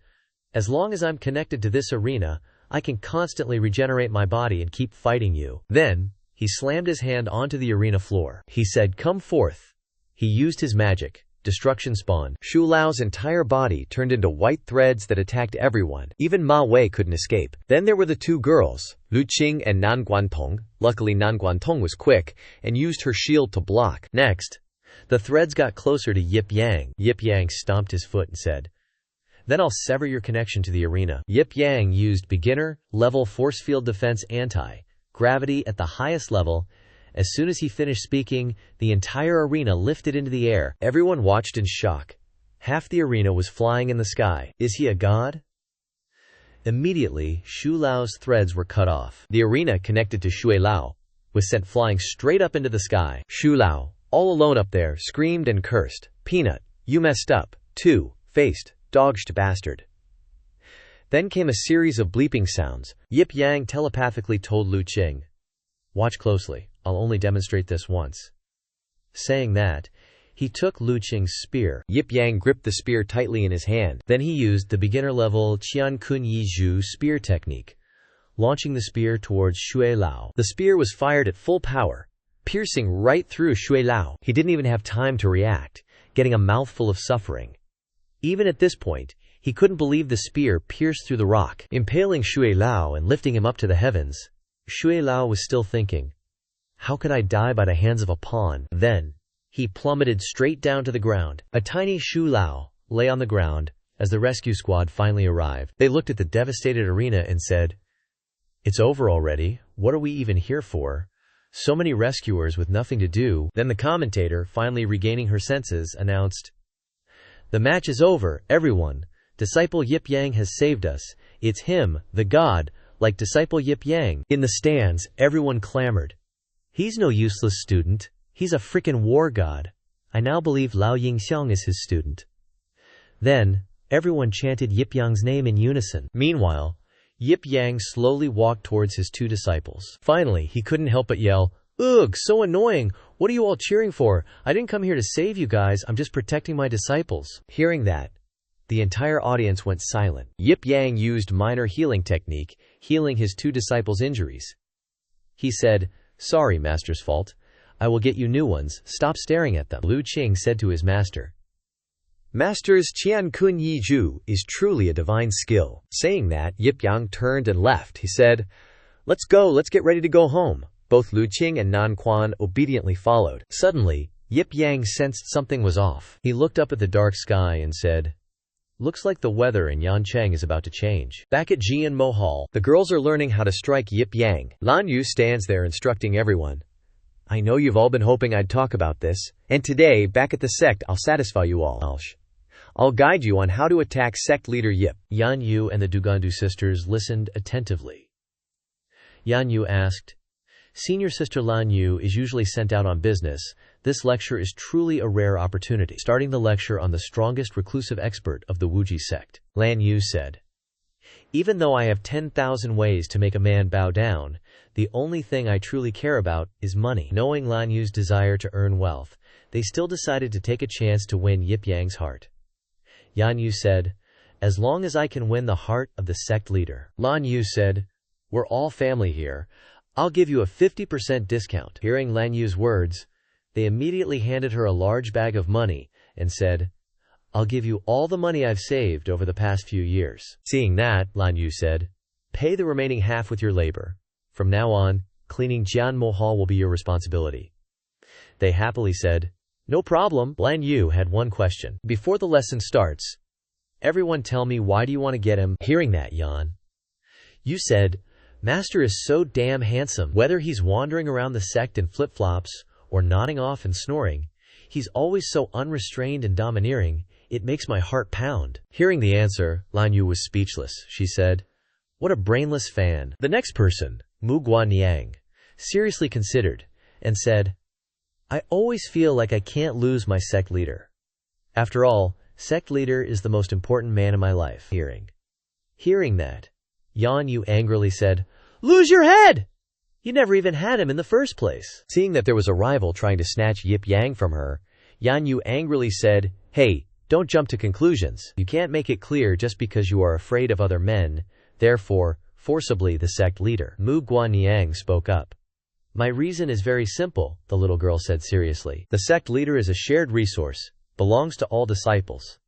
"As long as I'm connected to this arena, I can constantly regenerate my body and keep fighting you." Then, he slammed his hand onto the arena floor. He said, "Come forth." He used his magic. Destruction spawned. Shu Lao's entire body turned into white threads that attacked everyone. Even Ma Wei couldn't escape. Then there were the two girls, Lu Qing and Nanguantong. Luckily Nanguantong was quick and used her shield to block. Next, the threads got closer to Yip Yang. Yip Yang stomped his foot and said, "Then I'll sever your connection to the arena." Yip Yang used beginner level force field defense anti-gravity at the highest level. As soon as he finished speaking, the entire arena lifted into the air. Everyone watched in shock. Half the arena was flying in the sky. Is he a god? Immediately, Shu Lao's threads were cut off. The arena connected to Shui Lao was sent flying straight up into the sky. Shu Lao, all alone up there, screamed and cursed. Peanut, you messed up. Two-faced, doged bastard. Then came a series of bleeping sounds. Yip Yang telepathically told Lu Qing, "Watch closely, I'll only demonstrate this once." Saying that, he took Lu Qing's spear. Yip Yang gripped the spear tightly in his hand. Then he used the beginner-level Qian Kun Yi Zhu spear technique, launching the spear towards Shui Lao. The spear was fired at full power, piercing right through Shui Lao. He didn't even have time to react, getting a mouthful of suffering. Even at this point, he couldn't believe the spear pierced through the rock, impaling Shui Lao and lifting him up to the heavens. Shui Lao was still thinking, "How could I die by the hands of a pawn?" Then, he plummeted straight down to the ground. A tiny Shu Lao lay on the ground as the rescue squad finally arrived. They looked at the devastated arena and said, "It's over already. What are we even here for? So many rescuers with nothing to do." Then the commentator, finally regaining her senses, announced, "The match is over, everyone. Disciple Yip Yang has saved us. It's him, the god, like Disciple Yip Yang." In the stands, everyone clamored, "He's no useless student. He's a frickin' war god. I now believe Lao Yingxiang is his student." Then, everyone chanted Yip Yang's name in unison. Meanwhile, Yip Yang slowly walked towards his two disciples. Finally, he couldn't help but yell, "Ugh, so annoying. What are you all cheering for? I didn't come here to save you guys. I'm just protecting my disciples." Hearing that, the entire audience went silent. Yip Yang used minor healing technique, healing his two disciples' injuries. He said, "Sorry, master's fault. I will get you new ones. Stop staring at them." Lu Qing said to his master, "Master's Qian Kun Yi Zhu is truly a divine skill." Saying that, Yip Yang turned and left. He said, "Let's go, let's get ready to go home." Both Lu Qing and Nan Quan obediently followed. Suddenly, Yip Yang sensed something was off. He looked up at the dark sky and said, "Looks like the weather in Yancheng is about to change." Back at Jian Mo Hall, the girls are learning how to strike Yip Yang. Lan Yu stands there instructing everyone. "I know you've all been hoping I'd talk about this, and today, back at the sect, I'll satisfy you all. I'll guide you on how to attack sect leader Yip." Yan Yu and the Dugandu sisters listened attentively. Yan Yu asked, "Senior sister Lan Yu is usually sent out on business. This lecture is truly a rare opportunity." Starting the lecture on the strongest reclusive expert of the Wuji sect, Lan Yu said, "Even though I have 10,000 ways to make a man bow down, the only thing I truly care about is money." Knowing Lan Yu's desire to earn wealth, they still decided to take a chance to win Yip Yang's heart. Yan Yu said, "As long as I can win the heart of the sect leader." Lan Yu said, "We're all family here. I'll give you a 50% discount." Hearing Lan Yu's words, they immediately handed her a large bag of money and said, "I'll give you all the money I've saved over the past few years." Seeing that, Lan Yu said, "Pay the remaining half with your labor. From now on, cleaning Jian Mo Hall will be your responsibility." They happily said, "No problem." Lan Yu had one question. "Before the lesson starts, everyone tell me, why do you want to get him?" Hearing that, Yan Yu said, "Master is so damn handsome. Whether he's wandering around the sect in flip-flops or nodding off and snoring, he's always so unrestrained and domineering, it makes my heart pound." Hearing the answer, Lan Yu was speechless. She said, "What a brainless fan." The next person, Mu Guanyang, seriously considered and said, "I always feel like I can't lose my sect leader. After all, sect leader is the most important man in my life." Hearing that, Yan Yu angrily said, "Lose your head! You never even had him in the first place." Seeing that there was a rival trying to snatch Yip Yang from her, Yan Yu angrily said, "Hey, don't jump to conclusions. You can't make it clear just because you are afraid of other men, therefore, forcibly the sect leader." Mu Guanyang spoke up. "My reason is very simple," the little girl said seriously. "The sect leader is a shared resource, belongs to all disciples.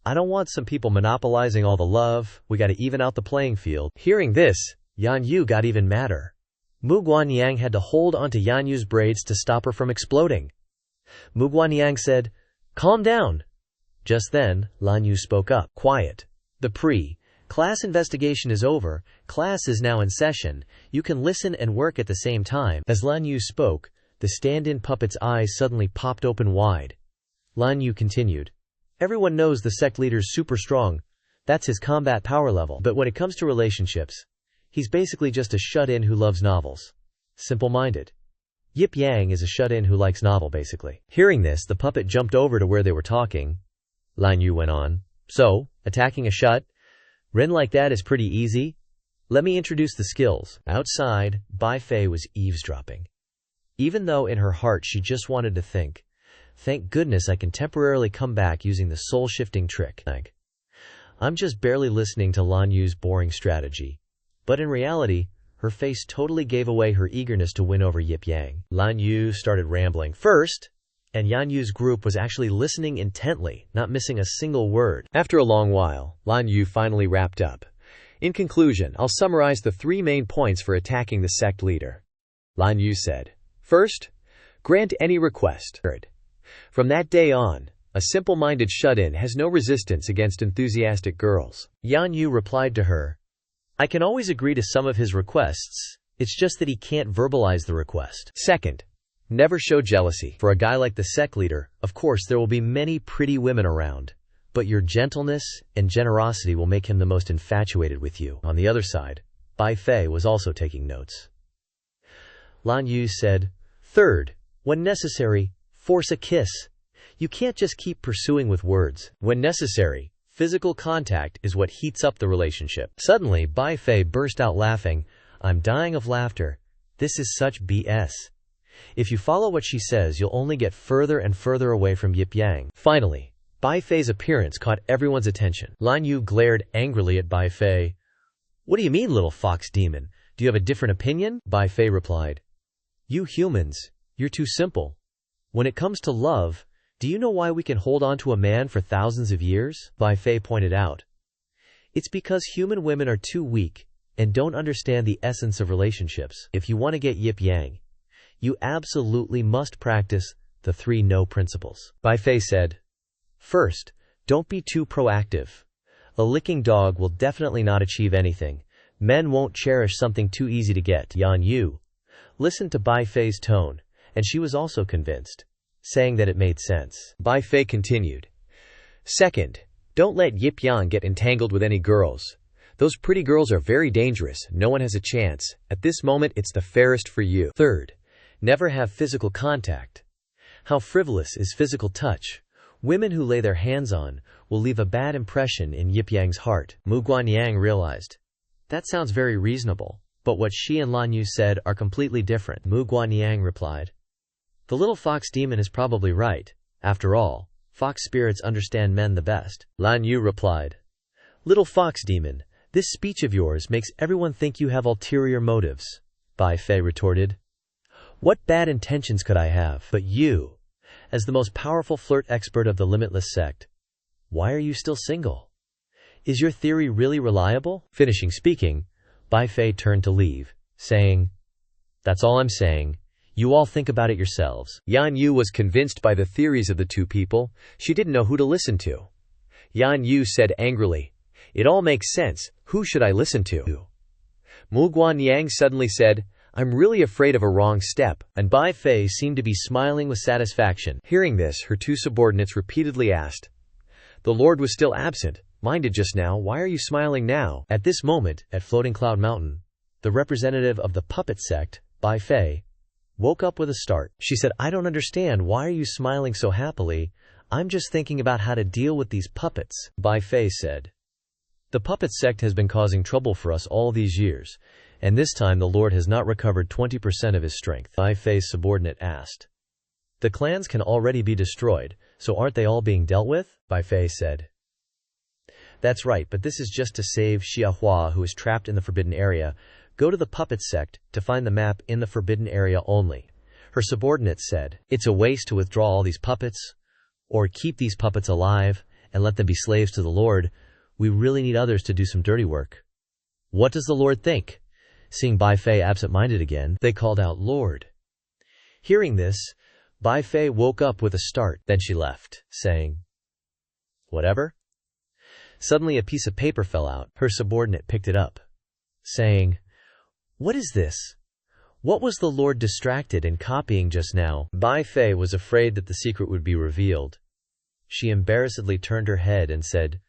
I don't want some people monopolizing all the love. We gotta even out the playing field." Hearing this, Yan Yu got even madder. Mu Guanyang had to hold onto Yan Yu's braids to stop her from exploding. Mu Guanyang said, "Calm down." Just then, Lan Yu spoke up. "Quiet. The pre-class investigation is over. Class is now in session. You can listen and work at the same time." As Lan Yu spoke, the stand-in puppet's eyes suddenly popped open wide. Lan Yu continued, Everyone knows the sect leader's super strong. That's his combat power level. But when it comes to relationships, he's basically just a shut-in who loves novels. Simple-minded. Yip Yang is a shut-in who likes novel, basically. Hearing this, the puppet jumped over to where they were talking. Lan Yu went on. So, attacking a shut-in like that is pretty easy. Let me introduce the skills. Outside, Bai Fei was eavesdropping. Even though in her heart she just wanted to think, thank goodness I can temporarily come back using the soul-shifting trick. I'm just barely listening to Lan Yu's boring strategy. But in reality, her face totally gave away her eagerness to win over Yip Yang. Lan Yu started rambling first, and Yan Yu's group was actually listening intently, not missing a single word. After a long while, Lan Yu finally wrapped up. In conclusion, I'll summarize the 3 main points for attacking the sect leader. Lan Yu said, first, grant any request. From that day on, a simple-minded shut-in has no resistance against enthusiastic girls. Yan Yu replied to her, I can always agree to some of his requests, it's just that he can't verbalize the request. Second, never show jealousy. For a guy like the sect leader, of course there will be many pretty women around, but your gentleness and generosity will make him the most infatuated with you. On the other side, Bai Fei was also taking notes. Lan Yu said, third, when necessary, force a kiss. You can't just keep pursuing with words. When necessary, physical contact is what heats up the relationship. Suddenly, Bai Fei burst out laughing. I'm dying of laughter. This is such BS. If you follow what she says, you'll only get further and further away from Yip Yang. Finally, Bai Fei's appearance caught everyone's attention. Lan Yu glared angrily at Bai Fei. What do you mean, little fox demon? Do you have a different opinion? Bai Fei replied. You humans, you're too simple. When it comes to love, do you know why we can hold on to a man for thousands of years? Bai Fei pointed out. It's because human women are too weak and don't understand the essence of relationships. If you want to get Yip Yang, you absolutely must practice the 3 no principles. Bai Fei said, first, don't be too proactive. A licking dog will definitely not achieve anything. Men won't cherish something too easy to get. Yan Yu listened to Bai Fei's tone, and she was also convinced, saying that it made sense. Bai Fei continued. Second, don't let Yip Yang get entangled with any girls. Those pretty girls are very dangerous. No one has a chance. At this moment, it's the fairest for you. Third, never have physical contact. How frivolous is physical touch? Women who lay their hands on will leave a bad impression in Yip Yang's heart. Mu Guanyang realized. That sounds very reasonable, but what she and Lan Yu said are completely different. Mu Guanyang replied. The little fox demon is probably right. After all, fox spirits understand men the best. Lan Yu replied. Little fox demon, this speech of yours makes everyone think you have ulterior motives. Bai Fei retorted. What bad intentions could I have? But you, as the most powerful flirt expert of the limitless sect, why are you still single? Is your theory really reliable? Finishing speaking, Bai Fei turned to leave, saying, That's all I'm saying. You all think about it yourselves. Yan Yu was convinced by the theories of the 2 people. She didn't know who to listen to. Yan Yu said angrily, It all makes sense. Who should I listen to? Mu Guanyang suddenly said, I'm really afraid of a wrong step. And Bai Fei seemed to be smiling with satisfaction. Hearing this, her 2 subordinates repeatedly asked, The Lord was still absent-minded just now. Why are you smiling now? At this moment, at Floating Cloud Mountain, the representative of the puppet sect, Bai Fei, woke up with a start. She said, I don't understand. Why are you smiling so happily? I'm just thinking about how to deal with these puppets. Bai Fei said, The puppet sect has been causing trouble for us all these years, and this time the Lord has not recovered 20% of his strength. Bai Fei's subordinate asked, The clans can already be destroyed, so aren't they all being dealt with? Bai Fei said, That's right, but this is just to save Xia Hua, who is trapped in the forbidden area. Go to the puppet sect to find the map in the forbidden area only. Her subordinate said, It's a waste to withdraw all these puppets, or keep these puppets alive and let them be slaves to the Lord. We really need others to do some dirty work. What does the Lord think? Seeing Bai Fei absent-minded again, they called out, Lord. Hearing this, Bai Fei woke up with a start. Then she left, saying, Whatever? Suddenly a piece of paper fell out. Her subordinate picked it up, saying, What is this? What was the Lord distracted in copying just now? Bai Fei was afraid that the secret would be revealed. She embarrassedly turned her head and said,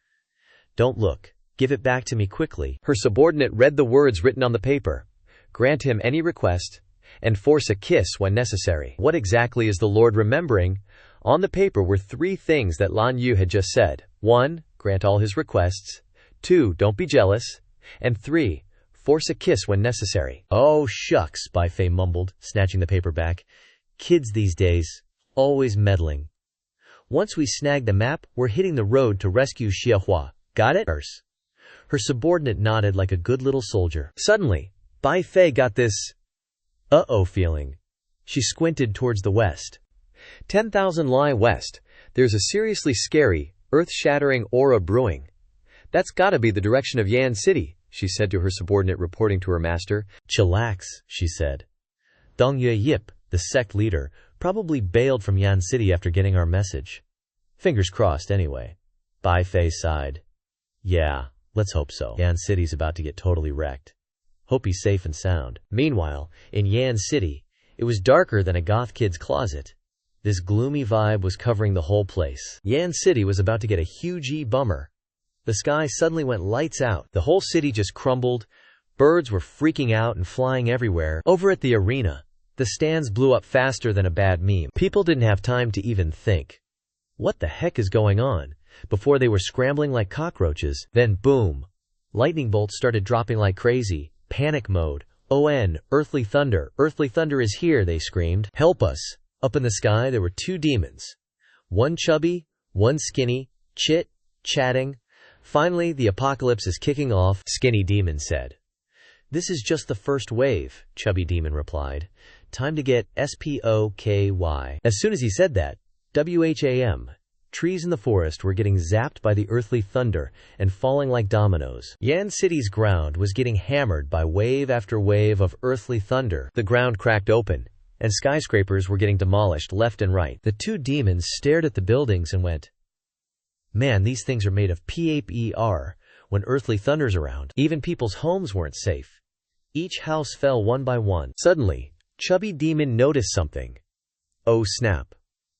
"Don't look. Give it back to me quickly." Her subordinate read the words written on the paper. Grant him any request, and force a kiss when necessary. What exactly is the Lord remembering? On the paper were 3 things that Lan Yu had just said. 1. Grant all his requests. 2. Don't be jealous. And 3. Force a kiss when necessary. "Oh, shucks," Bai Fei mumbled, snatching the paper back. "Kids these days, always meddling. Once we snag the map, we're hitting the road to rescue Xiahua. Got it?" Her subordinate nodded like a good little soldier. Suddenly, Bai Fei got this uh-oh feeling. She squinted towards the west. 10,000 li west. There's a seriously scary, earth-shattering aura brewing. That's gotta be the direction of Yan City, she said to her subordinate reporting to her master. "Chillax," she said. "Dongyue Yip, the sect leader, probably bailed from Yan City after getting our message. Fingers crossed anyway." Bai Fei sighed. "Yeah, let's hope so. Yan City's about to get totally wrecked. Hope he's safe and sound." Meanwhile, in Yan City, it was darker than a goth kid's closet. This gloomy vibe was covering the whole place. Yan City was about to get a huge bummer. The sky suddenly went lights out. The whole city just crumbled. Birds were freaking out and flying everywhere. Over at the arena, the stands blew up faster than a bad meme. People didn't have time to even think, "What the heck is going on?" before they were scrambling like cockroaches. Then boom! Lightning bolts started dropping like crazy. Panic mode. "ON, earthly thunder is here," they screamed. "Help us." Up in the sky there were 2 demons. One chubby, one skinny, chatting. "Finally, the apocalypse is kicking off," Skinny Demon said. "This is just the first wave," Chubby Demon replied. "Time to get SPOKY." As soon as he said that, WHAM. Trees in the forest were getting zapped by the earthly thunder and falling like dominoes. Yan City's ground was getting hammered by wave after wave of earthly thunder. The ground cracked open, and skyscrapers were getting demolished left and right. The 2 demons stared at the buildings and went, "Man, these things are made of PAPER. When earthly thunder's around, even people's homes weren't safe. Each house fell one by one." Suddenly, Chubby Demon noticed something. Oh snap.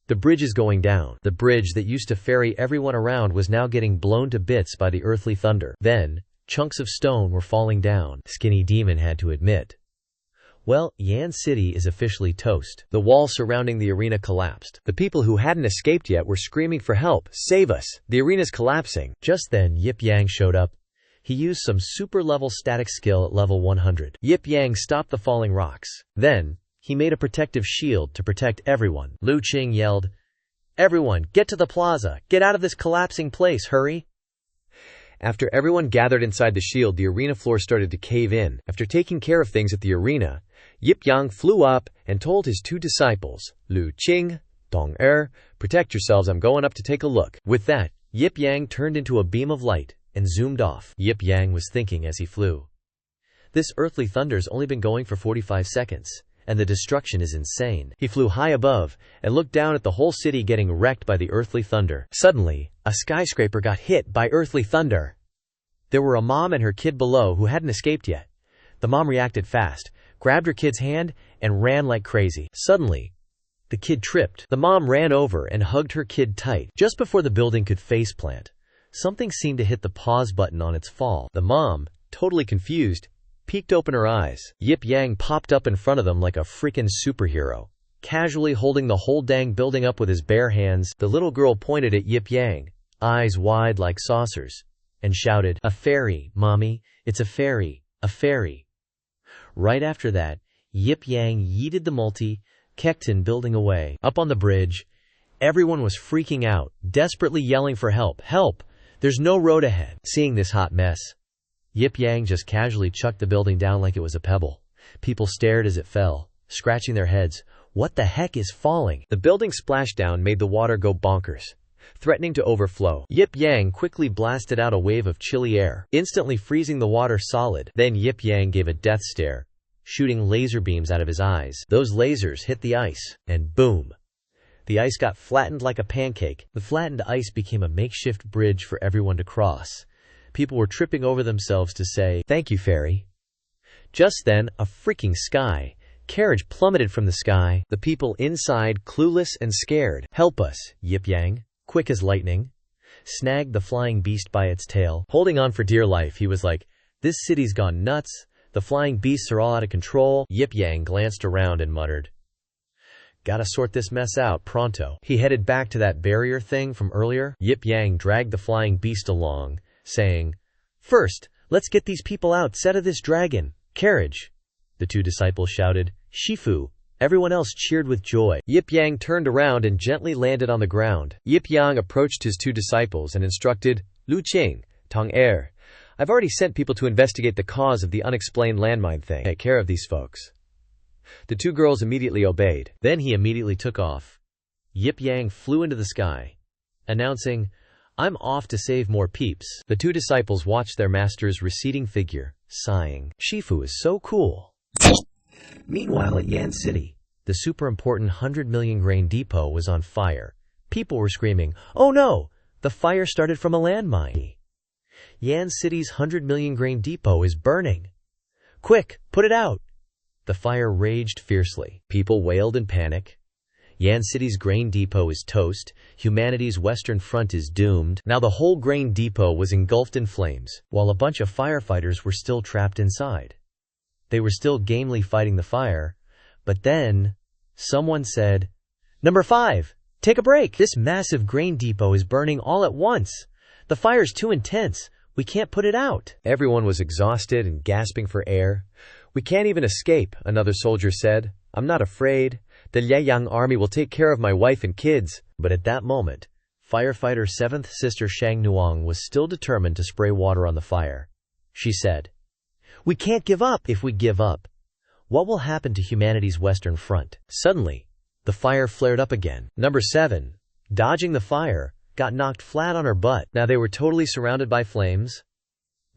The bridge is going down. The bridge that used to ferry everyone around was now getting blown to bits by the earthly thunder. Then, chunks of stone were falling down. Skinny Demon had to admit, "Well, Yan City is officially toast." The wall surrounding the arena collapsed. The people who hadn't escaped yet were screaming for help. "Save us! The arena's collapsing!" Just then, Yip Yang showed up. He used some super-level static skill at level 100. Yip Yang stopped the falling rocks. Then, he made a protective shield to protect everyone. Lu Qing yelled, "Everyone, get to the plaza! Get out of this collapsing place, hurry!" After everyone gathered inside the shield, the arena floor started to cave in. After taking care of things at the arena, Yip Yang flew up and told his 2 disciples, Lu Qing, Dong "Protect yourselves, I'm going up to take a look." With that, Yip Yang turned into a beam of light and zoomed off. Yip Yang was thinking as he flew, "This earthly thunder's only been going for 45 seconds, and the destruction is insane." He flew high above and looked down at the whole city getting wrecked by the earthly thunder. Suddenly, a skyscraper got hit by earthly thunder. There were a mom and her kid below who hadn't escaped yet. The mom reacted fast, grabbed her kid's hand, and ran like crazy. Suddenly, the kid tripped. The mom ran over and hugged her kid tight. Just before the building could faceplant, something seemed to hit the pause button on its fall. The mom, totally confused, peeked open her eyes. Yip Yang popped up in front of them like a freaking superhero, casually holding the whole dang building up with his bare hands. The little girl pointed at Yip Yang, eyes wide like saucers, and shouted, "A fairy, Mommy, it's a fairy, a fairy." Right after that, Yip Yang yeeted the multi-Kekton building away. Up on the bridge, everyone was freaking out, desperately yelling for help. "Help! There's no road ahead." Seeing this hot mess, Yip Yang just casually chucked the building down like it was a pebble. People stared as it fell, scratching their heads. What the heck is falling? The building splashdown made the water go bonkers, threatening to overflow. Yip Yang quickly blasted out a wave of chilly air, instantly freezing the water solid. Then Yip Yang gave a death stare, shooting laser beams out of his eyes. Those lasers hit the ice, and boom! The ice got flattened like a pancake. The flattened ice became a makeshift bridge for everyone to cross. People were tripping over themselves to say, "Thank you, fairy." Just then, a freaking carriage plummeted from the sky. The people inside, clueless and scared. "Help us, Yip Yang. quick as lightning, snagged the flying beast by its tail. Holding on for dear life, he was like, "This city's gone nuts. The flying beasts are all out of control." Yip Yang glanced around and muttered, "Gotta sort this mess out pronto." He headed back to that barrier thing from earlier. Yip Yang dragged the flying beast along, saying, "First, let's get these people out set of this dragon carriage." The two disciples shouted, "Shifu." Everyone else cheered with joy. Yip Yang turned around and gently landed on the ground. Yip Yang approached his two disciples and instructed, "Lu Qing, Tong Er, I've already sent people to investigate the cause of the unexplained landmine thing. Take care of these folks." The two girls immediately obeyed. Then he immediately took off. Yip Yang flew into the sky, announcing, "I'm off to save more peeps." The two disciples watched their master's receding figure, sighing, "Shifu is so cool." Meanwhile at Yan City, the super important 100 million grain depot was on fire. People were screaming, "Oh no! The fire started from a landmine. Yan City's 100 million grain depot is burning. Quick, put it out!" The fire raged fiercely. People wailed in panic. Yan City's grain depot is toast. Humanity's western front is doomed. Now the whole grain depot was engulfed in flames, while a bunch of firefighters were still trapped inside. They were still gamely fighting the fire, but then someone said, "Number 5, take a break. This massive grain depot is burning all at once. The fire's too intense. We can't put it out." Everyone was exhausted and gasping for air. "We can't even escape," another soldier said. "I'm not afraid. The Liang army will take care of my wife and kids." But at that moment, firefighter 7th Sister Shang Nuang was still determined to spray water on the fire. She said, "We can't give up. If we give up, what will happen to humanity's western front?" Suddenly, the fire flared up again. Number 7, dodging the fire, got knocked flat on her butt. Now they were totally surrounded by flames.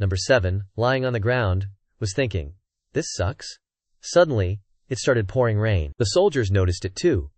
Number 7, lying on the ground, was thinking, "This sucks." Suddenly, it started pouring rain. The soldiers noticed it too.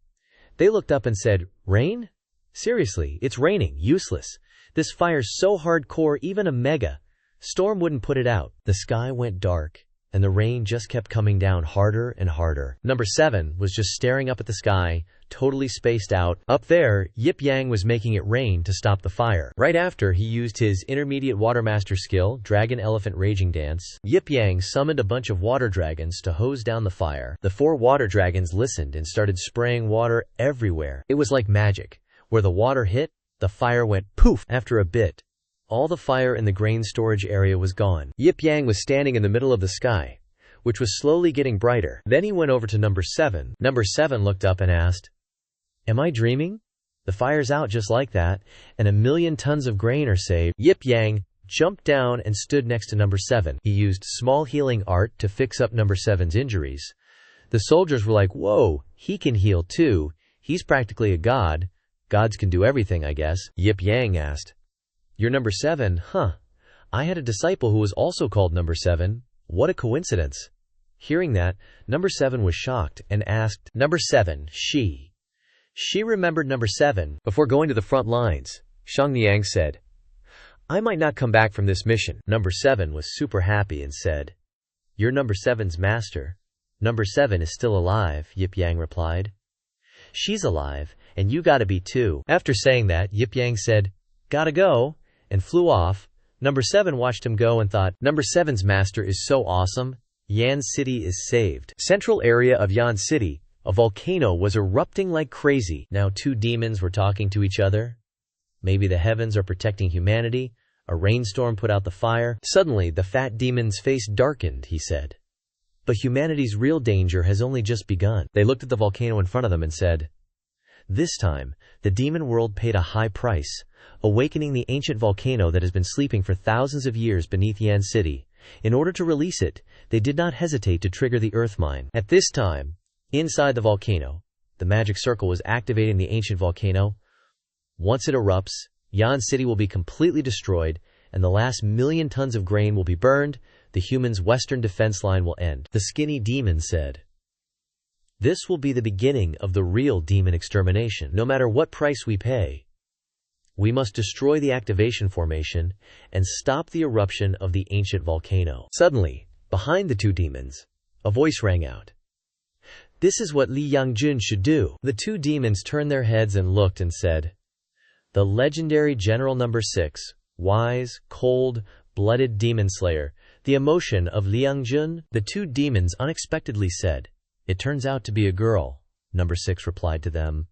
They looked up and said, "Rain? Seriously, it's raining. Useless. This fire's so hardcore even a mega storm wouldn't put it out." The sky went dark, and the rain just kept coming down harder and harder. Number 7 was just staring up at the sky, totally spaced out. Up there, Yip Yang was making it rain to stop the fire. Right after he used his intermediate watermaster skill, Dragon Elephant Raging Dance, Yip Yang summoned a bunch of water dragons to hose down the fire. The 4 water dragons listened and started spraying water everywhere. It was like magic. Where the water hit, the fire went poof. After a bit, all the fire in the grain storage area was gone. Yip Yang was standing in the middle of the sky, which was slowly getting brighter. Then he went over to number 7. Number 7 looked up and asked, "Am I dreaming? The fire's out just like that, and 1,000,000 tons of grain are saved." Yip Yang jumped down and stood next to number 7. He used small healing art to fix up number 7's injuries. The soldiers were like, "Whoa, he can heal too. He's practically a god. Gods can do everything, I guess." Yip Yang asked, "You're number 7, huh? I had a disciple who was also called number 7. What a coincidence." Hearing that, number 7 was shocked and asked, "Number 7, she remembered number 7. Before going to the front lines, Shang Niang said, "I might not come back from this mission." Number 7 was super happy and said, "You're number 7's master." "Number 7 is still alive," Yip Yang replied. "She's alive, and you gotta be too." After saying that, Yip Yang said, "Gotta go," and flew off. Number 7 watched him go and thought, "Number 7's master is so awesome. Yan City is saved." Central area of Yan City, a volcano was erupting like crazy. Now 2 demons were talking to each other. Maybe the heavens are protecting humanity. A rainstorm put out the fire. Suddenly, the fat demon's face darkened, he said. "But humanity's real danger has only just begun." They looked at the volcano in front of them and said, "This time, the demon world paid a high price, awakening the ancient volcano that has been sleeping for thousands of years beneath Yan City. In order to release it, they did not hesitate to trigger the earth mine." At this time, inside the volcano, the magic circle was activating the ancient volcano. Once it erupts, Yan City will be completely destroyed, and the last 1,000,000 tons of grain will be burned. The humans' western defense line will end. The skinny demon said, "This will be the beginning of the real demon extermination. No matter what price we pay, we must destroy the activation formation and stop the eruption of the ancient volcano." Suddenly, behind the 2 demons, a voice rang out. "This is what Li Yangjun should do." The 2 demons turned their heads and looked and said, The legendary General Number 6, wise, cold-blooded demon slayer, the emotion of Liangjun. The two demons unexpectedly said, "It turns out to be a girl." Number 6 replied to them,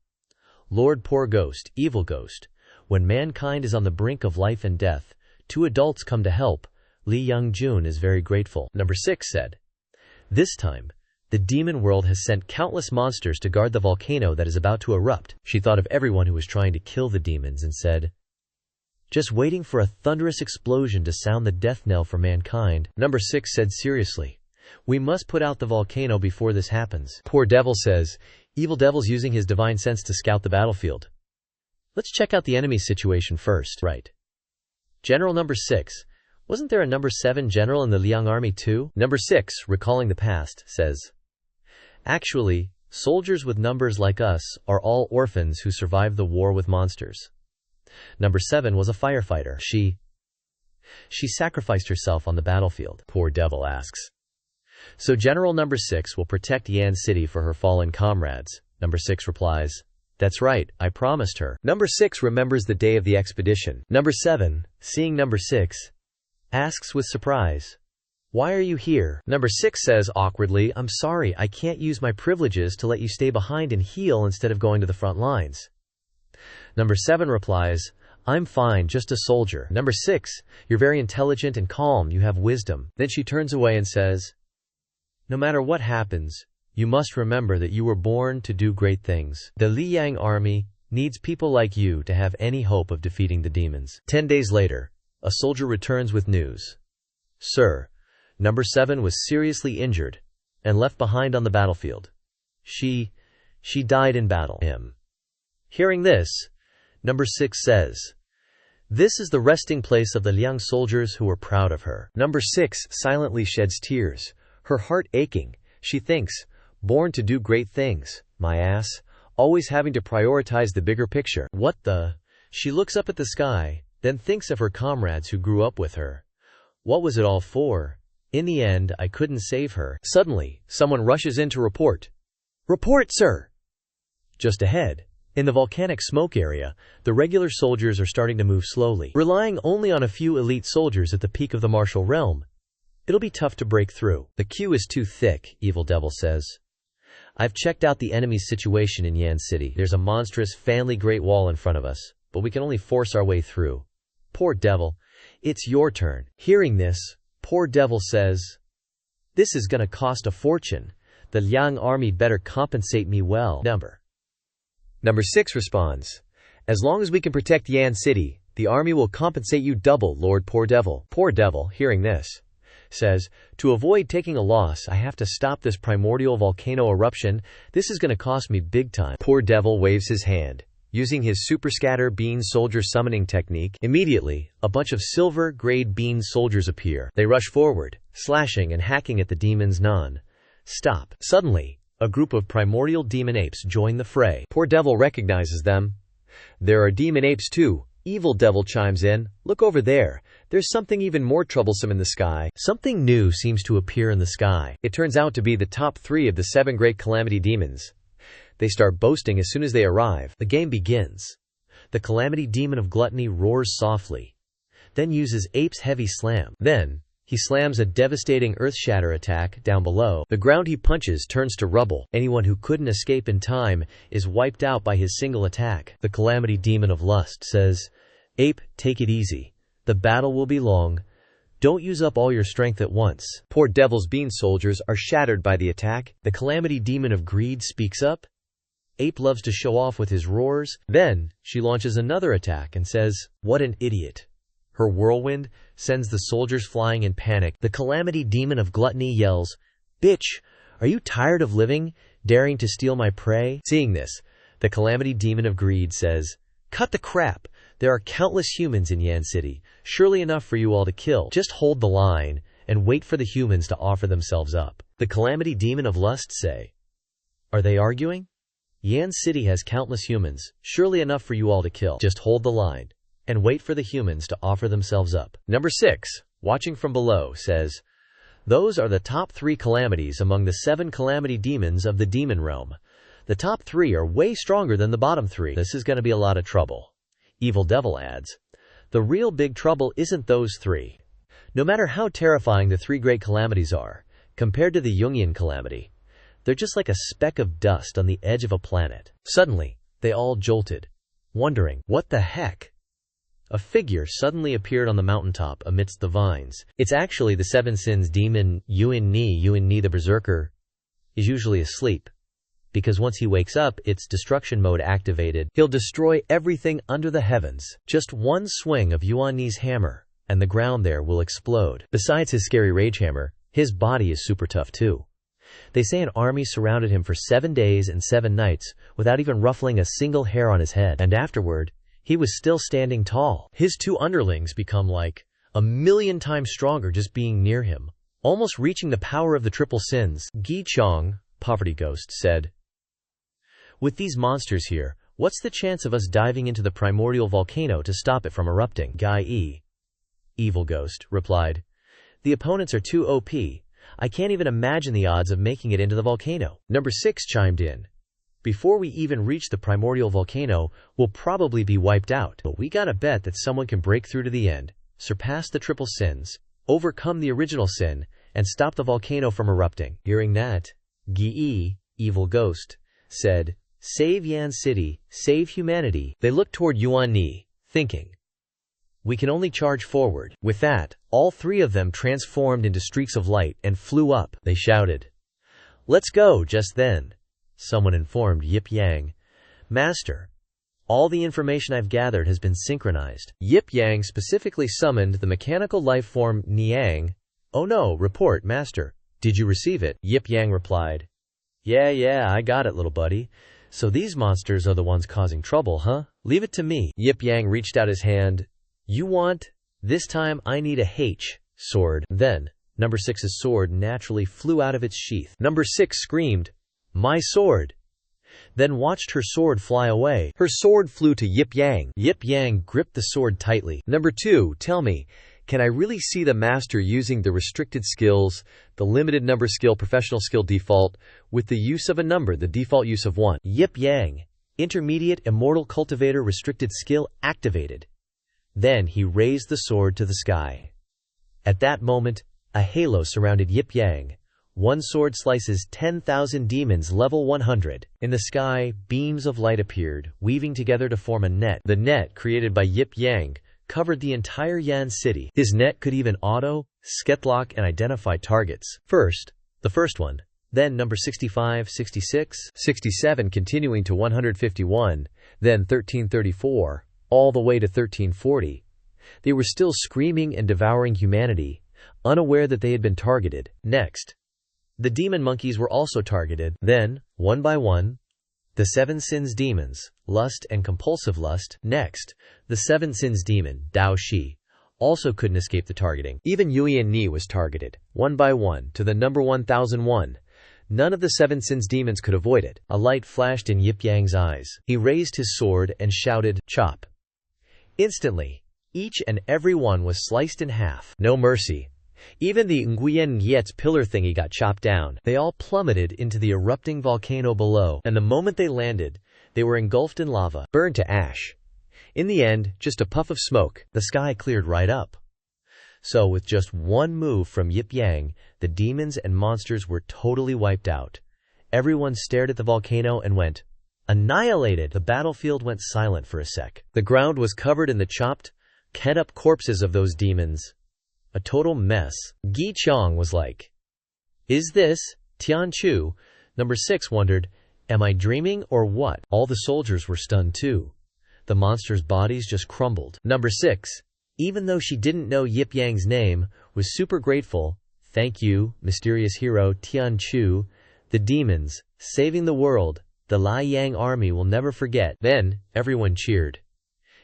"Lord, poor ghost, evil ghost, when mankind is on the brink of life and death, two adults come to help. Li Yangjun is very grateful." Number 6 said, "This time, the demon world has sent countless monsters to guard the volcano that is about to erupt." She thought of everyone who was trying to kill the demons and said, "Just waiting for a thunderous explosion to sound the death knell for mankind." Number 6 said seriously, "We must put out the volcano before this happens." Poor devil says, "Evil devil's using his divine sense to scout the battlefield. Let's check out the enemy situation first." Right. General Number 6, wasn't there a Number 7 general in the Liang army too? Number 6, recalling the past, says, "Actually, soldiers with numbers like us are all orphans who survived the war with monsters. Number 7 was a firefighter. She sacrificed herself on the battlefield." Poor devil asks, "So General Number 6 will protect Yan City for her fallen comrades?" Number 6 replies, "That's right, I promised her." Number 6 remembers the day of the expedition. Number 7, seeing Number 6, asks with surprise, "Why are you here?" Number 6 says awkwardly, "I'm sorry, I can't use my privileges to let you stay behind and heal instead of going to the front lines." Number 7 replies, "I'm fine, just a soldier." Number 6, "You're very intelligent and calm, you have wisdom." Then she turns away and says, "No matter what happens, you must remember that you were born to do great things. The Liang army needs people like you to have any hope of defeating the demons." 10 days later, a soldier returns with news. "Sir, Number 7 was seriously injured and left behind on the battlefield. She died in battle." Hearing this, Number 6 says, "This is the resting place of the Liang soldiers who were proud of her." Number 6 silently sheds tears, her heart aching. She thinks, "Born to do great things, my ass, always having to prioritize the bigger picture. What the?" She looks up at the sky, then thinks of her comrades who grew up with her. What was it all for? In the end, I couldn't save her. Suddenly, someone rushes in to report. "Report, sir!" Just ahead, in the volcanic smoke area, the regular soldiers are starting to move slowly. Relying only on a few elite soldiers at the peak of the martial realm, it'll be tough to break through. "The queue is too thick," Evil Devil says. "I've checked out the enemy's situation in Yan City. There's a monstrous family Great Wall in front of us, but we can only force our way through." Poor devil, it's your turn. Hearing this, poor devil says, "This is gonna cost a fortune. The Liang army better compensate me well." Number 6 responds, "As long as we can protect Yan City, the army will compensate you double, Lord Poor Devil." Poor devil, hearing this, says, "To avoid taking a loss, I have to stop this primordial volcano eruption. This is gonna cost me big time." Poor devil waves his hand, using his super scatter bean soldier summoning technique. Immediately, a bunch of silver-grade bean soldiers appear. They rush forward, slashing and hacking at the demons non-stop. Suddenly, a group of primordial demon apes join the fray. Poor devil recognizes them. "There are demon apes too," Evil Devil chimes in. "Look over there. There's something even more troublesome in the sky." Something new seems to appear in the sky. It turns out to be the top 3 of the 7 great calamity demons. They start boasting as soon as they arrive. The game begins. The calamity demon of gluttony roars softly, then uses Ape's heavy slam. Then, he slams a devastating earth shatter attack down below. The ground he punches turns to rubble. Anyone who couldn't escape in time is wiped out by his single attack. The calamity demon of lust says, "Ape, take it easy. The battle will be long. Don't use up all your strength at once." Poor devil's bean soldiers are shattered by the attack. The calamity demon of greed speaks up. Ape loves to show off with his roars. Then, she launches another attack and says, "What an idiot." Her whirlwind sends the soldiers flying in panic. The calamity demon of gluttony yells, "Bitch, are you tired of living, daring to steal my prey?" Seeing this, the calamity demon of greed says, "Cut the crap. There are countless humans in Yan City, surely enough for you all to kill. Just hold the line and wait for the humans to offer themselves up." The calamity demon of lust say, "Are they arguing? Yan City has countless humans, surely enough for you all to kill. Just hold the line and wait for the humans to offer themselves up." Number 6, watching from below, says, "Those are the top 3 calamities among the 7 calamity demons of the demon realm. The top 3 are way stronger than the bottom 3. This is going to be a lot of trouble." Evil Devil adds. The real big trouble isn't those three. No matter how terrifying the three great calamities are, compared to the Jungian calamity, they're just like a speck of dust on the edge of a planet. Suddenly, they all jolted, wondering, what the heck? A figure suddenly appeared on the mountaintop amidst the vines. It's actually the Seven Sins demon Yuan Ni the Berserker is usually asleep, because once he wakes up, its destruction mode activated. He'll destroy everything under the heavens. Just one swing of Yuan Ni's hammer, and the ground there will explode. Besides his scary rage hammer, his body is super tough too. They say an army surrounded him for 7 days and 7 nights without even ruffling a single hair on his head. And afterward, he was still standing tall. His 2 underlings become like 1,000,000 times stronger just being near him, almost reaching the power of the triple sins. Gi Chong, Poverty Ghost, said, "With these monsters here, what's the chance of us diving into the primordial volcano to stop it from erupting?" Guy E, Evil Ghost, replied, "The opponents are too OP. I can't even imagine the odds of making it into the volcano." Number 6 chimed in. "Before we even reach the primordial volcano, we'll probably be wiped out. But we gotta bet that someone can break through to the end, surpass the triple sins, overcome the original sin, and stop the volcano from erupting." Hearing that, Gi, Evil Ghost, said, "Save Yan City, save humanity." They looked toward Yuan Ni, thinking, "We can only charge forward." With that, all 3 of them transformed into streaks of light and flew up. They shouted, "Let's go!" Just then, someone informed Yip Yang, "Master, all the information I've gathered has been synchronized." Yip Yang specifically summoned the mechanical life form Niang. "Oh no, report, Master. Did you receive it?" Yip Yang replied, Yeah, I got it, little buddy. So these monsters are the ones causing trouble, huh? Leave it to me." Yip Yang reached out his hand. "You want? This time I need a H sword." Then, number 6's sword naturally flew out of its sheath. Number 6 screamed, "My sword!" Then watched her sword fly away. Her sword flew to Yip Yang. Yip Yang gripped the sword tightly. Number 2, tell me, can I really see the master using the restricted skills, the limited number skill, professional skill default, with the use of a number, the default use of 1? Yip Yang, intermediate immortal cultivator restricted skill activated. Then he raised the sword to the sky. At that moment, a halo surrounded Yip Yang. One sword slices 10,000 demons level 100. In the sky, beams of light appeared, weaving together to form a net. The net, created by Yip Yang, covered the entire Yan city. His net could even auto, sketlock, and identify targets. First, the first one. Then number 65, 66, 67, continuing to 151, then 1334, all the way to 1340. They were still screaming and devouring humanity, unaware that they had been targeted. Next, the demon monkeys were also targeted. Then, one by one, the 7 sins demons, lust and compulsive lust. Next, the 7 sins demon, Dao Shi, also couldn't escape the targeting. Even Yuan Ni was targeted, one by one, to the number 1001. None of the 7 sins demons could avoid it. A light flashed in Yip Yang's eyes. He raised his sword and shouted, "Chop!" Instantly, each and every one was sliced in half. No mercy. Even the Nguyen Yet's pillar thingy got chopped down. They all plummeted into the erupting volcano below, and the moment they landed, they were engulfed in lava, burned to ash. In the end, just a puff of smoke, the sky cleared right up. So with just one move from Yip Yang, the demons and monsters were totally wiped out. Everyone stared at the volcano and went, "Annihilated!" The battlefield went silent for a sec. The ground was covered in the chopped, cut-up corpses of those demons. A total mess. Gi Chong was like, "Is this Tian Chu?" Number 6 wondered, "Am I dreaming or what?" All the soldiers were stunned too. The monsters' bodies just crumbled. Number 6, even though she didn't know Yip Yang's name, was super grateful. "Thank you, mysterious hero Tian Chu. The demons, saving the world, the Lai Yang army will never forget." Then, everyone cheered.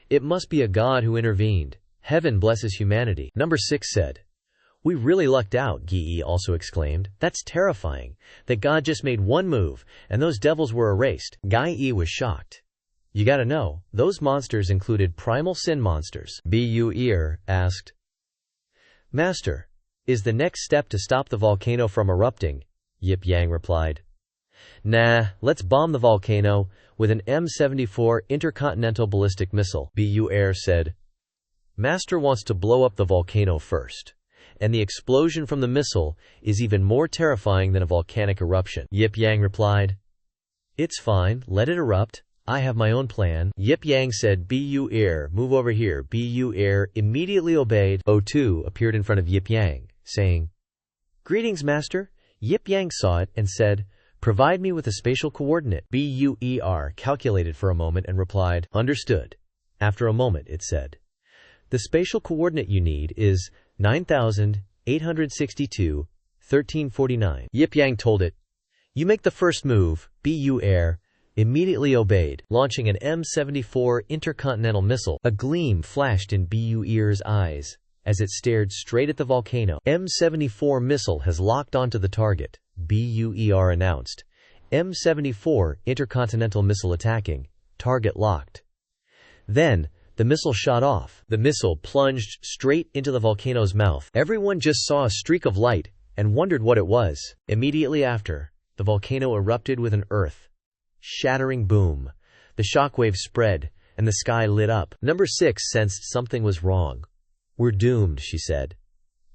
It must be a god who intervened. Heaven blesses humanity. Number 6 said, "We really lucked out," Gi also exclaimed. "That's terrifying. That god just made one move, and those devils were erased." Guy E was shocked. "You gotta know, those monsters included primal sin monsters." Bu Ear asked, "Master, is the next step to stop the volcano from erupting?" Yip Yang replied, Nah, let's bomb the volcano with an M74 intercontinental ballistic missile, Bu Air said. Master wants to blow up the volcano first, and the explosion from the missile is even more terrifying than a volcanic eruption. Yip Yang replied, It's fine, let it erupt. I have my own plan. Yip Yang said, Bu Air, move over here. Bu Air immediately obeyed. O2 appeared in front of Yip Yang, saying, Greetings, Master. Yip Yang saw it and said, Provide me with a spatial coordinate. BUER calculated for a moment and replied, Understood. After a moment, it said, The spatial coordinate you need is 9,862, 1349. Yip Yang told it, You make the first move. BUER immediately obeyed, launching an M74 intercontinental missile. A gleam flashed in BUER's eyes as it stared straight at the volcano. M74 missile has locked onto the target, BUER announced. M74 intercontinental missile attacking. Target locked. Then, the missile shot off. The missile plunged straight into the volcano's mouth. Everyone just saw a streak of light and wondered what it was. Immediately after, the volcano erupted with an earth-shattering boom. The shockwave spread, and the sky lit up. Number 6 sensed something was wrong. We're doomed, she said.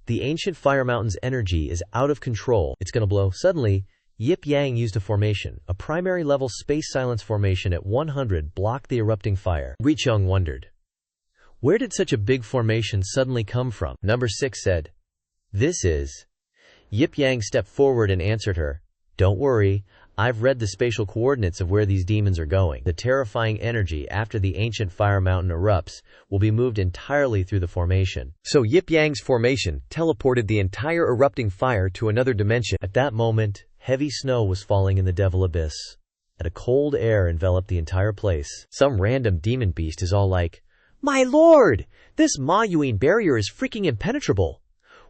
The ancient fire mountain's energy is out of control. It's gonna blow. Suddenly, Yip Yang used a formation. A primary level space silence formation at 100 blocked the erupting fire. Guicheng wondered, where did such a big formation suddenly come from? Number 6 said, This is. Yip Yang stepped forward and answered her, Don't worry, I've read the spatial coordinates of where these demons are going. The terrifying energy after the ancient fire mountain erupts will be moved entirely through the formation. So Yip Yang's formation teleported the entire erupting fire to another dimension. At that moment, heavy snow was falling in the Devil Abyss, and a cold air enveloped the entire place. Some random demon beast is all like, My lord! This Manhwa barrier is freaking impenetrable.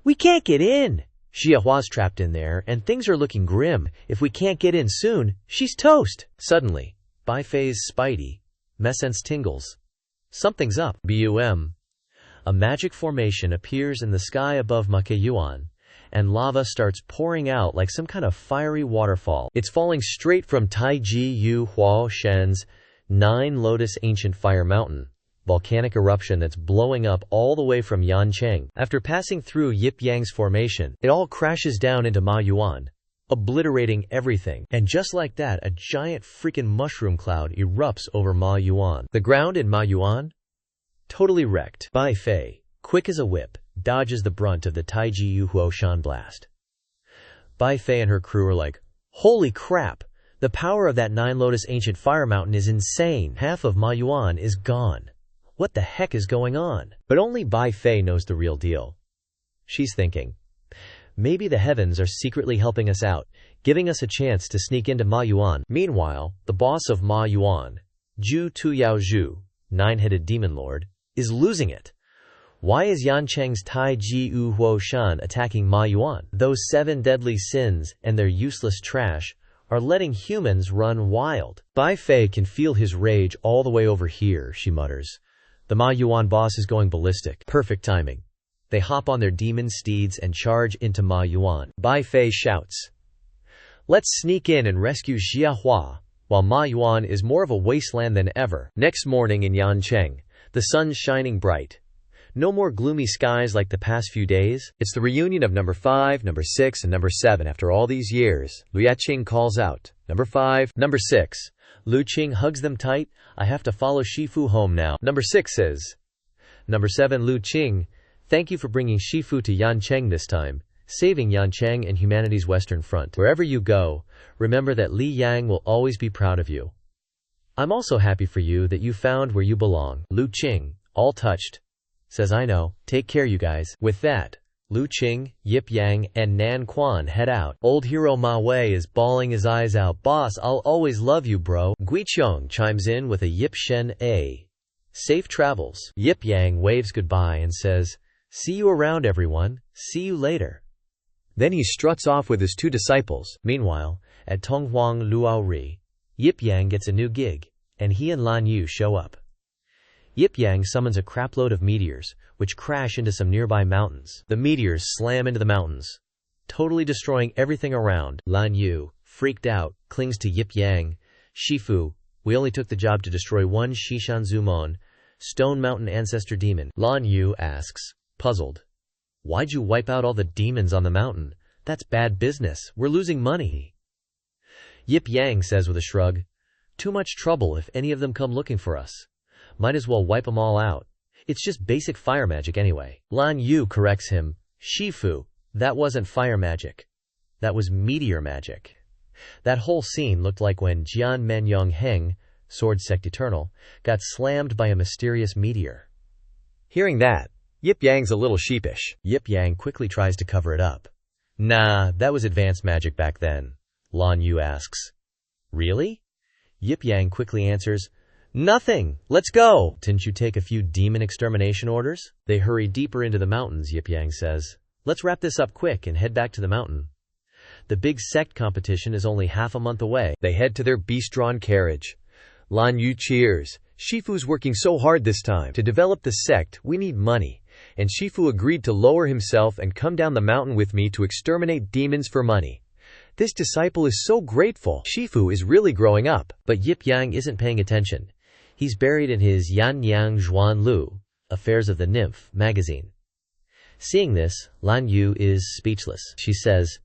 We can't get in! Xiahua's trapped in there, and things are looking grim. If we can't get in soon, she's toast. Suddenly, Bai Fei's Spidey sense tingles. Something's up. BUM. A magic formation appears in the sky above Makeyuan, and lava starts pouring out like some kind of fiery waterfall. It's falling straight from Taiji Yu Huo Shen's 9 Lotus Ancient Fire Mountain, volcanic eruption that's blowing up all the way from Yancheng. After passing through Yip Yang's formation, it all crashes down into Ma Yuan, obliterating everything. And just like that, a giant freaking mushroom cloud erupts over Ma Yuan. The ground in Ma Yuan? Totally wrecked. Bai Fei, quick as a whip, dodges the brunt of the Taiji Yu Huo Shan blast. Bai Fei and her crew are like, Holy crap! The power of that 9 Lotus Ancient Fire Mountain is insane. Half of Ma Yuan is gone. What the heck is going on? But only Bai Fei knows the real deal. She's thinking, maybe the heavens are secretly helping us out, giving us a chance to sneak into Ma Yuan. Meanwhile, the boss of Ma Yuan, Zhu Tuyaozhu, 9-headed demon lord, is losing it. Why is Yancheng's Taiji Yu Huo Shan attacking Ma Yuan? Those 7 deadly sins and their useless trash are letting humans run wild. Bai Fei can feel his rage all the way over here, she mutters. The Ma Yuan boss is going ballistic. Perfect timing. They hop on their demon steeds and charge into Ma Yuan. Bai Fei shouts, Let's sneak in and rescue Xiahua, while Ma Yuan is more of a wasteland than ever. Next morning in Yancheng, the sun's shining bright. No more gloomy skies like the past few days. It's the reunion of number 5, number 6, and number 7 after all these years. Lu Yaqing calls out, Number 5, number 6. Lu Qing hugs them tight. I have to follow Shifu home now. Number 6 says, Number 7 Lu Qing, thank you for bringing Shifu to Yancheng this time, saving Yancheng and humanity's Western Front. Wherever you go, remember that Li Yang will always be proud of you. I'm also happy for you that you found where you belong. Lu Qing, all touched, says I know, take care you guys. With that, Lu Qing, Yip Yang, and Nan Quan head out. Old hero Ma Wei is bawling his eyes out. Boss, I'll always love you, bro. Guicheng chimes in with a Yip Shen A. Safe travels. Yip Yang waves goodbye and says, See you around, everyone. See you later. Then he struts off with his 2 disciples. Meanwhile, at Tonghuang Luaori, Yip Yang gets a new gig, and he and Lan Yu show up. Yip Yang summons a crapload of meteors, which crash into some nearby mountains. The meteors slam into the mountains, totally destroying everything around. Lan Yu, freaked out, clings to Yip Yang. Shifu, we only took the job to destroy one Shishanzumon, Stone Mountain Ancestor Demon. Lan Yu asks, puzzled. Why'd you wipe out all the demons on the mountain? That's bad business. We're losing money. Yip Yang says with a shrug, too much trouble if any of them come looking for us. Might as well wipe them all out. It's just basic fire magic anyway. Lan Yu corrects him, Shifu, that wasn't fire magic. That was meteor magic. That whole scene looked like when Jian Menyong Heng, Sword Sect Eternal, got slammed by a mysterious meteor. Hearing that, Yip Yang's a little sheepish. Yip Yang quickly tries to cover it up. Nah, that was advanced magic back then. Lan Yu asks. Really? Yip Yang quickly answers, nothing! Let's go! Didn't you take a few demon extermination orders? They hurry deeper into the mountains, Yip Yang says. Let's wrap this up quick and head back to the mountain. The big sect competition is only half a month away. They head to their beast-drawn carriage. Lan Yu cheers. Shifu's working so hard this time. To develop the sect, we need money. And Shifu agreed to lower himself and come down the mountain with me to exterminate demons for money. This disciple is so grateful. Shifu is really growing up. But Yip Yang isn't paying attention. He's buried in his Yan Yang Zhuan Lu, Affairs of the Nymph, magazine. Seeing this, Lan Yu is speechless. She says,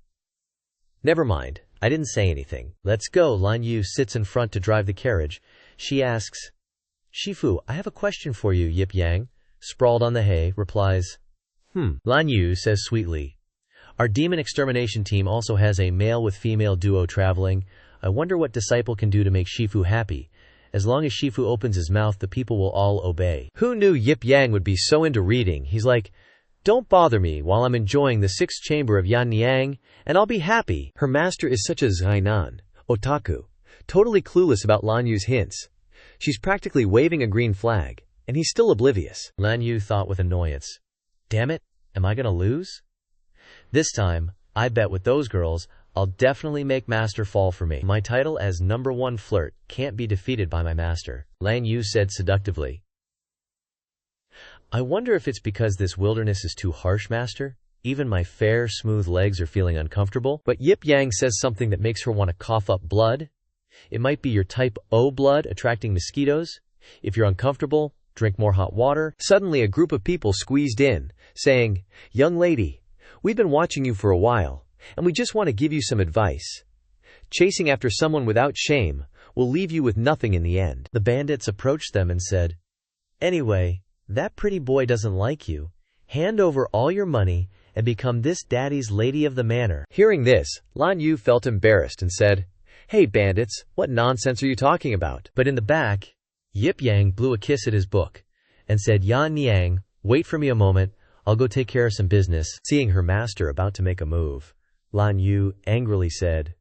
never mind, I didn't say anything. Let's go. Lan Yu sits in front to drive the carriage. She asks, Shifu, I have a question for you. Yip Yang, sprawled on the hay, replies, Lan Yu says sweetly, our demon extermination team also has a male with female duo traveling. I wonder what disciple can do to make Shifu happy. As long as Shifu opens his mouth, the people will all obey. Who knew Yip Yang would be so into reading? He's like, don't bother me while I'm enjoying the sixth chamber of Yan Yang, and I'll be happy. Her master is such a Zainan, otaku, totally clueless about Lan Yu's hints. She's practically waving a green flag, and he's still oblivious. Lan Yu thought with annoyance, damn it, am I gonna lose? This time, I bet with those girls, I'll definitely make master fall for me. My title as #1 flirt can't be defeated by my master, Lan Yu said seductively. I wonder if it's because this wilderness is too harsh, master? Even my fair, smooth legs are feeling uncomfortable. But Yip Yang says something that makes her want to cough up blood. It might be your type O blood attracting mosquitoes. If you're uncomfortable, drink more hot water. Suddenly a group of people squeezed in, saying, young lady, we've been watching you for a while, and we just want to give you some advice. Chasing after someone without shame will leave you with nothing in the end. The bandits approached them and said, anyway, that pretty boy doesn't like you. Hand over all your money and become this daddy's lady of the manor. Hearing this, Lan Yu felt embarrassed and said, hey bandits, what nonsense are you talking about? But in the back, Yip Yang blew a kiss at his book and said, Yan Yang, wait for me a moment, I'll go take care of some business. Seeing her master about to make a move, Lan Yu angrily said,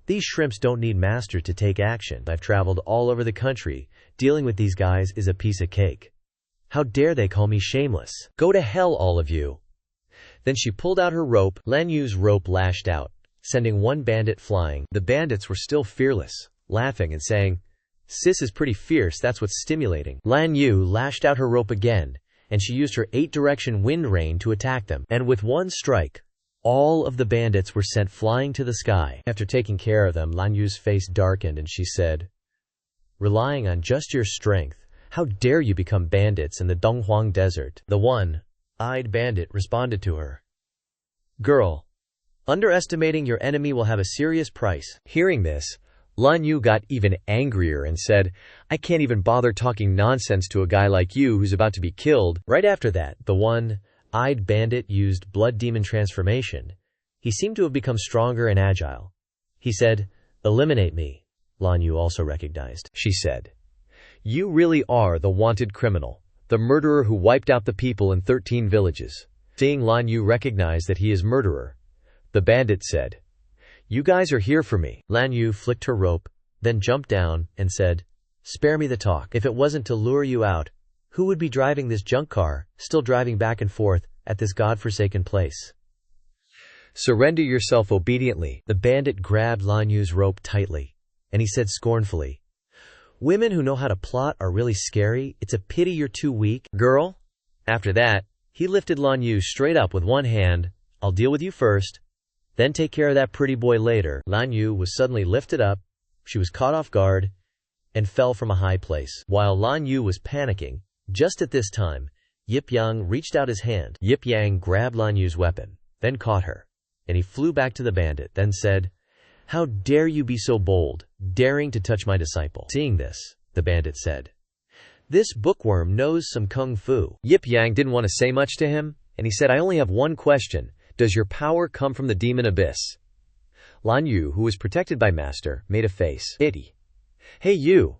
these shrimps don't need master to take action. I've traveled all over the country. Dealing with these guys is a piece of cake. How dare they call me shameless? Go to hell, all of you. Then she pulled out her rope. Lan Yu's rope lashed out, sending one bandit flying. The bandits were still fearless, laughing and saying, sis is pretty fierce, that's what's stimulating. Lan Yu lashed out her rope again, and she used her 8-direction wind rain to attack them. And with one strike, all of the bandits were sent flying to the sky. After taking care of them, Lan Yu's face darkened and she said, relying on just your strength, how dare you become bandits in the Donghuang Desert? The one-eyed bandit responded to her. Girl, underestimating your enemy will have a serious price. Hearing this, Lan Yu got even angrier and said, I can't even bother talking nonsense to a guy like you who's about to be killed. Right after that, the one-eyed bandit used blood demon transformation. He seemed to have become stronger and agile. He said, eliminate me. Lan Yu also recognized. She said, you really are the wanted criminal, the murderer who wiped out the people in 13 villages. Seeing Lan Yu recognize that he is murderer, the bandit said, you guys are here for me. Lan Yu flicked her rope, then jumped down and said, spare me the talk. If it wasn't to lure you out, who would be driving this junk car, still driving back and forth at this godforsaken place? Surrender yourself obediently. The bandit grabbed Lan Yu's rope tightly, and he said scornfully, women who know how to plot are really scary. It's a pity you're too weak. Girl? After that, he lifted Lan Yu straight up with one hand. I'll deal with you first. Then take care of that pretty boy later. Lan Yu was suddenly lifted up, she was caught off guard, and fell from a high place. While Lan Yu was panicking, just at this time, Yip Yang reached out his hand. Yip Yang grabbed Lan Yu's weapon, then caught her, and he flew back to the bandit, then said, "How dare you be so bold, daring to touch my disciple?" Seeing this, the bandit said, "This bookworm knows some kung fu." Yip Yang didn't want to say much to him, and he said, "I only have one question. Does your power come from the demon abyss?" Lan Yu, who was protected by Master, made a face. "Itty. Hey you."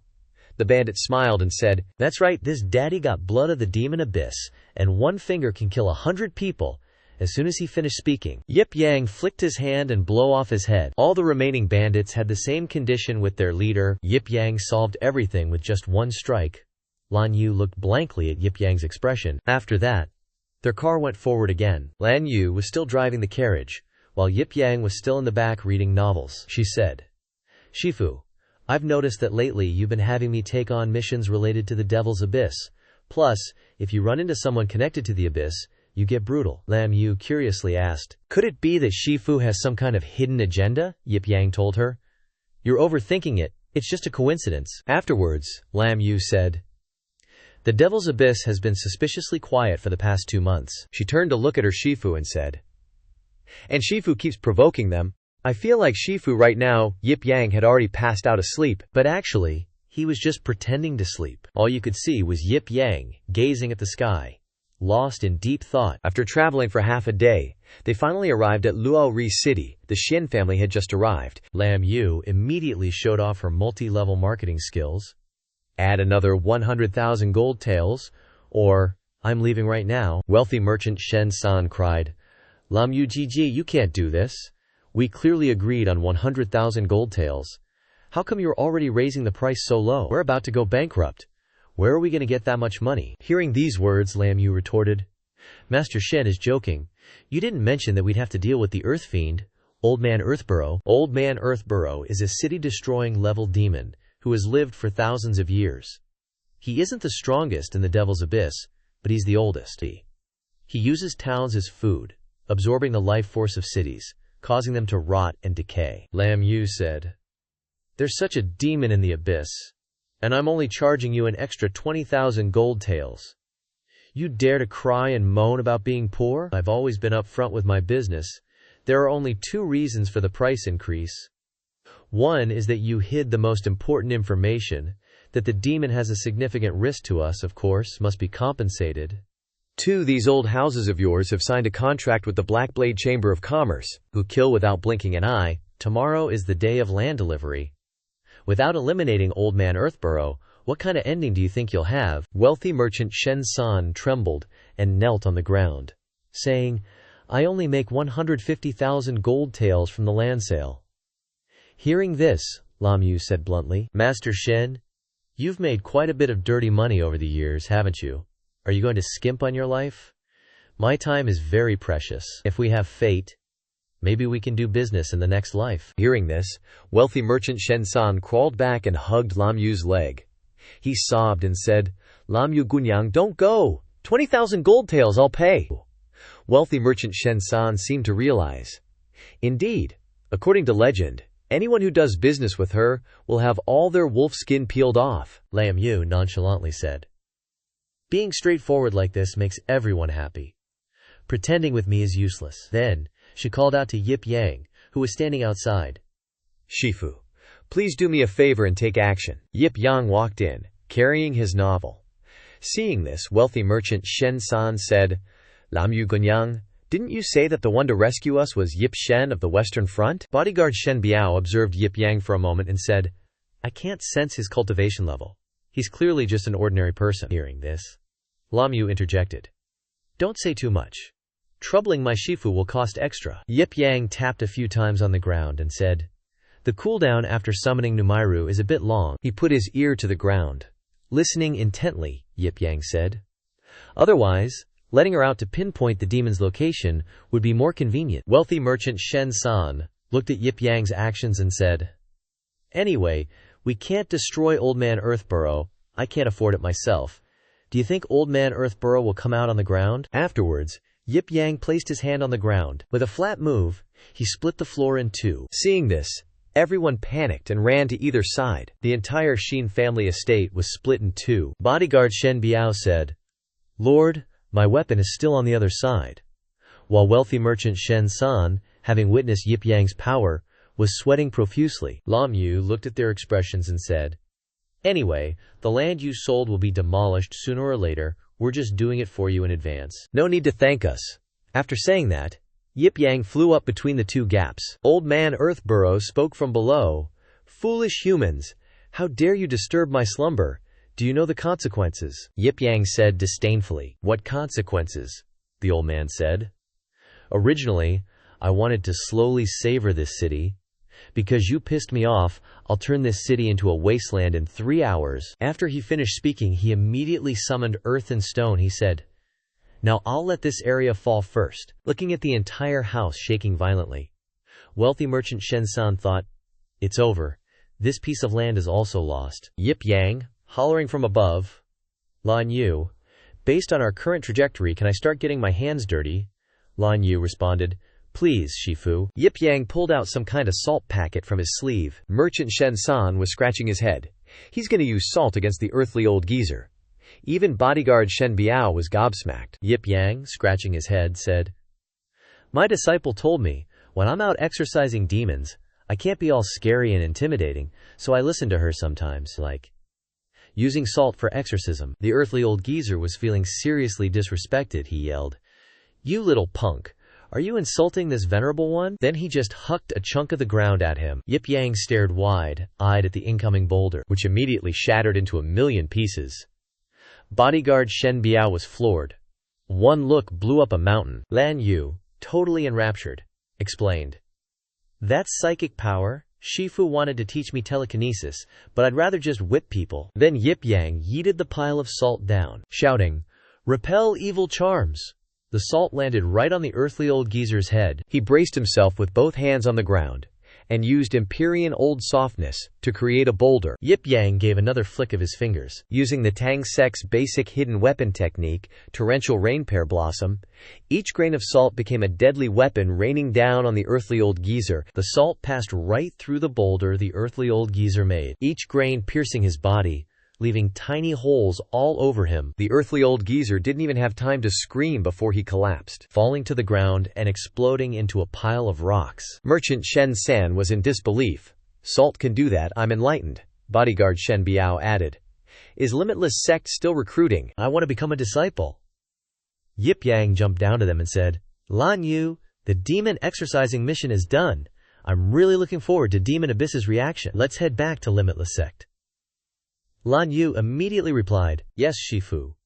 The bandit smiled and said, "That's right, this daddy got blood of the demon abyss, and one finger can kill 100 people." As soon as he finished speaking, Yip Yang flicked his hand and blew off his head. All the remaining bandits had the same condition with their leader. Yip Yang solved everything with just one strike. Lan Yu looked blankly at Yip Yang's expression. After that, their car went forward again. Lan Yu was still driving the carriage, while Yip Yang was still in the back reading novels. She said, "Shifu, I've noticed that lately you've been having me take on missions related to the Devil's Abyss. Plus, if you run into someone connected to the Abyss, you get brutal." Lan Yu curiously asked, "Could it be that Shifu has some kind of hidden agenda?" Yip Yang told her. "You're overthinking it. It's just a coincidence." Afterwards, Lan Yu said, "The Devil's Abyss has been suspiciously quiet for the past 2 months." She turned to look at her Shifu and said, "And Shifu keeps provoking them. I feel like Shifu right now." Yip Yang had already passed out asleep, but actually, he was just pretending to sleep. All you could see was Yip Yang gazing at the sky, lost in deep thought. After traveling for half a day, they finally arrived at Luori City. The Xin family had just arrived. Lan Yu immediately showed off her multi-level marketing skills. "Add another 100,000 gold taels, or I'm leaving right now." Wealthy merchant Shen San cried, "Lam Yu Gg, you can't do this. We clearly agreed on 100,000 gold taels. How come you're already raising the price so low? We're about to go bankrupt. Where are we going to get that much money?" Hearing these words, Lam Yu retorted, "Master Shen is joking. You didn't mention that we'd have to deal with the Earth Fiend, Old Man Earthburrow." Old Man Earthburrow is a city-destroying level demon who has lived for thousands of years. He isn't the strongest in the Devil's Abyss, but he's the oldest. He uses towns as food, absorbing the life force of cities, causing them to rot and decay. Lam Yu said, "There's such a demon in the abyss, and I'm only charging you an extra 20,000 gold taels. You dare to cry and moan about being poor? I've always been upfront with my business. There are only 2 reasons for the price increase. One is that you hid the most important information, that the demon has a significant risk to us, of course, must be compensated. 2. These old houses of yours have signed a contract with the Blackblade Chamber of Commerce, who kill without blinking an eye. Tomorrow is the day of land delivery. Without eliminating Old Man Earthburrow, what kind of ending do you think you'll have?" Wealthy merchant Shen San trembled and knelt on the ground, saying, "I only make 150,000 gold taels from the land sale." Hearing this, Lam Yu said bluntly, "Master Shen, you've made quite a bit of dirty money over the years, haven't you? Are you going to skimp on your life? My time is very precious. If we have fate, maybe we can do business in the next life." Hearing this, wealthy merchant Shen San crawled back and hugged Lam Yu's leg. He sobbed and said, "Lam Yu Gunyang, don't go. 20,000 gold taels I'll pay." Wealthy merchant Shen San seemed to realize. Indeed, according to legend, anyone who does business with her will have all their wolf skin peeled off. Lam Yu nonchalantly said, "Being straightforward like this makes everyone happy. Pretending with me is useless." Then, she called out to Yip Yang, who was standing outside. "Shifu, please do me a favor and take action." Yip Yang walked in, carrying his novel. Seeing this, wealthy merchant Shen San said, "Lam Yu Gunyang, didn't you say that the one to rescue us was Yip Shen of the Western Front?" Bodyguard Shen Biao observed Yip Yang for a moment and said, "I can't sense his cultivation level. He's clearly just an ordinary person." Hearing this, Lam Yu interjected, "Don't say too much. Troubling my Shifu will cost extra." Yip Yang tapped a few times on the ground and said, "The cooldown after summoning Numairu is a bit long." He put his ear to the ground, listening intently. Yip Yang said, "Otherwise, letting her out to pinpoint the demon's location would be more convenient." Wealthy merchant Shen San looked at Yip Yang's actions and said, "Anyway, we can't destroy Old Man Earthburrow. I can't afford it myself. Do you think Old Man Earthburrow will come out on the ground?" Afterwards, Yip Yang placed his hand on the ground. With a flat move, He split the floor in two. Seeing this, everyone panicked and ran to either side. The entire Xin family estate was split in two. Bodyguard Shen Biao said, "Lord, my weapon is still on the other side." While wealthy merchant Shen San, having witnessed Yip Yang's power, was sweating profusely. Lam Yu looked at their expressions and said, "Anyway, the land you sold will be demolished sooner or later. We're just doing it for you in advance. No need to thank us." After saying that, Yip Yang flew up between the two gaps. Old Man Earthburrow spoke from below. "Foolish humans, how dare you disturb my slumber? Do you know the consequences?" Yip Yang said disdainfully. "What consequences?" the old man said. "Originally, I wanted to slowly savor this city. Because you pissed me off, I'll turn this city into a wasteland in 3 hours." After he finished speaking, he immediately summoned earth and stone. He said, "Now I'll let this area fall first," looking at the entire house shaking violently. Wealthy merchant Shen San thought, "It's over. This piece of land is also lost." Yip Yang, hollering from above, "Lan Yu, based on our current trajectory, can I start getting my hands dirty?" Lan Yu responded, "Please, Shifu." Yip Yang pulled out some kind of salt packet from his sleeve. Merchant Shen San was scratching his head. He's going to use salt against the earthly old geezer. Even bodyguard Shen Biao was gobsmacked. Yip Yang, scratching his head, said, "My disciple told me, when I'm out exorcising demons, I can't be all scary and intimidating, so I listen to her sometimes, like using salt for exorcism." The earthly old geezer was feeling seriously disrespected. He yelled, "You little punk! Are you insulting this venerable one?" Then he just hucked a chunk of the ground at him. Yip Yang stared wide-eyed at the incoming boulder, which immediately shattered into 1,000,000 pieces. Bodyguard Shen Biao was floored. One look blew up a mountain. Lan Yu, totally enraptured, explained, "That's psychic power. Shifu wanted to teach me telekinesis, but I'd rather just whip people." Then Yip Yang yeeted the pile of salt down, shouting, "Repel evil charms." The salt landed right on the earthly old geezer's head. He braced himself with both hands on the ground and used Empyrean Old Softness to create a boulder. Yip Yang gave another flick of his fingers. Using the Tang Sect's basic hidden weapon technique, Torrential Rain Pear Blossom, each grain of salt became a deadly weapon raining down on the earthly old geezer. The salt passed right through the boulder the earthly old geezer made, each grain piercing his body, leaving tiny holes all over him. The earthly old geezer didn't even have time to scream before he collapsed, falling to the ground and exploding into a pile of rocks. Merchant Shen San was in disbelief. "Salt can do that, I'm enlightened," bodyguard Shen Biao added. "Is Limitless Sect still recruiting? I want to become a disciple." Yip Yang jumped down to them and said, "Lan Yu, the demon exorcising mission is done. I'm really looking forward to Demon Abyss's reaction. Let's head back to Limitless Sect." Lan Yu immediately replied, "Yes, Shifu."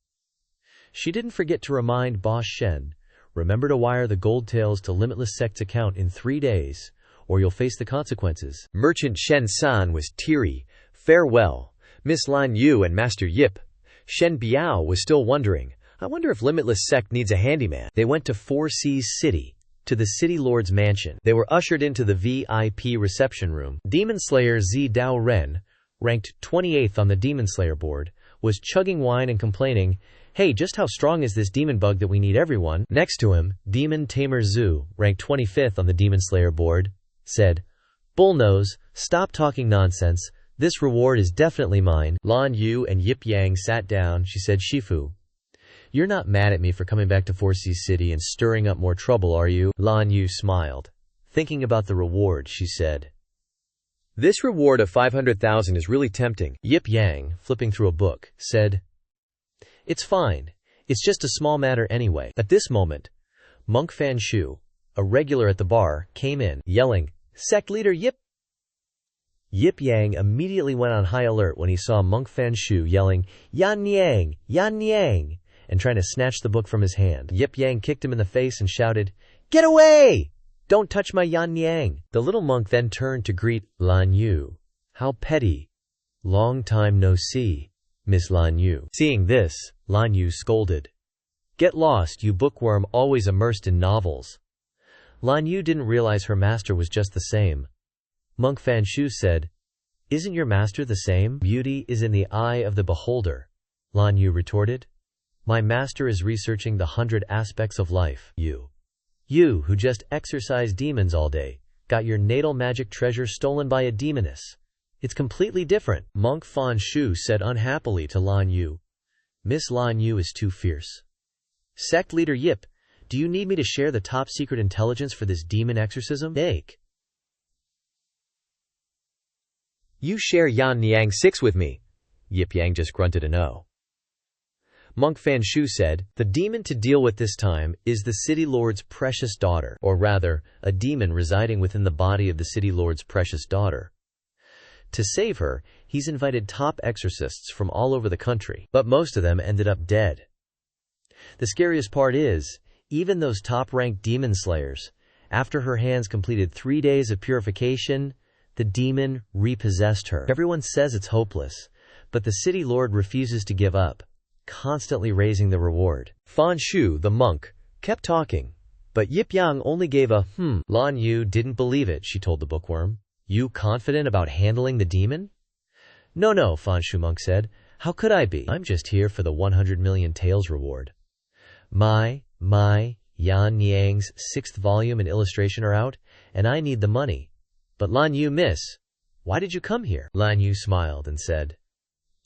She didn't forget to remind Boss Shen, "Remember to wire the gold tails to Limitless Sect's account in 3 days, or you'll face the consequences." Merchant Shen San was teary. "Farewell, Miss Lan Yu and Master Yip." Shen Biao was still wondering, "I wonder if Limitless Sect needs a handyman." They went to 4 Seas City, to the City Lord's mansion. They were ushered into the VIP reception room. Demon Slayer Zi Dao Ren, ranked 28th on the Demon Slayer board, was chugging wine and complaining, "Hey, just how strong is this demon bug that we need everyone?" Next to him, Demon Tamer Zhu, ranked 25th on the Demon Slayer board, said, "Bullnose, stop talking nonsense. This reward is definitely mine." Lan Yu and Yip Yang sat down. She said, "Shifu, you're not mad at me for coming back to 4 Seas City and stirring up more trouble, are you?" Lan Yu smiled. Thinking about the reward, she said, "This reward of 500,000 is really tempting." Yip Yang, flipping through a book, said, "It's fine. It's just a small matter anyway." At this moment, Monk Fan Shu, a regular at the bar, came in, yelling, "Sect leader Yip!" Yip Yang immediately went on high alert when he saw Monk Fan Shu yelling, "Yan Niang! Yan Niang!" and trying to snatch the book from his hand. Yip Yang kicked him in the face and shouted, "Get away! Don't touch my Yan Niang!" The little monk then turned to greet Lan Yu. "How petty. Long time no see, Miss Lan Yu." Seeing this, Lan Yu scolded, "Get lost, you bookworm always immersed in novels." Lan Yu didn't realize her master was just the same. Monk Fan Shu said, "Isn't your master the same?" "Beauty is in the eye of the beholder," Lan Yu retorted. "My master is researching the 100 aspects of life. You You, who just exorcised demons all day, got your natal magic treasure stolen by a demoness. It's completely different, Monk Fan Shu said unhappily to Lan Yu. Miss Lan Yu is too fierce. Sect leader Yip, do you need me to share the top secret intelligence for this demon exorcism? Ache. You share Yan Niang 6 with me. Yip Yang just grunted a no. Monk Fan Shu said, the demon to deal with this time is the city lord's precious daughter, or rather, a demon residing within the body of the city lord's precious daughter. To save her, he's invited top exorcists from all over the country, but most of them ended up dead. The scariest part is, even those top-ranked demon slayers, after her hands completed 3 days of purification, the demon repossessed her. Everyone says it's hopeless, but the city lord refuses to give up, constantly raising the reward. Fan Shu, the monk, kept talking, but Yip Yang only gave a Lan Yu didn't believe it, she told the bookworm. You confident about handling the demon? No, Fan Shu monk said. How could I be? I'm just here for the 100 million taels reward. My, Yan Niang's 6th volume and illustration are out, and I need the money. But Lan Yu, miss, why did you come here? Lan Yu smiled and said,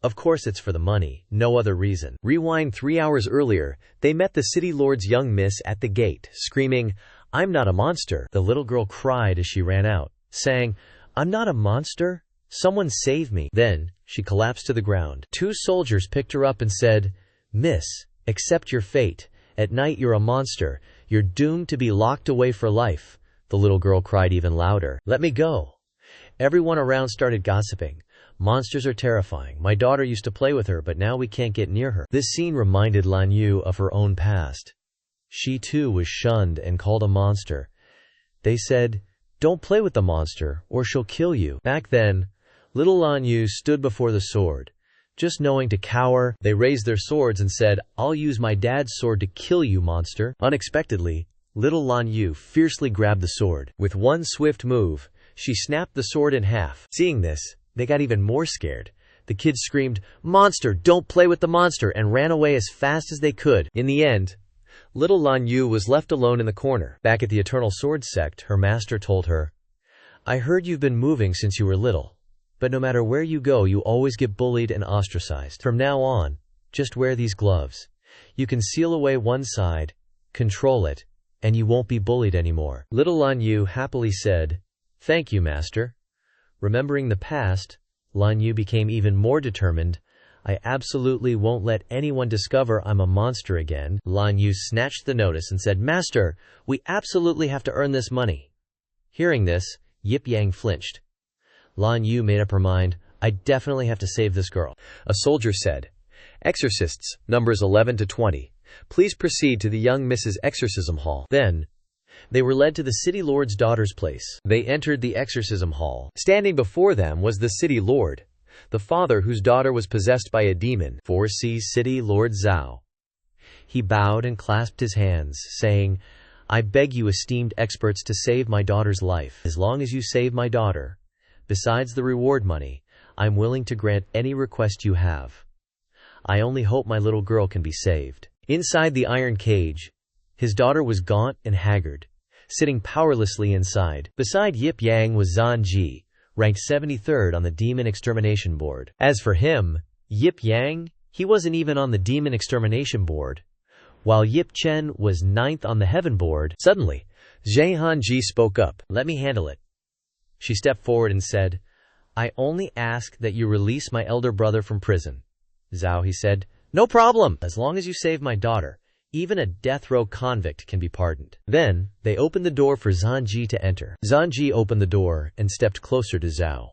of course it's for the money, no other reason. Rewind 3 hours earlier, they met the city lord's young miss at the gate, screaming, I'm not a monster. The little girl cried as she ran out, saying, I'm not a monster. Someone save me. Then, she collapsed to the ground. 2 soldiers picked her up and said, Miss, accept your fate. At night you're a monster. You're doomed to be locked away for life. The little girl cried even louder. Let me go. Everyone around started gossiping. Monsters are terrifying. My daughter used to play with her, but now we can't get near her. This scene reminded Lan Yu of her own past. She too was shunned and called a monster. They said, don't play with the monster, or she'll kill you. Back then, little Lan Yu stood before the sword. Just knowing to cower, they raised their swords and said, I'll use my dad's sword to kill you, monster. Unexpectedly, little Lan Yu fiercely grabbed the sword. With one swift move, she snapped the sword in half. Seeing this, they got even more scared. The kids screamed, Monster, don't play with the monster, and ran away as fast as they could. In the end, little Lan Yu was left alone in the corner. Back at the Eternal Sword Sect, her master told her, I heard you've been moving since you were little, but no matter where you go, you always get bullied and ostracized. From now on, just wear these gloves. You can seal away one side, control it, and you won't be bullied anymore. Little Lan Yu happily said, Thank you, master. Remembering the past, Lan Yu became even more determined. I absolutely won't let anyone discover I'm a monster again. Lan Yu snatched the notice and said, Master, we absolutely have to earn this money. Hearing this, Yip Yang flinched. Lan Yu made up her mind, I definitely have to save this girl. A soldier said, Exorcists, numbers 11 to 20. Please proceed to the young Mrs. Exorcism Hall. Then, they were led to the city lord's daughter's place. They entered the exorcism hall. Standing before them was the city lord, the father whose daughter was possessed by a demon. 4C City Lord Zhao. He bowed and clasped his hands, saying, I beg you, esteemed experts, to save my daughter's life. As long as you save my daughter, besides the reward money, I'm willing to grant any request you have. I only hope my little girl can be saved. Inside the iron cage, his daughter was gaunt and haggard, sitting powerlessly inside. Beside Yip Yang was Zhan Ji, ranked 73rd on the Demon Extermination Board. As for him, Yip Yang, he wasn't even on the Demon Extermination Board, while Yip Chen was 9th on the Heaven Board. Suddenly, Zhan Ji spoke up. Let me handle it. She stepped forward and said, I only ask that you release my elder brother from prison. Zhao, he said, no problem. As long as you save my daughter, even a death row convict can be pardoned. Then, they opened the door for Zhan Ji to enter. Zhan Ji opened the door and stepped closer to Zhao.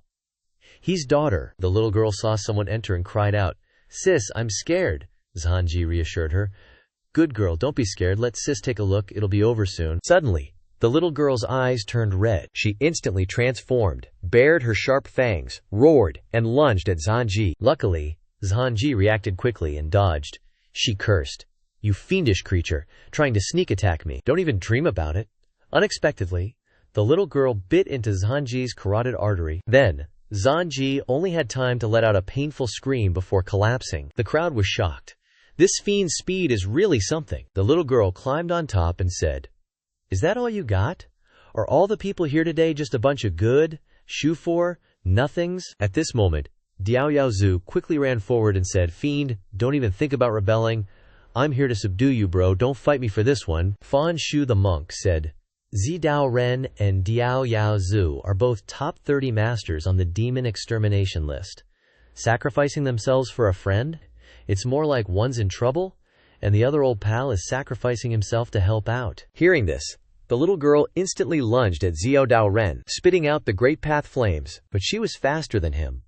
He's daughter. The little girl saw someone enter and cried out, Sis, I'm scared. Zhan Ji reassured her. Good girl, don't be scared. Let sis take a look. It'll be over soon. Suddenly, the little girl's eyes turned red. She instantly transformed, bared her sharp fangs, roared, and lunged at Zhan Ji. Luckily, Zhan Ji reacted quickly and dodged. She cursed. You fiendish creature, trying to sneak attack me. Don't even dream about it. Unexpectedly, the little girl bit into Zhan Ji's carotid artery. Then, Zhan Ji only had time to let out a painful scream before collapsing. The crowd was shocked. This fiend's speed is really something. The little girl climbed on top and said, Is that all you got? Are all the people here today just a bunch of good, for nothings? At this moment, Diao Yaozu quickly ran forward and said, Fiend, don't even think about rebelling. I'm here to subdue you, bro. Don't fight me for this one. Fan Shu the monk said, Zidao Ren and Diao Yaozu are both top 30 masters on the demon extermination list. Sacrificing themselves for a friend? It's more like one's in trouble, and the other old pal is sacrificing himself to help out. Hearing this, the little girl instantly lunged at Xiao Dao Ren, spitting out the Great Path flames, but she was faster than him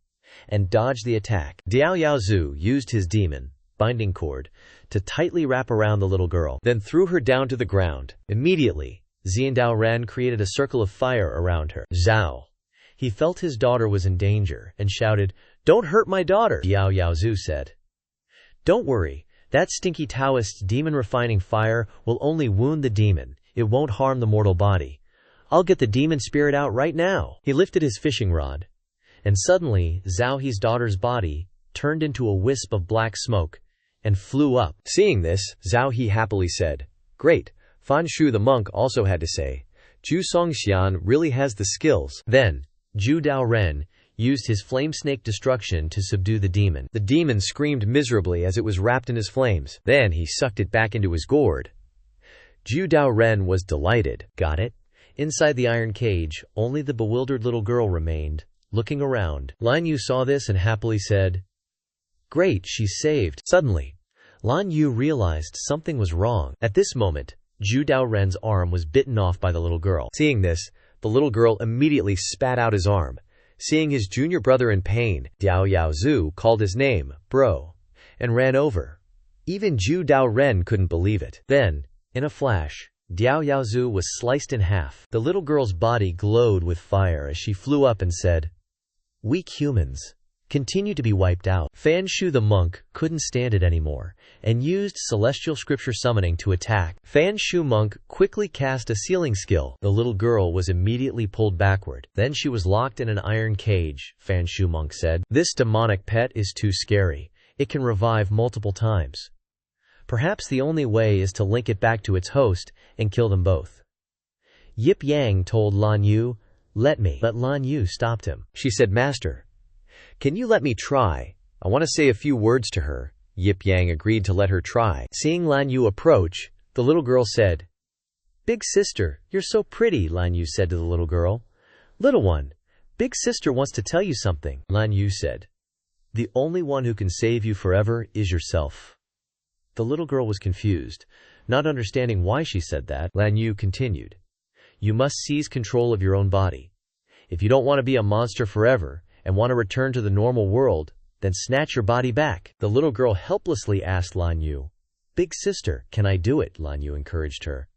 and dodged the attack. Diao Yaozu used his demon binding cord to tightly wrap around the little girl, then threw her down to the ground. Immediately, Xiao Ren created a circle of fire around her. Zhao. He felt his daughter was in danger and shouted, Don't hurt my daughter, Diao Yaozu said. Don't worry, that stinky Taoist's demon refining fire will only wound the demon. It won't harm the mortal body. I'll get the demon spirit out right now. He lifted his fishing rod, and suddenly Zhao He's daughter's body turned into a wisp of black smoke and flew up. Seeing this, Zhao He happily said, Great. Fan Shu the monk also had to say, Zhu Songxian really has the skills. Then, Zhu Dao Ren used his flame snake destruction to subdue the demon. The demon screamed miserably as it was wrapped in his flames. Then he sucked it back into his gourd. Zhu Dao Ren was delighted. Got it? Inside the iron cage, only the bewildered little girl remained, looking around. Lan Yu saw this and happily said, Great, she's saved. Suddenly, Lan Yu realized something was wrong. At this moment, Zhu Dao Ren's arm was bitten off by the little girl. Seeing this, the little girl immediately spat out his arm. Seeing his junior brother in pain, Diao Yaozu called his name, bro, and ran over. Even Zhu Dao Ren couldn't believe it. Then, in a flash, Diao Yaozu was sliced in half. The little girl's body glowed with fire as she flew up and said, Weak humans, continue to be wiped out. Fan Shu the monk couldn't stand it anymore and used celestial scripture summoning to attack. Fan Shu monk quickly cast a sealing skill. The little girl was immediately pulled backward. Then she was locked in an iron cage. Fan Shu monk said, This demonic pet is too scary. It can revive multiple times. Perhaps the only way is to link it back to its host and kill them both. Yip Yang told Lan Yu, Let me. But Lan Yu stopped him. She said, Master, can you let me try? I want to say a few words to her. Yip Yang agreed to let her try. Seeing Lan Yu approach, the little girl said, Big sister, you're so pretty, Lan Yu said to the little girl. Little one, big sister wants to tell you something, Lan Yu said. The only one who can save you forever is yourself. The little girl was confused, not understanding why she said that. Lan Yu continued, You must seize control of your own body. If you don't want to be a monster forever and want to return to the normal world, then snatch your body back. The little girl helplessly asked Lan Yu, Big sister, can I do it? Lan Yu encouraged her.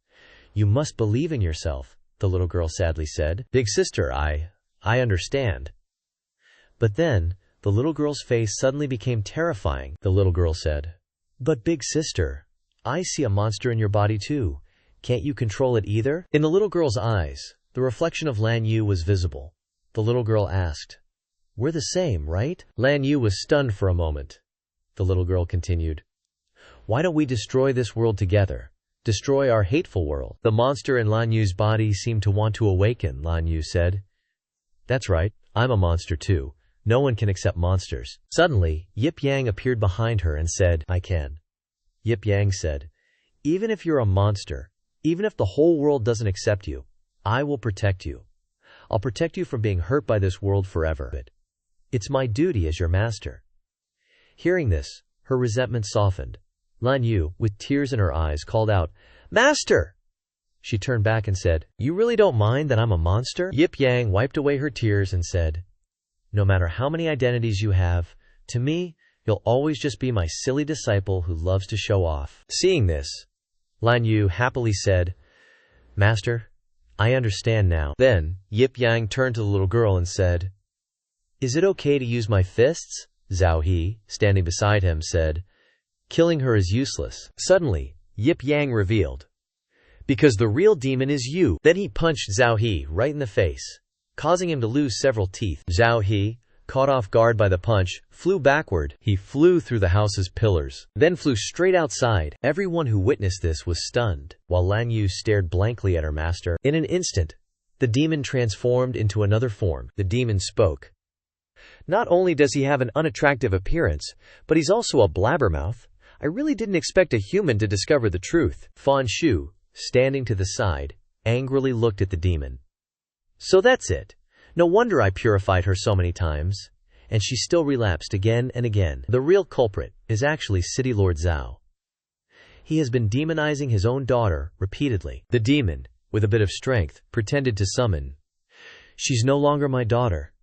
You must believe in yourself, the little girl sadly said. Big sister, I understand. But then, the little girl's face suddenly became terrifying. The little girl said, But big sister, I see a monster in your body too. Can't you control it either? In the little girl's eyes, the reflection of Lan Yu was visible. The little girl asked, We're the same, right? Lan Yu was stunned for a moment. The little girl continued, Why don't we destroy this world together? Destroy our hateful world. The monster in Lan Yu's body seemed to want to awaken, Lan Yu said. That's right, I'm a monster too. No one can accept monsters. Suddenly, Yip Yang appeared behind her and said, I can. Yip Yang said, Even if you're a monster, even if the whole world doesn't accept you, I will protect you. I'll protect you from being hurt by this world forever. It's my duty as your master. Hearing this, her resentment softened. Lan Yu, with tears in her eyes, called out, Master! She turned back and said, You really don't mind that I'm a monster? Yip Yang wiped away her tears and said, No matter how many identities you have, to me, you'll always just be my silly disciple who loves to show off. Seeing this, Lan Yu happily said, Master, I understand now. Then, Yip Yang turned to the little girl and said, Is it okay to use my fists? Zhao He, standing beside him, said, Killing her is useless. Suddenly, Yip Yang revealed, Because the real demon is you. Then he punched Zhao He right in the face, causing him to lose several teeth. Zhao He, caught off guard by the punch, flew backward. He flew through the house's pillars, then flew straight outside. Everyone who witnessed this was stunned, while Lan Yu stared blankly at her master. In an instant, the demon transformed into another form. The demon spoke. Not only does he have an unattractive appearance, but he's also a blabbermouth. I really didn't expect a human to discover the truth. Fan Shu, standing to the side, angrily looked at the demon. So that's it. No wonder I purified her so many times, and she still relapsed again and again. The real culprit is actually City Lord Zhao. He has been demonizing his own daughter repeatedly. The demon, with a bit of strength, pretended to summon. She's no longer my daughter.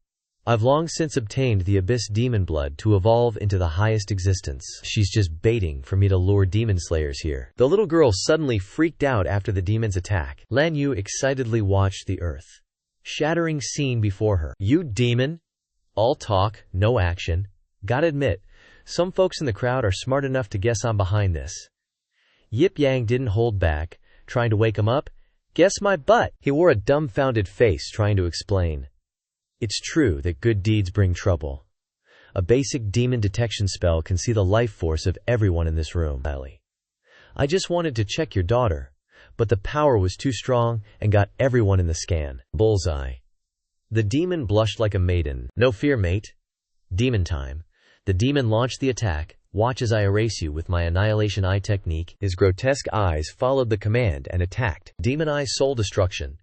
I've long since obtained the abyss demon blood to evolve into the highest existence. She's just baiting for me to lure demon slayers here. The little girl suddenly freaked out after the demon's attack. Lan Yu excitedly watched the earth-shattering scene before her. You demon? All talk, no action. Gotta admit, some folks in the crowd are smart enough to guess I'm behind this. Yip Yang didn't hold back, trying to wake him up. Guess my butt. He wore a dumbfounded face trying to explain. It's true that good deeds bring trouble. A basic demon detection spell can see the life force of everyone in this room. I just wanted to check your daughter, but the power was too strong and got everyone in the scan. Bullseye. The demon blushed like a maiden. No fear, mate. Demon time. The demon launched the attack. Watch as I erase you with my annihilation eye technique. His grotesque eyes followed the command and attacked. Demon eye soul destruction.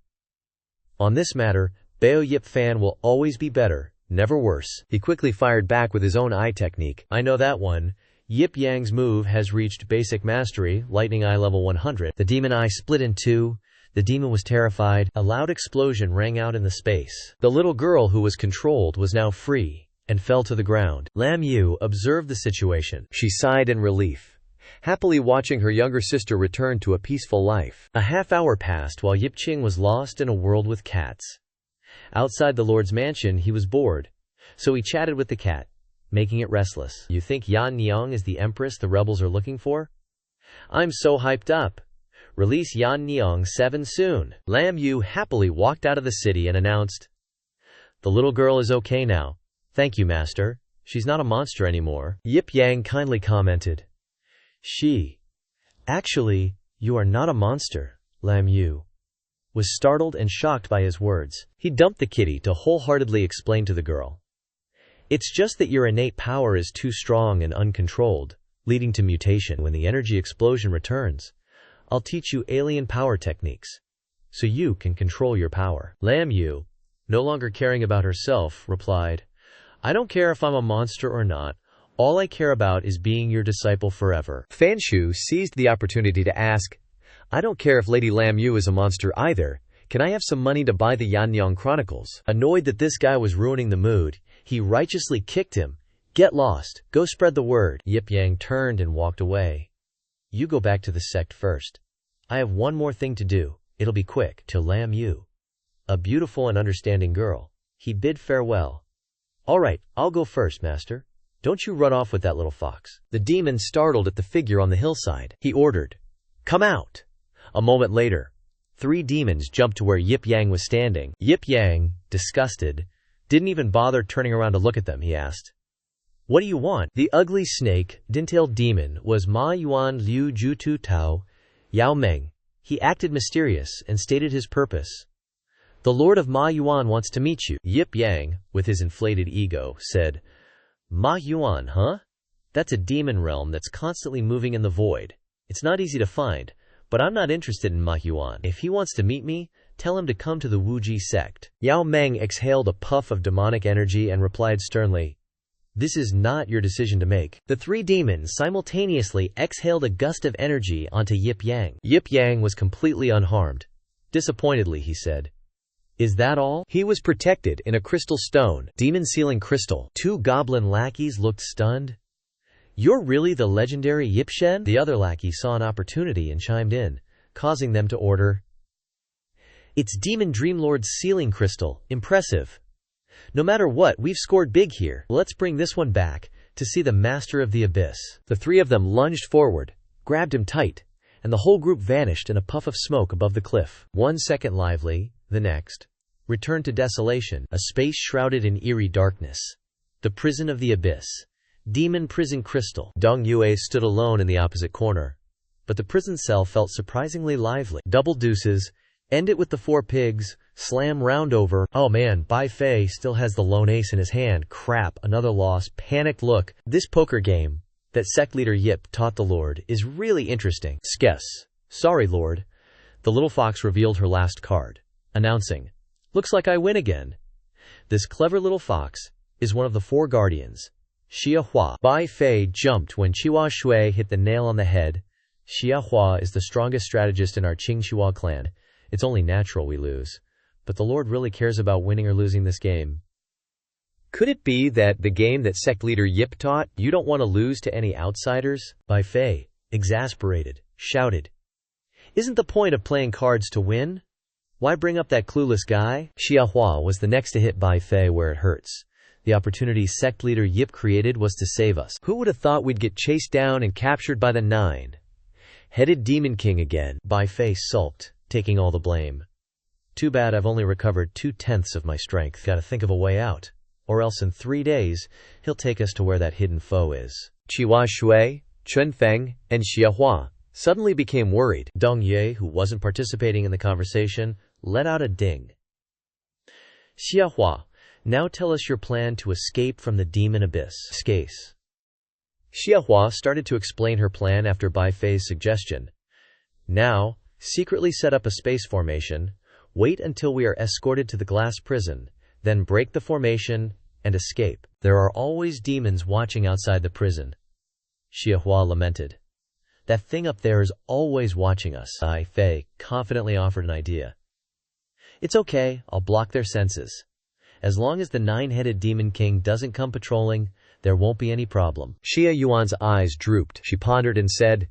On this matter, Bao Yip Fan will always be better, never worse. He quickly fired back with his own eye technique. I know that one. Yip Yang's move has reached basic mastery, lightning eye level 100. The demon eye split in two. The demon was terrified. A loud explosion rang out in the space. The little girl who was controlled was now free and fell to the ground. Lam Yu observed the situation. She sighed in relief, happily watching her younger sister return to a peaceful life. A half hour passed while Yip Ching was lost in a world with cats. Outside the Lord's mansion, he was bored, so he chatted with the cat, making it restless. You think Yan Niang is the empress the rebels are looking for? I'm so hyped up. Release Yan Niang 7 soon. Lam Yu happily walked out of the city and announced, The little girl is okay now. Thank you, master. She's not a monster anymore. Yip Yang kindly commented. Actually, you are not a monster, Lam Yu was startled and shocked by his words. He dumped the kitty to wholeheartedly explain to the girl. It's just that your innate power is too strong and uncontrolled, leading to mutation. When the energy explosion returns, I'll teach you alien power techniques, so you can control your power. Lam Yu, no longer caring about herself, replied, I don't care if I'm a monster or not. All I care about is being your disciple forever. Fan Shu seized the opportunity to ask, I don't care if Lady Lam Yu is a monster either. Can I have some money to buy the Yanyang Chronicles? Annoyed that this guy was ruining the mood, he righteously kicked him. Get lost. Go spread the word. Yip Yang turned and walked away. You go back to the sect first. I have one more thing to do. It'll be quick. To Lam Yu, a beautiful and understanding girl, he bid farewell. All right, I'll go first, master. Don't you run off with that little fox. The demon startled at the figure on the hillside. He ordered, Come out. A moment later, 3 demons jumped to where Yip Yang was standing. Yip Yang, disgusted, didn't even bother turning around to look at them. He asked, What do you want? The ugly snake, din-tailed demon was Ma Yuan Liu Jutu Tao Yao Meng. He acted mysterious and stated his purpose. The Lord of Ma Yuan wants to meet you. Yip Yang, with his inflated ego, said, Ma Yuan, huh? That's a demon realm that's constantly moving in the void. It's not easy to find, but I'm not interested in Ma Yuan. If he wants to meet me, tell him to come to the Wuji sect. Yao Meng exhaled a puff of demonic energy and replied sternly, This is not your decision to make. The 3 demons simultaneously exhaled a gust of energy onto Yip Yang. Yip Yang was completely unharmed. Disappointedly, he said, Is that all? He was protected in a crystal stone, demon sealing crystal. 2 goblin lackeys looked stunned. You're really the legendary Yip Shen? The other lackey saw an opportunity and chimed in, causing them to order. It's Demon Dreamlord's sealing crystal. Impressive. No matter what, we've scored big here. Let's bring this one back to see the master of the abyss. The 3 of them lunged forward, grabbed him tight, and the whole group vanished in a puff of smoke above the cliff. 1 second lively, the next returned to desolation, a space shrouded in eerie darkness. The Prison of the Abyss. Demon Prison Crystal. Dong Yue stood alone in the opposite corner, but the prison cell felt surprisingly lively. Double deuces, end it with the 4 pigs, slam round over. Oh man, Bai Fei still has the lone ace in his hand. Crap, another loss. Panicked look. This poker game that sect leader Yip taught the Lord is really interesting. Skess. Sorry, Lord. The little fox revealed her last card, announcing, "Looks like I win again." This clever little fox is one of the 4 guardians. Xia Hua. Bai Fei jumped when Chihuahua Shui hit the nail on the head. Xia Hua is the strongest strategist in our Qing Chihuahua clan. It's only natural we lose. But the Lord really cares about winning or losing this game. Could it be that the game that sect leader Yip taught, you don't want to lose to any outsiders? Bai Fei, exasperated, shouted, "Isn't the point of playing cards to win? Why bring up that clueless guy?" Xia Hua was the next to hit Bai Fei where it hurts. The opportunity sect leader Yip created was to save us. Who would have thought we'd get chased down and captured by the 9-headed Demon King again? Bai Fei sulked, taking all the blame. Too bad I've only recovered 2/10 of my strength. Gotta think of a way out. Or else in 3 days, he'll take us to where that hidden foe is. Chihuahua Shui, Chun Feng, and Xia Hua suddenly became worried. Dong Ye, who wasn't participating in the conversation, let out a ding. Xia Hua, now tell us your plan to escape from the demon abyss. Skase. Xia Hua started to explain her plan after Bai Fei's suggestion. Now, secretly set up a space formation, wait until we are escorted to the glass prison, then break the formation and escape. There are always demons watching outside the prison. Xia Hua lamented. That thing up there is always watching us. Bai Fei confidently offered an idea. It's okay, I'll block their senses. As long as the 9-headed Demon King doesn't come patrolling, there won't be any problem. Xia Yuan's eyes drooped. She pondered and said,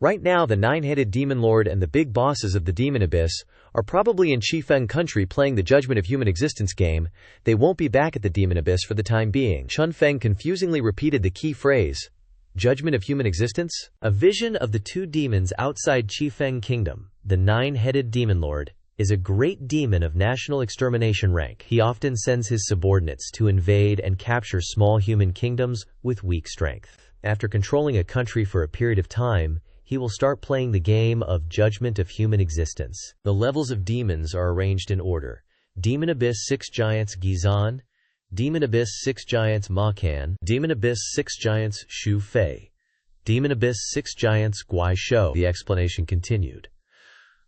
"Right now the 9-headed Demon Lord and the big bosses of the Demon Abyss are probably in Qifeng country playing the Judgment of Human Existence game. They won't be back at the Demon Abyss for the time being." Chun Feng confusingly repeated the key phrase, "Judgment of Human Existence?" A vision of the 2 demons outside Qifeng Kingdom. The 9-headed Demon Lord is a great demon of national extermination rank. He often sends his subordinates to invade and capture small human kingdoms with weak strength. After controlling a country for a period of time, he will start playing the game of Judgment of Human Existence. The levels of demons are arranged in order. Demon Abyss 6 Giants Gizan, Demon Abyss 6 Giants Makan, Demon Abyss 6 Giants Shu Fei, Demon Abyss 6 Giants Guai Shou. The explanation continued.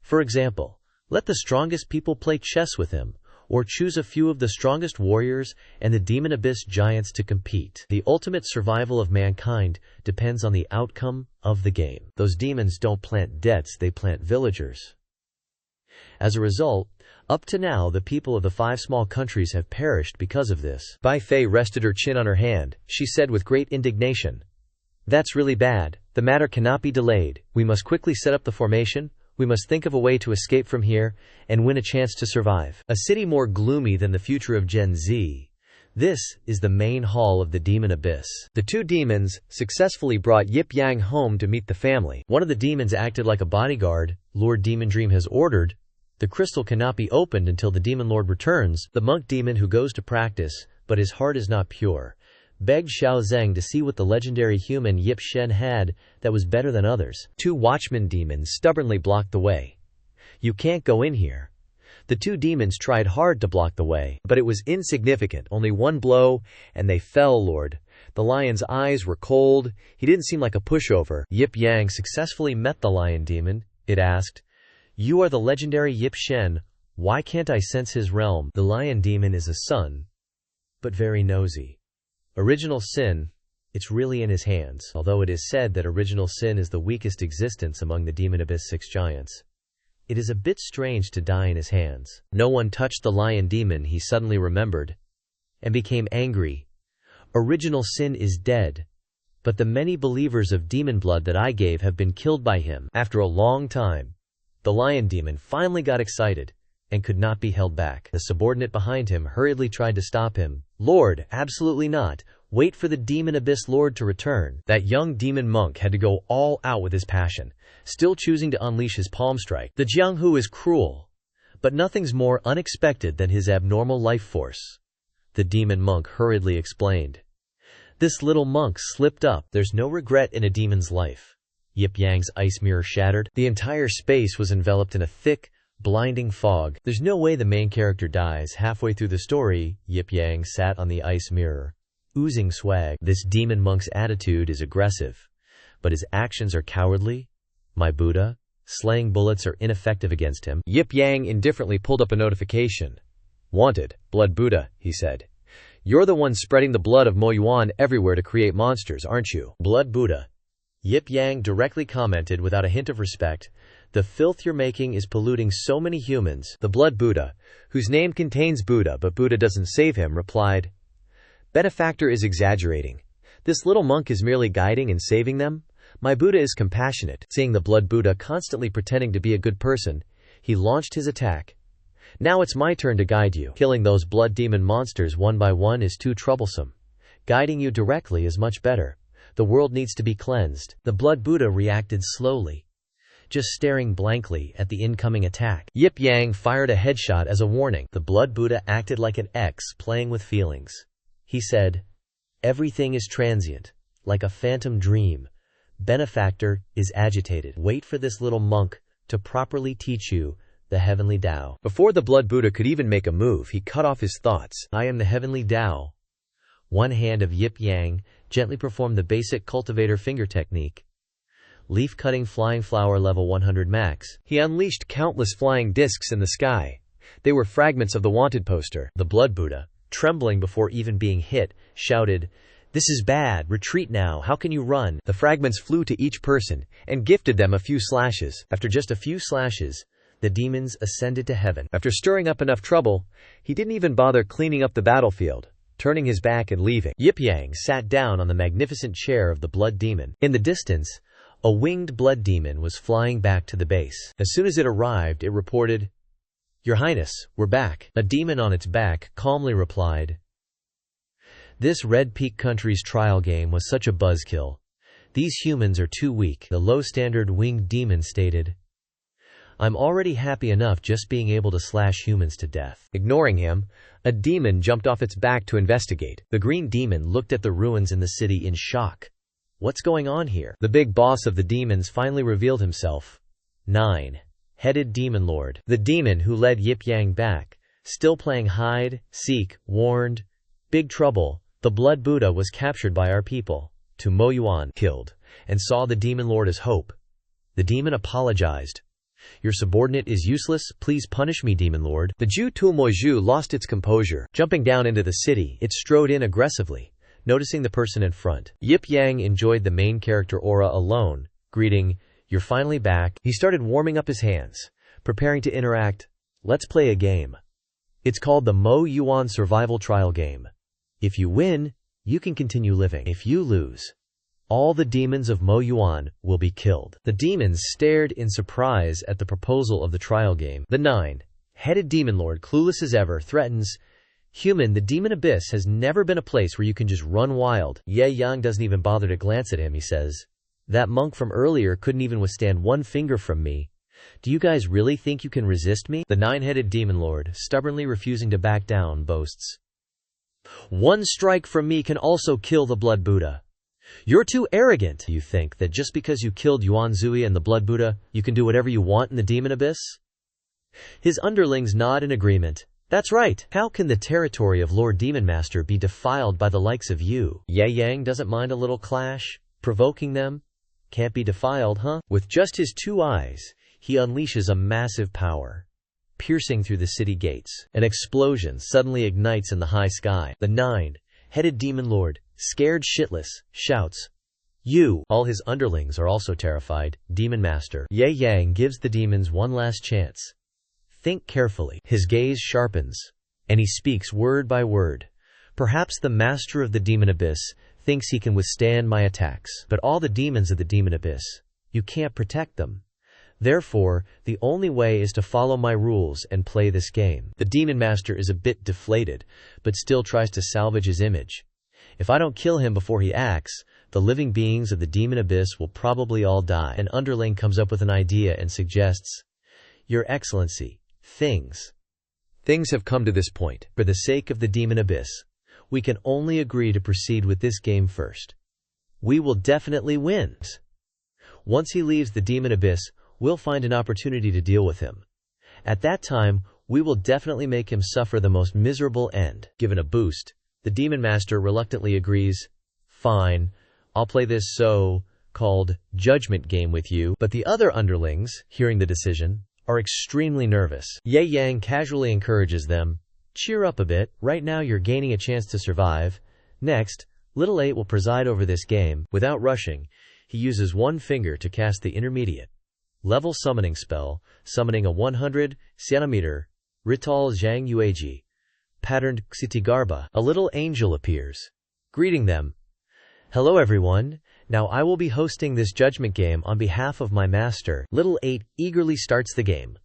For example, let the strongest people play chess with him, or choose a few of the strongest warriors and the Demon Abyss giants to compete. The ultimate survival of mankind depends on the outcome of the game. Those demons don't plant debts, they plant villagers. As a result, up to now the people of the 5 small countries have perished because of this. Bai Fei rested her chin on her hand. She said with great indignation, "That's really bad. The matter cannot be delayed. We must quickly set up the formation. We must think of a way to escape from here and win a chance to survive." A city more gloomy than the future of Gen Z. This is the main hall of the Demon Abyss. The 2 demons successfully brought Yip Yang home to meet the family. One of the demons acted like a bodyguard. Lord Demon Dream has ordered, the crystal cannot be opened until the Demon Lord returns. The monk demon who goes to practice, but his heart is not pure, begged Xiao Zheng to see what the legendary human Yip Shen had that was better than others. 2 watchman demons stubbornly blocked the way. "You can't go in here." The 2 demons tried hard to block the way, but it was insignificant. Only 1 blow, and they fell, Lord. The lion's eyes were cold. He didn't seem like a pushover. Yip Yang successfully met the lion demon. It asked, "You are the legendary Yip Shen. Why can't I sense his realm?" The lion demon is a son, but very nosy. Original sin, it's really in his hands, although it is said that original sin is the weakest existence among the Demon Abyss 6 giants. It is a bit strange to die in his hands. No one touched the lion demon, he suddenly remembered, and became angry. Original sin is dead, but the many believers of demon blood that I gave have been killed by him. After a long time, the lion demon finally got excited and could not be held back. The subordinate behind him hurriedly tried to stop him. "Lord, absolutely not. Wait for the Demon Abyss Lord to return." That young demon monk had to go all out with his passion, still choosing to unleash his palm strike. The Jianghu is cruel, but nothing's more unexpected than his abnormal life force. the demon monk hurriedly explained. This little monk slipped up. There's no regret in a demon's life. Yip Yang's ice mirror shattered. The entire space was enveloped in a thick, blinding fog. There's no way the main character dies. Halfway through the story, Yip Yang sat on the ice mirror, oozing swag. This demon monk's attitude is aggressive, but his actions are cowardly. My Buddha, slaying bullets are ineffective against him. Yip Yang indifferently pulled up a notification. Wanted, Blood Buddha, he said. You're the one spreading the blood of Mo Yuan everywhere to create monsters, aren't you? Blood Buddha. Yip Yang directly commented without a hint of respect. The filth you're making is polluting so many humans. The Blood Buddha, whose name contains Buddha but Buddha doesn't save him, replied. Benefactor is exaggerating. This little monk is merely guiding and saving them. My Buddha is compassionate. Seeing the Blood Buddha constantly pretending to be a good person, he launched his attack. Now it's my turn to guide you. Killing those blood demon monsters one by one is too troublesome. Guiding you directly is much better. The world needs to be cleansed. The Blood Buddha reacted slowly, just staring blankly at the incoming attack. Yip Yang fired a headshot as a warning. The Blood Buddha acted like an ex playing with feelings. He said, everything is transient, like a phantom dream. Benefactor is agitated. Wait for this little monk to properly teach you the heavenly Tao. Before the Blood Buddha could even make a move, he cut off his thoughts. I am the heavenly Tao. One hand of Yip Yang gently performed the basic cultivator finger technique. Leaf cutting flying flower level 100 max. He unleashed countless flying discs in the sky. They were fragments of the wanted poster. The Blood Buddha, trembling before even being hit, shouted, this is bad, retreat now, how can you run? The fragments flew to each person and gifted them a few slashes. After just a few slashes, the demons ascended to heaven. After stirring up enough trouble, he didn't even bother cleaning up the battlefield, turning his back and leaving. Yip Yang sat down on the magnificent chair of the blood demon. In the distance, a winged blood demon was flying back to the base. As soon as it arrived, it reported, Your Highness, we're back. A demon on its back calmly replied, This Red Peak Country's trial game was such a buzzkill. These humans are too weak. The low-standard winged demon stated, I'm already happy enough just being able to slash humans to death. Ignoring him, a demon jumped off its back to investigate. The green demon looked at the ruins in the city in shock. What's going on here? The big boss of the demons finally revealed himself. 9-headed demon lord. The demon who led Yip Yang back, still playing hide, seek, warned, Big trouble, the Blood Buddha was captured by our people. To Mo Yuan, killed, and saw the demon lord as hope. The demon apologized. Your subordinate is useless, please punish me, demon lord. The Ju Tulmoju lost its composure. Jumping down into the city, it strode in aggressively, noticing the person in front. Yip Yang enjoyed the main character aura alone, greeting, You're finally back. He started warming up his hands, preparing to interact. Let's play a game. It's called the Mo Yuan Survival Trial Game. If you win, you can continue living. If you lose, all the demons of Mo Yuan will be killed. The demons stared in surprise at the proposal of the trial game. The 9-headed demon lord, clueless as ever, threatens, Human, the demon abyss has never been a place where you can just run wild. Ye Yang doesn't even bother to glance at him, he says. That monk from earlier couldn't even withstand one finger from me. Do you guys really think you can resist me? The 9-headed demon lord, stubbornly refusing to back down, boasts. One strike from me can also kill the Blood Buddha. You're too arrogant. You think that just because you killed Yuan Zui and the Blood Buddha, you can do whatever you want in the demon abyss? His underlings nod in agreement. That's right. How can the territory of Lord Demon Master be defiled by the likes of you? Ye Yang doesn't mind a little clash, provoking them. Can't be defiled, huh? With just his 2 eyes, he unleashes a massive power, piercing through the city gates. An explosion suddenly ignites in the high sky. The 9-headed demon lord, scared shitless, shouts, You! All his underlings are also terrified. Demon Master Ye Yang gives the demons one last chance. Think carefully. His gaze sharpens, and he speaks word by word. Perhaps the master of the demon abyss thinks he can withstand my attacks. But all the demons of the demon abyss, you can't protect them. Therefore, the only way is to follow my rules and play this game. The demon master is a bit deflated, but still tries to salvage his image. If I don't kill him before he acts, the living beings of the demon abyss will probably all die. An underling comes up with an idea and suggests, Your Excellency, things Things have come to this point. For the sake of the Demon Abyss, we can only agree to proceed with this game first. We will definitely win. Once he leaves the Demon Abyss, we'll find an opportunity to deal with him. At that time, we will definitely make him suffer the most miserable end. Given a boost, the Demon Master reluctantly agrees, "Fine, I'll play this so-called judgment game with you." But the other underlings, hearing the decision, are extremely nervous. Yip Yang casually encourages them, "Cheer up a bit, right now you're gaining a chance to survive. Next, Little 8 will preside over this game." Without rushing, he uses one finger to cast the intermediate level summoning spell, summoning a 100 centimeter Rital Zhang Yueji patterned Xitigarbha. A little angel appears, greeting them. "Hello everyone, now I will be hosting this judgment game on behalf of my master." Little 8 eagerly starts the game.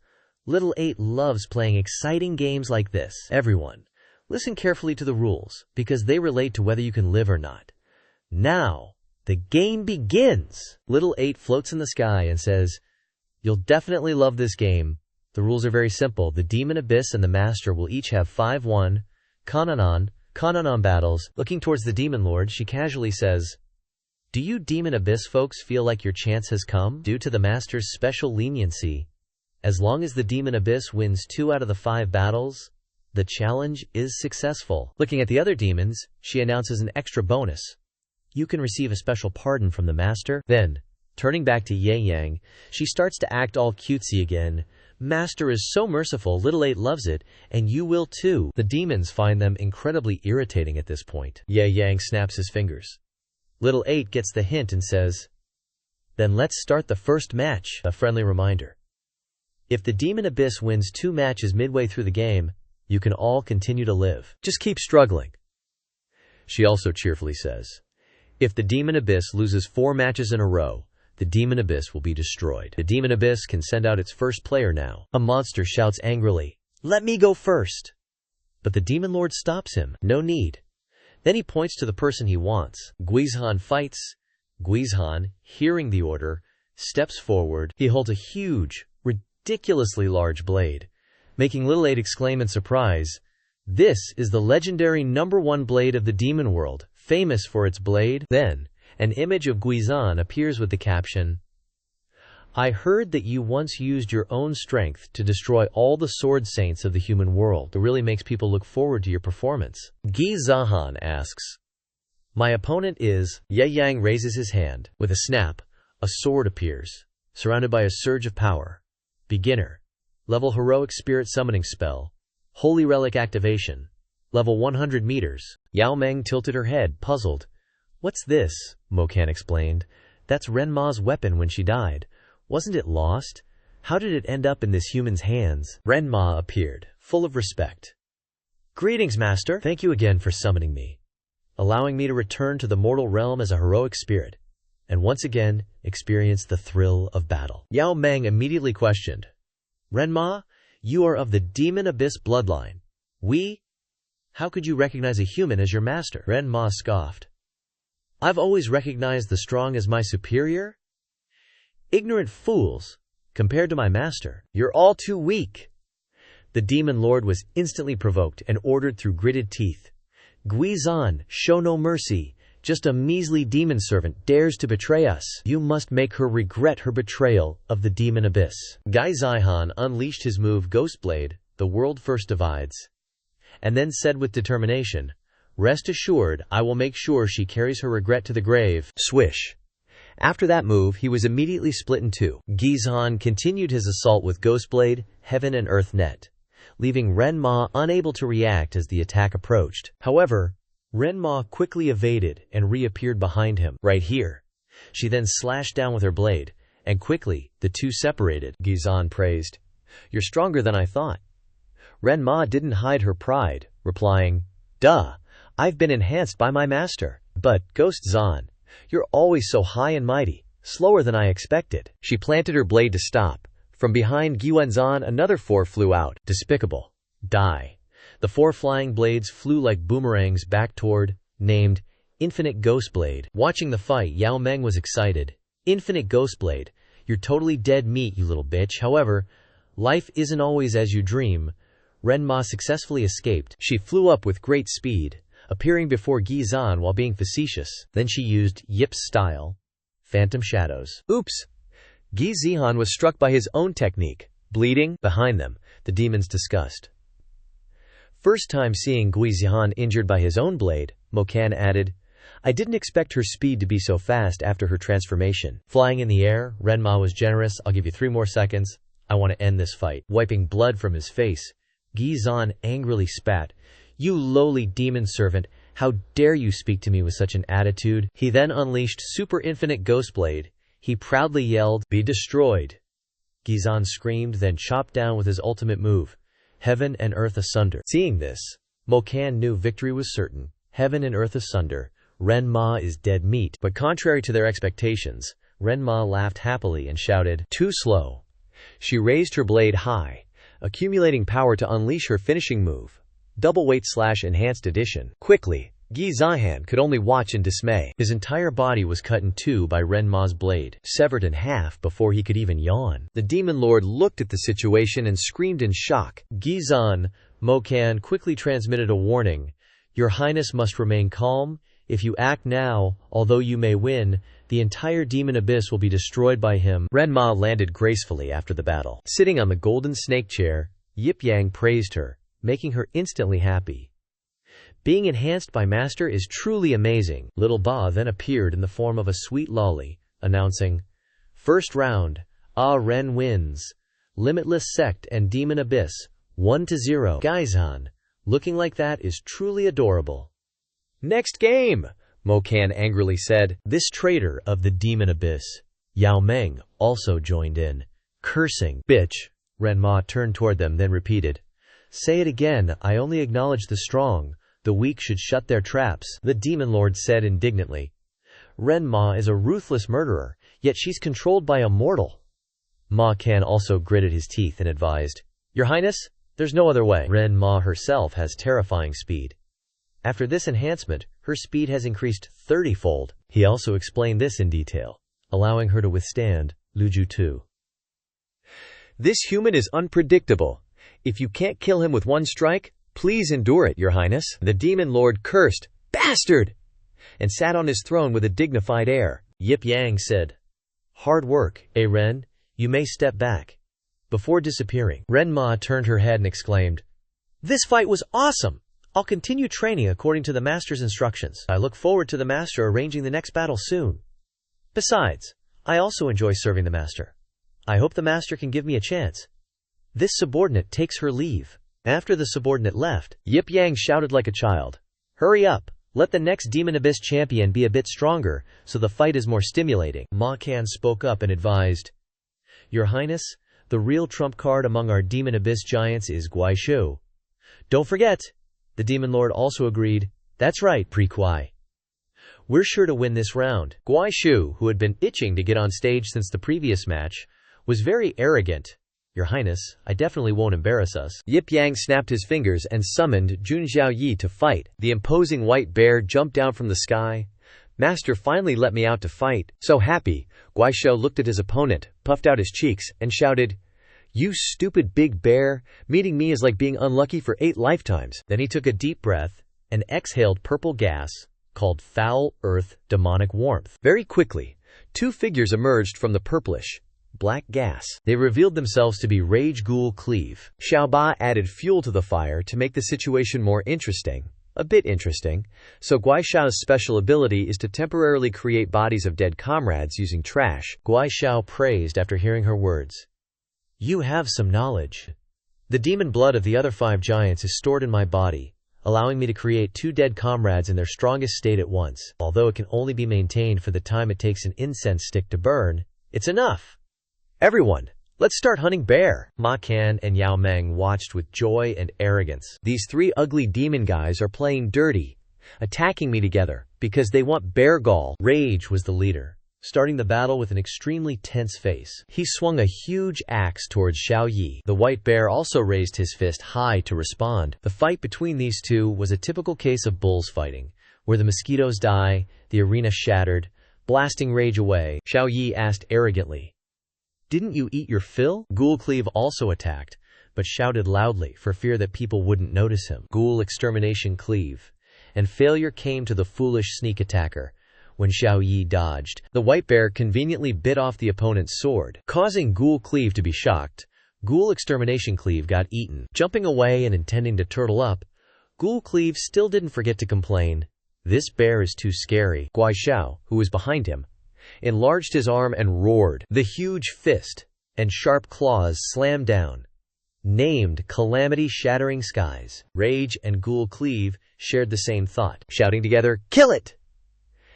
Little 8 loves playing exciting games like this. Everyone, listen carefully to the rules, because they relate to whether you can live or not. Now, the game begins! Little 8 floats in the sky and says, "You'll definitely love this game. The rules are very simple. The Demon Abyss and the Master will each have 5-1 Kananan battles." Looking towards the Demon Lord, she casually says, "Do you Demon Abyss folks feel like your chance has come? Due to the Master's special leniency, as long as the Demon Abyss wins 2 out of the 5 battles, the challenge is successful." Looking at the other demons, she announces an extra bonus. "You can receive a special pardon from the Master." Then, turning back to Yip Yang, she starts to act all cutesy again. "Master is so merciful, Little 8 loves it, and you will too." The demons find them incredibly irritating at this point. Yip Yang snaps his fingers. Little 8 gets the hint and says, "Then let's start the first match." A friendly reminder. If the Demon Abyss wins 2 matches midway through the game, you can all continue to live. Just keep struggling. She also cheerfully says, "If the Demon Abyss loses 4 matches in a row, the Demon Abyss will be destroyed." The Demon Abyss can send out its first player now. A monster shouts angrily, "Let me go first!" But the Demon Lord stops him. "No need." Then he points to the person he wants. Guizhan fights. Guizhan, hearing the order, steps forward. He holds a huge, ridiculously large blade, making Little 8 exclaim in surprise, "This is the legendary #1 blade of the demon world, famous for its blade." Then, an image of Guizhan appears with the caption, "I heard that you once used your own strength to destroy all the sword saints of the human world." It really makes people look forward to your performance. Guizhan asks, "My opponent is..." Yip Yang raises his hand. With a snap, a sword appears, surrounded by a surge of power. Beginner. Level Heroic Spirit Summoning Spell. Holy Relic Activation. Level 100 meters. Yao Meng tilted her head, puzzled. "What's this?" Mokan explained. "That's Renma's weapon when she died. Wasn't it lost? How did it end up in this human's hands?" Renma appeared, full of respect. "Greetings, Master. Thank you again for summoning me, allowing me to return to the mortal realm as a heroic spirit, and once again experience the thrill of battle." Yao Meng immediately questioned, "Renma, you are of the Demon Abyss bloodline. How could you recognize a human as your master?" Renma scoffed. "I've always recognized the strong as my superior. Ignorant fools, compared to my master, you're all too weak." The Demon Lord was instantly provoked and ordered through gritted teeth, "Guizhan, show no mercy. Just a measly demon servant dares to betray us. You must make her regret her betrayal of the Demon Abyss." Guizhan unleashed his move Ghostblade, the world first divides, and then said with determination, "Rest assured, I will make sure she carries her regret to the grave." Swish. After that move, he was immediately split in two. Guizhan continued his assault with Ghostblade, Heaven and Earth Net, leaving Renma unable to react as the attack approached. However, Renma quickly evaded and reappeared behind him. Right here. She then slashed down with her blade, and quickly, the two separated. Guizhan praised, "You're stronger than I thought." Renma didn't hide her pride, replying, "Duh, I've been enhanced by my master." "But, Ghost Zhan, you're always so high and mighty, slower than I expected." She planted her blade to stop. From behind Guizhan, another 4 flew out. Despicable. Die. The 4 flying blades flew like boomerangs back toward, named, Infinite Ghostblade. Watching the fight, Yao Meng was excited. "Infinite Ghostblade, you're totally dead meat, you little bitch. However, life isn't always as you dream. Ren Ma successfully escaped. She flew up with great speed, appearing before Gizan while being facetious. Then she used Yip's style, phantom shadows. Oops! Gizan was struck by his own technique, bleeding. Behind them, the demons discussed. First time seeing Guizihan injured by his own blade, Mokan added, I didn't expect her speed to be so fast after her transformation. Flying in the air, Ren Ma was generous. I'll give you 3 more seconds. I want to end this fight. Wiping blood from his face, Gizan angrily spat. You lowly demon servant, how dare you speak to me with such an attitude? He then unleashed Super Infinite Ghost Blade. He proudly yelled, Be destroyed. Gizan screamed, then chopped down with his ultimate move, Heaven and Earth Asunder. Seeing this, Mokan knew victory was certain. Heaven and Earth Asunder. Ren Ma is dead meat. But contrary to their expectations, Ren Ma laughed happily and shouted, Too slow. She raised her blade high, accumulating power to unleash her finishing move, Double Weight / Enhanced Edition. Quickly, Gizan could only watch in dismay. His entire body was cut in 2 by Ren Ma's blade, severed in half before he could even yawn. The Demon Lord looked at the situation and screamed in shock. Gizan, Mokan quickly transmitted a warning. Your Highness must remain calm. If you act now, although you may win, the entire demon abyss will be destroyed by him. Ren Ma landed gracefully after the battle. Sitting on the golden snake chair, Yip Yang praised her, making her instantly happy. Being enhanced by Master is truly amazing. Little Ba then appeared in the form of a sweet lolly, announcing, First round, Ah Ren wins. Limitless Sect and Demon Abyss, 1-0. Gizan, looking like that is truly adorable. Next game, Mokan angrily said. This traitor of the Demon Abyss, Yao Meng, also joined in, cursing. Bitch. Ren Ma turned toward them, then repeated, Say it again, I only acknowledge the strong. The weak should shut their traps. The Demon Lord said indignantly. Ren Ma is a ruthless murderer, yet she's controlled by a mortal. Ma Kan also gritted his teeth and advised, Your Highness, there's no other way. Ren Ma herself has terrifying speed. After this enhancement, her speed has increased 30-fold. He also explained this in detail, allowing her to withstand Luju 2. This human is unpredictable. If you can't kill him with one strike, please endure it, Your Highness. The Demon Lord cursed, Bastard! And sat on his throne with a dignified air. Yip Yang said, Hard work, Ren, you may step back. Before disappearing, Ren Ma turned her head and exclaimed, This fight was awesome! I'll continue training according to the Master's instructions. I look forward to the Master arranging the next battle soon. Besides, I also enjoy serving the Master. I hope the Master can give me a chance. This subordinate takes her leave. After the subordinate left, Yip Yang shouted like a child, Hurry up! Let the next Demon Abyss champion be a bit stronger, so the fight is more stimulating. Ma Kan spoke up and advised, Your Highness, the real trump card among our Demon Abyss giants is Guai Shu. Don't forget! The Demon Lord also agreed, That's right, Pre-Kwai. We're sure to win this round. Guai Shu, who had been itching to get on stage since the previous match, was very arrogant. Your Highness, I definitely won't embarrass us. Yip Yang snapped his fingers and summoned Jun Zhao Yi to fight. The imposing white bear jumped down from the sky. Master finally let me out to fight. So happy, Guai Shu looked at his opponent, puffed out his cheeks, and shouted, You stupid big bear, meeting me is like being unlucky for 8 lifetimes. Then he took a deep breath and exhaled purple gas, called Foul Earth Demonic Warmth. Very quickly, 2 figures emerged from the purplish, black gas. They revealed themselves to be Rage Ghoul Cleave. Xiaoba added fuel to the fire to make the situation more interesting. A bit interesting. So Guai Xiao's special ability is to temporarily create bodies of dead comrades using trash. Guai Xiao praised after hearing her words. You have some knowledge. The demon blood of the other 5 giants is stored in my body, allowing me to create 2 dead comrades in their strongest state at once. Although it can only be maintained for the time it takes an incense stick to burn, it's enough. Everyone, let's start hunting bear. Ma Kan and Yao Meng watched with joy and arrogance. These 3 ugly demon guys are playing dirty, attacking me together, because they want bear gall. Rage was the leader, starting the battle with an extremely tense face. He swung a huge axe towards Xiao Yi. The white bear also raised his fist high to respond. The fight between these 2 was a typical case of bulls fighting, where the mosquitoes die, the arena shattered, blasting rage away. Xiao Yi asked arrogantly, Didn't you eat your fill? Ghoul Cleave also attacked, but shouted loudly for fear that people wouldn't notice him. Ghoul extermination cleave. And failure came to the foolish sneak attacker. When Xiao Yi dodged, the white bear conveniently bit off the opponent's sword, causing Ghoul Cleave to be shocked. Ghoul Extermination Cleave got eaten. Jumping away and intending to turtle up, Ghoul Cleave still didn't forget to complain, "This bear is too scary." Guai Xiao, who was behind him, enlarged his arm and roared. The huge fist and sharp claws slammed down. Named Calamity Shattering Skies. Rage and Ghoul Cleave shared the same thought, shouting together, "Kill it!"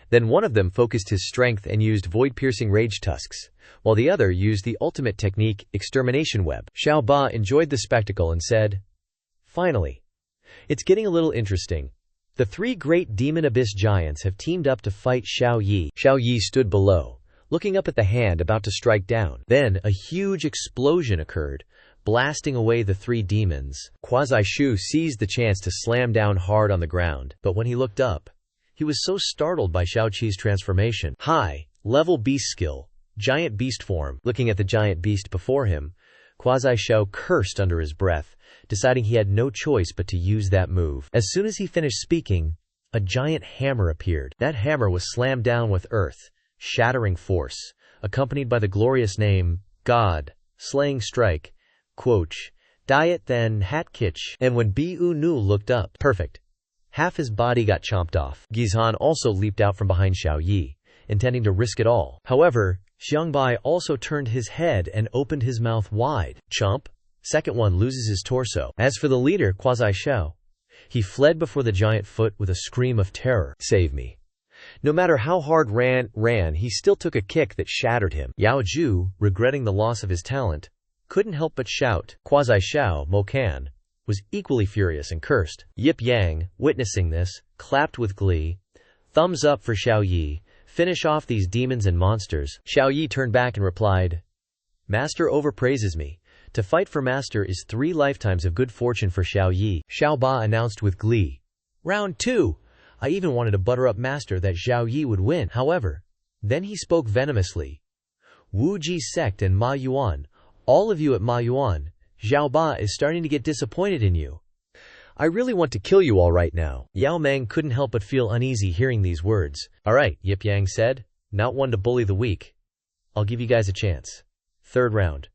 Then one of them focused his strength and used void-piercing rage tusks, while the other used the ultimate technique, Extermination Web. Xiao Ba enjoyed the spectacle and said, "Finally. It's getting a little interesting. The three great demon abyss giants have teamed up to fight Xiao Yi." Xiao Yi stood below, looking up at the hand about to strike down. Then a huge explosion occurred, blasting away the three demons. Quasi Shu seized the chance to slam down hard on the ground, but when he looked up, he was so startled by Xiao Qi's transformation. High-level beast skill, giant beast form. Looking at the giant beast before him, Quasi Xiao cursed under his breath, deciding he had no choice but to use that move. As soon as he finished speaking, a giant hammer appeared. That hammer was slammed down with earth-shattering force, accompanied by the glorious name, God, Slaying Strike, Quoch, Diet then Hat Kitch. And when Bu Nu looked up, perfect. Half his body got chomped off. Gizhan also leaped out from behind Xiao Yi, intending to risk it all. However, Xiangbai also turned his head and opened his mouth wide. Chomp. Second one loses his torso. As for the leader, Quasi Xiao, he fled before the giant foot with a scream of terror. "Save me." No matter how hard ran, he still took a kick that shattered him. Yao Ju, regretting the loss of his talent, couldn't help but shout. Quasi Xiao, Mo Can, was equally furious and cursed. Yip Yang, witnessing this, clapped with glee. "Thumbs up for Xiao Yi. Finish off these demons and monsters." Xiao Yi turned back and replied, "Master overpraises me. To fight for Master is 3 lifetimes of good fortune for Xiao Yi." Xiao Ba announced with glee, "Round 2. I even wanted to butter up Master that Xiao Yi would win." However, then he spoke venomously. "Wuji Sect and Ma Yuan, all of you at Ma Yuan, Xiao Ba is starting to get disappointed in you. I really want to kill you all right now." Yao Meng couldn't help but feel uneasy hearing these words. "All right," Yip Yang said, "not one to bully the weak. I'll give you guys a chance. 3rd round.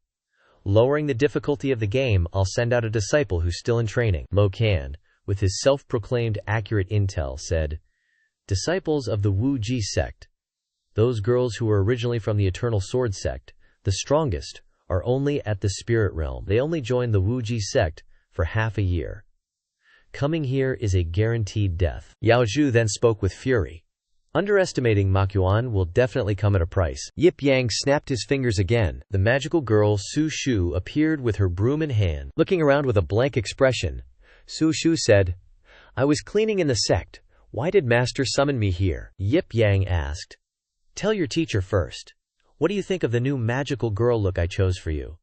Lowering the difficulty of the game, I'll send out a disciple who's still in training." Mo Can, with his self-proclaimed accurate intel, said, "Disciples of the Wu Ji sect. Those girls who were originally from the Eternal Sword sect, the strongest, are only at the spirit realm. They only join the Wu Ji sect for half a year. Coming here is a guaranteed death." Yao Zhu then spoke with fury. "Underestimating Makuan will definitely come at a price." Yip Yang snapped his fingers again. The magical girl Su Shu appeared with her broom in hand. Looking around with a blank expression, Su Shu said, "I was cleaning in the sect. Why did Master summon me here?" Yip Yang asked, "Tell your teacher first. What do you think of the new magical girl look I chose for you?"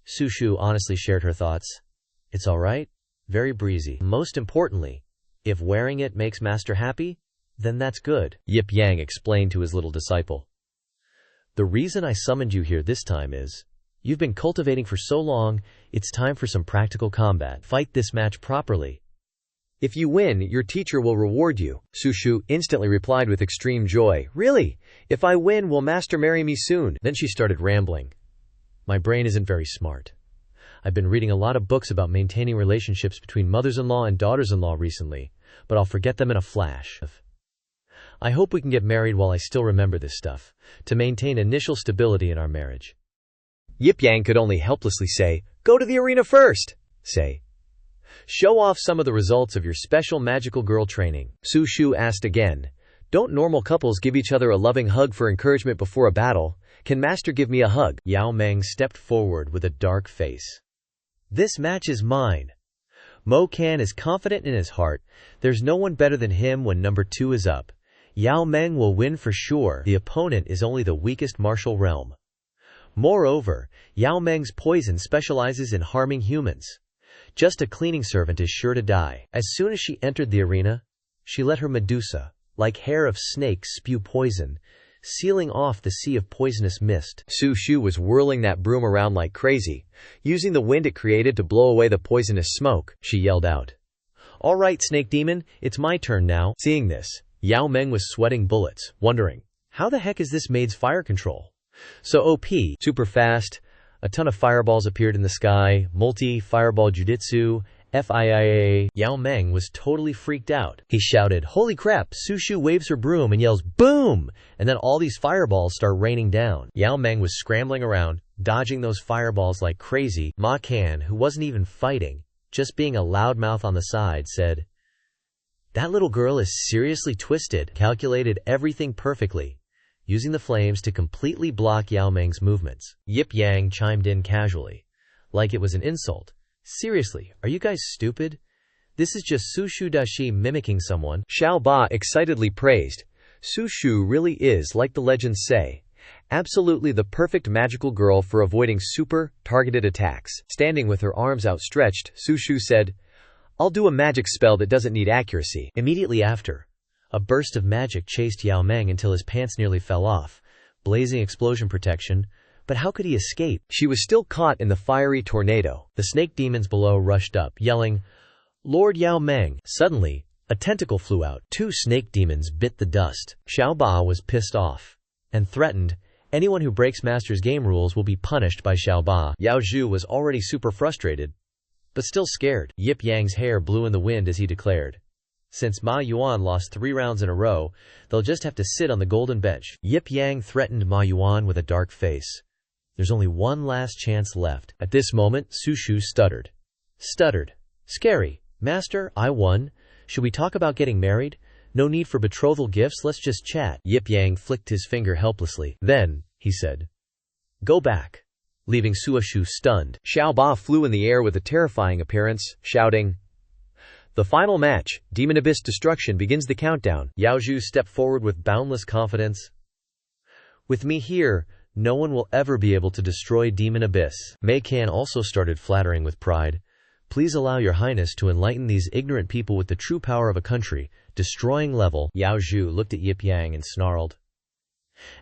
Su Shu honestly shared her thoughts. "It's alright. Very breezy. Most importantly, if wearing it makes Master happy, then that's good." Yip Yang explained to his little disciple. "The reason I summoned you here this time is, you've been cultivating for so long, it's time for some practical combat. Fight this match properly. If you win, your teacher will reward you." Su Shu instantly replied with extreme joy, "Really? If I win, will Master marry me soon?" Then she started rambling. "My brain isn't very smart. I've been reading a lot of books about maintaining relationships between mothers-in-law and daughters-in-law recently, but I'll forget them in a flash. I hope we can get married while I still remember this stuff, to maintain initial stability in our marriage." Yip Yang could only helplessly say, "Go to the arena first. Say, show off some of the results of your special magical girl training." Su Shu asked again, "Don't normal couples give each other a loving hug for encouragement before a battle? Can Master give me a hug?" Yao Meng stepped forward with a dark face. "This match is mine." Mo Can is confident in his heart. There's no one better than him when number 2 is up. Yao Meng will win for sure. The opponent is only the weakest martial realm. Moreover, Yao Meng's poison specializes in harming humans. Just a cleaning servant is sure to die. As soon as she entered the arena, she let her Medusa, like hair of snake, spew poison, sealing off the sea of poisonous mist. Su Shu was whirling that broom around like crazy, using the wind it created to blow away the poisonous smoke. She yelled out, "All right, Snake Demon, it's my turn now." Seeing this, Yao Meng was sweating bullets, wondering, how the heck is this maid's fire control so OP? Super fast, a ton of fireballs appeared in the sky, multi-fireball jutsu, FIIA. Yao Meng was totally freaked out. He shouted, "Holy crap!" Su Shu waves her broom and yells, "Boom!" And then all these fireballs start raining down. Yao Meng was scrambling around, dodging those fireballs like crazy. Ma Kan, who wasn't even fighting, just being a loudmouth on the side, said, "That little girl is seriously twisted," calculated everything perfectly, using the flames to completely block Yao Meng's movements. Yip Yang chimed in casually, like it was an insult. "Seriously, are you guys stupid? This is just Su Shu Dashi mimicking someone." Xiao Ba excitedly praised, "Su Shu really is, like the legends say, absolutely the perfect magical girl for avoiding super, targeted attacks." Standing with her arms outstretched, Su Shu said, "I'll do a magic spell that doesn't need accuracy." Immediately after, a burst of magic chased Yao Meng until his pants nearly fell off, blazing explosion protection. But how could he escape? She was still caught in the fiery tornado. The snake demons below rushed up, yelling, "Lord Yao Meng!" Suddenly, a tentacle flew out. 2 snake demons bit the dust. Xiao Ba was pissed off and threatened, anyone who breaks Master's game rules will be punished by Xiao Ba. Yao Zhu was already super frustrated, but still scared. Yip Yang's hair blew in the wind as he declared, "Since Ma Yuan lost 3 rounds in a row, they'll just have to sit on the golden bench." Yip Yang threatened Ma Yuan with a dark face. There's only one last chance left. At this moment, Su Shu stuttered. "Scary. Master, I won. Should we talk about getting married? No need for betrothal gifts, let's just chat." Yip Yang flicked his finger helplessly. Then, he said, "Go back," leaving Su Shu stunned. Xiao Ba flew in the air with a terrifying appearance, shouting, "The final match, Demon Abyss Destruction, begins the countdown." Yao Zhu stepped forward with boundless confidence. "With me here, no one will ever be able to destroy Demon Abyss." Mei Kan also started flattering with pride. "Please allow your highness to enlighten these ignorant people with the true power of a country, destroying level." Yao Zhu looked at Yip Yang and snarled,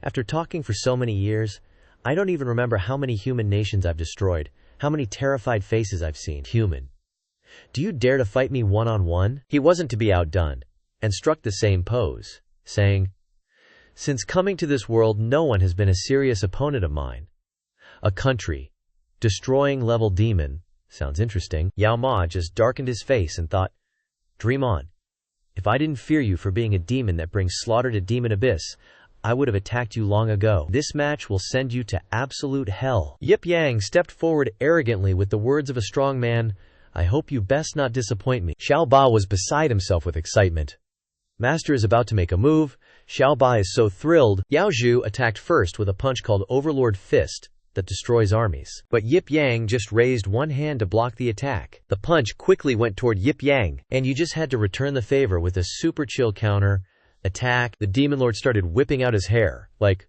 "After talking for so many years, I don't even remember how many human nations I've destroyed, how many terrified faces I've seen. Human. Do you dare to fight me one-on-one?" He wasn't to be outdone, and struck the same pose, saying, "Since coming to this world, no one has been a serious opponent of mine. A country, destroying level demon, sounds interesting." Yao Ma just darkened his face and thought, "Dream on. If I didn't fear you for being a demon that brings slaughter to Demon Abyss, I would have attacked you long ago. This match will send you to absolute hell." Yip Yang stepped forward arrogantly with the words of a strong man, "I hope you best not disappoint me." Xiao Ba was beside himself with excitement. Master is about to make a move. Xiao Ba is so thrilled. Yao Zhu attacked first with a punch called Overlord Fist that destroys armies. But Yip Yang just raised one hand to block the attack. The punch quickly went toward Yip Yang, and you just had to return the favor with a super chill counter attack. The Demon Lord started whipping out his hair, like,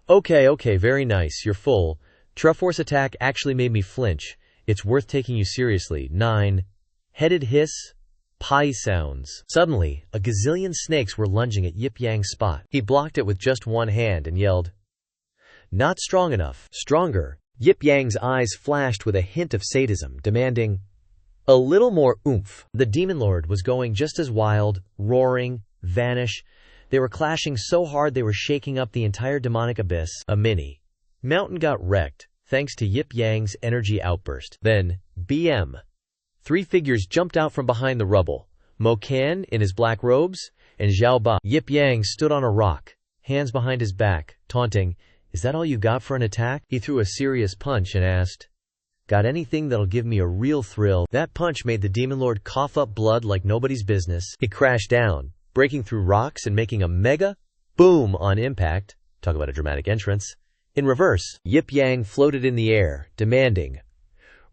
Okay, very nice, you're full. Triforce attack actually made me flinch. It's worth taking you seriously. 9. Headed hiss. Pie sounds. Suddenly, a gazillion snakes were lunging at Yip Yang's spot. He blocked it with just one hand and yelled, "Not strong enough." Stronger. Yip Yang's eyes flashed with a hint of sadism, demanding, "A little more oomph." The Demon Lord was going just as wild, roaring, vanish. They were clashing so hard they were shaking up the entire demonic abyss. A mini mountain got wrecked, thanks to Yip Yang's energy outburst. Then, BM. 3 figures jumped out from behind the rubble. Mo Kan in his black robes, and Xiao Ba. Yip Yang stood on a rock, hands behind his back, taunting, "Is that all you got for an attack?" He threw a serious punch and asked, "Got anything that'll give me a real thrill?" That punch made the Demon Lord cough up blood like nobody's business. He crashed down, breaking through rocks and making a mega boom on impact. Talk about a dramatic entrance. In reverse, Yip Yang floated in the air, demanding,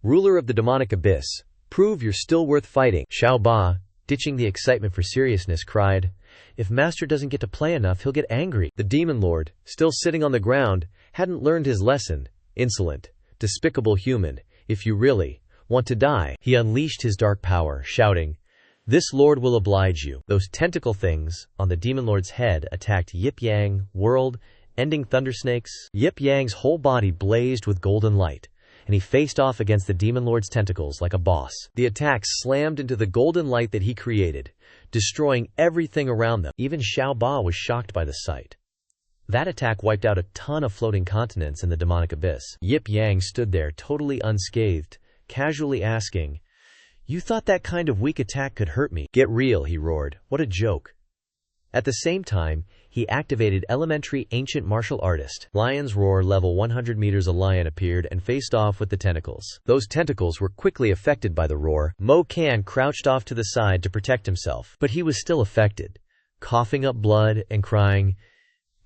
"Ruler of the demonic abyss, prove you're still worth fighting." Xiao Ba, ditching the excitement for seriousness, cried, "If Master doesn't get to play enough, he'll get angry." The Demon Lord, still sitting on the ground, hadn't learned his lesson. Insolent, despicable human, if you really want to die. He unleashed his dark power, shouting, This lord will oblige you. Those tentacle things on the demon lord's head attacked Yip Yang, world-ending thundersnakes. Yip Yang's whole body blazed with golden light, and he faced off against the demon lord's tentacles like a boss. The attacks slammed into the golden light that he created, destroying everything around them. Even Xiao Ba was shocked by the sight. That attack wiped out a ton of floating continents in the demonic abyss. Yip Yang stood there totally unscathed, casually asking, "You thought that kind of weak attack could hurt me?" "Get real," he roared. "What a joke." At the same time, he activated Elementary Ancient Martial Artist. Lion's Roar level 100 meters. A lion appeared and faced off with the tentacles. Those tentacles were quickly affected by the roar. Mo Kan crouched off to the side to protect himself, but he was still affected, coughing up blood and crying,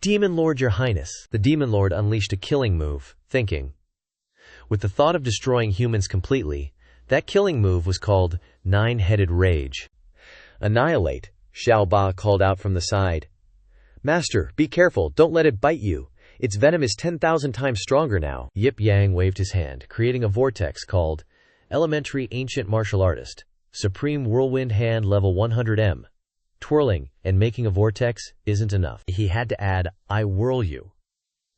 "Demon Lord, Your Highness." The Demon Lord unleashed a killing move, thinking. With the thought of destroying humans completely, that killing move was called Nine-Headed Rage. "Annihilate," Xiao Ba called out from the side. "Master, be careful, don't let it bite you. Its venom is 10,000 times stronger now." Yip Yang waved his hand, creating a vortex called Elementary Ancient Martial Artist, Supreme Whirlwind Hand level 100 m. Twirling and making a vortex isn't enough. He had to add, "I whirl you."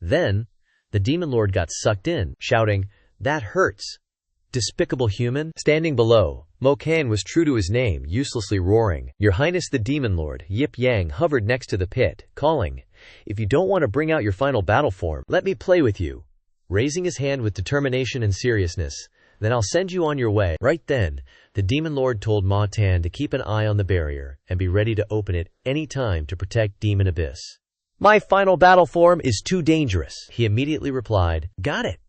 Then, the Demon Lord got sucked in, shouting, "That hurts! Despicable human!" Standing below, Mo Kan was true to his name, uselessly roaring, "Your Highness the Demon Lord." Yip Yang hovered next to the pit, calling, "If you don't want to bring out your final battle form, let me play with you." Raising his hand with determination and seriousness, "Then I'll send you on your way." Right then, the Demon Lord told Ma Tan to keep an eye on the barrier and be ready to open it any time to protect Demon Abyss. "My final battle form is too dangerous," he immediately replied. "Got it."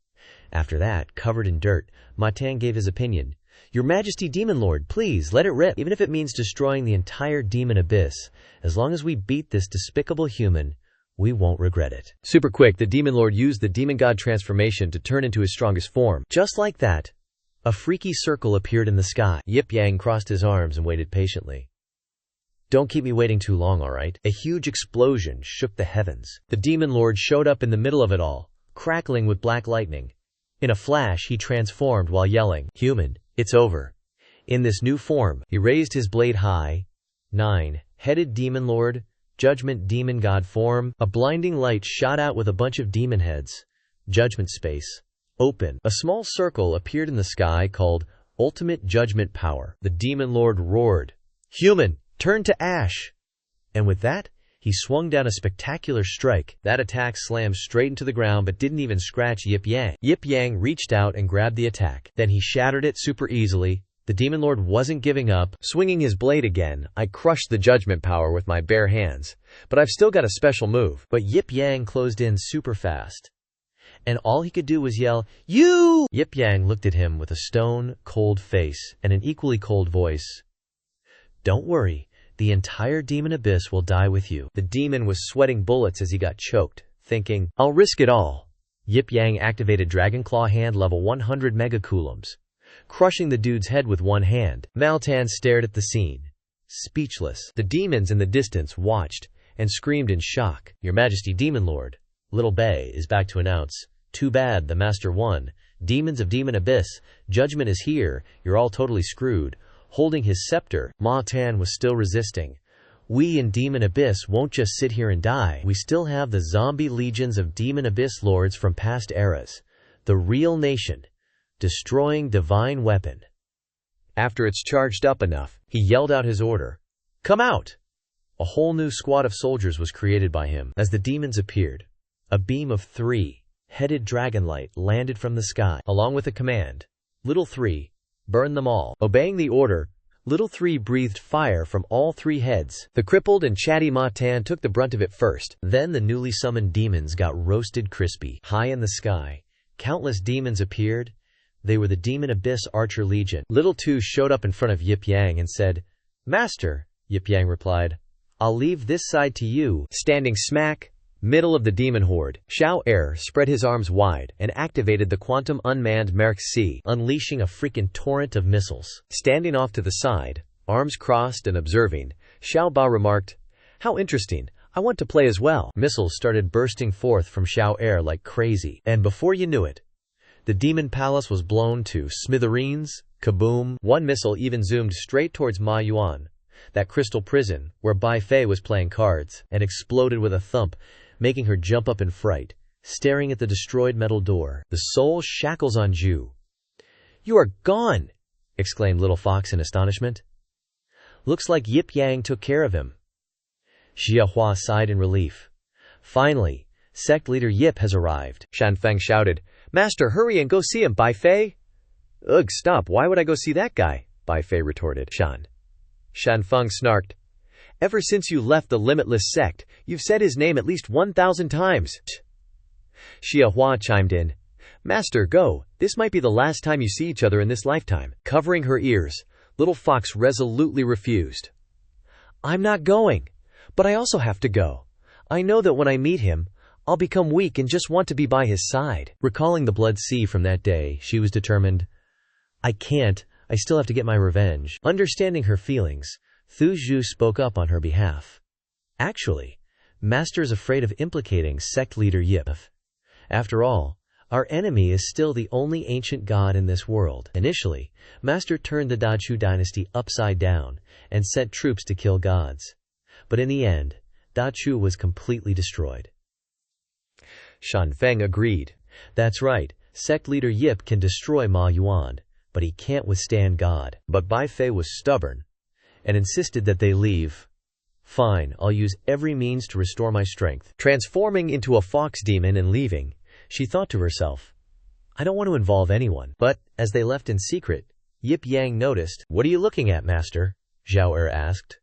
After that, covered in dirt, Ma Tan gave his opinion. "Your Majesty, Demon Lord, please let it rip. Even if it means destroying the entire Demon Abyss, as long as we beat this despicable human, we won't regret it." Super quick, the Demon Lord used the Demon God transformation to turn into his strongest form. Just like that, a freaky circle appeared in the sky. Yip Yang crossed his arms and waited patiently. "Don't keep me waiting too long, all right?" A huge explosion shook the heavens. The Demon Lord showed up in the middle of it all, crackling with black lightning. In a flash, he transformed while yelling, "Human, it's over." In this new form, he raised his blade high. Nine-headed Demon Lord, Judgment Demon God form. A blinding light shot out with a bunch of demon heads. Judgment space. Open. A small circle appeared in the sky called Ultimate Judgment Power. The Demon Lord roared, "Human, turn to ash!" And with that, he swung down a spectacular strike. That attack slammed straight into the ground but didn't even scratch Yip Yang. Yip Yang reached out and grabbed the attack. Then he shattered it super easily. The Demon Lord wasn't giving up. Swinging his blade again, "I crushed the Judgment Power with my bare hands, but I've still got a special move." But Yip Yang closed in super fast, and all he could do was yell, "You!" Yip Yang looked at him with a stone, cold face and an equally cold voice. "Don't worry. The entire Demon Abyss will die with you." The demon was sweating bullets as he got choked, thinking, "I'll risk it all." Yip Yang activated Dragon Claw Hand level 100 megacoulombs, crushing the dude's head with one hand. Maltan stared at the scene, speechless. The demons in the distance watched and screamed in shock. "Your Majesty, Demon Lord, Little Bay is back to announce, too bad the Master won. Demons of Demon Abyss, judgment is here. You're all totally screwed." Holding his scepter, Ma Tan was still resisting. "We in Demon Abyss won't just sit here and die. We still have the zombie legions of Demon Abyss lords from past eras. The real nation. Destroying divine weapon." After it's charged up enough, he yelled out his order. "Come out!" A whole new squad of soldiers was created by him. As the demons appeared, a beam of three-headed dragonlight landed from the sky, along with a command. "Little Three, burn them all." Obeying the order, Little Three breathed fire from all three heads. The crippled and chatty Ma Tan took the brunt of it first. Then the newly summoned demons got roasted crispy. High in the sky, countless demons appeared. They were the Demon Abyss Archer Legion. Little Two showed up in front of Yip Yang and said, "Master," Yip Yang replied, "I'll leave this side to you." Standing smack middle of the demon horde, Xiao Air spread his arms wide and activated the Quantum Unmanned Merc C, unleashing a freaking torrent of missiles. Standing off to the side, arms crossed and observing, Xiao Ba remarked, "How interesting. I want to play as well." Missiles started bursting forth from Xiao Air like crazy, and before you knew it, the demon palace was blown to smithereens, Kaboom! One missile even zoomed straight towards Ma Yuan, that crystal prison where Bai Fei was playing cards, and exploded with a thump, making her jump up in fright, staring at the destroyed metal door. The soul shackles on Ju. "You are gone!" exclaimed Little Fox in astonishment. "Looks like Yip Yang took care of him." Xia Hua sighed in relief. "Finally, sect leader Yip has arrived." Shan Feng shouted, "Master, hurry and go see him, Bai Fei." "Ugh, stop, why would I go see that guy?" Bai Fei retorted. Shan Feng snarked. "Ever since you left the Limitless Sect, you've said his name at least 1,000 times. Xia Hua chimed in. "Master, go. This might be the last time you see each other in this lifetime." Covering her ears, Little Fox resolutely refused. "I'm not going, but I also have to go. I know that when I meet him, I'll become weak and just want to be by his side." Recalling the blood sea from that day, she was determined. "I can't. I still have to get my revenge." Understanding her feelings, Thu Zhu spoke up on her behalf. "Actually, Master's afraid of implicating sect leader Yip. After all, our enemy is still the only ancient god in this world." Initially, Master turned the Dachu dynasty upside down and sent troops to kill gods. But in the end, Dachu was completely destroyed. Shan Feng agreed. "That's right, sect leader Yip can destroy Ma Yuan, but he can't withstand God." But Bai Fei was stubborn and insisted that they leave. "Fine, I'll use every means to restore my strength." Transforming into a fox demon and leaving, she thought to herself, "I don't want to involve anyone." But, as they left in secret, Yip Yang noticed. "What are you looking at, Master?" Zhao Er asked.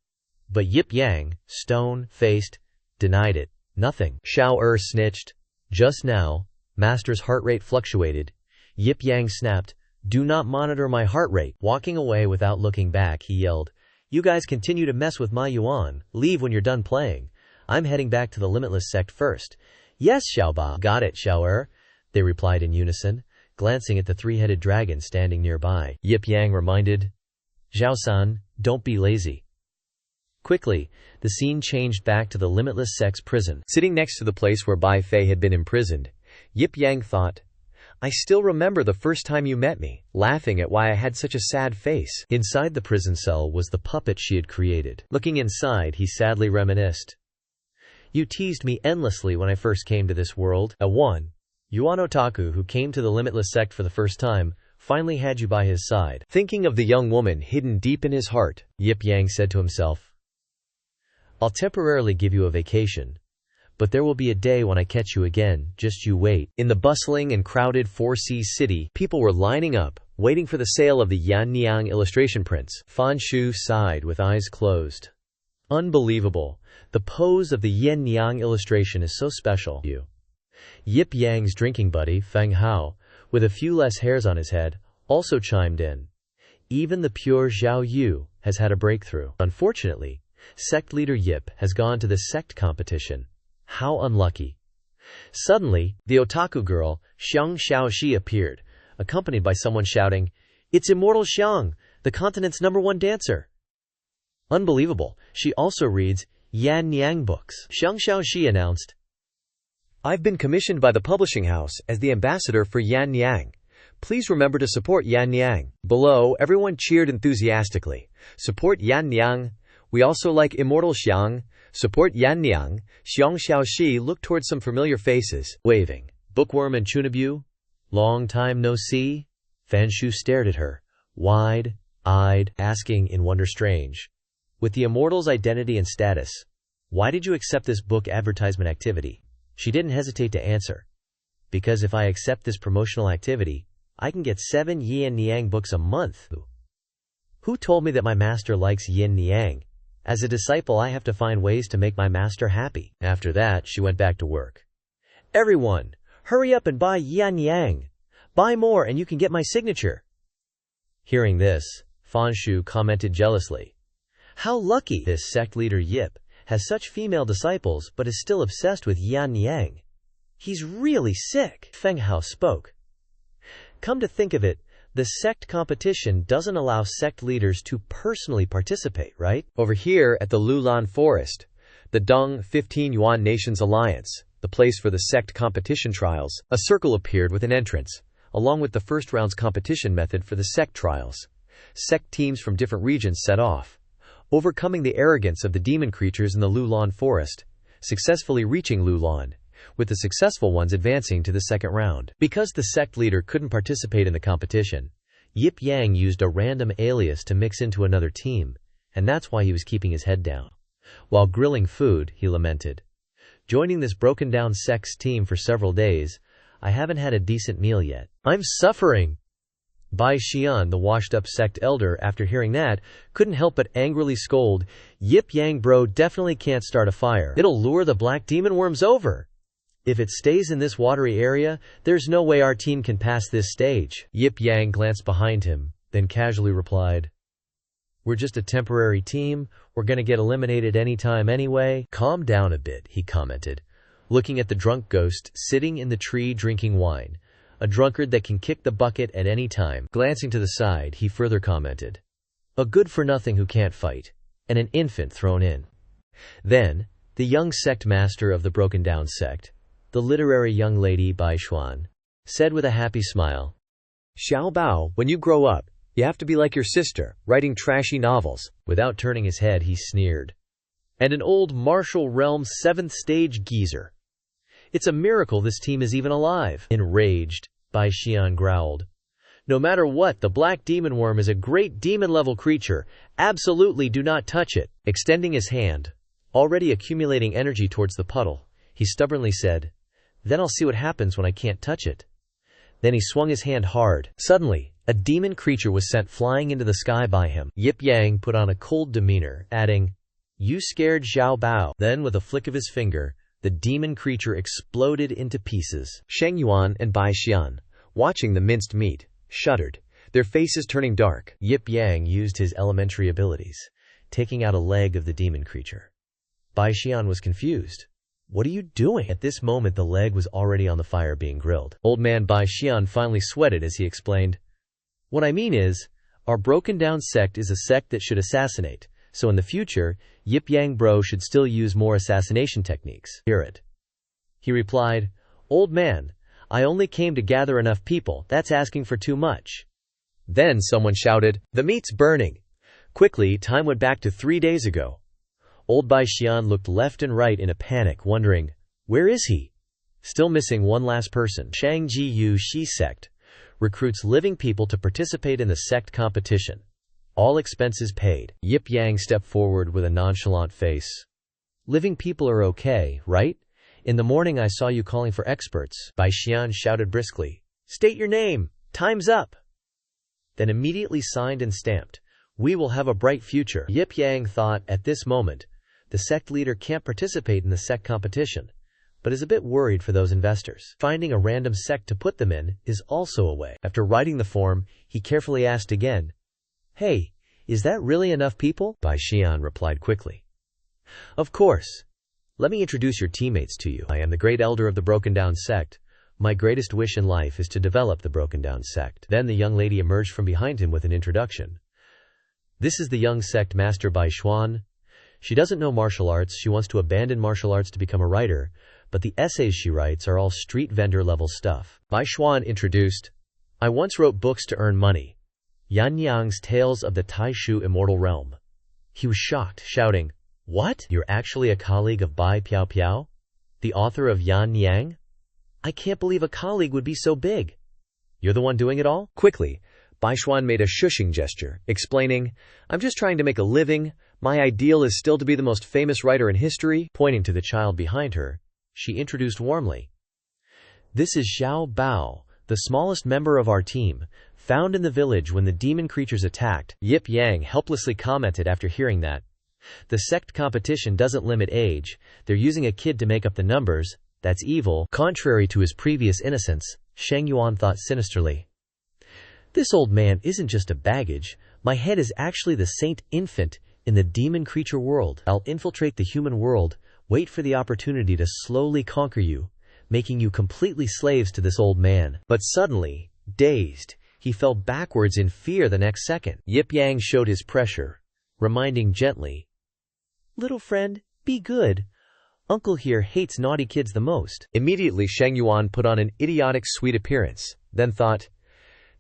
But Yip Yang, stone-faced, denied it. "Nothing." Zhao Er snitched. Just now, Master's heart rate fluctuated. Yip Yang snapped, "Do not monitor my heart rate." Walking away without looking back, he yelled, "You guys continue to mess with Ma Yuan. Leave when you're done playing. I'm heading back to the Limitless Sect first." "Yes, Xiaoba." "Got it, Zhao Er," they replied in unison, glancing at the three-headed dragon standing nearby. Yip Yang reminded, "Zhao-san, don't be lazy." Quickly, the scene changed back to the Limitless Sect's prison. Sitting next to the place where Bai Fei had been imprisoned, Yip Yang thought, "I still remember the first time you met me, laughing at why I had such a sad face." Inside the prison cell was the puppet she had created. Looking inside, he sadly reminisced. "You teased me endlessly when I first came to this world. At one, Yuan Otaku, who came to the Limitless Sect for the first time, finally had you by his side." Thinking of the young woman hidden deep in his heart, Yip Yang said to himself, "I'll temporarily give you a vacation, but there will be a day when I catch you again, just you wait." In the bustling and crowded Four Seas city, people were lining up, waiting for the sale of the Yan Niang illustration prints. Fan Shu sighed with eyes closed. "Unbelievable. The pose of the Yin Niang illustration is so special." Yip Yang's drinking buddy, Feng Hao, with a few less hairs on his head, also chimed in. "Even the pure Zhao Yu has had a breakthrough. Unfortunately, sect leader Yip has gone to the sect competition. How unlucky." Suddenly, the otaku girl, Xiang Xiaoxi, appeared, accompanied by someone shouting, "It's Immortal Xiang, the continent's #1 dancer." Unbelievable, she also reads Yan Niang books. Xiang Xiaoxi announced, "I've been commissioned by the publishing house as the ambassador for Yan Niang. Please remember to support Yan Niang." Below, everyone cheered enthusiastically. "Support Yan Niang. We also like Immortal Xiang. Support Yan Niang." Xiang Xiaoxi looked towards some familiar faces, waving. "Bookworm and Chunabu? Long time no see?" Fan Shu stared at her, wide-eyed, asking in wonder strange. With the Immortal's identity and status, why did you accept this book advertisement activity? She didn't hesitate to answer. "Because if I accept this promotional activity, I can get 7 Yin Niang books a month." "Who told me that my master likes Yin Niang? As a disciple, I have to find ways to make my master happy." After that, she went back to work. "Everyone, hurry up and buy Yan Yang. Buy more and you can get my signature." Hearing this, Fan Shu commented jealously, "How lucky this sect leader Yip has such female disciples but is still obsessed with Yan Yang. He's really sick." Feng Hao spoke. "Come to think of it, the sect competition doesn't allow sect leaders to personally participate, right?" Over here at the Lulan Forest, the Dong 15 Yuan Nations Alliance, the place for the sect competition trials, a circle appeared with an entrance. along with the first round's competition method for the Sect trials. Sect teams from different regions set off, overcoming the arrogance of the demon creatures in the Lulan forest, successfully reaching Lulan, with the successful ones advancing to the second round. Because the Sect leader couldn't participate in the competition, Yip Yang used a random alias to mix into another team, and that's why he was keeping his head down. While grilling food, he lamented, "Joining this broken-down Sect's team for several days, I haven't had a decent meal yet. I'm suffering." Bai Xian, the washed-up Sect elder, after hearing that, couldn't help but angrily scold, "Yip Yang bro definitely can't start a fire. It'll lure the black demon worms over. If it stays in this watery area, there's no way our team can pass this stage." Yip Yang glanced behind him, then casually replied, "We're just a temporary team. We're gonna get eliminated anytime anyway." "Calm down a bit," he commented, looking at the drunk ghost sitting in the tree drinking wine, a drunkard that can kick the bucket at any time. Glancing to the side, he further commented, "A good-for-nothing who can't fight, and an infant thrown in." Then, the young sect master of the broken-down sect, the literary young lady Bai Xuan, said with a happy smile, "Xiao Bao, when you grow up, you have to be like your sister, writing trashy novels." Without turning his head, he sneered, "And an old martial realm 7th stage geezer. It's a miracle this team is even alive." Enraged, Bai Xian growled, "No matter what, the black demon worm is a great demon-level creature. Absolutely do not touch it." Extending his hand, already accumulating energy towards the puddle, he stubbornly said, "Then I'll see what happens when I can't touch it." Then he swung his hand hard. Suddenly, a demon creature was sent flying into the sky by him. Yip Yang put on a cold demeanor, adding, "You scared Xiao Bao." Then, with a flick of his finger, the demon creature exploded into pieces. Sheng Yuan and Bai Xian, watching the minced meat, shuddered, their faces turning dark. Yip Yang used his elementary abilities, taking out a leg of the demon creature. Bai Xian was confused. "What are you doing?" At this moment, the leg was already on the fire being grilled. Old man Bai Xian finally sweated as he explained, "What I mean is, our broken-down sect is a sect that should assassinate, so in the future, Yip Yang bro should still use more assassination techniques." "Hear it," he replied, "Old man, I only came to gather enough people. That's asking for too much." Then someone shouted, "The meat's burning." Quickly, time went back to 3 days ago. Old Bai Xian looked left and right in a panic, wondering, where is he? Still missing one last person. Shangji Yu Shi Sect recruits living people to participate in the sect competition. All expenses paid. Yip Yang stepped forward with a nonchalant face. "Living people are okay, right? In the morning I saw you calling for experts." Bai Xian shouted briskly, "State your name! Time's up!" Then immediately signed and stamped, "We will have a bright future." Yip Yang thought, at this moment, the sect leader can't participate in the sect competition, but is a bit worried for those investors. Finding a random sect to put them in is also a way. After writing the form, he carefully asked again, "Hey, is that really enough people?" Bai Xian replied quickly, "Of course. Let me introduce your teammates to you. I am the great elder of the Broken Down Sect. My greatest wish in life is to develop the Broken Down Sect." Then the young lady emerged from behind him with an introduction. "This is the young sect master Bai Xuan. She doesn't know martial arts. She wants to abandon martial arts to become a writer, but the essays she writes are all street vendor level stuff." Bai Xuan introduced, "I once wrote books to earn money. Yan Yang's Tales of the Taishu Immortal Realm." He was shocked, shouting, "What? You're actually a colleague of Bai Piao Piao, the author of Yan Yang? I can't believe a colleague would be so big. You're the one doing it all?" Quickly, Bai Xuan made a shushing gesture, explaining, "I'm just trying to make a living. My ideal is still to be the most famous writer in history." Pointing to the child behind her, she introduced warmly, "This is Xiao Bao, the smallest member of our team, found in the village when the demon creatures attacked." Yip Yang helplessly commented after hearing that, "The sect competition doesn't limit age. They're using a kid to make up the numbers. That's evil." Contrary to his previous innocence, Sheng Yuan thought sinisterly, "This old man isn't just a baggage. My head is actually the saint infant in the demon creature world. I'll infiltrate the human world, wait for the opportunity to slowly conquer you, making you completely slaves to this old man." But suddenly, dazed, he fell backwards in fear the next second. Yip Yang showed his pressure, reminding gently, "Little friend, be good. Uncle here hates naughty kids the most. Immediately Sheng Yuan put on an idiotic sweet appearance, then thought,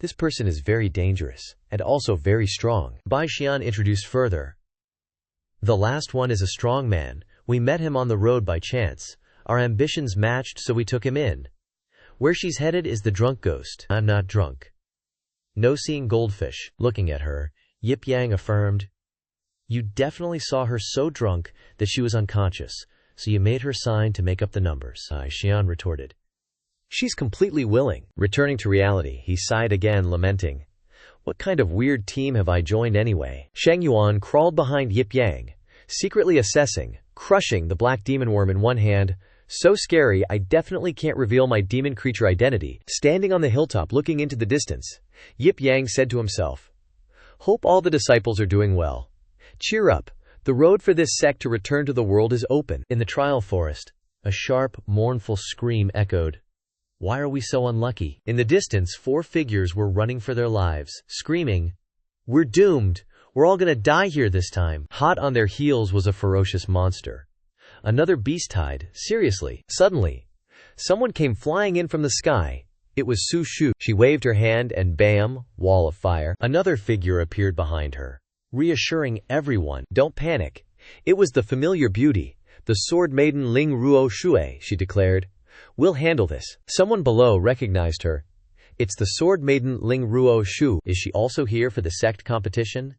this person is very dangerous, and also very strong. Bai Xian introduced further. The last one is a strong man. We met him on the road by chance. Our ambitions matched, so we took him in. Where she's headed is the drunk ghost. I'm not drunk. No seeing goldfish. Looking at her, Yip Yang affirmed, you definitely saw her so drunk that she was unconscious, so you made her sign to make up the numbers. Bai Xian retorted. She's completely willing. Returning to reality, he sighed again, lamenting, what kind of weird team have I joined anyway? Sheng Yuan crawled behind Yip Yang, secretly assessing, crushing the black demon worm in one hand. So scary, I definitely can't reveal my demon creature identity. Standing on the hilltop looking into the distance, Yip Yang said to himself, hope all the disciples are doing well. Cheer up, the road for this sect to return to the world is open. In the trial forest, a sharp, mournful scream echoed. Why are we so unlucky? In the distance, 4 figures were running for their lives, screaming, we're doomed. We're all gonna die here this time. Hot on their heels was a ferocious monster. Another beast-tide, seriously. Suddenly, someone came flying in from the sky. It was Su Shu. She waved her hand and bam, wall of fire. Another figure appeared behind her, reassuring everyone. Don't panic. It was the familiar beauty, the sword maiden Ling Ruo Shui, she declared. We'll handle this. Someone below recognized her. It's the sword maiden Ling Ruo Shu. Is she also here for the sect competition?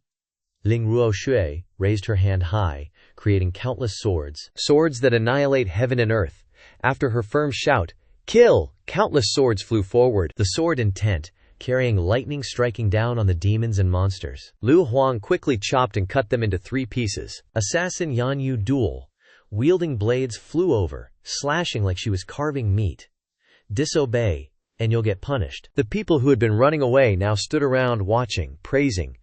Ling Ruo Shui raised her hand high, creating countless swords. Swords that annihilate heaven and earth. After her firm shout, kill! Countless swords flew forward. The sword intent, carrying lightning striking down on the demons and monsters. Lu Huang quickly chopped and cut them into 3 pieces. Assassin Yan Yu duel. Wielding blades flew over, slashing like she was carving meat. Disobey, and you'll get punished. The people who had been running away now stood around watching, praising.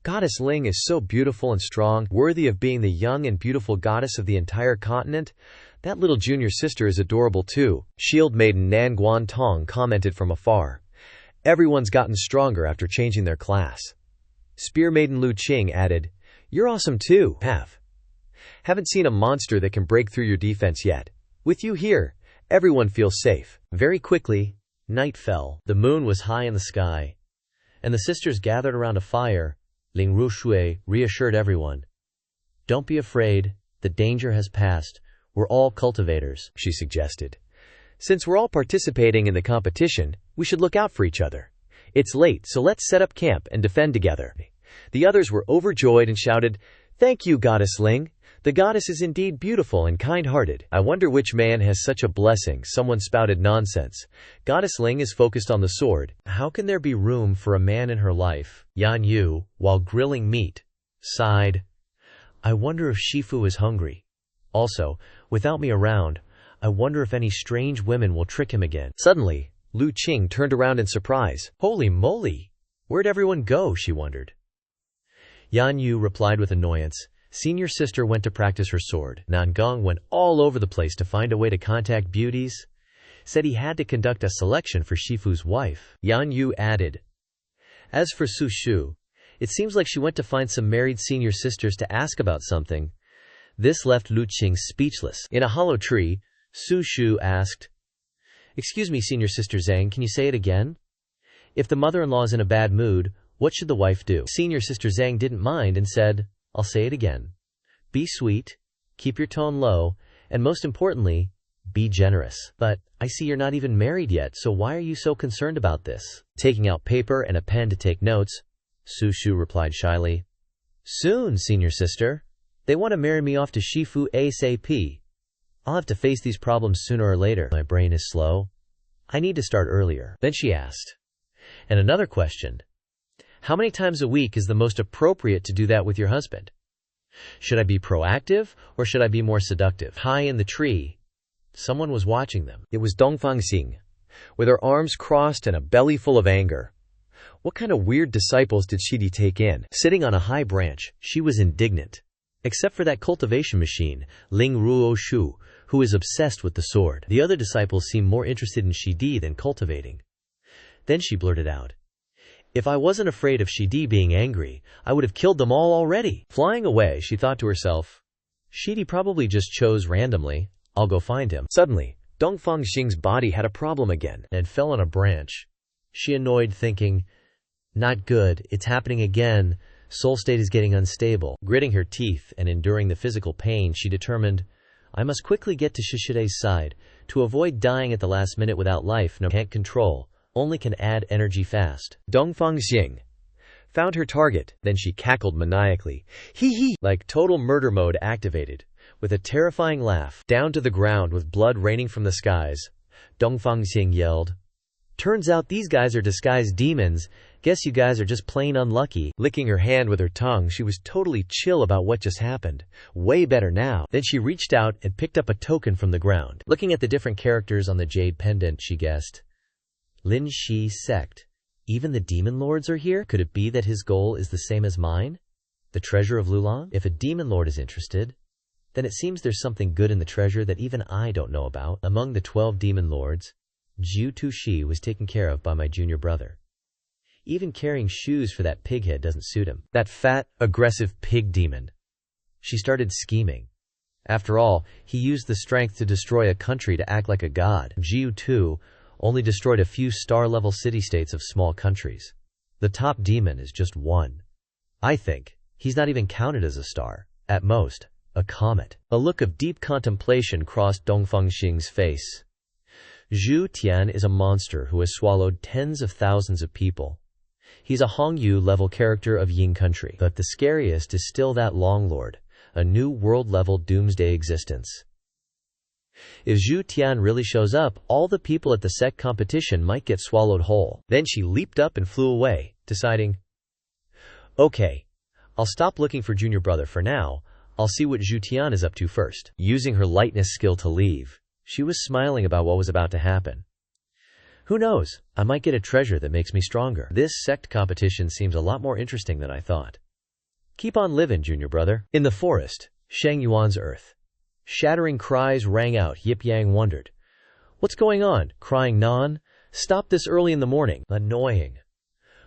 Goddess Ling is so beautiful and strong, worthy of being the young and beautiful goddess of the entire continent. That little junior sister is adorable too. Shield Maiden Nan Guan Tong commented from afar. Everyone's gotten stronger after changing their class. Spear Maiden Lu Qing added, you're awesome too. Haven't seen a monster that can break through your defense yet. With you here, everyone feels safe. Very quickly, night fell. The moon was high in the sky, and the sisters gathered around a fire. Ling Ruo Shui reassured everyone. Don't be afraid, the danger has passed. We're all cultivators, she suggested. Since we're all participating in the competition, we should look out for each other. It's late, so let's set up camp and defend together. The others were overjoyed and shouted, thank you, Goddess Ling. The goddess is indeed beautiful and kind-hearted. I wonder which man has such a blessing. Someone spouted nonsense. Goddess Ling is focused on the sword. How can there be room for a man in her life? Yan Yu, while grilling meat, sighed. I wonder if Shifu is hungry. Also, without me around, I wonder if any strange women will trick him again. Suddenly, Lu Qing turned around in surprise. Holy moly! Where'd everyone go? She wondered. Yan Yu replied with annoyance. Senior sister went to practice her sword. Nan Gong went all over the place to find a way to contact beauties. Said he had to conduct a selection for Shifu's wife. Yan Yu added. As for Su Shu, it seems like she went to find some married senior sisters to ask about something. This left Lu Qing speechless. In a hollow tree, Su Shu asked, Excuse me, senior sister Zhang, can you say it again? If the mother-in-law is in a bad mood, what should the wife do? Senior sister Zhang didn't mind and said, I'll say it again. Be sweet, keep your tone low, and most importantly, be generous. But I see you're not even married yet, so why are you so concerned about this? Taking out paper and a pen to take notes, Su Shu replied shyly. Soon, senior sister. They want to marry me off to Shifu ASAP. I'll have to face these problems sooner or later. My brain is slow. I need to start earlier. Then she asked. And another question. How many times a week is the most appropriate to do that with your husband? Should I be proactive, or should I be more seductive? High in the tree, someone was watching them. It was Dongfang Xing, with her arms crossed and a belly full of anger. What kind of weird disciples did Shidi take in? Sitting on a high branch, she was indignant. Except for that cultivation machine, Ling Ruo Shu, who is obsessed with the sword. The other disciples seemed more interested in Shidi than cultivating. Then she blurted out. If I wasn't afraid of Shidi being angry, I would have killed them all already. Flying away, she thought to herself, Shidi probably just chose randomly. I'll go find him. Suddenly, Dongfang Xing's body had a problem again And fell on a branch. She annoyed, thinking, not good, it's happening again. Soul state is getting unstable. Gritting her teeth and enduring the physical pain, she determined, I must quickly get to Shishide's side. To avoid dying at the last minute without life, no can't control, only can add energy fast. Dongfang Xing found her target, then she cackled maniacally. Hee hee! Like total murder mode activated. With a terrifying laugh, down to the ground with blood raining from the skies, Dongfang Xing yelled, turns out these guys are disguised demons. Guess you guys are just plain unlucky. Licking her hand with her tongue, she was totally chill about what just happened. Way better now. Then she reached out and picked up a token from the ground. Looking at the different characters on the jade pendant, she guessed, Lin Shi Sect. Even the demon lords are here? Could it be that his goal is the same as mine? The treasure of Lulong? If a demon lord is interested, then it seems there's something good in the treasure that even I don't know about. Among the 12 demon lords, Jiu Tushi was taken care of by my junior brother. Even carrying shoes for that pig head doesn't suit him. That fat, aggressive pig demon. She started scheming. After all, he used the strength to destroy a country to act like a god. Jiu too only destroyed a few star-level city-states of small countries. The top demon is just one. I think he's not even counted as a star. At most, a comet. A look of deep contemplation crossed Dongfang Xing's face. Zhu Tian is a monster who has swallowed tens of thousands of people. He's a Hongyu-level character of Ying country. But the scariest is still that Long Lord, a new world-level doomsday existence. If Zhu Tian really shows up, all the people at the Sect competition might get swallowed whole. Then she leaped up and flew away, deciding, okay, I'll stop looking for junior brother for now. I'll see what Zhu Tian is up to first. Using her lightness skill to leave, she was smiling about what was about to happen. Who knows, I might get a treasure that makes me stronger. This Sect competition seems a lot more interesting than I thought. Keep on living, junior brother. In the forest, Sheng Yuan's earth. Shattering cries rang out. Yip Yang wondered, what's going on? Crying non? Stop this early in the morning. Annoying.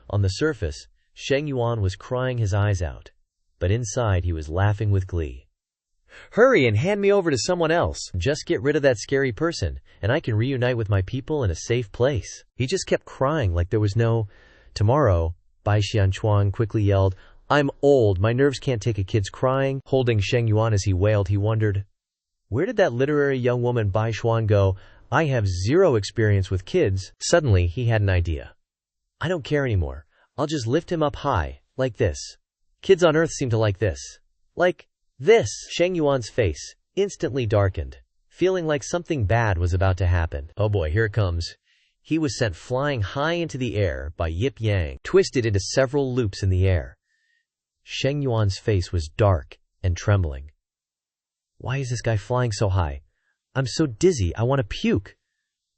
On the surface, Sheng Yuan was crying his eyes out, but inside he was laughing with glee. Hurry and hand me over to someone else. Just get rid of that scary person, and I can reunite with my people in a safe place. He just kept crying like there was no tomorrow. Bai Xianchuan quickly yelled, I'm old, my nerves can't take a kid's crying. Holding Sheng Yuan as he wailed, he wondered, where did that literary young woman Bai Xuan go? I have zero experience with kids. Suddenly, he had an idea. I don't care anymore. I'll just lift him up high, like this. Kids on Earth seem to like this. Like this. Sheng Yuan's face instantly darkened, feeling like something bad was about to happen. Oh boy, here it comes. He was sent flying high into the air by Yip Yang, twisted into several loops in the air. Sheng Yuan's face was dark and trembling. Why is this guy flying so high? I'm so dizzy, I want to puke.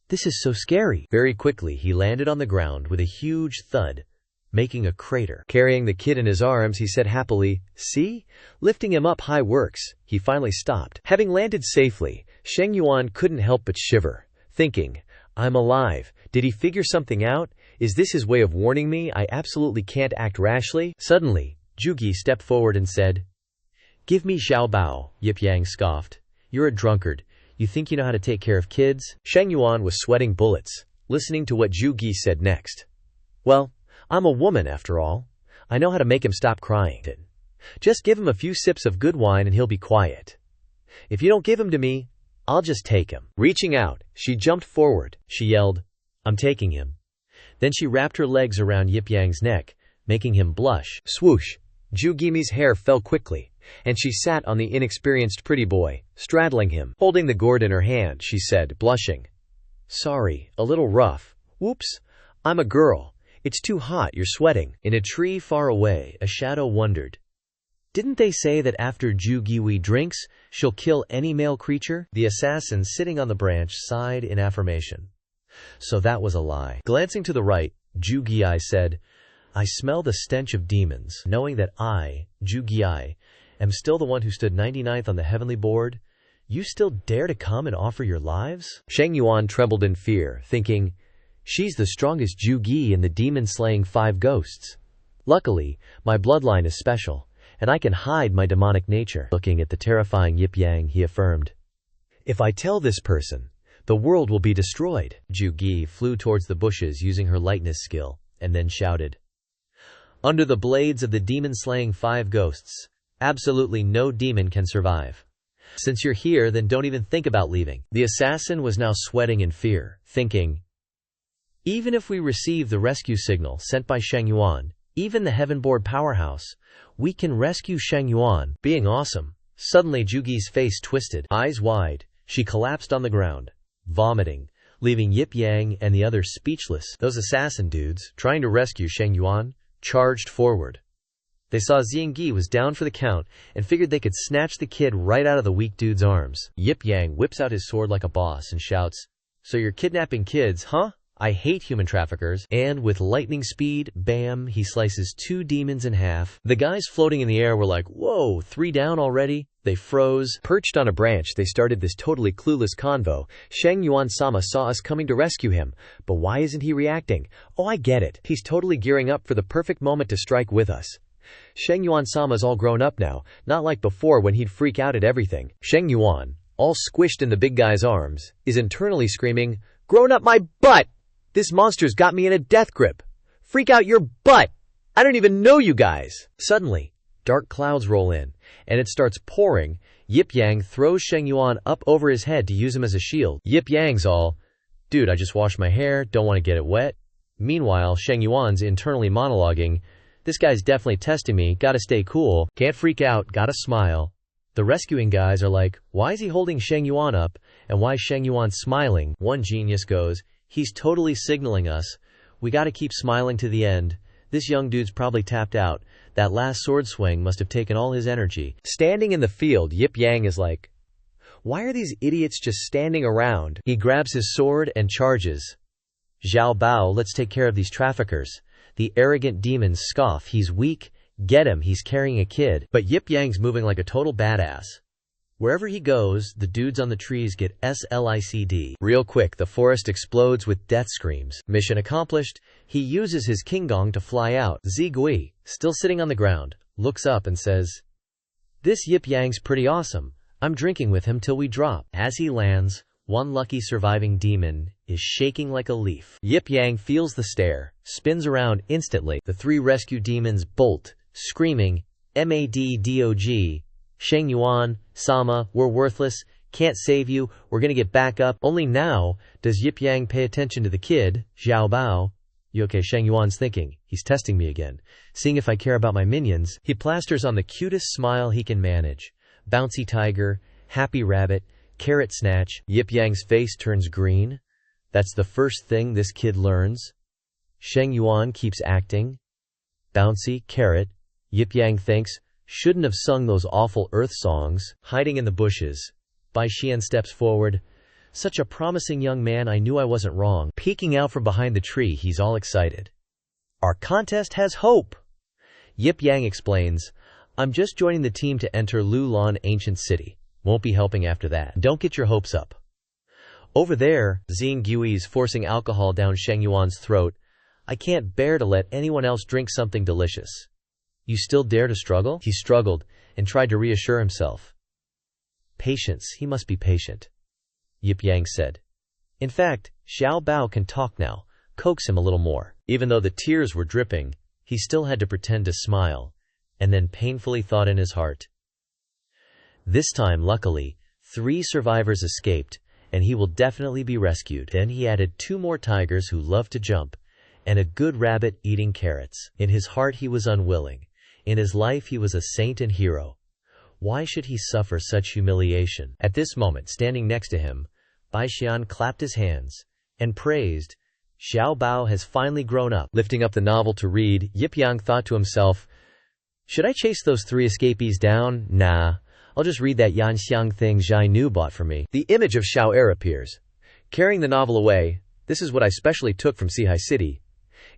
This is so scary. Very quickly, he landed on the ground with a huge thud, making a crater. Carrying the kid in his arms, he said happily, see? Lifting him up high works. He finally stopped. Having landed safely, Sheng Yuan couldn't help but shiver, thinking, I'm alive. Did he figure something out? Is this his way of warning me I absolutely can't act rashly? Suddenly, Zhugi stepped forward and said, give me Xiao Bao. Yip Yang scoffed. You're a drunkard. You think you know how to take care of kids? Sheng Yuan was sweating bullets, listening to what Zhugi said next. Well, I'm a woman after all. I know how to make him stop crying. Just give him a few sips of good wine and he'll be quiet. If you don't give him to me, I'll just take him. Reaching out, she jumped forward. She yelled, I'm taking him. Then she wrapped her legs around Yip Yang's neck, making him blush. Swoosh! Zhugimi's hair fell quickly, and she sat on the inexperienced pretty boy, straddling him. Holding the gourd in her hand, she said, blushing, sorry, a little rough. Whoops, I'm a girl. It's too hot, you're sweating. In a tree far away, a shadow wondered, didn't they say that after Zhu Giwi drinks, she'll kill any male creature? The assassin sitting on the branch sighed in affirmation. So that was a lie. Glancing to the right, Zhu Giai said, I smell the stench of demons. Knowing that I, Zhu Giai, am still the one who stood 99th on the heavenly board, you still dare to come and offer your lives? Sheng Yuan trembled in fear, thinking, she's the strongest Zhu Gi in the demon-slaying 5 ghosts. Luckily, my bloodline is special, and I can hide my demonic nature. Looking at the terrifying Yip Yang, he affirmed, If I tell this person, the world will be destroyed. Zhu Gi flew towards the bushes using her lightness skill, and then shouted, "Under the blades of the demon slaying 5 ghosts, absolutely no demon can survive. Since you're here, then don't even think about leaving." The assassin was now sweating in fear, thinking, even if we receive the rescue signal sent by Sheng Yuan, even the heaven-board powerhouse, we can rescue Sheng Yuan. Being awesome. Suddenly Zhu Gi's face twisted, eyes wide. She collapsed on the ground, vomiting, leaving Yip Yang and the others speechless. Those assassin dudes, trying to rescue Sheng Yuan, charged forward. They saw Zhang was down for the count and figured they could snatch the kid right out of the weak dude's arms. Yip Yang whips out his sword like a boss and shouts, "So you're kidnapping kids, huh? I hate human traffickers." And with lightning speed, bam, he slices 2 demons in half. The guys floating in the air were like, "Whoa, 3 down already?" They froze. Perched on a branch, they started this totally clueless convo. Sheng Yuan-sama saw us coming to rescue him, but why isn't he reacting? Oh, I get it. He's totally gearing up for the perfect moment to strike with us. Sheng Yuan-sama's all grown up now, not like before when he'd freak out at everything. Sheng Yuan, all squished in the big guy's arms, is internally screaming, "Grown up my butt! This monster's got me in a death grip. Freak out your butt! I don't even know you guys!" Suddenly, dark clouds roll in, and it starts pouring. Yip Yang throws Sheng Yuan up over his head to use him as a shield. Yip Yang's all, "Dude, I just washed my hair, don't want to get it wet." Meanwhile, Sheng Yuan's internally monologuing, "This guy's definitely testing me, gotta stay cool, can't freak out, gotta smile." The rescuing guys are like, "Why is he holding Sheng Yuan up, and why is Sheng Yuan smiling?" One genius goes, "He's totally signaling us. We gotta keep smiling to the end. This young dude's probably tapped out. That last sword swing must have taken all his energy." Standing in the field, Yip Yang is like, "Why are these idiots just standing around?" He grabs his sword and charges. "Zhao Bao, let's take care of these traffickers." The arrogant demons scoff, "He's weak. Get him, he's carrying a kid." But Yip Yang's moving like a total badass. Wherever he goes, the dudes on the trees get SLICD. Real quick, the forest explodes with death screams. Mission accomplished. He uses his king gong to fly out. Zigui, still sitting on the ground, looks up and says, "This Yip Yang's pretty awesome. I'm drinking with him till we drop." As he lands, one lucky surviving demon is shaking like a leaf. Yip Yang feels the stare, spins around instantly. The 3 rescue demons bolt, screaming, "MADDOG! Sheng Yuan, Sama, we're worthless, can't save you, we're gonna get back up." Only now does Yip Yang pay attention to the kid, Zhao Bao. "You okay?" Sheng Yuan's thinking. "He's testing me again, seeing if I care about my minions." He plasters on the cutest smile he can manage. Bouncy tiger, happy rabbit, carrot snatch. Yip Yang's face turns green. That's the first thing this kid learns. Sheng Yuan keeps acting. Bouncy, carrot. Yip Yang thinks, shouldn't have sung those awful earth songs. Hiding in the bushes, Bai Xian steps forward. "Such a promising young man, I knew I wasn't wrong." Peeking out from behind the tree, he's all excited. "Our contest has hope." Yip Yang explains, "I'm just joining the team to enter Lulan Ancient City. Won't be helping after that. Don't get your hopes up." Over there, Zing Gui's forcing alcohol down Sheng Yuan's throat. "I can't bear to let anyone else drink something delicious." "You still dare to struggle?" He struggled and tried to reassure himself. "Patience, he must be patient," Yip Yang said. In fact, Zhao Bao can talk now. Coax him a little more. Even though the tears were dripping, he still had to pretend to smile, and then painfully thought in his heart, "This time, luckily, 3 survivors escaped, and he will definitely be rescued." Then he added 2 more tigers who love to jump, and a good rabbit eating carrots. In his heart he was unwilling. In his life he was a saint and hero. Why should he suffer such humiliation? At this moment, standing next to him, Bai Xian clapped his hands and praised, "Zhao Bao has finally grown up." Lifting up the novel to read, Yip Yang thought to himself, "Should I chase those 3 escapees down? Nah, I'll just read that Yanxiang thing Zhai Nu bought for me." The image of Xiao Er appears. Carrying the novel away, "This is what I specially took from Sihai City.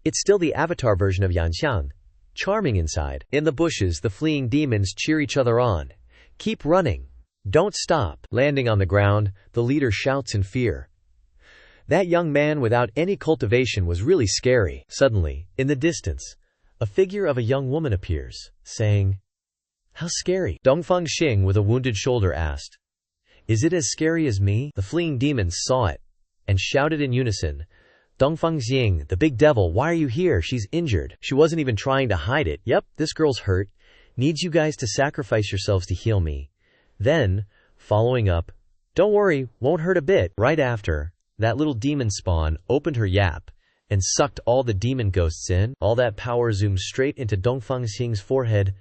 It's still the avatar version of Yanxiang. Charming inside." In the bushes, the fleeing demons cheer each other on. "Keep running. Don't stop." Landing on the ground, the leader shouts in fear. That young man without any cultivation was really scary. Suddenly, in the distance, a figure of a young woman appears, saying, "How scary." Dongfang Xing with a wounded shoulder asked, Is it as scary as me? The fleeing demons saw it and shouted in unison, Dongfangxing, the big devil, why are you here? She's injured. She wasn't even trying to hide it. Yep, this girl's hurt. Needs you guys to sacrifice yourselves to heal me. Then, following up, don't worry, won't hurt a bit. Right after, that little demon spawn opened her yap and sucked all the demon ghosts in. All that power zoomed straight into Dongfangxing's forehead.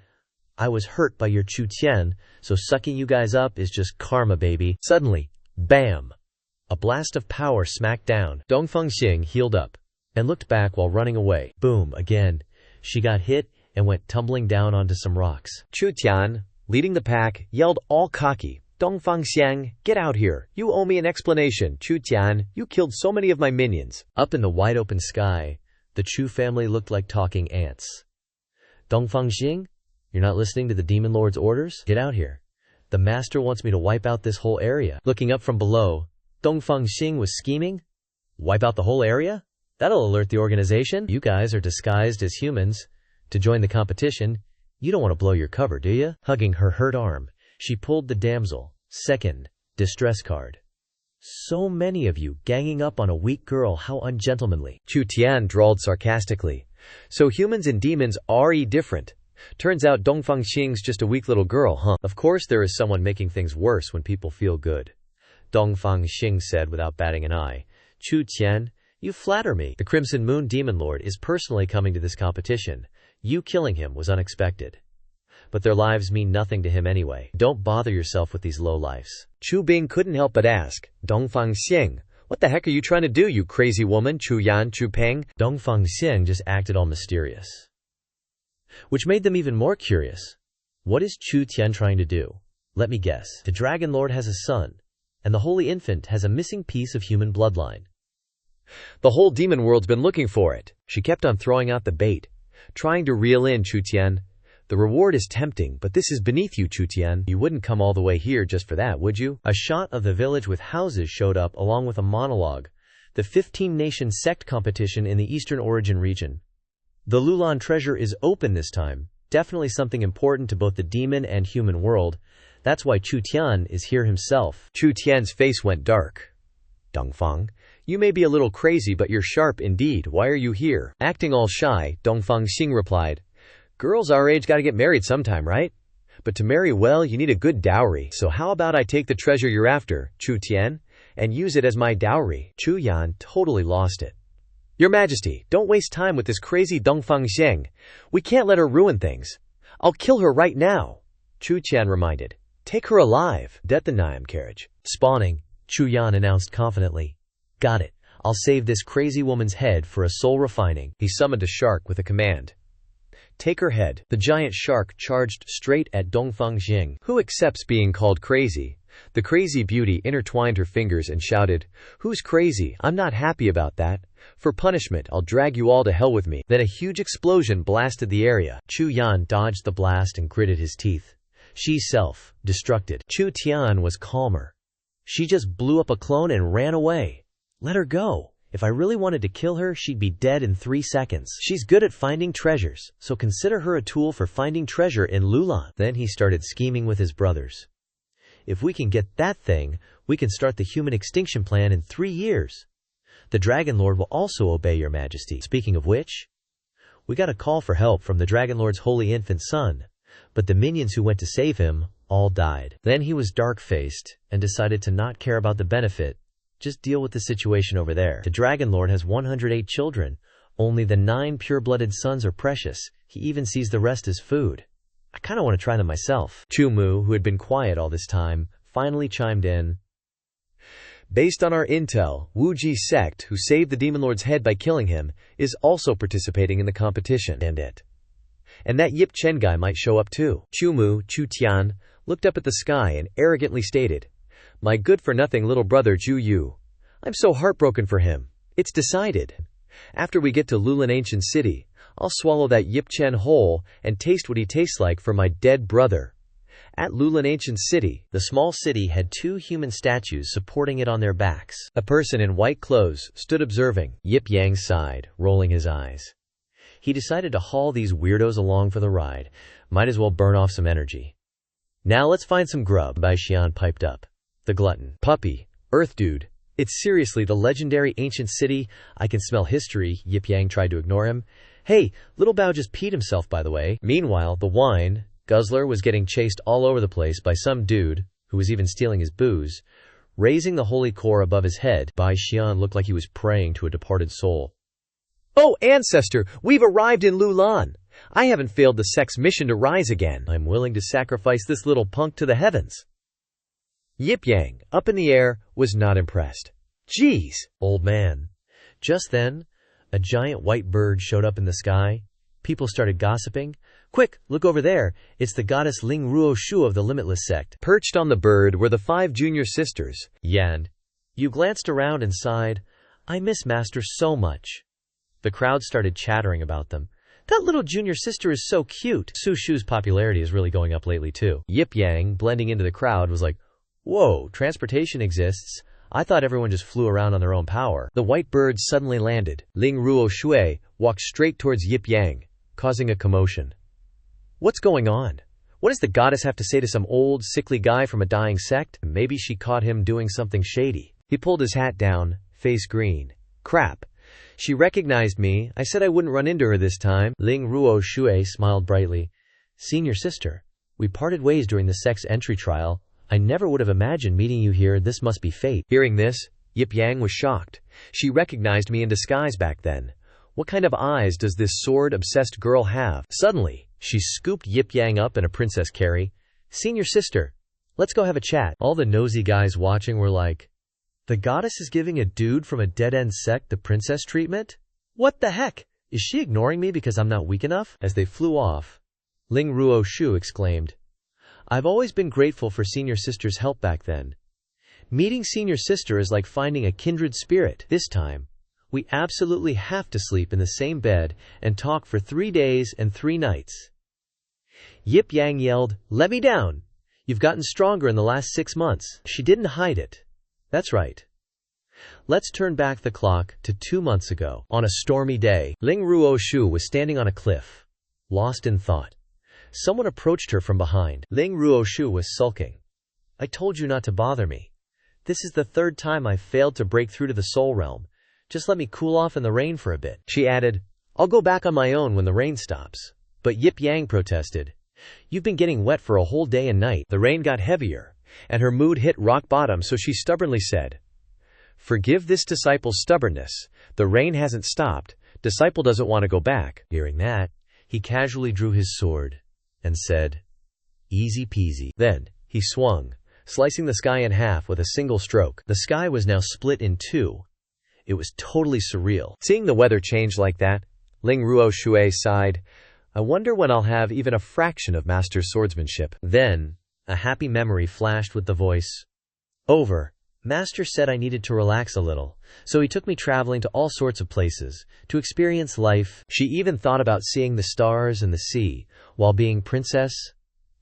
I was hurt by your Chu Tian, so sucking you guys up is just karma, baby. Suddenly, bam! A blast of power smacked down. Dongfangxing healed up and looked back while running away. Boom, again. She got hit and went tumbling down onto some rocks. Chu Tian, leading the pack, yelled all cocky, Dongfangxiang, get out here. You owe me an explanation. Chu Tian, you killed so many of my minions. Up in the wide open sky, the Chu family looked like talking ants. Dongfangxing, you're not listening to the Demon Lord's orders? Get out here. The master wants me to wipe out this whole area. Looking up from below, Dongfangxing was scheming. Wipe out the whole area? That'll alert the organization. You guys are disguised as humans to join the competition. You don't want to blow your cover, do you? Hugging her hurt arm, she pulled the damsel second distress card. So many of you ganging up on a weak girl, how ungentlemanly. Chu Tian drawled sarcastically. So humans and demons are different. Turns out Dongfangxing's just a weak little girl, huh? Of course there is someone making things worse when people feel good, Dongfangxing said without batting an eye. Chu Tian, you flatter me. The Crimson Moon Demon Lord is personally coming to this competition. You killing him was unexpected. But their lives mean nothing to him anyway. Don't bother yourself with these lowlifes. Chu Bing couldn't help but ask, Dongfangxing, what the heck are you trying to do, you crazy woman? Chu Yan, Chu Peng? Dongfangxing just acted all mysterious, which made them even more curious. What is Chu Tian trying to do? Let me guess. The Dragon Lord has a son, and the Holy Infant has a missing piece of human bloodline. The whole demon world's been looking for it. She kept on throwing out the bait, trying to reel in Chu Tian. The reward is tempting, but this is beneath you, Chu Tian. You wouldn't come all the way here just for that, would you? A shot of the village with houses showed up along with a monologue. The 15-nation Sect competition in the Eastern Origin region. The Lulan treasure is open this time. Definitely something important to both the demon and human world. That's why Chu Tian is here himself. Chu Tian's face went dark. Dongfang, you may be a little crazy, but you're sharp indeed. Why are you here? Acting all shy, Dongfangxing replied, girls our age gotta get married sometime, right? But to marry well, you need a good dowry. So how about I take the treasure you're after, Chu Tian, and use it as my dowry? Chu Yan totally lost it. Your Majesty, don't waste time with this crazy Dongfangxing. We can't let her ruin things. I'll kill her right now, Chu Tian reminded. Take her alive. Det the Niam carriage. Spawning, Chu Yan announced confidently. Got it. I'll save this crazy woman's head for a soul refining. He summoned a shark with a command. Take her head. The giant shark charged straight at Dongfangxing, who accepts being called crazy. The crazy beauty intertwined her fingers and shouted, who's crazy? I'm not happy about that. For punishment, I'll drag you all to hell with me. Then a huge explosion blasted the area. Chu Yan dodged the blast and gritted his teeth. She self-destructed. Chu Tian was calmer. She just blew up a clone and ran away. Let her go. If I really wanted to kill her, she'd be dead in 3 seconds. She's good at finding treasures, so consider her a tool for finding treasure in Lulan. Then he started scheming with his brothers. If we can get that thing, we can start the human extinction plan in 3 years. The Dragon Lord will also obey your Majesty. Speaking of which, we got a call for help from the Dragon Lord's holy infant son, but the minions who went to save him all died. Then he was dark-faced and decided to not care about the benefit. Just deal with the situation over there. The Dragon Lord has 108 children. Only the 9 pure-blooded sons are precious. He even sees the rest as food. I kinda want to try them myself. Chu Mu, who had been quiet all this time, finally chimed in. Based on our intel, Wuji Sect, who saved the Demon Lord's head by killing him, is also participating in the competition. And that Yip Chen guy might show up too. Chu Mu, Chu Tian, looked up at the sky and arrogantly stated, my good-for-nothing little brother Ju Yu. I'm so heartbroken for him. It's decided. After we get to Lulan Ancient City, I'll swallow that Yip Chen whole and taste what he tastes like for my dead brother. At Lulan Ancient City, the small city had 2 human statues supporting it on their backs. A person in white clothes stood observing. Yip Yang sighed, rolling his eyes. He decided to haul these weirdos along for the ride. Might as well burn off some energy. Now let's find some grub, Bai Xian piped up. The glutton. Puppy. Earth dude. It's seriously the legendary ancient city. I can smell history. Yip Yang tried to ignore him. Hey, little Bao just peed himself, by the way. Meanwhile, the wine guzzler was getting chased all over the place by some dude, who was even stealing his booze. Raising the holy core above his head, Bai Xian looked like he was praying to a departed soul. Oh, ancestor, we've arrived in Lulan. I haven't failed the Sect's mission to rise again. I'm willing to sacrifice this little punk to the heavens. Yip Yang, up in the air, was not impressed. Jeez, old man. Just then, a giant white bird showed up in the sky. People started gossiping. Quick, look over there. It's the goddess Ling Ruo Shu of the Limitless Sect. Perched on the bird were the 5 junior sisters. Yan. You glanced around and sighed, I miss Master so much. The crowd started chattering about them. That little junior sister is so cute. Su Shu's popularity is really going up lately too. Yip Yang, blending into the crowd, was like, whoa, transportation exists. I thought everyone just flew around on their own power. The white bird suddenly landed. Ling Ruo Shui walked straight towards Yip Yang, causing a commotion. What's going on? What does the goddess have to say to some old, sickly guy from a dying sect? Maybe she caught him doing something shady. He pulled his hat down, face green. Crap. She recognized me. I said I wouldn't run into her this time. Ling Ruo Shui smiled brightly. Senior sister, we parted ways during the Sect's entry trial. I never would have imagined meeting you here. This must be fate. Hearing this, Yip Yang was shocked. She recognized me in disguise back then. What kind of eyes does this sword-obsessed girl have? Suddenly, she scooped Yip Yang up in a princess carry. Senior sister, let's go have a chat. All the nosy guys watching were like, the goddess is giving a dude from a dead-end sect the princess treatment? What the heck? Is she ignoring me because I'm not weak enough? As they flew off, Ling Ruo Shu exclaimed, I've always been grateful for senior sister's help back then. Meeting senior sister is like finding a kindred spirit. This time, we absolutely have to sleep in the same bed and talk for 3 days and 3 nights. Yip Yang yelled, let me down. You've gotten stronger in the last 6 months. She didn't hide it. That's right. Let's turn back the clock to 2 months ago. On a stormy day, Ling Ruo Shu was standing on a cliff, lost in thought. Someone approached her from behind. Ling Ruo Shu was sulking. I told you not to bother me. This is the 3rd time I've failed to break through to the soul realm. Just let me cool off in the rain for a bit. She added, I'll go back on my own when the rain stops. But Yip Yang protested. You've been getting wet for a whole day and night. The rain got heavier, and her mood hit rock bottom, so she stubbornly said, Forgive this disciple's stubbornness. The rain hasn't stopped. Disciple doesn't want to go back. Hearing that, he casually drew his sword and said, Easy peasy. Then, he swung, slicing the sky in half with a single stroke. The sky was now split in 2. It was totally surreal. Seeing the weather change like that, Ling Ruo Shui sighed, I wonder when I'll have even a fraction of Master's swordsmanship. Then, a happy memory flashed with the voice. Over. Master said I needed to relax a little, so he took me traveling to all sorts of places, to experience life. She even thought about seeing the stars and the sea, while being princess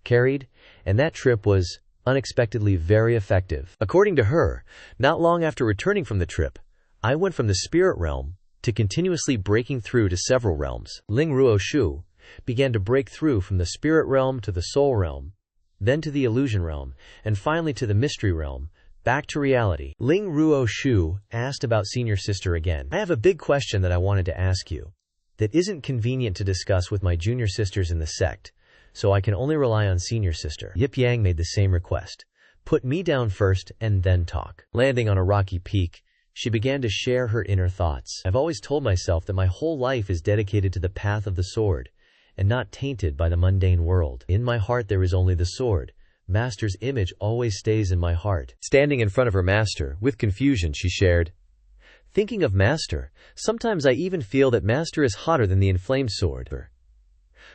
carried, and that trip was unexpectedly very effective. According to her, not long after returning from the trip, I went from the spirit realm to continuously breaking through to several realms. Ling Ruo Shu began to break through from the spirit realm to the soul realm, then to the illusion realm, and finally to the mystery realm, back to reality. Ling Ruo Shu asked about senior sister again. I have a big question that I wanted to ask you that isn't convenient to discuss with my junior sisters in the sect, so I can only rely on senior sister. Yip Yang made the same request. Put me down first and then talk. Landing on a rocky peak, she began to share her inner thoughts. I've always told myself that my whole life is dedicated to the path of the sword, and not tainted by the mundane world. In my heart there is only the sword. Master's image always stays in my heart. Standing in front of her master, with confusion, she shared, Thinking of Master, sometimes I even feel that Master is hotter than the inflamed sword.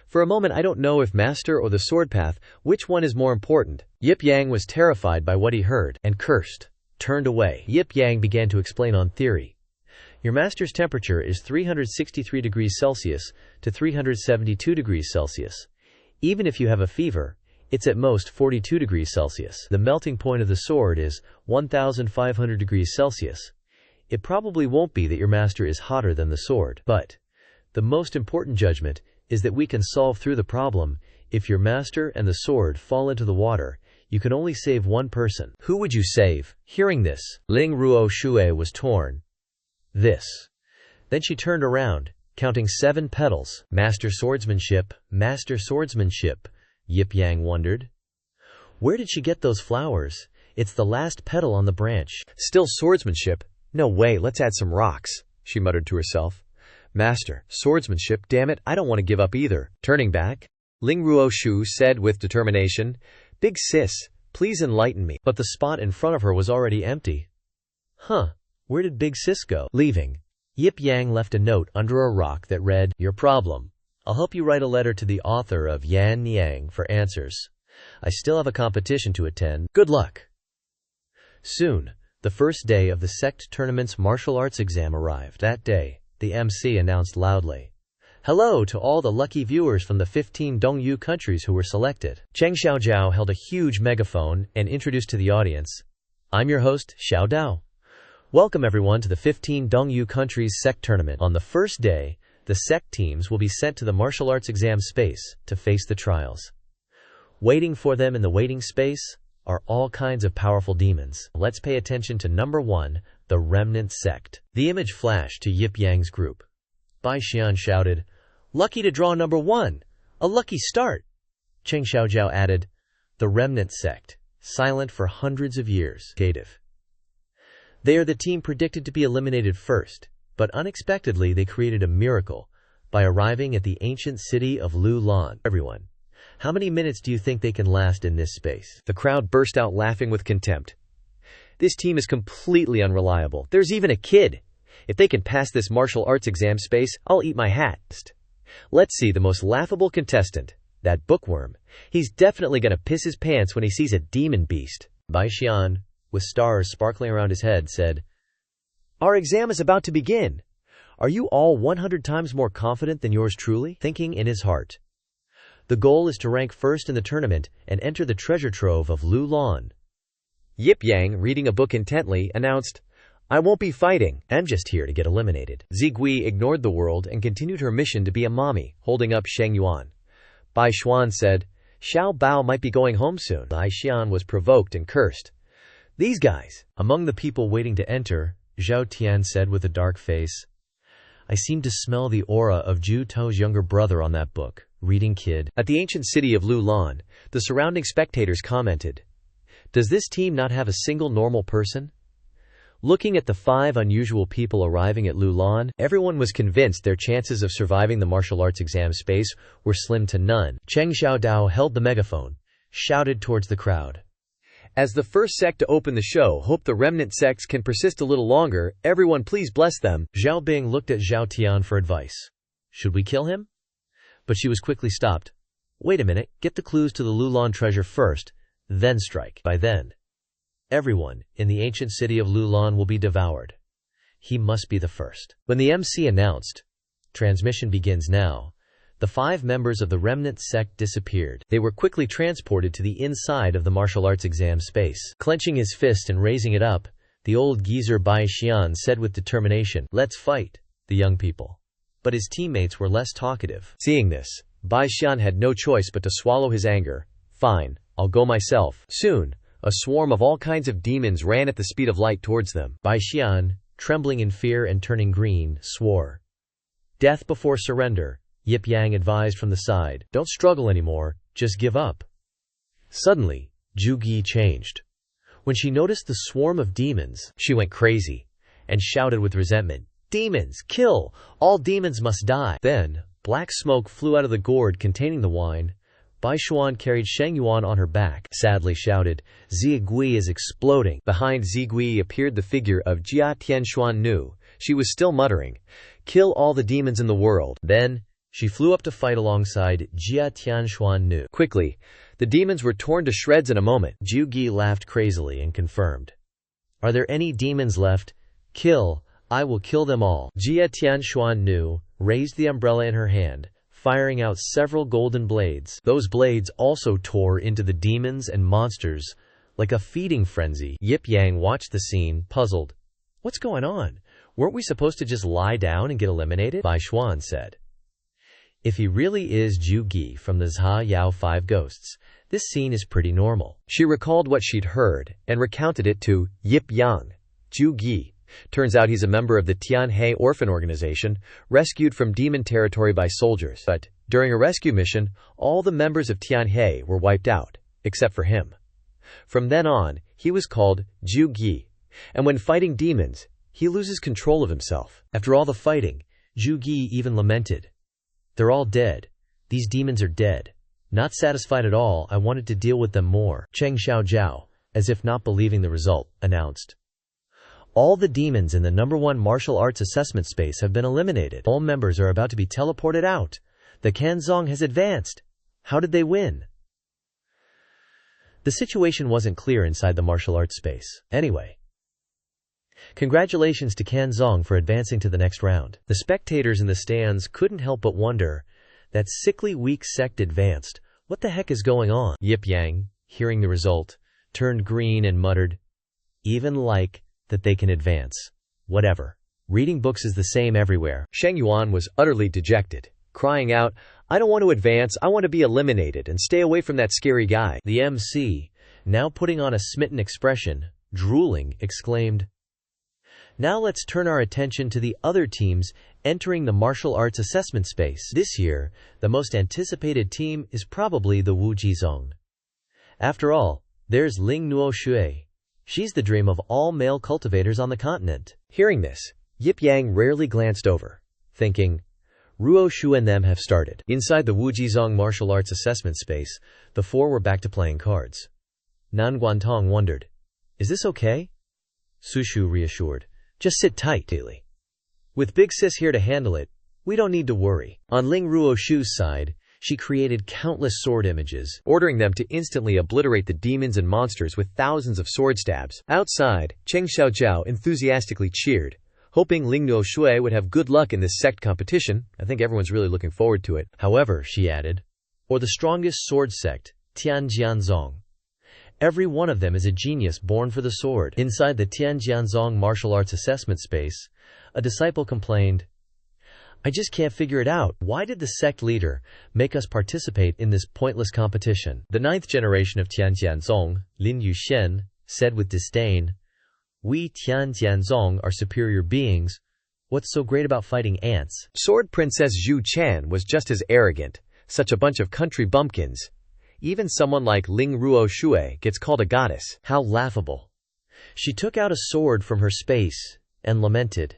For a moment I don't know if Master or the sword path, which one is more important. Yip Yang was terrified by what he heard, and cursed, turned away. Yip Yang began to explain on theory. Your master's temperature is 363 degrees Celsius to 372 degrees Celsius. Even if you have a fever, it's at most 42 degrees Celsius. The melting point of the sword is 1,500 degrees Celsius. It probably won't be that your master is hotter than the sword. But the most important judgment is that we can solve through the problem. If your master and the sword fall into the water, You can only save one person. Who would you save? Hearing this, Ling Ruo Shui was torn. This. Then she turned around, counting 7 petals. Master swordsmanship, master swordsmanship, Yip Yang wondered. Where did she get those flowers? It's the last petal on the branch. Still swordsmanship? No way, let's add some rocks, she muttered to herself. Master, swordsmanship, damn it, I don't want to give up either. Turning back, Ling Ruo Shu said with determination, Big sis, please enlighten me. But the spot in front of her was already empty. Huh, where did Big Sis go? Leaving, Yip Yang left a note under a rock that read, Your problem. I'll help you write a letter to the author of Yan Yang for answers. I still have a competition to attend. Good luck. Soon, the first day of the Sect tournament's martial arts exam arrived. That day, the MC announced loudly, Hello to all the lucky viewers from the 15 Dongyu countries who were selected. Cheng Xiaojiao held a huge megaphone and introduced to the audience, I'm your host, Xiao Dao. Welcome everyone to the 15 Dongyu countries Sect tournament. On the first day, the Sect teams will be sent to the martial arts exam space to face the trials. Waiting for them in the waiting space are all kinds of powerful demons. Let's pay attention to number 1, the Remnant Sect. The image flashed to Yip Yang's group. Bai Xian shouted, Lucky to draw number 1! A lucky start! Cheng Xiaojiao added, The Remnant Sect, silent for hundreds of years. They are the team predicted to be eliminated first, but unexpectedly they created a miracle by arriving at the ancient city of Lulan. Everyone, how many minutes do you think they can last in this space? The crowd burst out laughing with contempt. This team is completely unreliable. There's even a kid. If they can pass this martial arts exam space, I'll eat my hat. Let's see the most laughable contestant, that bookworm. He's definitely gonna piss his pants when he sees a demon beast. Bai Xian, with stars sparkling around his head, said, Our exam is about to begin. Are you all 100 times more confident than yours truly? Thinking in his heart. The goal is to rank first in the tournament and enter the treasure trove of Lulan. Yip Yang, reading a book intently, announced, I won't be fighting. I'm just here to get eliminated. Zigui ignored the world and continued her mission to be a mommy, holding up Sheng Yuan. Bai Xuan said, Xiao Bao might be going home soon. Bai Xian was provoked and cursed. These guys! Among the people waiting to enter, Zhao Tian said with a dark face, I seem to smell the aura of Zhu Tou's younger brother on that book, reading kid. At the ancient city of Lulan, the surrounding spectators commented, Does this team not have a single normal person? Looking at the 5 unusual people arriving at Lulan, everyone was convinced their chances of surviving the martial arts exam space were slim to none. Cheng Xiaodao held the megaphone, shouted towards the crowd. As the first sect to open the show, hope the remnant sects can persist a little longer. Everyone please bless them. Zhao Bing looked at Zhao Tian for advice. Should we kill him? But she was quickly stopped. Wait a minute, get the clues to the Lulan treasure first, then strike. By then, everyone in the ancient city of Lulan will be devoured. He must be the first. When the MC announced, Transmission begins now, the 5 members of the Remnant Sect disappeared. They were quickly transported to the inside of the martial arts exam space. Clenching his fist and raising it up, the old geezer Bai Xian said with determination, Let's fight, the young people. But his teammates were less talkative. Seeing this, Bai Xian had no choice but to swallow his anger. Fine, I'll go myself. Soon, a swarm of all kinds of demons ran at the speed of light towards them. Bai Xian, trembling in fear and turning green, swore. Death before surrender, Yip Yang advised from the side. Don't struggle anymore, just give up. Suddenly, Zhu Gi changed. When she noticed the swarm of demons, she went crazy and shouted with resentment, Demons, kill! All demons must die! Then, black smoke flew out of the gourd containing the wine. Bai Xuan carried Sheng Yuan on her back, sadly shouted, Zigui is exploding. Behind Zigui appeared the figure of Jia Tianshuan Nu. She was still muttering, Kill all the demons in the world. Then, she flew up to fight alongside Jia Tianshuan Nu. Quickly, the demons were torn to shreds in a moment. Zhu Gi laughed crazily and confirmed, Are there any demons left? Kill, I will kill them all. Jia Tianshuan Nu raised the umbrella in her hand, firing out several golden blades. Those blades also tore into the demons and monsters like a feeding frenzy. Yip Yang watched the scene, puzzled. What's going on? Weren't we supposed to just lie down and get eliminated? Bai Xuan said. If he really is Zhu Gi from the Zha Yao 5 ghosts, This scene is pretty normal. She recalled what she'd heard and recounted it to Yip Yang, Ju Gi. Turns out he's a member of the Tianhe orphan organization, rescued from demon territory by soldiers. But during a rescue mission, all the members of Tianhe were wiped out, except for him. From then on, he was called Ju Gi, and when fighting demons, he loses control of himself. After all the fighting, Ju Gi even lamented. They're all dead. These demons are dead. Not satisfied at all, I wanted to deal with them more. Cheng Xiaojiao, as if not believing the result, announced. All the demons in the #1 martial arts assessment space have been eliminated. All members are about to be teleported out. The Kanzong has advanced. How did they win? The situation wasn't clear inside the martial arts space. Anyway. Congratulations to Kanzong for advancing to the next round. The spectators in the stands couldn't help but wonder, that sickly weak sect advanced. What the heck is going on? Yip Yang, hearing the result, turned green and muttered, even like that they can advance. Whatever. Reading books is the same everywhere. Sheng Yuan was utterly dejected, crying out, I don't want to advance, I want to be eliminated and stay away from that scary guy. The MC, now putting on a smitten expression, drooling, exclaimed, now let's turn our attention to the other teams entering the martial arts assessment space. This year, the most anticipated team is probably the Wujizong. After all, there's Ling Nuo Shui. She's the dream of all male cultivators on the continent. Hearing this, Yip Yang rarely glanced over, thinking, Ruo Shu and them have started. Inside the Wujizong martial arts assessment space, the four were back to playing cards. Nan Guantong wondered, is this okay? Su Shu reassured, just sit tight, daily. With Big Sis here to handle it, we don't need to worry. On Ling Ruo Shu's side, she created countless sword images, ordering them to instantly obliterate the demons and monsters with thousands of sword stabs. Outside, Cheng Xiaojiao enthusiastically cheered, hoping Ling Nuo Shui would have good luck in this sect competition. I think everyone's really looking forward to it. However, she added, or the strongest sword sect, Tianjianzong. Every one of them is a genius born for the sword. Inside the Tianjianzong martial arts assessment space, a disciple complained, I just can't figure it out. Why did the sect leader make us participate in this pointless competition? The 9th generation of Tianjianzong, Lin Yuxian, said with disdain, we Tianjianzong are superior beings. What's so great about fighting ants? Sword Princess Zhu Chan was just as arrogant, such a bunch of country bumpkins. Even someone like Ling Ruo Shui gets called a goddess. How laughable. She took out a sword from her space and lamented.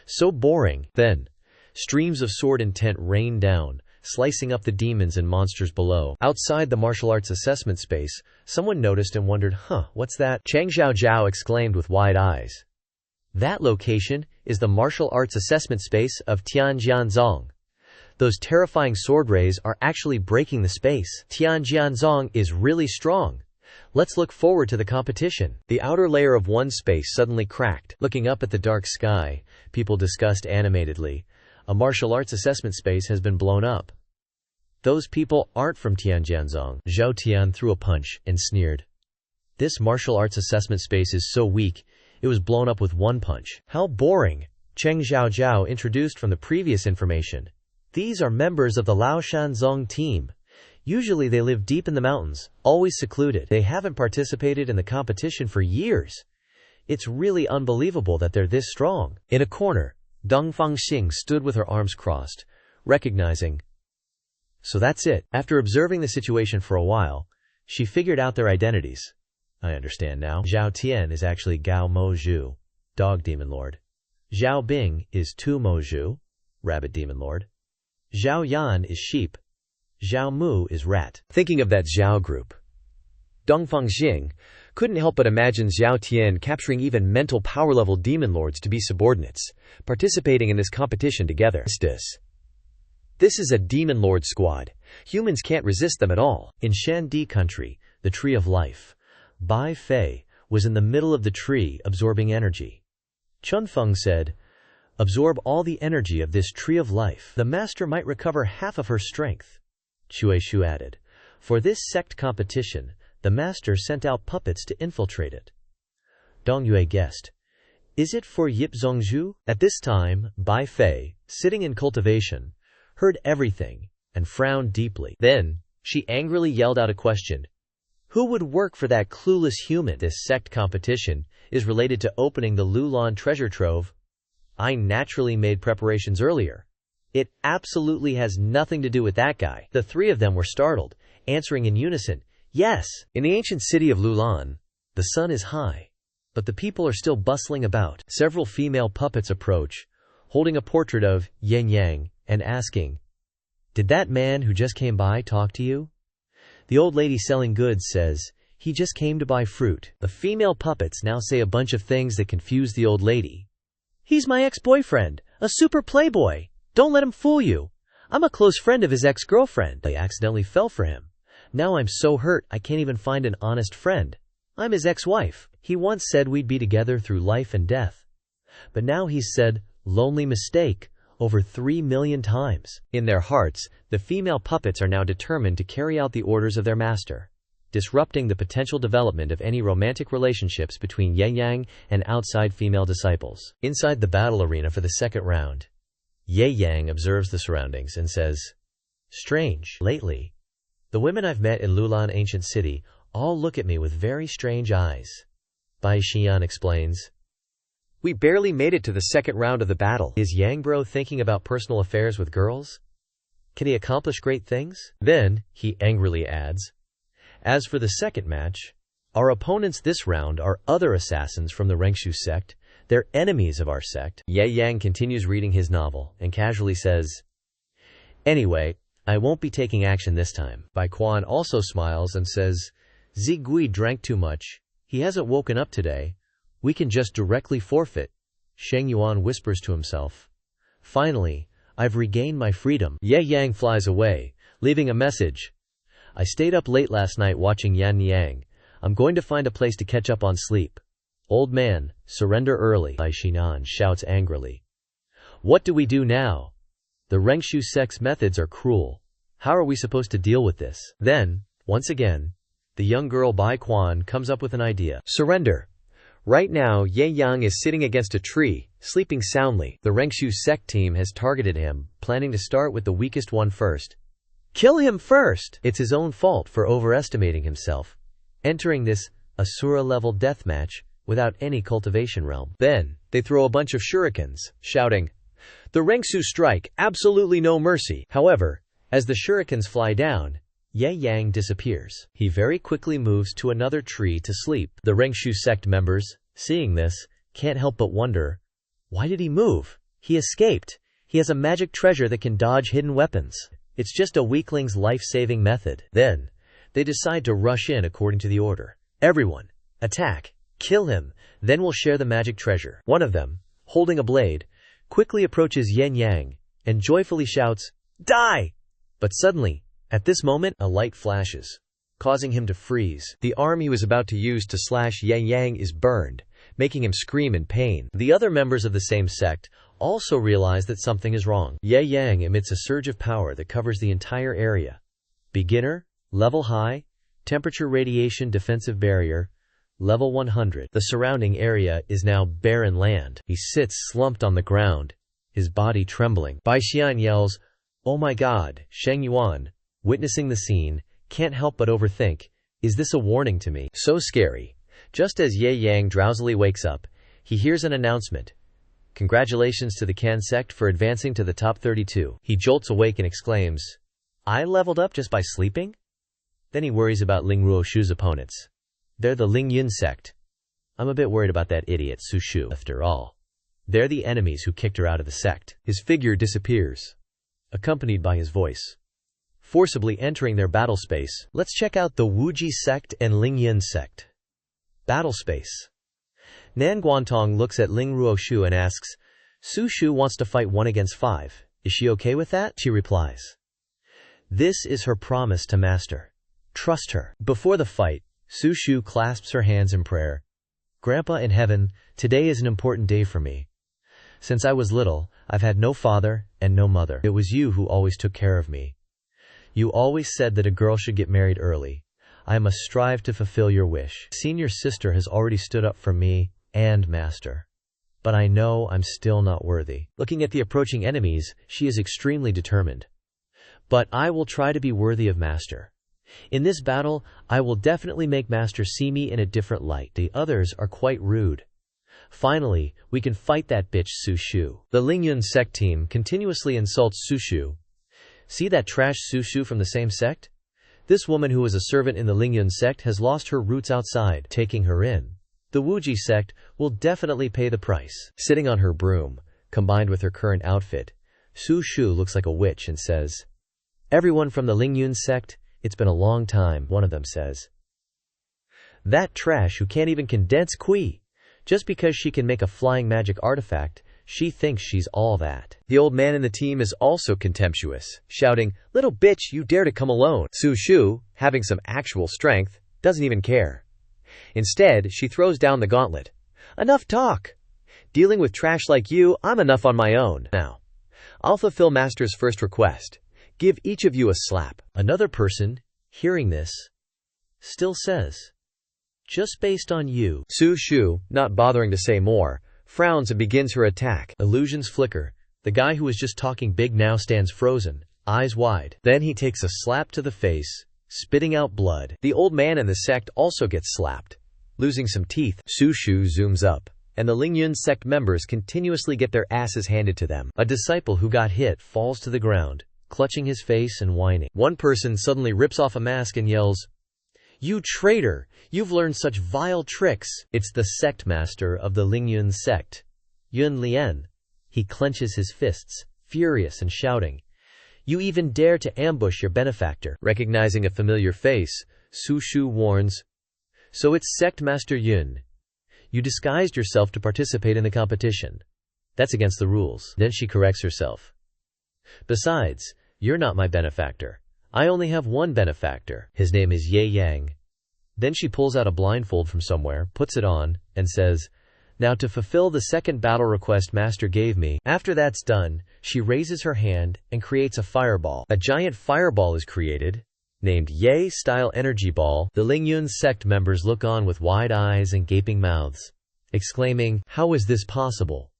So boring. Then, streams of sword intent rained down, slicing up the demons and monsters below. Outside the martial arts assessment space, someone noticed and wondered, what's that? Cheng Xiaojiao exclaimed with wide eyes. That location is the martial arts assessment space of Tianjianzong. Those terrifying sword rays are actually breaking the space. Tianjianzong is really strong. Let's look forward to the competition. The outer layer of one space suddenly cracked. Looking up at the dark sky, people discussed animatedly, a martial arts assessment space has been blown up. Those people aren't from Tianjianzong. Zhao Tian threw a punch and sneered. This martial arts assessment space is so weak, it was blown up with one punch. How boring. Cheng Xiaojiao introduced from the previous information. These are members of the Laoshanzong team. Usually they live deep in the mountains, always secluded. They haven't participated in the competition for years. It's really unbelievable that they're this strong. In a corner, Deng Fangxing stood with her arms crossed, recognizing. So that's it. After observing the situation for a while, she figured out their identities. I understand now. Zhao Tian is actually Gao Mo Zhu, Dog Demon Lord. Zhao Bing is Tu Mo Zhu, Rabbit Demon Lord. Zhao Yan is sheep. Zhao Mu is rat. Thinking of that Zhao group, Deng Fangxing couldn't help but imagine Zhao Tian capturing even mental power-level demon lords to be subordinates, participating in this competition together. This is a demon lord squad. Humans can't resist them at all. In Shandi country, the tree of life, Bai Fei was in the middle of the tree absorbing energy. Chunfeng said, absorb all the energy of this tree of life. The master might recover half of her strength. Chue Shu added, for this sect competition, the master sent out puppets to infiltrate it. Dong Yue guessed, is it for Yip Zongzhu? At this time, Bai Fei, sitting in cultivation, heard everything and frowned deeply. Then, she angrily yelled out a question, Who would work for that clueless human? This sect competition is related to opening the Lulan treasure trove. I naturally made preparations earlier. It absolutely has nothing to do with that guy. The three of them were startled, answering in unison, yes. In the ancient city of Lulan, The sun is high, but the people are still bustling about. Several female puppets approach, holding a portrait of Yip Yang, and asking, "Did that man who just came by talk to you?" The old lady selling goods says, "He just came to buy fruit." The female puppets now say a bunch of things that confuse the old lady. "He's my ex-boyfriend, a super playboy. Don't let him fool you. I'm a close friend of his ex-girlfriend. I accidentally fell for him. Now I'm so hurt I can't even find an honest friend. I'm his ex-wife. He once said we'd be together through life and death. But now he's said, lonely mistake, over 3 million times." In their hearts, the female puppets are now determined to carry out the orders of their master, disrupting the potential development of any romantic relationships between Yip Yang and outside female disciples. Inside the battle arena for the second round, Yip Yang observes the surroundings and says, "Strange, lately, the women I've met in Lulan ancient city all look at me with very strange eyes." Bai Xian explains, we barely made it to the second round of the battle. "Is Yang bro thinking about personal affairs with girls? Can he accomplish great things?" Then, he angrily adds, "As for the second match, our opponents this round are other assassins from the Rengshu sect. They're enemies of our sect." Yip Yang continues reading his novel and casually says, "Anyway, I won't be taking action this time." Bai Quan also smiles and says, "Zigui drank too much. He hasn't woken up today. We can just directly forfeit." Sheng Yuan whispers to himself, "Finally, I've regained my freedom." Yip Yang flies away, leaving a message. "I stayed up late last night watching Yan Yang. I'm going to find a place to catch up on sleep." "Old man, surrender early," Bai Xian shouts angrily. "What do we do now? The Rengshu sect's methods are cruel. How are we supposed to deal with this?" Then, once again, the young girl Bai Quan comes up with an idea. Surrender. Right now, Yip Yang is sitting against a tree, sleeping soundly. The Rengshu sect team has targeted him, planning to start with the weakest one first. Kill him first! It's his own fault for overestimating himself, entering this Asura-level deathmatch without any cultivation realm. Then, they throw a bunch of shurikens, shouting, "The Rengshu strike, absolutely no mercy." However, as the shurikens fly down, Yip Yang disappears. He very quickly moves to another tree to sleep. The Rengshu sect members, seeing this, can't help but wonder, why did he move? He escaped. He has a magic treasure that can dodge hidden weapons. It's just a weakling's life-saving method. Then, they decide to rush in according to the order. "Everyone, attack, kill him, then we'll share the magic treasure." One of them, holding a blade, quickly approaches Yip Yang and joyfully shouts, "Die!" But suddenly, at this moment, a light flashes, causing him to freeze. The arm he was about to use to slash Yip Yang is burned, making him scream in pain. The other members of the same sect also realize that something is wrong. Yip Yang emits a surge of power that covers the entire area. Beginner, level high, temperature radiation defensive barrier, level 100. The surrounding area is now barren land. He sits slumped on the ground, his body trembling. Bai Xian yells, "Oh my god!" Sheng Yuan, witnessing the scene, can't help but overthink, is this a warning to me? So scary. Just as Yip Yang drowsily wakes up, he hears an announcement. "Congratulations to the Kan sect for advancing to the top 32. He jolts awake and exclaims, "I leveled up just by sleeping?" Then he worries about Ling Ruoshu's opponents. They're the Ling Yun sect. I'm a bit worried about that idiot Su Shu. After all, they're the enemies who kicked her out of the sect. His figure disappears, accompanied by his voice, forcibly entering their battle space. Let's check out the Wuji sect and Ling Yun sect. Battle space. Nan Guantong looks at Ling Ruoshu and asks, "Su Shu wants to fight 1 against 5. Is she okay with that?" She replies, "This is her promise to master. Trust her." Before the fight, Su Shu clasps her hands in prayer. "Grandpa in heaven, today is an important day for me. Since I was little, I've had no father and no mother. It was you who always took care of me. You always said that a girl should get married early. I must strive to fulfill your wish. Senior sister has already stood up for me and master. But I know I'm still not worthy." Looking at the approaching enemies, she is extremely determined. "But I will try to be worthy of master. In this battle, I will definitely make Master see me in a different light. The others are quite rude. Finally, we can fight that bitch Su Shu. The Lingyun sect team continuously insults Su Shu. See that trash Su Shu from the same sect? This woman who was a servant in the Lingyun sect has lost her roots outside, taking her in. The Wuji sect will definitely pay the price. Sitting on her broom, combined with her current outfit, Su Shu looks like a witch and says, "Everyone from the Lingyun sect, it's been a long time," one of them says. "That trash who can't even condense Qi. Just because she can make a flying magic artifact, she thinks she's all that." The old man in the team is also contemptuous, shouting, "Little bitch, you dare to come alone." Su Shu, having some actual strength, doesn't even care. Instead, she throws down the gauntlet. "Enough talk! Dealing with trash like you, I'm enough on my own. Now, I'll fulfill Master's first request. Give each of you a slap." Another person, hearing this, still says, "Just based on you." Su Shu, not bothering to say more, frowns and begins her attack. Illusions flicker. The guy who was just talking big now stands frozen, eyes wide. Then he takes a slap to the face, spitting out blood. The old man in the sect also gets slapped, losing some teeth. Su Shu zooms up, and the Lingyun sect members continuously get their asses handed to them. A disciple who got hit falls to the ground, clutching his face and whining. One person suddenly rips off a mask and yells, "You traitor! You've learned such vile tricks!" It's the sect master of the Lingyun sect, Yun Lian. He clenches his fists, furious and shouting, "You even dare to ambush your benefactor!" Recognizing a familiar face, Su Shu warns, "So it's Sect Master Yun. You disguised yourself to participate in the competition. That's against the rules." Then she corrects herself. "Besides, you're not my benefactor. I only have one benefactor. His name is Yip Yang." Then she pulls out a blindfold from somewhere, puts it on, and says, "Now to fulfill the second battle request Master gave me." After that's done, she raises her hand and creates a fireball. A giant fireball is created, named Ye-style Energy Ball. The Lingyun sect members look on with wide eyes and gaping mouths, exclaiming, "How is this possible?"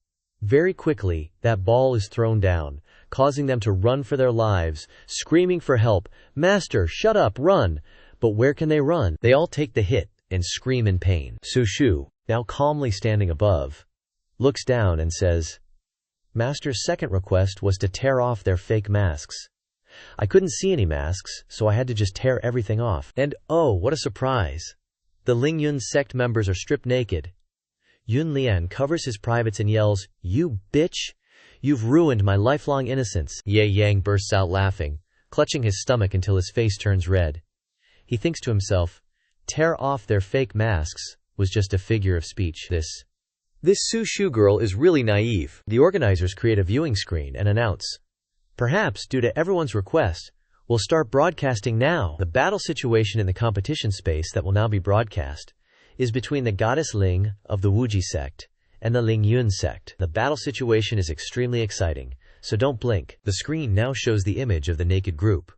Very quickly, that ball is thrown down, causing them to run for their lives, screaming for help. "Master, shut up, run!" But where can they run? They all take the hit and scream in pain. Su Shu, now calmly standing above, looks down and says, "Master's second request was to tear off their fake masks. I couldn't see any masks, so I had to just tear everything off. And oh, what a surprise! The Lingyun sect members are stripped naked." Yun Lian covers his privates and yells, "You bitch! You've ruined my lifelong innocence." Yip Yang bursts out laughing, clutching his stomach until his face turns red. He thinks to himself, tear off their fake masks was just a figure of speech. This Su Shu girl is really naive. The organizers create a viewing screen and announce, "Perhaps, due to everyone's request, we'll start broadcasting now." The battle situation in the competition space that will now be broadcast is between the goddess Ling of the Wuji sect and the Lingyun sect. The battle situation is extremely exciting, so don't blink. The screen now shows the image of the naked group.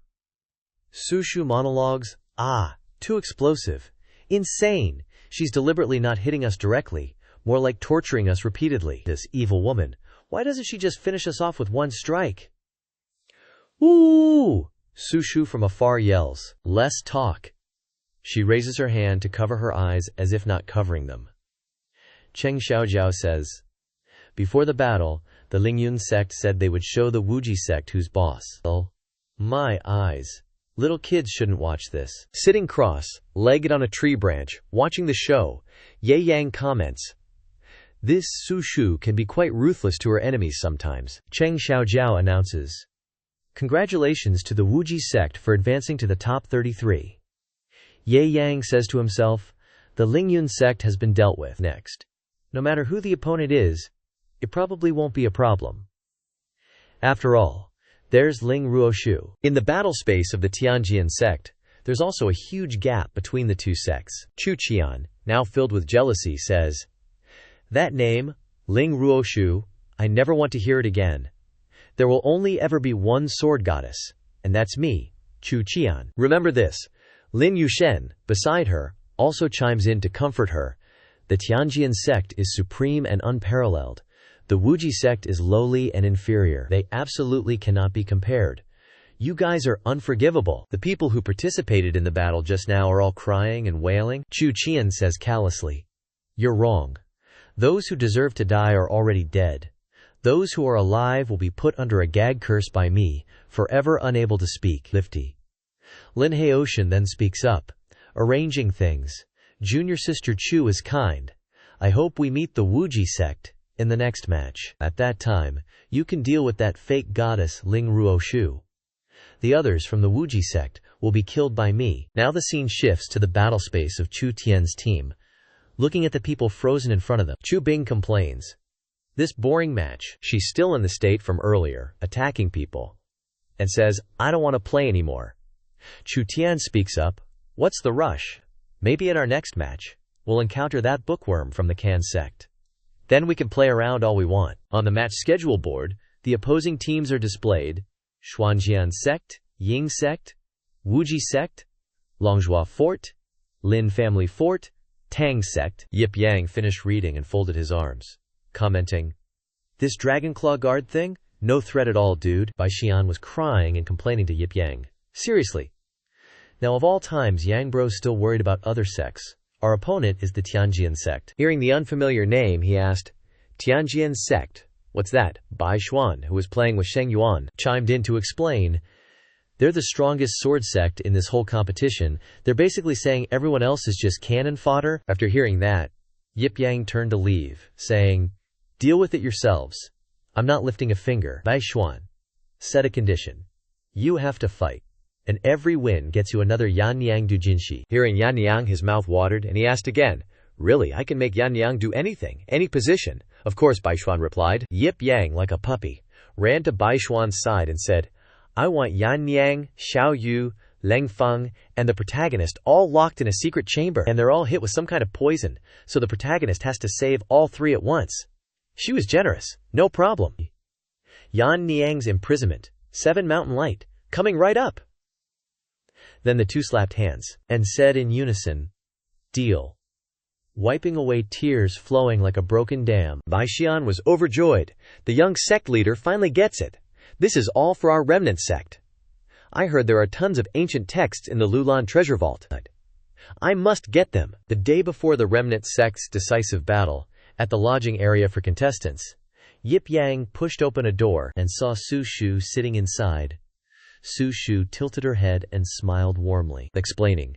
Su Shu monologues, "Too explosive. Insane. She's deliberately not hitting us directly, more like torturing us repeatedly. This evil woman. Why doesn't she just finish us off with one strike?" "Ooh!" Su Shu from afar yells, "Less talk." She raises her hand to cover her eyes as if not covering them. Cheng Xiaojiao says, "Before the battle, the Lingyun sect said they would show the Wuji sect who's boss." Oh, my eyes. Little kids shouldn't watch this. Sitting cross-legged on a tree branch, watching the show, Yip Yang comments, "This Su Shu can be quite ruthless to her enemies sometimes." Cheng Xiaojiao announces, "Congratulations to the Wuji sect for advancing to the top 33. Yip Yang says to himself, "The Lingyun sect has been dealt with. Next. No matter who the opponent is, it probably won't be a problem. After all, there's Ling Ruoshu." In the battle space of the Tianjian sect, there's also a huge gap between the two sects. Chu Qian, now filled with jealousy, says, "That name, Ling Ruoshu, I never want to hear it again. There will only ever be one sword goddess, and that's me, Chu Qian. Remember this." Lin Yushen, beside her, also chimes in to comfort her. The Tianjian sect is supreme and unparalleled. The Wuji sect is lowly and inferior. They absolutely cannot be compared. You guys are unforgivable. The people who participated in the battle just now are all crying and wailing. Chu Qian says callously. You're wrong. Those who deserve to die are already dead. Those who are alive will be put under a gag curse by me, forever unable to speak. Lifty. Lin Haoshan then speaks up, arranging things. Junior sister Chu is kind. I hope we meet the Wuji sect in the next match. At that time, you can deal with that fake goddess Ling Ruoshu. The others from the Wuji sect will be killed by me. Now the scene shifts to the battle space of Chu Tian's team. Looking at the people frozen in front of them, Chu Bing complains. This boring match. She's still in the state from earlier, attacking people, and says, I don't want to play anymore. Chu Tian speaks up. What's the rush? Maybe at our next match, we'll encounter that bookworm from the Can sect. Then we can play around all we want. On the match schedule board, the opposing teams are displayed. Xuanjian sect, Ying sect, Wuji sect, Longhua fort, Lin family fort, Tang sect. Yip Yang finished reading and folded his arms, commenting, This Dragonclaw guard thing? No threat at all, dude. Bai Xian was crying and complaining to Yip Yang. Seriously. Now of all times, Yang Bro's still worried about other sects. Our opponent is the Tianjian sect. Hearing the unfamiliar name, he asked, Tianjian sect? What's that? Bai Xuan, who was playing with Sheng Yuan, chimed in to explain. They're the strongest sword sect in this whole competition. They're basically saying everyone else is just cannon fodder. After hearing that, Yip Yang turned to leave, saying, Deal with it yourselves. I'm not lifting a finger. Bai Xuan set a condition. You have to fight, and every win gets you another Yanyang Dujinshi. Hearing Yanyang, his mouth watered, and he asked again, Really, I can make Yanyang do anything, any position. Of course, Bai Xuan replied. Yip Yang, like a puppy, ran to Bai Xuan's side and said, I want Yanyang, Xiao Yu, Leng Feng, and the protagonist all locked in a secret chamber, and they're all hit with some kind of poison, so the protagonist has to save all three at once. She was generous. No problem. Yan Niang's imprisonment. 7 Mountain Light. Coming right up. Then the two slapped hands and said in unison, Deal. Wiping away tears flowing like a broken dam. Bai Xian was overjoyed. The young sect leader finally gets it. This is all for our remnant sect. I heard there are tons of ancient texts in the Lulan treasure vault. I must get them. The day before the remnant sect's decisive battle, at the lodging area for contestants, Yip Yang pushed open a door and saw Su Shu sitting inside. Su Shu tilted her head and smiled warmly, explaining,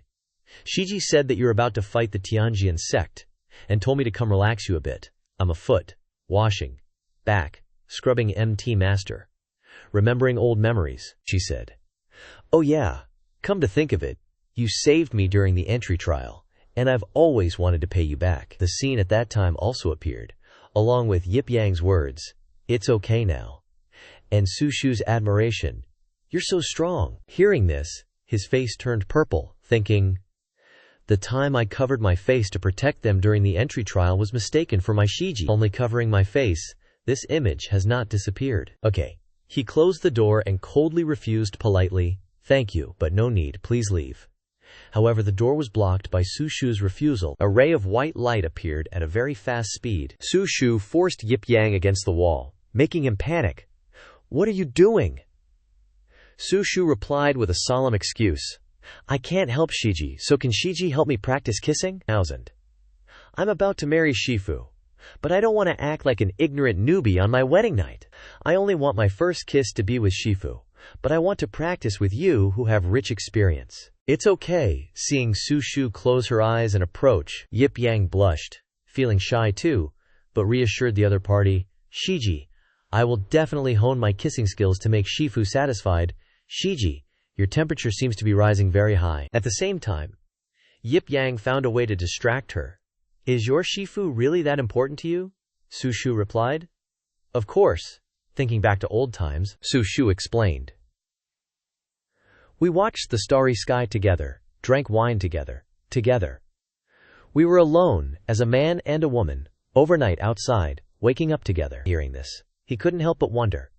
Shiji said that you're about to fight the Tianjian sect, and told me to come relax you a bit. I'm afoot, washing, back, scrubbing MT master. Remembering old memories, she said. Oh yeah, come to think of it, you saved me during the entry trial, and I've always wanted to pay you back. The scene at that time also appeared, along with Yip Yang's words, It's okay now, and Su Shu's admiration, You're so strong. Hearing this, his face turned purple, thinking, The time I covered my face to protect them during the entry trial was mistaken for my Shiji. Only covering my face, this image has not disappeared. Okay. He closed the door and coldly refused politely, Thank you, but no need, please leave. However, the door was blocked by Su Shu's refusal. A ray of white light appeared at a very fast speed. Su Shu forced Yip Yang against the wall, making him panic. What are you doing? Su Shu replied with a solemn excuse. I can't help Shiji, so can Shiji help me practice kissing? I'm about to marry Shifu, but I don't want to act like an ignorant newbie on my wedding night. I only want my first kiss to be with Shifu, but I want to practice with you who have rich experience. It's okay. Seeing Su Shu close her eyes and approach, Yip Yang blushed, feeling shy too, but reassured the other party, Shiji, I will definitely hone my kissing skills to make Shifu satisfied. Shiji, your temperature seems to be rising very high. At the same time, Yip Yang found a way to distract her. Is your Shifu really that important to you? Su Shu replied. Of course. Thinking back to old times, Su Shu explained. We watched the starry sky together, drank wine together. We were alone, as a man and a woman, overnight outside, waking up together. Hearing this, he couldn't help but wonder.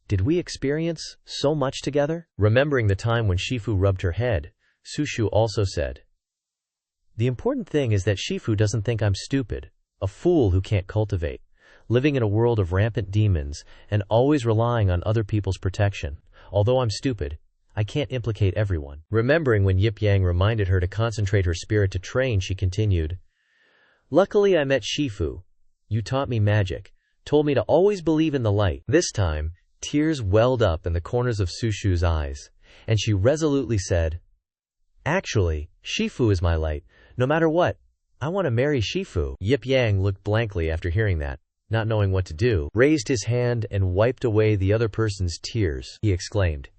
Did we experience so much together? Remembering the time when Shifu rubbed her head, Su Shu also said, The important thing is that Shifu doesn't think I'm stupid, a fool who can't cultivate, living in a world of rampant demons and always relying on other people's protection. Although I'm stupid, I can't implicate everyone. Remembering when Yip Yang reminded her to concentrate her spirit to train, she continued, Luckily I met Shifu. You taught me magic, told me to always believe in the light. This time, tears welled up in the corners of Sushu's eyes, and she resolutely said, Actually, Shifu is my light. No matter what, I want to marry Shifu. Yip Yang looked blankly after hearing that, not knowing what to do, raised his hand and wiped away the other person's tears. He exclaimed,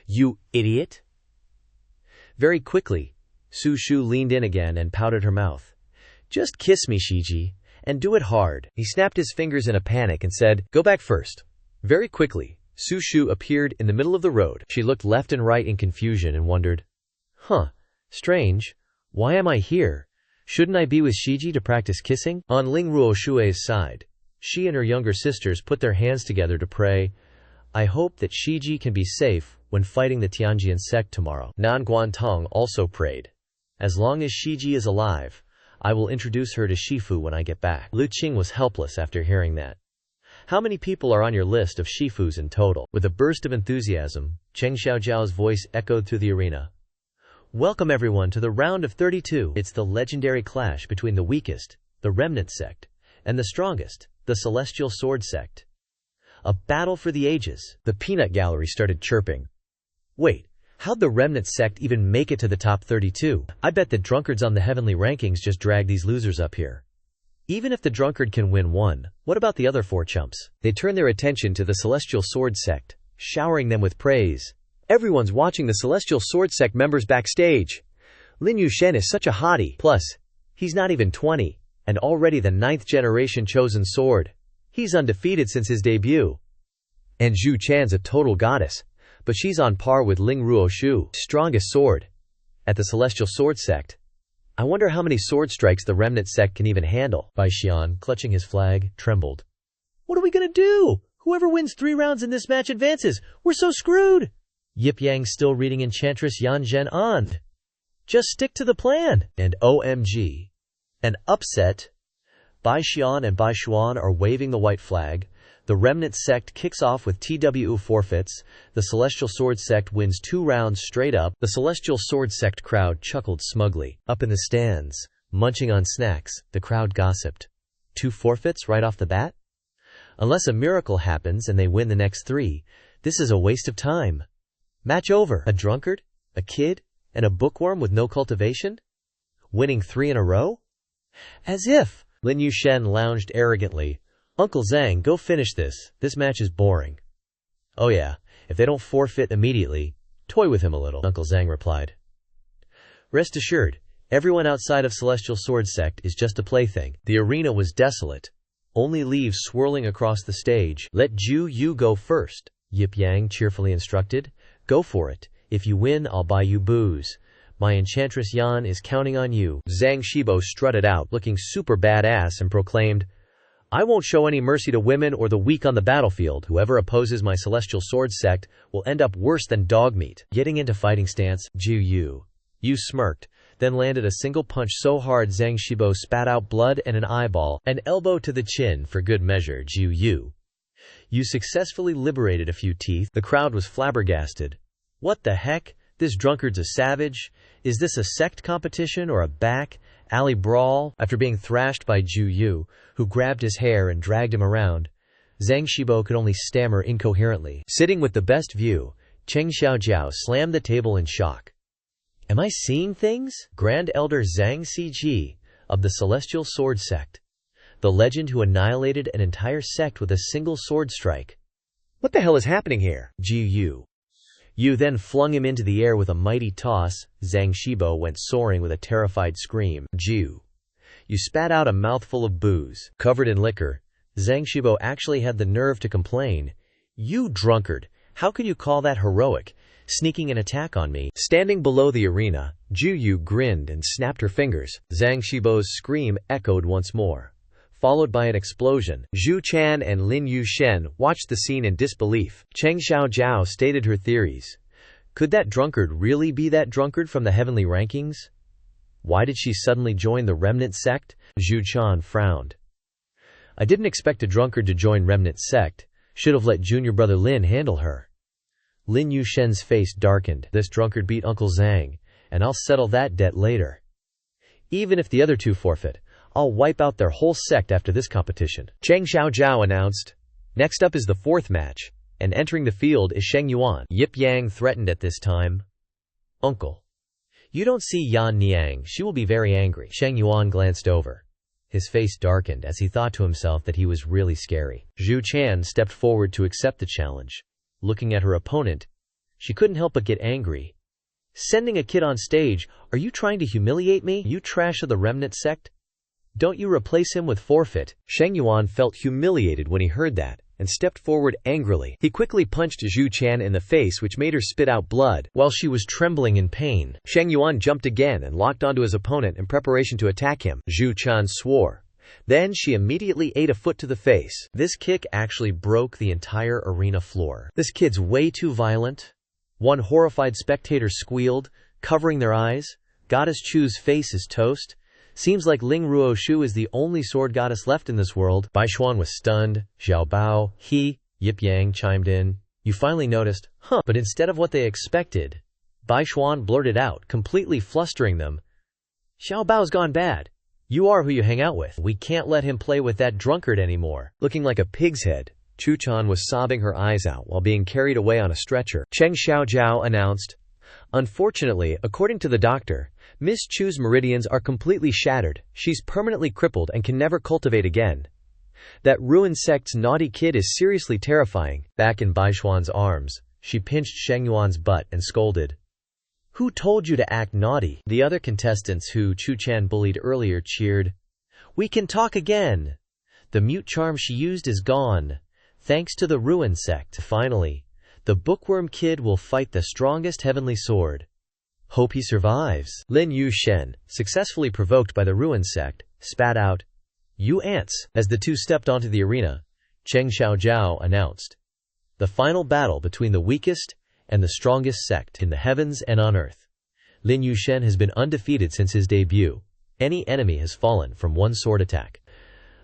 You idiot! Very quickly, Sushu leaned in again and pouted her mouth. Just kiss me, Shiji, and do it hard. He snapped his fingers in a panic and said, Go back first. Very quickly, Sushu appeared in the middle of the road. She looked left and right in confusion and wondered, Strange. Why am I here? Shouldn't I be with Shiji to practice kissing? On Lingruo Shui's side, she and her younger sisters put their hands together to pray, I hope that Shiji can be safe when fighting the Tianjian sect tomorrow. Nan Guantong also prayed, As long as Shiji is alive, I will introduce her to Shifu when I get back. Lu Qing was helpless after hearing that. How many people are on your list of Shifus in total? With a burst of enthusiasm, Cheng Xiaojiao's voice echoed through the arena. Welcome everyone to the round of 32. It's the legendary clash between the weakest, the Remnant Sect, and the strongest, the Celestial Sword Sect. A battle for the ages. The peanut gallery started chirping. Wait, how'd the Remnant Sect even make it to the top 32? I bet the drunkards on the heavenly rankings just dragged these losers up here. Even if the drunkard can win one, what about the other 4 chumps? They turned their attention to the Celestial Sword Sect, showering them with praise. Everyone's watching the Celestial Sword Sect members backstage. Lin Yushen is such a hottie. Plus, he's not even 20, and already the 9th generation chosen sword. He's undefeated since his debut. And Zhu Chan's a total goddess, but she's on par with Ling Ruoshu, strongest sword at the Celestial Sword Sect. I wonder how many sword strikes the Remnant Sect can even handle. Bai Xian, clutching his flag, trembled. What are we gonna do? Whoever wins 3 rounds in this match advances. We're so screwed. Yip Yang still reading Enchantress Yan Zhen on. Just stick to the plan. And OMG. An upset. Bai Xian and Bai Xuan are waving the white flag. The Remnant Sect kicks off with TWU forfeits. The Celestial Sword Sect wins 2 rounds straight up. The Celestial Sword Sect crowd chuckled smugly. Up in the stands, munching on snacks, the crowd gossiped. 2 forfeits right off the bat? Unless a miracle happens and they win the next 3, this is a waste of time. Match over. A drunkard, a kid, and a bookworm with no cultivation? Winning 3 in a row? As if. Lin Yushen lounged arrogantly. Uncle Zhang, go finish this. This match is boring. Oh yeah, if they don't forfeit immediately, toy with him a little, Uncle Zhang replied. Rest assured, everyone outside of Celestial Sword Sect is just a plaything. The arena was desolate. Only leaves swirling across the stage. Let Ju Yu go first, Yip Yang cheerfully instructed. Go for it. If you win, I'll buy you booze. My Enchantress Yan is counting on you. Zhang Shibo strutted out, looking super badass, and proclaimed, I won't show any mercy to women or the weak on the battlefield. Whoever opposes my Celestial Sword Sect will end up worse than dog meat. Getting into fighting stance, Ju Yu smirked, then landed a single punch so hard Zhang Shibo spat out blood and an eyeball. An elbow to the chin for good measure, Ju Yu. You successfully liberated a few teeth. The crowd was flabbergasted. What the heck? This drunkard's a savage? Is this a sect competition or a back alley brawl? After being thrashed by Ju Yu, who grabbed his hair and dragged him around, Zhang Shibo could only stammer incoherently. Sitting with the best view, Cheng Xiaojiao slammed the table in shock. Am I seeing things? Grand Elder Zhang Ciji of the Celestial Sword Sect. The legend who annihilated an entire sect with a single sword strike. What the hell is happening here? Ju Yu then flung him into the air with a mighty toss. Zhang Shibo went soaring with a terrified scream. Ju You spat out a mouthful of booze. Covered in liquor, Zhang Shibo actually had the nerve to complain. You drunkard, how could you call that heroic, sneaking an attack on me? Standing below the arena, Ju Yu grinned and snapped her fingers. Zhang Shibo's scream echoed once more, followed by an explosion. Zhu Chan and Lin Yushen watched the scene in disbelief. Cheng Xiaojiao stated her theories. Could that drunkard really be that drunkard from the heavenly rankings? Why did she suddenly join the Remnant Sect? Zhu Chan frowned. I didn't expect a drunkard to join Remnant Sect. Should have let junior brother Lin handle her. Lin Yushen's face darkened. This drunkard beat Uncle Zhang, and I'll settle that debt later. Even if the other two forfeit, I'll wipe out their whole sect after this competition, Cheng Xiaojiao announced. Next up is the fourth match, and entering the field is Sheng Yuan. Yip Yang threatened at this time. Uncle, you don't see Yan Niang, she will be very angry. Sheng Yuan glanced over. His face darkened as he thought to himself that he was really scary. Zhu Chan stepped forward to accept the challenge. Looking at her opponent, she couldn't help but get angry. Sending a kid on stage, are you trying to humiliate me, you trash of the remnant sect? Don't you replace him with forfeit? Sheng Yuan felt humiliated when he heard that, and stepped forward angrily. He quickly punched Zhu Chan in the face, which made her spit out blood. While she was trembling in pain, Sheng Yuan jumped again and locked onto his opponent in preparation to attack him. Zhu Chan swore. Then she immediately ate a foot to the face. This kick actually broke the entire arena floor. This kid's way too violent. One horrified spectator squealed, covering their eyes. Goddess Chu's face is toast. Seems like Ling Ruoshu is the only sword goddess left in this world. Bai Xuan was stunned. Xiao Bao, Yip Yang chimed in. You finally noticed, huh? But instead of what they expected, Bai Xuan blurted out, completely flustering them. Xiao Bao's gone bad. You are who you hang out with. We can't let him play with that drunkard anymore. Looking like a pig's head, Chu Chan was sobbing her eyes out while being carried away on a stretcher. Cheng Xiaojiao announced. Unfortunately, according to the doctor, Miss Chu's meridians are completely shattered. She's permanently crippled and can never cultivate again. That ruined sect's naughty kid is seriously terrifying. Back in Bai Xuan's arms, she pinched Sheng Yuan's butt and scolded. Who told you to act naughty? The other contestants who Chu Chan bullied earlier cheered. We can talk again. The mute charm she used is gone, thanks to the ruined sect. Finally, the bookworm kid will fight the strongest heavenly sword. Hope he survives. Lin Yushen, successfully provoked by the ruined sect, spat out, You ants. As the two stepped onto the arena, Cheng Xiaojiao announced. The final battle between the weakest and the strongest sect in the heavens and on earth. Lin Yushen has been undefeated since his debut. Any enemy has fallen from one sword attack.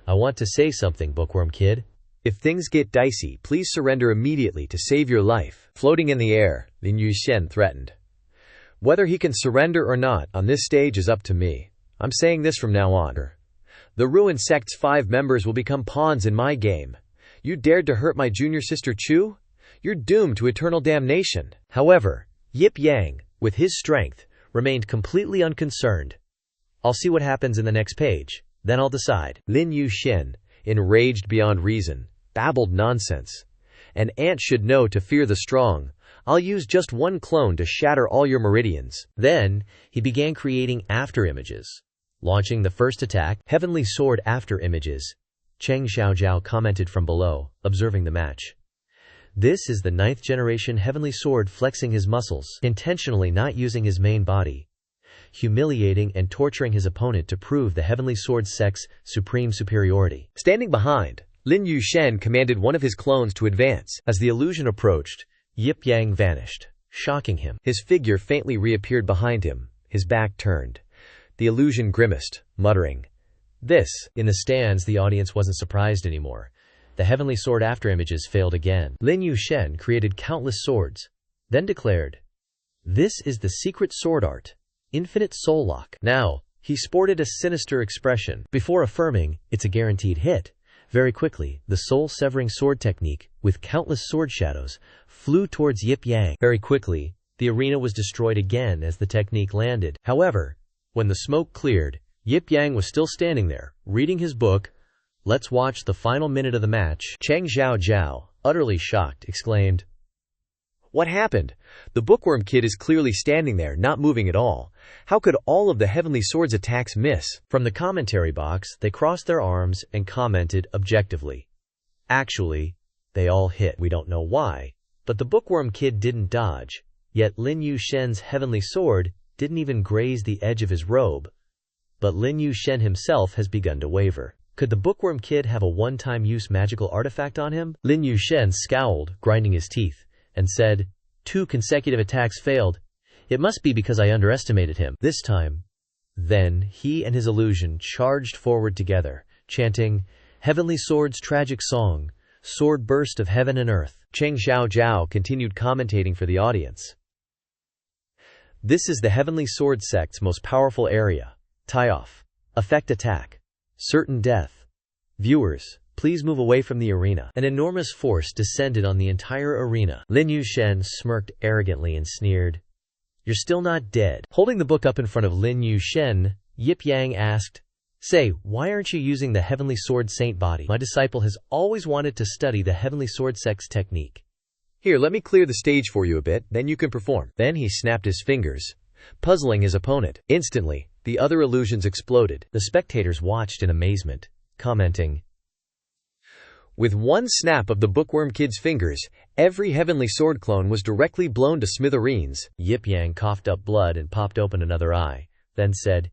I want to say something, bookworm kid. If things get dicey, please surrender immediately to save your life. Floating in the air, Lin Yushen threatened. Whether he can surrender or not on this stage is up to me. I'm saying this from now on. The ruined sect's 5 members will become pawns in my game. You dared to hurt my junior sister Chu? You're doomed to eternal damnation. However, Yip Yang, with his strength, remained completely unconcerned. I'll see what happens in the next page, then I'll decide. Lin Yushen, enraged beyond reason, babbled nonsense. An ant should know to fear the strong. I'll use just one clone to shatter all your meridians. Then, he began creating after-images. Launching the first attack, Heavenly Sword after-images. Cheng Xiaojiao commented from below, observing the match. This is the 9th generation Heavenly Sword flexing his muscles, intentionally not using his main body, humiliating and torturing his opponent to prove the Heavenly Sword sect's supreme superiority. Standing behind, Lin Yushen commanded one of his clones to advance. As the illusion approached, Yip Yang vanished, shocking him. His figure faintly reappeared behind him, his back turned. The illusion grimaced, muttering, This. In the stands, the audience wasn't surprised anymore. The Heavenly Sword after-images failed again. Lin Yushen created countless swords, then declared, This is the secret sword art, Infinite Soul Lock. Now, he sported a sinister expression, before affirming, it's a guaranteed hit. Very quickly, the soul-severing sword technique, with countless sword shadows, flew towards Yip Yang. Very quickly, the arena was destroyed again as the technique landed. However, when the smoke cleared, Yip Yang was still standing there, reading his book. Let's watch the final minute of the match. Cheng Xiaojiao, utterly shocked, exclaimed, What happened? The bookworm kid is clearly standing there, not moving at all. How could all of the Heavenly Sword's attacks miss? From the commentary box, they crossed their arms and commented objectively. Actually, they all hit. We don't know why, but the bookworm kid didn't dodge. Yet Lin Yushen's Heavenly Sword didn't even graze the edge of his robe. But Lin Yushen himself has begun to waver. Could the bookworm kid have a one-time use magical artifact on him? Lin Yushen scowled, grinding his teeth, and said, 2 consecutive attacks failed. It must be because I underestimated him this time. Then he and his illusion charged forward together, chanting, Heavenly Sword's tragic song, sword burst of heaven and earth. Cheng Xiaojiao continued commentating for the audience. This is the Heavenly Sword Sect's most powerful area. Tie-off. Effect attack. Certain death. Viewers, please move away from the arena. An enormous force descended on the entire arena. Lin Yushen smirked arrogantly and sneered, "You're still not dead." Holding the book up in front of Lin Yushen, Yip Yang asked, "Say, why aren't you using the Heavenly Sword Saint body? My disciple has always wanted to study the Heavenly Sword Sect's technique." Here, let me clear the stage for you a bit, then you can perform. Then he snapped his fingers, puzzling his opponent. Instantly, the other illusions exploded. The spectators watched in amazement, commenting, "With one snap of the Bookworm Kid's fingers, every Heavenly Sword clone was directly blown to smithereens." Yip Yang coughed up blood and popped open another eye, then said,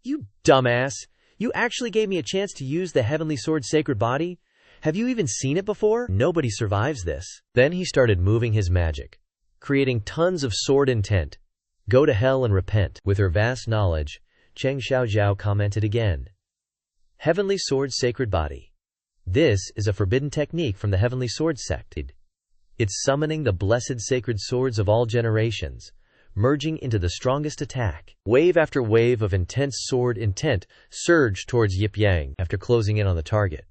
"You dumbass! You actually gave me a chance to use the Heavenly Sword's sacred body? Have you even seen it before? Nobody survives this." Then he started moving his magic, creating tons of sword intent. "Go to hell and repent." With her vast knowledge, Cheng Xiaojiao commented again, "Heavenly Sword's sacred body. This is a forbidden technique from the Heavenly Sword Sect. It's summoning the blessed sacred swords of all generations, merging into the strongest attack." Wave after wave of intense sword intent surged towards Yip Yang after closing in on the target.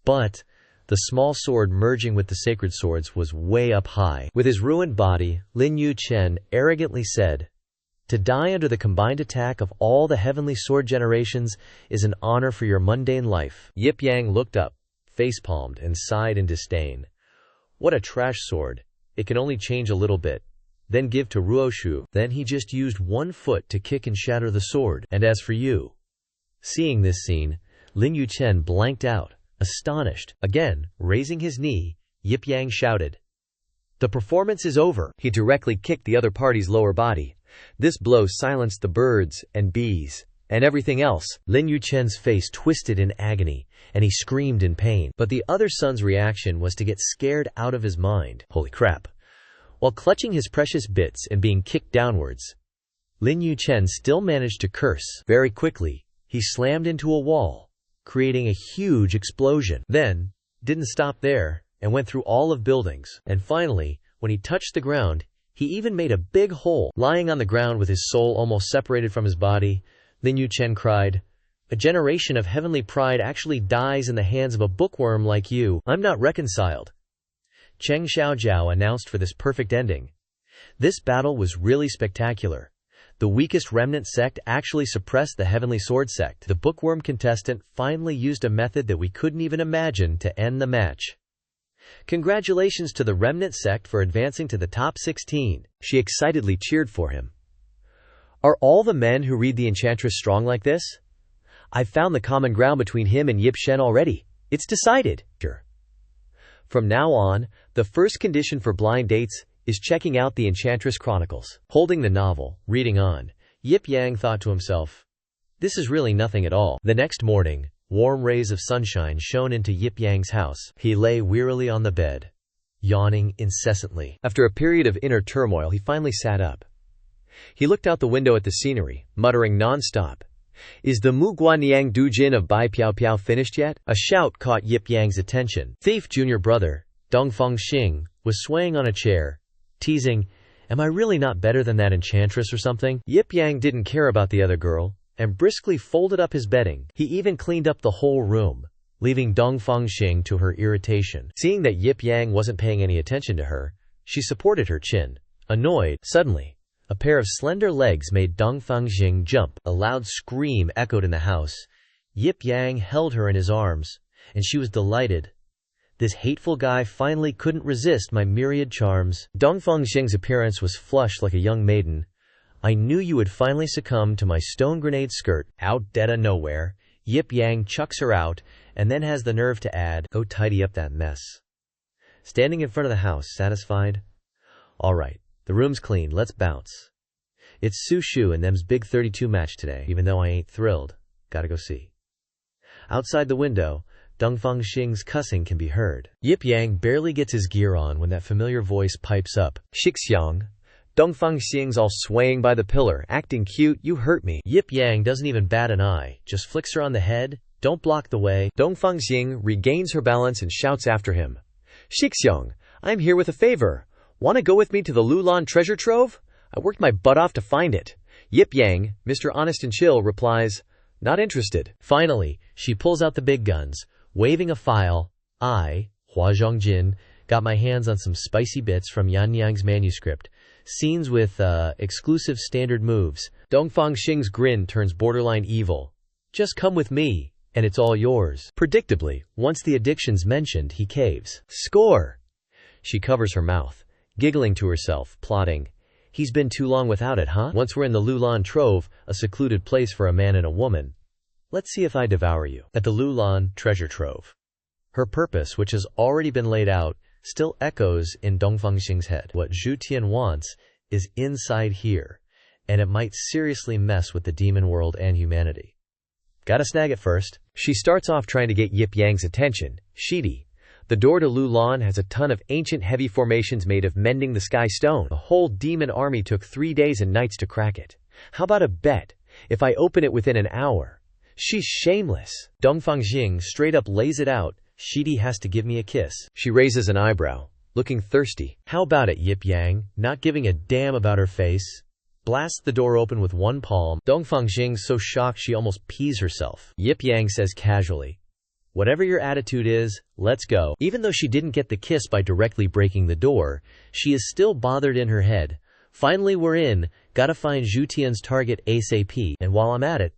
But the small sword merging with the sacred swords was way up high. With his ruined body, Lin Yushen arrogantly said, "To die under the combined attack of all the Heavenly Sword generations is an honor for your mundane life." Yip Yang looked up, facepalmed, and sighed in disdain. "What a trash sword. It can only change a little bit, then give to Ruoshu." Then he just used one foot to kick and shatter the sword. "And as for you." Seeing this scene, Lin Yushen blanked out, astonished. Again, raising his knee, Yip Yang shouted, "The performance is over." He directly kicked the other party's lower body. This blow silenced the birds and bees and everything else. Lin Yushen's face twisted in agony, and he screamed in pain. But the other son's reaction was to get scared out of his mind. Holy crap. While clutching his precious bits and being kicked downwards, Lin Yushen still managed to curse. Very quickly, he slammed into a wall, creating a huge explosion. Then, didn't stop there, and went through all of buildings. And finally, when he touched the ground, he even made a big hole. Lying on the ground with his soul almost separated from his body, Lin Yushen cried, "A generation of heavenly pride actually dies in the hands of a bookworm like you. I'm not reconciled." Cheng Xiaojiao announced for this perfect ending. This battle was really spectacular. The weakest remnant sect actually suppressed the Heavenly Sword Sect. The bookworm contestant finally used a method that we couldn't even imagine to end the match. Congratulations to the remnant sect for advancing to the top 16. She excitedly cheered for him. Are all the men who read the Enchantress strong like this? I've found the common ground between him and Yip Shen already. It's decided. Sure. From now on, the first condition for blind dates is checking out the Enchantress Chronicles. Holding the novel, reading on, Yip Yang thought to himself, "This is really nothing at all." The next morning, warm rays of sunshine shone into Yip Yang's house. He lay wearily on the bed, yawning incessantly. After a period of inner turmoil, he finally sat up. He looked out the window at the scenery, muttering non-stop, "Is the Mu Guanyang Dujin of Bai Piao Piao finished yet?" A shout caught Yip Yang's attention. Thief junior brother, Dongfeng Xing, was swaying on a chair, teasing, "Am I really not better than that enchantress or something?" Yip Yang didn't care about the other girl, and briskly folded up his bedding. He even cleaned up the whole room, leaving Dongfeng Xing to her irritation. Seeing that Yip Yang wasn't paying any attention to her, she supported her chin, annoyed. Suddenly, a pair of slender legs made Dongfeng Xing jump. A loud scream echoed in the house. Yip Yang held her in his arms, and she was delighted. This hateful guy finally couldn't resist my myriad charms. Dongfeng Xing's appearance was flushed like a young maiden. "I knew you would finally succumb to my stone grenade skirt." Out dead of nowhere, Yip Yang chucks her out, and then has the nerve to add, "Go tidy up that mess." Standing in front of the house, satisfied? "All right, the room's clean, let's bounce. It's Su Shu and them's big 32 match today, even though I ain't thrilled. Gotta go see." Outside the window, Dongfeng Xing's cussing can be heard. Yip Yang barely gets his gear on when that familiar voice pipes up, "Shixiang." Dongfeng Xing's all swaying by the pillar, acting cute. "You hurt me." Yip Yang doesn't even bat an eye, just flicks her on the head, Don't block the way. Dongfang Xing regains her balance and shouts after him. Shixiong, I'm here with a favor. Want to go with me to the Lulan treasure trove? I worked my butt off to find it. Yip Yang, Mr. Honest and Chill, replies, not interested. Finally, she pulls out the big guns, waving a file. I, Hua Zhongjin, got my hands on some spicy bits from Yan Yang's manuscript. Scenes with, exclusive standard moves. Dongfang Xing's grin turns borderline evil. Just come with me, and it's all yours. Predictably, once the addiction's mentioned, he caves. Score! She covers her mouth, giggling to herself, plotting. He's been too long without it, huh? Once we're in the Lulan Trove, a secluded place for a man and a woman. Let's see if I devour you. At the Lulan treasure trove. Her purpose, which has already been laid out, still echoes in Dongfang Xing's head. What Zhu Tian wants is inside here, and it might seriously mess with the demon world and humanity. Gotta snag it first. She starts off trying to get Yip Yang's attention. Shidi. The door to Lulan has a ton of ancient heavy formations made of mending the sky stone. The whole demon army took 3 days and nights to crack it. How about a bet? If I open it within an hour. She's shameless. Dongfang Xing straight up lays it out. Shidi has to give me a kiss. She raises an eyebrow, looking thirsty. How about it, Yip Yang, not giving a damn about her face? Blasts the door open with one palm. Dongfang Xing's so shocked she almost pees herself. Yip Yang says casually, whatever your attitude is, let's go. Even though she didn't get the kiss by directly breaking the door, she is still bothered in her head. Finally we're in, gotta find Zhu Tian's target ASAP, and while I'm at it,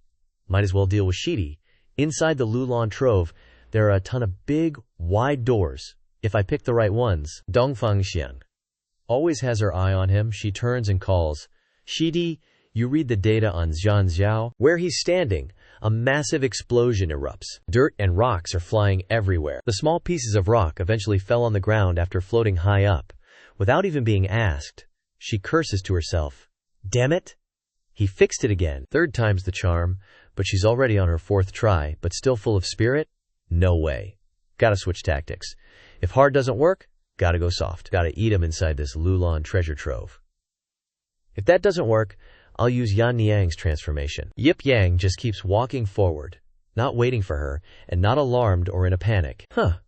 might as well deal with Shidi. Inside the Lulan Trove, there are a ton of big, wide doors. If I pick the right ones, Dongfang Xing always has her eye on him. She turns and calls, Shidi, you read the data on Zhan Xiao? Where he's standing, a massive explosion erupts. Dirt and rocks are flying everywhere. The small pieces of rock eventually fell on the ground after floating high up. Without even being asked, she curses to herself. Damn it! He fixed it again. 3rd time's the charm, but she's already on her 4th try, but still full of spirit? No way. Gotta switch tactics. If hard doesn't work, gotta go soft. Gotta eat 'em inside this Lulan treasure trove. If that doesn't work, I'll use Yan Yang's transformation. Yip Yang just keeps walking forward, not waiting for her, and not alarmed or in a panic. Huh.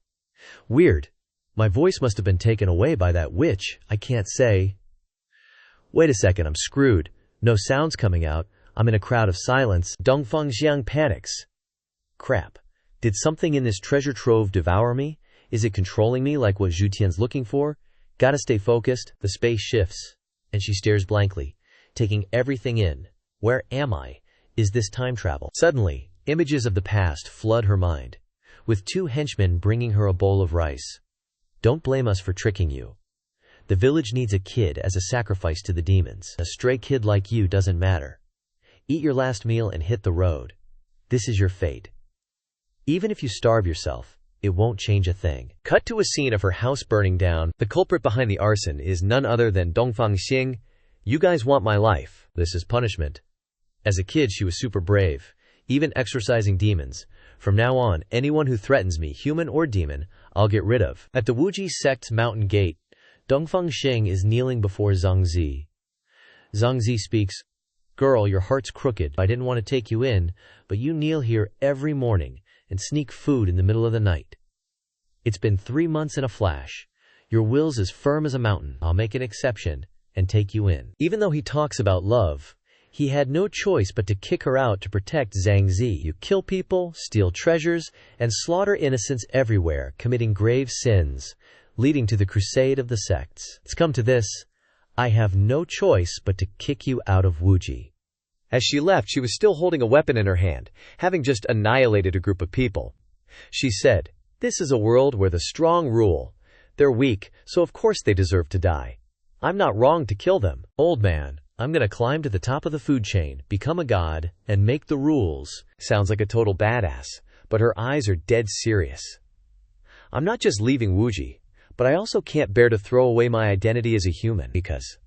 Weird. My voice must have been taken away by that witch. I can't say. Wait a second, I'm screwed. No sounds coming out. I'm in a crowd of silence. Dongfang Xing panics. Crap. Did something in this treasure trove devour me? Is it controlling me like what Zhu Tian's looking for? Gotta stay focused. The space shifts, and she stares blankly, taking everything in. Where am I? Is this time travel? Suddenly, images of the past flood her mind, with 2 henchmen bringing her a bowl of rice. Don't blame us for tricking you. The village needs a kid as a sacrifice to the demons. A stray kid like you doesn't matter. Eat your last meal and hit the road. This is your fate. Even if you starve yourself, it won't change a thing. Cut to a scene of her house burning down. The culprit behind the arson is none other than Dongfang Xing. You guys want my life. This is punishment. As a kid, she was super brave, even exorcising demons. From now on, anyone who threatens me, human or demon, I'll get rid of. At the Wuji Sect's mountain gate, Dongfang Xing is kneeling before Zhangzi. Zhangzi speaks, Girl, your heart's crooked. I didn't want to take you in, but you kneel here every morning and sneak food in the middle of the night. It's been 3 months in a flash. Your will's as firm as a mountain. I'll make an exception and take you in. Even though he talks about love, he had no choice but to kick her out to protect Zhangzi. You kill people, steal treasures, and slaughter innocents everywhere, committing grave sins, leading to the crusade of the sects. It's come to this. I have no choice but to kick you out of Wuji. As she left, she was still holding a weapon in her hand, having just annihilated a group of people. She said, This is a world where the strong rule. They're weak, so of course they deserve to die. I'm not wrong to kill them. Old man, I'm gonna climb to the top of the food chain, become a god, and make the rules. Sounds like a total badass, but her eyes are dead serious. I'm not just leaving Wuji, but I also can't bear to throw away my identity as a human, because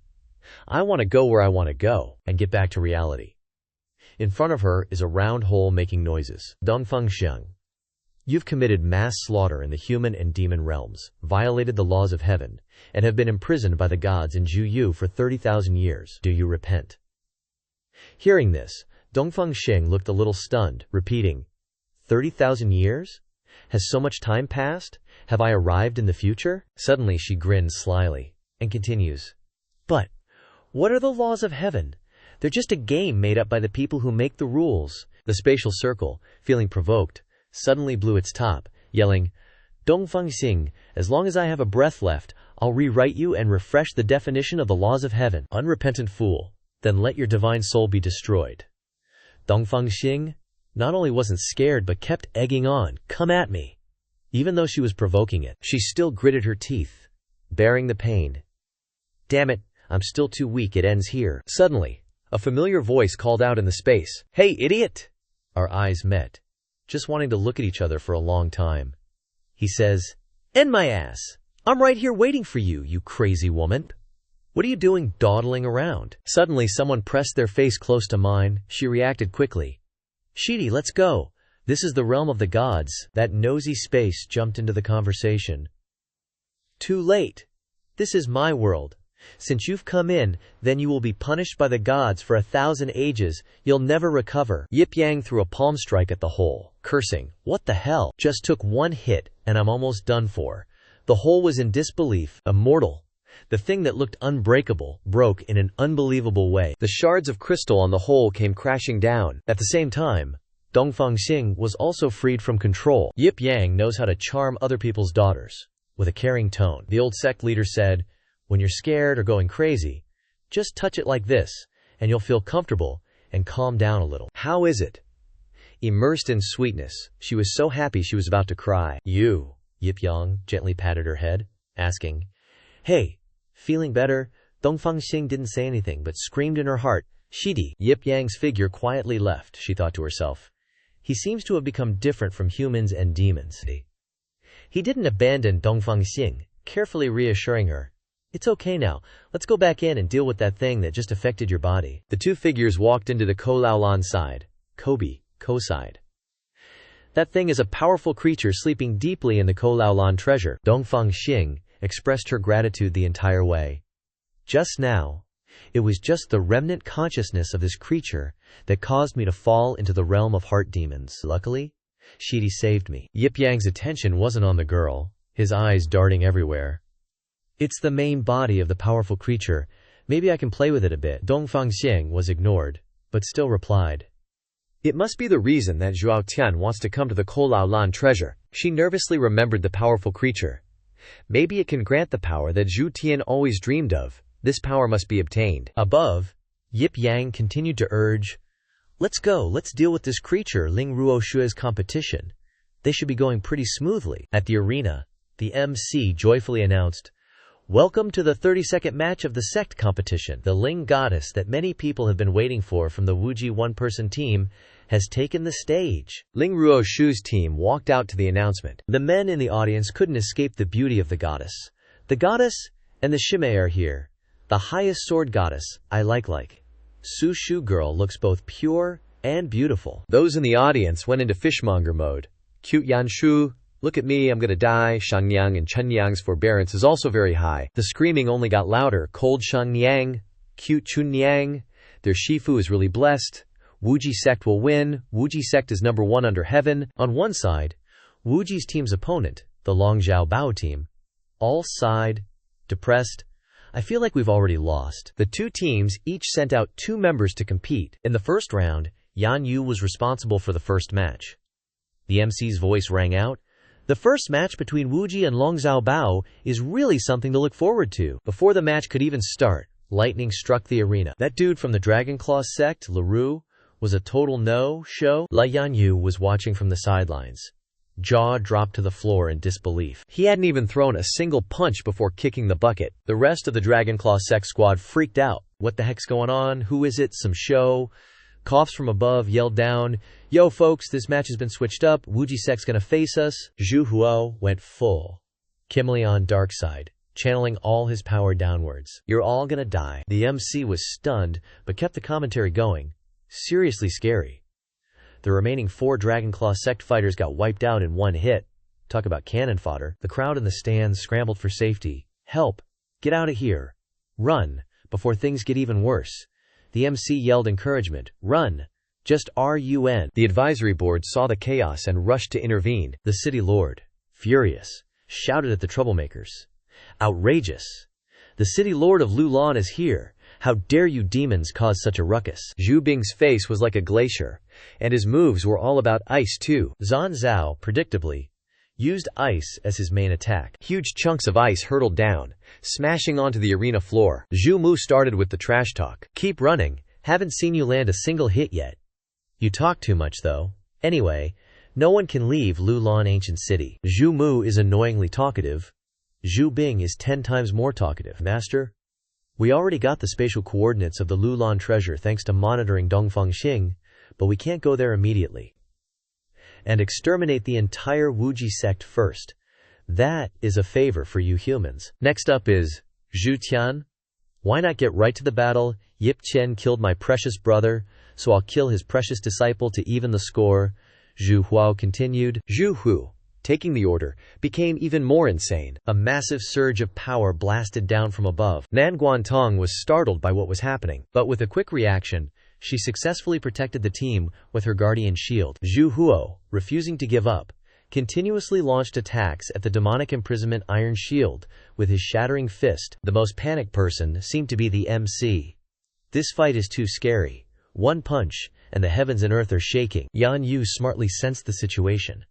I want to go where I want to go and get back to reality. In front of her is a round hole making noises. Dongfang Xing, you've committed mass slaughter in the human and demon realms, violated the laws of heaven, and have been imprisoned by the gods in Juyu for 30,000 years. Do you repent? Hearing this, Dongfang Xing looked a little stunned, repeating, 30,000 years? Has so much time passed? Have I arrived in the future? Suddenly she grins slyly and continues. But what are the laws of heaven? They're just a game made up by the people who make the rules. The spatial circle, feeling provoked, suddenly blew its top, yelling, Dongfang Xing, as long as I have a breath left, I'll rewrite you and refresh the definition of the laws of heaven. Unrepentant fool, then let your divine soul be destroyed. Dongfang Xing not only wasn't scared but kept egging on, come at me. Even though she was provoking it, she still gritted her teeth, bearing the pain. Damn it, I'm still too weak, it ends here. Suddenly, a familiar voice called out in the space, Hey, idiot! Our eyes met, just wanting to look at each other for a long time. He says, End my ass. I'm right here waiting for you, you crazy woman. What are you doing dawdling around? Suddenly someone pressed their face close to mine. She reacted quickly. Shidi, let's go. This is the realm of the gods. That nosy space jumped into the conversation. Too late. This is my world. Since you've come in, then you will be punished by the gods for 1,000 ages. You'll never recover. Yip Yang threw a palm strike at the hole, cursing, What the hell? Just took one hit, and I'm almost done for. The hole was in disbelief, immortal. The thing that looked unbreakable broke in an unbelievable way. The shards of crystal on the hole came crashing down. At the same time, Dongfang Xing was also freed from control. Yip Yang knows how to charm other people's daughters. With a caring tone, the old sect leader said, When you're scared or going crazy, just touch it like this, and you'll feel comfortable and calm down a little. How is it? Immersed in sweetness, she was so happy she was about to cry. You, Yip Yang gently patted her head, asking, Hey, feeling better? Dongfang Xing didn't say anything but screamed in her heart, Shidi. Yip Yang's figure quietly left, she thought to herself. He seems to have become different from humans and demons. He didn't abandon Dongfang Xing, carefully reassuring her, It's okay now, let's go back in and deal with that thing that just affected your body. The two figures walked into the Kolaolan side, Kobe, side. That thing is a powerful creature sleeping deeply in the Kolaolan treasure. Dongfang Xing expressed her gratitude the entire way. Just now, it was just the remnant consciousness of this creature that caused me to fall into the realm of heart demons. Luckily, Shidi saved me. Yip Yang's attention wasn't on the girl, his eyes darting everywhere. It's the main body of the powerful creature. Maybe I can play with it a bit. Dongfang Xing was ignored, but still replied. It must be the reason that Zhuao Tian wants to come to the Kolaolan treasure. She nervously remembered the powerful creature. Maybe it can grant the power that Zhu Tian always dreamed of. This power must be obtained. Above, Yip Yang continued to urge, Let's go, let's deal with this creature, Ling Ruo Shue's competition. They should be going pretty smoothly. At the arena, the MC joyfully announced, Welcome to the 32nd match of the Sect competition. The Ling goddess that many people have been waiting for from the Wuji one-person team has taken the stage. Ling Ruo Shu's team walked out to the announcement. The men in the audience couldn't escape the beauty of the goddess. The goddess and the Shime are here. The highest sword goddess, I like. Su Shu girl looks both pure and beautiful. Those in the audience went into fishmonger mode. Cute Yan Shu, look at me, I'm gonna die. Shangyang and Chenyang's forbearance is also very high. The screaming only got louder. Cold Shangyang, cute Chunyang, their Shifu is really blessed. Wuji Sect will win. Wuji Sect is number 1 under heaven. On one side, Wuji's team's opponent, the Longzhao Bao team, all sighed, depressed. I feel like we've already lost. The two teams each sent out 2 members to compete. In the first round, Yan Yu was responsible for the first match. The MC's voice rang out. The first match between Wuji and Longzhao Bao is really something to look forward to. Before the match could even start, lightning struck the arena. That dude from the Dragonclaw sect, LaRue, was a total no-show. La Yanyu was watching from the sidelines. Jaw dropped to the floor in disbelief. He hadn't even thrown a single punch before kicking the bucket. The rest of the Dragonclaw sect squad freaked out. What the heck's going on? Who is it? Some show? Coughs from above yelled down, Yo folks, this match has been switched up. Wuji Sect's gonna face us. Zhu Huo went full Kimleon dark side, channeling all his power downwards. You're all gonna die. The MC was stunned, but kept the commentary going. Seriously scary. The remaining 4 Dragonclaw sect fighters got wiped out in one hit. Talk about cannon fodder. The crowd in the stands scrambled for safety. Help! Get out of here! Run, before things get even worse. The MC yelled encouragement. Run! Just run. The advisory board saw the chaos and rushed to intervene. The city lord, furious, shouted at the troublemakers. Outrageous! The city lord of Lulan is here. How dare you demons cause such a ruckus? Zhu Bing's face was like a glacier, and his moves were all about ice too. Zhan Zhao, predictably, used ice as his main attack. Huge chunks of ice hurtled down, smashing onto the arena floor. Zhu Mu started with the trash talk. Keep running. Haven't seen you land a single hit yet. You talk too much though. Anyway, no one can leave Lulan Ancient City. Zhu Mu is annoyingly talkative. Zhu Bing is 10 times more talkative. Master, we already got the spatial coordinates of the Lulan treasure thanks to monitoring Dongfeng Xing, but we can't go there immediately and exterminate the entire Wuji sect first. That is a favor for you humans. Next up is Zhu Tian. Why not get right to the battle? Yip Chen killed my precious brother, so I'll kill his precious disciple to even the score. Zhu Huo continued. Zhu Hu, taking the order, became even more insane. A massive surge of power blasted down from above. Nan Guantong was startled by what was happening, but with a quick reaction, she successfully protected the team with her guardian shield. Zhu Huo, refusing to give up, continuously launched attacks at the demonic imprisonment iron shield with his shattering fist. The most panicked person seemed to be the MC. This fight is too scary. One punch, and the heavens and earth are shaking. Yan Yu smartly sensed the situation.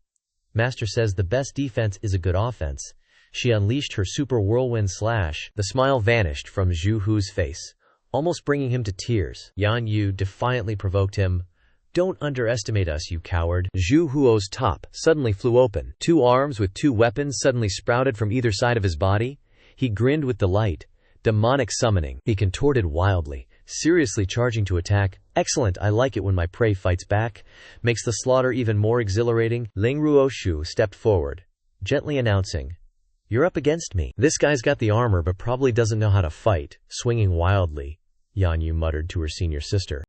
Master says the best defense is a good offense. She unleashed her super whirlwind slash. The smile vanished from Zhu Hu's face, almost bringing him to tears. Yan Yu defiantly provoked him. Don't underestimate us, you coward. Zhu Huo's top suddenly flew open. 2 arms with 2 weapons suddenly sprouted from either side of his body. He grinned with delight. Demonic summoning. He contorted wildly, seriously charging to attack. Excellent, I like it when my prey fights back. Makes the slaughter even more exhilarating. Ling Ruoshu stepped forward, gently announcing, "You're up against me." This guy's got the armor but probably doesn't know how to fight. Swinging wildly, Yan Yu muttered to her senior sister.